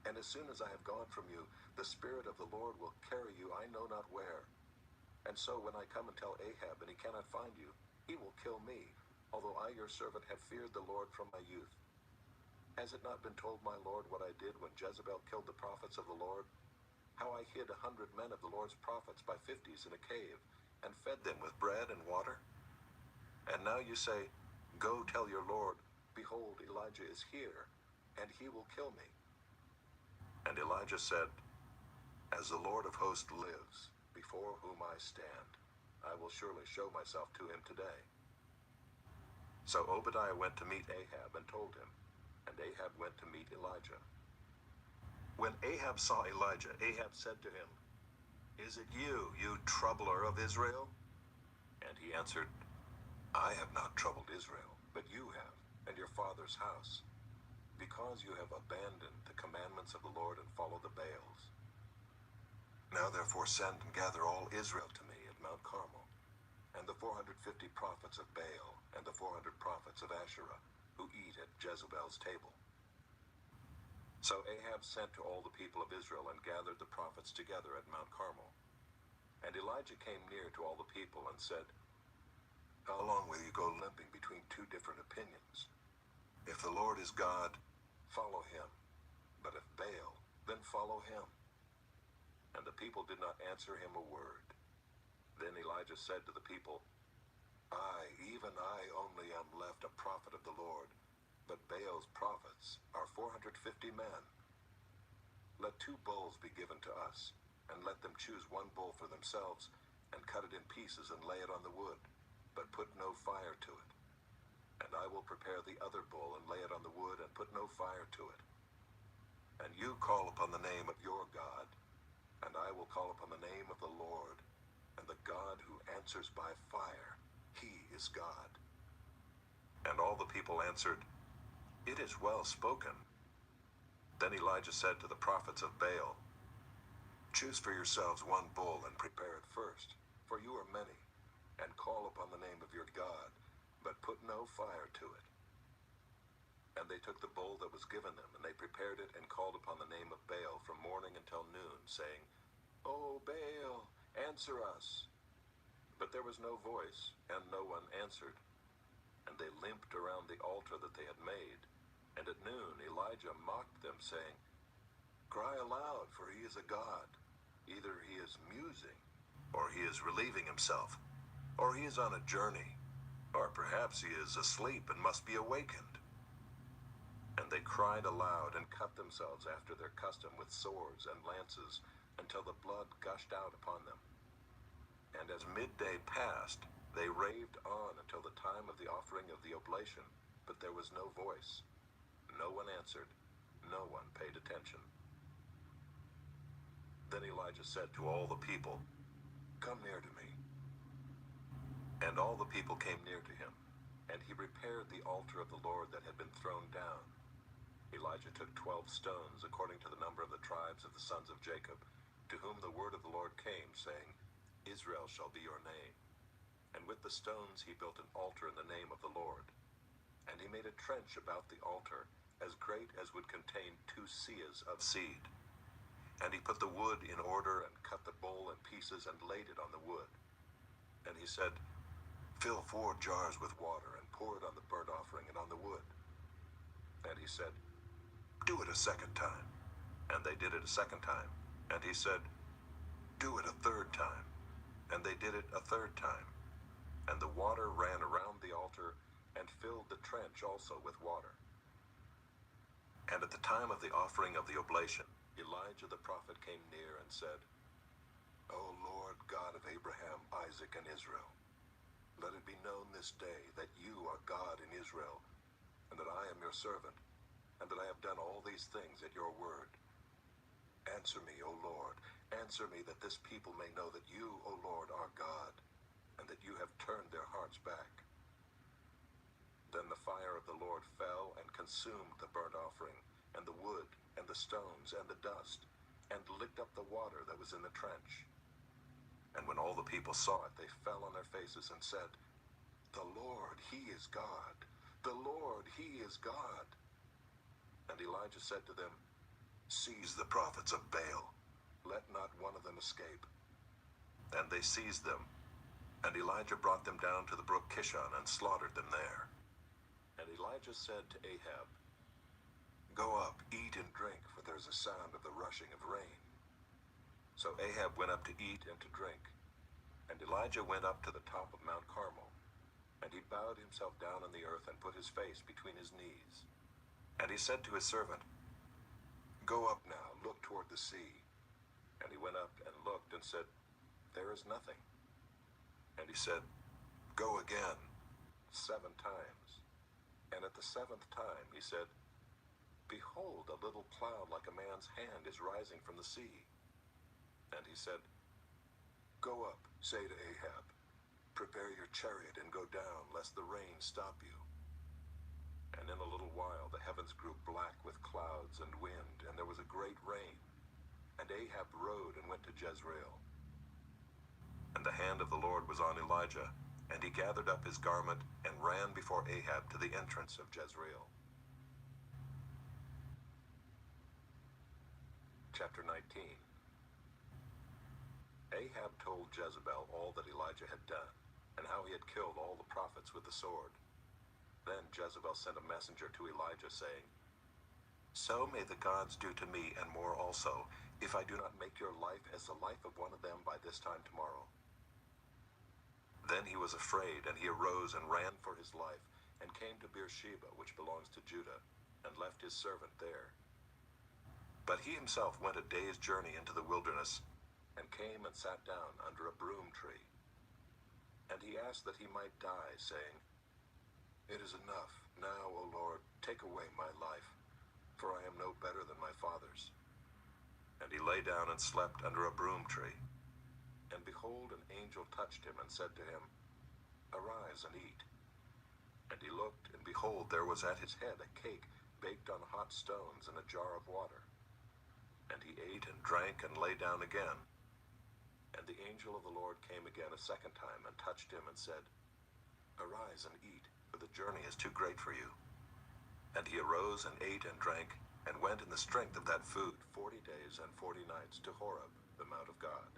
And as soon as I have gone from you, the Spirit of the Lord will carry you I know not where. And so when I come and tell Ahab, and he cannot find you, he will kill me, although I your servant have feared the Lord from my youth. Has it not been told my lord what I did when Jezebel killed the prophets of the Lord? How I hid 100 men of the Lord's prophets by 50s in a cave, and fed them with bread and water? And now you say, Go tell your lord, Behold, Elijah is here, and he will kill me. And Elijah said, As the Lord of hosts lives, before whom I stand, I will surely show myself to him today. So Obadiah went to meet Ahab and told him, and Ahab went to meet Elijah. When Ahab saw Elijah, Ahab said to him, Is it you, you troubler of Israel? And he answered, I have not troubled Israel, but you have, and your father's house, because you have abandoned the commandments of the Lord and followed the Baals. Now therefore send and gather all Israel to me at Mount Carmel, and the 450 prophets of Baal, and the 400 prophets of Asherah, who eat at Jezebel's table. So Ahab sent to all the people of Israel and gathered the prophets together at Mount Carmel. And Elijah came near to all the people and said, How long will you go limping between 2 different opinions? If the Lord is God, follow him. But if Baal, then follow him. And the people did not answer him a word. Then Elijah said to the people, I, even I only am left a prophet of the Lord, but Baal's prophets are 450 men. Let 2 bulls be given to us, and let them choose 1 bull for themselves, and cut it in pieces and lay it on the wood, but put no fire to it. And I will prepare the other bull and lay it on the wood, and put no fire to it. And you call upon the name of your God, and I will call upon the name of the Lord, and the God who answers by fire, he is God. And all the people answered, It is well spoken. Then Elijah said to the prophets of Baal, Choose for yourselves 1 bull and prepare it first, for you are many, and call upon the name of your God, but put no fire to it. And they took the bull that was given them, and they prepared it and called upon the name of Baal from morning until noon, saying, O Baal, answer us. But there was no voice, and no one answered. And they limped around the altar that they had made. And at noon Elijah mocked them, saying, Cry aloud, for he is a god. Either he is musing, or he is relieving himself, or he is on a journey, or perhaps he is asleep and must be awakened. And they cried aloud and cut themselves after their custom with swords and lances, until the blood gushed out upon them. And as midday passed, they raved on until the time of the offering of the oblation, but there was no voice. No one answered. No one paid attention. Then Elijah said to all the people, Come near to me. And all the people came near to him, and he repaired the altar of the Lord that had been thrown down. Elijah took 12 stones, according to the number of the tribes of the sons of Jacob, to whom the word of the Lord came, saying, Israel shall be your name. And with the stones he built an altar in the name of the Lord. And he made a trench about the altar, as great as would contain 2 seahs of seed. And he put the wood in order, and cut the bull in pieces, and laid it on the wood. And he said, Fill 4 jars with water, and pour it on the burnt offering and on the wood. And he said, Do it a second time. And they did it a second time. And he said, Do it a third time. And they did it a third time. And the water ran around the altar, and filled the trench also with water. And at the time of the offering of the oblation, Elijah the prophet came near and said, O Lord God of Abraham, Isaac, and Israel, let it be known this day that you are God in Israel, and that I am your servant, and that I have done all these things at your word. Answer me, O Lord, answer me, that this people may know that you, O Lord, are God, and that you have turned their hearts back. Then the fire of the Lord fell and consumed the burnt offering, and the wood, and the stones, and the dust, and licked up the water that was in the trench. And when all the people saw it, they fell on their faces and said, The Lord, he is God. The Lord, he is God. And Elijah said to them, Seize the prophets of Baal. Let not one of them escape. And they seized them. And Elijah brought them down to the brook Kishon, and slaughtered them there. And Elijah said to Ahab, Go up, eat and drink, for there is a sound of the rushing of rain. So Ahab went up to eat and to drink. And Elijah went up to the top of Mount Carmel. And he bowed himself down on the earth, and put his face between his knees. And he said to his servant, Go up now, look toward the sea. And he went up and looked, and said, There is nothing. And he said, Go again, 7 times. And at the 7th time he said, Behold, a little cloud like a man's hand is rising from the sea. And he said, Go up, say to Ahab, Prepare your chariot and go down, lest the rain stop you. And in a little while the heavens grew black with clouds and wind, and there was a great rain. And Ahab rode and went to Jezreel. And the hand of the Lord was on Elijah, and he gathered up his garment, and ran before Ahab to the entrance of Jezreel. Chapter 19. Ahab told Jezebel all that Elijah had done, and how he had killed all the prophets with the sword. Then Jezebel sent a messenger to Elijah, saying, So may the gods do to me and more also, if I do not make your life as the life of one of them by this time tomorrow. Then he was afraid, and he arose and ran for his life, and came to Beersheba, which belongs to Judah, and left his servant there. But he himself went a day's journey into the wilderness, and came and sat down under a broom tree. And he asked that he might die, saying, It is enough. Now, O Lord, take away my life, for I am no better than my fathers. And he lay down and slept under a broom tree. And behold, an angel touched him and said to him, Arise and eat. And he looked, and behold, there was at his head a cake baked on hot stones and a jar of water. And he ate and drank and lay down again. And the angel of the Lord came again a second time and touched him and said, Arise and eat, for the journey is too great for you. And he arose and ate and drank, and went in the strength of that food 40 days and 40 nights to Horeb, the mount of God.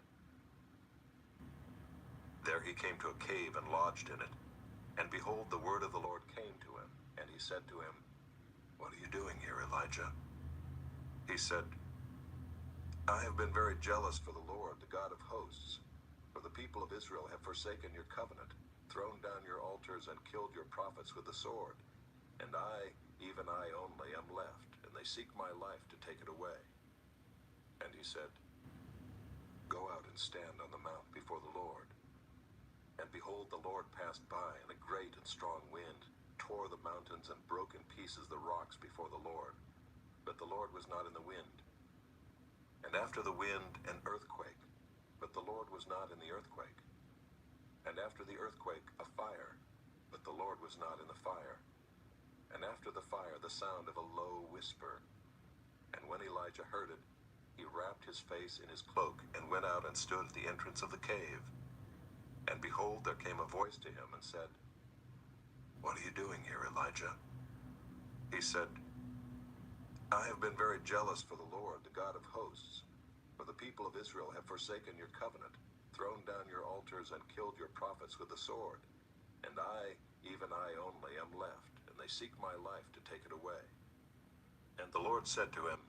There he came to a cave and lodged in it. And behold, the word of the Lord came to him, and he said to him, What are you doing here, Elijah? He said, I have been very jealous for the Lord, the God of hosts. For the people of Israel have forsaken your covenant, thrown down your altars, and killed your prophets with the sword. And I, even I only, am left, and they seek my life to take it away. And he said, Go out and stand on the mount before the Lord. And behold, the Lord passed by, and a great and strong wind tore the mountains and broke in pieces the rocks before the Lord. But the Lord was not in the wind. And after the wind, an earthquake. But the Lord was not in the earthquake. And after the earthquake, a fire. But the Lord was not in the fire. And after the fire, the sound of a low whisper. And when Elijah heard it, he wrapped his face in his cloak, and went out and stood at the entrance of the cave. And behold, there came a voice to him and said, What are you doing here, Elijah? He said, I have been very jealous for the Lord, the God of hosts. For the people of Israel have forsaken your covenant, thrown down your altars, and killed your prophets with the sword. And I, even I only, am left, and they seek my life to take it away. And the Lord said to him,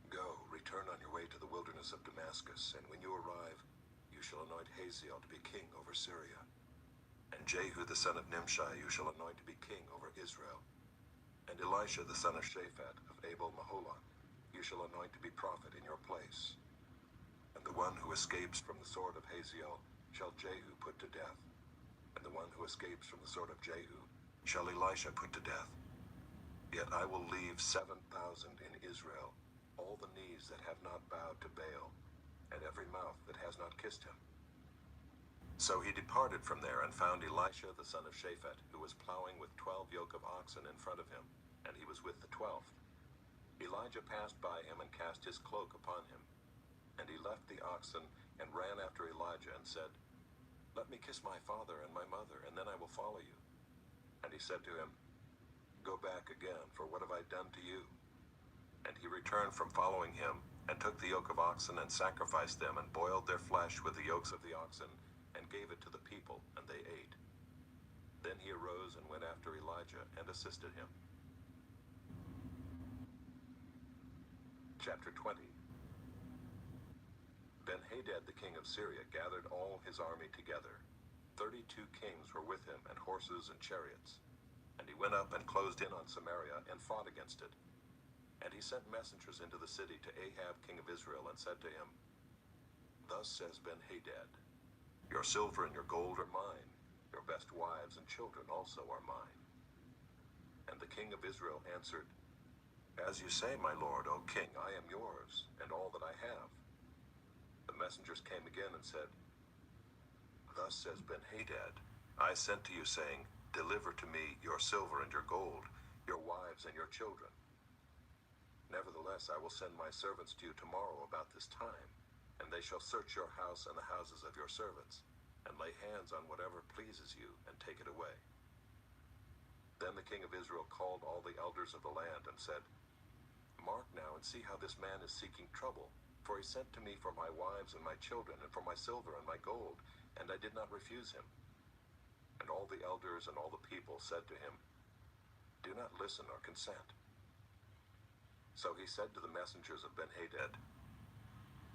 Go, return on your way to the wilderness of Damascus, and when you arrive, you shall anoint Hazael to be king over Syria. And Jehu the son of Nimshi you shall anoint to be king over Israel. And Elisha the son of Shaphat of Abel-Meholah you shall anoint to be prophet in your place. And the one who escapes from the sword of Hazael shall Jehu put to death. And the one who escapes from the sword of Jehu shall Elisha put to death. Yet I will leave 7,000 in Israel, all the knees that have not bowed to Baal, and every mouth that has not kissed him. So he departed from there and found Elisha the son of Shaphat, who was plowing with 12 yoke of oxen in front of him, and he was with the 12th. Elijah passed by him and cast his cloak upon him. And he left the oxen and ran after Elijah and said, Let me kiss my father and my mother, and then I will follow you. And he said to him, Go back again, for what have I done to you? And he returned from following him, and took the yoke of oxen and sacrificed them, and boiled their flesh with the yokes of the oxen, and gave it to the people, and they ate. Then he arose and went after Elijah, and assisted him. Chapter 20. Ben-Hadad the king of Syria gathered all his army together. 32 kings were with him, and horses and chariots. And he went up and closed in on Samaria, and fought against it. And he sent messengers into the city to Ahab king of Israel, and said to him, Thus says Ben-Hadad, Your silver and your gold are mine, your best wives and children also are mine. And the king of Israel answered, As you say, my lord, O king, I am yours, and all that I have. The messengers came again and said, Thus says Ben-Hadad, I sent to you, saying, Deliver to me your silver and your gold, your wives and your children. Nevertheless, I will send my servants to you tomorrow about this time, and they shall search your house and the houses of your servants, and lay hands on whatever pleases you, and take it away. Then the king of Israel called all the elders of the land, and said, Mark now and see how this man is seeking trouble, for he sent to me for my wives and my children, and for my silver and my gold, and I did not refuse him. And all the elders and all the people said to him, Do not listen or consent. So he said to the messengers of Ben-Hadad,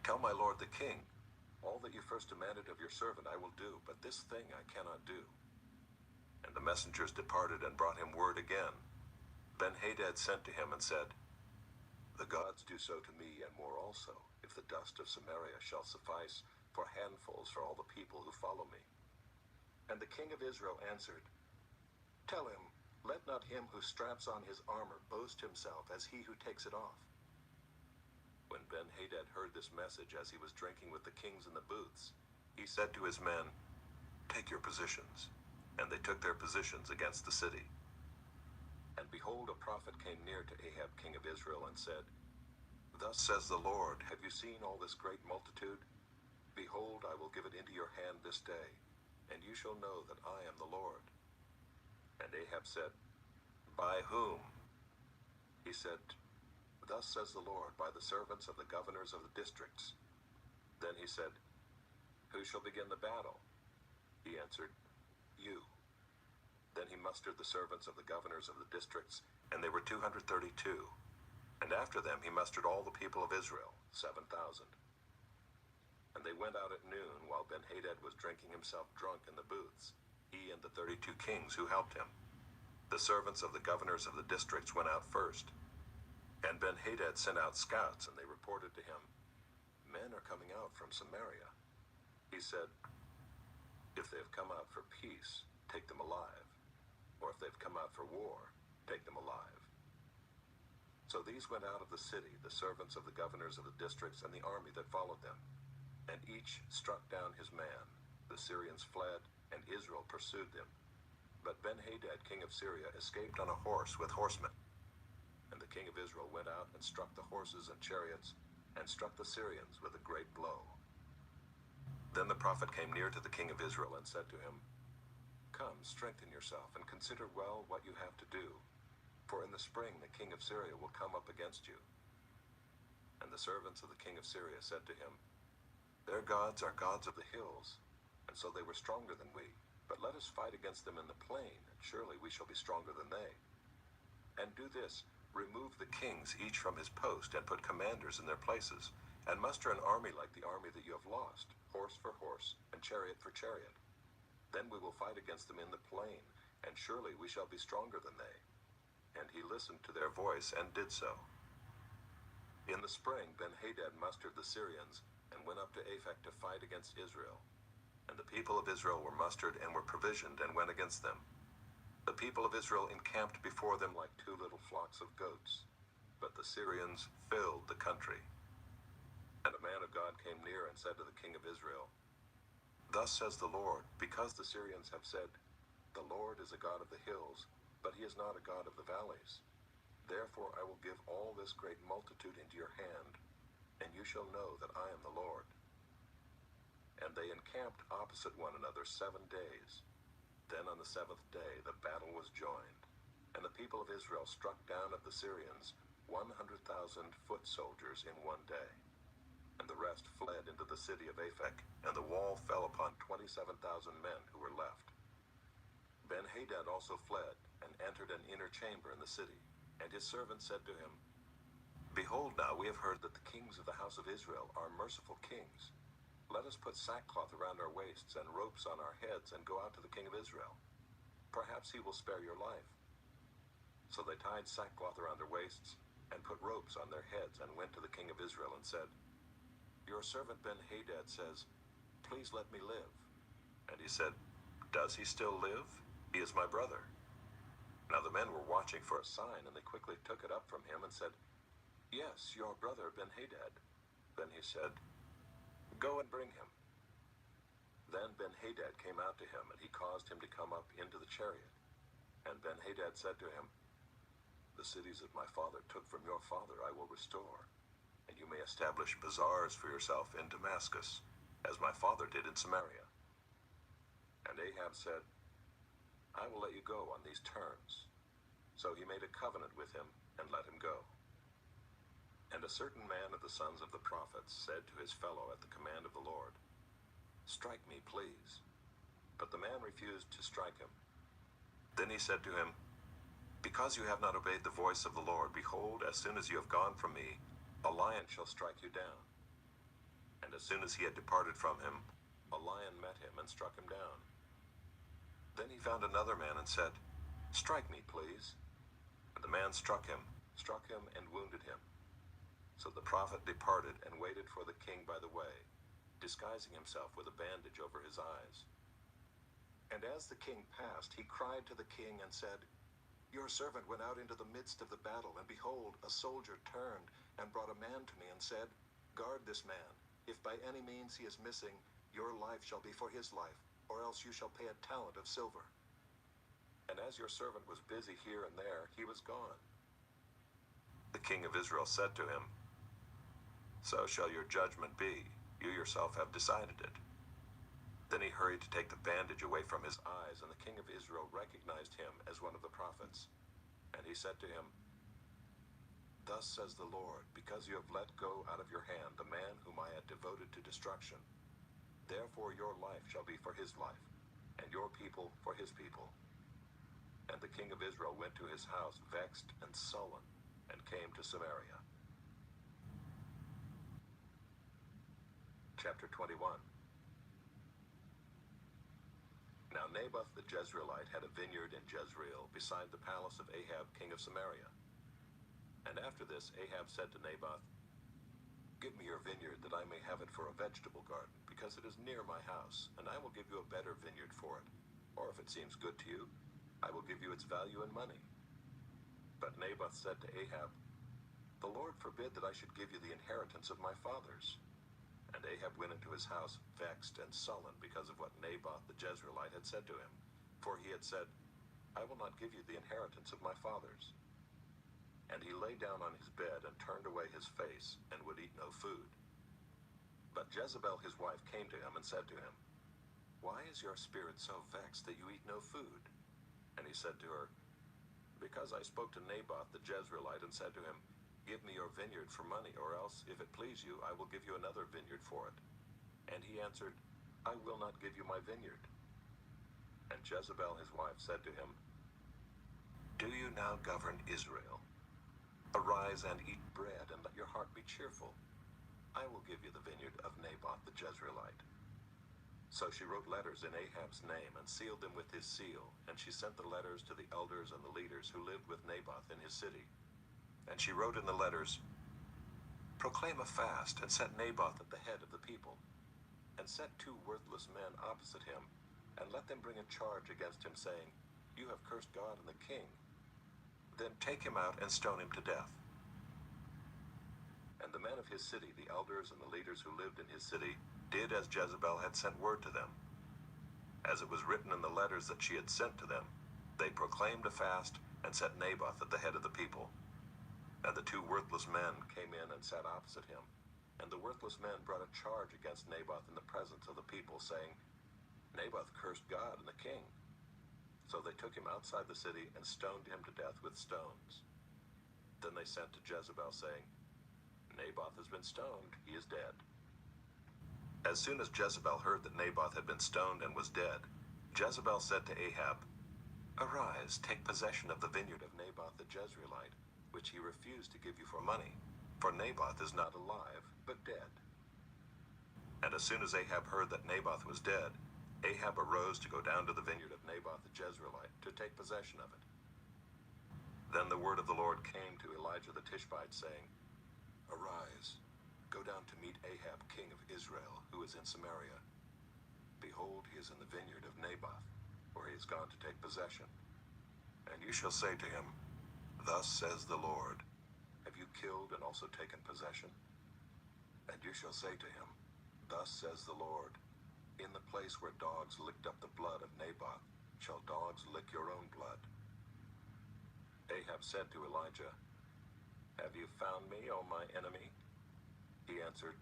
"Tell my lord the king, all that you first demanded of your servant I will do, but this thing I cannot do." And the messengers departed and brought him word again. Ben-Hadad sent to him and said, "The gods do so to me and more also, if the dust of Samaria shall suffice for handfuls for all the people who follow me." And the king of Israel answered, "Tell him, let not him who straps on his armor boast himself as he who takes it off." When Ben-Hadad heard this message as he was drinking with the kings in the booths, he said to his men, "Take your positions." And they took their positions against the city. And behold, a prophet came near to Ahab king of Israel and said, "Thus says the Lord, have you seen all this great multitude? Behold, I will give it into your hand this day, and you shall know that I am the Lord." And Ahab said, "By whom?" He said, "Thus says the Lord, by the servants of the governors of the districts." Then he said, "Who shall begin the battle?" He answered, "You." Then he mustered the servants of the governors of the districts, and they were 232. And after them he mustered all the people of Israel, 7,000. And they went out at noon, while Ben-Hadad was drinking himself drunk in the booths, he and the 32 kings who helped him. The servants of the governors of the districts went out first. And Ben-Hadad sent out scouts, and they reported to him, "Men are coming out from Samaria." He said, "If they have come out for peace, take them alive. Or if they've come out for war, take them alive." So these went out of the city, the servants of the governors of the districts and the army that followed them. And each struck down his man. The Syrians fled, and Israel pursued them. But Ben-Hadad, king of Syria, escaped on a horse with horsemen. And the king of Israel went out and struck the horses and chariots, and struck the Syrians with a great blow. Then the prophet came near to the king of Israel and said to him, "Come, strengthen yourself, and consider well what you have to do. For in the spring the king of Syria will come up against you." And the servants of the king of Syria said to him, "Their gods are gods of the hills, and so they were stronger than we. But let us fight against them in the plain, and surely we shall be stronger than they. And do this, remove the kings each from his post, and put commanders in their places, and muster an army like the army that you have lost, horse for horse, and chariot for chariot. Then we will fight against them in the plain, and surely we shall be stronger than they." And he listened to their voice and did so. In the spring Ben-Hadad mustered the Syrians, and went up to Aphek to fight against Israel. And the people of Israel were mustered and were provisioned, and went against them. The people of Israel encamped before them like two little flocks of goats. But the Syrians filled the country. And a man of God came near and said to the king of Israel, "Thus says the Lord, because the Syrians have said, 'The Lord is a God of the hills, but he is not a God of the valleys,' therefore I will give all this great multitude into your hand, and you shall know that I am the Lord." And they encamped opposite one another 7 days. Then on the 7th day the battle was joined, and the people of Israel struck down of the Syrians 100,000 foot soldiers in one day. And the rest fled into the city of Aphek, and the wall fell upon 27,000 men who were left. Ben-Hadad also fled, and entered an inner chamber in the city, and his servants said to him, "Behold, now we have heard that the kings of the house of Israel are merciful kings. Let us put sackcloth around our waists and ropes on our heads, and go out to the king of Israel. Perhaps he will spare your life." So they tied sackcloth around their waists, and put ropes on their heads, and went to the king of Israel and said, "Your servant Ben-Hadad says, 'Please let me live.'" And he said, "Does he still live? He is my brother." Now the men were watching for a sign, and they quickly took it up from him and said, "Yes, your brother Ben-Hadad." Then he said, "Go and bring him." Then Ben-Hadad came out to him, and he caused him to come up into the chariot. And Ben-Hadad said to him, "The cities that my father took from your father I will restore, and you may establish bazaars for yourself in Damascus, as my father did in Samaria." And Ahab said, "I will let you go on these terms." So he made a covenant with him, and let him go. And a certain man of the sons of the prophets said to his fellow at the command of the Lord, "Strike me, please." But the man refused to strike him. Then he said to him, Because you have not obeyed the voice of the Lord, behold, as soon as you have gone from me, a lion shall strike you down. And as soon as he had departed from him, a lion met him and struck him down. Then he found another man and said, Strike me, please. And the man struck him and wounded him. So the prophet departed and waited for the king by the way, disguising himself with a bandage over his eyes. And as the king passed, he cried to the king and said, Your servant went out into the midst of the battle, and behold, a soldier turned and brought a man to me and said, Guard this man. If by any means he is missing, your life shall be for his life, or else you shall pay a talent of silver. And as your servant was busy here and there, he was gone. The king of Israel said to him, So shall your judgment be. You yourself have decided it. Then he hurried to take the bandage away from his eyes, and the king of Israel recognized him as one of the prophets. And he said to him, Thus says the Lord, because you have let go out of your hand the man whom I had devoted to destruction, therefore your life shall be for his life, and your people for his people. And the king of Israel went to his house vexed and sullen, and came to Samaria. Chapter 21. Now Naboth the Jezreelite had a vineyard in Jezreel beside the palace of Ahab king of Samaria. And after this Ahab said to Naboth, Give me your vineyard that I may have it for a vegetable garden, because it is near my house, and I will give you a better vineyard for it. Or if it seems good to you, I will give you its value in money. But Naboth said to Ahab, The Lord forbid that I should give you the inheritance of my fathers. And Ahab went into his house vexed and sullen because of what Naboth the Jezreelite had said to him. For he had said, I will not give you the inheritance of my fathers. And he lay down on his bed and turned away his face and would eat no food. But Jezebel his wife came to him and said to him, Why is your spirit so vexed that you eat no food? And he said to her, Because I spoke to Naboth the Jezreelite and said to him, Give me your vineyard for money, or else, if it please you, I will give you another vineyard for it. And he answered, I will not give you my vineyard. And Jezebel his wife said to him, Do you now govern Israel? Arise and eat bread, and let your heart be cheerful. I will give you the vineyard of Naboth the Jezreelite. So she wrote letters in Ahab's name and sealed them with his seal, and she sent the letters to the elders and the leaders who lived with Naboth in his city. And she wrote in the letters, Proclaim a fast, and set Naboth at the head of the people, and set 2 worthless men opposite him, and let them bring a charge against him, saying, You have cursed God and the king. Then take him out and stone him to death. And the men of his city, the elders and the leaders who lived in his city, did as Jezebel had sent word to them. As it was written in the letters that she had sent to them, they proclaimed a fast and set Naboth at the head of the people. And the 2 worthless men came in and sat opposite him. And the worthless men brought a charge against Naboth in the presence of the people, saying, Naboth cursed God and the king. So they took him outside the city and stoned him to death with stones. Then they sent to Jezebel, saying, Naboth has been stoned, he is dead. As soon as Jezebel heard that Naboth had been stoned and was dead, Jezebel said to Ahab, Arise, take possession of the vineyard of Naboth the Jezreelite, which he refused to give you for money, for Naboth is not alive, but dead. And as soon as Ahab heard that Naboth was dead, Ahab arose to go down to the vineyard of Naboth the Jezreelite to take possession of it. Then the word of the Lord came to Elijah the Tishbite, saying, Arise, go down to meet Ahab king of Israel, who is in Samaria. Behold, he is in the vineyard of Naboth, where he has gone to take possession. And you shall say to him, Thus says the Lord, Have you killed and also taken possession? And you shall say to him, Thus says the Lord, In the place where dogs licked up the blood of Naboth, shall dogs lick your own blood. Ahab said to Elijah, Have you found me, O my enemy? He answered,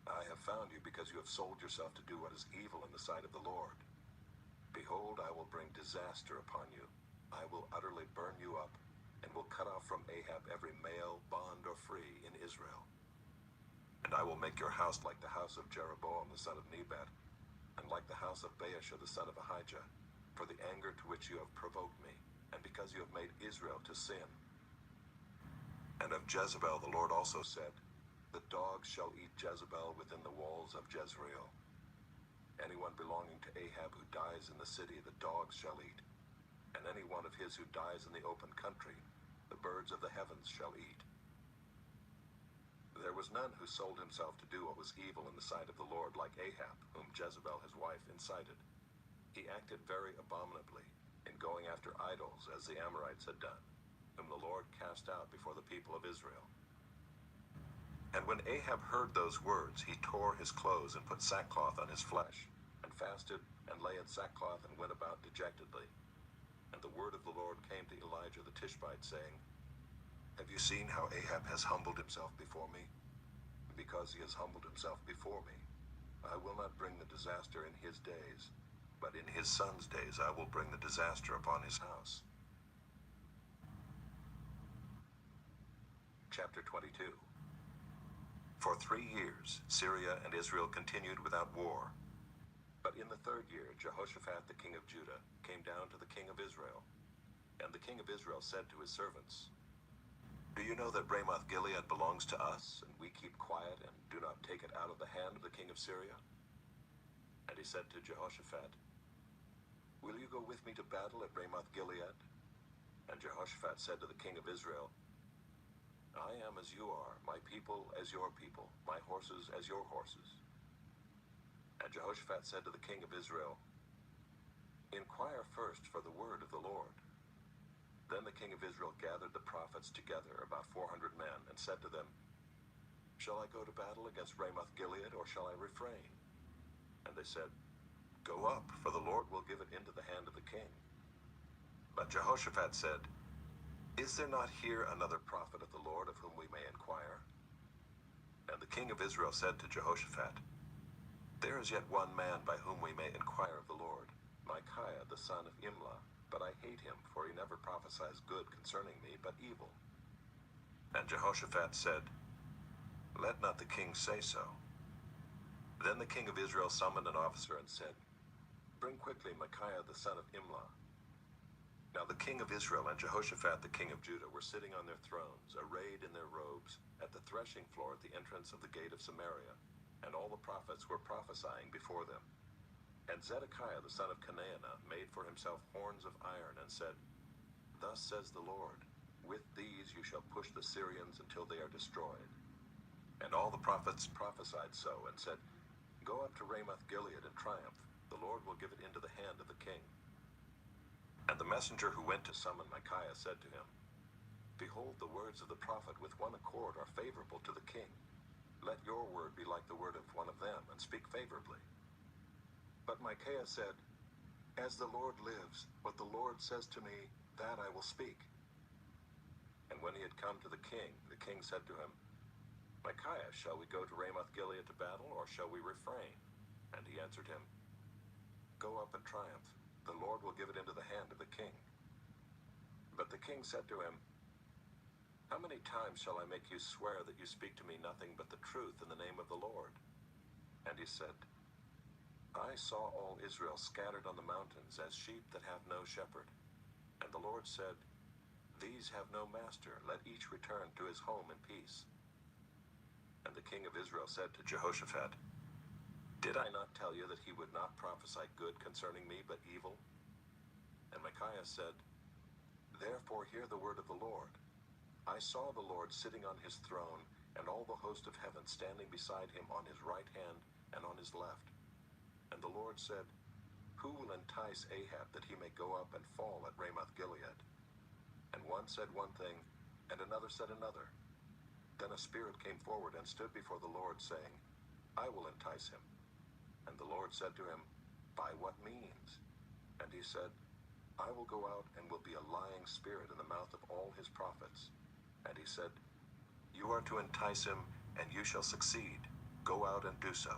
I have found you because you have sold yourself to do what is evil in the sight of the Lord. Behold, I will bring disaster upon you. I will utterly burn you up, and will cut off from Ahab every male, bond or free, in Israel. And I will make your house like the house of Jeroboam the son of Nebat, and like the house of Baasha the son of Ahijah, for the anger to which you have provoked me, and because you have made Israel to sin. And of Jezebel the Lord also said, the dogs shall eat Jezebel within the walls of Jezreel. Anyone belonging to Ahab who dies in the city, the dogs shall eat. And any one of his who dies in the open country, the birds of the heavens shall eat. There was none who sold himself to do what was evil in the sight of the Lord like Ahab, whom Jezebel his wife incited. He acted very abominably in going after idols as the Amorites had done, whom the Lord cast out before the people of Israel. And when Ahab heard those words, he tore his clothes and put sackcloth on his flesh, and fasted and lay in sackcloth and went about dejectedly. And the word of the Lord came to Elijah the Tishbite, saying, have you seen how Ahab has humbled himself before me? Because he has humbled himself before me, I will not bring the disaster in his days, but in his son's days I will bring the disaster upon his house. Chapter 22. For 3 years, Syria and Israel continued without war. But in the 3rd year, Jehoshaphat the king of Judah came down to the king of Israel. And the king of Israel said to his servants, do you know that Ramoth-Gilead belongs to us, and we keep quiet and do not take it out of the hand of the king of Syria? And he said to Jehoshaphat, will you go with me to battle at Ramoth-Gilead? And Jehoshaphat said to the king of Israel, I am as you are, my people as your people, my horses as your horses. And Jehoshaphat said to the king of Israel, inquire first for the word of the Lord. Then the king of Israel gathered the prophets together, about 400 men, and said to them, shall I go to battle against Ramoth-Gilead, or shall I refrain? And they said, go up, for the Lord will give it into the hand of the king. But Jehoshaphat said, is there not here another prophet of the Lord of whom we may inquire? And the king of Israel said to Jehoshaphat, there is yet one man by whom we may inquire of the Lord, Micaiah the son of Imlah, but I hate him, for he never prophesies good concerning me, but evil. And Jehoshaphat said, let not the king say so. Then the king of Israel summoned an officer and said, bring quickly Micaiah the son of Imlah. Now the king of Israel and Jehoshaphat the king of Judah were sitting on their thrones, arrayed in their robes, at the threshing floor at the entrance of the gate of Samaria, and all the prophets were prophesying before them. And Zedekiah the son of Chenaanah made for himself horns of iron, and said, thus says the Lord, with these you shall push the Syrians until they are destroyed. And all the prophets prophesied so, and said, go up to Ramoth-Gilead and triumph, the Lord will give it into the hand of the king. And the messenger who went to summon Micaiah said to him, behold, the words of the prophet with one accord are favorable to the king. Let your word be like the word of one of them, and speak favorably. But Micaiah said, as the Lord lives, what the Lord says to me, that I will speak. And when he had come to the king said to him, Micaiah, shall we go to Ramoth-Gilead to battle, or shall we refrain? And he answered him, go up and triumph. The Lord will give it into the hand of the king. But the king said to him, how many times shall I make you swear that you speak to me nothing but the truth in the name of the Lord? And he said, I saw all Israel scattered on the mountains as sheep that have no shepherd. And the Lord said, these have no master, let each return to his home in peace. And the king of Israel said to Jehoshaphat, did I not tell you that he would not prophesy good concerning me, but evil? And Micaiah said, therefore hear the word of the Lord. I saw the Lord sitting on his throne, and all the host of heaven standing beside him on his right hand and on his left. And the Lord said, who will entice Ahab that he may go up and fall at Ramoth-Gilead? And one said one thing, and another said another. Then a spirit came forward and stood before the Lord, saying, I will entice him. And the Lord said to him, by what means? And he said, I will go out and will be a lying spirit in the mouth of all his prophets. And he said, you are to entice him, and you shall succeed. Go out and do so.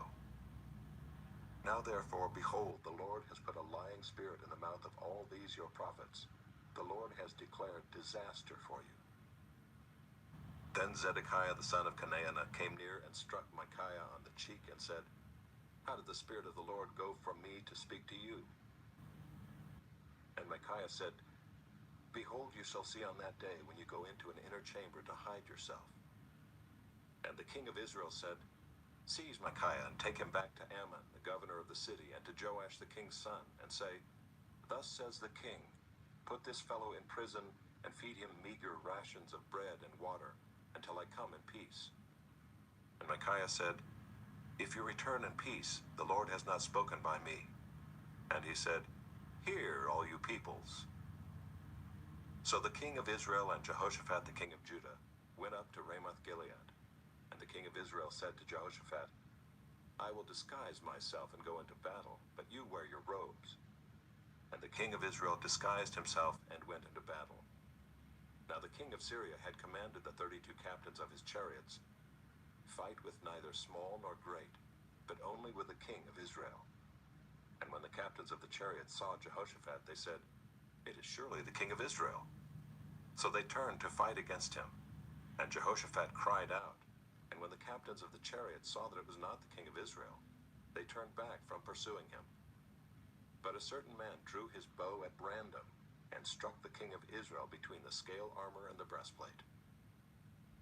Now therefore, behold, the Lord has put a lying spirit in the mouth of all these your prophets. The Lord has declared disaster for you. Then Zedekiah the son of Chenaanah came near and struck Micaiah on the cheek and said, how did the Spirit of the Lord go from me to speak to you? And Micaiah said, Behold, you shall see on that day when you go into an inner chamber to hide yourself. And the king of Israel said, Seize Micaiah and take him back to Ammon, the governor of the city, and to Joash the king's son, and say, Thus says the king, put this fellow in prison and feed him meager rations of bread and water until I come in peace. And Micaiah said, If you return in peace, the Lord has not spoken by me. And he said, Hear, all you peoples. So the king of Israel and Jehoshaphat the king of Judah went up to Ramoth Gilead. And the king of Israel said to Jehoshaphat, I will disguise myself and go into battle, but you wear your robes. And the king of Israel disguised himself and went into battle. Now the king of Syria had commanded the 32 captains of his chariots, Fight with neither small nor great, but only with the king of Israel. And when the captains of the chariots saw Jehoshaphat, they said, It is surely the king of Israel. So they turned to fight against him. And Jehoshaphat cried out. And when the captains of the chariots saw that it was not the king of Israel, they turned back from pursuing him. But a certain man drew his bow at random and struck the king of Israel between the scale armor and the breastplate.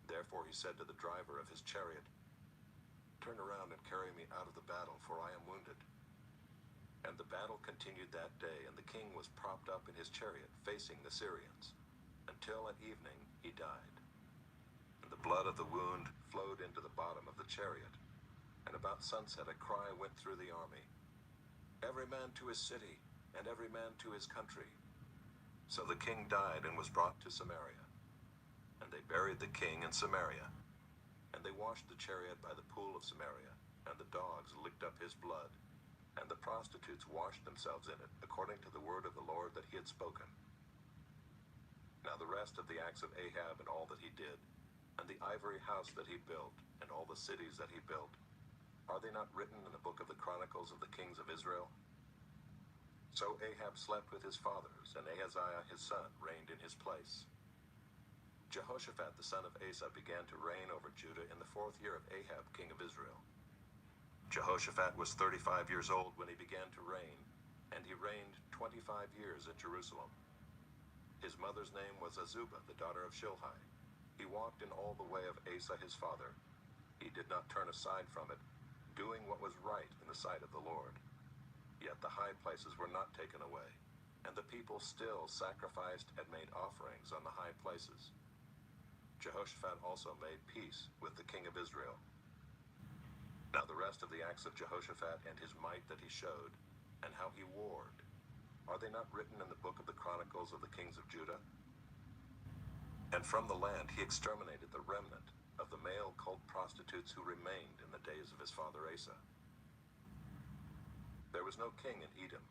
Therefore he said to the driver of his chariot, Turn around and carry me out of the battle, for I am wounded. And the battle continued that day, and the king was propped up in his chariot, facing the Syrians, until at evening he died. And the blood of the wound flowed into the bottom of the chariot. And about sunset a cry went through the army, Every man to his city, and every man to his country. So the king died and was brought to Samaria. And they buried the king in Samaria. And they washed the chariot by the pool of Samaria, and the dogs licked up his blood. And the prostitutes washed themselves in it, according to the word of the Lord that he had spoken. Now the rest of the acts of Ahab and all that he did, and the ivory house that he built, and all the cities that he built, are they not written in the book of the Chronicles of the kings of Israel? So Ahab slept with his fathers, and Ahaziah his son reigned in his place. Jehoshaphat the son of Asa began to reign over Judah in the 4th year of Ahab king of Israel. Jehoshaphat was 35 years old when he began to reign, and he reigned 25 years at Jerusalem. His mother's name was Azubah, the daughter of Shilhi. He walked in all the way of Asa his father. He did not turn aside from it, doing what was right in the sight of the Lord. Yet the high places were not taken away, and the people still sacrificed and made offerings on the high places. Jehoshaphat also made peace with the king of Israel. Now the rest of the acts of Jehoshaphat and his might that he showed, and how he warred, are they not written in the book of the Chronicles of the kings of Judah? And from the land he exterminated the remnant of the male cult prostitutes who remained in the days of his father Asa. There was no king in Edom.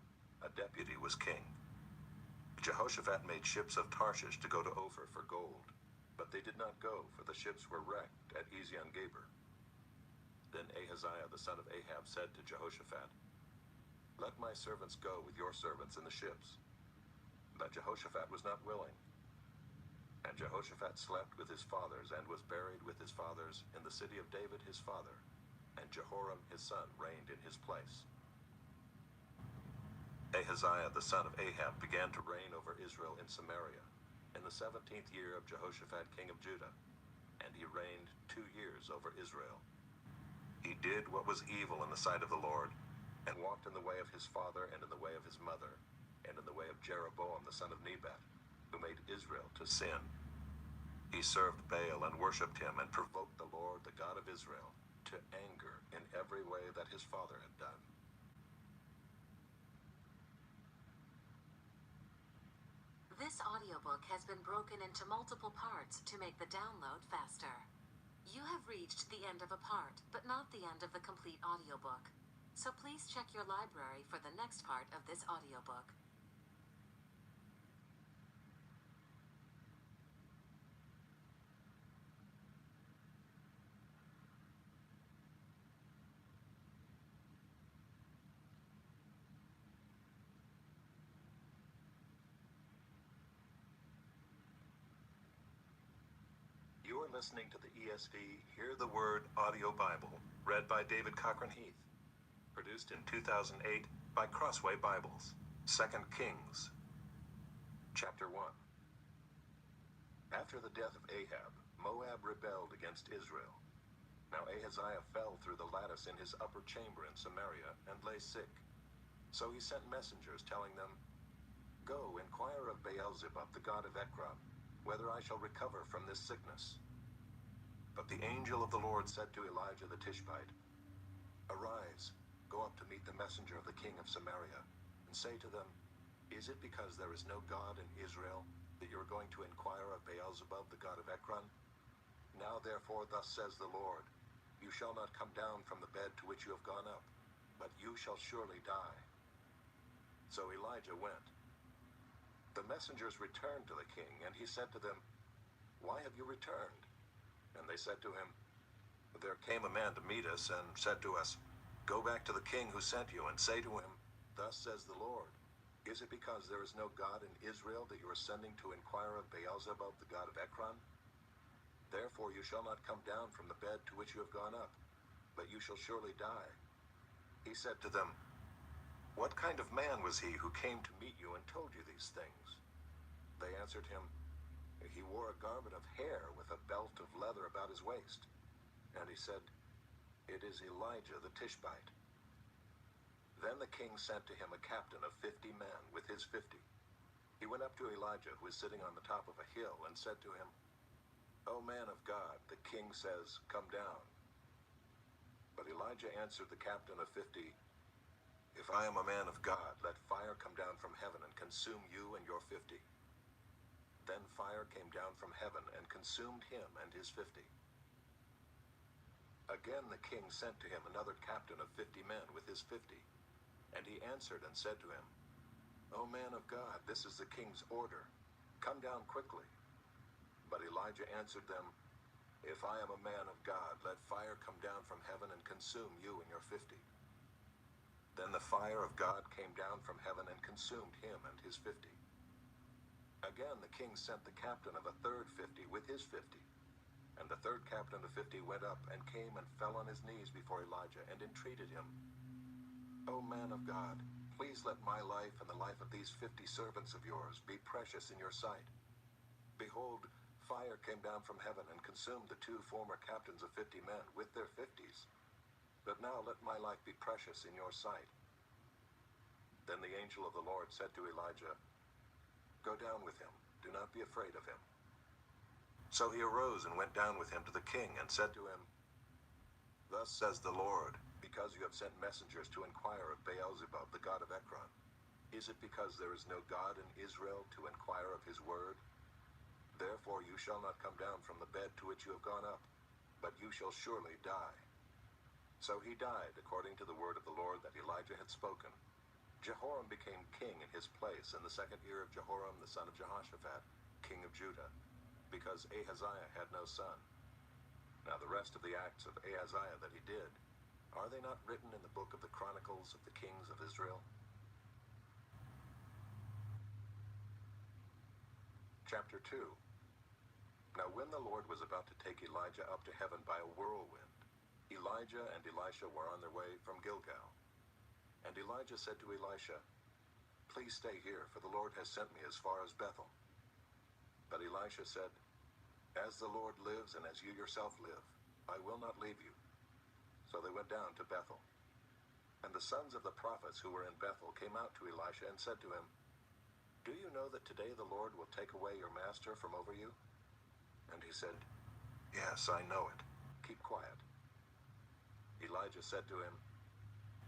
A deputy was king. Jehoshaphat made ships of Tarshish to go to Ophir for gold, but they did not go, for the ships were wrecked at Ezion-Geber. Then Ahaziah the son of Ahab said to Jehoshaphat, Let my servants go with your servants in the ships. But Jehoshaphat was not willing. And Jehoshaphat slept with his fathers and was buried with his fathers in the city of David his father, and Jehoram his son reigned in his place. Ahaziah the son of Ahab began to reign over Israel in Samaria in the 17th year of Jehoshaphat king of Judah, and he reigned 2 years over Israel. He did what was evil in the sight of the Lord, and walked in the way of his father and in the way of his mother, and in the way of Jeroboam the son of Nebat, who made Israel to sin. He served Baal and worshipped him, and provoked the Lord, the God of Israel, to anger in every way that his father had done.
This audiobook has been broken into multiple parts to make the download faster. You have reached the end of a part, but not the end of the complete audiobook. So please check your library for the next part of this audiobook.
You are listening to the ESV Hear the Word audio Bible, read by David Cochran Heath. Produced in 2008 by Crossway Bibles. 2 Kings, Chapter 1. After the death of Ahab, Moab rebelled against Israel. Now Ahaziah fell through the lattice in his upper chamber in Samaria and lay sick. So he sent messengers telling them, "Go, inquire of Beelzebub, the god of Ekron, whether I shall recover from this sickness." But the angel of the Lord said to Elijah the Tishbite, "Arise, go up to meet the messenger of the king of Samaria, and say to them, Is it because there is no God in Israel that you are going to inquire of Beelzebub, the god of Ekron? Now therefore thus says the Lord, you shall not come down from the bed to which you have gone up, but you shall surely die." So Elijah went. The messengers returned to the king, and he said to them, "Why have you returned?" And they said to him, "There came a man to meet us and said to us, 'Go back to the king who sent you and say to him, Thus says the Lord, is it because there is no God in Israel that you are sending to inquire of Beelzebub, the god of Ekron? Therefore you shall not come down from the bed to which you have gone up, but you shall surely die." He said to them, "What kind of man was he who came to meet you and told you these things?" They answered him, "He wore a garment of hair with a belt of leather about his waist." And he said, "It is Elijah the Tishbite." Then the king sent to him a captain of 50 men with his 50. He went up to Elijah, who was sitting on the top of a hill, and said to him, "O man of God, the king says, 'Come down.'" But Elijah answered the captain of 50, "If I am a man of God, let fire come down from heaven and consume you and your 50. Then fire came down from heaven and consumed him and his 50. Again the king sent to him another captain of 50 men with his 50. And he answered and said to him, "O man of God, this is the king's order. Come down quickly." But Elijah answered them, "If I am a man of God, let fire come down from heaven and consume you and your 50. Then the fire of God came down from heaven and consumed him and his 50. Again the king sent the captain of a third 50 with his 50. And the third captain of 50 went up and came and fell on his knees before Elijah and entreated him, "O man of God, please let my life and the life of these 50 servants of yours be precious in your sight. Behold, fire came down from heaven and consumed the 2 former captains of 50 men with their 50s. But now let my life be precious in your sight." Then the angel of the Lord said to Elijah, "Go down with him. Do not be afraid of him." So he arose and went down with him to the king and said to him, "Thus says the Lord, because you have sent messengers to inquire of Beelzebub, the god of Ekron, is it because there is no God in Israel to inquire of his word? Therefore you shall not come down from the bed to which you have gone up, but you shall surely die." So he died according to the word of the Lord that Elijah had spoken. Jehoram became king in his place in the 2nd year of Jehoram the son of Jehoshaphat, king of Judah, because Ahaziah had no son. Now the rest of the acts of Ahaziah that he did, are they not written in the book of the Chronicles of the Kings of Israel? Chapter 2. Now when the Lord was about to take Elijah up to heaven by a whirlwind, Elijah and Elisha were on their way from Gilgal. And Elijah said to Elisha, "Please stay here, for the Lord has sent me as far as Bethel." But Elisha said, "As the Lord lives and as you yourself live, I will not leave you." So they went down to Bethel. And the sons of the prophets who were in Bethel came out to Elisha and said to him, "Do you know that today the Lord will take away your master from over you?" And he said, "Yes, I know it. Keep quiet." Elijah said to him,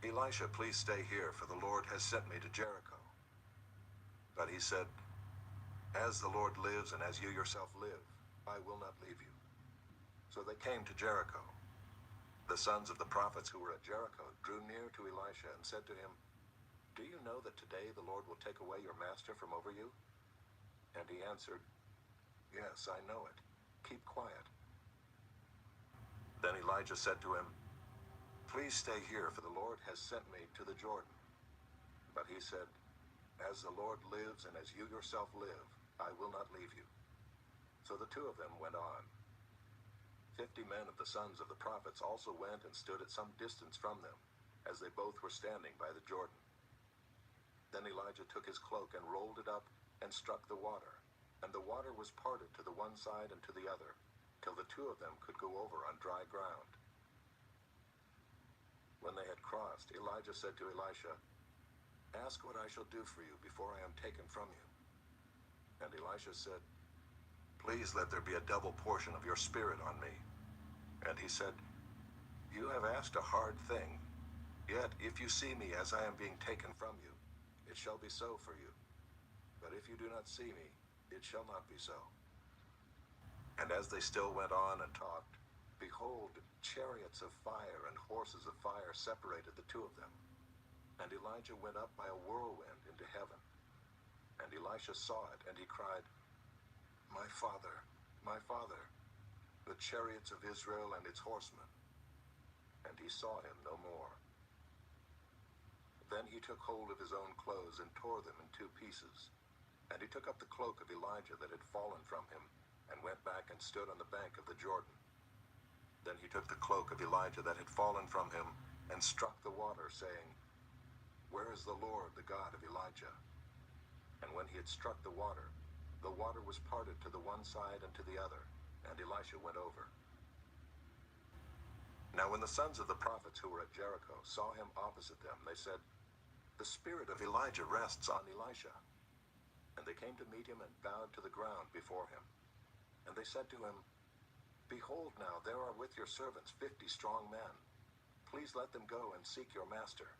"Elisha, please stay here, for the Lord has sent me to Jericho." But he said, "As the Lord lives and as you yourself live, I will not leave you." So they came to Jericho. The sons of the prophets who were at Jericho drew near to Elisha and said to him, "Do you know that today the Lord will take away your master from over you?" And he answered, "Yes, I know it. Keep quiet." Then Elijah said to him, "Please stay here, for the Lord has sent me to the Jordan." But he said, "As the Lord lives and as you yourself live, I will not leave you." So the 2 of them went on. 50 men of the sons of the prophets also went and stood at some distance from them, as they both were standing by the Jordan. Then Elijah took his cloak and rolled it up and struck the water, And the water was parted to the one side and to the other, till the two of them could go over on dry ground. When they had crossed, Elijah said to Elisha, "Ask what I shall do for you before I am taken from you." And Elisha said, "Please let there be a double portion of your spirit on me." And he said, "You have asked a hard thing. Yet if you see me as I am being taken from you, it shall be so for you. But if you do not see me, it shall not be so." And as they still went on and talked, behold, chariots of fire and horses of fire separated the two of them. And Elijah went up by a whirlwind into heaven. And Elisha saw it, and he cried, my father, the chariots of Israel and its horsemen." And he saw him no more. Then he took hold of his own clothes and tore them in two pieces. And he took up the cloak of Elijah that had fallen from him, and went back and stood on the bank of the Jordan. Then he took the cloak of Elijah that had fallen from him, and struck the water, saying, "Where is the Lord, the God of Elijah?" And when he had struck the water was parted to the one side and to the other, and Elisha went over. Now when the sons of the prophets who were at Jericho saw him opposite them, they said, "The spirit of Elijah rests on Elisha." And they came to meet him and bowed to the ground before him. And they said to him, "Behold now, there are with your servants 50 strong men. Please let them go and seek your master.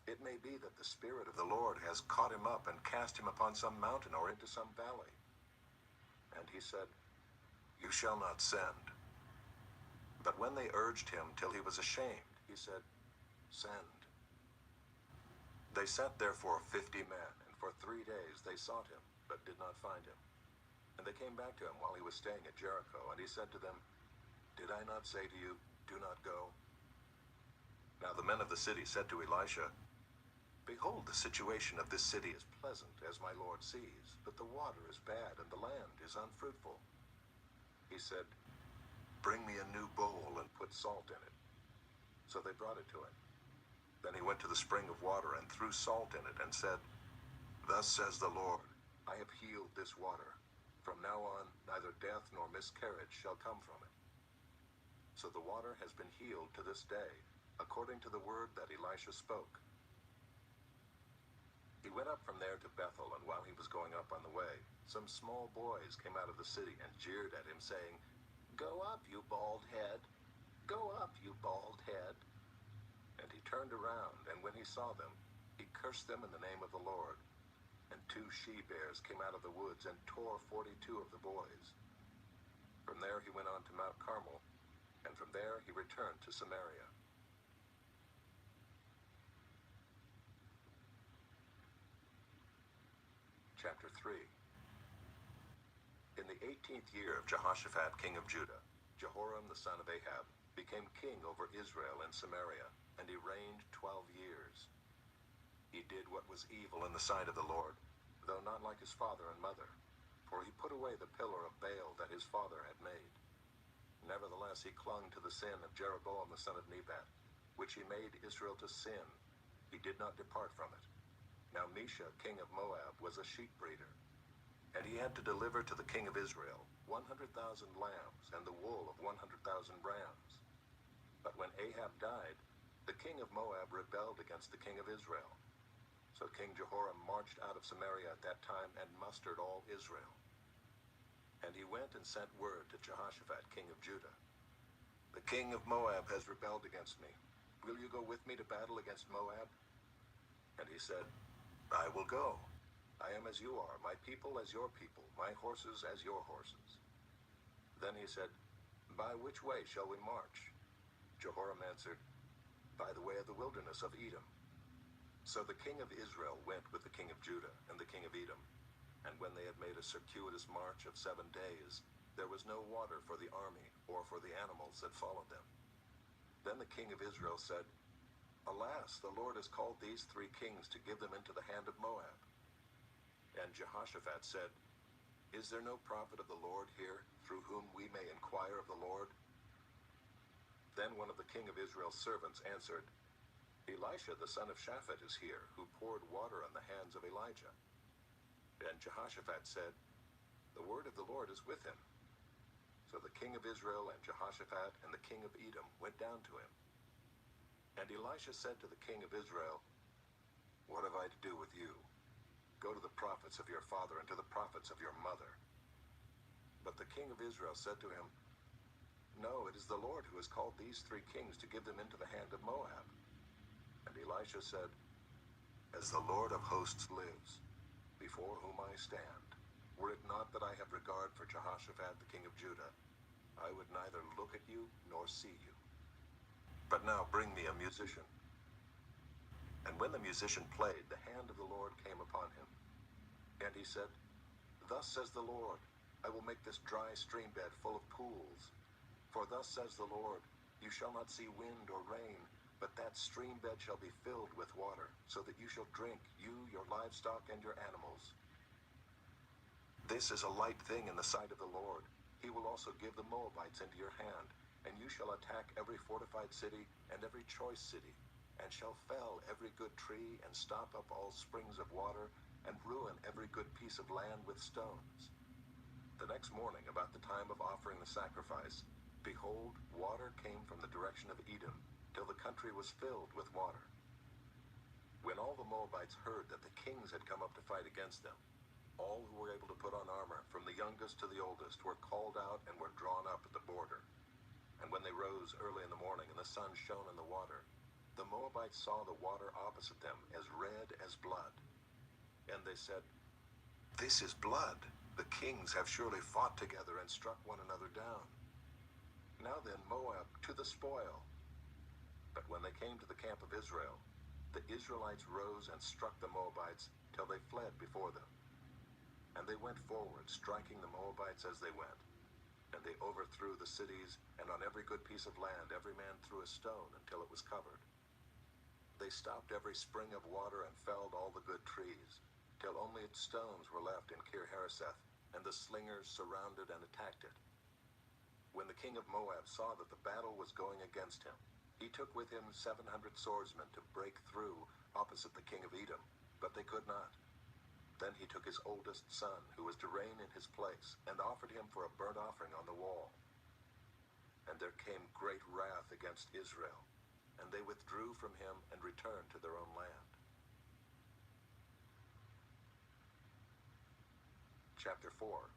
It may be that the Spirit of the Lord has caught him up and cast him upon some mountain or into some valley." And he said, "You shall not send." But when they urged him till he was ashamed, he said, "Send." They sent therefore 50 men, and for 3 days they sought him, but did not find him. And they came back to him while he was staying at Jericho, and he said to them, "Did I not say to you, do not go?" Now the men of the city said to Elisha, "Behold, the situation of this city is pleasant, as my lord sees, but the water is bad, and the land is unfruitful." He said, "Bring me a new bowl, and put salt in it." So they brought it to him. Then he went to the spring of water, and threw salt in it, and said, "Thus says the Lord, I have healed this water. From now on, neither death nor miscarriage shall come from it." So the water has been healed to this day, according to the word that Elisha spoke. He went up from there to Bethel, and while he was going up on the way, some small boys came out of the city and jeered at him, saying, "Go up, you bald head! Go up, you bald head!" And he turned around, and when he saw them, he cursed them in the name of the Lord. And 2 she-bears came out of the woods and tore 42 of the boys. From there he went on to Mount Carmel, and from there he returned to Samaria. Chapter 3. In the 18th year of Jehoshaphat king of Judah, Jehoram the son of Ahab became king over Israel in Samaria, and he reigned 12 years. He did what was evil in the sight of the Lord, though not like his father and mother, for he put away the pillar of Baal that his father had made. Nevertheless he clung to the sin of Jeroboam the son of Nebat, which he made Israel to sin. He did not depart from it. Now Mesha king of Moab was a sheep breeder, and he had to deliver to the king of Israel 100,000 lambs and the wool of 100,000 rams. But when Ahab died, the king of Moab rebelled against the king of Israel. So King Jehoram marched out of Samaria at that time and mustered all Israel. And he went and sent word to Jehoshaphat king of Judah, "The king of Moab has rebelled against me. Will you go with me to battle against Moab?" And he said, "I will go. I am as you are, my people as your people, my horses as your horses." Then he said, "By which way shall we march?" Jehoram answered, "By the way of the wilderness of Edom." So the king of Israel went with the king of Judah and the king of Edom. And when they had made a circuitous march of 7 days, there was no water for the army or for the animals that followed them. Then the king of Israel said, "Alas, the Lord has called these 3 kings to give them into the hand of Moab." And Jehoshaphat said, "Is there no prophet of the Lord here, through whom we may inquire of the Lord?" Then one of the king of Israel's servants answered, "Elisha the son of Shaphat is here, who poured water on the hands of Elijah." And Jehoshaphat said, The word of the Lord is with him." So the king of Israel and Jehoshaphat and the king of Edom went down to him. And Elisha said to the king of Israel, "What have I to do with you? Go to the prophets of your father and to the prophets of your mother." But the king of Israel said to him, "No, it is the Lord who has called these 3 kings to give them into the hand of Moab." And Elisha said, "As the Lord of hosts lives, before whom I stand, were it not that I have regard for Jehoshaphat the king of Judah, I would neither look at you nor see you. But now bring me a musician." And when the musician played, the hand of the Lord came upon him. And he said, "Thus says the Lord, I will make this dry stream bed full of pools. For thus says the Lord, you shall not see wind or rain, but that stream bed shall be filled with water, so that you shall drink, you, your livestock, and your animals. This is a light thing in the sight of the Lord. He will also give the Moabites into your hand, and you shall attack every fortified city and every choice city, and shall fell every good tree, and stop up all springs of water, and ruin every good piece of land with stones." The next morning, about the time of offering the sacrifice, behold, water came from the direction of Edom, till the country was filled with water. When all the Moabites heard that the kings had come up to fight against them, all who were able to put on armor, from the youngest to the oldest, were called out and were drawn up at the border. And when they rose early in the morning and the sun shone in the water, the Moabites saw the water opposite them as red as blood. And they said, "This is blood. The kings have surely fought together and struck one another down. Now then, Moab, to the spoil." But when they came to the camp of Israel, the Israelites rose and struck the Moabites till they fled before them. And they went forward, striking the Moabites as they went. And they overthrew the cities, and on every good piece of land every man threw a stone until it was covered. They stopped every spring of water and felled all the good trees, till only its stones were left in Kir-Hareseth, and the slingers surrounded and attacked it. When the king of Moab saw that the battle was going against him, he took with him 700 swordsmen to break through opposite the king of Edom, but they could not. Then he took his oldest son, who was to reign in his place, and offered him for a burnt offering on the wall. And there came great wrath against Israel, and they withdrew from him and returned to their own land. Chapter 4.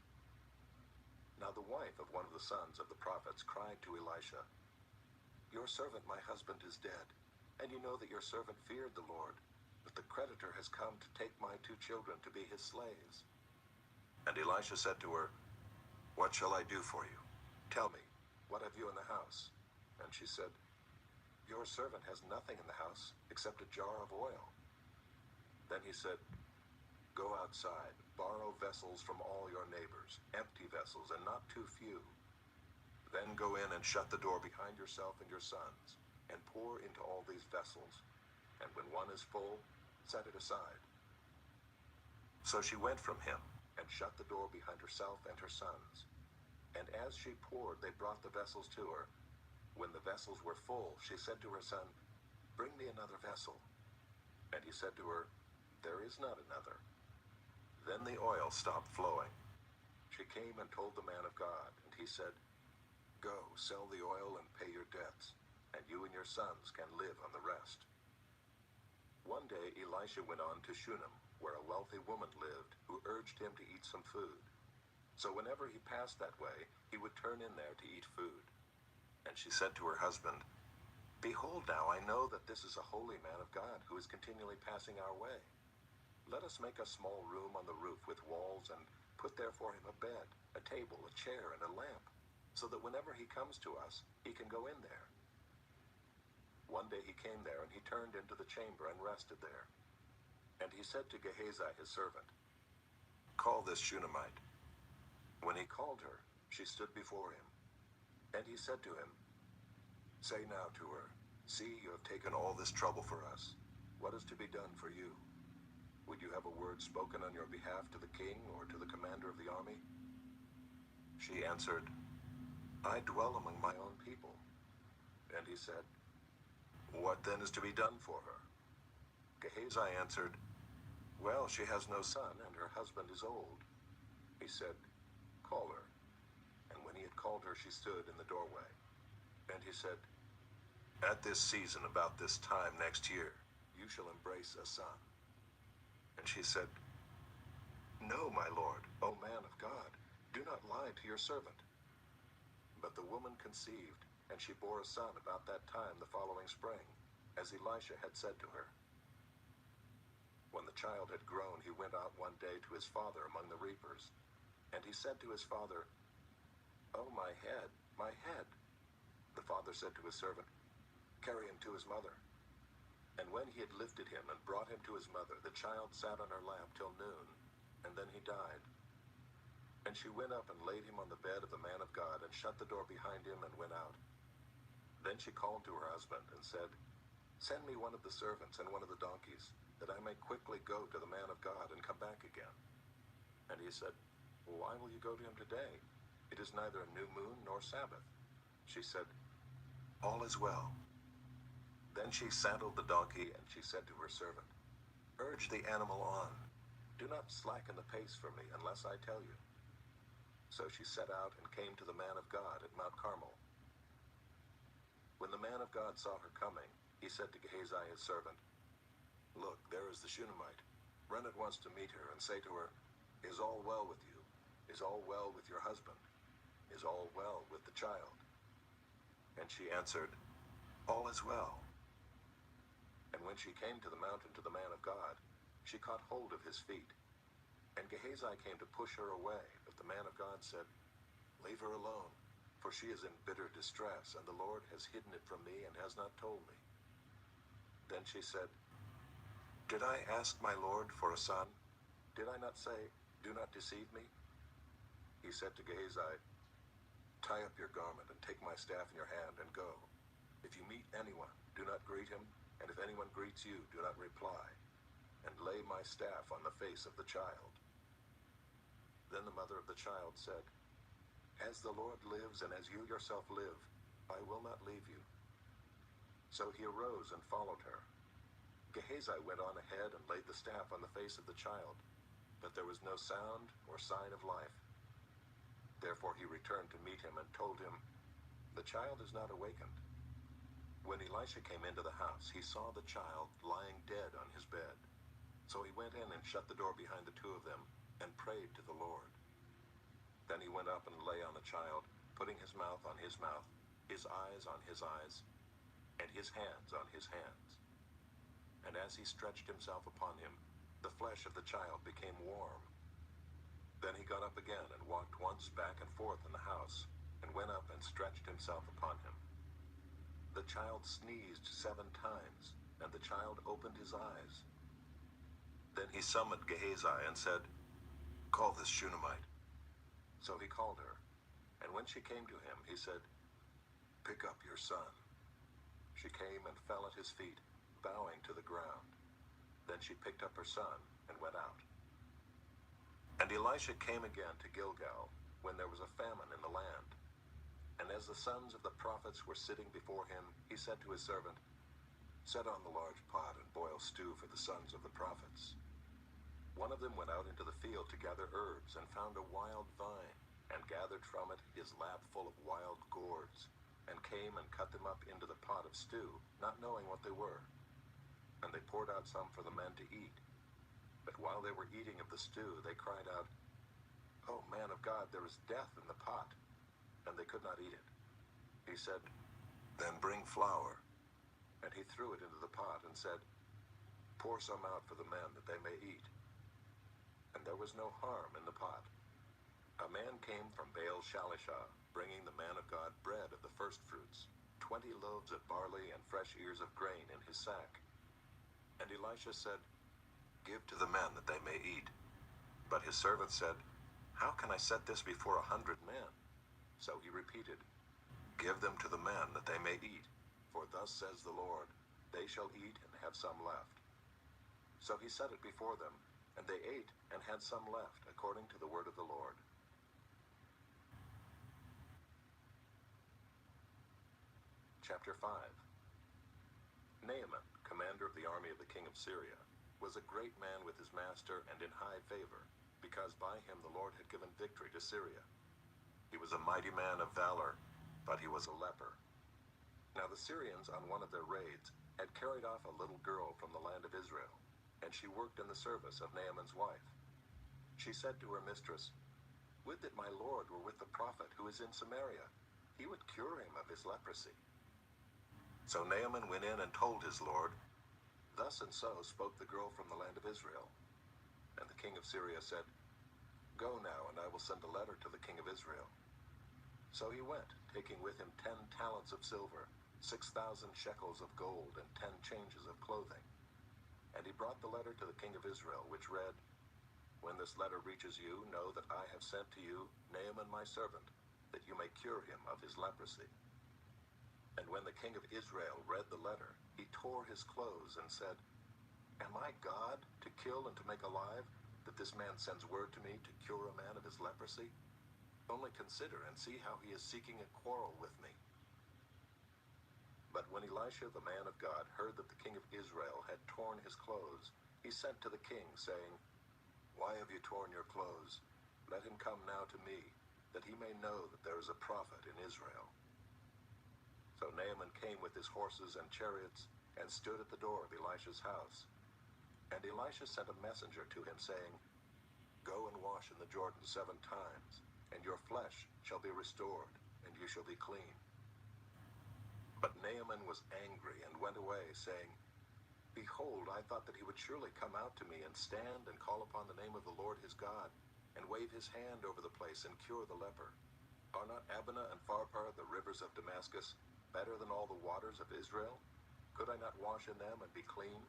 Now the wife of one of the sons of the prophets cried to Elisha, "Your servant my husband is dead, and you know that your servant feared the Lord, but the creditor has come to take my 2 children to be his slaves." And Elisha said to her, "What shall I do for you? Tell me, what have you in the house?" And she said, "Your servant has nothing in the house except a jar of oil." Then he said, "Go outside, borrow vessels from all your neighbors, empty vessels and not too few. Then go in and shut the door behind yourself and your sons, and pour into all these vessels, and when one is full, set it aside." So she went from him, and shut the door behind herself and her sons. And as she poured, they brought the vessels to her. When the vessels were full, she said to her son, "Bring me another vessel." And he said to her, "There is not another." Then the oil stopped flowing. She came and told the man of God, and he said, "Go, sell the oil and pay your debts, and you and your sons can live on the rest." One day Elisha went on to Shunem, where a wealthy woman lived, who urged him to eat some food. So whenever he passed that way, he would turn in there to eat food. And she said to her husband, "Behold now, I know that this is a holy man of God who is continually passing our way. Let us make a small room on the roof with walls, and put there for him a bed, a table, a chair, and a lamp, so that whenever he comes to us, he can go in there." One day he came there, and he turned into the chamber and rested there. And he said to Gehazi his servant, "Call this Shunammite." When he called her, she stood before him. And he said to him, "Say now to her, see, you have taken all this trouble for us. What is to be done for you? Would you have a word spoken on your behalf to the king or to the commander of the army?" She answered, "I dwell among my own people." And he said, "What then is to be done for her?" Gehazi answered, "Well, she has no son, and her husband is old." He said, call her. And when he had called her, she stood in the doorway. And he said, At this season, about this time next year, you shall embrace a son. And she said, No, my lord, O man of God, do not lie to your servant. But the woman conceived, and she bore a son about that time the following spring, as Elisha had said to her. When the child had grown, he went out one day to his father among the reapers. And he said to his father, Oh, my head, my head. The father said to his servant, Carry him to his mother. And when he had lifted him and brought him to his mother, the child sat on her lap till noon, and then he died. And she went up and laid him on the bed of the man of God, and shut the door behind him, and went out. Then she called to her husband, and said, Send me one of the servants and one of the donkeys, that I may quickly go to the man of God and come back again. And he said, Why will you go to him today? It is neither a new moon nor Sabbath. She said, All is well. Then she saddled the donkey, and she said to her servant, Urge the animal on. Do not slacken the pace for me unless I tell you. So she set out and came to the man of God at Mount Carmel. When the man of God saw her coming, he said to Gehazi his servant, Look, there is the Shunammite. Run at once to meet her, and say to her, Is all well with you? Is all well with your husband? Is all well with the child? And she answered, All is well. And when she came to the mountain to the man of God, she caught hold of his feet. And Gehazi came to push her away, but the man of God said, Leave her alone, for she is in bitter distress, and the Lord has hidden it from me and has not told me. Then she said, Did I ask my Lord for a son? Did I not say, Do not deceive me? He said to Gehazi, Tie up your garment and take my staff in your hand and go. If you meet anyone, do not greet him, and if anyone greets you, do not reply, and lay my staff on the face of the child. Then the mother of the child said, As the Lord lives and as you yourself live, I will not leave you. So he arose and followed her. Gehazi went on ahead and laid the staff on the face of the child, but there was no sound or sign of life. Therefore he returned to meet him and told him, The child is not awakened. When Elisha came into the house, he saw the child lying dead on his bed. So he went in and shut the door behind the two of them and prayed to the Lord. Then he went up and lay on the child, putting his mouth on his mouth, his eyes on his eyes, and his hands on his hands. And as he stretched himself upon him, the flesh of the child became warm. Then he got up again and walked once back and forth in the house, and went up and stretched himself upon him. The child sneezed 7 times, and the child opened his eyes. Then he summoned Gehazi and said, Call this Shunammite. So he called her, and when she came to him, he said, Pick up your son. She came and fell at his feet, bowing to the ground. Then she picked up her son and went out. And Elisha came again to Gilgal, when there was a famine in the land. And as the sons of the prophets were sitting before him, he said to his servant, Set on the large pot and boil stew for the sons of the prophets. One of them went out into the field to gather herbs, and found a wild vine, and gathered from it his lap full of wild gourds, and came and cut them up into the pot of stew, not knowing what they were. And they poured out some for the men to eat. But while they were eating of the stew, they cried out, Oh, man of God, there is death in the pot. And they could not eat it. He said, Then bring flour. And he threw it into the pot and said, Pour some out for the men that they may eat. And there was no harm in the pot. A man came from Baal Shalishah, bringing the man of God bread of the first fruits, 20 loaves of barley and fresh ears of grain in his sack. And Elisha said, Give to the men that they may eat. But his servant said, How can I set this before 100 men? So he repeated, Give them to the men that they may eat. For thus says the Lord, They shall eat and have some left. So he set it before them, and they ate and had some left, according to the word of the Lord. Chapter 5. Naaman, commander of the army of the king of Syria, was a great man with his master and in high favor, because by him the Lord had given victory to Syria. He was a mighty man of valor, but he was a leper. Now the Syrians, on one of their raids, had carried off a little girl from the land of Israel, and she worked in the service of Naaman's wife. She said to her mistress, "Would that my lord were with the prophet who is in Samaria. He would cure him of his leprosy." So Naaman went in and told his lord, "Thus and so spoke the girl from the land of Israel." And the king of Syria said, "Go now, and I will send a letter to the king of Israel." So he went, taking with him 10 talents of silver, 6,000 shekels of gold, and 10 changes of clothing. And he brought the letter to the king of Israel, which read, "When this letter reaches you, know that I have sent to you Naaman my servant, that you may cure him of his leprosy." And when the king of Israel read the letter, he tore his clothes and said, "Am I God, to kill and to make alive, that this man sends word to me to cure a man of his leprosy? Only consider and see how he is seeking a quarrel with me." But when Elisha the man of God heard that the king of Israel had torn his clothes, he sent to the king, saying, "Why have you torn your clothes? Let him come now to me, that he may know that there is a prophet in Israel." So Naaman came with his horses and chariots, and stood at the door of Elisha's house. And Elisha sent a messenger to him, saying, "Go and wash in the Jordan 7 times, and your flesh shall be restored, and you shall be clean." But Naaman was angry and went away, saying, "Behold, I thought that he would surely come out to me and stand and call upon the name of the Lord his God, and wave his hand over the place and cure the leper. Are not Abana and Pharpar, the rivers of Damascus, better than all the waters of Israel? Could I not wash in them and be clean?"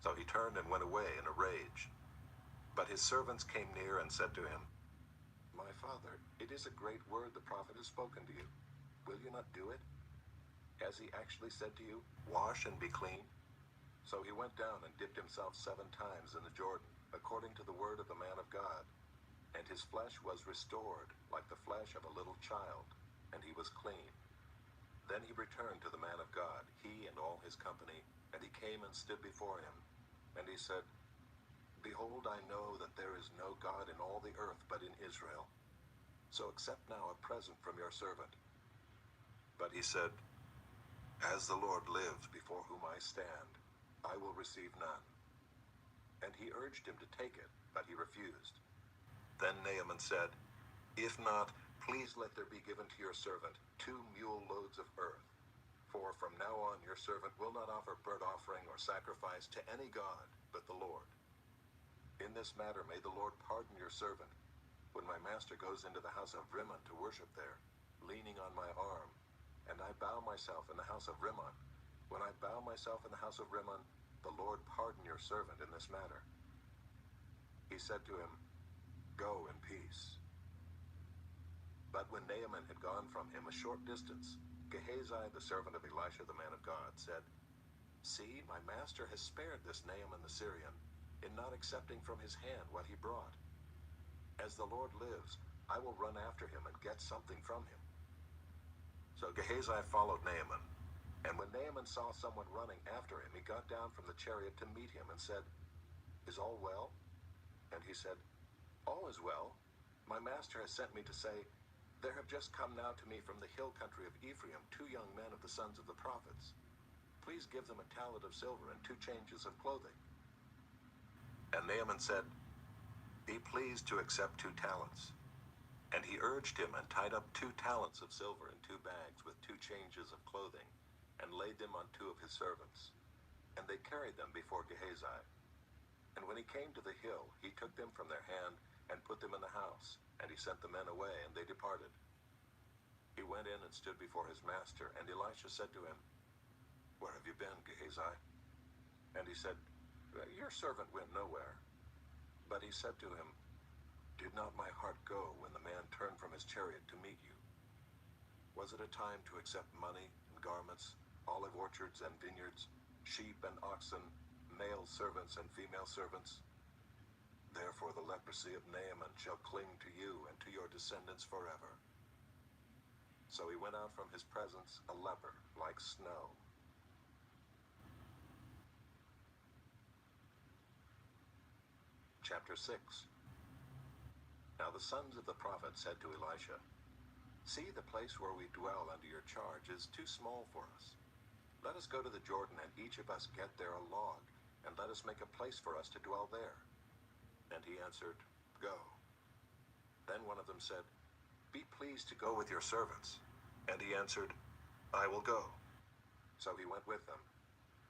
So he turned and went away in a rage. But his servants came near and said to him, "My father, it is a great word the prophet has spoken to you. Will you not do it? Has he actually said to you, 'Wash and be clean'?" So he went down and dipped himself 7 times in the Jordan, according to the word of the man of God. And his flesh was restored, like the flesh of a little child, and he was clean. Then he returned to the man of God, he and all his company, and he came and stood before him. And he said, "Behold, I know that there is no God in all the earth but in Israel. So accept now a present from your servant." But he said, "As the Lord lives before whom I stand, I will receive none." And he urged him to take it, but he refused. Then Naaman said, "If not, please let there be given to your servant 2 mule loads of earth. For from now on your servant will not offer burnt offering or sacrifice to any god but the Lord. In this matter may the Lord pardon your servant, when my master goes into the house of Rimmon to worship there, leaning on my arm, and I bow myself in the house of Rimmon. When I bow myself in the house of Rimmon, the Lord pardon your servant in this matter." He said to him, "Go in peace." But when Naaman had gone from him a short distance, Gehazi, the servant of Elisha the man of God, said, "See, my master has spared this Naaman the Syrian, in not accepting from his hand what he brought. As the Lord lives, I will run after him and get something from him." So Gehazi followed Naaman, and when Naaman saw someone running after him, he got down from the chariot to meet him and said, "Is all well?" And he said, "All is well. My master has sent me to say, 'There have just come now to me from the hill country of Ephraim 2 young men of the sons of the prophets. Please give them a talent of silver and 2 changes of clothing.'" And Naaman said, "Be pleased to accept 2 talents. And he urged him and tied up 2 talents of silver in 2 bags with 2 changes of clothing, and laid them on 2 of his servants. And they carried them before Gehazi. And when he came to the hill, he took them from their hand and put them in the house, and he sent the men away, and they departed. He went in and stood before his master, and Elisha said to him, "Where have you been, Gehazi?" And he said, "Your servant went nowhere." But he said to him, "Did not my heart go when the man turned from his chariot to meet you? Was it a time to accept money and garments, olive orchards and vineyards, sheep and oxen, male servants and female servants? Therefore the leprosy of Naaman shall cling to you and to your descendants forever." So he went out from his presence a leper like snow. Chapter 6. Now the sons of the prophet said to Elisha, "See, the place where we dwell under your charge is too small for us. Let us go to the Jordan, and each of us get there a log, and let us make a place for us to dwell there." And he answered, "Go." Then one of them said, "Be pleased to go with your servants." And he answered, "I will go." So he went with them,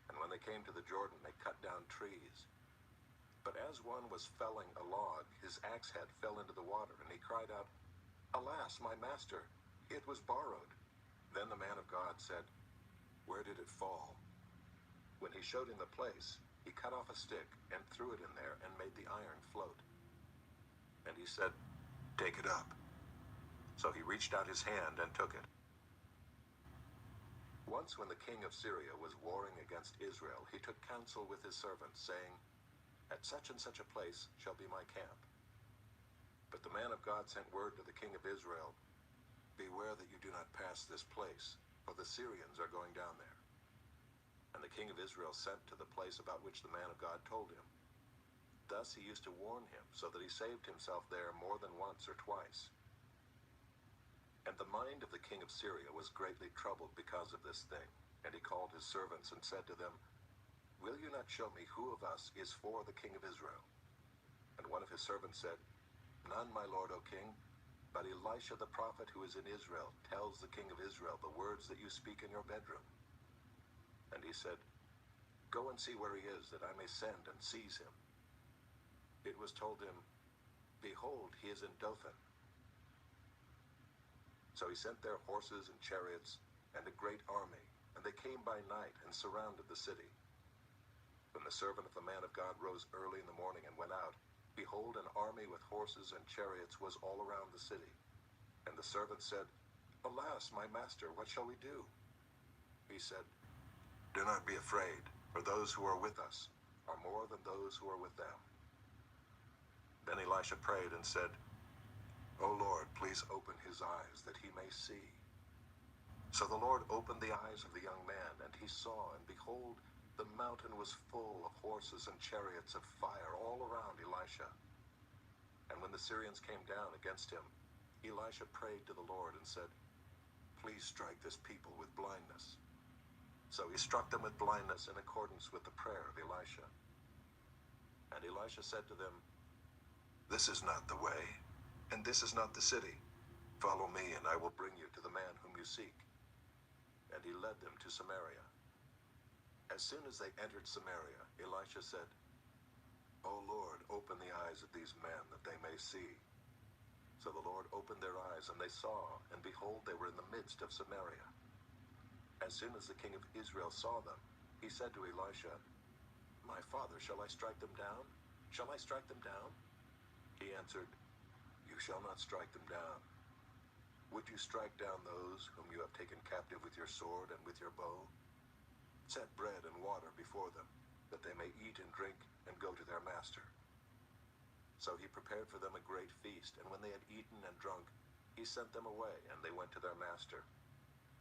and when they came to the Jordan, they cut down trees. But as one was felling a log, his axe head fell into the water, and he cried out, "Alas, my master, it was borrowed." Then the man of God said, "Where did it fall?" When he showed him the place, he cut off a stick and threw it in there and made the iron float. And he said, "Take it up." So he reached out his hand and took it. Once when the king of Syria was warring against Israel, he took counsel with his servants, saying, "At such and such a place shall be my camp." But the man of God sent word to the king of Israel, "Beware that you do not pass this place, for the Syrians are going down there." And the king of Israel sent to the place about which the man of God told him. Thus he used to warn him, so that he saved himself there more than once or twice. And the mind of the king of Syria was greatly troubled because of this thing. And he called his servants and said to them, "Will you not show me who of us is for the king of Israel?" And one of his servants said, "None, my lord, O king, but Elisha the prophet who is in Israel tells the king of Israel the words that you speak in your bedroom." And he said, "Go and see where he is, that I may send and seize him." It was told him, "Behold, he is in Dothan." So he sent their horses and chariots and a great army, and they came by night and surrounded the city. When the servant of the man of God rose early in the morning and went out, behold, an army with horses and chariots was all around the city. And the servant said, "Alas, my master, what shall we do?" He said, "Do not be afraid, for those who are with us are more than those who are with them." Then Elisha prayed and said, "O Lord, please open his eyes that he may see." So the Lord opened the eyes of the young man, and he saw, and behold, the mountain was full of horses and chariots of fire all around Elisha. And when the Syrians came down against him, Elisha prayed to the Lord and said, "Please strike this people with blindness." So he struck them with blindness in accordance with the prayer of Elisha. And Elisha said to them, "This is not the way, and this is not the city. Follow me, and I will bring you to the man whom you seek." And he led them to Samaria. As soon as they entered Samaria, Elisha said, "O Lord, open the eyes of these men, that they may see." So the Lord opened their eyes, and they saw, and behold, they were in the midst of Samaria. As soon as the king of Israel saw them, he said to Elisha, "My father, shall I strike them down? Shall I strike them down?" He answered, "You shall not strike them down. Would you strike down those whom you have taken captive with your sword and with your bow? Set bread and water before them, that they may eat and drink and go to their master." So he prepared for them a great feast, and when they had eaten and drunk, he sent them away, and they went to their master.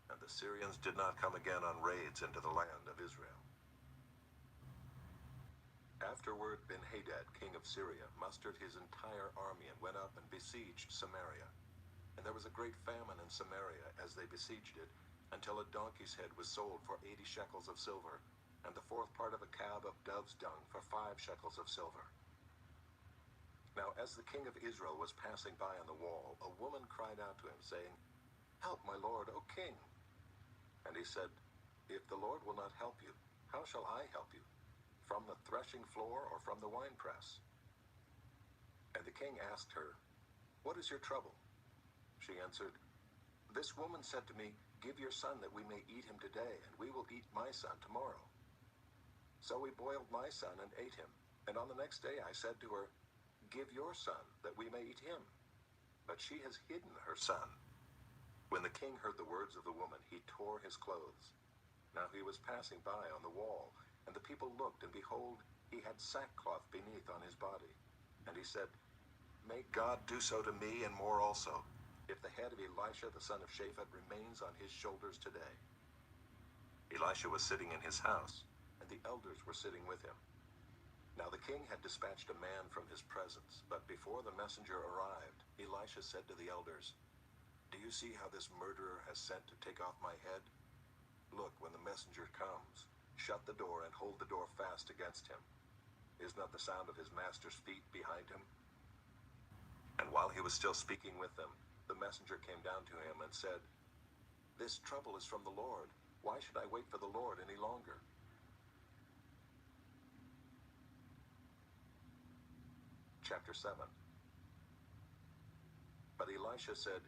And the Syrians did not come again on raids into the land of Israel. Afterward, Ben-Hadad, king of Syria, mustered his entire army and went up and besieged Samaria. And there was a great famine in Samaria as they besieged it, until a donkey's head was sold for 80 shekels of silver, and the fourth part of a cab of dove's dung for 5 shekels of silver. Now as the king of Israel was passing by on the wall, a woman cried out to him, saying, "Help, my lord, O king." And he said, "If the Lord will not help you, how shall I help you? From the threshing floor or from the winepress?" And the king asked her, "What is your trouble?" She answered, "This woman said to me, 'Give your son that we may eat him today, and we will eat my son tomorrow.' So we boiled my son and ate him. And on the next day I said to her, 'Give your son that we may eat him.' But she has hidden her son." When the king heard the words of the woman, he tore his clothes. Now he was passing by on the wall, and the people looked, and behold, he had sackcloth beneath on his body. And he said, "May God do so to me, and more also, if the head of Elisha the son of Shaphat remains on his shoulders today." Elisha was sitting in his house, and the elders were sitting with him. Now the king had dispatched a man from his presence, but before the messenger arrived, Elisha said to the elders, "Do you see how this murderer has sent to take off my head? Look, when the messenger comes, shut the door and hold the door fast against him. Is not the sound of his master's feet behind him?" And while he was still speaking with them, the messenger came down to him and said, "This trouble is from the Lord. Why should I wait for the Lord any longer?" Chapter 7. But Elisha said,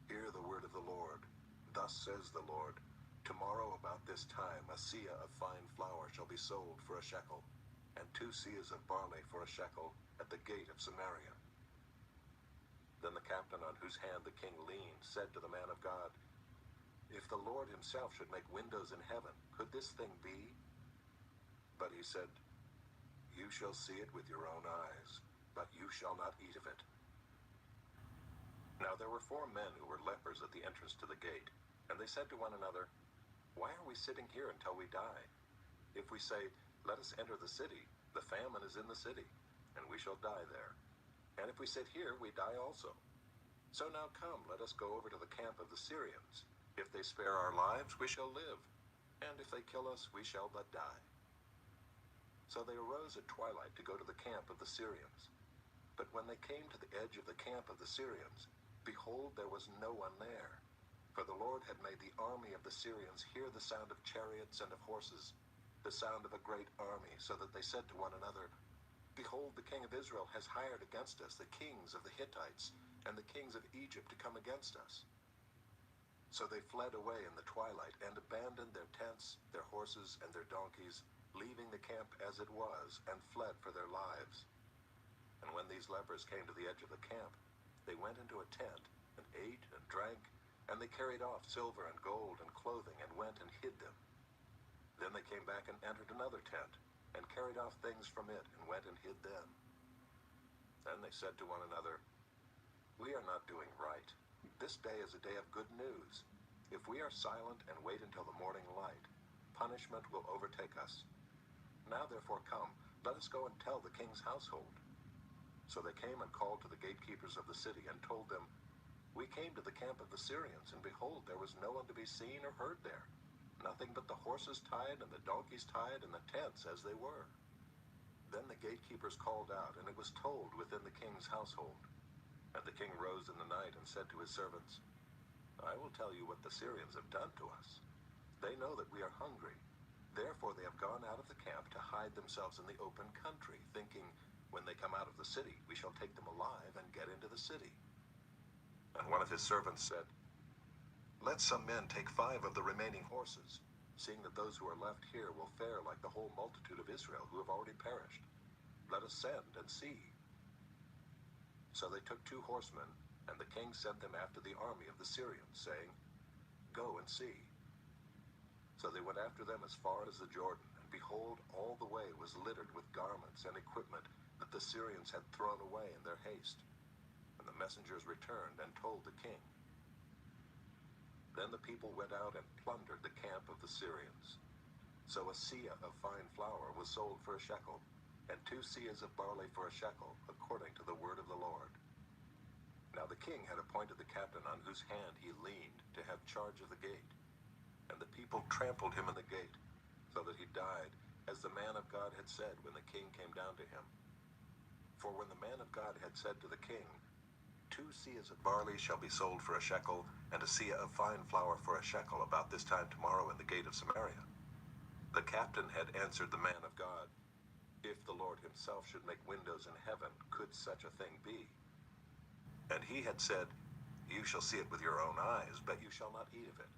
"Hear the word of the Lord. Thus says the Lord, tomorrow about this time a seah of fine flour shall be sold for a shekel, and 2 seahs of barley for a shekel at the gate of Samaria." Then the captain on whose hand the king leaned said to the man of God, "If the Lord himself should make windows in heaven, could this thing be?" But he said, "You shall see it with your own eyes, but you shall not eat of it." Now there were 4 men who were lepers at the entrance to the gate, and they said to one another, "Why are we sitting here until we die? If we say, 'Let us enter the city,' the famine is in the city, and we shall die there. And if we sit here, we die also. So now come, let us go over to the camp of the Syrians. If they spare our lives, we shall live, and if they kill us, we shall but die." So they arose at twilight to go to the camp of the Syrians. But when they came to the edge of the camp of the Syrians, behold, there was no one there. For the Lord had made the army of the Syrians hear the sound of chariots and of horses, the sound of a great army, so that they said to one another, "Behold, the king of Israel has hired against us the kings of the Hittites and the kings of Egypt to come against us." So they fled away in the twilight and abandoned their tents, their horses, and their donkeys, leaving the camp as it was, and fled for their lives. And when these lepers came to the edge of the camp, they went into a tent, and ate and drank, and they carried off silver and gold and clothing, and went and hid them. Then they came back and entered another tent, and carried off things from it, and went and hid them. Then they said to one another, "We are not doing right. This day is a day of good news. If we are silent and wait until the morning light, punishment will overtake us. Now therefore come, let us go and tell the king's household." So they came and called to the gatekeepers of the city, and told them, "We came to the camp of the Syrians, and behold, there was no one to be seen or heard there, nothing but the horses tied and the donkeys tied and the tents as they were." Then the gatekeepers called out, and it was told within the king's household. And the king rose in the night and said to his servants, "I will tell you what the Syrians have done to us. They know that we are hungry. Therefore they have gone out of the camp to hide themselves in the open country, thinking, 'When they come out of the city, we shall take them alive and get into the city.'" And one of his servants said, "Let some men take 5 of the remaining horses, seeing that those who are left here will fare like the whole multitude of Israel who have already perished. Let us send and see." So they took 2 horsemen, and the king sent them after the army of the Syrians, saying, "Go and see." So they went after them as far as the Jordan, and behold, all the way was littered with garments and equipment that the Syrians had thrown away in their haste. And the messengers returned and told the king. Then the people went out and plundered the camp of the Syrians. So a seah of fine flour was sold for a shekel, and 2 seahs of barley for a shekel, according to the word of the Lord. Now the king had appointed the captain on whose hand he leaned to have charge of the gate. And the people trampled him in the gate, so that he died, as the man of God had said when the king came down to him. For when the man of God had said to the king, 2 seahs of barley shall be sold for a shekel, and a seah of fine flour for a shekel about this time tomorrow in the gate of Samaria, the captain had answered the man of God, "If the Lord himself should make windows in heaven, could such a thing be?" And he had said, "You shall see it with your own eyes, but you shall not eat of it."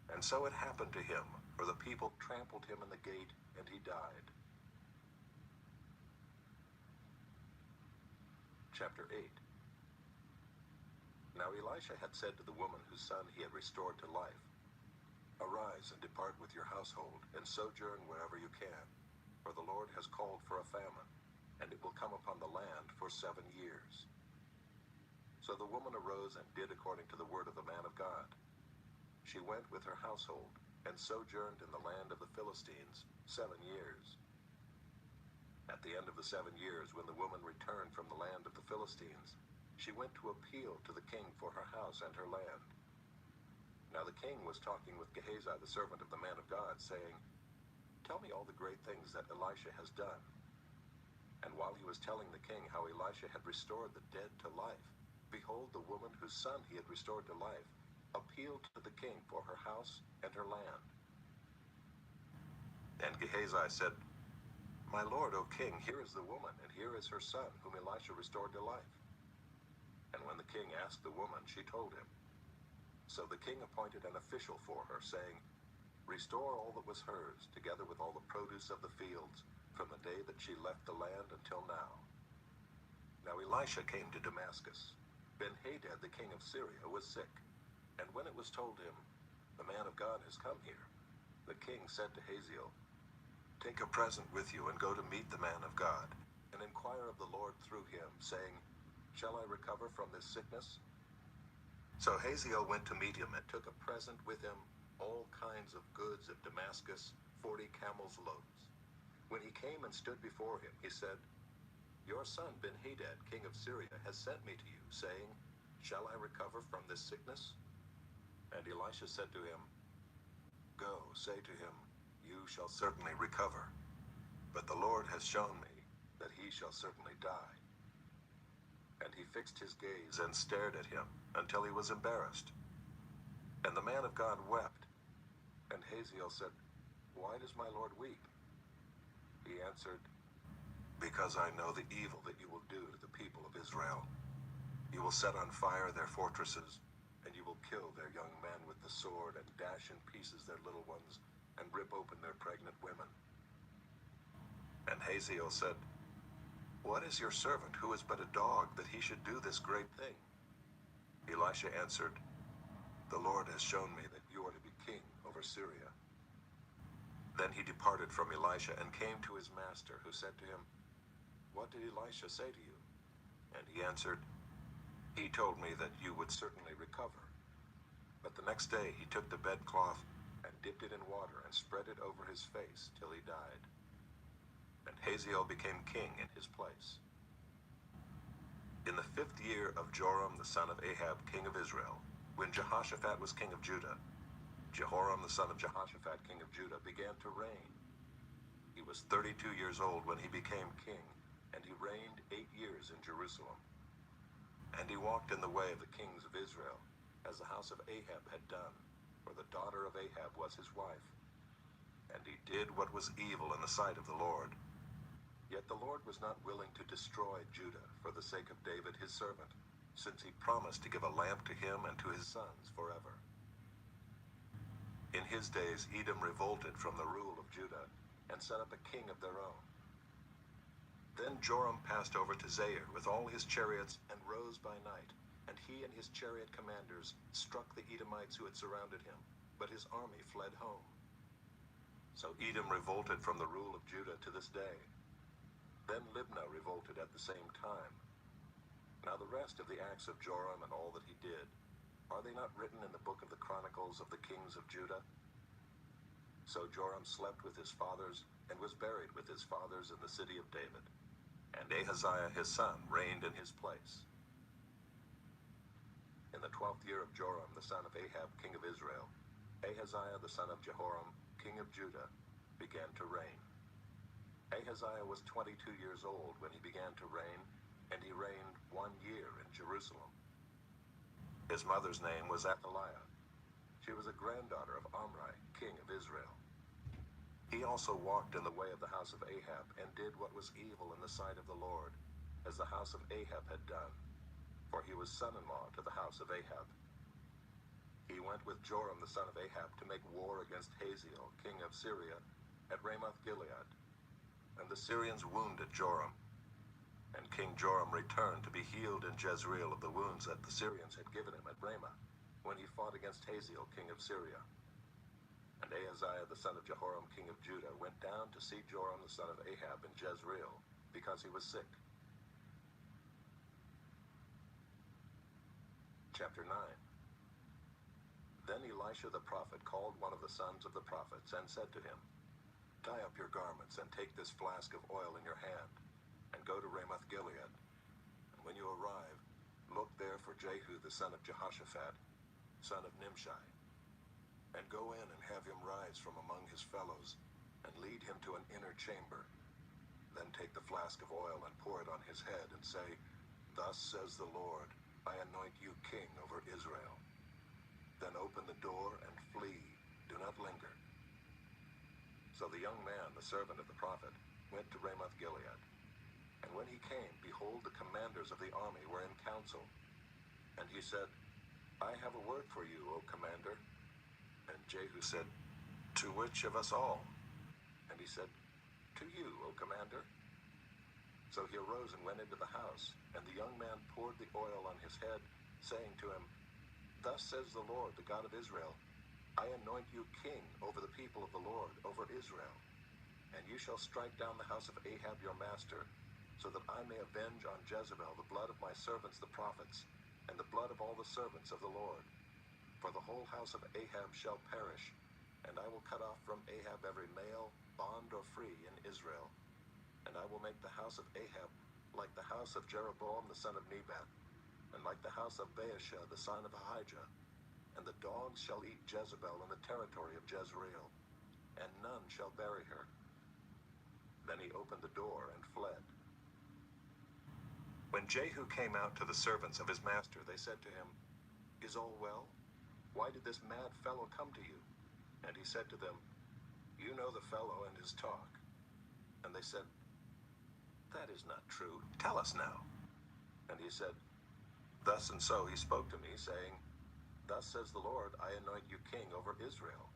And so it happened to him, for the people trampled him in the gate, and he died. Chapter 8. Now Elisha had said to the woman whose son he had restored to life, "Arise and depart with your household, and sojourn wherever you can, for the Lord has called for a famine, and it will come upon the land for 7 years." So the woman arose and did according to the word of the man of God. She went with her household, and sojourned in the land of the Philistines 7 years. the end of the 7 years, when the woman returned from the land of the Philistines, she went to appeal to the king for her house and her land. Now the king was talking with Gehazi, the servant of the man of God, saying, "Tell me all the great things that Elisha has done." And while he was telling the king how Elisha had restored the dead to life, behold, the woman whose son he had restored to life appealed to the king for her house and her land. And Gehazi said, "My lord, O king, here is the woman, and here is her son, whom Elisha restored to life." And when the king asked the woman, she told him. So the king appointed an official for her, saying, "Restore all that was hers, together with all the produce of the fields, from the day that she left the land until now." Now Elisha came to Damascus. Ben-Hadad, the king of Syria, was sick. And when it was told him, "The man of God has come here," the king said to Hazael, "Take a present with you and go to meet the man of God, and inquire of the Lord through him, saying, 'Shall I recover from this sickness?'" So Hazael went to meet him and took a present with him, all kinds of goods of Damascus, 40 camels' loads. When he came and stood before him, he said, "Your son Ben-Hadad, king of Syria, has sent me to you, saying, 'Shall I recover from this sickness?'" And Elisha said to him, "Go, say to him, 'You shall certainly recover.' But the Lord has shown me that he shall certainly die." And he fixed his gaze and stared at him until he was embarrassed. And the man of God wept. And Hazael said, "Why does my lord weep?" He answered, "Because I know the evil that you will do to the people of Israel. You will set on fire their fortresses, and you will kill their young men with the sword, and dash in pieces their little ones, and rip open their pregnant women." And Hazael said, "What is your servant, who is but a dog, that he should do this great thing?" Elisha answered, "The Lord has shown me that you are to be king over Syria." Then he departed from Elisha and came to his master, who said to him, "What did Elisha say to you?" And he answered, "He told me that you would certainly recover." But the next day he took the bedcloth and dipped it in water and spread it over his face till he died. And Hazael became king in his place. In the 5th year of Joram the son of Ahab, king of Israel, when Jehoshaphat was king of Judah, Jehoram the son of Jehoshaphat, king of Judah, began to reign. He was 32 years old when he became king, and he reigned 8 years in Jerusalem. And he walked in the way of the kings of Israel, as the house of Ahab had done, for the daughter of Ahab was his wife. And he did what was evil in the sight of the Lord. Yet the Lord was not willing to destroy Judah for the sake of David his servant, since he promised to give a lamp to him and to his sons forever. In his days Edom revolted from the rule of Judah, and set up a king of their own. Then Joram passed over to Zair with all his chariots, and rose by night, and he and his chariot commanders struck the Edomites who had surrounded him, but his army fled home. So Edom revolted from the rule of Judah to this day. Then Libnah revolted at the same time. Now the rest of the acts of Joram and all that he did, are they not written in the book of the Chronicles of the kings of Judah? So Joram slept with his fathers, and was buried with his fathers in the city of David. And Ahaziah his son reigned in his place. In the 12th year of Joram the son of Ahab, king of Israel, Ahaziah the son of Jehoram, king of Judah, began to reign. Ahaziah was 22 years old when he began to reign, and he reigned 1 year in Jerusalem. His mother's name was Athaliah. She was a granddaughter of Omri, king of Israel. He also walked in the way of the house of Ahab, and did what was evil in the sight of the Lord, as the house of Ahab had done, for he was son-in-law to the house of Ahab. He went with Joram the son of Ahab to make war against Hazael, king of Syria, at Ramoth-Gilead. And the Syrians wounded Joram. And King Joram returned to be healed in Jezreel of the wounds that the Syrians had given him at Ramah, when he fought against Hazael, king of Syria. And Ahaziah the son of Jehoram, king of Judah, went down to see Joram the son of Ahab in Jezreel, because he was sick. Chapter 9. Then Elisha the prophet called one of the sons of the prophets, and said to him, Tie up your garments and take this flask of oil in your hand, and go to Ramoth Gilead. And when you arrive, look there for Jehu the son of Jehoshaphat, son of Nimshi, and go in and have him rise from among his fellows, and lead him to an inner chamber. Then take the flask of oil and pour it on his head, and say, Thus says the Lord, I anoint you king over Israel. Then open the door and flee, do not linger. So the young man, the servant of the prophet, went to Ramoth Gilead. And when he came, behold, the commanders of the army were in council. And he said, I have a word for you, O commander. And Jehu said, To which of us all? And he said, To you, O commander. So he arose and went into the house, and the young man poured the oil on his head, saying to him, Thus says the Lord, the God of Israel, I anoint you king over the people of the Lord, over Israel. And you shall strike down the house of Ahab your master, so that I may avenge on Jezebel the blood of my servants the prophets, and the blood of all the servants of the Lord. For the whole house of Ahab shall perish, and I will cut off from Ahab every male, bond or free, in Israel. And I will make the house of Ahab like the house of Jeroboam the son of Nebat, and like the house of Baasha the son of Ahijah. And the dogs shall eat Jezebel in the territory of Jezreel, and none shall bury her. Then he opened the door and fled. When Jehu came out to the servants of his master, they said to him, Is all well? Why did this mad fellow come to you? And he said to them, You know the fellow and his talk. And they said, That is not true. Tell us now. And he said, Thus and so he spoke to me, saying, Thus says the Lord, I anoint you king over Israel.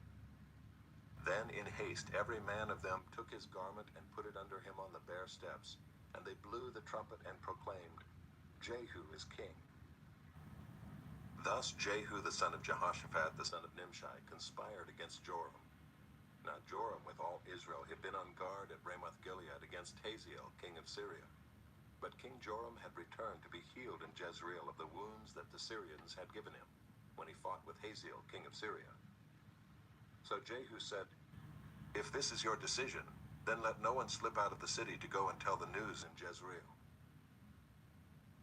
Then in haste every man of them took his garment and put it under him on the bare steps, and they blew the trumpet and proclaimed, Jehu is king. Thus Jehu the son of Jehoshaphat the son of Nimshi conspired against Joram. Now Joram with all Israel had been on guard at Ramoth Gilead against Hazael king of Syria. But King Joram had returned to be healed in Jezreel of the wounds that the Syrians had given him, when he fought with Hazael, king of Syria. So Jehu said, If this is your decision, then let no one slip out of the city to go and tell the news in Jezreel.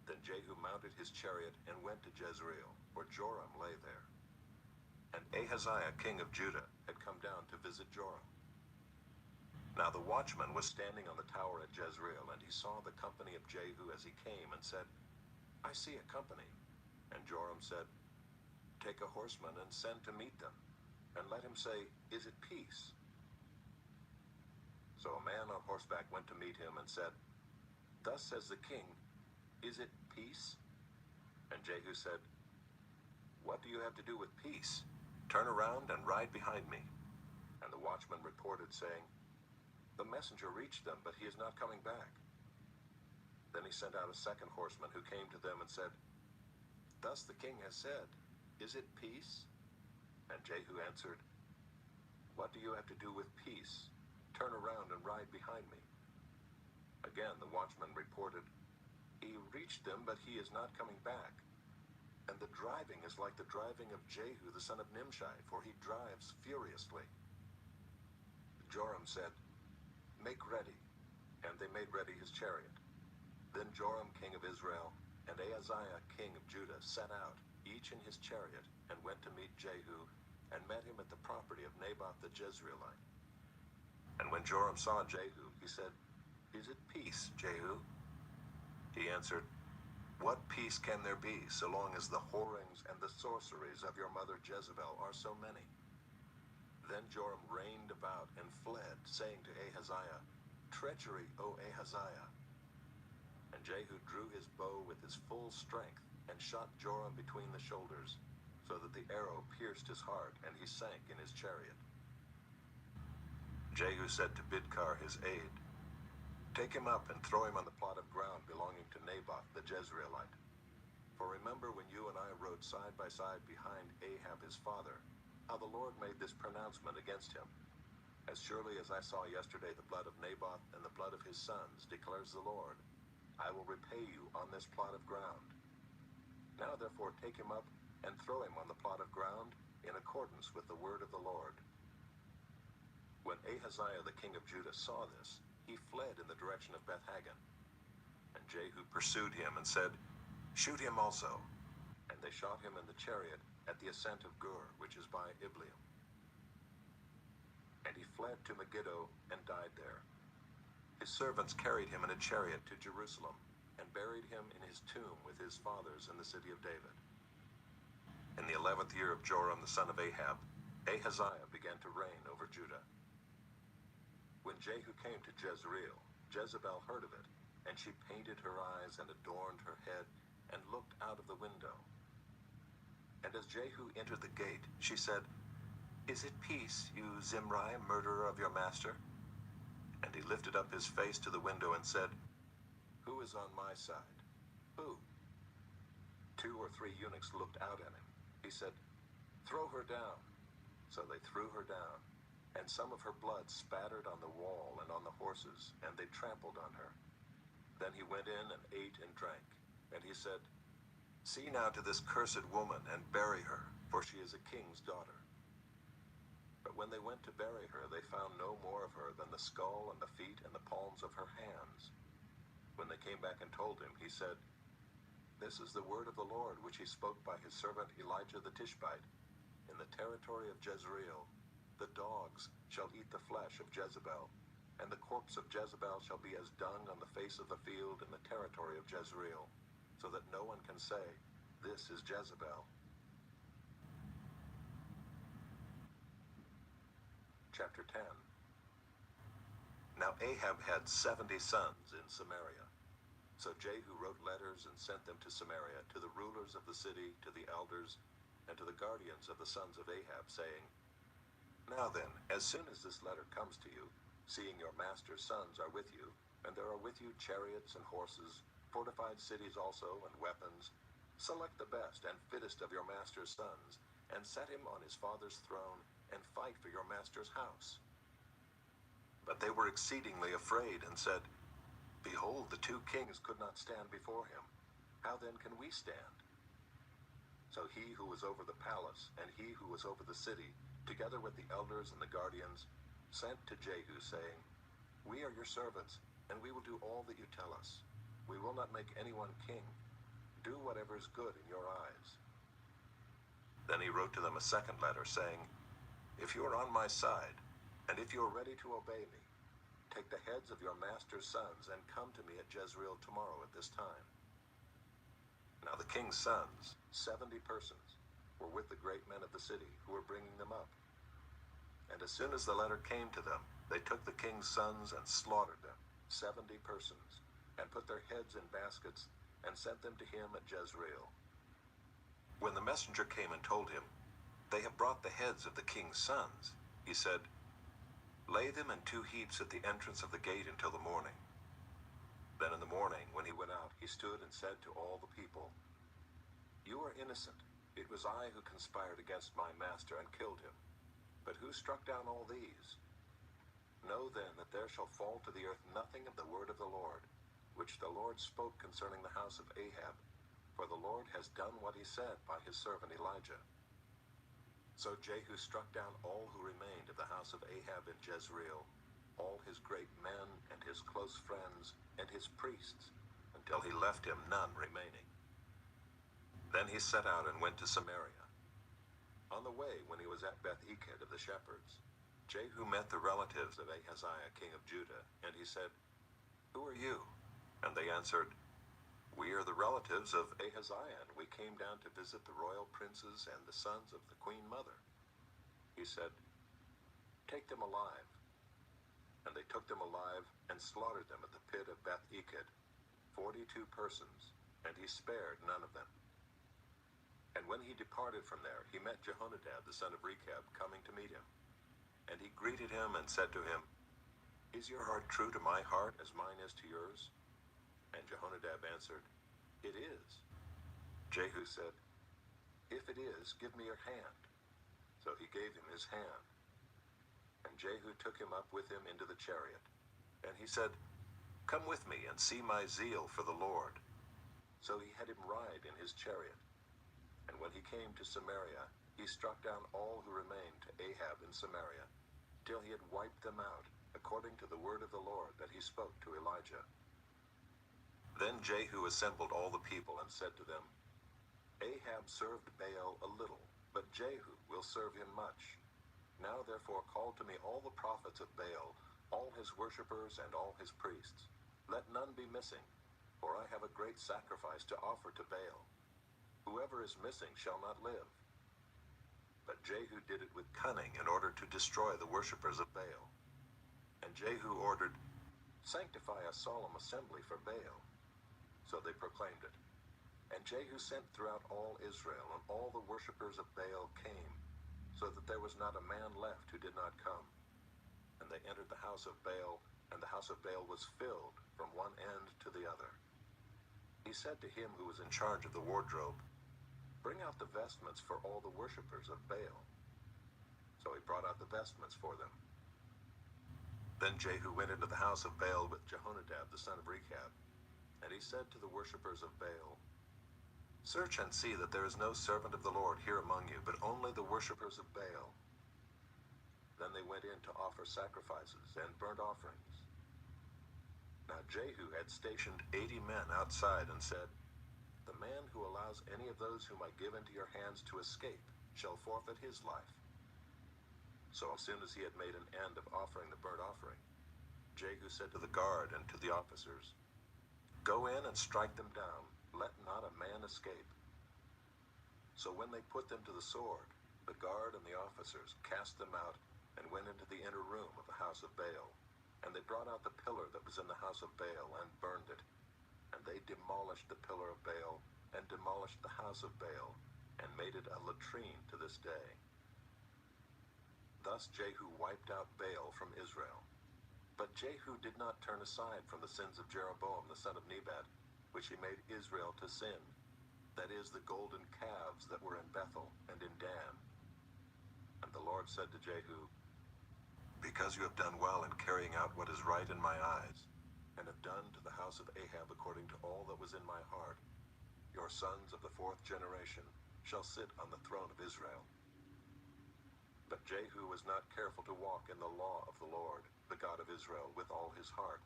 Then Jehu mounted his chariot and went to Jezreel, where Joram lay there. And Ahaziah, king of Judah, had come down to visit Joram. Now the watchman was standing on the tower at Jezreel, and he saw the company of Jehu as he came, and said, I see a company. And Joram said, Take a horseman and send to meet them, and let him say, Is it peace? So a man on horseback went to meet him and said, Thus says the king, Is it peace? And Jehu said, What do you have to do with peace? Turn around and ride behind me. And the watchman reported, saying, The messenger reached them, but he is not coming back. Then he sent out a second horseman who came to them and said, Thus the king has said, Is it peace? And Jehu answered, What do you have to do with peace? Turn around and ride behind me. Again the watchman reported, He reached them, but he is not coming back. And the driving is like the driving of Jehu the son of Nimshi, for he drives furiously. Joram said, Make ready. And they made ready his chariot. Then Joram king of Israel and Ahaziah king of Judah set out, each in his chariot, and went to meet Jehu, and met him at the property of Naboth the Jezreelite. And when Joram saw Jehu, he said, Is it peace, Jehu? He answered, What peace can there be, so long as the whorings and the sorceries of your mother Jezebel are so many? Then Joram reined about and fled, saying to Ahaziah, Treachery, O Ahaziah! And Jehu drew his bow with his full strength, and shot Joram between the shoulders, so that the arrow pierced his heart, and he sank in his chariot. Jehu said to Bidkar his aide, Take him up and throw him on the plot of ground belonging to Naboth the Jezreelite. For remember when you and I rode side by side behind Ahab his father, how the Lord made this pronouncement against him. As surely as I saw yesterday the blood of Naboth and the blood of his sons, declares the Lord, I will repay you on this plot of ground. Now therefore take him up and throw him on the plot of ground in accordance with the word of the Lord. When Ahaziah the king of Judah saw this, he fled in the direction of Beth-Hagan. And Jehu pursued him and said, "Shoot him also." And they shot him in the chariot at the ascent of Gur, which is by Ibleam. And he fled to Megiddo and died there. His servants carried him in a chariot to Jerusalem and buried him in his tomb with his fathers in the city of David. In the 11th year of Joram the son of Ahab, Ahaziah began to reign over Judah. When Jehu came to Jezreel, Jezebel heard of it, and she painted her eyes and adorned her head and looked out of the window. And as Jehu entered the gate, she said, "Is it peace, you Zimri, murderer of your master?" And he lifted up his face to the window and said, "Who is on my side? Who?" 2 or 3 eunuchs looked out at him. He said, "Throw her down." So they threw her down, and some of her blood spattered on the wall and on the horses, and they trampled on her. Then he went in and ate and drank. And he said, "See now to this cursed woman, and bury her, for she is a king's daughter." But when they went to bury her, they found no more of her than the skull and the feet and the palms of her hands. When they came back and told him, he said, "This is the word of the Lord which he spoke by his servant Elijah the Tishbite. In the territory of Jezreel, the dogs shall eat the flesh of Jezebel, and the corpse of Jezebel shall be as dung on the face of the field in the territory of Jezreel, so that no one can say, 'This is Jezebel.'" Chapter 10. Now Ahab had 70 sons in Samaria. So Jehu wrote letters and sent them to Samaria, to the rulers of the city, to the elders, and to the guardians of the sons of Ahab, saying, "Now then, as soon as this letter comes to you, seeing your master's sons are with you, and there are with you chariots and horses, fortified cities also, and weapons, select the best and fittest of your master's sons, and set him on his father's throne, and fight for your master's house." But they were exceedingly afraid, and said, "Behold, the 2 kings could not stand before him. How then can we stand?" So he who was over the palace, and he who was over the city, together with the elders and the guardians, sent to Jehu, saying, "We are your servants, and we will do all that you tell us. We will not make anyone king. Do whatever is good in your eyes." Then he wrote to them a second letter, saying, "If you are on my side, and if you are ready to obey me, take the heads of your master's sons and come to me at Jezreel tomorrow at this time." Now the king's sons, 70 persons, were with the great men of the city, who were bringing them up. And as soon as the letter came to them, they took the king's sons and slaughtered them, 70 persons, and put their heads in baskets, and sent them to him at Jezreel. When the messenger came and told him, "They have brought the heads of the king's sons," he said, "Lay them in 2 heaps at the entrance of the gate until the morning." Then in the morning, when he went out, he stood and said to all the people, "You are innocent. It was I who conspired against my master and killed him. But who struck down all these? Know then that there shall fall to the earth nothing of the word of the Lord, which the Lord spoke concerning the house of Ahab, for the Lord has done what he said by his servant Elijah." So Jehu struck down all who remained of the house of Ahab in Jezreel, all his great men and his close friends and his priests, until he left him none remaining. Then he set out and went to Samaria. On the way, when he was at Beth-Eked of the shepherds, Jehu met the relatives of Ahaziah king of Judah, and he said, "Who are you?" And they answered, "We are the relatives of Ahaziah, and we came down to visit the royal princes and the sons of the queen mother." He said, "Take them alive." And they took them alive and slaughtered them at the pit of Beth-Eked, 42 persons, and he spared none of them. And when he departed from there, he met Jehonadab the son of Rechab coming to meet him. And he greeted him and said to him, "Is your heart true to my heart as mine is to yours?" And Jehonadab answered, "It is." Jehu said, "If it is, give me your hand." So he gave him his hand. And Jehu took him up with him into the chariot. And he said, "Come with me and see my zeal for the Lord." So he had him ride in his chariot. And when he came to Samaria, he struck down all who remained to Ahab in Samaria, till he had wiped them out, according to the word of the Lord that he spoke to Elijah. Then Jehu assembled all the people and said to them, Ahab served Baal a little, but Jehu will serve him much. Now therefore call to me all the prophets of Baal, all his worshippers and all his priests. Let none be missing, for I have a great sacrifice to offer to Baal. Whoever is missing shall not live. But Jehu did it with cunning in order to destroy the worshippers of Baal. And Jehu ordered, Sanctify a solemn assembly for Baal. So they proclaimed it. And Jehu sent throughout all Israel, and all the worshippers of Baal came, so that there was not a man left who did not come. And they entered the house of Baal, and the house of Baal was filled from one end to the other. He said to him who was in charge of the wardrobe, Bring out the vestments for all the worshippers of Baal. So he brought out the vestments for them. Then Jehu went into the house of Baal with Jehonadab the son of Rechab, and he said to the worshippers of Baal, Search and see that there is no servant of the Lord here among you, but only the worshippers of Baal. Then they went in to offer sacrifices and burnt offerings. Now Jehu had stationed 80 men outside and said, The man who allows any of those whom I give into your hands to escape shall forfeit his life. So as soon as he had made an end of offering the burnt offering, Jehu said to the guard and to the officers, Go in and strike them down, let not a man escape. So when they put them to the sword, the guard and the officers cast them out and went into the inner room of the house of Baal. And they brought out the pillar that was in the house of Baal and burned it. And they demolished the pillar of Baal and demolished the house of Baal and made it a latrine to this day. Thus Jehu wiped out Baal from Israel. But Jehu did not turn aside from the sins of Jeroboam the son of Nebat, which he made Israel to sin, that is, the golden calves that were in Bethel and in Dan. And the Lord said to Jehu, Because you have done well in carrying out what is right in my eyes, and have done to the house of Ahab according to all that was in my heart, your sons of the 4th generation shall sit on the throne of Israel. But Jehu was not careful to walk in the law of the Lord, the God of Israel, with all his heart.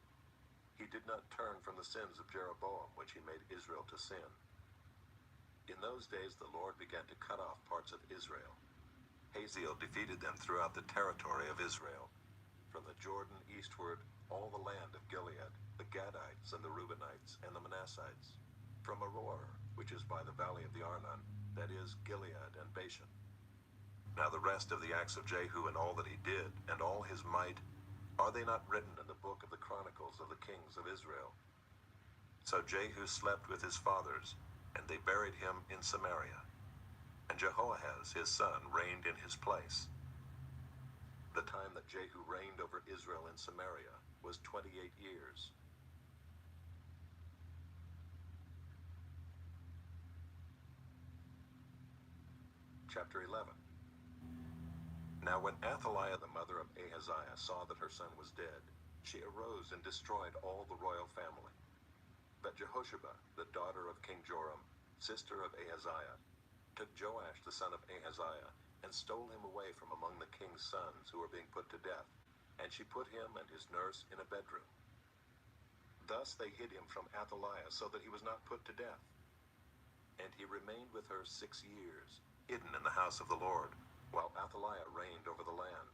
He did not turn from the sins of Jeroboam, which he made Israel to sin. In those days the Lord began to cut off parts of Israel. Hazael defeated them throughout the territory of Israel, from the Jordan eastward, all the land of Gilead, the Gadites and the Reubenites and the Manassites, from Aroer, which is by the valley of the Arnon, that is, Gilead and Bashan. Now the rest of the acts of Jehu and all that he did, and all his might, are they not written in the book of the Chronicles of the kings of Israel? So Jehu slept with his fathers, and they buried him in Samaria. And Jehoahaz his son reigned in his place. The time that Jehu reigned over Israel in Samaria was 28 years. Chapter 11. Now when Athaliah the mother of Ahaziah saw that her son was dead, she arose and destroyed all the royal family. But Jehosheba, the daughter of King Joram, sister of Ahaziah, took Joash the son of Ahaziah, and stole him away from among the king's sons who were being put to death, and she put him and his nurse in a bedroom. Thus they hid him from Athaliah, so that he was not put to death. And he remained with her 6 years, hidden in the house of the Lord, while Athaliah reigned over the land.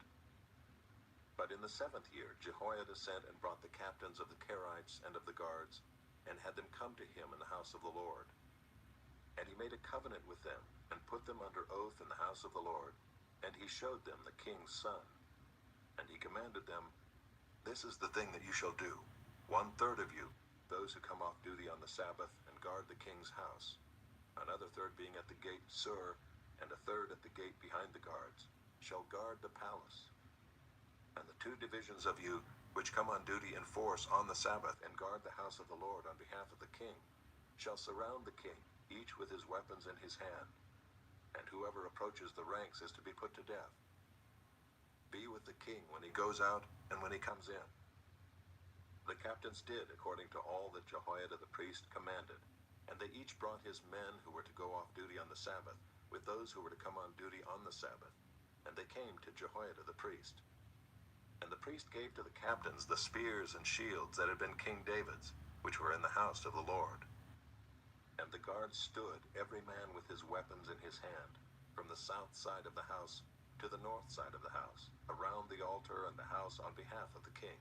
But in the 7th year Jehoiada sent and brought the captains of the Kerites and of the guards, and had them come to him in the house of the Lord. And he made a covenant with them, and put them under oath in the house of the Lord. And he showed them the king's son. And he commanded them, This is the thing that you shall do. 1/3 of you, those who come off duty on the Sabbath and guard the king's house, another third being at the gate Sur, and a third at the gate behind the guards, shall guard the palace. And the 2 divisions of you, which come on duty in force on the Sabbath and guard the house of the Lord on behalf of the king, shall surround the king, each with his weapons in his hand. And whoever approaches the ranks is to be put to death. Be with the king when he goes out and when he comes in. The captains did according to all that Jehoiada the priest commanded, and they each brought his men who were to go off duty on the Sabbath, with those who were to come on duty on the Sabbath, and they came to Jehoiada the priest. And the priest gave to the captains the spears and shields that had been King David's, which were in the house of the Lord. And the guards stood, every man with his weapons in his hand, from the south side of the house to the north side of the house, around the altar and the house on behalf of the king.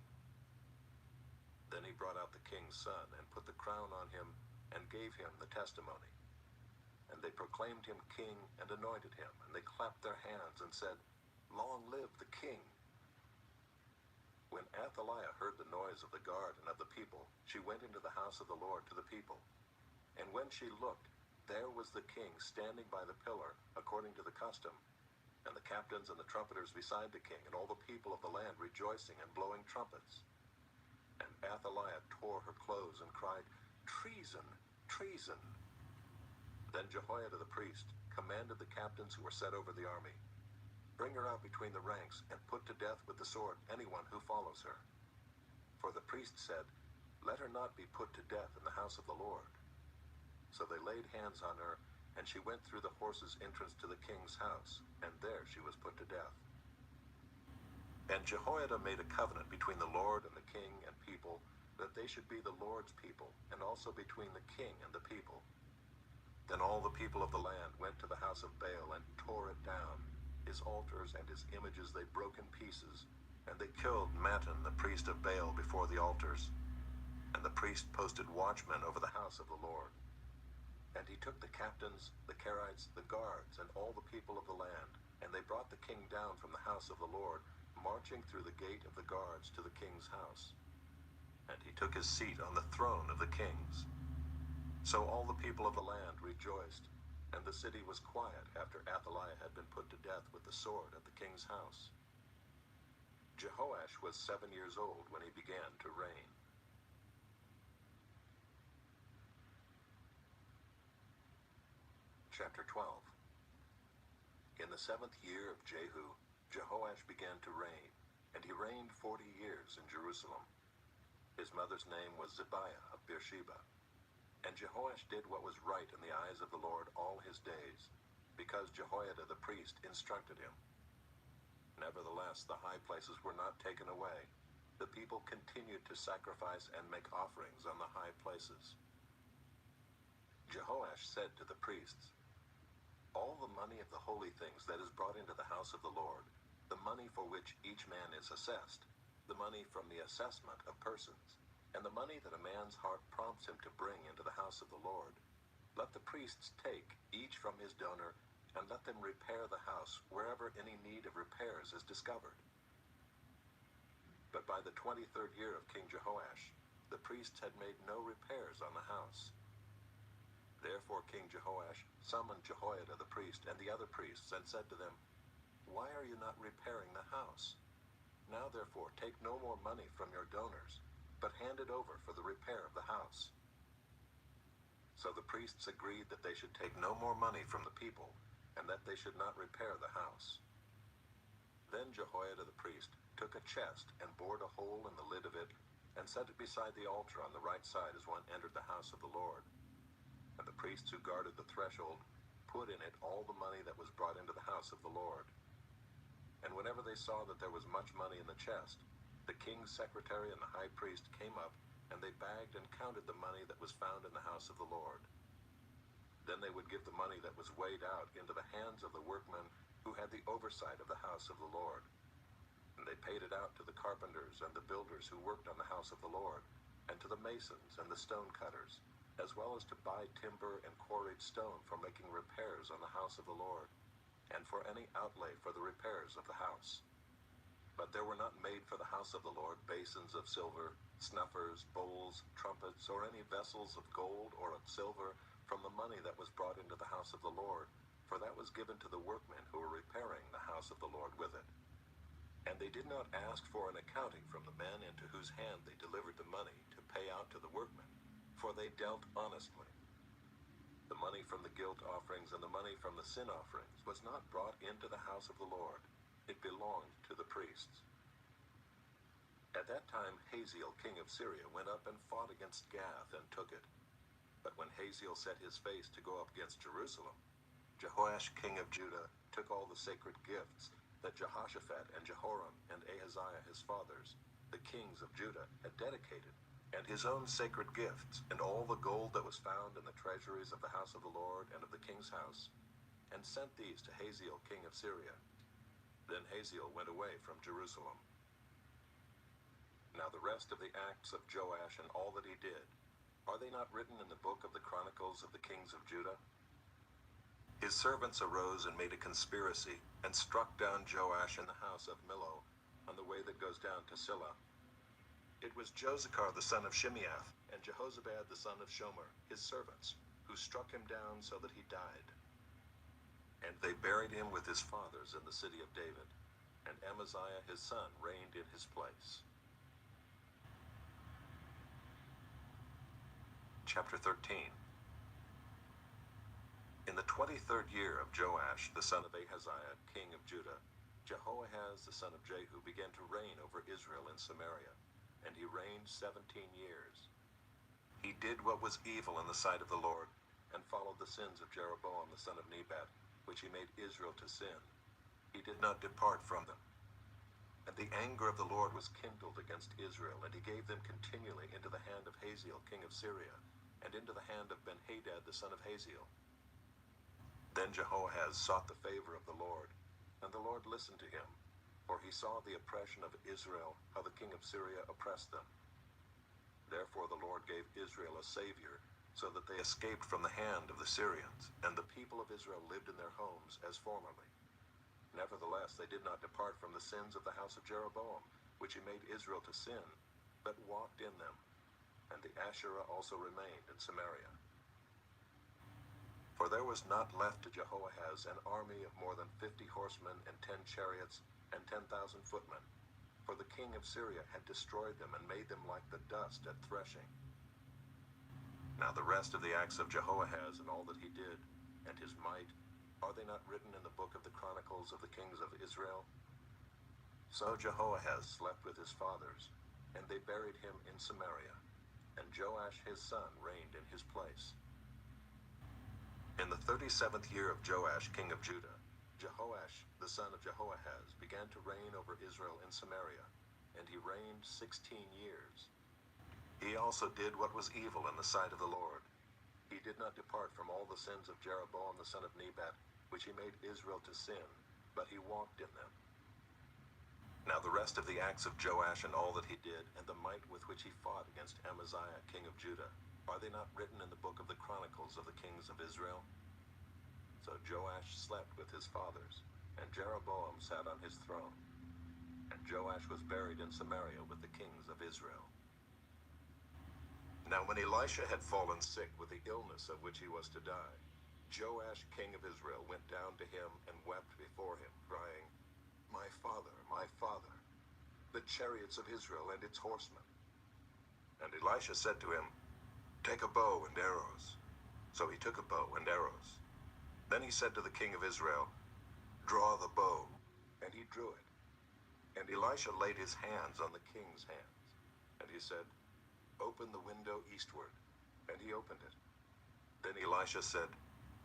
Then he brought out the king's son and put the crown on him and gave him the testimony. And they proclaimed him king and anointed him, and they clapped their hands and said, "Long live the king!" When Athaliah heard the noise of the guard and of the people, she went into the house of the Lord to the people. And when she looked, there was the king standing by the pillar, according to the custom, and the captains and the trumpeters beside the king, and all the people of the land rejoicing and blowing trumpets. And Athaliah tore her clothes and cried, "Treason! Treason!" Then Jehoiada the priest commanded the captains who were set over the army, "Bring her out between the ranks, and put to death with the sword anyone who follows her." For the priest said, "Let her not be put to death in the house of the Lord." So they laid hands on her, and she went through the horses' entrance to the king's house, and there she was put to death. And Jehoiada made a covenant between the Lord and the king and people, that they should be the Lord's people, and also between the king and the people. Then all the people of the land went to the house of Baal and tore it down. His altars and his images they broke in pieces, and they killed Mattan the priest of Baal before the altars. And the priest posted watchmen over the house of the Lord. And he took the captains, the Kerites, the guards, and all the people of the land, and they brought the king down from the house of the Lord, marching through the gate of the guards to the king's house. And he took his seat on the throne of the kings. So all the people of the land rejoiced, and the city was quiet after Athaliah had been put to death with the sword at the king's house. Jehoash was 7 years old when he began to reign. Chapter 12. In the 7th year of Jehu, Jehoash began to reign, and he reigned 40 years in Jerusalem. His mother's name was Zibiah of Beersheba. And Jehoash did what was right in the eyes of the Lord all his days, because Jehoiada the priest instructed him. Nevertheless, the high places were not taken away. The people continued to sacrifice and make offerings on the high places. Jehoash said to the priests, "All the money of the holy things that is brought into the house of the Lord, the money for which each man is assessed, the money from the assessment of persons, and the money that a man's heart prompts him to bring into the house of the Lord, let the priests take, each from his donor, and let them repair the house wherever any need of repairs is discovered." But by the 23rd year of King Jehoash, the priests had made no repairs on the house. Therefore King Jehoash summoned Jehoiada the priest and the other priests, and said to them, "Why are you not repairing the house? Now therefore take no more money from your donors, but hand it over for the repair of the house." So the priests agreed that they should take no more money from the people, and that they should not repair the house. Then Jehoiada the priest took a chest and bored a hole in the lid of it, and set it beside the altar on the right side as one entered the house of the Lord. And the priests who guarded the threshold put in it all the money that was brought into the house of the Lord. And whenever they saw that there was much money in the chest, the king's secretary and the high priest came up, and they bagged and counted the money that was found in the house of the Lord. Then they would give the money that was weighed out into the hands of the workmen who had the oversight of the house of the Lord. And they paid it out to the carpenters and the builders who worked on the house of the Lord, and to the masons and the stone cutters, as well as to buy timber and quarried stone for making repairs on the house of the Lord, and for any outlay for the repairs of the house. But there were not made for the house of the Lord basins of silver, snuffers, bowls, trumpets, or any vessels of gold or of silver from the money that was brought into the house of the Lord, for that was given to the workmen who were repairing the house of the Lord with it. And they did not ask for an accounting from the men into whose hand they delivered the money to pay out to the workmen, for they dealt honestly. The money from the guilt offerings and the money from the sin offerings was not brought into the house of the Lord. It belonged to the priests. At that time Hazael king of Syria went up and fought against Gath and took it. But when Hazael set his face to go up against Jerusalem, Jehoash king of Judah took all the sacred gifts that Jehoshaphat and Jehoram and Ahaziah his fathers, the kings of Judah, had dedicated, and his own sacred gifts, and all the gold that was found in the treasuries of the house of the Lord and of the king's house, and sent these to Hazael king of Syria. Then Hazael went away from Jerusalem. Now the rest of the acts of Joash and all that he did, are they not written in the book of the Chronicles of the kings of Judah? His servants arose and made a conspiracy, and struck down Joash in the house of Millo, on the way that goes down to Silla. It was Josachar the son of Shimeath, and Jehozabad the son of Shomer, his servants, who struck him down so that he died. And they buried him with his fathers in the city of David, and Amaziah his son reigned in his place. Chapter 13. In the 23rd year of Joash the son of Ahaziah, king of Judah, Jehoahaz the son of Jehu began to reign over Israel in Samaria, and he reigned 17 years. He did what was evil in the sight of the Lord, and followed the sins of Jeroboam the son of Nebat, which he made Israel to sin. He did not depart from them. And the anger of the Lord was kindled against Israel, and he gave them continually into the hand of Hazael king of Syria, and into the hand of Benhadad the son of Hazael. Then Jehoahaz sought the favor of the Lord, and the Lord listened to him, for he saw the oppression of Israel, how the king of Syria oppressed them. Therefore the Lord gave Israel a savior, so that they escaped from the hand of the Syrians, and the people of Israel lived in their homes as formerly. Nevertheless they did not depart from the sins of the house of Jeroboam, which he made Israel to sin, but walked in them. And the Asherah also remained in Samaria. For there was not left to Jehoahaz an army of more than 50 horsemen and 10 chariots and 10,000 footmen, for the king of Syria had destroyed them and made them like the dust at threshing. Now the rest of the acts of Jehoahaz and all that he did, and his might, are they not written in the book of the Chronicles of the kings of Israel? So Jehoahaz slept with his fathers, and they buried him in Samaria, and Joash his son reigned in his place. In the 37th year of Joash king of Judah, Jehoash the son of Jehoahaz began to reign over Israel in Samaria, and he reigned 16 years. He also did what was evil in the sight of the Lord. He did not depart from all the sins of Jeroboam the son of Nebat, which he made Israel to sin, but he walked in them. Now the rest of the acts of Joash and all that he did, and the might with which he fought against Amaziah king of Judah, are they not written in the book of the Chronicles of the kings of Israel? So Joash slept with his fathers, and Jeroboam sat on his throne. And Joash was buried in Samaria with the kings of Israel. Now when Elisha had fallen sick with the illness of which he was to die, Joash king of Israel went down to him and wept before him, crying, my father, the chariots of Israel and its horsemen. And Elisha said to him, take a bow and arrows. So he took a bow and arrows. Then he said to the king of Israel, draw the bow. And he drew it. And Elisha laid his hands on the king's hands. And he said, open the window eastward. And he opened it. Then Elisha said,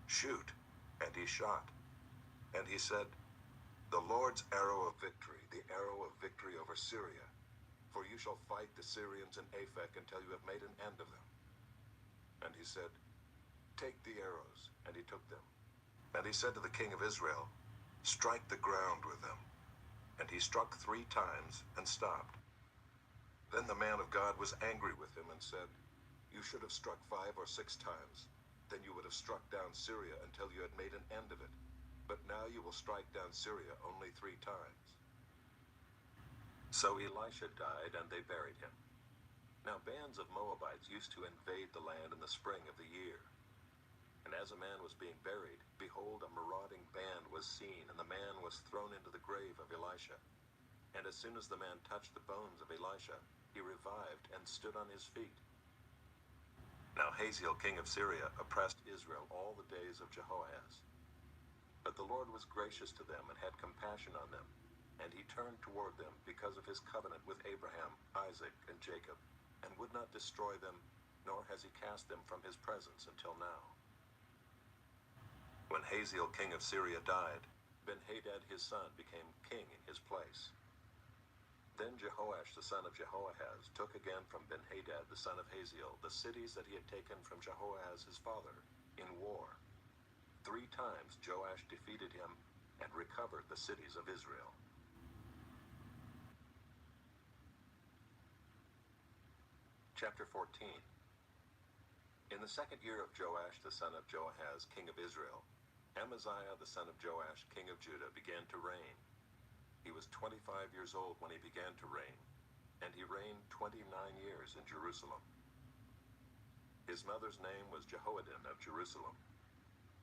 shoot. And he shot. And he said, the Lord's arrow of victory, the arrow of victory over Syria. For you shall fight the Syrians in Aphek until you have made an end of them. And he said, take the arrows. And he took them. And he said to the king of Israel, strike the ground with them. And he struck 3 times and stopped. Then the man of God was angry with him and said, you should have struck 5 or 6 times. Then you would have struck down Syria until you had made an end of it. But now you will strike down Syria only 3 times. So Elisha died, and they buried him. Now bands of Moabites used to invade the land in the spring of the year. And as a man was being buried, behold, a marauding band was seen, and the man was thrown into the grave of Elisha. And as soon as the man touched the bones of Elisha, he revived and stood on his feet. Now Hazael king of Syria oppressed Israel all the days of Jehoahaz. But the Lord was gracious to them and had compassion on them, and he turned toward them because of his covenant with Abraham, Isaac, and Jacob, and would not destroy them, nor has he cast them from his presence until now. When Hazael king of Syria died, Ben-Hadad his son became king in his place. Then Jehoash the son of Jehoahaz took again from Ben-Hadad the son of Haziel the cities that he had taken from Jehoahaz his father in war. 3 times Joash defeated him and recovered the cities of Israel. Chapter 14. In the 2nd year of Joash the son of Joahaz king of Israel, Amaziah the son of Joash king of Judah began to reign. He was 25 years old when he began to reign, and he reigned 29 years in Jerusalem. His mother's name was Jehoaddan of Jerusalem.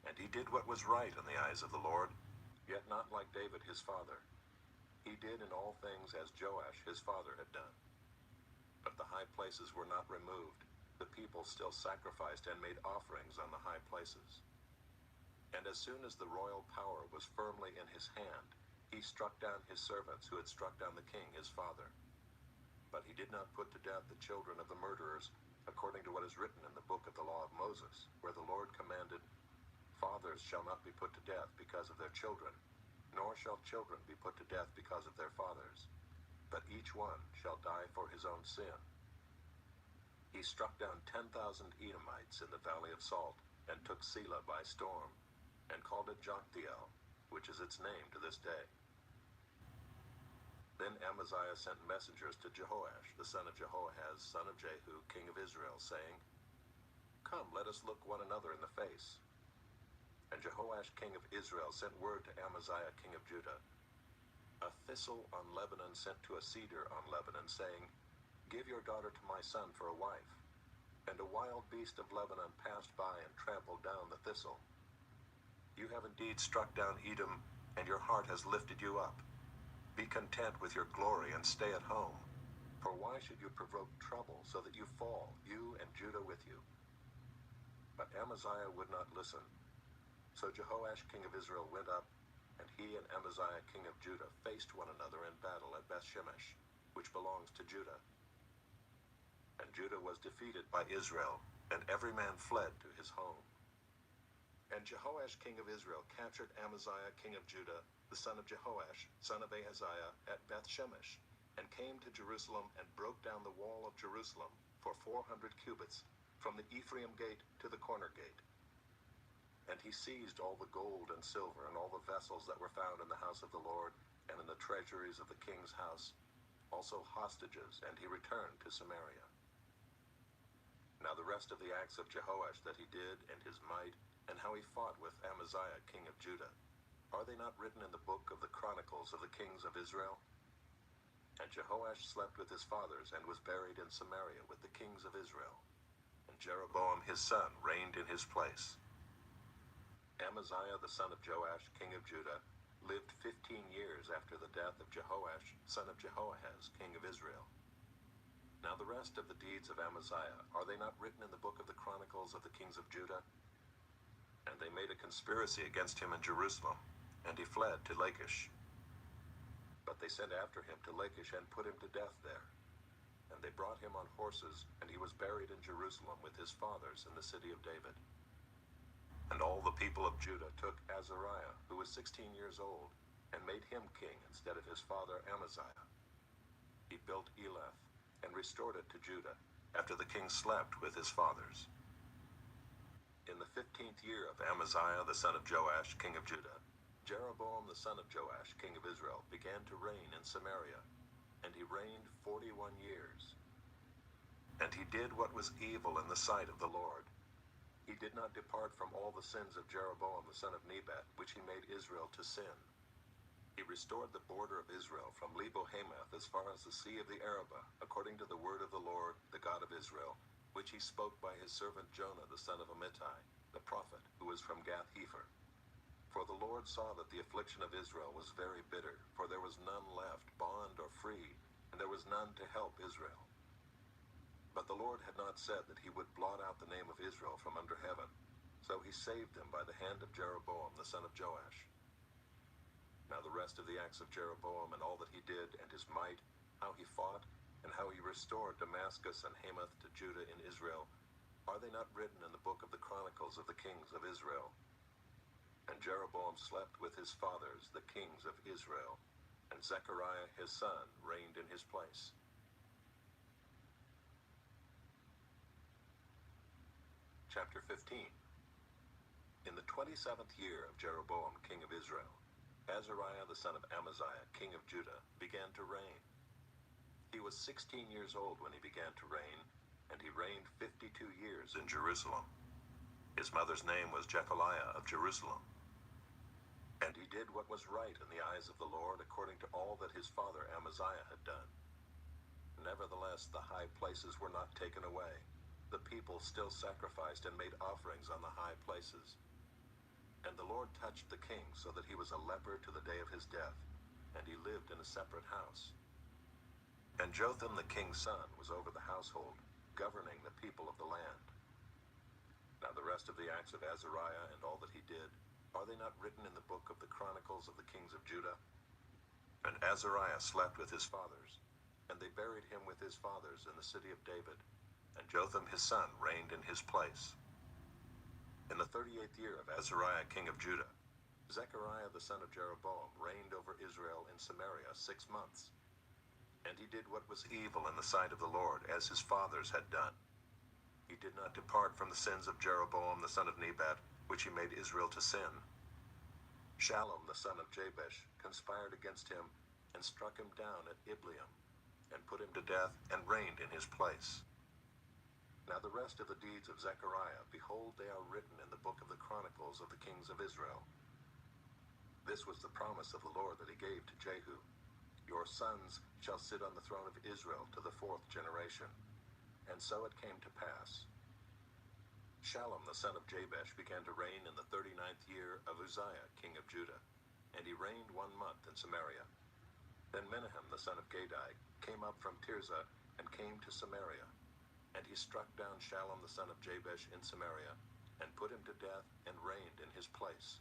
And he did what was right in the eyes of the Lord, yet not like David his father. He did in all things as Joash his father had done. But the high places were not removed. The people still sacrificed and made offerings on the high places. And as soon as the royal power was firmly in his hand, he struck down his servants who had struck down the king his father. But he did not put to death the children of the murderers, according to what is written in the book of the law of Moses, where the Lord commanded, "Fathers shall not be put to death because of their children, nor shall children be put to death because of their fathers, but each one shall die for his own sin." He struck down 10,000 Edomites in the valley of Salt, and took Selah by storm, and called it Joktheel, which is its name to this day. Then Amaziah sent messengers to Jehoash, the son of Jehoahaz, son of Jehu, king of Israel, saying, "Come, let us look one another in the face." And Jehoash, king of Israel, sent word to Amaziah, king of Judah, "A thistle on Lebanon sent to a cedar on Lebanon, saying, 'Give your daughter to my son for a wife.' And a wild beast of Lebanon passed by and trampled down the thistle. You have indeed struck down Edom, and your heart has lifted you up. Be content with your glory and stay at home. For why should you provoke trouble so that you fall, you and Judah with you?" But Amaziah would not listen. So Jehoash king of Israel went up, and he and Amaziah king of Judah faced one another in battle at Bethshemesh, which belongs to Judah. And Judah was defeated by Israel, and every man fled to his home. And Jehoash king of Israel captured Amaziah king of Judah, the son of Jehoash, son of Ahaziah, at Bethshemesh, and came to Jerusalem and broke down the wall of Jerusalem for 400 cubits, from the Ephraim gate to the corner gate. And he seized all the gold and silver and all the vessels that were found in the house of the Lord and in the treasuries of the king's house, also hostages, and he returned to Samaria. Now the rest of the acts of Jehoash that he did, and his might, and how he fought with Amaziah king of Judah, are they not written in the book of the Chronicles of the kings of Israel? And Jehoash slept with his fathers, and was buried in Samaria with the kings of Israel. And Jeroboam his son reigned in his place. Amaziah the son of Joash king of Judah lived 15 years after the death of Jehoash son of Jehoahaz king of Israel. Now the rest of the deeds of Amaziah, are they not written in the book of the Chronicles of the kings of Judah? And they made a conspiracy against him in Jerusalem, and he fled to Lachish. But they sent after him to Lachish and put him to death there. And they brought him on horses, and he was buried in Jerusalem with his fathers in the city of David. And all the people of Judah took Azariah, who was 16 years old, and made him king instead of his father Amaziah. He built Elath, and restored it to Judah, after the king slept with his fathers. In the 15th year of Amaziah the son of Joash king of Judah, Jeroboam the son of Joash king of Israel began to reign in Samaria, and he reigned 41 years. And he did what was evil in the sight of the Lord. He did not depart from all the sins of Jeroboam the son of Nebat, which he made Israel to sin. He restored the border of Israel from Lebo-Hamath as far as the sea of the Arabah, according to the word of the Lord, the God of Israel, which he spoke by his servant Jonah the son of Amittai, the prophet, who was from Gath-Hepher. For the Lord saw that the affliction of Israel was very bitter, for there was none left, bond or free, and there was none to help Israel. But the Lord had not said that he would blot out the name of Israel from under heaven, so he saved them by the hand of Jeroboam the son of Joash. Now the rest of the acts of Jeroboam, and all that he did, and his might, how he fought, and how he restored Damascus and Hamath to Judah in Israel, are they not written in the book of the Chronicles of the kings of Israel? And Jeroboam slept with his fathers, the kings of Israel, and Zechariah his son reigned in his place. Chapter 15. In the 27th year of Jeroboam king of Israel, Azariah the son of Amaziah king of Judah began to reign. He was 16 years old when he began to reign, and he reigned 52 years in Jerusalem. His mother's name was Jechaliah of Jerusalem. And he did what was right in the eyes of the Lord according to all that his father Amaziah had done. Nevertheless, the high places were not taken away. The people still sacrificed and made offerings on the high places. And the Lord touched the king so that he was a leper to the day of his death, and he lived in a separate house. And Jotham the king's son was over the household, governing the people of the land. Now the rest of the acts of Azariah and all that he did, are they not written in the book of the Chronicles of the kings of Judah? And Azariah slept with his fathers, and they buried him with his fathers in the city of David, and Jotham his son reigned in his place. In the 38th year of Azariah king of Judah, Zechariah the son of Jeroboam reigned over Israel in Samaria 6 months. And he did what was evil in the sight of the Lord, as his fathers had done. He did not depart from the sins of Jeroboam the son of Nebat, which he made Israel to sin. Shallum the son of Jabesh conspired against him, and struck him down at Ibleam, and put him to death, and reigned in his place. Now the rest of the deeds of Zechariah, behold, they are written in the book of the Chronicles of the kings of Israel. This was the promise of the Lord that he gave to Jehu. Your sons shall sit on the throne of Israel to the 4th generation. And so it came to pass. Shallum the son of Jabesh began to reign in the 39th year of Uzziah king of Judah, and he reigned 1 month in Samaria. Then Menahem the son of Gadai came up from Tirzah and came to Samaria, and he struck down Shallum the son of Jabesh in Samaria, and put him to death, and reigned in his place.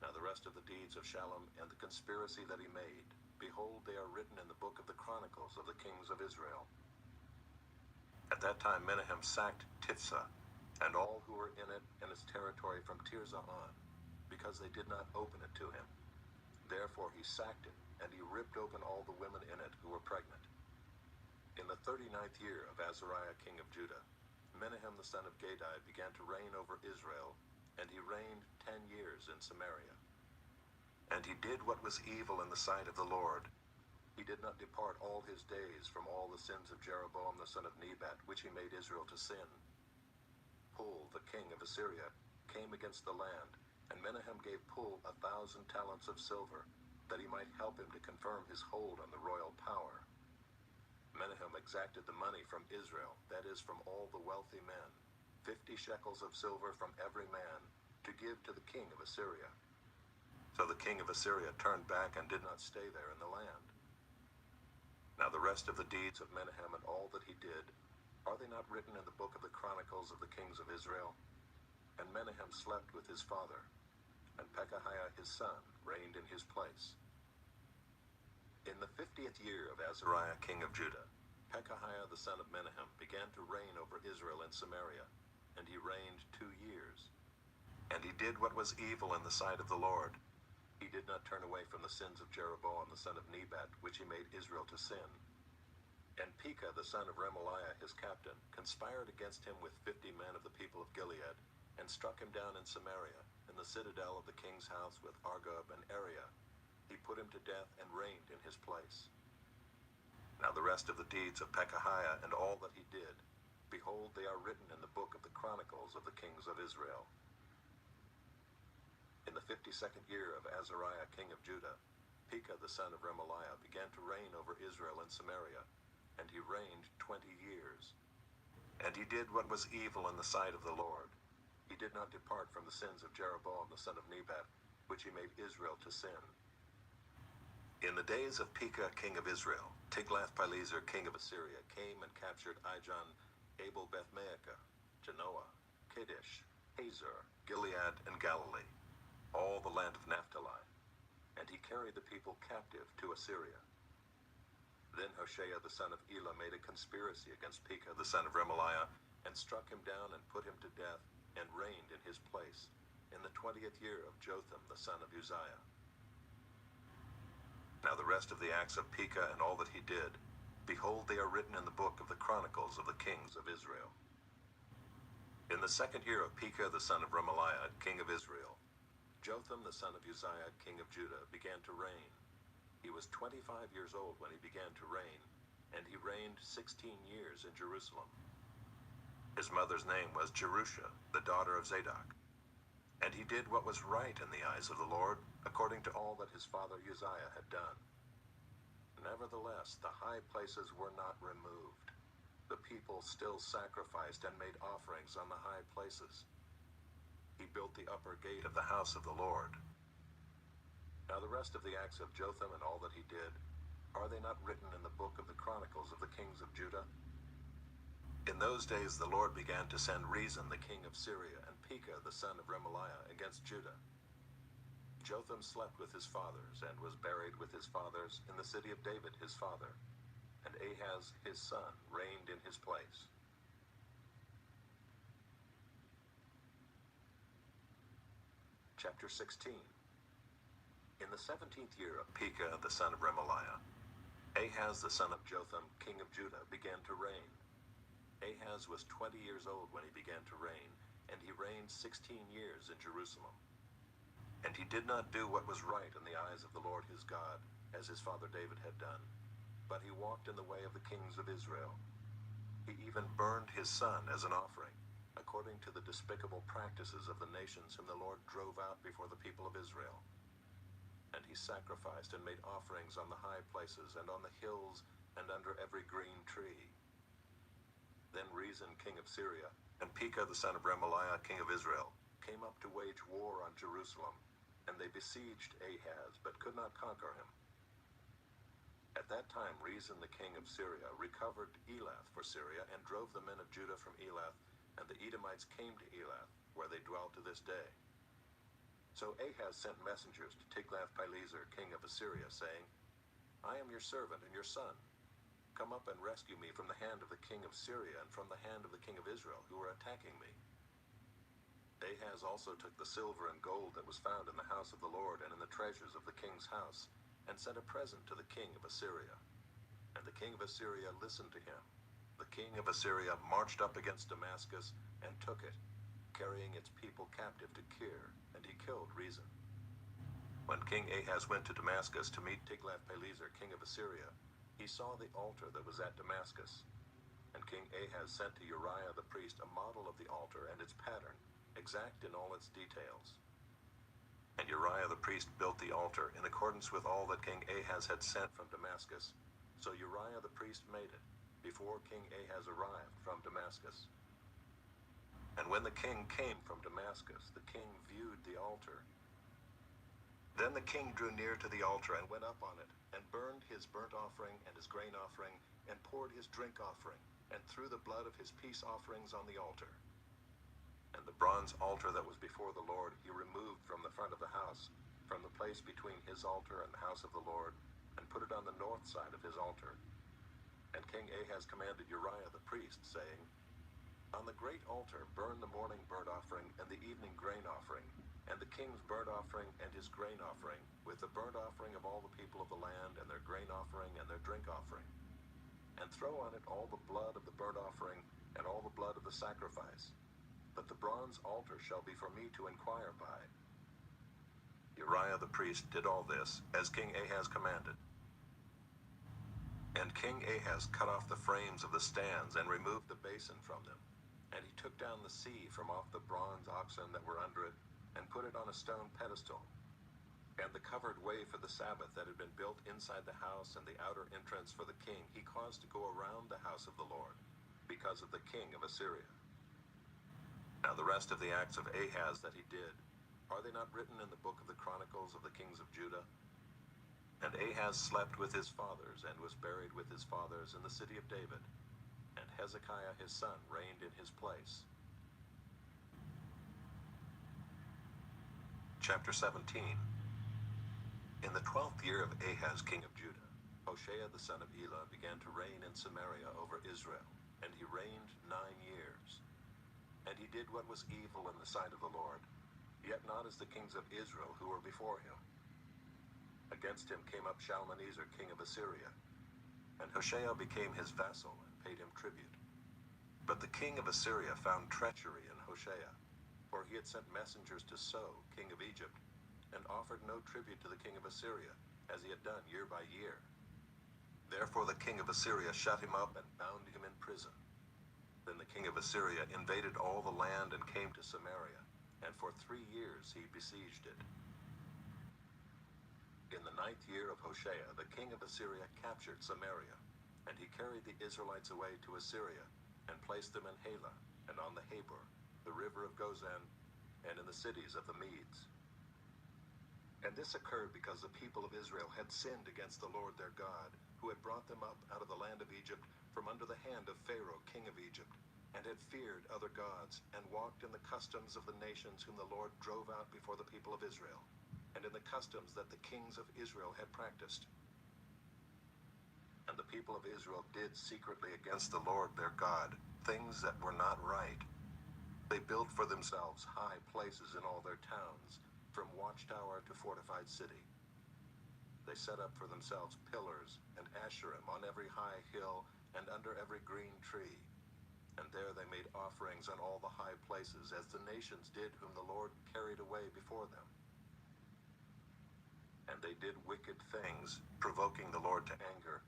Now the rest of the deeds of Shallum and the conspiracy that he made, behold, they are written in the book of the Chronicles of the kings of Israel. At that time Menahem sacked Tiphsah, and all who were in it and its territory from Tirzah on, because they did not open it to him. Therefore he sacked it, and he ripped open all the women in it who were pregnant. In the 39th year of Azariah king of Judah, Menahem the son of Gadai began to reign over Israel, and he reigned 10 years in Samaria. And he did what was evil in the sight of the Lord. He did not depart all his days from all the sins of Jeroboam the son of Nebat, which he made Israel to sin. Pul, the king of Assyria, came against the land, and Menahem gave Pul 1,000 talents of silver, that he might help him to confirm his hold on the royal power. Menahem exacted the money from Israel, that is, from all the wealthy men, 50 shekels of silver from every man, to give to the king of Assyria. So the king of Assyria turned back and did not stay there in the land. Now the rest of the deeds of Menahem and all that he did, are they not written in the book of the Chronicles of the kings of Israel? And Menahem slept with his father, and Pekahiah his son reigned in his place. In the 50th year of Azariah king of Judah, Pekahiah the son of Menahem began to reign over Israel in Samaria, and he reigned 2 years. And he did what was evil in the sight of the Lord. He did not turn away from the sins of Jeroboam the son of Nebat, which he made Israel to sin. And Pekah the son of Remaliah his captain conspired against him with 50 men of the people of Gilead, and struck him down in Samaria, in the citadel of the king's house with Argob and Ariah. He put him to death and reigned in his place. Now the rest of the deeds of Pekahiah and all that he did, behold, they are written in the book of the Chronicles of the kings of Israel. In the 52nd year of Azariah king of Judah, Pekah the son of Remaliah began to reign over Israel in Samaria, and he reigned 20 years. And he did what was evil in the sight of the Lord. He did not depart from the sins of Jeroboam the son of Nebat, which he made Israel to sin. In the days of Pekah king of Israel, Tiglath-Pileser king of Assyria came and captured Ijon, Abel-Beth-Maacah, Genoa, Kadesh, Hazor, Gilead, and Galilee, all the land of Naphtali, and he carried the people captive to Assyria. Then Hoshea the son of Elah made a conspiracy against Pekah the son of Remaliah, and struck him down and put him to death, and reigned in his place, in the 20th year of Jotham the son of Uzziah. Now the rest of the acts of Pekah and all that he did, behold, they are written in the book of the Chronicles of the kings of Israel. In the 2nd year of Pekah the son of Remaliah, king of Israel, Jotham the son of Uzziah, king of Judah, began to reign. He was 25 years old when he began to reign, and he reigned 16 years in Jerusalem. His mother's name was Jerusha, the daughter of Zadok. And he did what was right in the eyes of the Lord, according to all that his father Uzziah had done. Nevertheless, the high places were not removed. The people still sacrificed and made offerings on the high places. He built the upper gate of the house of the Lord. Now the rest of the acts of Jotham and all that he did, are they not written in the book of the Chronicles of the kings of Judah? In those days the Lord began to send Rezin the king of Syria and Pekah the son of Remaliah against Judah. Jotham slept with his fathers and was buried with his fathers in the city of David his father, and Ahaz his son reigned in his place. Chapter 16. In the 17th year of Pekah the son of Remaliah, Ahaz the son of Jotham king of Judah began to reign. Ahaz was 20 years old when he began to reign, and he reigned 16 years in Jerusalem. And he did not do what was right in the eyes of the Lord his God, as his father David had done, but he walked in the way of the kings of Israel. He even burned his son as an offering, according to the despicable practices of the nations whom the Lord drove out before the people of Israel. And he sacrificed and made offerings on the high places and on the hills and under every green tree. Then Rezin king of Syria and Pekah the son of Remaliah king of Israel came up to wage war on Jerusalem, and they besieged Ahaz, but could not conquer him. At that time Rezin the king of Syria recovered Elath for Syria and drove the men of Judah from Elath, and the Edomites came to Elath, where they dwell to this day. So Ahaz sent messengers to Tiglath-Pileser king of Assyria, saying, I am your servant and your son. Come up and rescue me from the hand of the king of Syria and from the hand of the king of Israel, who are attacking me. Ahaz also took the silver and gold that was found in the house of the Lord and in the treasures of the king's house, and sent a present to the king of Assyria. And the king of Assyria listened to him. The king of Assyria marched up against Damascus and took it, carrying its people captive to Kir, and he killed Rezin. When King Ahaz went to Damascus to meet Tiglath-Pileser king of Assyria, he saw the altar that was at Damascus. And King Ahaz sent to Uriah the priest a model of the altar and its pattern, exact in all its details. And Uriah the priest built the altar in accordance with all that King Ahaz had sent from Damascus. So Uriah the priest made it, before King Ahaz arrived from Damascus. And when the king came from Damascus, the king viewed the altar. Then the king drew near to the altar and went up on it, and burned his burnt offering and his grain offering, and poured his drink offering, and threw the blood of his peace offerings on the altar. And the bronze altar that was before the Lord he removed from the front of the house, from the place between his altar and the house of the Lord, and put it on the north side of his altar. And King Ahaz commanded Uriah the priest, saying, On the great altar burn the morning burnt offering and the evening grain offering, and the king's burnt offering and his grain offering, with the burnt offering of all the people of the land, and their grain offering and their drink offering. And throw on it all the blood of the burnt offering and all the blood of the sacrifice. But the bronze altar shall be for me to inquire by. Uriah the priest did all this, as King Ahaz commanded. And King Ahaz cut off the frames of the stands and removed the basin from them. And he took down the sea from off the bronze oxen that were under it, and put it on a stone pedestal. And the covered way for the Sabbath that had been built inside the house and the outer entrance for the king, he caused to go around the house of the Lord, because of the king of Assyria. Now the rest of the acts of Ahaz that he did, are they not written in the book of the Chronicles of the kings of Judah? And Ahaz slept with his fathers, and was buried with his fathers in the city of David. And Hezekiah his son reigned in his place. Chapter 17. In the 12th year of Ahaz king of Judah, Hoshea the son of Elah began to reign in Samaria over Israel, and he reigned 9 years. And he did what was evil in the sight of the Lord, yet not as the kings of Israel who were before him. Against him came up Shalmaneser, king of Assyria, and Hoshea became his vassal and paid him tribute. But the king of Assyria found treachery in Hoshea, for he had sent messengers to So, king of Egypt, and offered no tribute to the king of Assyria, as he had done year by year. Therefore the king of Assyria shut him up and bound him in prison. Then the king of Assyria invaded all the land and came to Samaria, and for 3 years he besieged it. In the 9th year of Hoshea, the king of Assyria captured Samaria, and he carried the Israelites away to Assyria, and placed them in Halah, and on the Habor, the river of Gozan, and in the cities of the Medes. And this occurred because the people of Israel had sinned against the Lord their God, who had brought them up out of the land of Egypt from under the hand of Pharaoh, king of Egypt, and had feared other gods, and walked in the customs of the nations whom the Lord drove out before the people of Israel, and in the customs that the kings of Israel had practiced. And the people of Israel did secretly against the Lord their God things that were not right. They built for themselves high places in all their towns, from watchtower to fortified city. They set up for themselves pillars and asherim on every high hill and under every green tree. And there they made offerings on all the high places, as the nations did whom the Lord carried away before them. And they did wicked things, provoking the Lord to anger.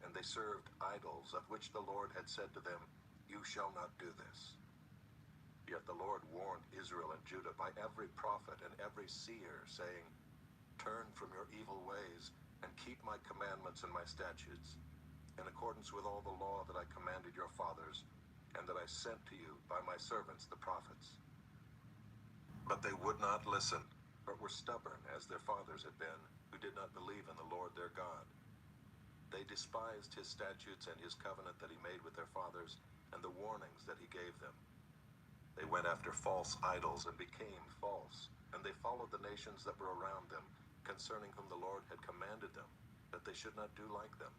And they served idols, of which the Lord had said to them, "You shall not do this." Yet the Lord warned Israel and Judah by every prophet and every seer, saying, "Turn from your evil ways, and keep my commandments and my statutes, in accordance with all the law that I commanded your fathers, and that I sent to you by my servants the prophets." But they would not listen, but were stubborn as their fathers had been, who did not believe in the Lord their God. They despised his statutes and his covenant that he made with their fathers, and the warnings that he gave them. They went after false idols and became false, and they followed the nations that were around them, concerning whom the Lord had commanded them, that they should not do like them.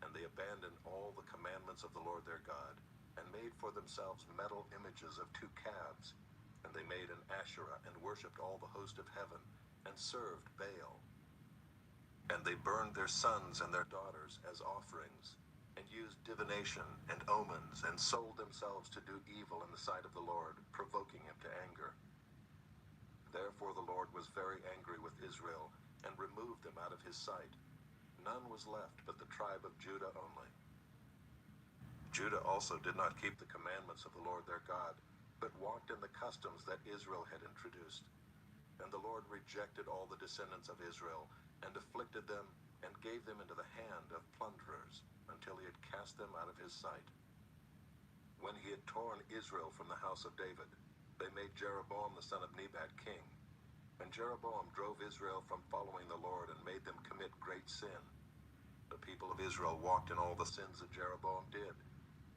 And they abandoned all the commandments of the Lord their God, and made for themselves metal images of 2 calves, and they made an Asherah, and worshipped all the host of heaven, and served Baal. And they burned their sons and their daughters as offerings, and used divination and omens, and sold themselves to do evil in the sight of the Lord, provoking him to anger. Therefore the Lord was very angry with Israel, and removed them out of his sight. None was left but the tribe of Judah only. Judah also did not keep the commandments of the Lord their God, but walked in the customs that Israel had introduced. And the Lord rejected all the descendants of Israel, and afflicted them, and gave them into the hand of plunderers, until he had cast them out of his sight. When he had torn Israel from the house of David, they made Jeroboam the son of Nebat king. And Jeroboam drove Israel from following the Lord, and made them commit great sin. The people of Israel walked in all the sins that Jeroboam did.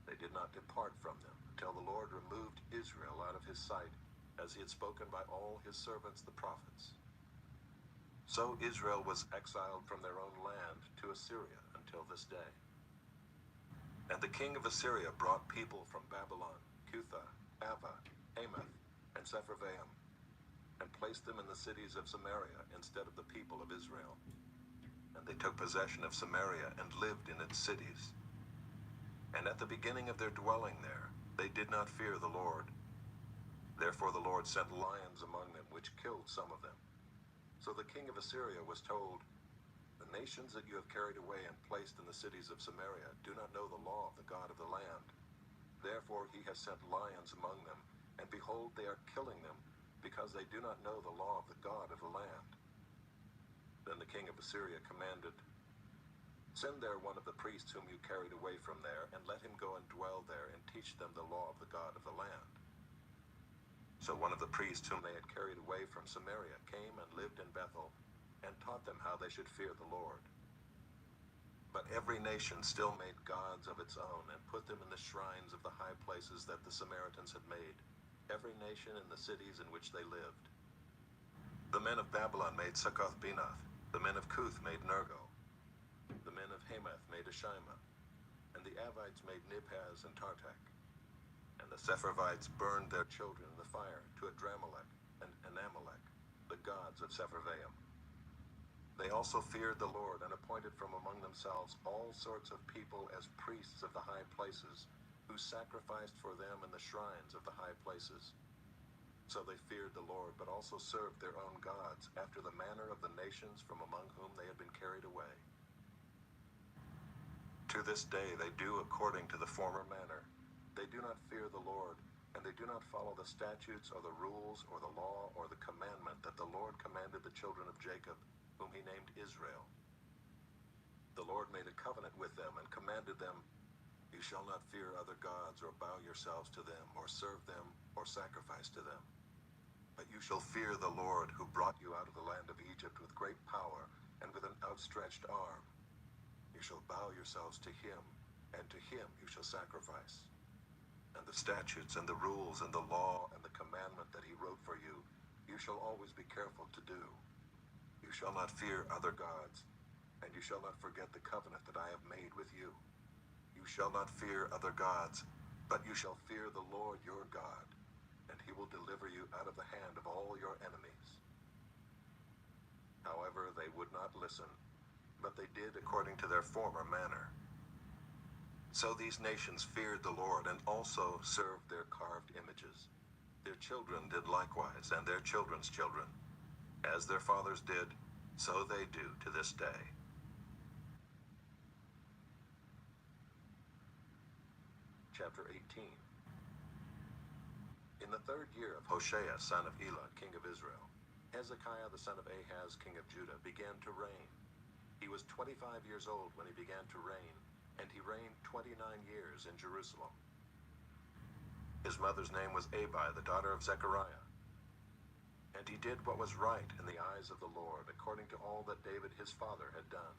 They did not depart from them, until the Lord removed Israel out of his sight, as he had spoken by all his servants the prophets. So Israel was exiled from their own land to Assyria until this day. And the king of Assyria brought people from Babylon, Cutha, Ava, Hamath, and Sepharvaim, and placed them in the cities of Samaria instead of the people of Israel. And they took possession of Samaria and lived in its cities. And at the beginning of their dwelling there, they did not fear the Lord. Therefore the Lord sent lions among them, which killed some of them. So the king of Assyria was told, "The nations that you have carried away and placed in the cities of Samaria do not know the law of the God of the land. Therefore he has sent lions among them, and behold, they are killing them, because they do not know the law of the God of the land." Then the king of Assyria commanded, "Send there one of the priests whom you carried away from there, and let him go and dwell there, and teach them the law of the God of the land." So one of the priests whom they had carried away from Samaria came and lived in Bethel, and taught them how they should fear the Lord. But every nation still made gods of its own, and put them in the shrines of the high places that the Samaritans had made, every nation in the cities in which they lived. The men of Babylon made Succoth-Benoth, the men of Cuth made Nergal, the men of Hamath made Ashima, and the Avites made Nibhaz and Tartak. And the Sepharvites burned their children in the fire to Adramelech, and Amalek, the gods of Sepharvaim. They also feared the Lord and appointed from among themselves all sorts of people as priests of the high places, who sacrificed for them in the shrines of the high places. So they feared the Lord, but also served their own gods, after the manner of the nations from among whom they had been carried away. To this day they do according to the former manner. They do not fear the Lord, and they do not follow the statutes or the rules or the law or the commandment that the Lord commanded the children of Jacob, whom he named Israel. The Lord made a covenant with them and commanded them, "You shall not fear other gods or bow yourselves to them or serve them or sacrifice to them. But you shall fear the Lord, who brought you out of the land of Egypt with great power and with an outstretched arm. You shall bow yourselves to him, and to him you shall sacrifice. And the statutes and the rules and the law and the commandment that he wrote for you, you shall always be careful to do. You shall not fear other gods, and you shall not forget the covenant that I have made with you. You shall not fear other gods, but you shall fear the Lord your God, and he will deliver you out of the hand of all your enemies." However, they would not listen, but they did according to their former manner. So these nations feared the Lord and also served their carved images. Their children did likewise, and their children's children. As their fathers did, so they do to this day. Chapter 18. In the 3rd year of Hoshea, son of Elah, king of Israel, Hezekiah the son of Ahaz, king of Judah, began to reign. He was 25 years old when he began to reign, and he reigned 29 years in Jerusalem. His mother's name was Abi, the daughter of Zechariah. And he did what was right in the eyes of the Lord, according to all that David his father had done.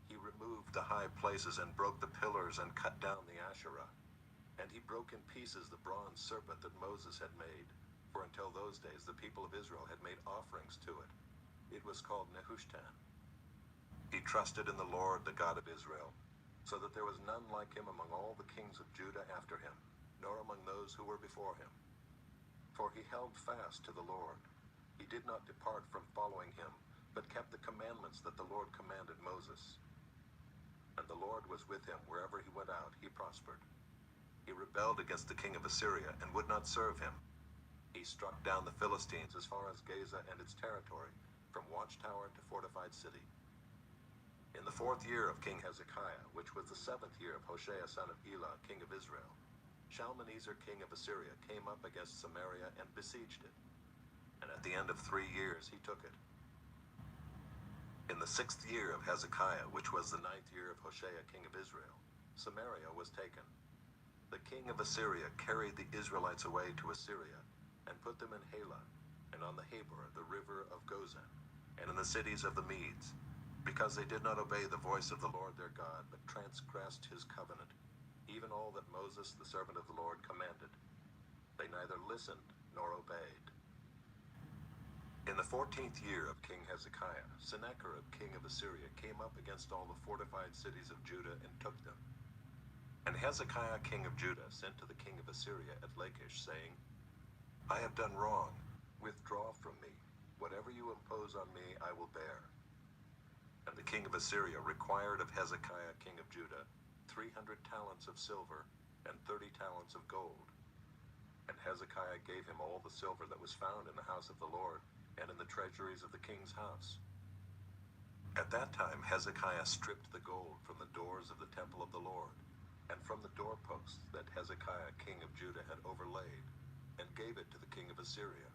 He removed the high places and broke the pillars and cut down the Asherah. And he broke in pieces the bronze serpent that Moses had made, for until those days the people of Israel had made offerings to it. It was called Nehushtan. He trusted in the Lord, the God of Israel, so that there was none like him among all the kings of Judah after him, nor among those who were before him. For he held fast to the Lord. He did not depart from following him, but kept the commandments that the Lord commanded Moses. And the Lord was with him wherever he went out, he prospered. He rebelled against the king of Assyria and would not serve him. He struck down the Philistines as far as Gaza and its territory, from watchtower to fortified city. In the 4th year of King Hezekiah, which was the 7th year of Hoshea son of Elah, king of Israel, Shalmaneser king of Assyria came up against Samaria and besieged it. And at the end of 3 years he took it. In the 6th year of Hezekiah, which was the 9th year of Hoshea king of Israel, Samaria was taken. The king of Assyria carried the Israelites away to Assyria, and put them in Halah, and on the Habor, the river of Gozan, and in the cities of the Medes, because they did not obey the voice of the Lord their God, but transgressed his covenant, even all that Moses the servant of the Lord commanded. They neither listened nor obeyed. In the 14th year of King Hezekiah, Sennacherib king of Assyria came up against all the fortified cities of Judah and took them. And Hezekiah king of Judah sent to the king of Assyria at Lachish, saying, "I have done wrong. Withdraw from me. Whatever you impose on me, I will bear." And the king of Assyria required of Hezekiah king of Judah 300 talents of silver and 30 talents of gold. And Hezekiah gave him all the silver that was found in the house of the Lord and in the treasuries of the king's house. At that time Hezekiah stripped the gold from the doors of the temple of the Lord, and from the doorposts that Hezekiah king of Judah had overlaid, and gave it to the king of Assyria.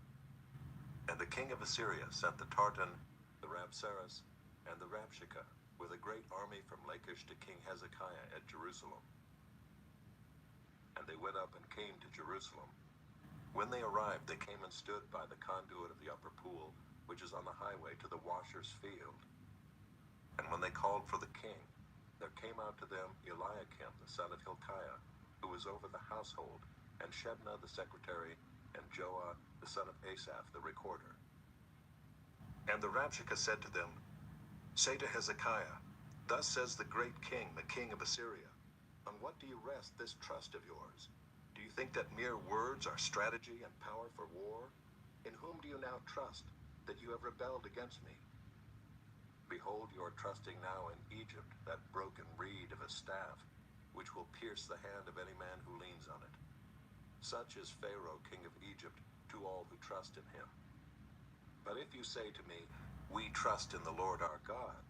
And the king of Assyria sent the Tartan, the Rabsaris, and the Rabshakeh with a great army from Lachish to King Hezekiah at Jerusalem. And they went up and came to Jerusalem. When they arrived, they came and stood by the conduit of the upper pool, which is on the highway to the washer's field. And when they called for the king, there came out to them Eliakim the son of Hilkiah, who was over the household, and Shebna the secretary, and Joah the son of Asaph the recorder. And the Rabshakeh said to them, "Say to Hezekiah, Thus says the great king, the king of Assyria, on what do you rest this trust of yours? Do you think that mere words are strategy and power for war? In whom do you now trust, that you have rebelled against me? Behold, you are trusting now in Egypt, that broken reed of a staff, which will pierce the hand of any man who leans on it. Such is Pharaoh, king of Egypt, to all who trust in him. But if you say to me, we trust in the Lord our God,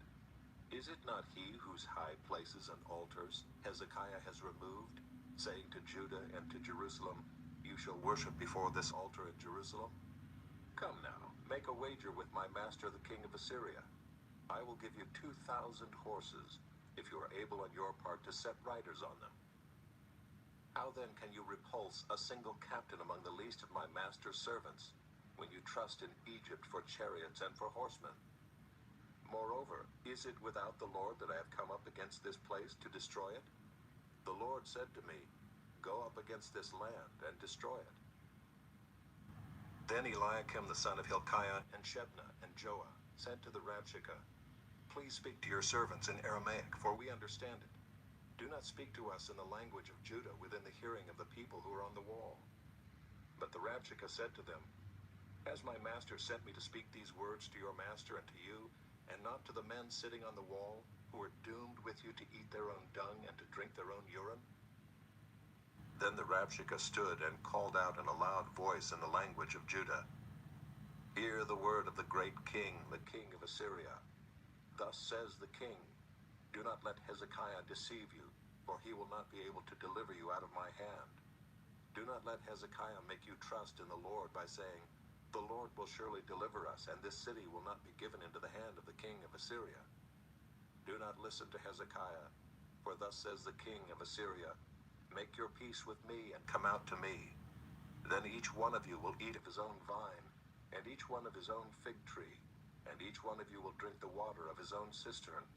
is it not he whose high places and altars Hezekiah has removed, saying to Judah and to Jerusalem, you shall worship before this altar in Jerusalem? Come now, make a wager with my master the king of Assyria. I will give you 2,000 horses, if you are able on your part to set riders on them. How then can you repulse a single captain among the least of my master's servants, when you trust in Egypt for chariots and for horsemen? Moreover, is it without the Lord that I have come up against this place to destroy it? The Lord said to me, go up against this land and destroy it. Then Eliakim the son of Hilkiah and Shebna and Joah said to the Rabshakeh, please speak to your servants in Aramaic, for we understand it. Do not speak to us in the language of Judah within the hearing of the people who are on the wall. But the Rabshakeh said to them, has my master sent me to speak these words to your master and to you, and not to the men sitting on the wall, who are doomed with you to eat their own dung and to drink their own urine? Then the Rabshakeh stood and called out in a loud voice in the language of Judah, hear the word of the great king, the king of Assyria. Thus says the king, do not let Hezekiah deceive you, for he will not be able to deliver you out of my hand. Do not let Hezekiah make you trust in the Lord by saying, the Lord will surely deliver us, and this city will not be given into the hand of the king of Assyria. Do not listen to Hezekiah, for thus says the king of Assyria, make your peace with me and come out to me. Then each one of you will eat of his own vine, and each one of his own fig tree, and each one of you will drink the water of his own cistern,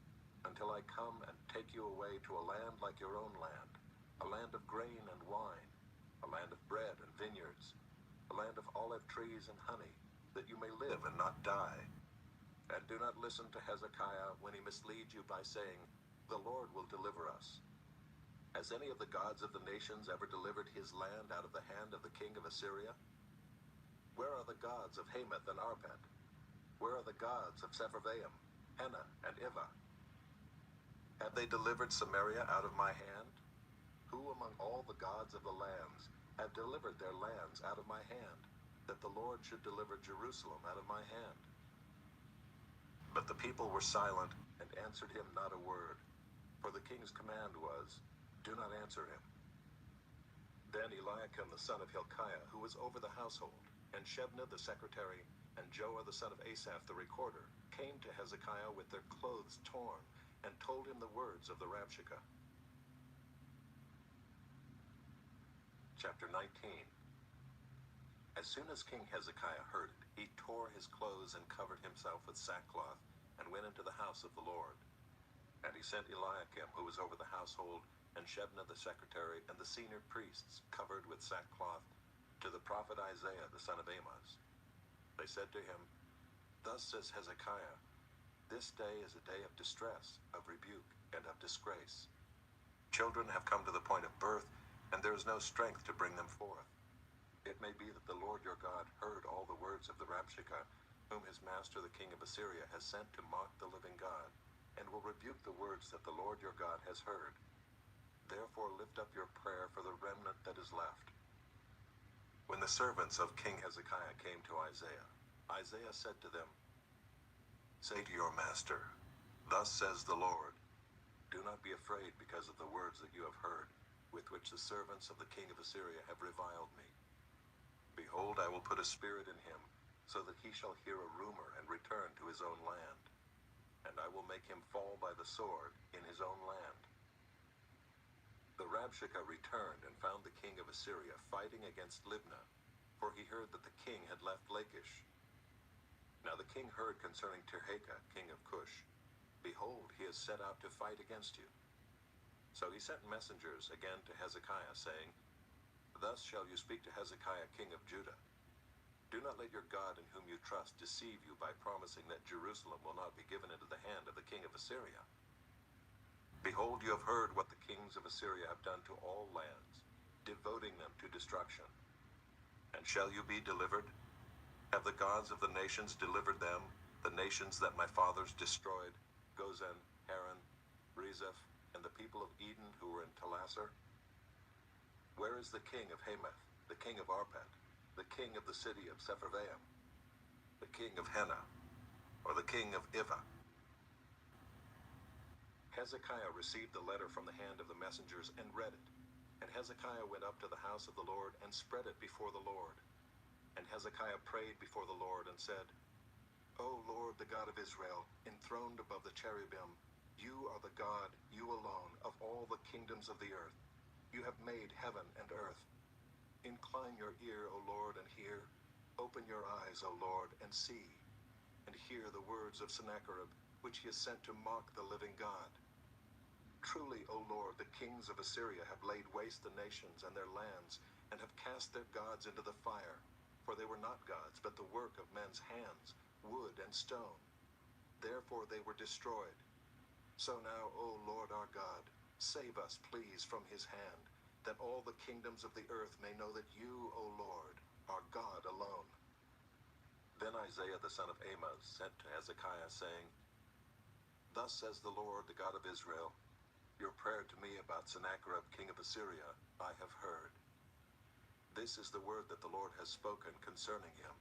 until I come and take you away to a land like your own land, a land of grain and wine, a land of bread and vineyards, a land of olive trees and honey, that you may live and not die. And do not listen to Hezekiah when he misleads you by saying, the Lord will deliver us. Has any of the gods of the nations ever delivered his land out of the hand of the king of Assyria? Where are the gods of Hamath and Arpad? Where are the gods of Sepharvaim, Hena, and Ivah? Have they delivered Samaria out of my hand? Who among all the gods of the lands have delivered their lands out of my hand, that the Lord should deliver Jerusalem out of my hand? But the people were silent and answered him not a word, for the king's command was, do not answer him. Then Eliakim the son of Hilkiah, who was over the household, and Shebna the secretary, and Joah the son of Asaph the recorder, came to Hezekiah with their clothes torn, and told him the words of the Rabshakeh. Chapter 19. As soon as King Hezekiah heard it, he tore his clothes and covered himself with sackcloth, and went into the house of the Lord. And he sent Eliakim, who was over the household, and Shebna the secretary, and the senior priests, covered with sackcloth, to the prophet Isaiah the son of Amoz. They said to him, thus says Hezekiah, this day is a day of distress, of rebuke, and of disgrace. Children have come to the point of birth, and there is no strength to bring them forth. It may be that the Lord your God heard all the words of the Rabshakeh, whom his master the king of Assyria has sent to mock the living God, and will rebuke the words that the Lord your God has heard. Therefore lift up your prayer for the remnant that is left. When the servants of King Hezekiah came to Isaiah, Isaiah said to them, say to your master, thus says the Lord, do not be afraid because of the words that you have heard, with which the servants of the king of Assyria have reviled me. Behold, I will put a spirit in him, so that he shall hear a rumor and return to his own land. And I will make him fall by the sword in his own land. The Rabshakeh returned and found the king of Assyria fighting against Libnah, for he heard that the king had left Lachish. Now the king heard concerning Tirhakah, king of Cush, behold, he has set out to fight against you. So he sent messengers again to Hezekiah, saying, thus shall you speak to Hezekiah, king of Judah. Do not let your God in whom you trust deceive you by promising that Jerusalem will not be given into the hand of the king of Assyria. Behold, you have heard what the kings of Assyria have done to all lands, devoting them to destruction. And shall you be delivered? Have the gods of the nations delivered them, the nations that my fathers destroyed, Gozan, Haran, Rezeph, and the people of Eden who were in Telassar? Where is the king of Hamath, the king of Arpad, the king of the city of Sepharvaim, the king of Hena, or the king of Ivah? Hezekiah received the letter from the hand of the messengers and read it. And Hezekiah went up to the house of the Lord and spread it before the Lord. And Hezekiah prayed before the Lord and said, O Lord, the God of Israel, enthroned above the cherubim, you are the God, you alone, of all the kingdoms of the earth. You have made heaven and earth. Incline your ear, O Lord, and hear. Open your eyes, O Lord, and see. And hear the words of Sennacherib, which he has sent to mock the living God. Truly, O Lord, the kings of Assyria have laid waste the nations and their lands, and have cast their gods into the fire. For they were not gods, but the work of men's hands, wood and stone. Therefore they were destroyed. So now, O Lord our God, save us, please, from his hand, that all the kingdoms of the earth may know that you, O Lord, are God alone. Then Isaiah the son of Amoz sent to Hezekiah, saying, Thus says the Lord, the God of Israel, your prayer to me about Sennacherib, king of Assyria, I have heard. This is the word that the Lord has spoken concerning him.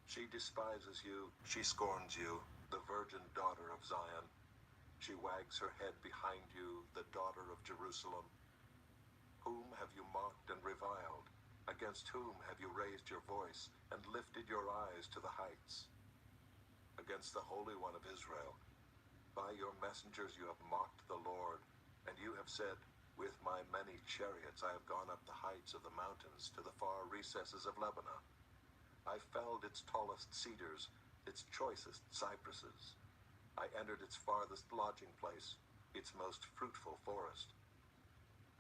She despises you, she scorns you, the virgin daughter of Zion. She wags her head behind you, the daughter of Jerusalem. Whom have you mocked and reviled? Against whom have you raised your voice and lifted your eyes to the heights? Against the Holy One of Israel. By your messengers you have mocked the Lord, and you have said, with my many chariots I have gone up the heights of the mountains to the far recesses of Lebanon. I felled its tallest cedars, its choicest cypresses. I entered its farthest lodging place, its most fruitful forest.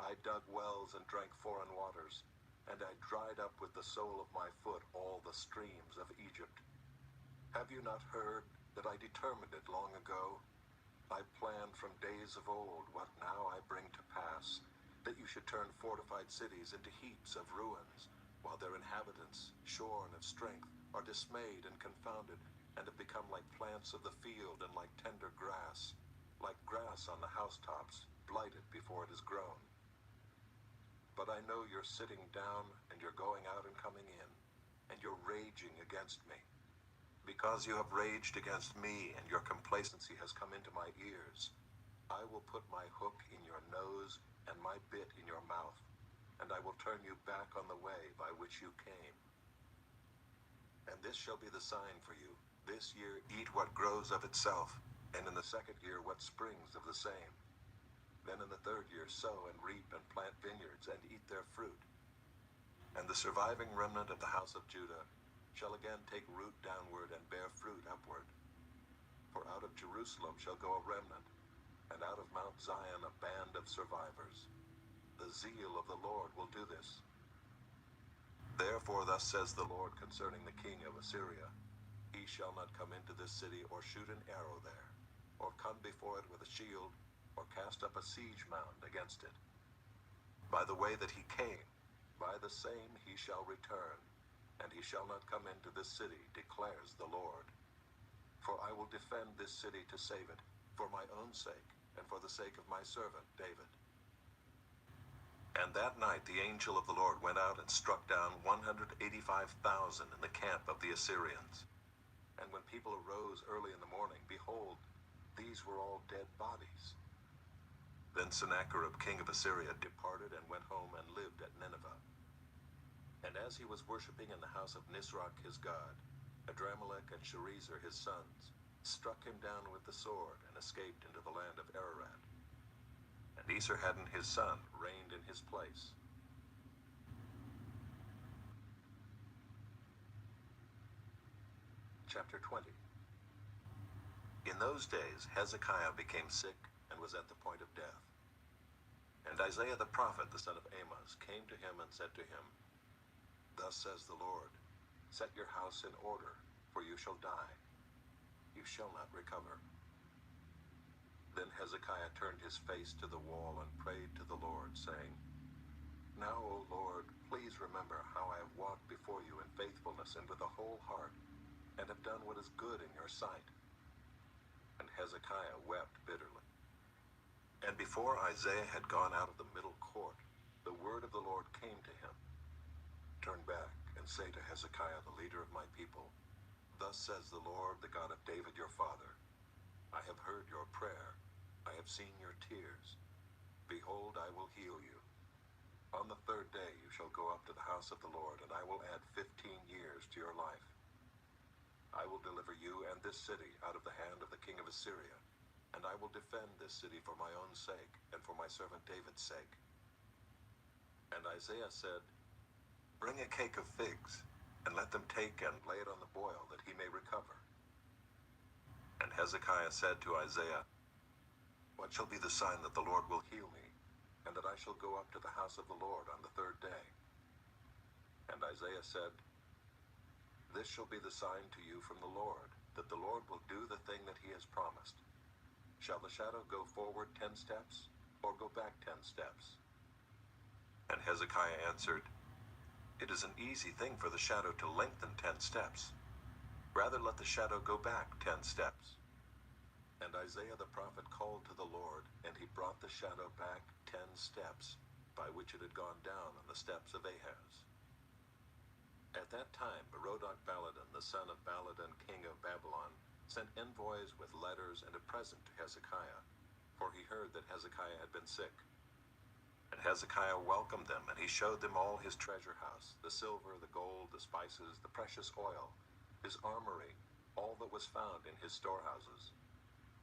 I dug wells and drank foreign waters, and I dried up with the sole of my foot all the streams of Egypt. Have you not heard that I determined it long ago? I planned from days of old what now I bring to pass, that you should turn fortified cities into heaps of ruins, while their inhabitants, shorn of strength, are dismayed and confounded, and have become like plants of the field and like tender grass, like grass on the housetops, blighted before it is grown. But I know you're sitting down, and you're going out and coming in, and you're raging against me. Because you have raged against me, and your complacency has come into my ears, I will put my hook in your nose and my bit in your mouth, and I will turn you back on the way by which you came. And this shall be the sign for you. This year eat what grows of itself, and in the second year what springs of the same. Then in the third year sow and reap and plant vineyards and eat their fruit. And the surviving remnant of the house of Judah shall again take root downward and bear fruit upward. For out of Jerusalem shall go a remnant, and out of Mount Zion a band of survivors. The zeal of the Lord will do this. Therefore thus says the Lord concerning the king of Assyria, he shall not come into this city or shoot an arrow there, or come before it with a shield, or cast up a siege mound against it. By the way that he came, by the same he shall return, and he shall not come into this city, declares the Lord. For I will defend this city to save it, for my own sake, and for the sake of my servant David. And that night the angel of the Lord went out and struck down 185,000 in the camp of the Assyrians. And when people arose early in the morning, behold, these were all dead bodies. Then Sennacherib, king of Assyria, departed and went home and lived at Nineveh. And as he was worshipping in the house of Nisroch his god, Adramelech and Sharezer his sons struck him down with the sword and escaped into the land of Ararat. And Esarhaddon his son reigned in his place. Chapter 20. In those days Hezekiah became sick and was at the point of death. And Isaiah the prophet, the son of Amoz, came to him and said to him, Thus says the Lord, set your house in order, for you shall die. You shall not recover. Then Hezekiah turned his face to the wall and prayed to the Lord, saying, Now, O Lord, please remember how I have walked before you in faithfulness us and with a whole heart, and have done what is good in your sight." And Hezekiah wept bitterly. And before Isaiah had gone out of the middle court, the word of the Lord came to him. "Turn back and say to Hezekiah, the leader of my people, 'Thus says the Lord, the God of David your father, I have heard your prayer, I have seen your tears. Behold, I will heal you. On the third day you shall go up to the house of the Lord, and I will add 15 years to your life. I will deliver you and this city out of the hand of the king of Assyria, and I will defend this city for my own sake and for my servant David's sake." And Isaiah said, "Bring a cake of figs, and let them take and lay it on the boil, that he may recover." And Hezekiah said to Isaiah, "What shall be the sign that the Lord will heal me, and that I shall go up to the house of the Lord on the third day?" And Isaiah said, "This shall be the sign to you from the Lord, that the Lord will do the thing that he has promised. Shall the shadow go forward 10 steps, or go back 10 steps?" And Hezekiah answered, "It is an easy thing for the shadow to lengthen 10 steps. Rather let the shadow go back 10 steps." And Isaiah the prophet called to the Lord, and he brought the shadow back 10 steps, by which it had gone down on the steps of Ahaz. At that time Merodach-Baladan, the son of Baladan, king of Babylon, sent envoys with letters and a present to Hezekiah, for he heard that Hezekiah had been sick. And Hezekiah welcomed them, and he showed them all his treasure house, the silver, the gold, the spices, the precious oil, his armory, all that was found in his storehouses.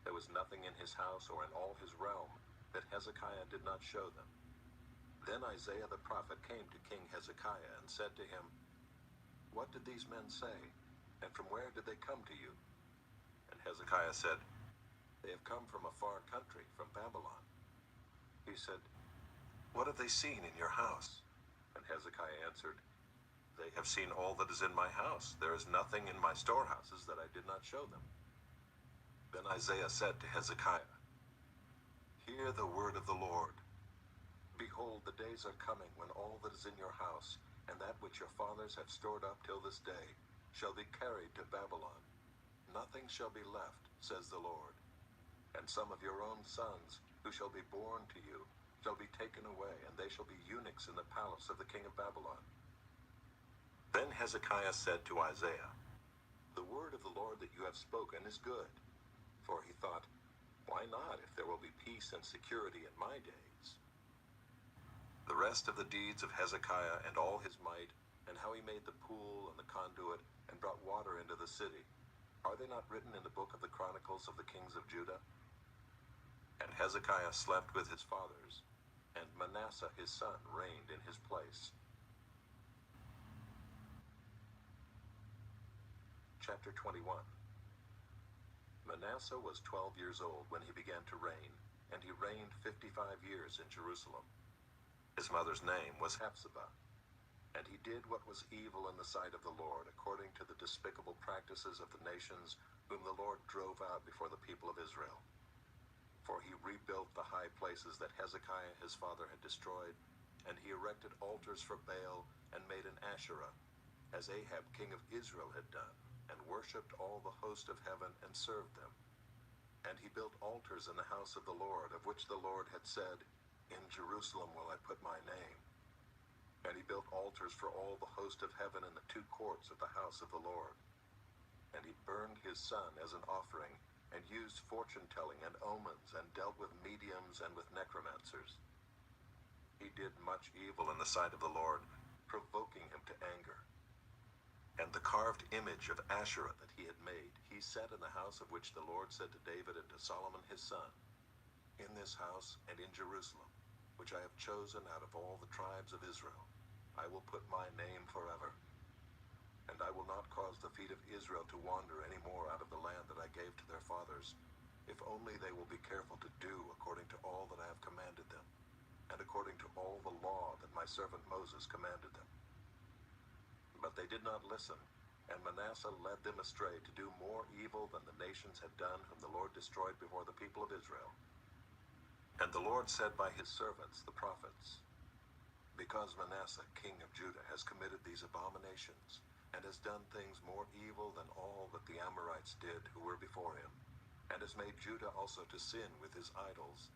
There was nothing in his house or in all his realm that Hezekiah did not show them. Then Isaiah the prophet came to King Hezekiah and said to him, "What did these men say, and from where did they come to you?" And Hezekiah said, "They have come from a far country, from Babylon." He said, "What have they seen in your house?" And Hezekiah answered, "They have seen all that is in my house. There is nothing in my storehouses that I did not show them." Then Isaiah said to Hezekiah, "Hear the word of the Lord. Behold, the days are coming when all that is in your house, and that which your fathers have stored up till this day, shall be carried to Babylon. Nothing shall be left, says the Lord. And some of your own sons, who shall be born to you, shall be taken away, and they shall be eunuchs in the palace of the king of Babylon." Then Hezekiah said to Isaiah, "The word of the Lord that you have spoken is good." For he thought, "Why not, if there will be peace and security in my days?" The rest of the deeds of Hezekiah and all his might, and how he made the pool and the conduit, and brought water into the city, are they not written in the book of the Chronicles of the kings of Judah? And Hezekiah slept with his fathers, and Manasseh his son reigned in his place. Chapter 21. Manasseh was 12 years old when he began to reign, and he reigned 55 years in Jerusalem. His mother's name was Hephzibah, and he did what was evil in the sight of the Lord, according to the despicable practices of the nations whom the Lord drove out before the people of Israel. For he rebuilt the high places that Hezekiah his father had destroyed, and he erected altars for Baal and made an Asherah, as Ahab king of Israel had done, and worshipped all the host of heaven and served them. And he built altars in the house of the Lord, of which the Lord had said, "In Jerusalem will I put my name." And he built altars for all the host of heaven in the 2 courts of the house of the Lord. And he burned his son as an offering, and used fortune-telling and omens, and dealt with mediums and with necromancers. He did much evil in the sight of the Lord, provoking him to anger. And the carved image of Asherah that he had made, he set in the house of which the Lord said to David and to Solomon his son, "In this house and in Jerusalem, which I have chosen out of all the tribes of Israel, I will put my name forever. And I will not cause the feet of Israel to wander any more out of the land that I gave to their fathers, if only they will be careful to do according to all that I have commanded them, and according to all the law that my servant Moses commanded them." But they did not listen, and Manasseh led them astray to do more evil than the nations had done whom the Lord destroyed before the people of Israel. And the Lord said by his servants, the prophets, "Because Manasseh, king of Judah, has committed these abominations, and has done things more evil than all that the Amorites did who were before him, and has made Judah also to sin with his idols.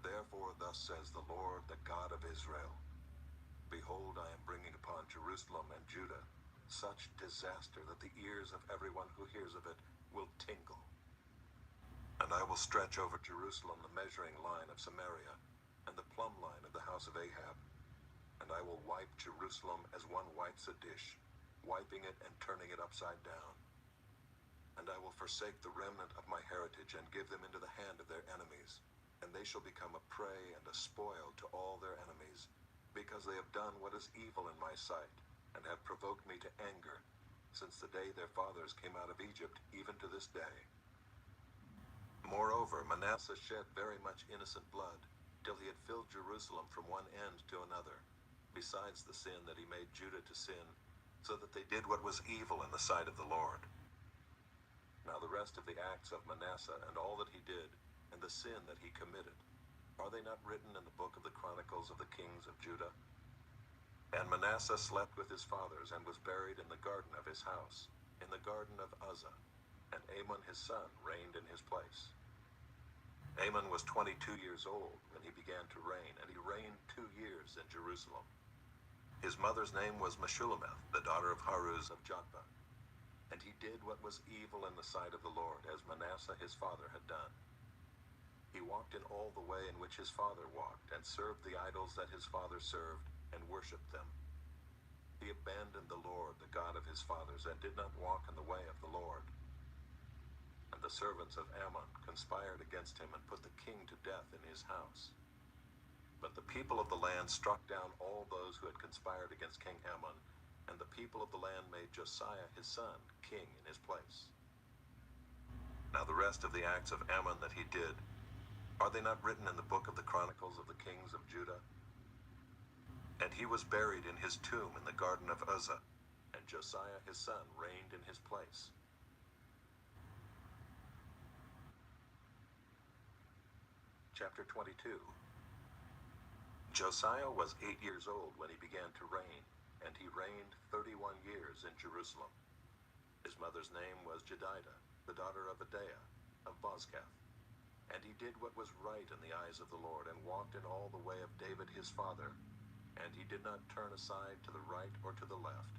Therefore thus says the Lord, the God of Israel, Behold, I am bringing upon Jerusalem and Judah such disaster that the ears of everyone who hears of it will tingle. And I will stretch over Jerusalem the measuring line of Samaria, and the plumb line of the house of Ahab. And I will wipe Jerusalem as one wipes a dish, wiping it and turning it upside down. And I will forsake the remnant of my heritage and give them into the hand of their enemies, and they shall become a prey and a spoil to all their enemies, because they have done what is evil in my sight, and have provoked me to anger, since the day their fathers came out of Egypt, even to this day. Moreover, Manasseh shed very much innocent blood, till he had filled Jerusalem from one end to another, besides the sin that he made Judah to sin, so that they did what was evil in the sight of the Lord. Now the rest of the acts of Manasseh, and all that he did, and the sin that he committed, are they not written in the book of the Chronicles of the kings of Judah? And Manasseh slept with his fathers, and was buried in the garden of his house, in the garden of Uzzah, and Amon his son reigned in his place. Amon was 22 years old when he began to reign, and he reigned 2 years in Jerusalem. His mother's name was Meshullemeth, the daughter of Haruz of Jotbah. And he did what was evil in the sight of the Lord, as Manasseh his father had done. He walked in all the way in which his father walked, and served the idols that his father served, and worshipped them. He abandoned the Lord, the God of his fathers, and did not walk in the way of the Lord. And the servants of Ammon conspired against him, and put the king to death in his house. But the people of the land struck down all those who had conspired against King Ammon, and the people of the land made Josiah his son king in his place. Now the rest of the acts of Ammon that he did, are they not written in the book of the Chronicles of the kings of Judah? And he was buried in his tomb in the garden of Uzzah, and Josiah his son reigned in his place. Chapter 22. Josiah was 8 years old when he began to reign, and he reigned 31 years in Jerusalem. His mother's name was Jedidah, the daughter of Adaiah, of Bozkath. And he did what was right in the eyes of the Lord, and walked in all the way of David his father, and he did not turn aside to the right or to the left.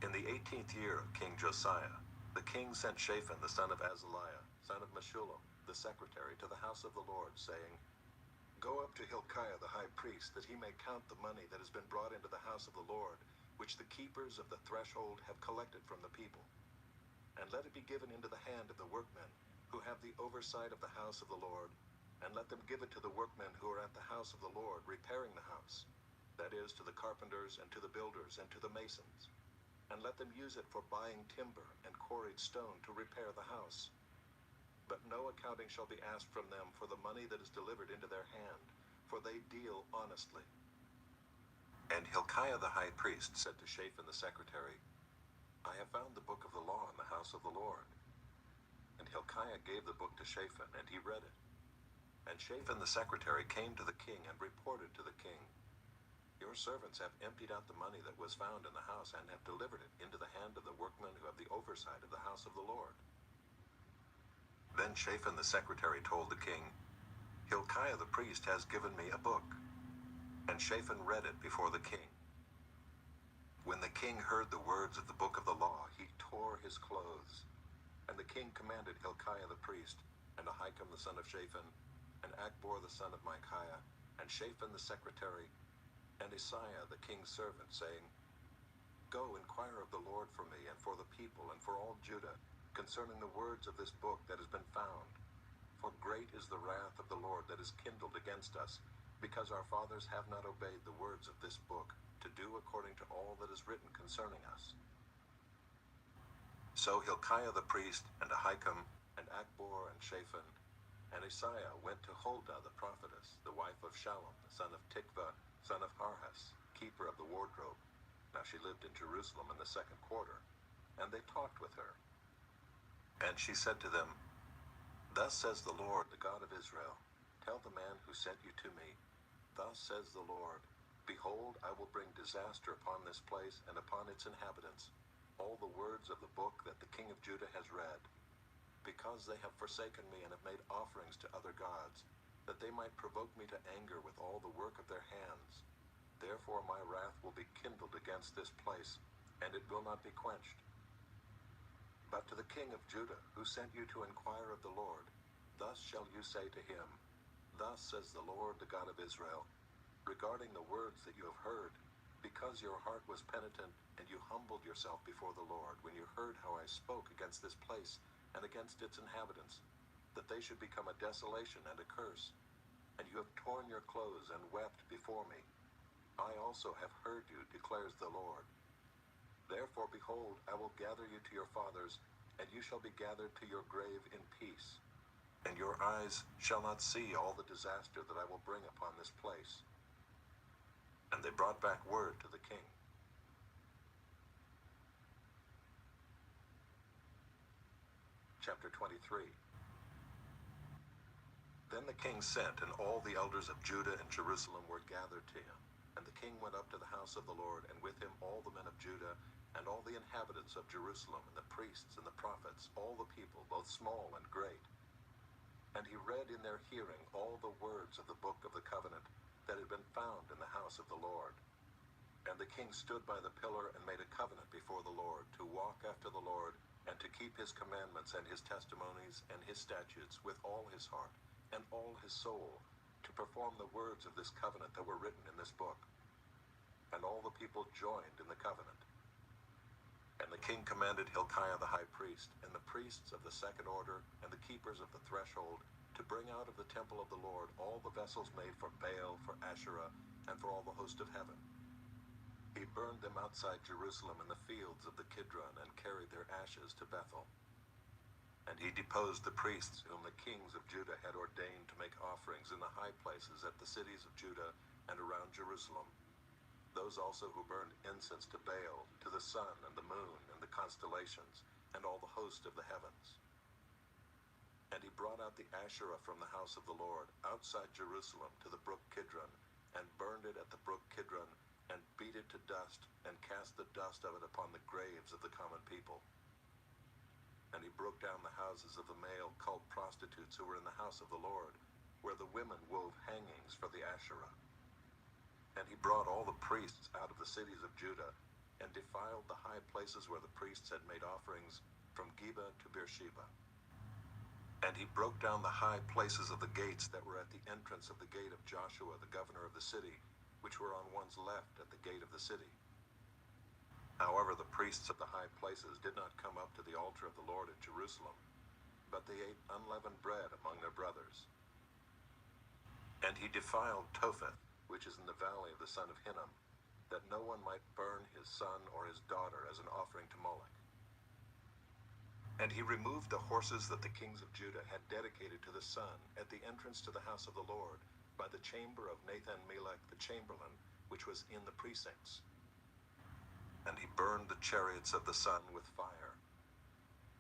In the 18th year of King Josiah, the king sent Shaphan the son of Azaliah, son of Meshullam, the secretary, to the house of the Lord, saying, Go up to Hilkiah the high priest, that he may count the money that has been brought into the house of the Lord, which the keepers of the threshold have collected from the people. And let it be given into the hand of the workmen, who have the oversight of the house of the Lord, and let them give it to the workmen who are at the house of the Lord, repairing the house, that is, to the carpenters, and to the builders, and to the masons. And let them use it for buying timber and quarried stone to repair the house. But no accounting shall be asked from them for the money that is delivered into their hand, for they deal honestly. And Hilkiah the high priest said to Shaphan the secretary, I have found the book of the law in the house of the Lord. And Hilkiah gave the book to Shaphan, and he read it. And Shaphan the secretary came to the king, and reported to the king, Your servants have emptied out the money that was found in the house, and have delivered it into the hand of the workmen who have the oversight of the house of the Lord. Then Shaphan the secretary told the king, Hilkiah the priest has given me a book. And Shaphan read it before the king. When the king heard the words of the book of the law, he tore his clothes. And the king commanded Hilkiah the priest, and Ahikam the son of Shaphan, and Achbor the son of Micaiah, and Shaphan the secretary, and Isaiah the king's servant, saying, Go, inquire of the Lord for me, and for the people, and for all Judah, concerning the words of this book that has been found. For great is the wrath of the Lord that is kindled against us, because our fathers have not obeyed the words of this book, to do according to all that is written concerning us. So Hilkiah the priest, and Ahikam, and Achbor, and Shaphan, and Isaiah went to Huldah the prophetess, the wife of Shallum, the son of Tikvah, son of Harhas, keeper of the wardrobe. Now she lived in Jerusalem in the 2nd quarter, and they talked with her. And she said to them, Thus says the Lord, the God of Israel, Tell the man who sent you to me, Thus says the Lord, Behold, I will bring disaster upon this place and upon its inhabitants, all the words of the book that the king of Judah has read, because they have forsaken me and have made offerings to other gods, that they might provoke me to anger with all the work of their hands. Therefore my wrath will be kindled against this place, and it will not be quenched. But to the king of Judah, who sent you to inquire of the Lord, thus shall you say to him, Thus says the Lord, the God of Israel, regarding the words that you have heard, because your heart was penitent, and you humbled yourself before the Lord, when you heard how I spoke against this place and against its inhabitants, that they should become a desolation and a curse, and you have torn your clothes and wept before me. I also have heard you, declares the Lord. Therefore, behold, I will gather you to your fathers, and you shall be gathered to your grave in peace. And your eyes shall not see all the disaster that I will bring upon this place. And they brought back word to the king. Chapter 23. Then the king sent, and all the elders of Judah and Jerusalem were gathered to him. And the king went up to the house of the Lord, and with him all the men of Judah, and all the inhabitants of Jerusalem, and the priests and the prophets, all the people, both small and great. And he read in their hearing all the words of the book of the covenant that had been found in the house of the Lord. And the king stood by the pillar and made a covenant before the Lord, to walk after the Lord, and to keep his commandments and his testimonies and his statutes with all his heart and all his soul, to perform the words of this covenant that were written in this book. And all the people joined in the covenant. And the king commanded Hilkiah the high priest, and the priests of the second order, and the keepers of the threshold, to bring out of the temple of the Lord all the vessels made for Baal, for Asherah, and for all the host of heaven. He burned them outside Jerusalem in the fields of the Kidron, and carried their ashes to Bethel. And he deposed the priests whom the kings of Judah had ordained to make offerings in the high places at the cities of Judah and around Jerusalem, those also who burned incense to Baal, to the sun and the moon and the constellations, and all the host of the heavens. And he brought out the Asherah from the house of the Lord, outside Jerusalem, to the brook Kidron, and burned it at the brook Kidron, and beat it to dust, and cast the dust of it upon the graves of the common people. And he broke down the houses of the male cult prostitutes who were in the house of the Lord, where the women wove hangings for the Asherah. And he brought all the priests out of the cities of Judah, and defiled the high places where the priests had made offerings, from Geba to Beersheba. And he broke down the high places of the gates that were at the entrance of the gate of Joshua, the governor of the city, which were on one's left at the gate of the city. However, the priests of the high places did not come up to the altar of the Lord at Jerusalem, but they ate unleavened bread among their brothers. And he defiled Topheth, which is in the valley of the son of Hinnom, that no one might burn his son or his daughter as an offering to Moloch. And he removed the horses that the kings of Judah had dedicated to the sun at the entrance to the house of the Lord, by the chamber of Nathan-Melech the chamberlain, which was in the precincts. And he burned the chariots of the sun with fire.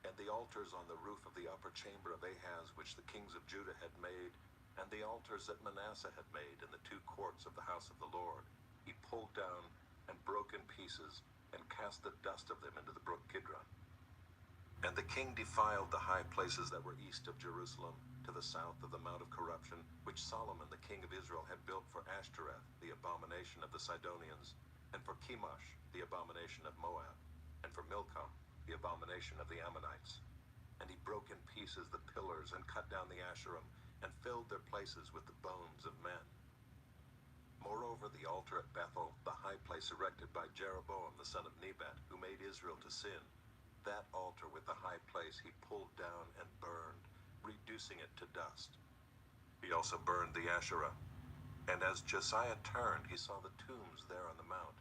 And the altars on the roof of the upper chamber of Ahaz, which the kings of Judah had made, and the altars that Manasseh had made in the two courts of the house of the Lord, he pulled down and broke in pieces, and cast the dust of them into the brook Kidron. And the king defiled the high places that were east of Jerusalem, to the south of the Mount of Corruption, which Solomon the king of Israel had built for Ashtoreth, the abomination of the Sidonians, and for Chemosh, the abomination of Moab, and for Milcom, the abomination of the Ammonites. And he broke in pieces the pillars, and cut down the Asherim, and filled their places with the bones of men. Moreover, the altar at Bethel, the high place erected by Jeroboam the son of Nebat, who made Israel to sin, that altar with the high place he pulled down and burned, reducing it to dust. He also burned the Asherah. And as Josiah turned, he saw the tombs there on the mount.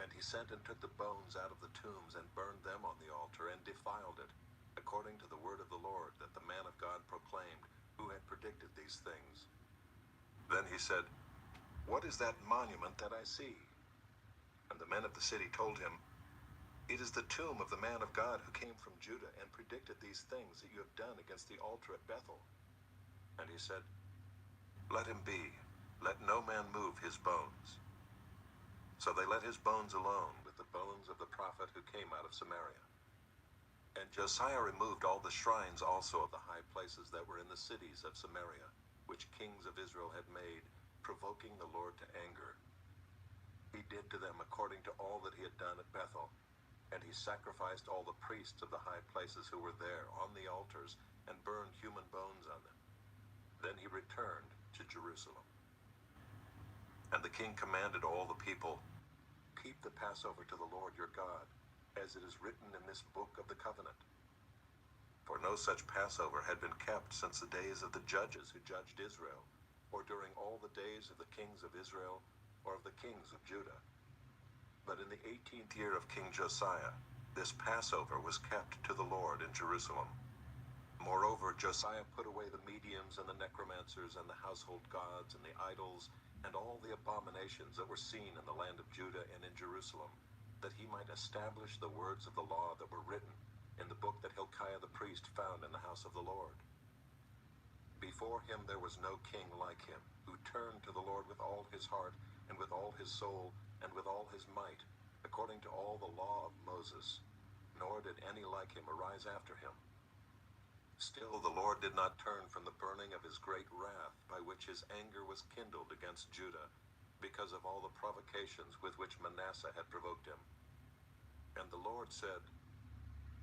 And he sent and took the bones out of the tombs, and burned them on the altar, and defiled it, according to the word of the Lord that the man of God proclaimed, who had predicted these things. Then he said, What is that monument that I see? And the men of the city told him, It is the tomb of the man of God who came from Judah, and predicted these things that you have done against the altar at Bethel. And he said, Let him be. Let no man move his bones. So they let his bones alone with the bones of the prophet who came out of Samaria. And Josiah removed all the shrines also of the high places that were in the cities of Samaria, which kings of Israel had made, provoking the Lord to anger. He did to them according to all that he had done at Bethel, and he sacrificed all the priests of the high places who were there on the altars, and burned human bones on them. Then he returned to Jerusalem. And the king commanded all the people, "Keep the Passover to the Lord your God, as it is written in this book of the covenant." For no such Passover had been kept since the days of the judges who judged Israel, or during all the days of the kings of Israel, or of the kings of Judah. But in the 18th year of King Josiah, this Passover was kept to the Lord in Jerusalem. Moreover, Josiah put away the mediums and the necromancers and the household gods and the idols and all the abominations that were seen in the land of Judah and in Jerusalem, that he might establish the words of the law that were written in the book that Hilkiah the priest found in the house of the Lord. Before him there was no king like him, who turned to the Lord with all his heart, and with all his soul, and with all his might, according to all the law of Moses. Nor did any like him arise after him. Still the Lord did not turn from the burning of his great wrath, by which his anger was kindled against Judah, because of all the provocations with which Manasseh had provoked him. And the Lord said,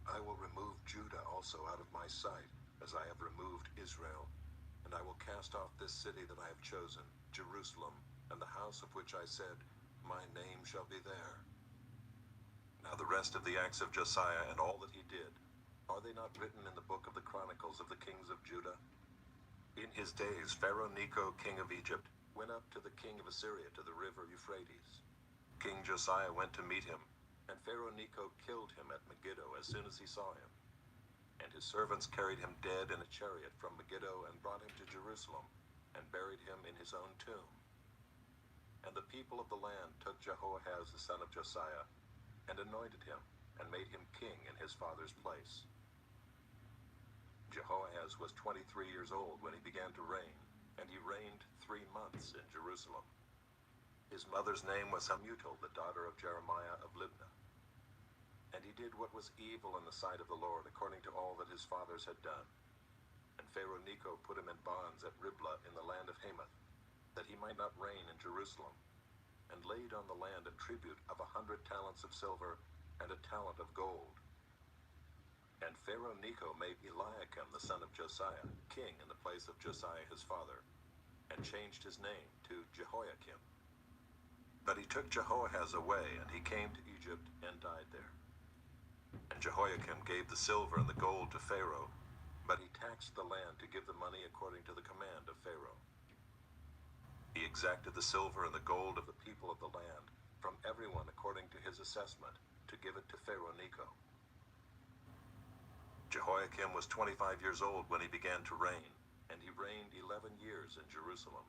"I will remove Judah also out of my sight, as I have removed Israel, and I will cast off this city that I have chosen, Jerusalem, and the house of which I said, my name shall be there." Now the rest of the acts of Josiah and all that he did, are they not written in the book of the Chronicles of the kings of Judah? In his days Pharaoh Necho, king of Egypt, went up to the king of Assyria to the river Euphrates. King Josiah went to meet him, and Pharaoh Necho killed him at Megiddo as soon as he saw him. And his servants carried him dead in a chariot from Megiddo and brought him to Jerusalem, and buried him in his own tomb. And the people of the land took Jehoahaz the son of Josiah, and anointed him, and made him king in his father's place. Jehoahaz was 23 years old when he began to reign, and he reigned 3 months in Jerusalem. His mother's name was Hamutal, the daughter of Jeremiah of Libnah. And he did what was evil in the sight of the Lord, according to all that his fathers had done. And Pharaoh Necho put him in bonds at Riblah in the land of Hamath, that he might not reign in Jerusalem, and laid on the land a tribute of 100 talents of silver and a talent of gold. And Pharaoh Necho made Eliakim the son of Josiah king in the place of Josiah his father, and changed his name to Jehoiakim. But he took Jehoahaz away, and he came to Egypt and died there. And Jehoiakim gave the silver and the gold to Pharaoh, but he taxed the land to give the money according to the command of Pharaoh. He exacted the silver and the gold of the people of the land, from everyone according to his assessment, to give it to Pharaoh Necho. Jehoiakim was 25 years old when he began to reign, and he reigned 11 years in Jerusalem.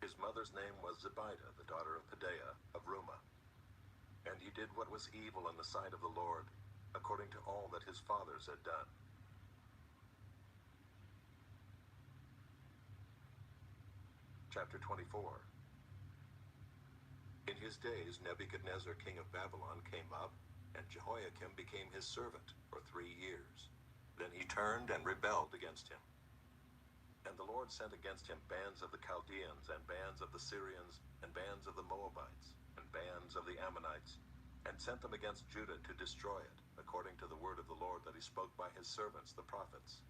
His mother's name was Zebidah, the daughter of Pedaiah of Rumah. And he did what was evil in the sight of the Lord, according to all that his fathers had done. Chapter 24. In his days Nebuchadnezzar king of Babylon came up, and Jehoiakim became his servant for 3 years. Then he turned and rebelled against him. And the Lord sent against him bands of the Chaldeans, and bands of the Syrians, and bands of the Moabites, and bands of the Ammonites, and sent them against Judah to destroy it, according to the word of the Lord that he spoke by his servants the prophets.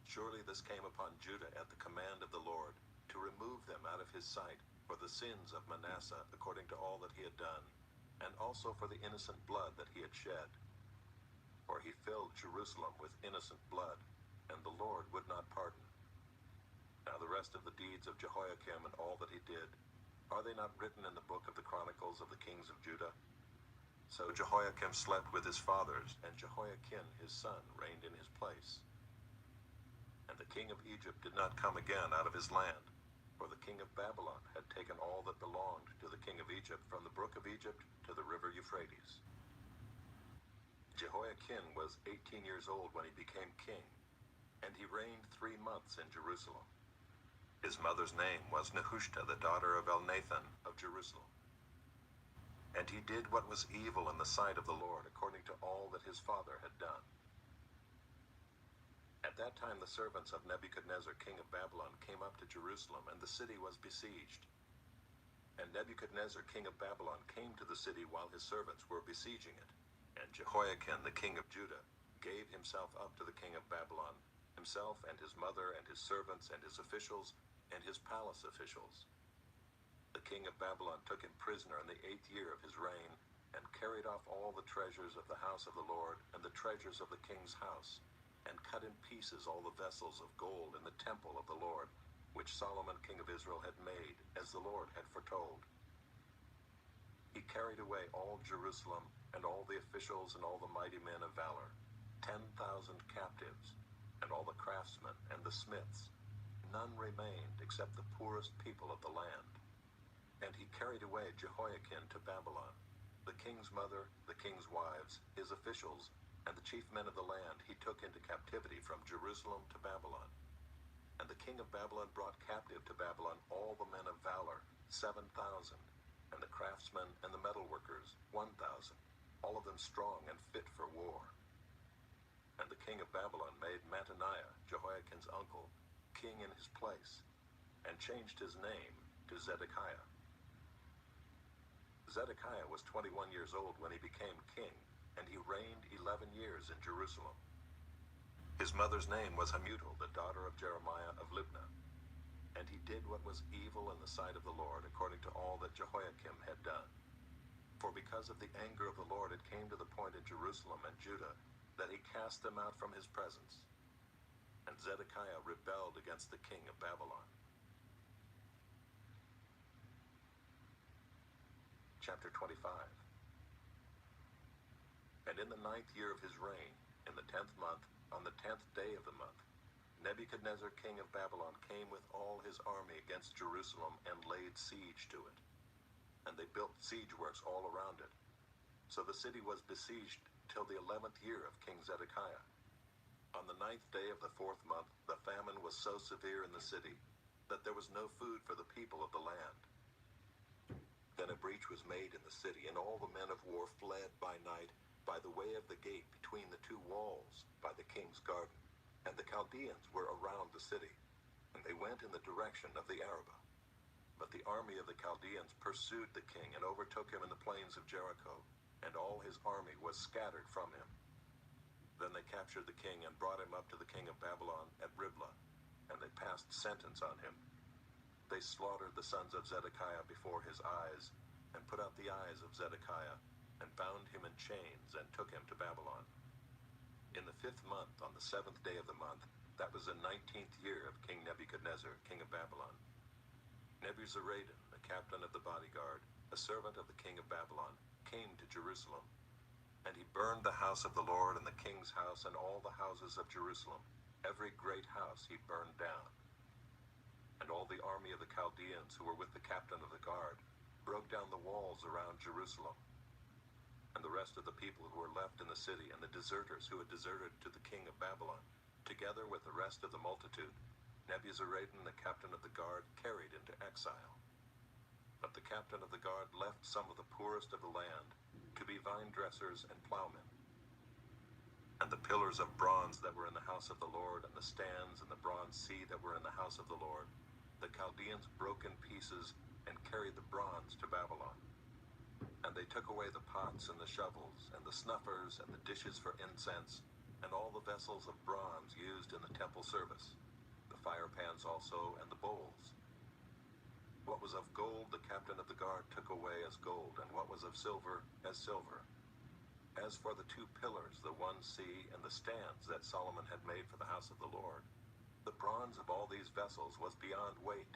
Surely this came upon Judah at the command of the Lord, to remove them out of his sight, for the sins of Manasseh, according to all that he had done, and also for the innocent blood that he had shed. For he filled Jerusalem with innocent blood, and the Lord would not pardon. Now the rest of the deeds of Jehoiakim and all that he did, are they not written in the book of the Chronicles of the kings of Judah? So Jehoiakim slept with his fathers, and Jehoiakim his son reigned in his place. And the king of Egypt did not come again out of his land, for the king of Babylon had taken all that belonged to the king of Egypt from the brook of Egypt to the river Euphrates. Jehoiakim was 18 years old when he became king, and he reigned 3 months in Jerusalem. His mother's name was Nehushta, the daughter of Elnathan of Jerusalem. And he did what was evil in the sight of the Lord, according to all that his father had done. At that time the servants of Nebuchadnezzar king of Babylon came up to Jerusalem, and the city was besieged. And Nebuchadnezzar king of Babylon came to the city while his servants were besieging it. And Jehoiakim the king of Judah gave himself up to the king of Babylon, himself and his mother and his servants and his officials and his palace officials. The king of Babylon took him prisoner in the 8th year of his reign, and carried off all the treasures of the house of the Lord and the treasures of the king's house, and cut in pieces all the vessels of gold in the temple of the Lord, which Solomon king of Israel had made, as the Lord had foretold. He carried away all Jerusalem, and all the officials and all the mighty men of valor, 10,000 captives, and all the craftsmen and the smiths. None remained except the poorest people of the land. And he carried away Jehoiakim to Babylon. The king's mother, the king's wives, his officials, and the chief men of the land he took into captivity from Jerusalem to Babylon. And the king of Babylon brought captive to Babylon all the men of valor, 7,000, and the craftsmen and the metalworkers, 1,000, all of them strong and fit for war. And the king of Babylon made Mattaniah, Jehoiakim's uncle, king in his place, and changed his name to Zedekiah. Zedekiah was 21 years old when he became king, and he reigned 11 years in Jerusalem. His mother's name was Hamutal, the daughter of Jeremiah of Libnah. And he did what was evil in the sight of the Lord, according to all that Jehoiakim had done. For because of the anger of the Lord it came to the point in Jerusalem and Judah that he cast them out from his presence. And Zedekiah rebelled against the king of Babylon. Chapter 25. And in the 9th year of his reign, in the 10th month, on the 10th day of the month, Nebuchadnezzar king of Babylon came with all his army against Jerusalem and laid siege to it. And they built siege works all around it. So the city was besieged till the 11th year of King Zedekiah. On the 9th day of the 4th month, the famine was so severe in the city that there was no food for the people of the land. Then a breach was made in the city, and all the men of war fled by night by the way of the gate between the two walls by the king's garden. And the Chaldeans were around the city, and they went in the direction of the Arabah. But the army of the Chaldeans pursued the king and overtook him in the plains of Jericho, and all his army was scattered from him. Then they captured the king and brought him up to the king of Babylon at Riblah, and they passed sentence on him. They slaughtered the sons of Zedekiah before his eyes, and put out the eyes of Zedekiah, and bound him in chains, and took him to Babylon. In the 5th month, on the 7th day of the month, that was the 19th year of King Nebuchadnezzar, king of Babylon, Nebuzaradan, the captain of the bodyguard, a servant of the king of Babylon, came to Jerusalem. And he burned the house of the Lord and the king's house and all the houses of Jerusalem. Every great house he burned down. And all the army of the Chaldeans who were with the captain of the guard broke down the walls around Jerusalem. And the rest of the people who were left in the city and the deserters who had deserted to the king of Babylon, together with the rest of the multitude, Nebuzaradan, the captain of the guard, carried into exile. But the captain of the guard left some of the poorest of the land to be vine dressers and plowmen. And the pillars of bronze that were in the house of the Lord, and the stands and the bronze sea that were in the house of the Lord, the Chaldeans broke in pieces and carried the bronze to Babylon. And they took away the pots and the shovels, and the snuffers and the dishes for incense, and all the vessels of bronze used in the temple service, the fire pans also, and the bowls. What was of gold the captain of the guard took away as gold, and what was of silver as silver. As for the 2 pillars, the one sea, and the stands that Solomon had made for the house of the Lord, the bronze of all these vessels was beyond weight.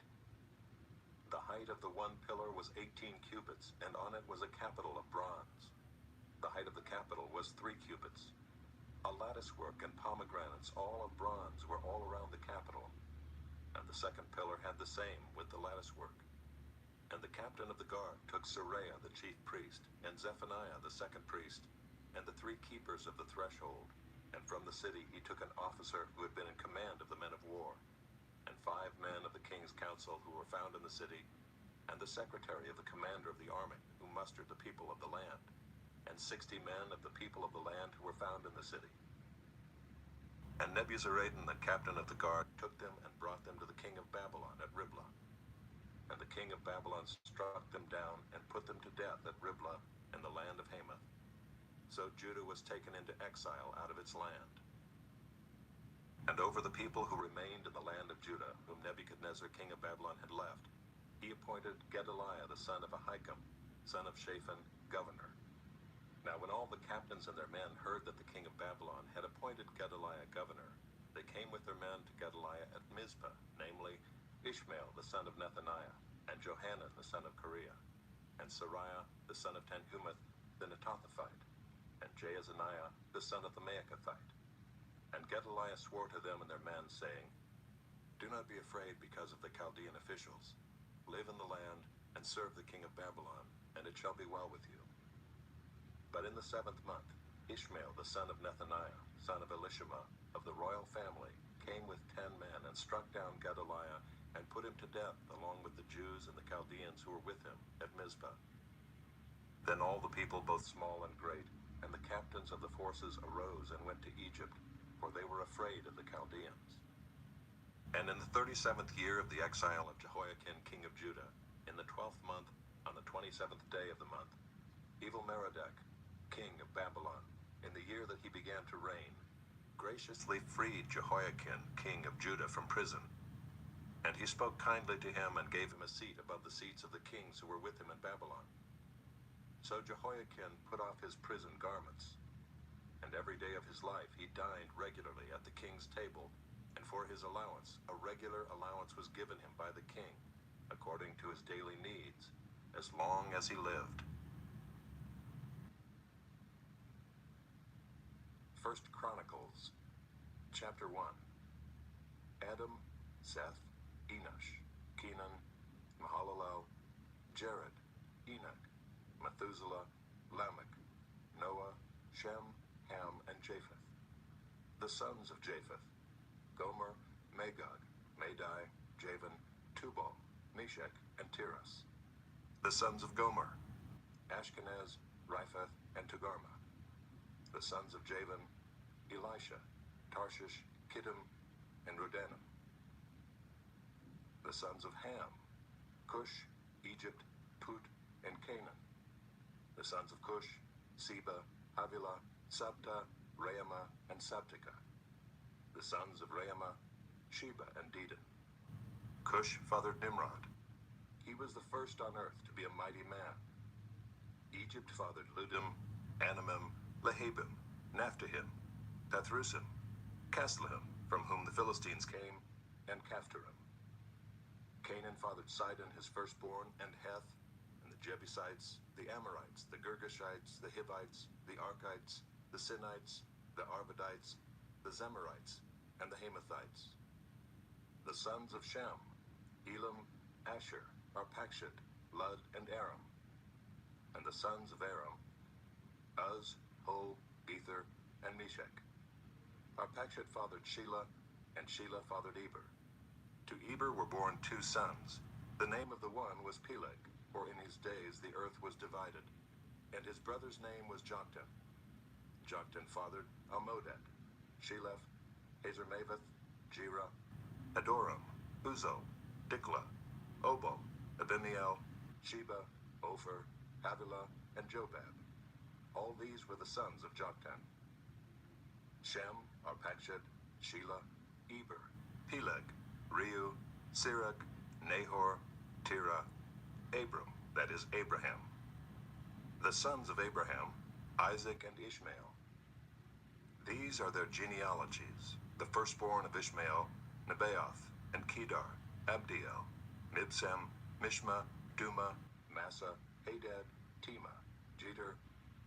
The height of the one pillar was 18 cubits, and on it was a capital of bronze. The height of the capital was 3 cubits. A latticework and pomegranates, all of bronze, were all around the capital. And the second pillar had the same with the latticework. And the captain of the guard took Seraiah the chief priest, and Zephaniah the second priest, and the 3 keepers of the threshold. And from the city he took an officer who had been in command of the men of war, and 5 men of the king's council who were found in the city, and the secretary of the commander of the army, who mustered the people of the land, and 60 men of the people of the land who were found in the city. And Nebuzaradan, the captain of the guard, took them and brought them to the king of Babylon at Riblah. And the king of Babylon struck them down and put them to death at Riblah in the land of Hamath. So Judah was taken into exile out of its land. And over the people who remained in the land of Judah, whom Nebuchadnezzar king of Babylon had left, he appointed Gedaliah the son of Ahikam, son of Shaphan, governor. Now when all the captains and their men heard that the king of Babylon had appointed Gedaliah governor, they came with their men to Gedaliah at Mizpah, namely Ishmael the son of Nethaniah, and Johanan the son of Kareah, and Sariah the son of Tanhumeth the Netophathite, and Jaazaniah the son of the Maacathite. And Gedaliah swore to them and their men, saying, Do not be afraid because of the Chaldean officials. Live in the land and serve the king of Babylon, and it shall be well with you. But in the 7th month, Ishmael the son of Nethaniah, son of Elishama, of the royal family, came with 10 men and struck down Gedaliah and put him to death along with the Jews and the Chaldeans who were with him at Mizpah. Then all the people, both small and great, and the captains of the forces arose and went to Egypt, for they were afraid of the Chaldeans. And in the 37th year of the exile of Jehoiakim king of Judah, in the 12th month, on the 27th day of the month, Evil-Merodach, king of Babylon, in the year that he began to reign, graciously freed Jehoiakim king of Judah from prison. And he spoke kindly to him and gave him a seat above the seats of the kings who were with him in Babylon. So Jehoiakim put off his prison garments, and every day of his life he dined regularly at the king's table, and for his allowance a regular allowance was given him by the king, according to his daily needs, as long as he lived. 1 Chronicles, chapter 1. Adam, Seth, Enosh, Kenan, Mahalalel, Jared, Enoch, Methuselah, Lamech, Noah, Shem, Ham, and Japheth. The sons of Japheth: Gomer, Magog, Madai, Javan, Tubal, Meshech, and Tiras. The sons of Gomer: Ashkenaz, Riphath, and Togarmah. The sons of Javan: Elisha, Tarshish, Kittim, and Rodanim. The sons of Ham: Cush, Egypt, Put, and Canaan. The sons of Cush: Seba, Havilah, Sabta, Raamah, and Sabteka. The sons of Raamah: Sheba and Dedan. Cush fathered Nimrod. He was the first on earth to be a mighty man. Egypt fathered Ludim, Anamim, Lehabim, Naphtahim, Pathrusim, Casluhim, from whom the Philistines came, and Caphtorim. Canaan fathered Sidon his firstborn, and Heth, and the Jebusites, the Amorites, the Girgashites, the Hivites, the Archites, the Sinites, the Arvadites, the Zemarites, and the Hamathites. The sons of Shem: Elam, Asher, Arpachshad, Lud, and Aram. And the sons of Aram: Uz, Hul, Ether, and Meshech. Arpachshad fathered Shelah, and Shelah fathered Eber. To Eber were born 2 sons. The name of the one was Peleg, for in his days the earth was divided, and his brother's name was Joktan. Joktan fathered Almodad, Sheleph, Hazarmaveth, Jerah, Adoram, Uzo, Diklah, Obal, Abimael, Sheba, Ophir, Havilah, and Jobab. All these were the sons of Joktan. Shem, Arpachshad, Shelah, Eber, Peleg, Reu, Sirach, Nahor, Terah, Abram, that is Abraham. The sons of Abraham: Isaac and Ishmael. These are their genealogies. The firstborn of Ishmael: Nebaioth, and Kedar, Abdiel, Mibsam, Mishma, Duma, Massa, Hadad, Tema, Jeter,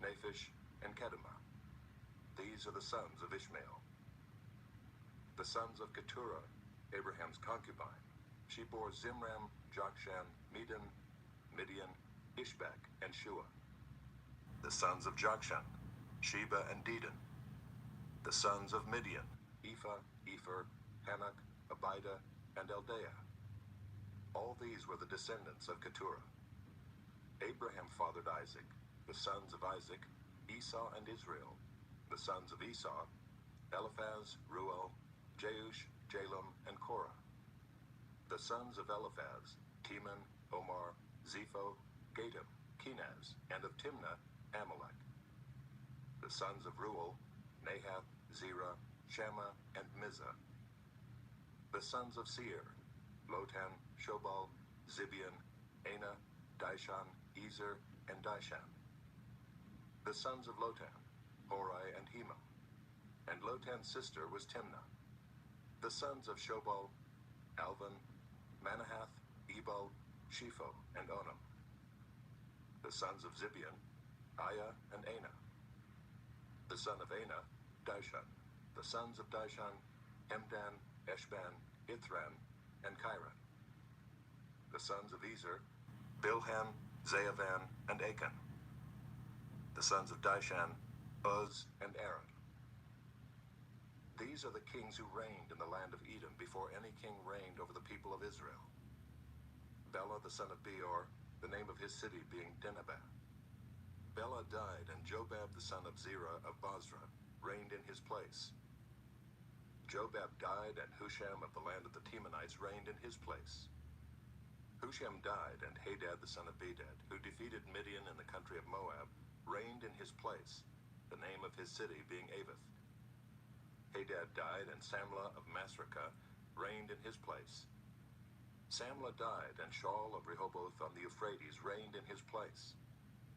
Naphish, and Kedemah. These are the sons of Ishmael. The sons of Keturah, Abraham's concubine. She bore Zimram, Jokshan, Medan, Midian, Ishbak, and Shua. The sons of Jokshan: Sheba and Dedan. The sons of Midian: Ephah, Epher, Hanok, Abida, and Eldaah. All these were the descendants of Keturah. Abraham fathered Isaac, the sons of Isaac, Esau and Israel. The sons of Esau, Eliphaz, Reuel, Jeush, Jalem, and Korah. The sons of Eliphaz, Teman, Omar, Zepho, Gatam, Kenaz, and of Timnah, Amalek. The sons of Reuel, Nahath, Zerah, Shammah, and Mizah. The sons of Seir, Lotan, Shobal, Zibeon, Anah, Dishan, Ezer, and Dishan. The sons of Lotan, Hori and Hemam. And Lotan's sister was Timnah. The sons of Shobal, Alvan, Manahath, Ebal, Shepho, and Onam. The sons of Zibeon, Aiah and Anah. The son of Anah, Dishan. The sons of Dishan, Hemdan, Eshban, Ithran, and Chiran. The sons of Ezer, Bilhan, Zaavan, and Achan. The sons of Dishan, Uz, and Aaron. These are the kings who reigned in the land of Edom before any king reigned over the people of Israel. Bela the son of Beor, the name of his city being Dinhabah. Bela died, and Jobab the son of Zerah of Bozrah reigned in his place. Jobab died, and Husham of the land of the Temanites reigned in his place. Husham died, and Hadad the son of Bedad, who defeated Midian in the country of Moab, reigned in his place, the name of his city being Avith. Hadad died, and Samlah of Masrekah reigned in his place. Samlah died, and Shaul of Rehoboth on the Euphrates reigned in his place.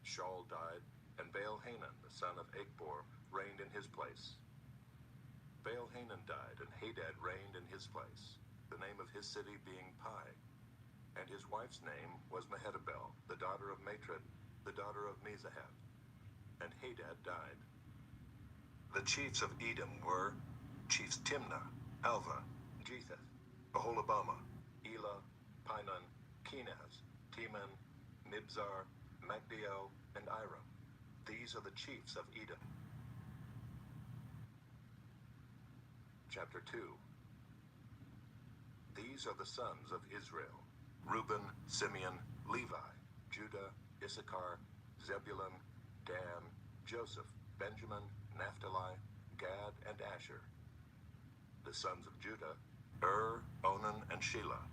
Shaul died, and Baal-Hanan the son of Achbor reigned in his place. Baal-Hanan died, and Hadad reigned in his place, the name of his city being Pai. And his wife's name was Mehetabel, the daughter of Matred, the daughter of Mezahab. And Hadad died. The chiefs of Edom were chiefs Timnah, Alva, Jetheth, Aholibamah, Elah, Pinon, Kenaz, Teman, Mibzar, Magdiel, and Iram. These are the chiefs of Edom. Chapter 2. These are the sons of Israel: Reuben, Simeon, Levi, Judah, Issachar, Zebulun, Dan, Joseph, Benjamin, Naphtali, Gad, and Asher. The sons of Judah: Onan, and Shelah.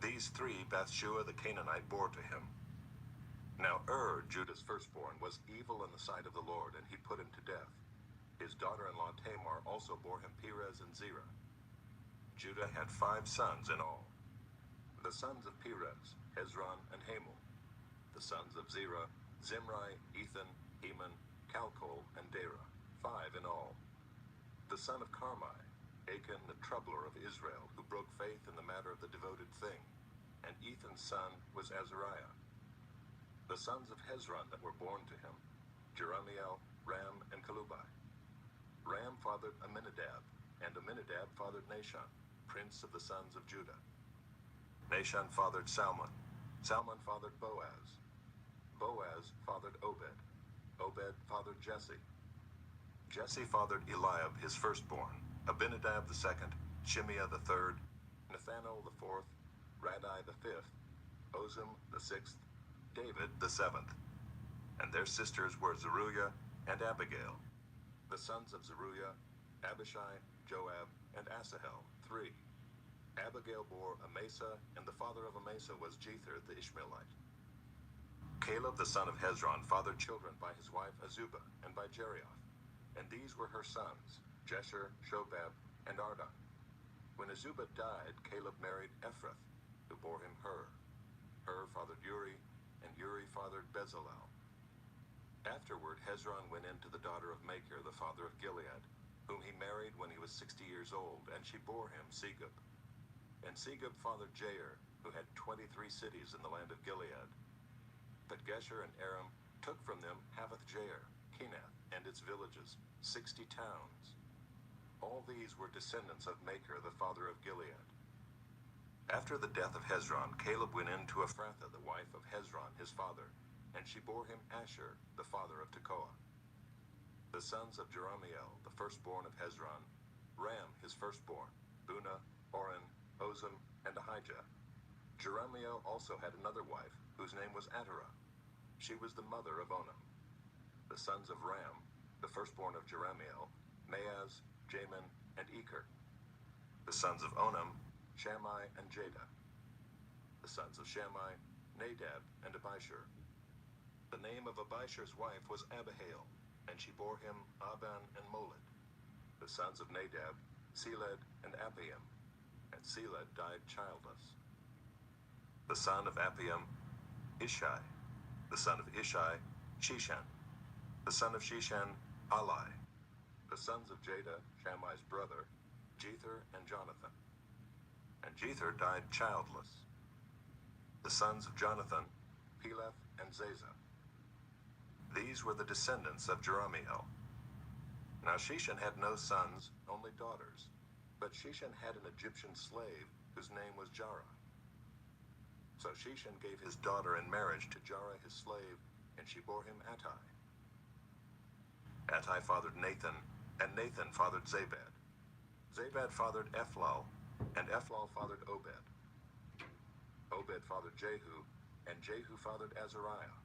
These three Bathshua the Canaanite bore to him. Now Judah's firstborn, was evil in the sight of the Lord, and he put him to death. His daughter-in-law Tamar also bore him Perez and Zerah. Judah had 5 sons in all. The sons of Perez, Hezron, and Hamul. The sons of Zerah, Zimri, Ethan, Heman, Calcol, and Dara, 5 in all. The son of Carmi, Achan the troubler of Israel, who broke faith in the matter of the devoted thing. And Ethan's son was Azariah. The sons of Hezron that were born to him: Jerahmeel, Ram, and Kalubai. Ram fathered Aminadab, and Aminadab fathered Nahshon, prince of the sons of Judah. Nahshon fathered Salmon. Salmon fathered Boaz. Boaz fathered Obed. Obed fathered Jesse. Jesse fathered Eliab, his firstborn, Abinadab the second, Shimeah the third, Nathanael the fourth, Radai the fifth, Ozem the sixth, David the seventh. And their sisters were Zeruiah and Abigail. The sons of Zeruiah: Abishai, Joab, and Asahel, 3. Abigail bore Amasa, and the father of Amasa was Jether the Ishmaelite. Caleb the son of Hezron fathered children by his wife Azubah and by Jerioth, and these were her sons, Jesher, Shobab, and Ardon. When Azubah died, Caleb married Ephrath, who bore him Hur. Hur fathered Uri, and Uri fathered Bezalel. Afterward, Hezron went in to the daughter of Machir, the father of Gilead, whom he married when he was 60 years old, and she bore him Segub. And Segub fathered Jair, who had 23 cities in the land of Gilead. But Gesher and Aram took from them Havoth-Jair, Kenath, and its villages, 60 towns. All these were descendants of Machir, the father of Gilead. After the death of Hezron, Caleb went in to Ephrathah, the wife of Hezron, his father, and she bore him Asher, the father of Tekoa. The sons of Jerahmeel, the firstborn of Hezron: Ram, his firstborn, Bunah, Oren, Ozem, and Ahijah. Jerahmeel also had another wife, whose name was Atara. She was the mother of Onam. The sons of Ram, the firstborn of Jerahmeel, Maaz, Jamin, and Eker. The sons of Onam, Shammai and Jada. The sons of Shammai, Nadab and Abishur. The name of Abishur's wife was Abihail, and she bore him Aban and Molid. The sons of Nadab, Seled and Appiam, and Seled died childless. The son of Appiam, Ishai. The son of Ishai, Shishan. The son of Shishan, Alai. The sons of Jada, Shammai's brother, Jether and Jonathan. And Jether died childless. The sons of Jonathan, Peleth and Zazah. These were the descendants of Jerahmeel. Now Shishan had no sons, only daughters. But Shishan had an Egyptian slave whose name was Jarah. So Shishan gave his daughter in marriage to Jarah his slave, and she bore him Attai. Attai fathered Nathan, and Nathan fathered Zabad. Zabad fathered Ephlal, and Ephlal fathered Obed. Obed fathered Jehu, and Jehu fathered Azariah.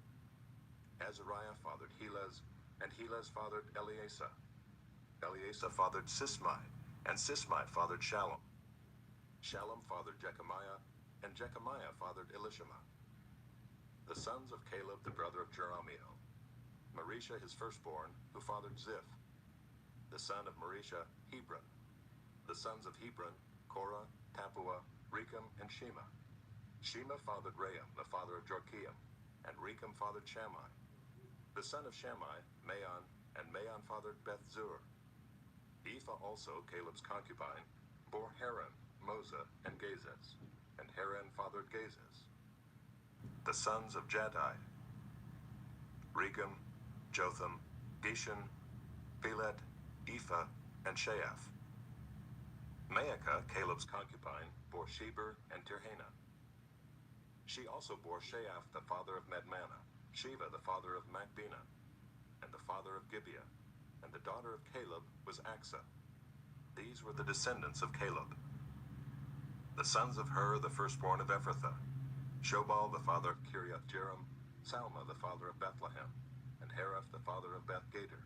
Azariah fathered Helez, and Helez fathered Eleasa. Eleasa fathered Sismai, and Sismai fathered Shallum. Shallum fathered Jechemiah, and Jechemiah fathered Elishama. The sons of Caleb, the brother of Jerahmeel. Marisha his firstborn, who fathered Ziph. The son of Marisha, Hebron. The sons of Hebron, Korah, Tappuah, Rechem, and Shema. Shema fathered Ream, the father of Jorkeam, and Rechem fathered Shammai. The son of Shammai, Maon, and Maon fathered Beth-zur. Ephah also, Caleb's concubine, bore Haran, Moza, and Gazez, and Haran fathered Gazez. The sons of Jahdai, Regem, Jotham, Geshan, Pelet, Ephah, and Sheaph. Maacah, Caleb's concubine, bore Sheber and Tirhana. She also bore Sheaph, the father of Madmannah, Sheva, the father of Machbenah, and the father of Gibeah, and the daughter of Caleb was Achsah. These were the descendants of Caleb. The sons of Hur, the firstborn of Ephrathah, Shobal, the father of Kiriath-jearim, Salma, the father of Bethlehem, and Hareph, the father of Beth-gader.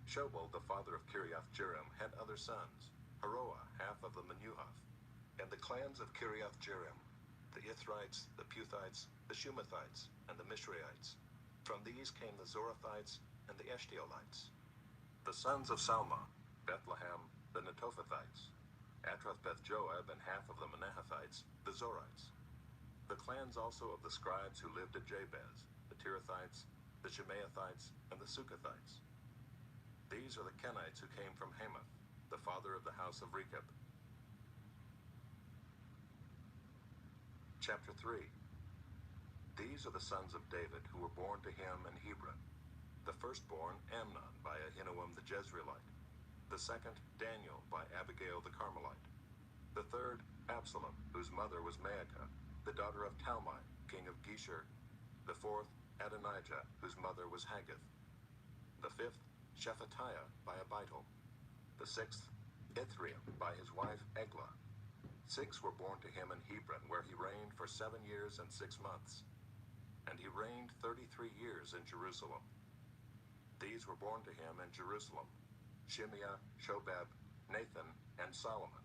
Shobal, the father of Kiriath-jearim, had other sons, Haroah, half of the Menuhath, and the clans of Kiriath-jearim, the Ithrites, the Puthites, the Shumathites, and the Mishraites. From these came the Zorathites and the Eshtaolites. The sons of Salma, Bethlehem, the Netophathites, Atroth-beth-joab, and half of the Manahathites, the Zorites. The clans also of the scribes who lived at Jabez, the Tirathites, the Shemaathites, and the Sukathites. These are the Kenites who came from Hamath, the father of the house of Rechab. Chapter 3. These are the sons of David who were born to him in Hebron. The firstborn, Amnon, by Ahinoam the Jezreelite. The second, Daniel, by Abigail the Carmelite. The third, Absalom, whose mother was Maacah, the daughter of Talmai, king of Geshur. The fourth, Adonijah, whose mother was Haggith. The fifth, Shephatiah, by Abital. The sixth, Ithream, by his wife Eglah. 6 were born to him in Hebron, where he reigned for 7 years and 6 months. And he reigned 33 years in Jerusalem. These were born to him in Jerusalem: Shimeah, Shobab, Nathan, and Solomon.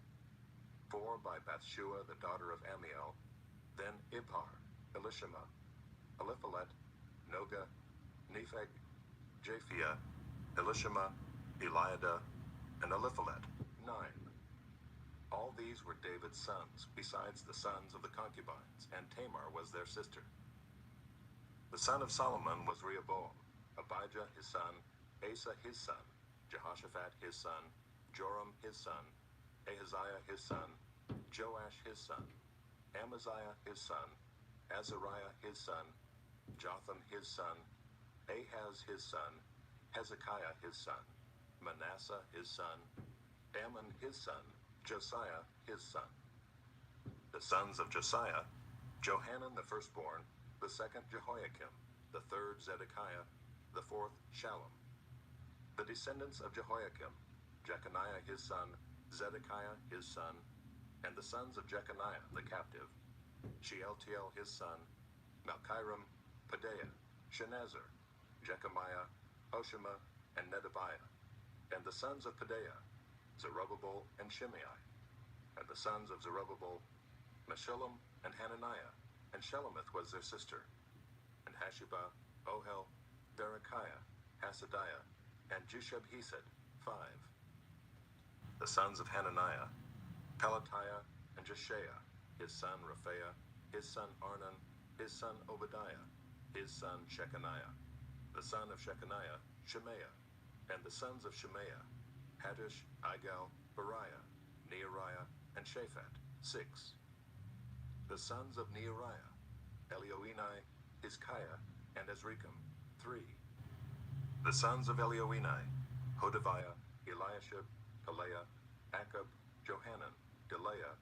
4 by Bathshua, the daughter of Amiel. Then Ibhar, Elishama, Eliphalet, Noga, Nepheg, Japhia, Elishama, Eliada, and Eliphalet. 9. All these were David's sons, besides the sons of the concubines, and Tamar was their sister. The son of Solomon was Rehoboam, Abijah his son, Asa his son, Jehoshaphat his son, Joram his son, Ahaziah his son, Joash his son, Amaziah his son, Azariah his son, Jotham his son, Ahaz his son, Hezekiah his son, Manasseh his son, Ammon his son, Josiah his son. The sons of Josiah: Johanan the firstborn, the second Jehoiakim, the third Zedekiah, the fourth Shallum. The descendants of Jehoiakim: Jeconiah his son, Zedekiah his son, and the sons of Jeconiah the captive: Shealtiel his son, Malchiram, Pedaiah, Shenazar, Jechemiah, Hoshama, and Nedabiah. And the sons of Pedaiah, Zerubbabel and Shimei. And the sons of Zerubbabel, Meshullam and Hananiah, and Shelomith was their sister. And Hashubah, Ohel, Berechiah, Hasadiah, and Jushab-Hesed, 5. The sons of Hananiah, Pelatiah and Jeshaiah, his son Raphaiah, his son Arnan, his son Obadiah, his son Shechaniah. The son of Shechaniah, Shemaiah. And the sons of Shemaiah, Hattush, Igal, Bariah, Neariah, and Shaphat, 6. The sons of Neariah, Elioenai, Hizkiah, and Azrikam, 3. The sons of Elioenai, Hodaviah, Eliashib, Pelaiah, Akab, Johanan, Delaiah,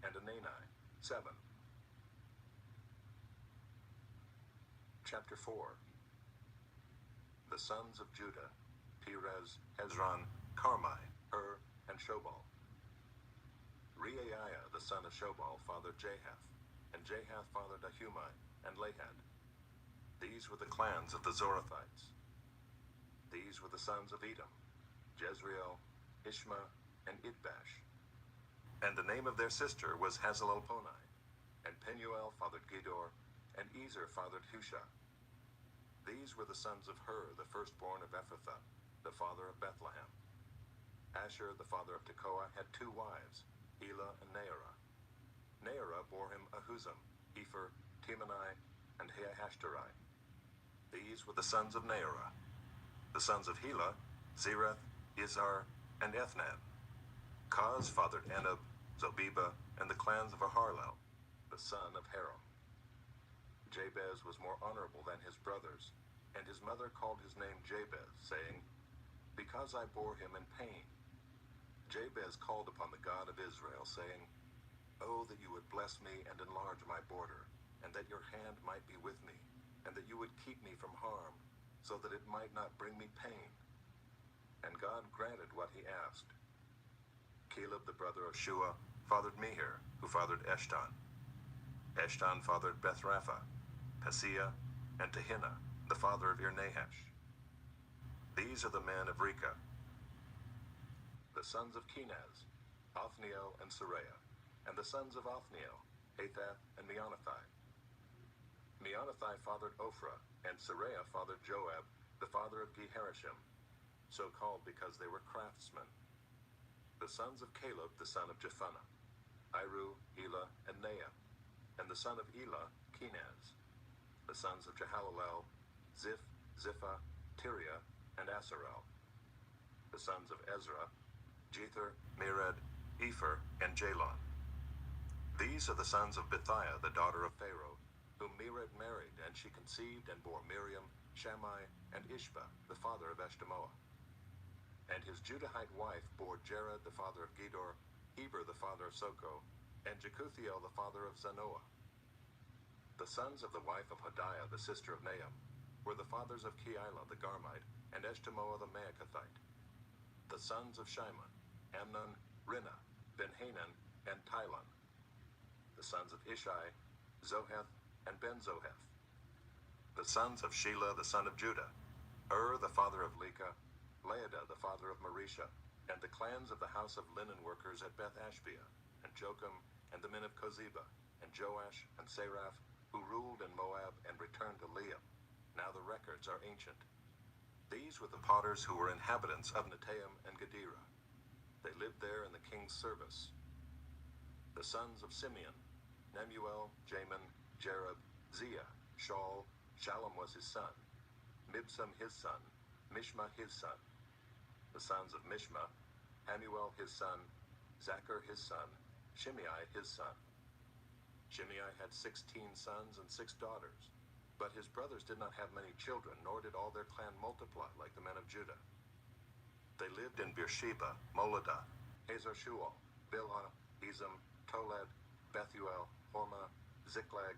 and Anani, 7. Chapter 4. The sons of Judah, Perez, Hezron, Carmi, and Shobal. Reaiah, the son of Shobal, fathered Jahath, and Jahath fathered Ahumai and Lahad. These were the clans of the Zorathites. These were the sons of Edom, Jezreel, Ishma, and Idbash. And the name of their sister was Hazelelponi. And Penuel fathered Gedor, and Ezer fathered Hushah. These were the sons of Hur, the firstborn of Ephrathah, the father of Bethlehem. Asher, the father of Tekoa, had 2 wives, Elah and Naarah. Naarah bore him Ahuzam, Epher, Temani, and Haahashtarai. These were the sons of Naarah. The sons of Helah, Zereth, Izhar, and Ethnan. Koz fathered Enab, Zobeba, and the clans of Aharlel, the son of Haram. Jabez was more honorable than his brothers, and his mother called his name Jabez, saying, "Because I bore him in pain." Jabez called upon the God of Israel, saying, "Oh, that you would bless me and enlarge my border, and that your hand might be with me, and that you would keep me from harm, so that it might not bring me pain." And God granted what he asked. Caleb, the brother of Shua, fathered Mehir, who fathered Eshton. Eshton fathered Bethrapha, Paseah, and Tehinnah, the father of Ir-Nahash. These are the men of Rechah. The sons of Kenaz, Othniel and Sariah, and the sons of Othniel, Hathath and Meonothai. Meonothai fathered Ophrah, and Sariah fathered Joab, the father of Geharashim, so called because they were craftsmen. The sons of Caleb, the son of Jephunneh, Iru, Elah, and Naam, and the son of Elah, Kenaz. The sons of Jehalelel, Ziph, Ziphah, Tiria, and Asarel. The sons of Ezra, Jether, Mered, Epher, and Jalon. These are the sons of Bithiah, the daughter of Pharaoh, whom Mered married, and she conceived and bore Miriam, Shammai, and Ishbah, the father of Eshtemoa. And his Judahite wife bore Jared, the father of Gedor, Heber, the father of Soko, and Jekuthiel, the father of Zanoah. The sons of the wife of Hodiah, the sister of Naam, were the fathers of Keilah the Garmite, and Eshtemoa the Maacathite. The sons of Shimon, Amnon, Rinnah, Ben-Hanan, and Tilon. The sons of Ishai, Zoheth, and Ben-Zoheth. The sons of Shelah, the son of Judah, the father of Lekah, Laadah, the father of Marisha, and the clans of the house of linen workers at Beth-Ashbea, and Jocham, and the men of Kozeba, and Joash, and Seraph, who ruled in Moab and returned to Liam. Now the records are ancient. These were the potters who were inhabitants of Netaim and Gedera. They lived there in the king's service. The sons of Simeon, Nemuel, Jamin, Jareb, Zia, Shaul, Shallum was his son, Mibsam his son, Mishma his son. The sons of Mishma, Hamuel his son, Zachar his son, Shimei his son. Shimei had 16 sons and 6 daughters, but his brothers did not have many children, nor did all their clan multiply like the men of Judah. They lived in Beersheba, Moladah, Hazar-Shual, Bilhah, Ezem, Tolad, Bethuel, Hormah, Ziklag,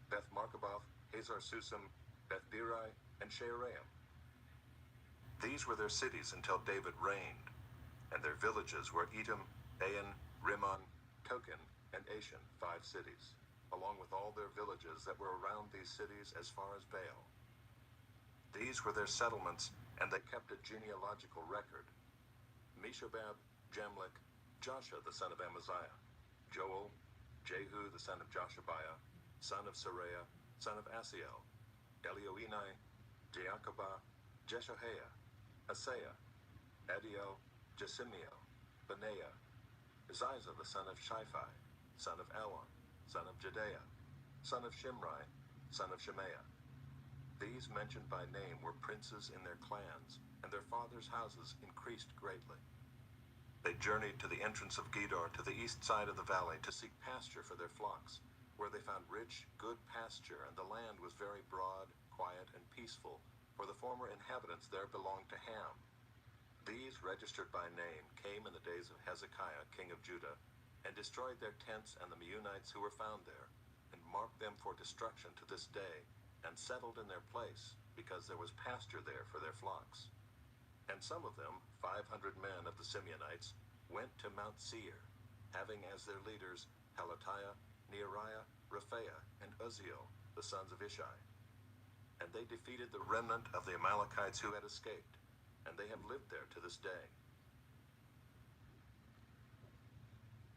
Beth-Markaboth, Hazar-Susam, Beth-Birai, and Shearaim. These were their cities until David reigned, and their villages were Etam, Ain, Rimmon, Token, and Ashan, 5 cities. along with all their villages that were around these cities as far as Baal. These were their settlements, and they kept a genealogical record. Meshobab, Jamlech, Joshua the son of Amaziah, Joel, Jehu the son of Joshabiah, son of Saraiah, son of Asiel, Elioenai, Jaakobah, Jeshohaiah, Asaiah, Adiel, Jesimiel, Benaiah, Ziza the son of Shiphi, son of Elon, son of Jedaiah, son of Shimri, son of Shemaiah. These mentioned by name were princes in their clans, and their fathers' houses increased greatly. They journeyed to the entrance of Gedor to the east side of the valley to seek pasture for their flocks, where they found rich, good pasture, and the land was very broad, quiet, and peaceful, for the former inhabitants there belonged to Ham. These, registered by name, came in the days of Hezekiah, king of Judah, and destroyed their tents and the Meunites who were found there, and marked them for destruction to this day, and settled in their place, because there was pasture there for their flocks. And some of them, 500 men of the Simeonites, went to Mount Seir, having as their leaders Pelatiah, Neariah, Rephaiah, and Uzziel, the sons of Ishi. And they defeated the remnant of the Amalekites who had escaped, and they have lived there to this day.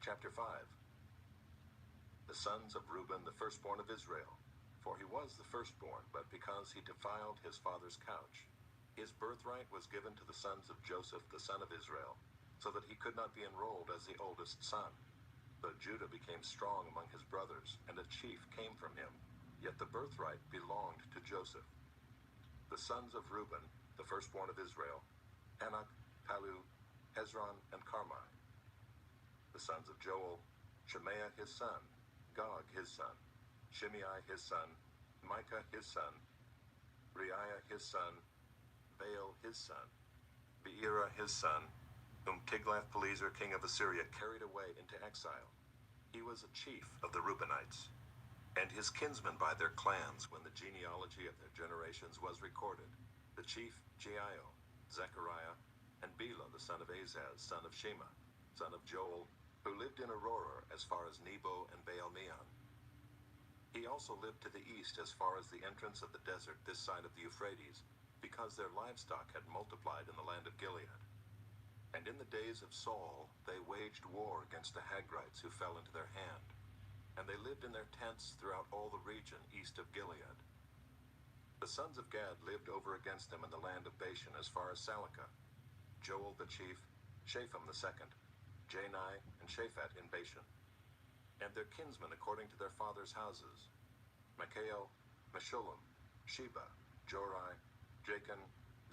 Chapter 5. The sons of Reuben, the firstborn of Israel. For he was the firstborn, but because he defiled his father's couch, his birthright was given to the sons of Joseph, the son of Israel, so that he could not be enrolled as the oldest son. But Judah became strong among his brothers, and a chief came from him, yet the birthright belonged to Joseph. The sons of Reuben, the firstborn of Israel, Anak, Palu, Hezron, and Carmi. The sons of Joel, Shemaiah his son, Gog his son, Shimei his son, Micah his son, Reiah his son, Baal his son, Beerah his son, whom Tiglath-Pileser king of Assyria carried away into exile. He was a chief of the Reubenites, and his kinsmen by their clans when the genealogy of their generations was recorded, the chief Jeiel, Zechariah, and Bela the son of Azaz, son of Shema, son of Joel, who lived in Aurora as far as Nebo and Baal-Meon. He also lived to the east as far as the entrance of the desert this side of the Euphrates, because their livestock had multiplied in the land of Gilead. And in the days of Saul they waged war against the Hagrites who fell into their hand, and they lived in their tents throughout all the region east of Gilead. The sons of Gad lived over against them in the land of Bashan as far as Salecah, Joel the chief, Shapham the second, Jani and Shaphat in Bashan, and their kinsmen according to their fathers' houses, Michael, Meshullam, Sheba, Jorai, Jachin,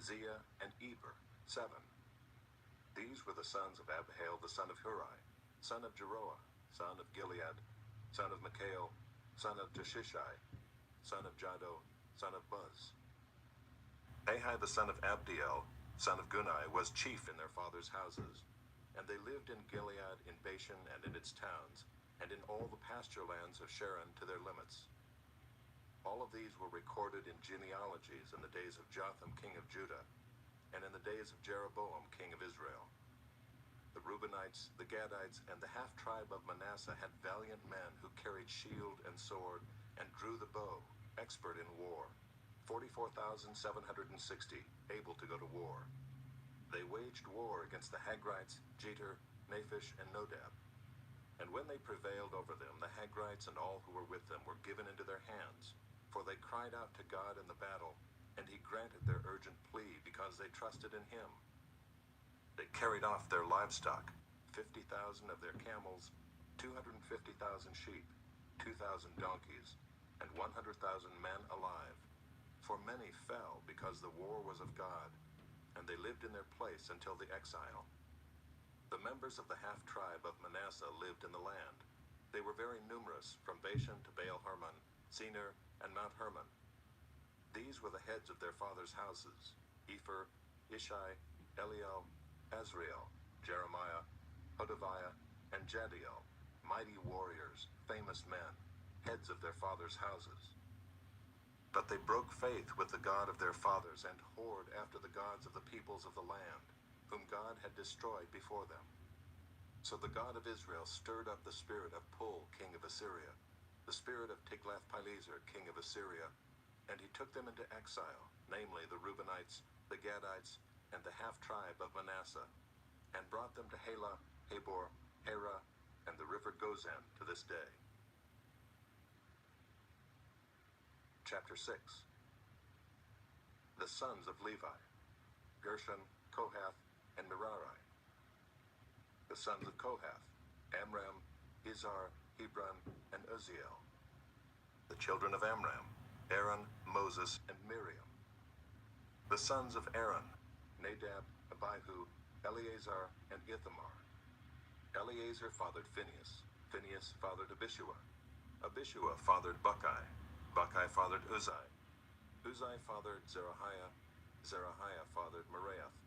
Zia, and Eber, 7. These were the sons of Abihail the son of Hurai, son of Jeroah, son of Gilead, son of Michael, son of Jeshishai, son of Jado, son of Buz. Ahi the son of Abdiel, son of Gunai, was chief in their fathers' houses, and they lived in Gilead, in Bashan, and in its towns, and in all the pasture lands of Sharon to their limits. All of these were recorded in genealogies in the days of Jotham king of Judah, and in the days of Jeroboam king of Israel. The Reubenites, the Gadites, and the half-tribe of Manasseh had valiant men who carried shield and sword, and drew the bow, expert in war, 44,760, able to go to war. They waged war against the Hagrites, Jeter, Naphish, and Nodab. And when they prevailed over them, the Hagrites and all who were with them were given into their hands, for they cried out to God in the battle, and he granted their urgent plea because they trusted in him. They carried off their livestock, 50,000 of their camels, 250,000 sheep, 2,000 donkeys, and 100,000 men alive. For many fell because the war was of God, and they lived in their place until the exile. The members of the half-tribe of Manasseh lived in the land. They were very numerous, from Bashan to Baal-Hermon, Senir, and Mount Hermon. These were the heads of their fathers' houses: Epher, Ishi, Eliel, Azriel, Jeremiah, Hodaviah, and Jadiel, mighty warriors, famous men, heads of their fathers' houses. But they broke faith with the God of their fathers and whored after the gods of the peoples of the land, whom God had destroyed before them. So the God of Israel stirred up the spirit of Pul, king of Assyria, the spirit of Tiglath-Pileser, king of Assyria, and he took them into exile, namely the Reubenites, the Gadites, and the half-tribe of Manasseh, and brought them to Halah, Habor, Hara, and the river Gozan to this day. Chapter 6. The sons of Levi: Gershon, Kohath, and Merari. The sons of Kohath: Amram, Izhar, Hebron, and Uzziel. The children of Amram: Aaron, Moses, and Miriam. The sons of Aaron: Nadab, Abihu, Eleazar, and Ithamar. Eleazar fathered Phinehas. Phinehas fathered Abishua. Abishua fathered Buckai. Buckai fathered Uzai. Uzai fathered Zerahiah. Zerahiah fathered Meraioth.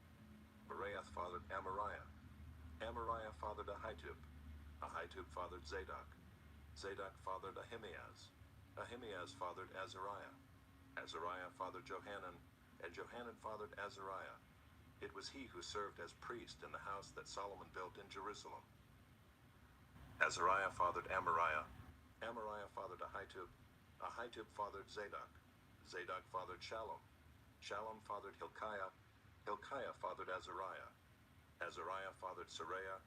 Meraioth fathered Amariah. Amariah fathered Ahitub. Ahitub fathered Zadok. Zadok fathered Ahimaaz. Ahimaaz fathered Azariah. Azariah fathered Johanan, and Johanan fathered Azariah. It was he who served as priest in the house that Solomon built in Jerusalem. Azariah fathered Amariah. Amariah fathered Ahitub. Ahitub fathered Zadok. Zadok fathered Shallum. Shallum fathered Hilkiah. Hilkiah fathered Azariah. Azariah fathered Seraiah.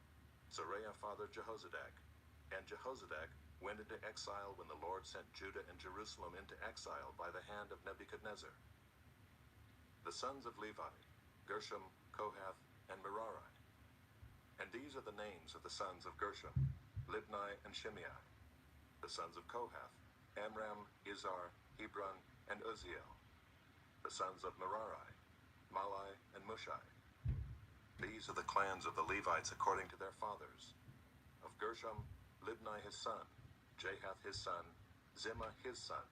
Seraiah fathered Jehozadak. And Jehozadak went into exile when the Lord sent Judah and Jerusalem into exile by the hand of Nebuchadnezzar. The sons of Levi: Gershom, Kohath, and Merari. And these are the names of the sons of Gershom: Libni and Shimei. The sons of Kohath: Amram, Izhar, Hebron, and Uzziel. The sons of Merari: Malai and Mushai. These are the clans of the Levites according to their fathers. Of Gershom: Libni his son, Jahath his son, Zimmah his son,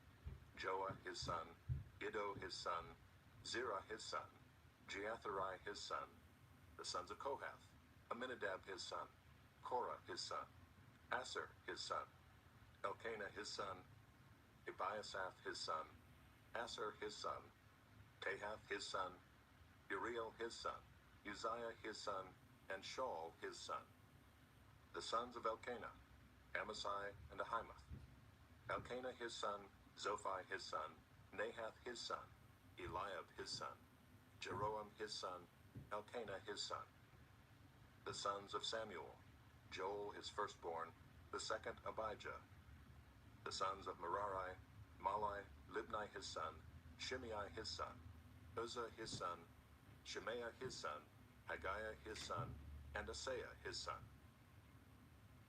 Joah his son, Iddo his son, Zerah his son, Jeatherai his son. The sons of Kohath: Aminadab his son, Korah his son, Asher his son, Elkanah his son, Ebiasaph his son, Asher his son, Tahath his son, Uriel his son, Uzziah his son, and Shaul his son. The sons of Elkanah: Amasai and Ahimath. Elkanah his son, Zophai his son, Nahath his son, Eliab his son, Jeroam his son, Elkanah his son. The sons of Samuel: Joel his firstborn, the second Abijah. The sons of Merari: Malai, Libni his son, Shimei his son, Uzzah his son, Shemaiah his son, Haggiah his son, and Asaiah his son.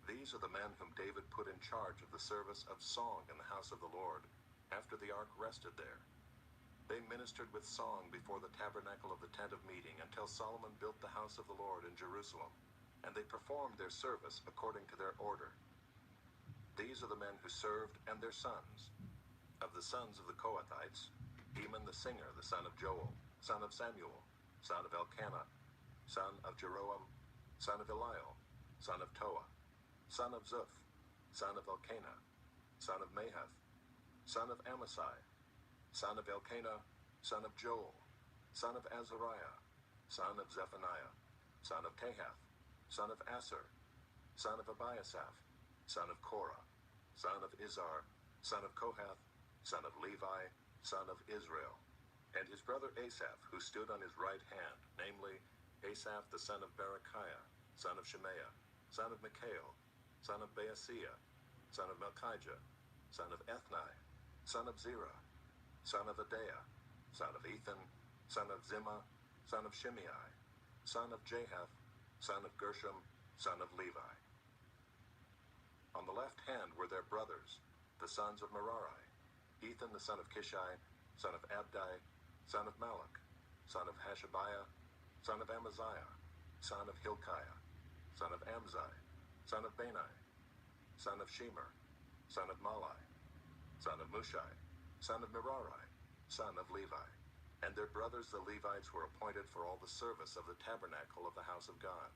These are the men whom David put in charge of the service of song in the house of the Lord, after the ark rested there. They ministered with song before the tabernacle of the tent of meeting until Solomon built the house of the Lord in Jerusalem, and they performed their service according to their order. These are the men who served and their sons. Of the sons of the Kohathites: Heman the singer, the son of Joel, son of Samuel, son of Elkanah, son of Jeroam, son of Eliel, son of Toah, son of Zuph, son of Elkanah, son of Mahath, son of Amasai, son of Elkanah, son of Joel, son of Azariah, son of Zephaniah, son of Tahath, son of Asher, son of Ebiasaph, son of Korah, son of Izhar, son of Kohath, son of Levi, son of Israel, and his brother Asaph, who stood on his right hand, namely Asaph the son of Berechiah, son of Shemaiah, son of Michael, son of Baaseiah, son of Melchijah, son of Ethni, son of Zerah, son of Adaiah, son of Ethan, son of Zimmah, son of Shimei, son of Jahath, son of Gershom, son of Levi. On the left hand were their brothers, the sons of Merari: Ethan the son of Kishai, son of Abdi, son of Malach, son of Hashabiah, son of Amaziah, son of Hilkiah, son of Amzai, son of Bani, son of Shemer, son of Malai, son of Mushai, son of Merari, son of Levi. And their brothers the Levites were appointed for all the service of the tabernacle of the house of God.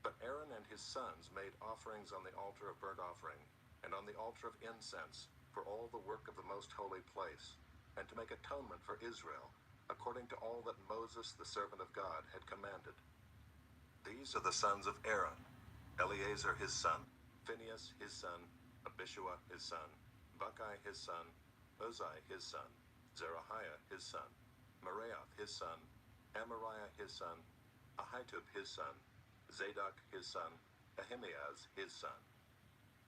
But Aaron and his sons made offerings on the altar of burnt offering, and on the altar of incense, for all the work of the most holy place, and to make atonement for Israel, according to all that Moses the servant of God had commanded. These are the sons of Aaron: Eleazar his son, Phinehas his son, Abishua his son, Buckai his son, Uzai his son, Zerahiah his son, Meraioth his son, Amariah his son, Ahitub his son, Zadok his son, Ahimaaz his son.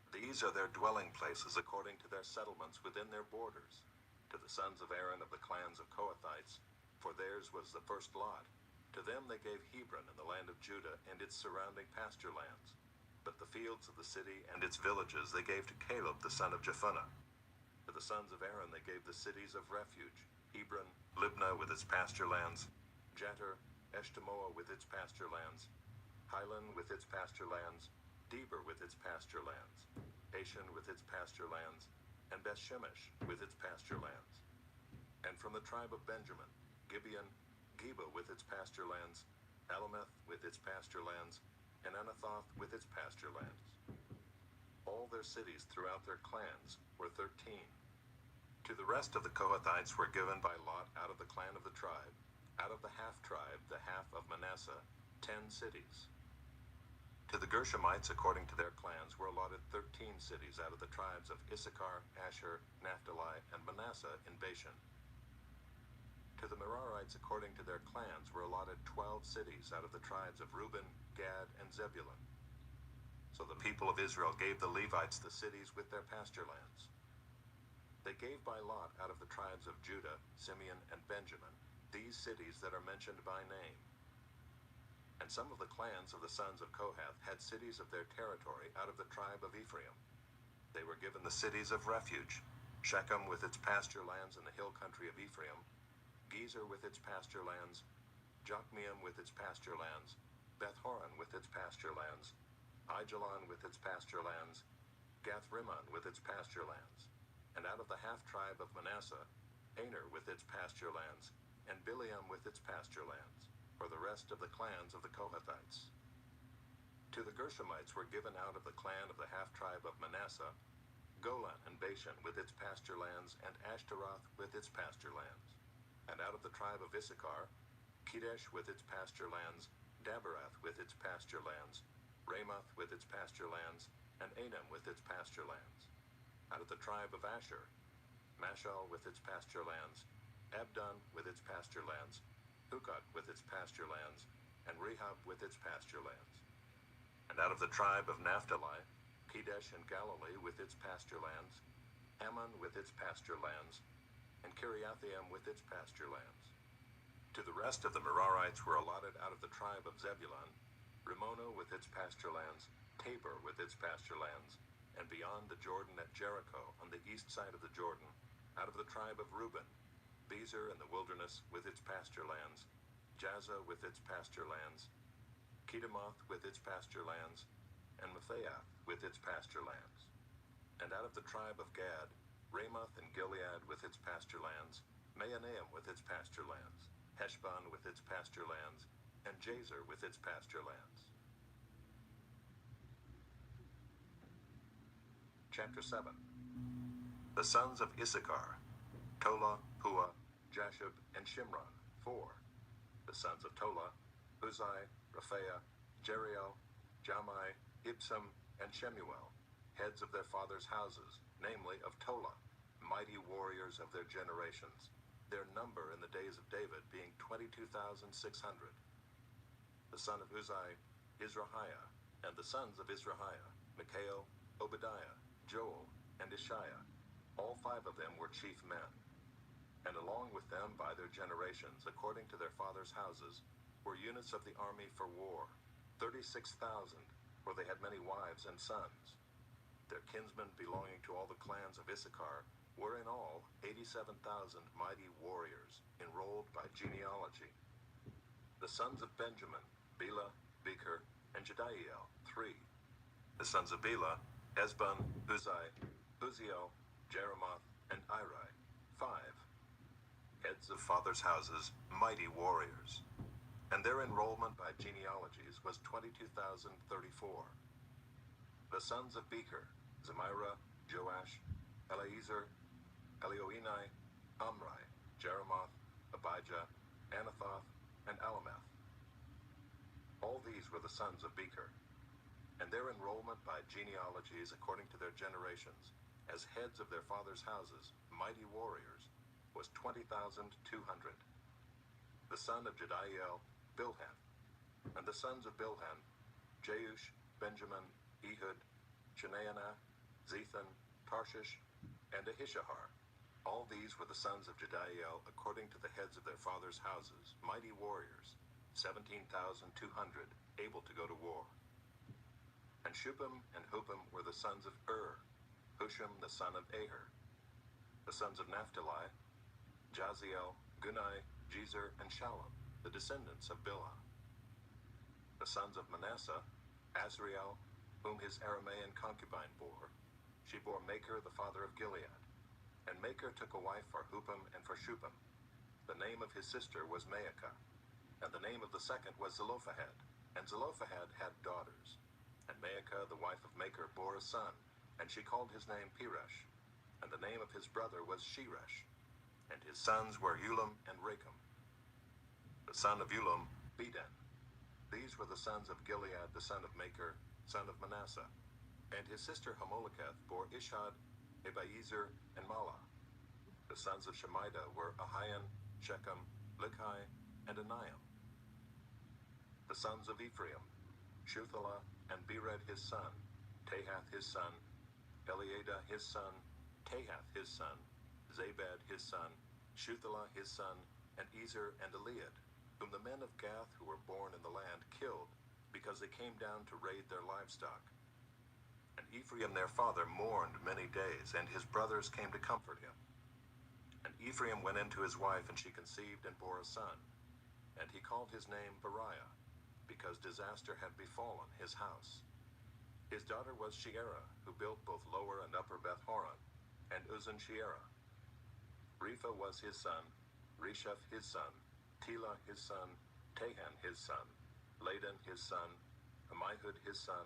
These are their dwelling places according to their settlements within their borders. To the sons of Aaron of the clans of Kohathites, for theirs was the first lot. To them they gave Hebron in the land of Judah and its surrounding pasture lands. But the fields of the city and its villages they gave to Caleb the son of Jephunneh. To the sons of Aaron they gave the cities of refuge, Hebron, Libnah with its pasture lands, Jattir, Eshtemoa with its pasture lands, Hilan with its pasture lands, Deber with its pasture lands, Ashan with its pasture lands, and Bethshemesh with its pasture lands. And from the tribe of Benjamin, Gibeon, Geba with its pasture lands, Alameth with its pasture lands, and Anathoth with its pasture lands. All their cities throughout their clans were 13. To the rest of the Kohathites were given by lot out of the clan of the tribe, out of the half-tribe, the half of Manasseh, 10 cities. To the Gershomites, according to their clans, were allotted 13 cities out of the tribes of Issachar, Asher, Naphtali, and Manasseh in Bashan. To the Merarites, according to their clans, were allotted 12 cities out of the tribes of Reuben, Gad, and Zebulun. So the people of Israel gave the Levites the cities with their pasture lands. They gave by lot out of the tribes of Judah, Simeon, and Benjamin these cities that are mentioned by name. And some of the clans of the sons of Kohath had cities of their territory out of the tribe of Ephraim. They were given the cities of refuge, Shechem with its pasture lands in the hill country of Ephraim, Gezer with its pasture lands, Jokmeam with its pasture lands, Beth-horon with its pasture lands, Aijalon with its pasture lands, Gath-rimmon with its pasture lands, and out of the half-tribe of Manasseh, Aner with its pasture lands, and Bileam with its pasture lands, for the rest of the clans of the Kohathites. To the Gershomites were given out of the clan of the half-tribe of Manasseh, Golan and Bashan with its pasture lands, and Ashtaroth with its pasture lands. And out of the tribe of Issachar, Kedesh with its pasture lands, Daberath with its pasture lands, Ramoth with its pasture lands, and Anam with its pasture lands. Out of the tribe of Asher, Mashal with its pasture lands, Abdon with its pasture lands, Hukok with its pasture lands, and Rehob with its pasture lands. And out of the tribe of Naphtali, Kedesh and Galilee with its pasture lands, Ammon with its pasture lands, and Kiriathaim with its pasture lands. To the rest of the Merarites were allotted out of the tribe of Zebulun, Rimmono with its pasture lands, Tabor with its pasture lands, and beyond the Jordan at Jericho on the east side of the Jordan, out of the tribe of Reuben, Bezer in the wilderness with its pasture lands, Jazzah with its pasture lands, Kedemoth with its pasture lands, and Mephiath with its pasture lands. And out of the tribe of Gad, Ramoth and Gilead with its pasture lands, Mahanaim with its pasture lands, Heshbon with its pasture lands, and Jazer with its pasture lands. Chapter 7. The sons of Issachar, Tola, Puah, Jashub, and Shimron, 4. The sons of Tola, Uzai, Raphael, Jeriel, Jamai, Ibsam, and Shemuel, heads of their fathers' houses, namely of Tola, mighty warriors of their generations, their number in the days of David being 22,600. The son of Uzai, Izrahiah, and the sons of Izrahiah, Mikael, Obadiah, Joel, and Ishiah. All 5 of them were chief men. And along with them by their generations, according to their fathers' houses, were units of the army for war, 36,000, for they had many wives and sons. Their kinsmen belonging to all the clans of Issachar were in all 87,000 mighty warriors, enrolled by genealogy. The sons of Benjamin, Bela, Becher, and Jediael, 3. The sons of Bela, Esbon, Uzai, Uziel, Jeremoth, and Iri, 5. Heads of fathers' houses, mighty warriors. And their enrollment by genealogies was 22,034. The sons of Becher, Zemira, Joash, Eliezer, Elioenai, Omri, Jeremoth, Abijah, Anathoth, and Alameth. All these were the sons of Becher. and their enrollment by genealogies according to their generations, as heads of their fathers' houses, mighty warriors, was 20,200. The son of Jediael, Bilhan. And the sons of Bilhan, Jeush, Benjamin, Ehud, Chenaanah, Zethan, Tarshish, and Ahishahar. All these were the sons of Jediael according to the heads of their fathers' houses, mighty warriors, 17,200, able to go to war. And Shuppim and Huppim were the sons of Husham the son of Aher. The sons of Naphtali, Jaziel, Gunai, Jezer, and Shallum, the descendants of Bilhah. The sons of Manasseh, Azriel, whom his Aramean concubine bore. She bore Machir the father of Gilead. And Machir took a wife for Huppim and for Shuppim. The name of his sister was Maacah, and the name of the second was Zelophehad. And Zelophehad had daughters. And Maacah the wife of Machir bore a son, and she called his name Peresh. And the name of his brother was Sheresh. And his sons were Ulam and Rakem. The son of Ulam, Bedan. These were the sons of Gilead the son of Machir, son of Manasseh. And his sister Hamoleketh bore Ishad, Ebiezer, and Malah. The sons of Shemida were Ahian, Shechem, Likhai, and Aniam. The sons of Ephraim, Shuthelah, and Bered his son, Tahath his son, Eliada his son, Tahath his son, Zabad his son, Shuthelah his son, and Ezer and Eliad, whom the men of Gath who were born in the land killed, because they came down to raid their livestock. And Ephraim their father mourned many days, and his brothers came to comfort him. And Ephraim went in to his wife, and she conceived and bore a son. And he called his name Beriah, because disaster had befallen his house. His daughter was Sheerah, who built both Lower and Upper Beth-horon, and Uzan Sheerah. Repha was his son, Resheph his son, Telah his son, Tahan his son, Ladan his son, Ammihud his son,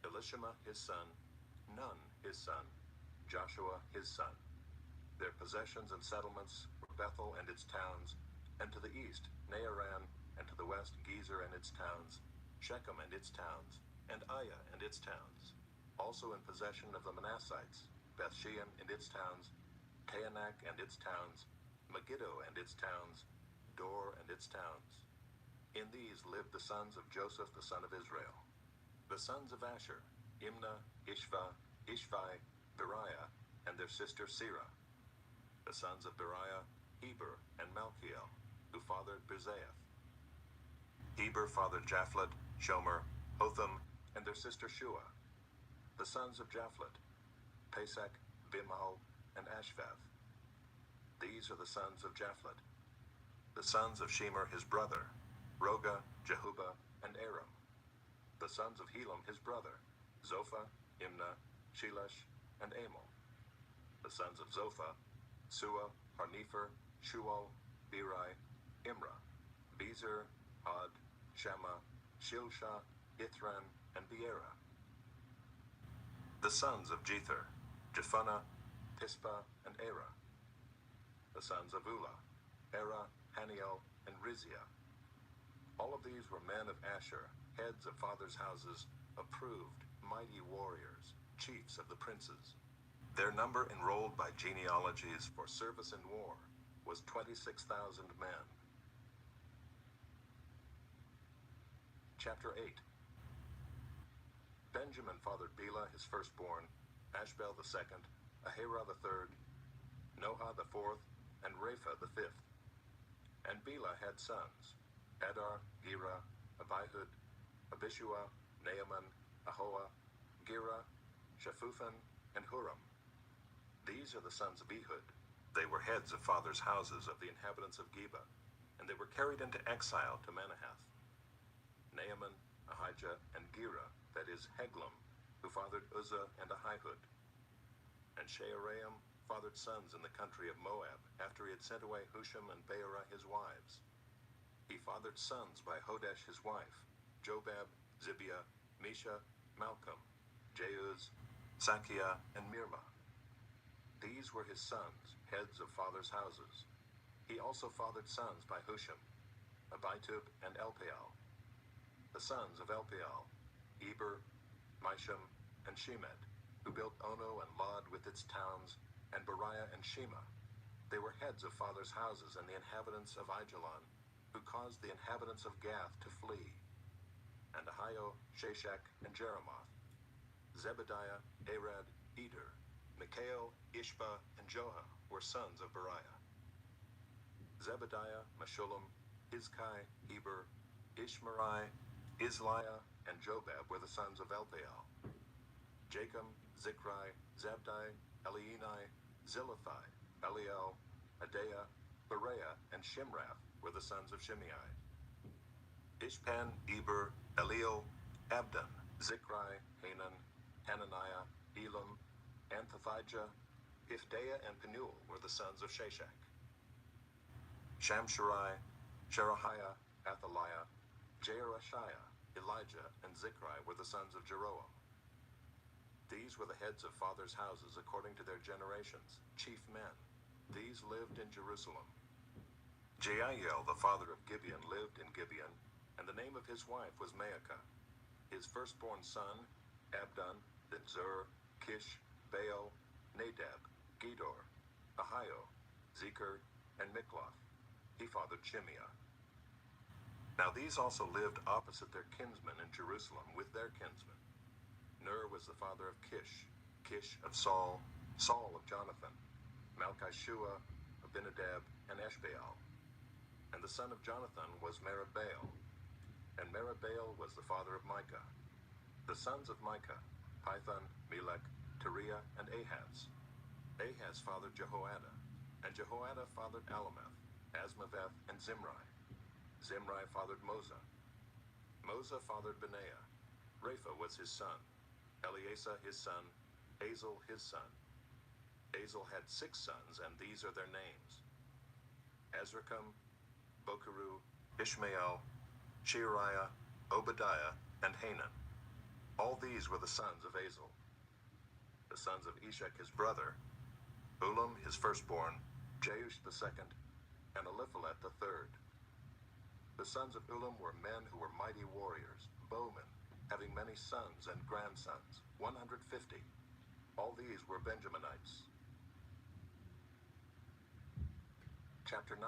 Elishama his son, Nun his son, Joshua his son. Their possessions and settlements were Bethel and its towns, and to the east Naaran, and to the west Gezer and its towns, Shechem and its towns, and Aiah and its towns. Also in possession of the Manassites, Bethshean and its towns, Taanach and its towns, Megiddo and its towns, Dor and its towns. In these lived the sons of Joseph the son of Israel. The sons of Asher, Imnah, Ishvi, Beriah, and their sister Serah. The sons of Beriah, Heber, and Malchiel, who fathered Bizaeth. Heber fathered Japhlet, Shomer, Hotham, and their sister Shua. The sons of Japhlet, Pesach, Bimal, and Ashvath. These are the sons of Japhlet. The sons of Shemer his brother, Roga, Jehuba, and Aram. The sons of Helam his brother, Zophah, Imnah, Shelesh, and Amal. The sons of Zophah, Sua, Harnepher, Shual, Beri, Imrah, Bezer, Ad, Shammah, Shilshah, Ithran, and Beerah. The sons of Jether, Jephunneh, Pispa, and Erah. The sons of Ulah, Erah, Haniel, and Rizia. All of these were men of Asher, heads of fathers' houses, approved, mighty warriors, chiefs of the princes. Their number enrolled by genealogies for service in war was 26,000 men. Chapter 8. Benjamin fathered Bela his firstborn, Ashbel the second, Ahira the third, Noha the fourth, and Rapha the fifth. And Bela had sons, Adar, Gera, Abihud, Abishua, Naaman, Ahoah, Gera, Shaphupan, and Huram. These are the sons of Ehud. They were heads of fathers' houses of the inhabitants of Geba, and they were carried into exile to Manahath. Naaman, Ahijah, and Gera, that is Heglam, who fathered Uzzah and Ahihud. And Shearaim fathered sons in the country of Moab, after he had sent away Husham and Beerah his wives. He fathered sons by Hodesh his wife, Jobab, Zibiah, Mesha, Malcolm, Jeuz, Sakiah, and Mirmah. These were his sons, heads of fathers' houses. He also fathered sons by Husham, Abitub, and Elpaal. The sons of Elpaal, Eber, Misham, and Shemed, who built Ono and Lod with its towns, and Beriah and Shema. They were heads of fathers' houses and the inhabitants of Aijalon, who caused the inhabitants of Gath to flee. And Ahio, Shashak, and Jeremoth. Zebediah, Arad, Eder, Mikhael, Ishba, and Joah were sons of Beriah. Zebediah, Meshullam, Hizkai, Heber, Ishmerai, Isliah, and Jobab were the sons of Elpaal. Jachim, Zichri, Zabdi, Elienai, Zilithai, Eliel, Adaiah, Bereah, and Shimrath were the sons of Shimei. Ishpan, Eber, Eliel, Abdon, Zichri, Hanan, Hananiah, Elam, Anthothijah, Iphdaiah, and Penuel were the sons of Shashak. Shamsherai, Sherahiah, Athaliah, Jearashiah, Elijah, and Zichri were the sons of Jeroam. These were the heads of fathers' houses according to their generations, chief men. These lived in Jerusalem. Jeiel, the father of Gibeon, lived in Gibeon, and the name of his wife was Maacah. His firstborn son, Abdon, then Zur, Kish, Baal, Nadab, Gedor, Ahio, Zecher, and Mikloth. He fathered Shimeah. Now these also lived opposite their kinsmen in Jerusalem with their kinsmen. Ner was the father of Kish, Kish of Saul, Saul of Jonathan, Malchishua, Abinadab, and Eshbaal. And the son of Jonathan was Meribbaal, and Meribbaal was the father of Micah. The sons of Micah, Pithon, Melech, Teriah, and Ahaz. Ahaz fathered Jehoiada, and Jehoiada fathered Alameth, Asmaveth, and Zimri. Zimri fathered Moza. Moza fathered Benaiah. Rapha was his son. Eleasa his son. Azel his son. Azel had 6 sons, and these are their names: Azrikam, Bokeru, Ishmael, Sheariah, Obadiah, and Hanan. All these were the sons of Azel. The sons of Eshek his brother: Ulam his firstborn, Jeush the second, and Eliphalet the third. The sons of Ulam were men who were mighty warriors, bowmen, having many sons and grandsons, 150. All these were Benjaminites. Chapter 9.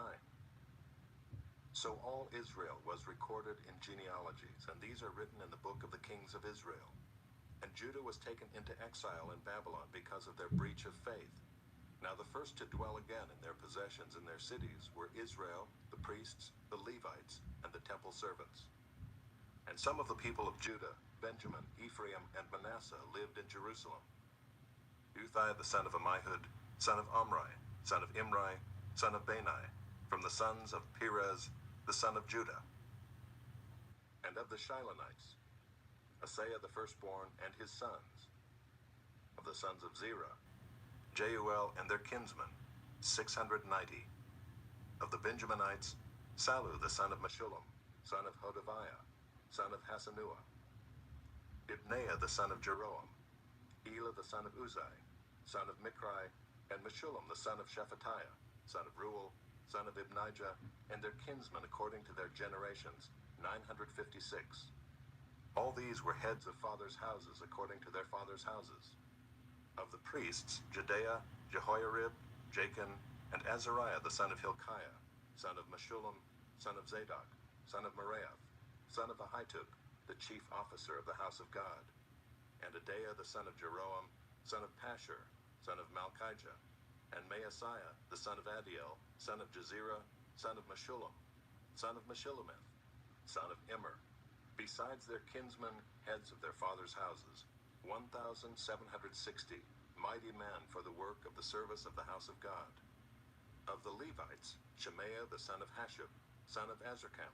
So all Israel was recorded in genealogies, and these are written in the book of the kings of Israel. And Judah was taken into exile in Babylon because of their breach of faith. Now the first to dwell again in their possessions in their cities were Israel, the priests, the Levites, and the temple servants. And some of the people of Judah, Benjamin, Ephraim, and Manasseh lived in Jerusalem. Uthai the son of Ammihud, son of Omri, son of Imri, son of Bani, from the sons of Perez, the son of Judah. And of the Shilonites, Asaiah the firstborn and his sons. Of the sons of Zerah, Jeuel and their kinsmen, 690. Of the Benjaminites, Sallu the son of Meshullam, son of Hodaviah, son of Hasanuah. Ibneiah the son of Jeroam, Elah the son of Uzai, son of Mikri, and Meshullam the son of Shephatiah, son of Ruel, son of Ibnijah, and their kinsmen according to their generations, 956. All these were heads of fathers' houses according to their fathers' houses. Of the priests, Jedaiah, Jehoiarib, Jachin, and Azariah the son of Hilkiah, son of Meshullam, son of Zadok, son of Meraioth, son of Ahitub, the chief officer of the house of God, and Adaiah the son of Jeroam, son of Pashur, son of Malchijah, and Maaseiah the son of Adiel, son of Jezerah, son of Meshullam, son of Meshillemith, son of Immer, besides their kinsmen, heads of their fathers' houses, 1,760, mighty men for the work of the service of the house of God. Of the Levites, Shemaiah the son of Hashub, son of Azrikam,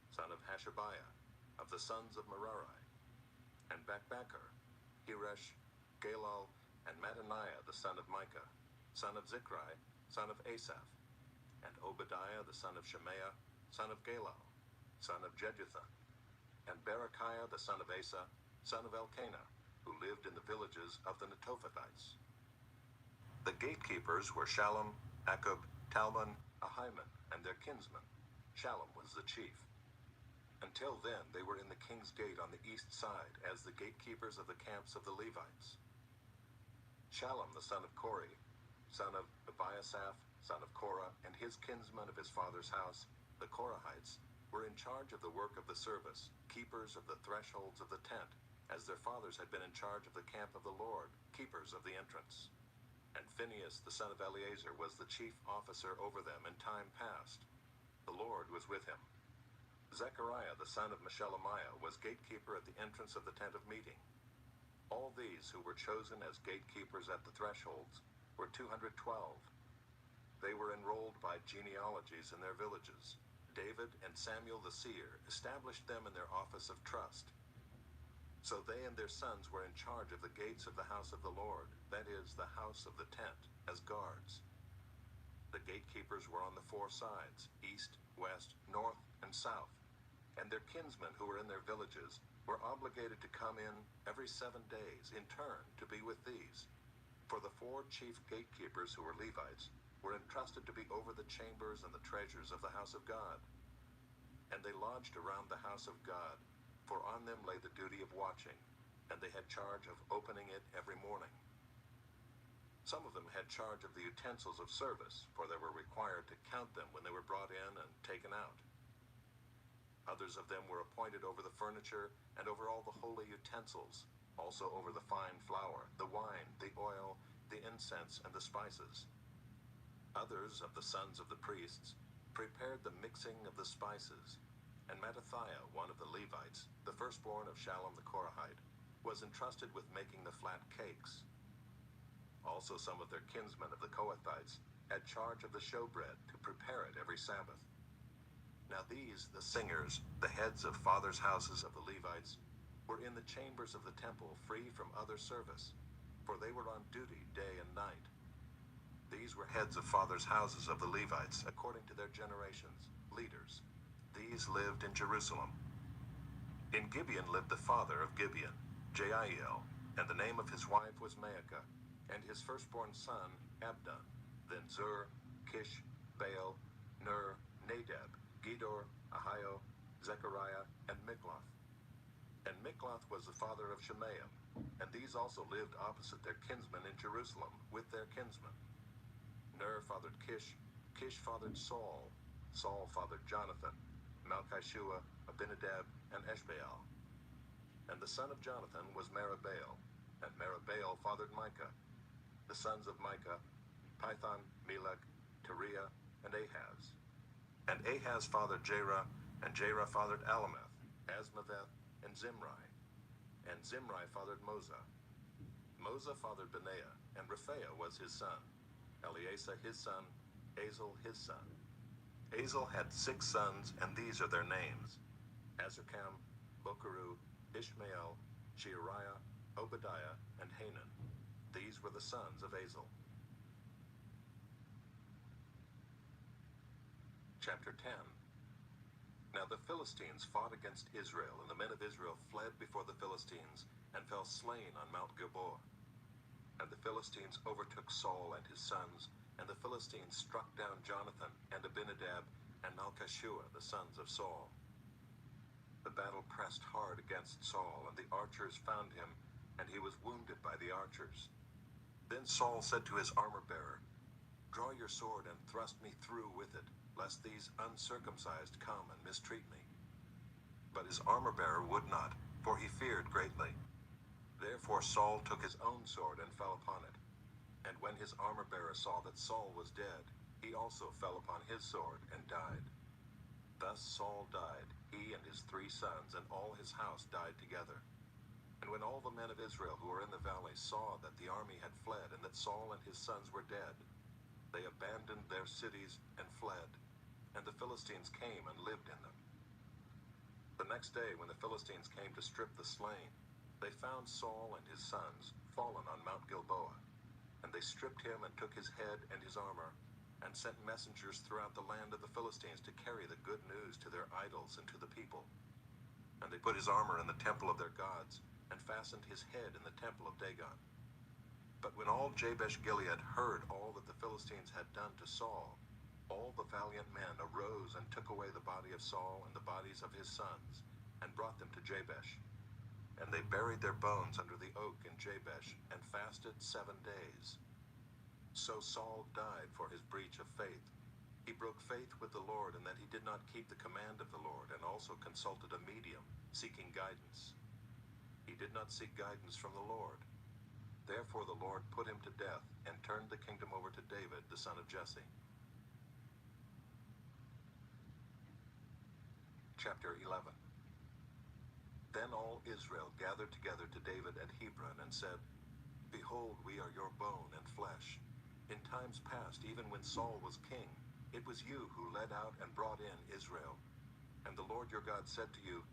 son of Hashabiah, of the sons of Merari, and Bakbakkar, Heresh, Galal, and Mattaniah the son of Micah, son of Zichri, son of Asaph, and Obadiah the son of Shemaiah, son of Galal, son of Jeduthun, and Berechiah the son of Asa, son of Elkanah, who lived in the villages of the Netophathites. The gatekeepers were Shallum, Akub, Talmon, Ahiman, and their kinsmen. Shallum was the chief. Until then, they were in the king's gate on the east side as the gatekeepers of the camps of the Levites. Shallum the son of Kori, son of Ebiasaph, son of Korah, and his kinsmen of his father's house, the Korahites, were in charge of the work of the service, keepers of the thresholds of the tent, as their fathers had been in charge of the camp of the Lord, keepers of the entrance. And Phinehas the son of Eleazar was the chief officer over them in time past. The Lord was with him. Zechariah the son of Meshelemiah was gatekeeper at the entrance of the tent of meeting. All these who were chosen as gatekeepers at the thresholds were 212. They were enrolled by genealogies in their villages. David and Samuel the seer established them in their office of trust. So they and their sons were in charge of the gates of the house of the Lord, that is, the house of the tent, as guards. The gatekeepers were on the four sides, east, west, north, and south, and their kinsmen who were in their villages were obligated to come in every 7 days in turn to be with these. For the 4 chief gatekeepers who were Levites were entrusted to be over the chambers and the treasures of the house of God. And they lodged around the house of God, for on them lay the duty of watching, and they had charge of opening it every morning. Some of them had charge of the utensils of service, for they were required to count them when they were brought in and taken out. Others of them were appointed over the furniture and over all the holy utensils, also over the fine flour, the wine, the oil, the incense, and the spices. Others of the sons of the priests prepared the mixing of the spices, and Mattathiah, one of the Levites, the firstborn of Shallum the Korahite, was entrusted with making the flat cakes. Also some of their kinsmen of the Kohathites had charge of the showbread to prepare it every Sabbath. Now these, the singers, the heads of fathers' houses of the Levites, were in the chambers of the temple free from other service, for they were on duty day and night. These were heads of fathers' houses of the Levites, according to their generations, leaders. These lived in Jerusalem. In Gibeon lived the father of Gibeon, Jeiel, and the name of his wife was Maacah, and his firstborn son, Abdon, then Zur, Kish, Baal, Ner, Nadab, Gedor, Ahio, Zechariah, and Mikloth. And Mikloth was the father of Shemaim, and these also lived opposite their kinsmen in Jerusalem with their kinsmen. Ner fathered Kish, Kish fathered Saul, Saul fathered Jonathan, Malchishua, Abinadab, and Eshbaal. And the son of Jonathan was Merabaal, and Merabaal fathered Micah. The sons of Micah, Pithon, Melech, Teriah, and Ahaz. And Ahaz fathered Jerah, and Jerah fathered Alameth, Asmaveth, and Zimri. And Zimri fathered Moza. Moza fathered Benaiah, and Rephaiah was his son. Eleasah his son, Azel his son. Azel had 6 sons, and these are their names: Azrikam, Bokeru, Ishmael, Sheariah, Obadiah, and Hanan. These were the sons of Azel. Chapter 10. Now the Philistines fought against Israel, and the men of Israel fled before the Philistines, and fell slain on Mount Gilboa. And the Philistines overtook Saul and his sons, and the Philistines struck down Jonathan and Abinadab and Malchishua, the sons of Saul. The battle pressed hard against Saul, and the archers found him, and he was wounded by the archers. Then Saul said to his armor-bearer, "Draw your sword and thrust me through with it, lest these uncircumcised come and mistreat me." But his armor-bearer would not, for he feared greatly. Therefore Saul took his own sword and fell upon it. And when his armor-bearer saw that Saul was dead, he also fell upon his sword and died. Thus Saul died, he and his 3 sons, and all his house died together. And when all the men of Israel who were in the valley saw that the army had fled, and that Saul and his sons were dead, they abandoned their cities and fled, and the Philistines came and lived in them. The next day, when the Philistines came to strip the slain, they found Saul and his sons fallen on Mount Gilboa. And they stripped him and took his head and his armor, and sent messengers throughout the land of the Philistines to carry the good news to their idols and to the people. And they put his armor in the temple of their gods, and fastened his head in the temple of Dagon. But when all Jabesh Gilead heard all that the Philistines had done to Saul, all the valiant men arose and took away the body of Saul and the bodies of his sons, and brought them to Jabesh. And they buried their bones under the oak in Jabesh, and fasted 7 days. So Saul died for his breach of faith. He broke faith with the Lord in that he did not keep the command of the Lord, and also consulted a medium, seeking guidance. He did not seek guidance from the Lord. Therefore the Lord put him to death, and turned the kingdom over to David, the son of Jesse. Chapter 11. Then all Israel gathered together to David at Hebron, and said, Behold, we are your bone and flesh. In times past, even when Saul was king, it was you who led out and brought in Israel. And the Lord your God said to you,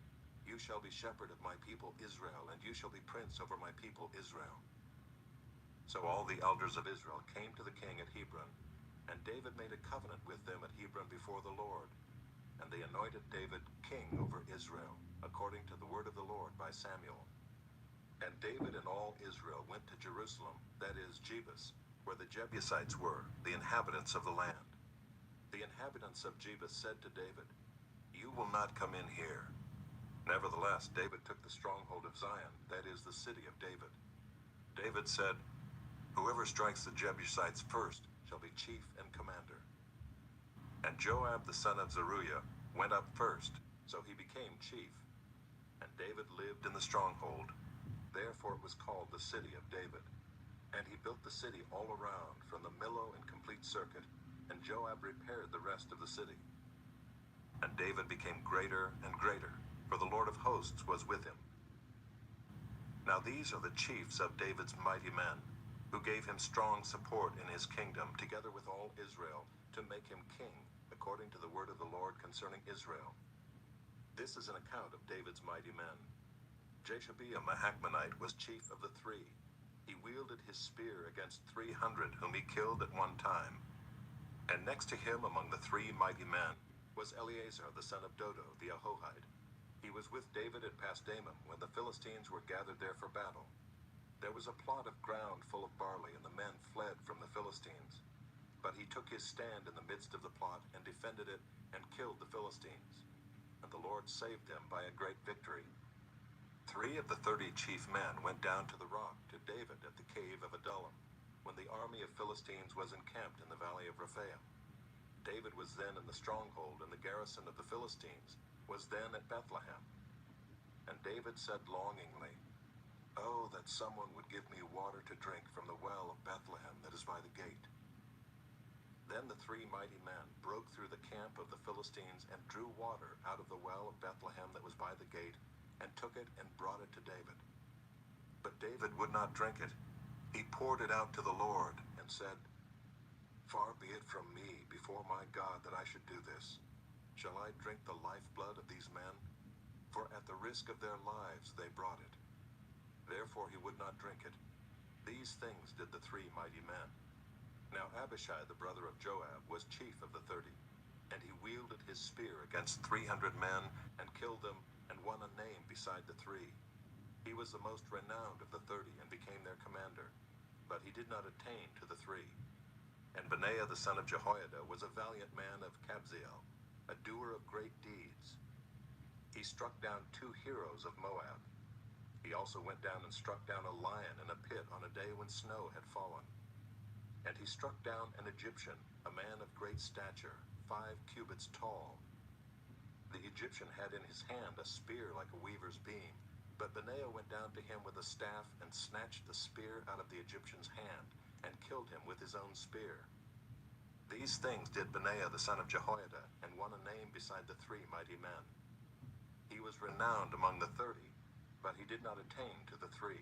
You shall be shepherd of my people Israel, and you shall be prince over my people Israel. So all the elders of Israel came to the king at Hebron, and David made a covenant with them at Hebron before the Lord. And they anointed David king over Israel, according to the word of the Lord by Samuel. And David and all Israel went to Jerusalem, that is, Jebus, where the Jebusites were, the inhabitants of the land. The inhabitants of Jebus said to David, You will not come in here. Nevertheless, David took the stronghold of Zion, that is, the city of David. David said, Whoever strikes the Jebusites first shall be chief and commander. And Joab the son of Zeruiah went up first, so he became chief. And David lived in the stronghold. Therefore it was called the city of David. And he built the city all around, from the Millo in complete circuit, and Joab repaired the rest of the city. And David became greater and greater, for the Lord of hosts was with him. Now these are the chiefs of David's mighty men, who gave him strong support in his kingdom, together with all Israel, to make him king, according to the word of the Lord concerning Israel. This is an account of David's mighty men. Jashobeam a Hachmonite was chief of the 3. He wielded his spear against 300 whom he killed at one time. And next to him among the 3 mighty men was Eleazar the son of Dodo the Ahohite. He was with David at Pasdammim when the Philistines were gathered there for battle. There was a plot of ground full of barley, and the men fled from the Philistines. But he took his stand in the midst of the plot and defended it and killed the Philistines. And the Lord saved them by a great victory. 3 of the 30 chief men went down to the rock to David at the cave of Adullam, when the army of Philistines was encamped in the valley of Rephaim. David was then in the stronghold, and the garrison of the Philistines was then at Bethlehem. And David said longingly, Oh, that someone would give me water to drink from the well of Bethlehem that is by the gate. Then the 3 mighty men broke through the camp of the Philistines and drew water out of the well of Bethlehem that was by the gate, and took it and brought it to David. But David would not drink it. He poured it out to the Lord, and said, Far be it from me before my God that I should do this. Shall I drink the lifeblood of these men? For at the risk of their lives they brought it. Therefore he would not drink it. These things did the 3 mighty men. Now Abishai the brother of Joab was chief of the 30, and he wielded his spear against 300 men, and killed them, and won a name beside the 3. He was the most renowned of the 30, and became their commander, but he did not attain to the 3. And Benaiah the son of Jehoiada was a valiant man of Kabzeel, a doer of great deeds. He struck down 2 heroes of Moab. He also went down and struck down a lion in a pit on a day when snow had fallen. And he struck down an Egyptian, a man of great stature, 5 cubits tall. The Egyptian had in his hand a spear like a weaver's beam, but Benaiah went down to him with a staff and snatched the spear out of the Egyptian's hand, and killed him with his own spear. These things did Benaiah the son of Jehoiada, and won a name beside the 3 mighty men. He was renowned among the 30, but he did not attain to the 3.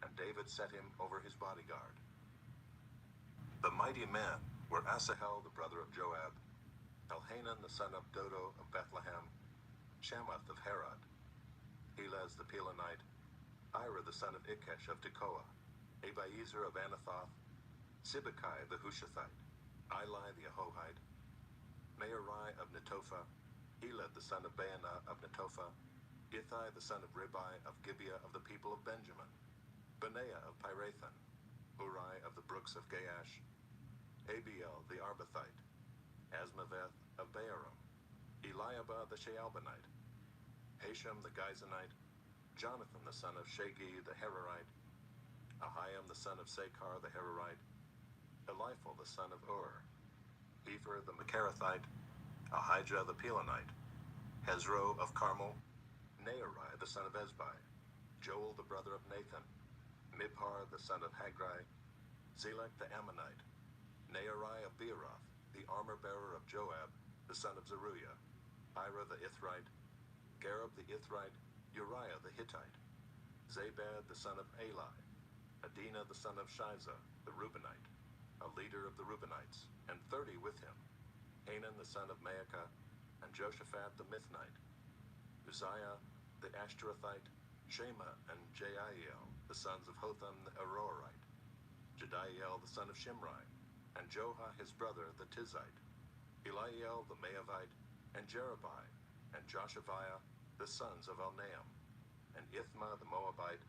And David set him over his bodyguard. The mighty men were Asahel the brother of Joab, Elhanan the son of Dodo of Bethlehem, Shamath of Herod, Helez the Pelonite, Ira the son of Ikesh of Tekoa, Abiezer of Anathoth, Sibbecai the Hushathite, Eli the Ahohite, Mearai of Netophah, Heled the son of Baanah of Netophah, Ithai the son of Ribai of Gibeah of the people of Benjamin, Benaiah of Pirathon, Uri of the brooks of Gaash, Abiel the Arbathite, Asmaveth of Baharim, Eliabah the Shaalbonite, Hashem the Gizonite, Jonathan the son of Shagi the Herorite, Ahiam the son of Sakar the Herorite, Eliphal the son of Ur, Hefer the Macharathite, Ahijah the Pelonite, Hezro of Carmel, Naarai the son of Ezbai, Joel the brother of Nathan, Mibhar the son of Haggai, Zelek the Ammonite, Naarai of Beeroth, the armor-bearer of Joab, the son of Zeruiah, Ira the Ithrite, Gareb the Ithrite, Uriah the Hittite, Zabad the son of Eli, Adinah the son of Shiza, the Reubenite, a leader of the Reubenites, and 30 with him, Hanan the son of Maacah, and Joshaphat the Mithnite, Uzziah the Ashtarothite, Shema and Jeiel, the sons of Hotham the Aroerite, Jediel the son of Shimri, and Joha his brother the Tizite, Eliel the Maavite, and Jerubai, and Joshaviah the sons of Elnaam, and Ithma the Moabite,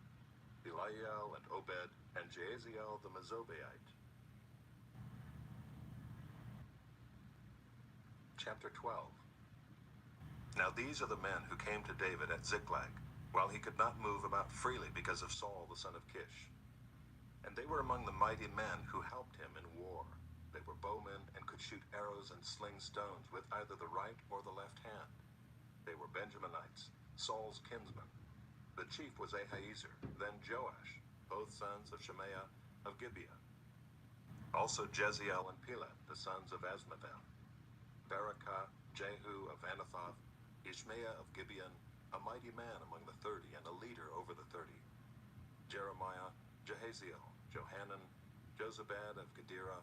Eliel and Obed, and Jaasiel the Mezobaite. Chapter 12. Now these are the men who came to David at Ziklag, while he could not move about freely because of Saul the son of Kish. And they were among the mighty men who helped him in war. They were bowmen and could shoot arrows and sling stones with either the right or the left hand. They were Benjaminites, Saul's kinsmen. The chief was Ahiezer, then Joash, both sons of Shemaiah of Gibeah. Also Jeziel and Pelet, the sons of Asmaveth. Barakah, Jehu of Anathoth, Ishmael of Gibeon, a mighty man among the 30 and a leader over the 30. Jeremiah, Jehaziel, Johanan, Jozabad of Gedera,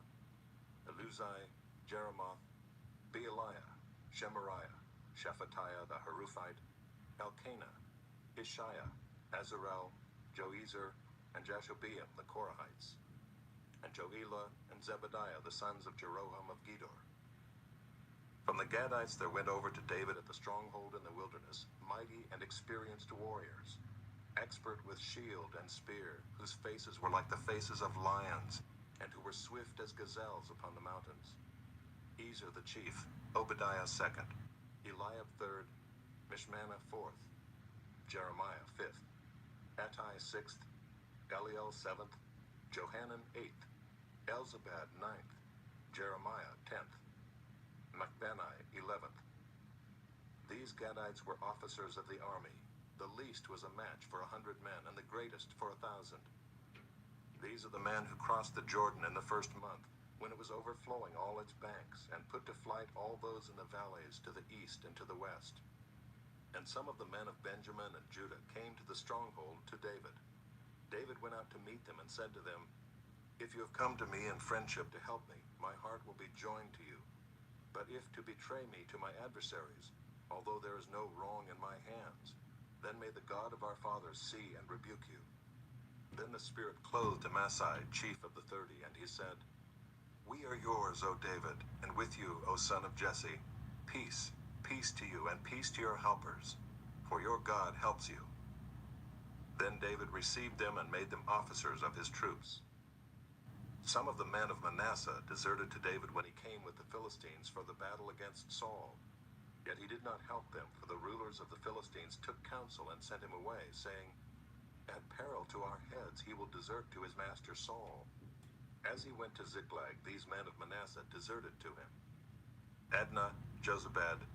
Eluzai, Jeremoth, Bealiah, Shemariah, Shephatiah the Haruphite, Elkanah, Ishiah, Azarel, Joezer, and Jashobeam the Korahites, and Joelah and Zebadiah the sons of Jeroham of Gedor. From the Gadites there went over to David at the stronghold in the wilderness mighty and experienced warriors, expert with shield and spear, whose faces were like the faces of lions, and who were swift as gazelles upon the mountains. Ezer the chief, Obadiah second, Eliab third, Mishmannah fourth, Jeremiah fifth, Attai sixth, Eliel seventh, Johanan eighth, Elzabad ninth, Jeremiah 10th, Machbenai 11th. These Gadites were officers of the army. The least was a match for 100 men, and the greatest for 1,000. These are the men who crossed the Jordan in the first month, when it was overflowing all its banks, and put to flight all those in the valleys to the east and to the west. And some of the men of Benjamin and Judah came to the stronghold to David. David went out to meet them and said to them, "If you have come to me in friendship to help me, my heart will be joined to you. But if to betray me to my adversaries, although there is no wrong in my hands, then may the God of our fathers see and rebuke you." Then the Spirit clothed Amasai, chief of the 30, and he said, "We are yours, O David, and with you, O son of Jesse. Peace, peace to you, and peace to your helpers, for your God helps you." Then David received them and made them officers of his troops. Some of the men of Manasseh deserted to David when he came with the Philistines for the battle against Saul. Yet he did not help them, for the rulers of the Philistines took counsel and sent him away, saying, "At peril to our heads he will desert to his master Saul." As he went to Ziklag, these men of Manasseh deserted to him: Adnah, Jozabad,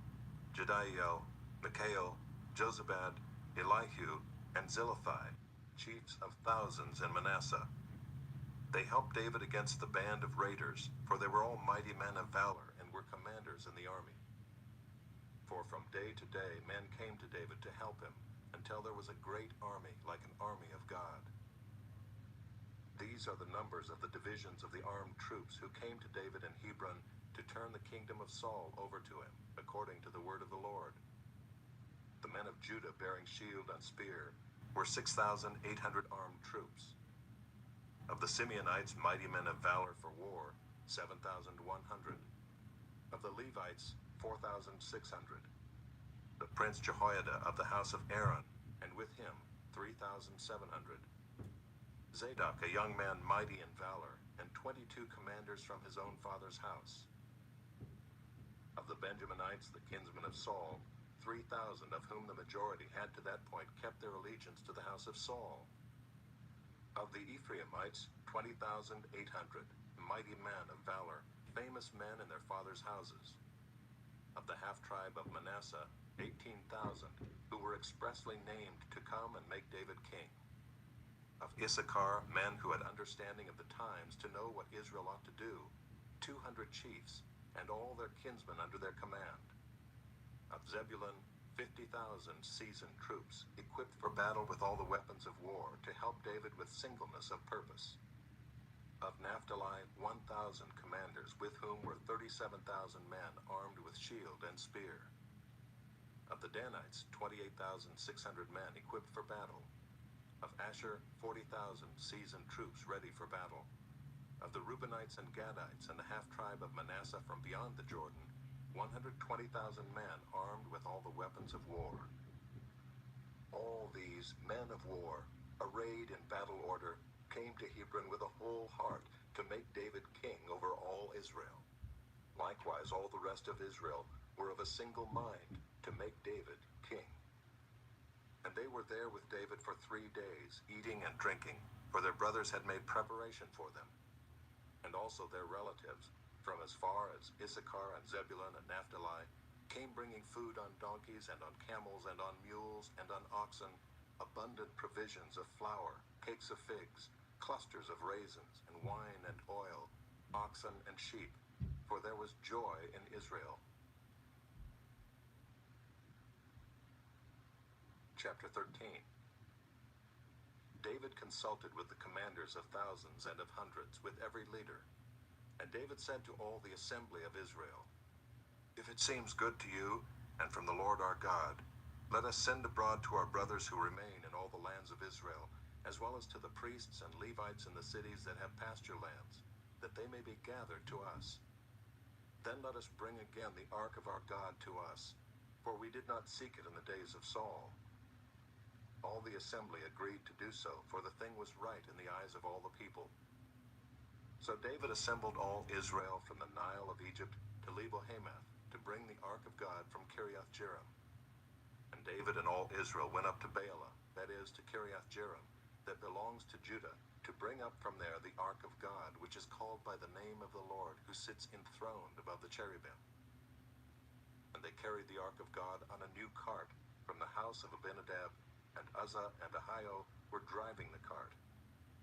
Jediel, Mikael, Jozabad, Elihu, and Zilithai, chiefs of thousands in Manasseh. They helped David against the band of raiders, for they were all mighty men of valor and were commanders in the army. For from day to day men came to David to help him, until there was a great army, like an army of God. These are the numbers of the divisions of the armed troops who came to David in Hebron to turn the kingdom of Saul over to him, according to the word of the Lord. The men of Judah bearing shield and spear were 6,800 armed troops. Of the Simeonites, mighty men of valor for war, 7,100. Of the Levites, 4,600. The prince Jehoiada of the house of Aaron, and with him 3,700. Zadok, a young man mighty in valor, and 22 commanders from his own father's house. Of the Benjaminites, the kinsmen of Saul, 3,000, of whom the majority had to that point kept their allegiance to the house of Saul. Of the Ephraimites, 20,800, mighty men of valor, famous men in their fathers' houses. Of the half-tribe of Manasseh, 18,000, who were expressly named to come and make David king. Of Issachar, men who had understanding of the times to know what Israel ought to do, 200 chiefs, and all their kinsmen under their command. Of Zebulun, 50,000 seasoned troops, equipped for battle with all the weapons of war, to help David with singleness of purpose. Of Naphtali, 1,000 commanders, with whom were 37,000 men armed with shield and spear. Of the Danites, 28,600 men equipped for battle. Of Asher, 40,000 seasoned troops ready for battle. Of the Reubenites and Gadites and the half-tribe of Manasseh from beyond the Jordan, 120,000 men armed with all the weapons of war. All these men of war, arrayed in battle order, came to Hebron with a whole heart to make David king over all Israel. Likewise, all the rest of Israel were of a single mind to make David king. And they were there with David for 3 days, eating and drinking, for their brothers had made preparation for them. And also their relatives, from as far as Issachar and Zebulun and Naphtali, came bringing food on donkeys and on camels and on mules and on oxen, abundant provisions of flour, cakes of figs, clusters of raisins, and wine and oil, oxen and sheep, for there was joy in Israel. Chapter 13. David consulted with the commanders of thousands and of hundreds, with every leader. And David said to all the assembly of Israel, "If it seems good to you, and from the Lord our God, let us send abroad to our brothers who remain in all the lands of Israel, as well as to the priests and Levites in the cities that have pasture lands, that they may be gathered to us. Then let us bring again the ark of our God to us, for we did not seek it in the days of Saul." All the assembly agreed to do so, for the thing was right in the eyes of all the people. So David assembled all Israel from the Nile of Egypt to Lebo-Hamath, to bring the ark of God from Kiriath-Jearim. And David and all Israel went up to Baalah, that is, to Kiriath-Jearim, that belongs to Judah, to bring up from there the ark of God, which is called by the name of the Lord, who sits enthroned above the cherubim. And they carried the ark of God on a new cart from the house of Abinadab, and Uzzah and Ahio were driving the cart.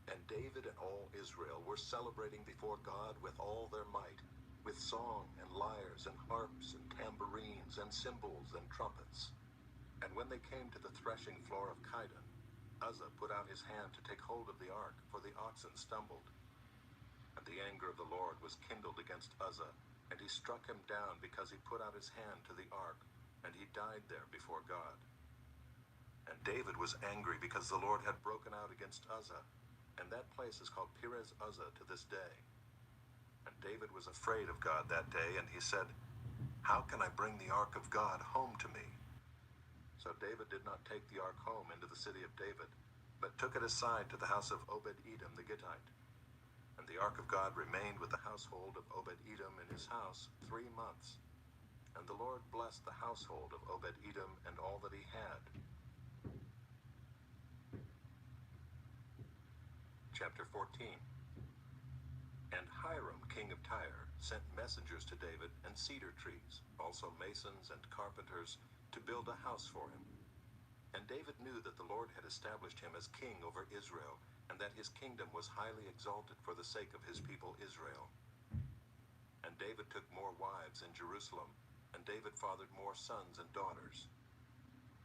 And David and all Israel were celebrating before God with all their might, with song and lyres and harps and tambourines and cymbals and trumpets. And when they came to the threshing floor of Kidon, Uzzah put out his hand to take hold of the ark, for the oxen stumbled. And the anger of the Lord was kindled against Uzzah, and he struck him down because he put out his hand to the ark, and he died there before God. And David was angry because the Lord had broken out against Uzzah, and that place is called Perez Uzzah to this day. And David was afraid of God that day, and he said, "How can I bring the ark of God home to me?" So David did not take the ark home into the city of David, but took it aside to the house of Obed-Edom the Gittite. And the ark of God remained with the household of Obed-Edom in his house 3 months. And the Lord blessed the household of Obed-Edom and all that he had. Chapter 14. And Hiram, king of Tyre, sent messengers to David and cedar trees, also masons and carpenters, to build a house for him. And David knew that the Lord had established him as king over Israel, and that his kingdom was highly exalted for the sake of his people Israel. And David took more wives in Jerusalem, and David fathered more sons and daughters.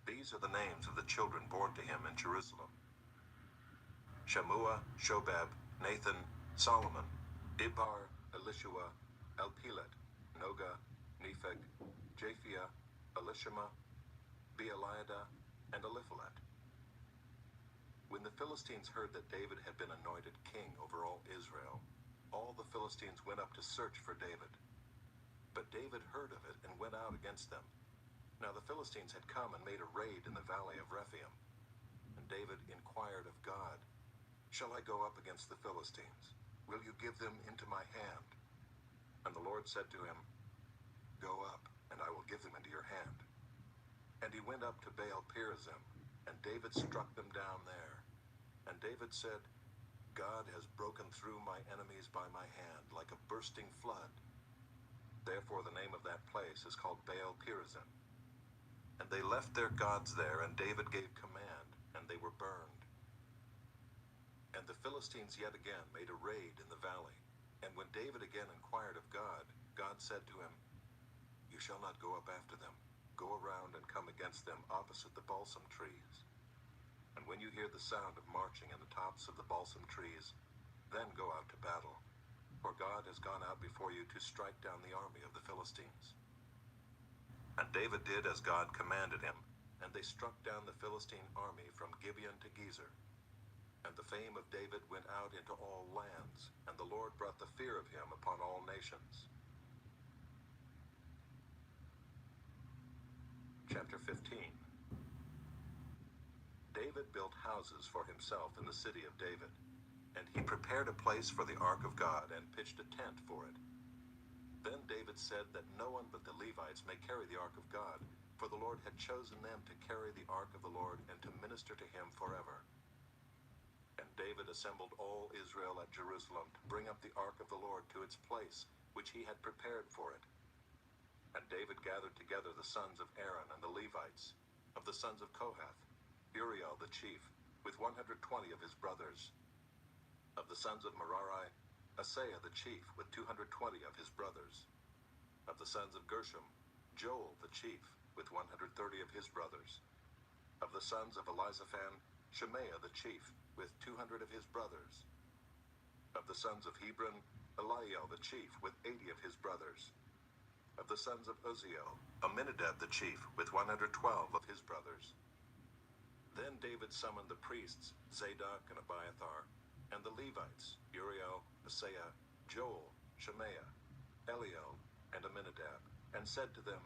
These are the names of the children born to him in Jerusalem: Shammua, Shobab, Nathan, Solomon, Ibhar, Elishua, Elpelet, Noga, Nepheg, Japhia, Elishama, Beeliada, and Eliphalet. When the Philistines heard that David had been anointed king over all Israel, all the Philistines went up to search for David. But David heard of it and went out against them. Now the Philistines had come and made a raid in the valley of Rephaim. And David inquired of God, "Shall I go up against the Philistines? Will you give them into my hand?" And the Lord said to him, Go up, and I will give them into your hand. And he went up to Baal Perazim, and David struck them down there. And David said, God has broken through my enemies by my hand, like a bursting flood. Therefore the name of that place is called Baal Perazim. And they left their gods there, and David gave command, and they were burned. And the Philistines yet again made a raid in the valley. And when David again inquired of God, God said to him, You shall not go up after them. Go around and come against them opposite the balsam trees. And when you hear the sound of marching in the tops of the balsam trees, then go out to battle. For God has gone out before you to strike down the army of the Philistines. And David did as God commanded him, and they struck down the Philistine army from Gibeon to Gezer. And the fame of David went out into all lands, and the Lord brought the fear of him upon all nations. Chapter 15. David built houses for himself in the city of David, and he prepared a place for the ark of God and pitched a tent for it. Then David said that no one but the Levites may carry the ark of God, for the Lord had chosen them to carry the ark of the Lord and to minister to him forever. And David assembled all Israel at Jerusalem to bring up the ark of the Lord to its place, which he had prepared for it. And David gathered together the sons of Aaron and the Levites, of the sons of Kohath, Uriel the chief, with 120 of his brothers. Of the sons of Merari, Asaiah the chief, with 220 of his brothers. Of the sons of Gershom, Joel the chief, with 130 of his brothers. Of the sons of Elizaphan, Shemaiah the chief, with 200 of his brothers. Of the sons of Hebron, Eliel the chief, with 80 of his brothers. Of the sons of Uzziel, Aminadab the chief, with 112 of his brothers. Then David summoned the priests, Zadok and Abiathar, and the Levites, Uriel, Asaiah, Joel, Shemaiah, Eliel, and Aminadab, and said to them,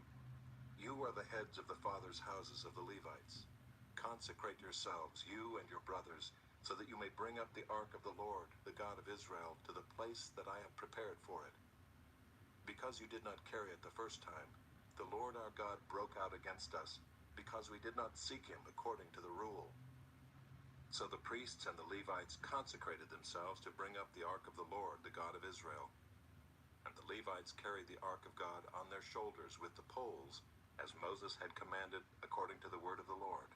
You are the heads of the fathers' houses of the Levites. Consecrate yourselves, you and your brothers, so that you may bring up the ark of the Lord, the God of Israel, to the place that I have prepared for it. Because you did not carry it the first time, the Lord our God broke out against us, because we did not seek him according to the rule. So the priests and the Levites consecrated themselves to bring up the ark of the Lord, the God of Israel. And the Levites carried the ark of God on their shoulders with the poles, as Moses had commanded according to the word of the Lord.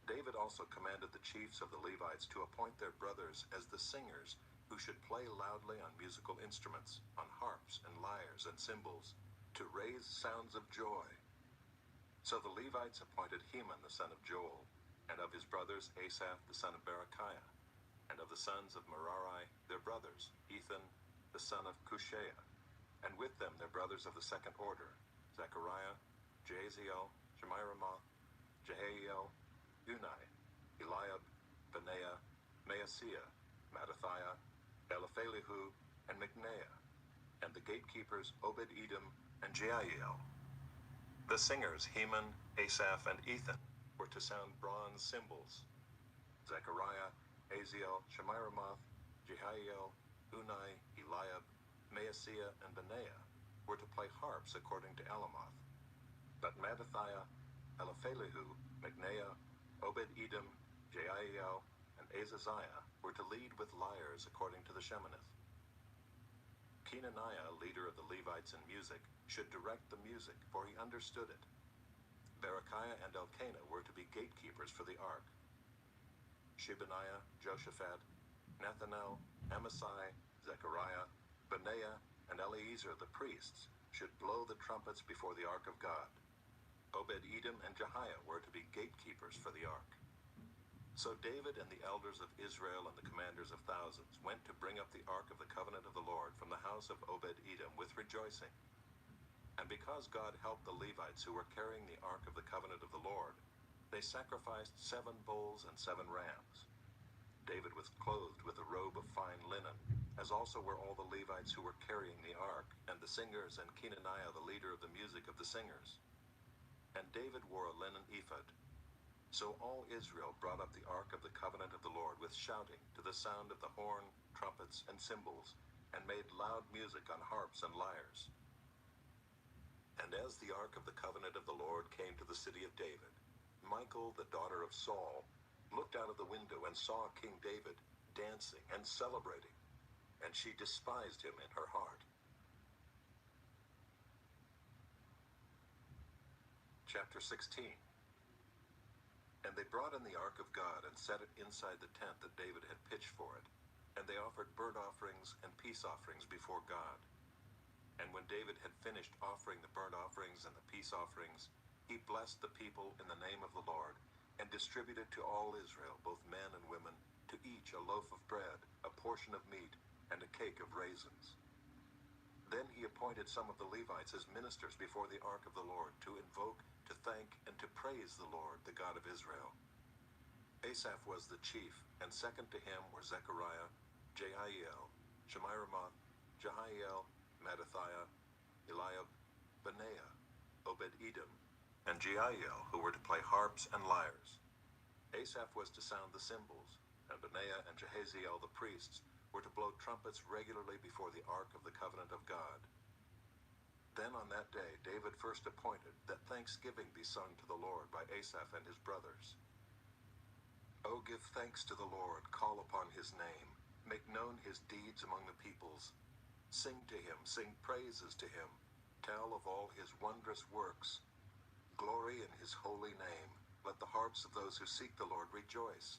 David also commanded the chiefs of the Levites to appoint their brothers as the singers, who should play loudly on musical instruments, on harps and lyres and cymbals, to raise sounds of joy. So the Levites appointed Heman the son of Joel, and of his brothers Asaph the son of Berechiah, and of the sons of Merari their brothers, Ethan the son of Cushiah, and with them their brothers of the second order, Zechariah, Jaziel, Shemiramoth, Jehiel, Unai, Eliab, Benaiah, Maaseiah, Mattathiah, Eliphalihu, and Micneiah, and the gatekeepers Obed-Edom and Jeiel. The singers Heman, Asaph, and Ethan were to sound bronze cymbals. Zechariah, Aziel, Shemiramoth, Jehiel, Unai, Eliab, Maaseiah, and Benaiah were to play harps according to Alamoth. But Mattathiah, Eliphalihu, Micneiah, Obed-Edom, Jeiel, and Azaziah were to lead with lyres according to the Sheminith. Kenaniah, leader of the Levites in music, should direct the music, for he understood it. Berechiah and Elkanah were to be gatekeepers for the ark. Shebaniah, Joshaphat, Nethanel, Amasai, Zechariah, Benaiah, and Eleazar the priests should blow the trumpets before the ark of God. Obed-Edom and Jehiah were to be gatekeepers for the ark. So David and the elders of Israel and the commanders of thousands went to bring up the ark of the covenant of the Lord from the house of Obed-Edom with rejoicing. And because God helped the Levites who were carrying the ark of the covenant of the Lord, they sacrificed 7 bulls and 7 rams. David was clothed with a robe of fine linen, as also were all the Levites who were carrying the ark, and the singers, and Kenaniah the leader of the music of the singers. And David wore a linen ephod. So all Israel brought up the ark of the covenant of the Lord with shouting, to the sound of the horn, trumpets, and cymbals, and made loud music on harps and lyres. And as the ark of the covenant of the Lord came to the city of David, Michal, the daughter of Saul, looked out of the window and saw King David dancing and celebrating, and she despised him in her heart. Chapter 16. And they brought in the ark of God and set it inside the tent that David had pitched for it, and they offered burnt offerings and peace offerings before God. And when David had finished offering the burnt offerings and the peace offerings, he blessed the people in the name of the Lord, and distributed to all Israel, both men and women, to each a loaf of bread, a portion of meat, and a cake of raisins. Then he appointed some of the Levites as ministers before the ark of the Lord, to invoke, to thank, and to praise the Lord, the God of Israel. Asaph was the chief, and second to him were Zechariah, Jeiel, Shemiramoth, Jehiel, Mattithiah, Eliab, Benaiah, Obed-Edom, and Jeiel, who were to play harps and lyres. Asaph was to sound the cymbals, and Benaiah and Jehaziel the priests were to blow trumpets regularly before the ark of the covenant of God. Then on that day David first appointed that thanksgiving be sung to the Lord by Asaph and his brothers. O give thanks to the Lord, call upon his name, make known his deeds among the peoples. Sing to him, sing praises to him, tell of all his wondrous works. Glory in his holy name. Let the hearts of those who seek the Lord rejoice.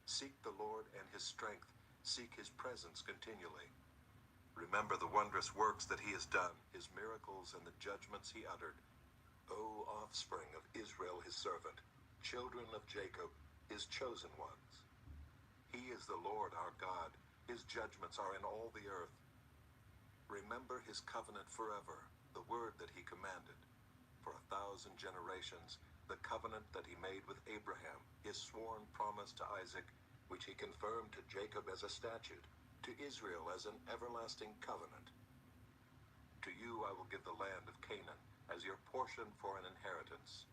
Seek the Lord and his strength. Seek his presence continually. Remember the wondrous works that he has done, his miracles and the judgments he uttered. O offspring of Israel his servant, children of Jacob, his chosen ones. He is the Lord our God. His judgments are in all the earth. Remember his covenant forever, the word that he commanded. For 1,000 generations, the covenant that he made with Abraham, his sworn promise to Isaac, which he confirmed to Jacob as a statute, to Israel as an everlasting covenant. To you I will give the land of Canaan as your portion for an inheritance.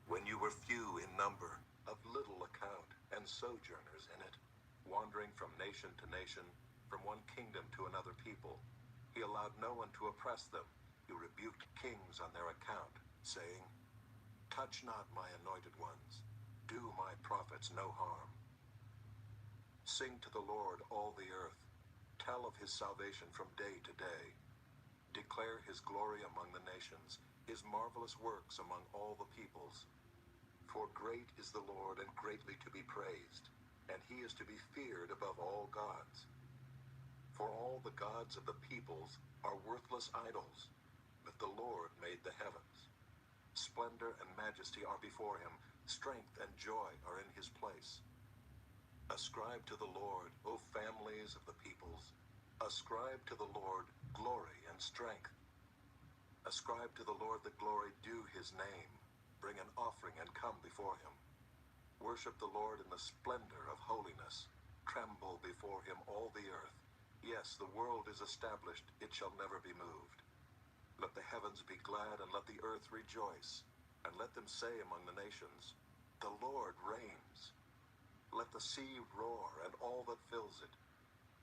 When you were few in number, of little account, and sojourners in it, wandering from nation to nation, from one kingdom to another people, he allowed no one to oppress them. He rebuked kings on their account, saying, Touch not my anointed ones. Do my prophets no harm. Sing to the Lord, all the earth. Tell of his salvation from day to day. Declare his glory among the nations, his marvelous works among all the peoples. For great is the Lord and greatly to be praised, and he is to be feared above all gods. For all the gods of the peoples are worthless idols, but the Lord made the heavens. Splendor and majesty are before him, strength and joy are in his place. Ascribe to the Lord, O families of the peoples. Ascribe to the Lord glory and strength. Ascribe to the Lord the glory due his name. Bring an offering and come before him. Worship the Lord in the splendor of holiness. Tremble before him all the earth. Yes, the world is established, it shall never be moved. Let the heavens be glad, and let the earth rejoice. And let them say among the nations, The Lord reigns. Let the sea roar, and all that fills it.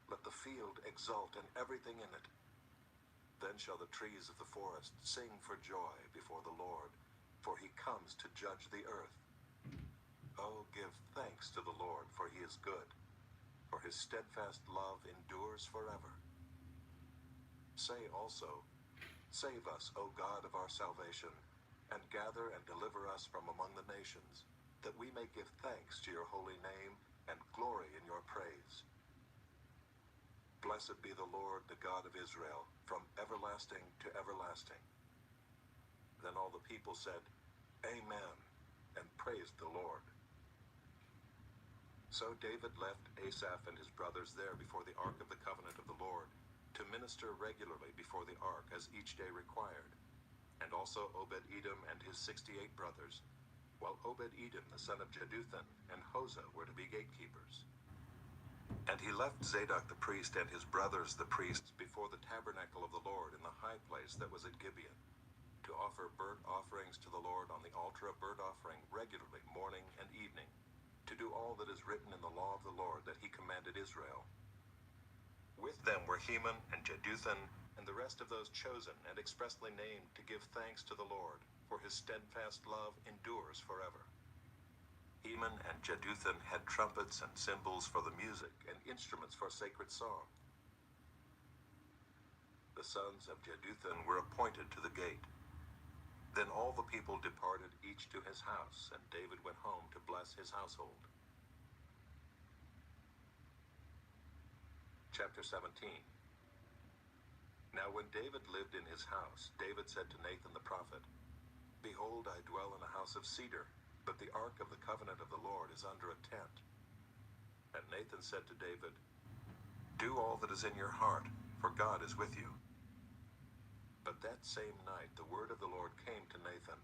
Let the field exult, and everything in it. Then shall the trees of the forest sing for joy before the Lord, for he comes to judge the earth. Oh, give thanks to the Lord, for he is good, for his steadfast love endures forever. Say also, Save us, O God of our salvation, and gather and deliver us from among the nations, that we may give thanks to your holy name and glory in your praise. Blessed be the Lord, the God of Israel, from everlasting to everlasting. Then all the people said, Amen, and praised the Lord. So David left Asaph and his brothers there before the ark of the covenant of the Lord, to minister regularly before the ark as each day required, and also Obed-Edom and his 68 brothers, while Obed-Edom the son of Jeduthun and Hosah were to be gatekeepers. And he left Zadok the priest and his brothers the priests before the tabernacle of the Lord in the high place that was at Gibeon, to offer burnt offerings to the Lord on the altar of burnt offering regularly morning and evening, to do all that is written in the law of the Lord that he commanded Israel. With them were Heman and Jeduthun and and the rest of those chosen and expressly named to give thanks to the Lord, for his steadfast love endures forever. Heman and Jeduthun had trumpets and cymbals for the music and instruments for sacred song. The sons of Jeduthun were appointed to the gate. Then all the people departed, each to his house, and David went home to bless his household. Chapter 17. Now when David lived in his house, David said to Nathan the prophet, "Behold, I dwell in a house of cedar, but the ark of the covenant of the Lord is under a tent." And Nathan said to David, "Do all that is in your heart, for God is with you." But that same night the word of the Lord came to Nathan,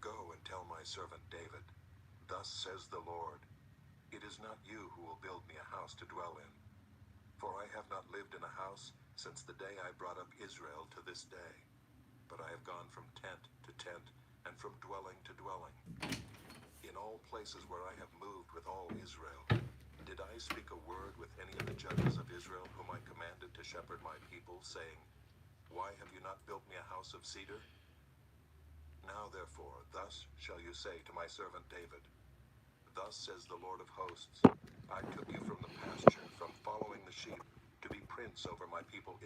"Go and tell my servant David, thus says the Lord, it is not you who will build me a house to dwell in. For I have not lived in a house since the day I brought up Israel to this day, but I have gone from tent to tent and from dwelling to dwelling. In all places where I have moved with all Israel, did I speak a word with any of the judges of Israel whom I commanded to shepherd my people, saying, Why have you not built me a house of cedar? Now therefore, thus shall you say to my servant David, Thus says the Lord of hosts, I took you from the pasture, from following the sheep, to be prince over my people Israel.